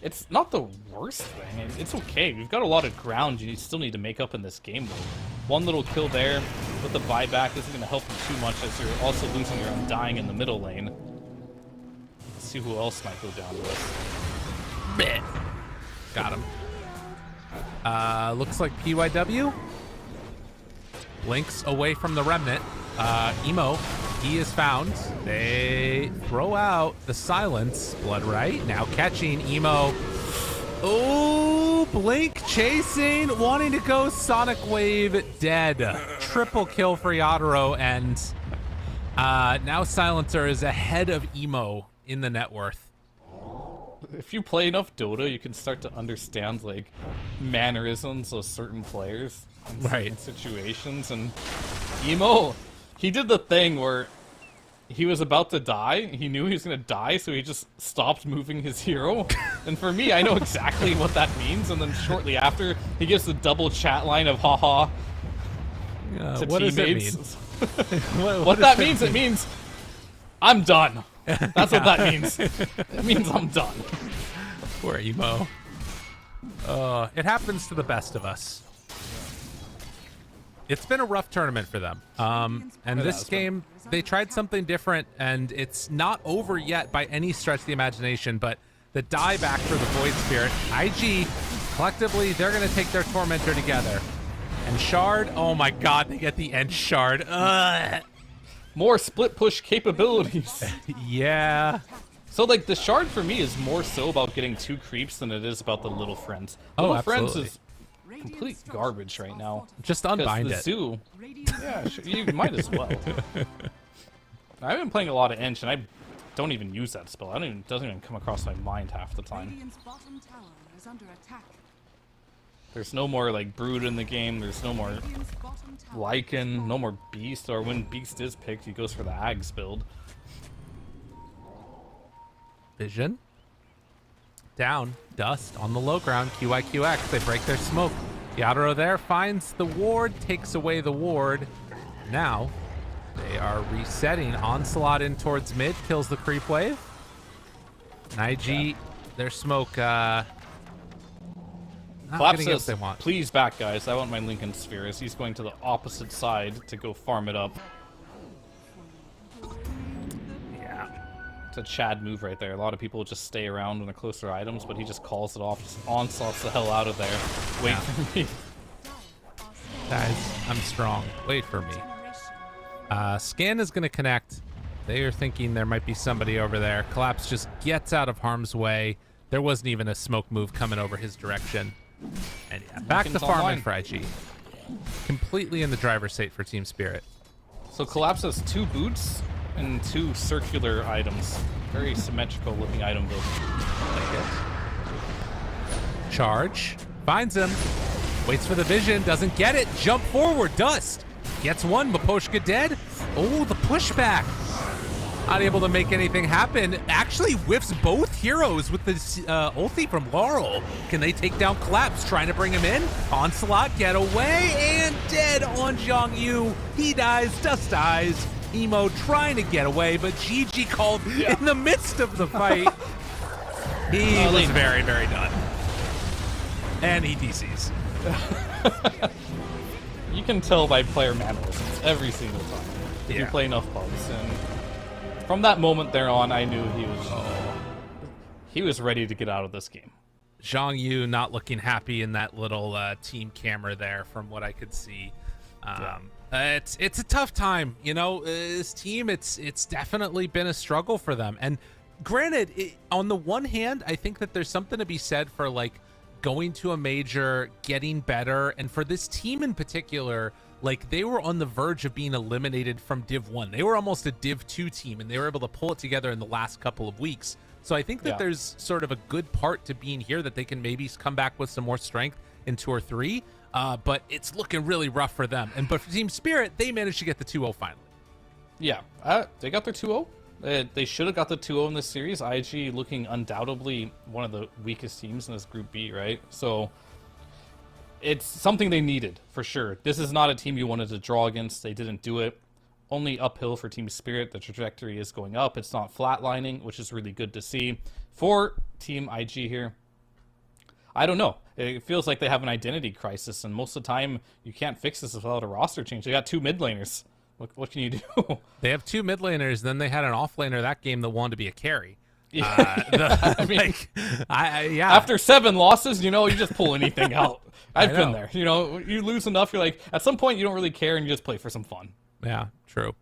H: It's not the worst thing. It's okay. We've got a lot of ground you still need to make up in this game, though. One little kill there with the buyback isn't going to help you too much as you're also losing your Undying in the middle lane. Let's see who else might go down to this.
G: Got him. Looks like PYW. Links away from the remnant. Emo, he is found. They throw out the silence. Blood right. Now catching Emo. Oh, Blink chasing, wanting to go Sonic Wave dead. Triple kill for Yadaro, and now Silencer is ahead of Emo in the net worth.
H: If you play enough Dota, you can start to understand like mannerisms of certain players in certain situations. And Emo, he did the thing where he was about to die. He knew he was going to die, so he just stopped moving his hero. And for me, I know exactly what that means. And then shortly after, he gives the double chat line of haha to
G: What does it
H: teammates.
G: mean?
H: What that means, it means I'm done. That's what that means. It means I'm done.
G: Poor Emo. It happens to the best of us. It's been a rough tournament for them. And this game, they tried something different, and it's not over yet by any stretch of the imagination, but the die back for the Void Spirit. IG, collectively, they're going to take their Tormentor together. And Shard, oh my god, they get the end Shard.
H: More split push capabilities.
G: Yeah.
H: So, like, the shard for me is more so about getting 2 creeps than it is about the little friends.
G: Oh,
H: Little friends
G: absolutely.
H: is complete garbage right now.
G: Just
H: 'Cause
G: unbind
H: the
G: it.
H: zoo, yeah, sure, you might as well. I've been playing a lot of Ench, and I don't even use that spell. It doesn't even come across my mind half the time.
F: Radiant's bottom tower is under attack.
H: There's no more, like, Brood in the game. There's no more
F: Radiant's bottom tower
H: Lycan, no more Beast, or when Beast is picked, he goes for the Ags build.
G: Vision. Down. Dust on the low ground. QIQX. They break their smoke. Yadaro there finds the ward, takes away the ward. Now, they are resetting. Onslaught in towards mid, kills the creep wave. And IG, their smoke, not
H: Collapse
G: getting what
H: says,
G: they want.
H: please back, guys. I want my Lincoln Sphere, as he's going to the opposite side to go farm it up.
G: Yeah.
H: It's a Chad move right there. A lot of people just stay around on the closer items, but he just calls it off, just onslaughts the hell out of there. Wait for me.
G: Guys, I'm strong. Wait for me. Scan is going to connect. They are thinking there might be somebody over there. Collapse just gets out of harm's way. There wasn't even a smoke move coming over his direction. And yeah, back to
H: Lincoln's
G: farming
H: online.
G: for IG. completely in the driver's seat for Team Spirit.
H: So Collapse has 2 boots and 2 circular items. Very symmetrical looking item build.
G: Like it. Charge. Finds him. Waits for the vision. Doesn't get it. Jump forward. Dust. Gets one. Maposhka dead. Oh, the pushback. Not able to make anything happen. Actually whiffs both heroes with the ulti from Laurel. Can they take down Collapse? Trying to bring him in. Onslaught, get away, and dead on Zhang Yu. He dies, Dust dies. Emo trying to get away, but GG called in the midst of the fight. He was very, very done. And he DCs.
H: You can tell by player mannerisms every single time. If you play enough pubs, and from that moment there on, I knew he was ready to get out of this game.
G: Zhang Yu not looking happy in that little team camera there, from what I could see. It's a tough time, you know. This team, it's definitely been a struggle for them. And granted, on the one hand, I think that there's something to be said for like going to a major, getting better, and for this team in particular. Like, they were on the verge of being eliminated from Div 1. They were almost a Div 2 team, and they were able to pull it together in the last couple of weeks. So I think that there's sort of a good part to being here, that they can maybe come back with some more strength in 2 or 3. But it's looking really rough for them. But for Team Spirit, they managed to get the 2-0 finally.
H: Yeah, they got their 2-0. They should have got the 2-0 in this series. IG looking undoubtedly one of the weakest teams in this Group B, right? So it's something they needed, for sure. This is not a team you wanted to draw against. They didn't do it. Only uphill for Team Spirit. The trajectory is going up. It's not flatlining, which is really good to see. For Team IG here, I don't know. It feels like they have an identity crisis, and most of the time, you can't fix this without a roster change. They got 2 mid laners. What can you do?
G: They have 2 mid laners, then they had an off laner that game that wanted to be a carry.
H: I mean,
G: yeah.
H: After 7 losses, you just pull anything out. I've been there. You lose enough, you're like, at some point you don't really care and you just play for some fun.
G: Yeah, true.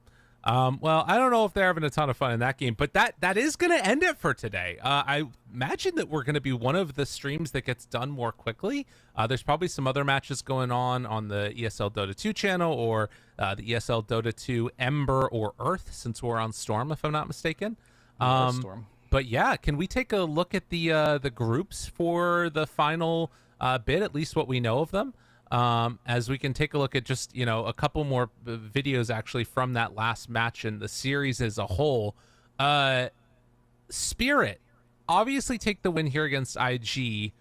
G: Well, I don't know if they're having a ton of fun in that game, but that is going to end it for today. I imagine that we're going to be one of the streams that gets done more quickly. There's probably some other matches going on the ESL Dota 2 channel, or the ESL Dota 2 Ember or Earth, since we're on Storm, if I'm not mistaken.
H: Storm.
G: But yeah, can we take a look at the groups for the final bit, at least what we know of them? As we can take a look at just, a couple more videos actually from that last match and the series as a whole. Spirit obviously take the win here against IG.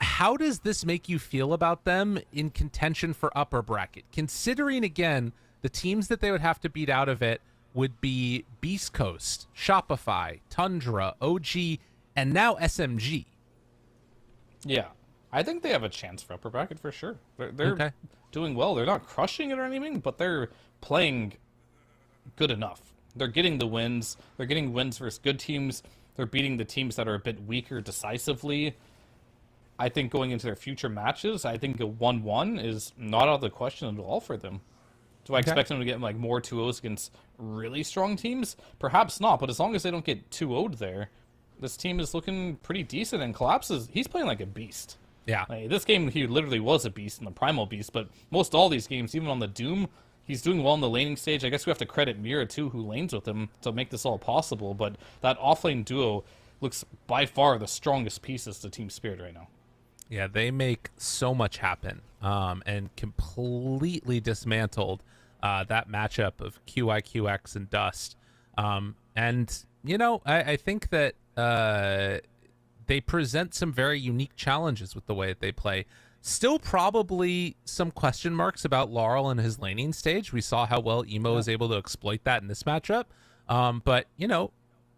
G: How does this make you feel about them in contention for upper bracket? Considering, again, the teams that they would have to beat out of it would be Beast Coast, Shopify, Tundra, OG, and now SMG.
H: Yeah. I think they have a chance for upper bracket for sure. They're doing well. They're not crushing it or anything, but they're playing good enough. They're getting the wins. They're getting wins versus good teams. They're beating the teams that are a bit weaker decisively. I think going into their future matches, I think a 1-1 is not out of the question at all for them. Do I expect them to get like more 2-0s against really strong teams? Perhaps not, but as long as they don't get 2-0'd there, this team is looking pretty decent, and Collapse he's playing like a beast.
G: Yeah.
H: Like, this game, he literally was a beast in the Primal Beast, but most all these games, even on the Doom, he's doing well in the laning stage. I guess we have to credit Mira, too, who lanes with him to make this all possible, but that offlane duo looks by far the strongest pieces to Team Spirit right now.
G: Yeah, they make so much happen, and completely dismantled that matchup of QIQX and Dust. And, I think that they present some very unique challenges with the way that they play. Still probably some question marks about Laurel and his laning stage. We saw how well Emo was able to exploit that in this matchup. But,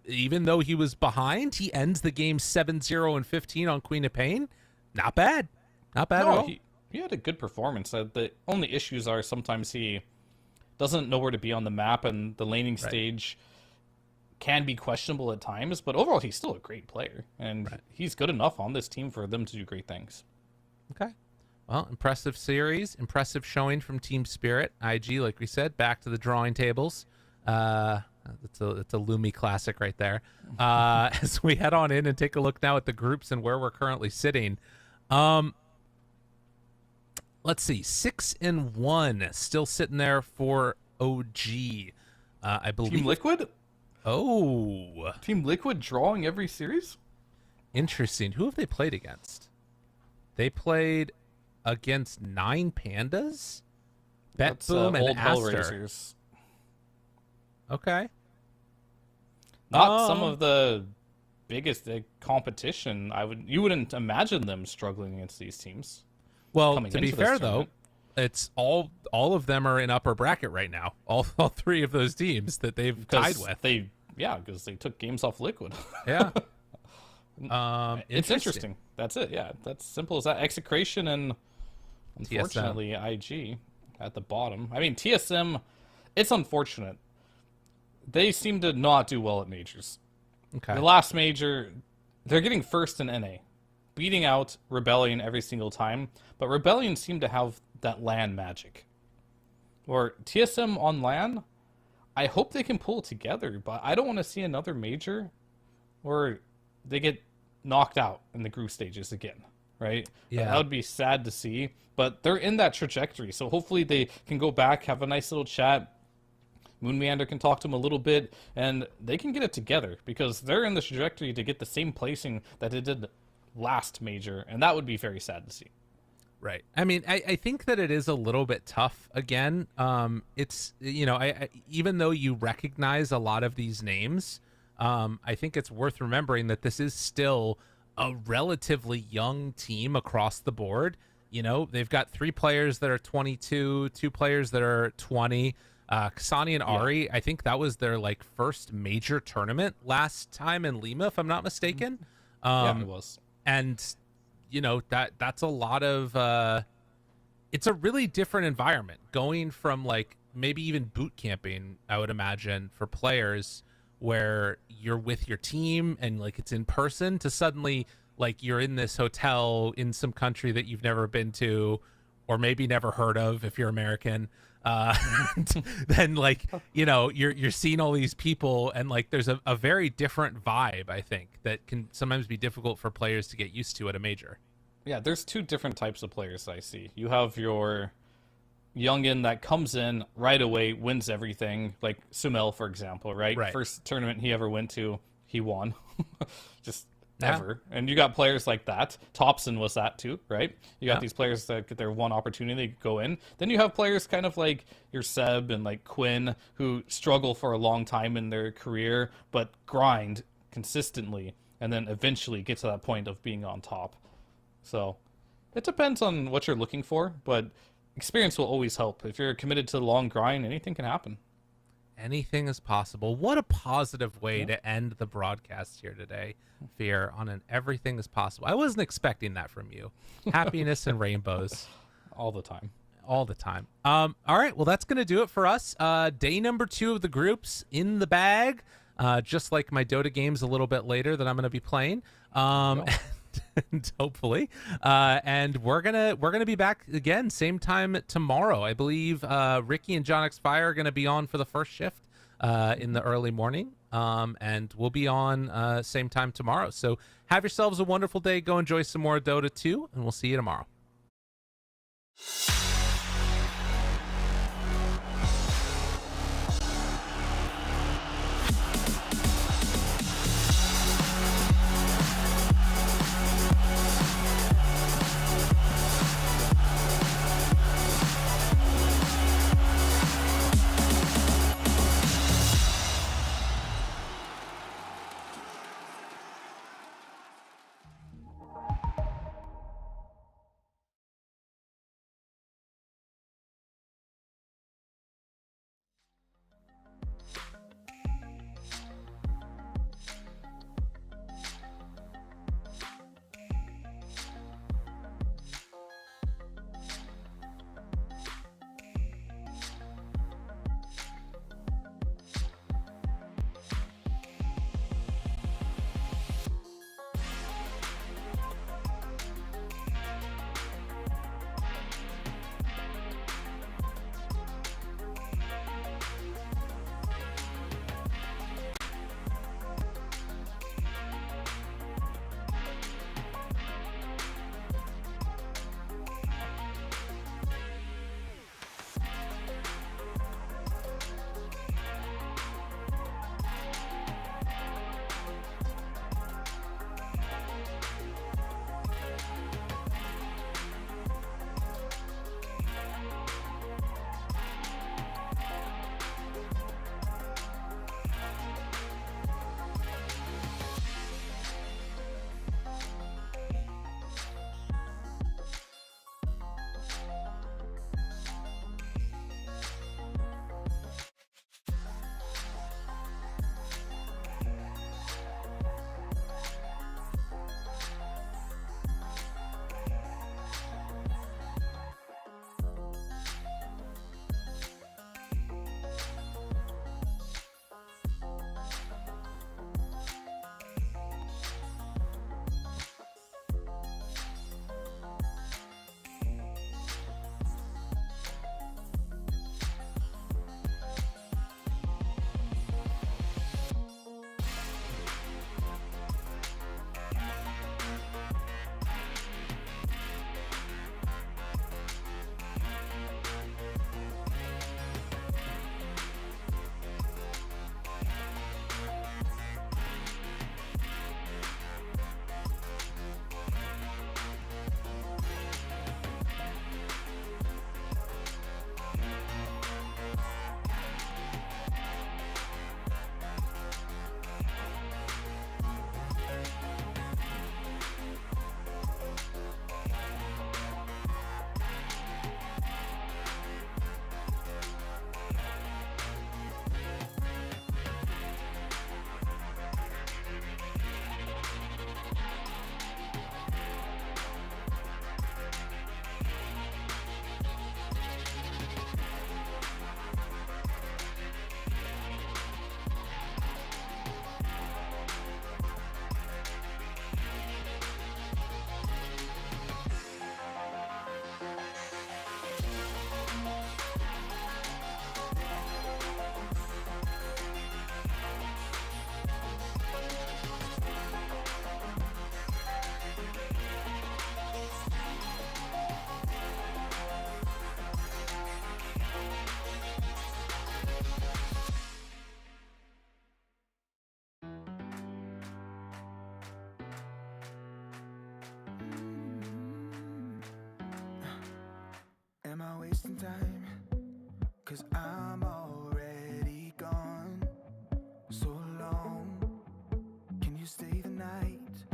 G: even though he was behind, he ends the game 7-0 and 15 on Queen of Pain. Not bad. Not bad at all.
H: He had a good performance. The only issues are sometimes he doesn't know where to be on the map, and the laning stage can be questionable at times, but overall he's still a great player, and he's good enough on this team for them to do great things.
G: Okay. Well, impressive series, impressive showing from Team Spirit. IG, like we said, back to the drawing tables. It's a Lumi classic right there. As we head on in and take a look now at the groups and where we're currently sitting. Let's see, 6-1, still sitting there for OG. I believe.
H: Team Liquid?
G: Oh,
H: Team Liquid drawing every series?
G: interesting. Who have they played against? They played against 9 Pandas,
H: That's
G: Betboom, and
H: old
G: Aster.
H: Hellraisers.
G: Okay.
H: Not some of the biggest competition. You wouldn't imagine them struggling against these teams.
G: Well,
H: coming
G: to be
H: into this
G: fair though,
H: tournament.
G: it's all of them are in upper bracket right now. All 3 of those teams that they've tied with.
H: Because they took games off Liquid.
G: Yeah.
H: It's interesting. That's it. Yeah, that's simple as that. Execration and
G: TSM.
H: unfortunately IG at the bottom. I mean, TSM, it's unfortunate. They seem to not do well at majors.
G: Okay.
H: The last major, they're getting first in NA, beating out Rebellion every single time. But Rebellion seem to have that LAN magic. Or TSM on LAN, I hope they can pull it together, but I don't want to see another major where they get knocked out in the group stages again, right?
G: Yeah.
H: That would be sad to see, but they're in that trajectory. So hopefully they can go back, have a nice little chat. Moon Meander can talk to them a little bit, and they can get it together because they're in the trajectory to get the same placing that they did last major, and that would be very sad to see.
G: Right. I mean, I think that it is a little bit tough again. It's, I even though you recognize a lot of these names, I think it's worth remembering that this is still a relatively young team across the board. They've got 3 players that are 22, 2 players that are 20. Kasani and Ari, I think that was their first major tournament last time in Lima, if I'm not mistaken.
H: Yeah, it was.
G: And that's a lot of it's a really different environment going from maybe even boot camping, I would imagine, for players where you're with your team and it's in person, to suddenly you're in this hotel in some country that you've never been to or maybe never heard of if you're American. Then you're seeing all these people, and there's a very different vibe, I think, that can sometimes be difficult for players to get used to at a major.
H: Yeah, there's 2 different types of players I see. You have your youngin that comes in right away, wins everything, like Sumel, for example, right? First tournament he ever went to, he won. Just ever. And you got players like that. Thompson was that too, right? You got these players that get their one opportunity to go in. Then you have players kind of like your Seb and Quinn who struggle for a long time in their career, but grind consistently and then eventually get to that point of being on top. So it depends on what you're looking for, but experience will always help. If you're committed to the long grind, anything can happen.
G: Anything is possible. What a positive way to end the broadcast here today, Fear, on an everything is possible. I wasn't expecting that from you. Happiness and rainbows.
H: All the time.
G: All the time. All right, well, that's going to do it for us. Day number 2 of the groups in the bag, just like my Dota games a little bit later that I'm going to be playing. And hopefully, and we're gonna be back again same time tomorrow. I believe Ricky and John X Fire are gonna be on for the first shift in the early morning, and we'll be on same time tomorrow. So have yourselves a wonderful day. Go enjoy some more Dota 2, and we'll see you tomorrow.
A: I wasting time? 'Cause I'm already gone. So long, can you stay the night?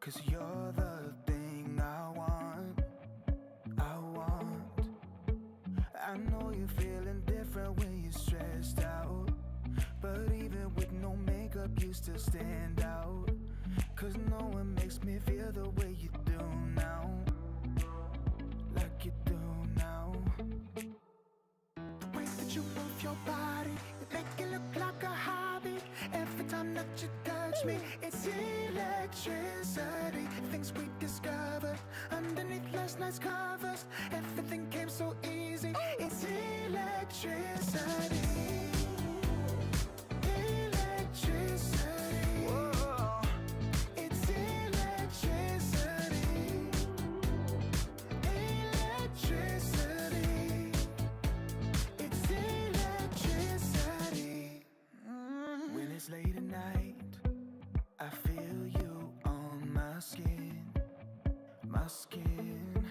A: 'Cause you're the thing I want. I know you're feeling different when you're stressed out, but even with no makeup you still stand out. 'Cause no one makes me feel the way you do now. Like you do now. The way that you move your body, you make it look like a hobby. Every time that you touch me, it's electricity. Things we discovered underneath last night's covers. Everything came so easy. It's electricity. Electricity. Whoa. It's electricity. Electricity. It's electricity. When it's late at night, I feel you on my skin. My skin.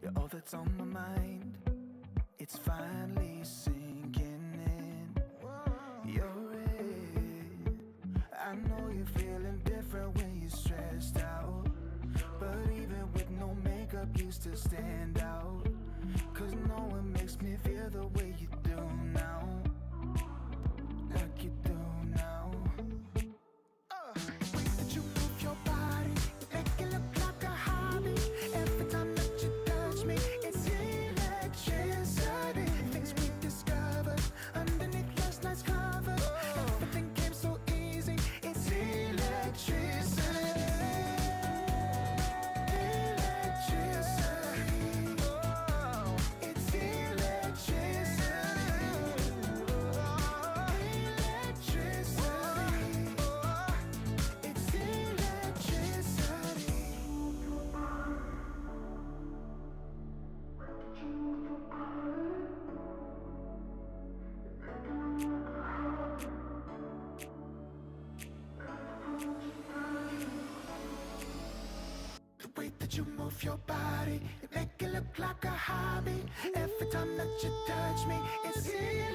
A: You're all that's on my mind. It's finally sinking in. You're it. I know you're feeling different when you're stressed out, but even with no makeup you still stand out. 'Cause no one makes me feel the way you do now. Like you do now. The way that you move your body, you make it look like a hobby. Every time that you touch me, it's electricity. Things we discovered underneath last night's cover. Everything came so easy. It's electricity. Electricity. It's electricity. Electricity. It's electricity. The way that you move your body, you make it look like a hobby. Every time that you touch me, it's electricity.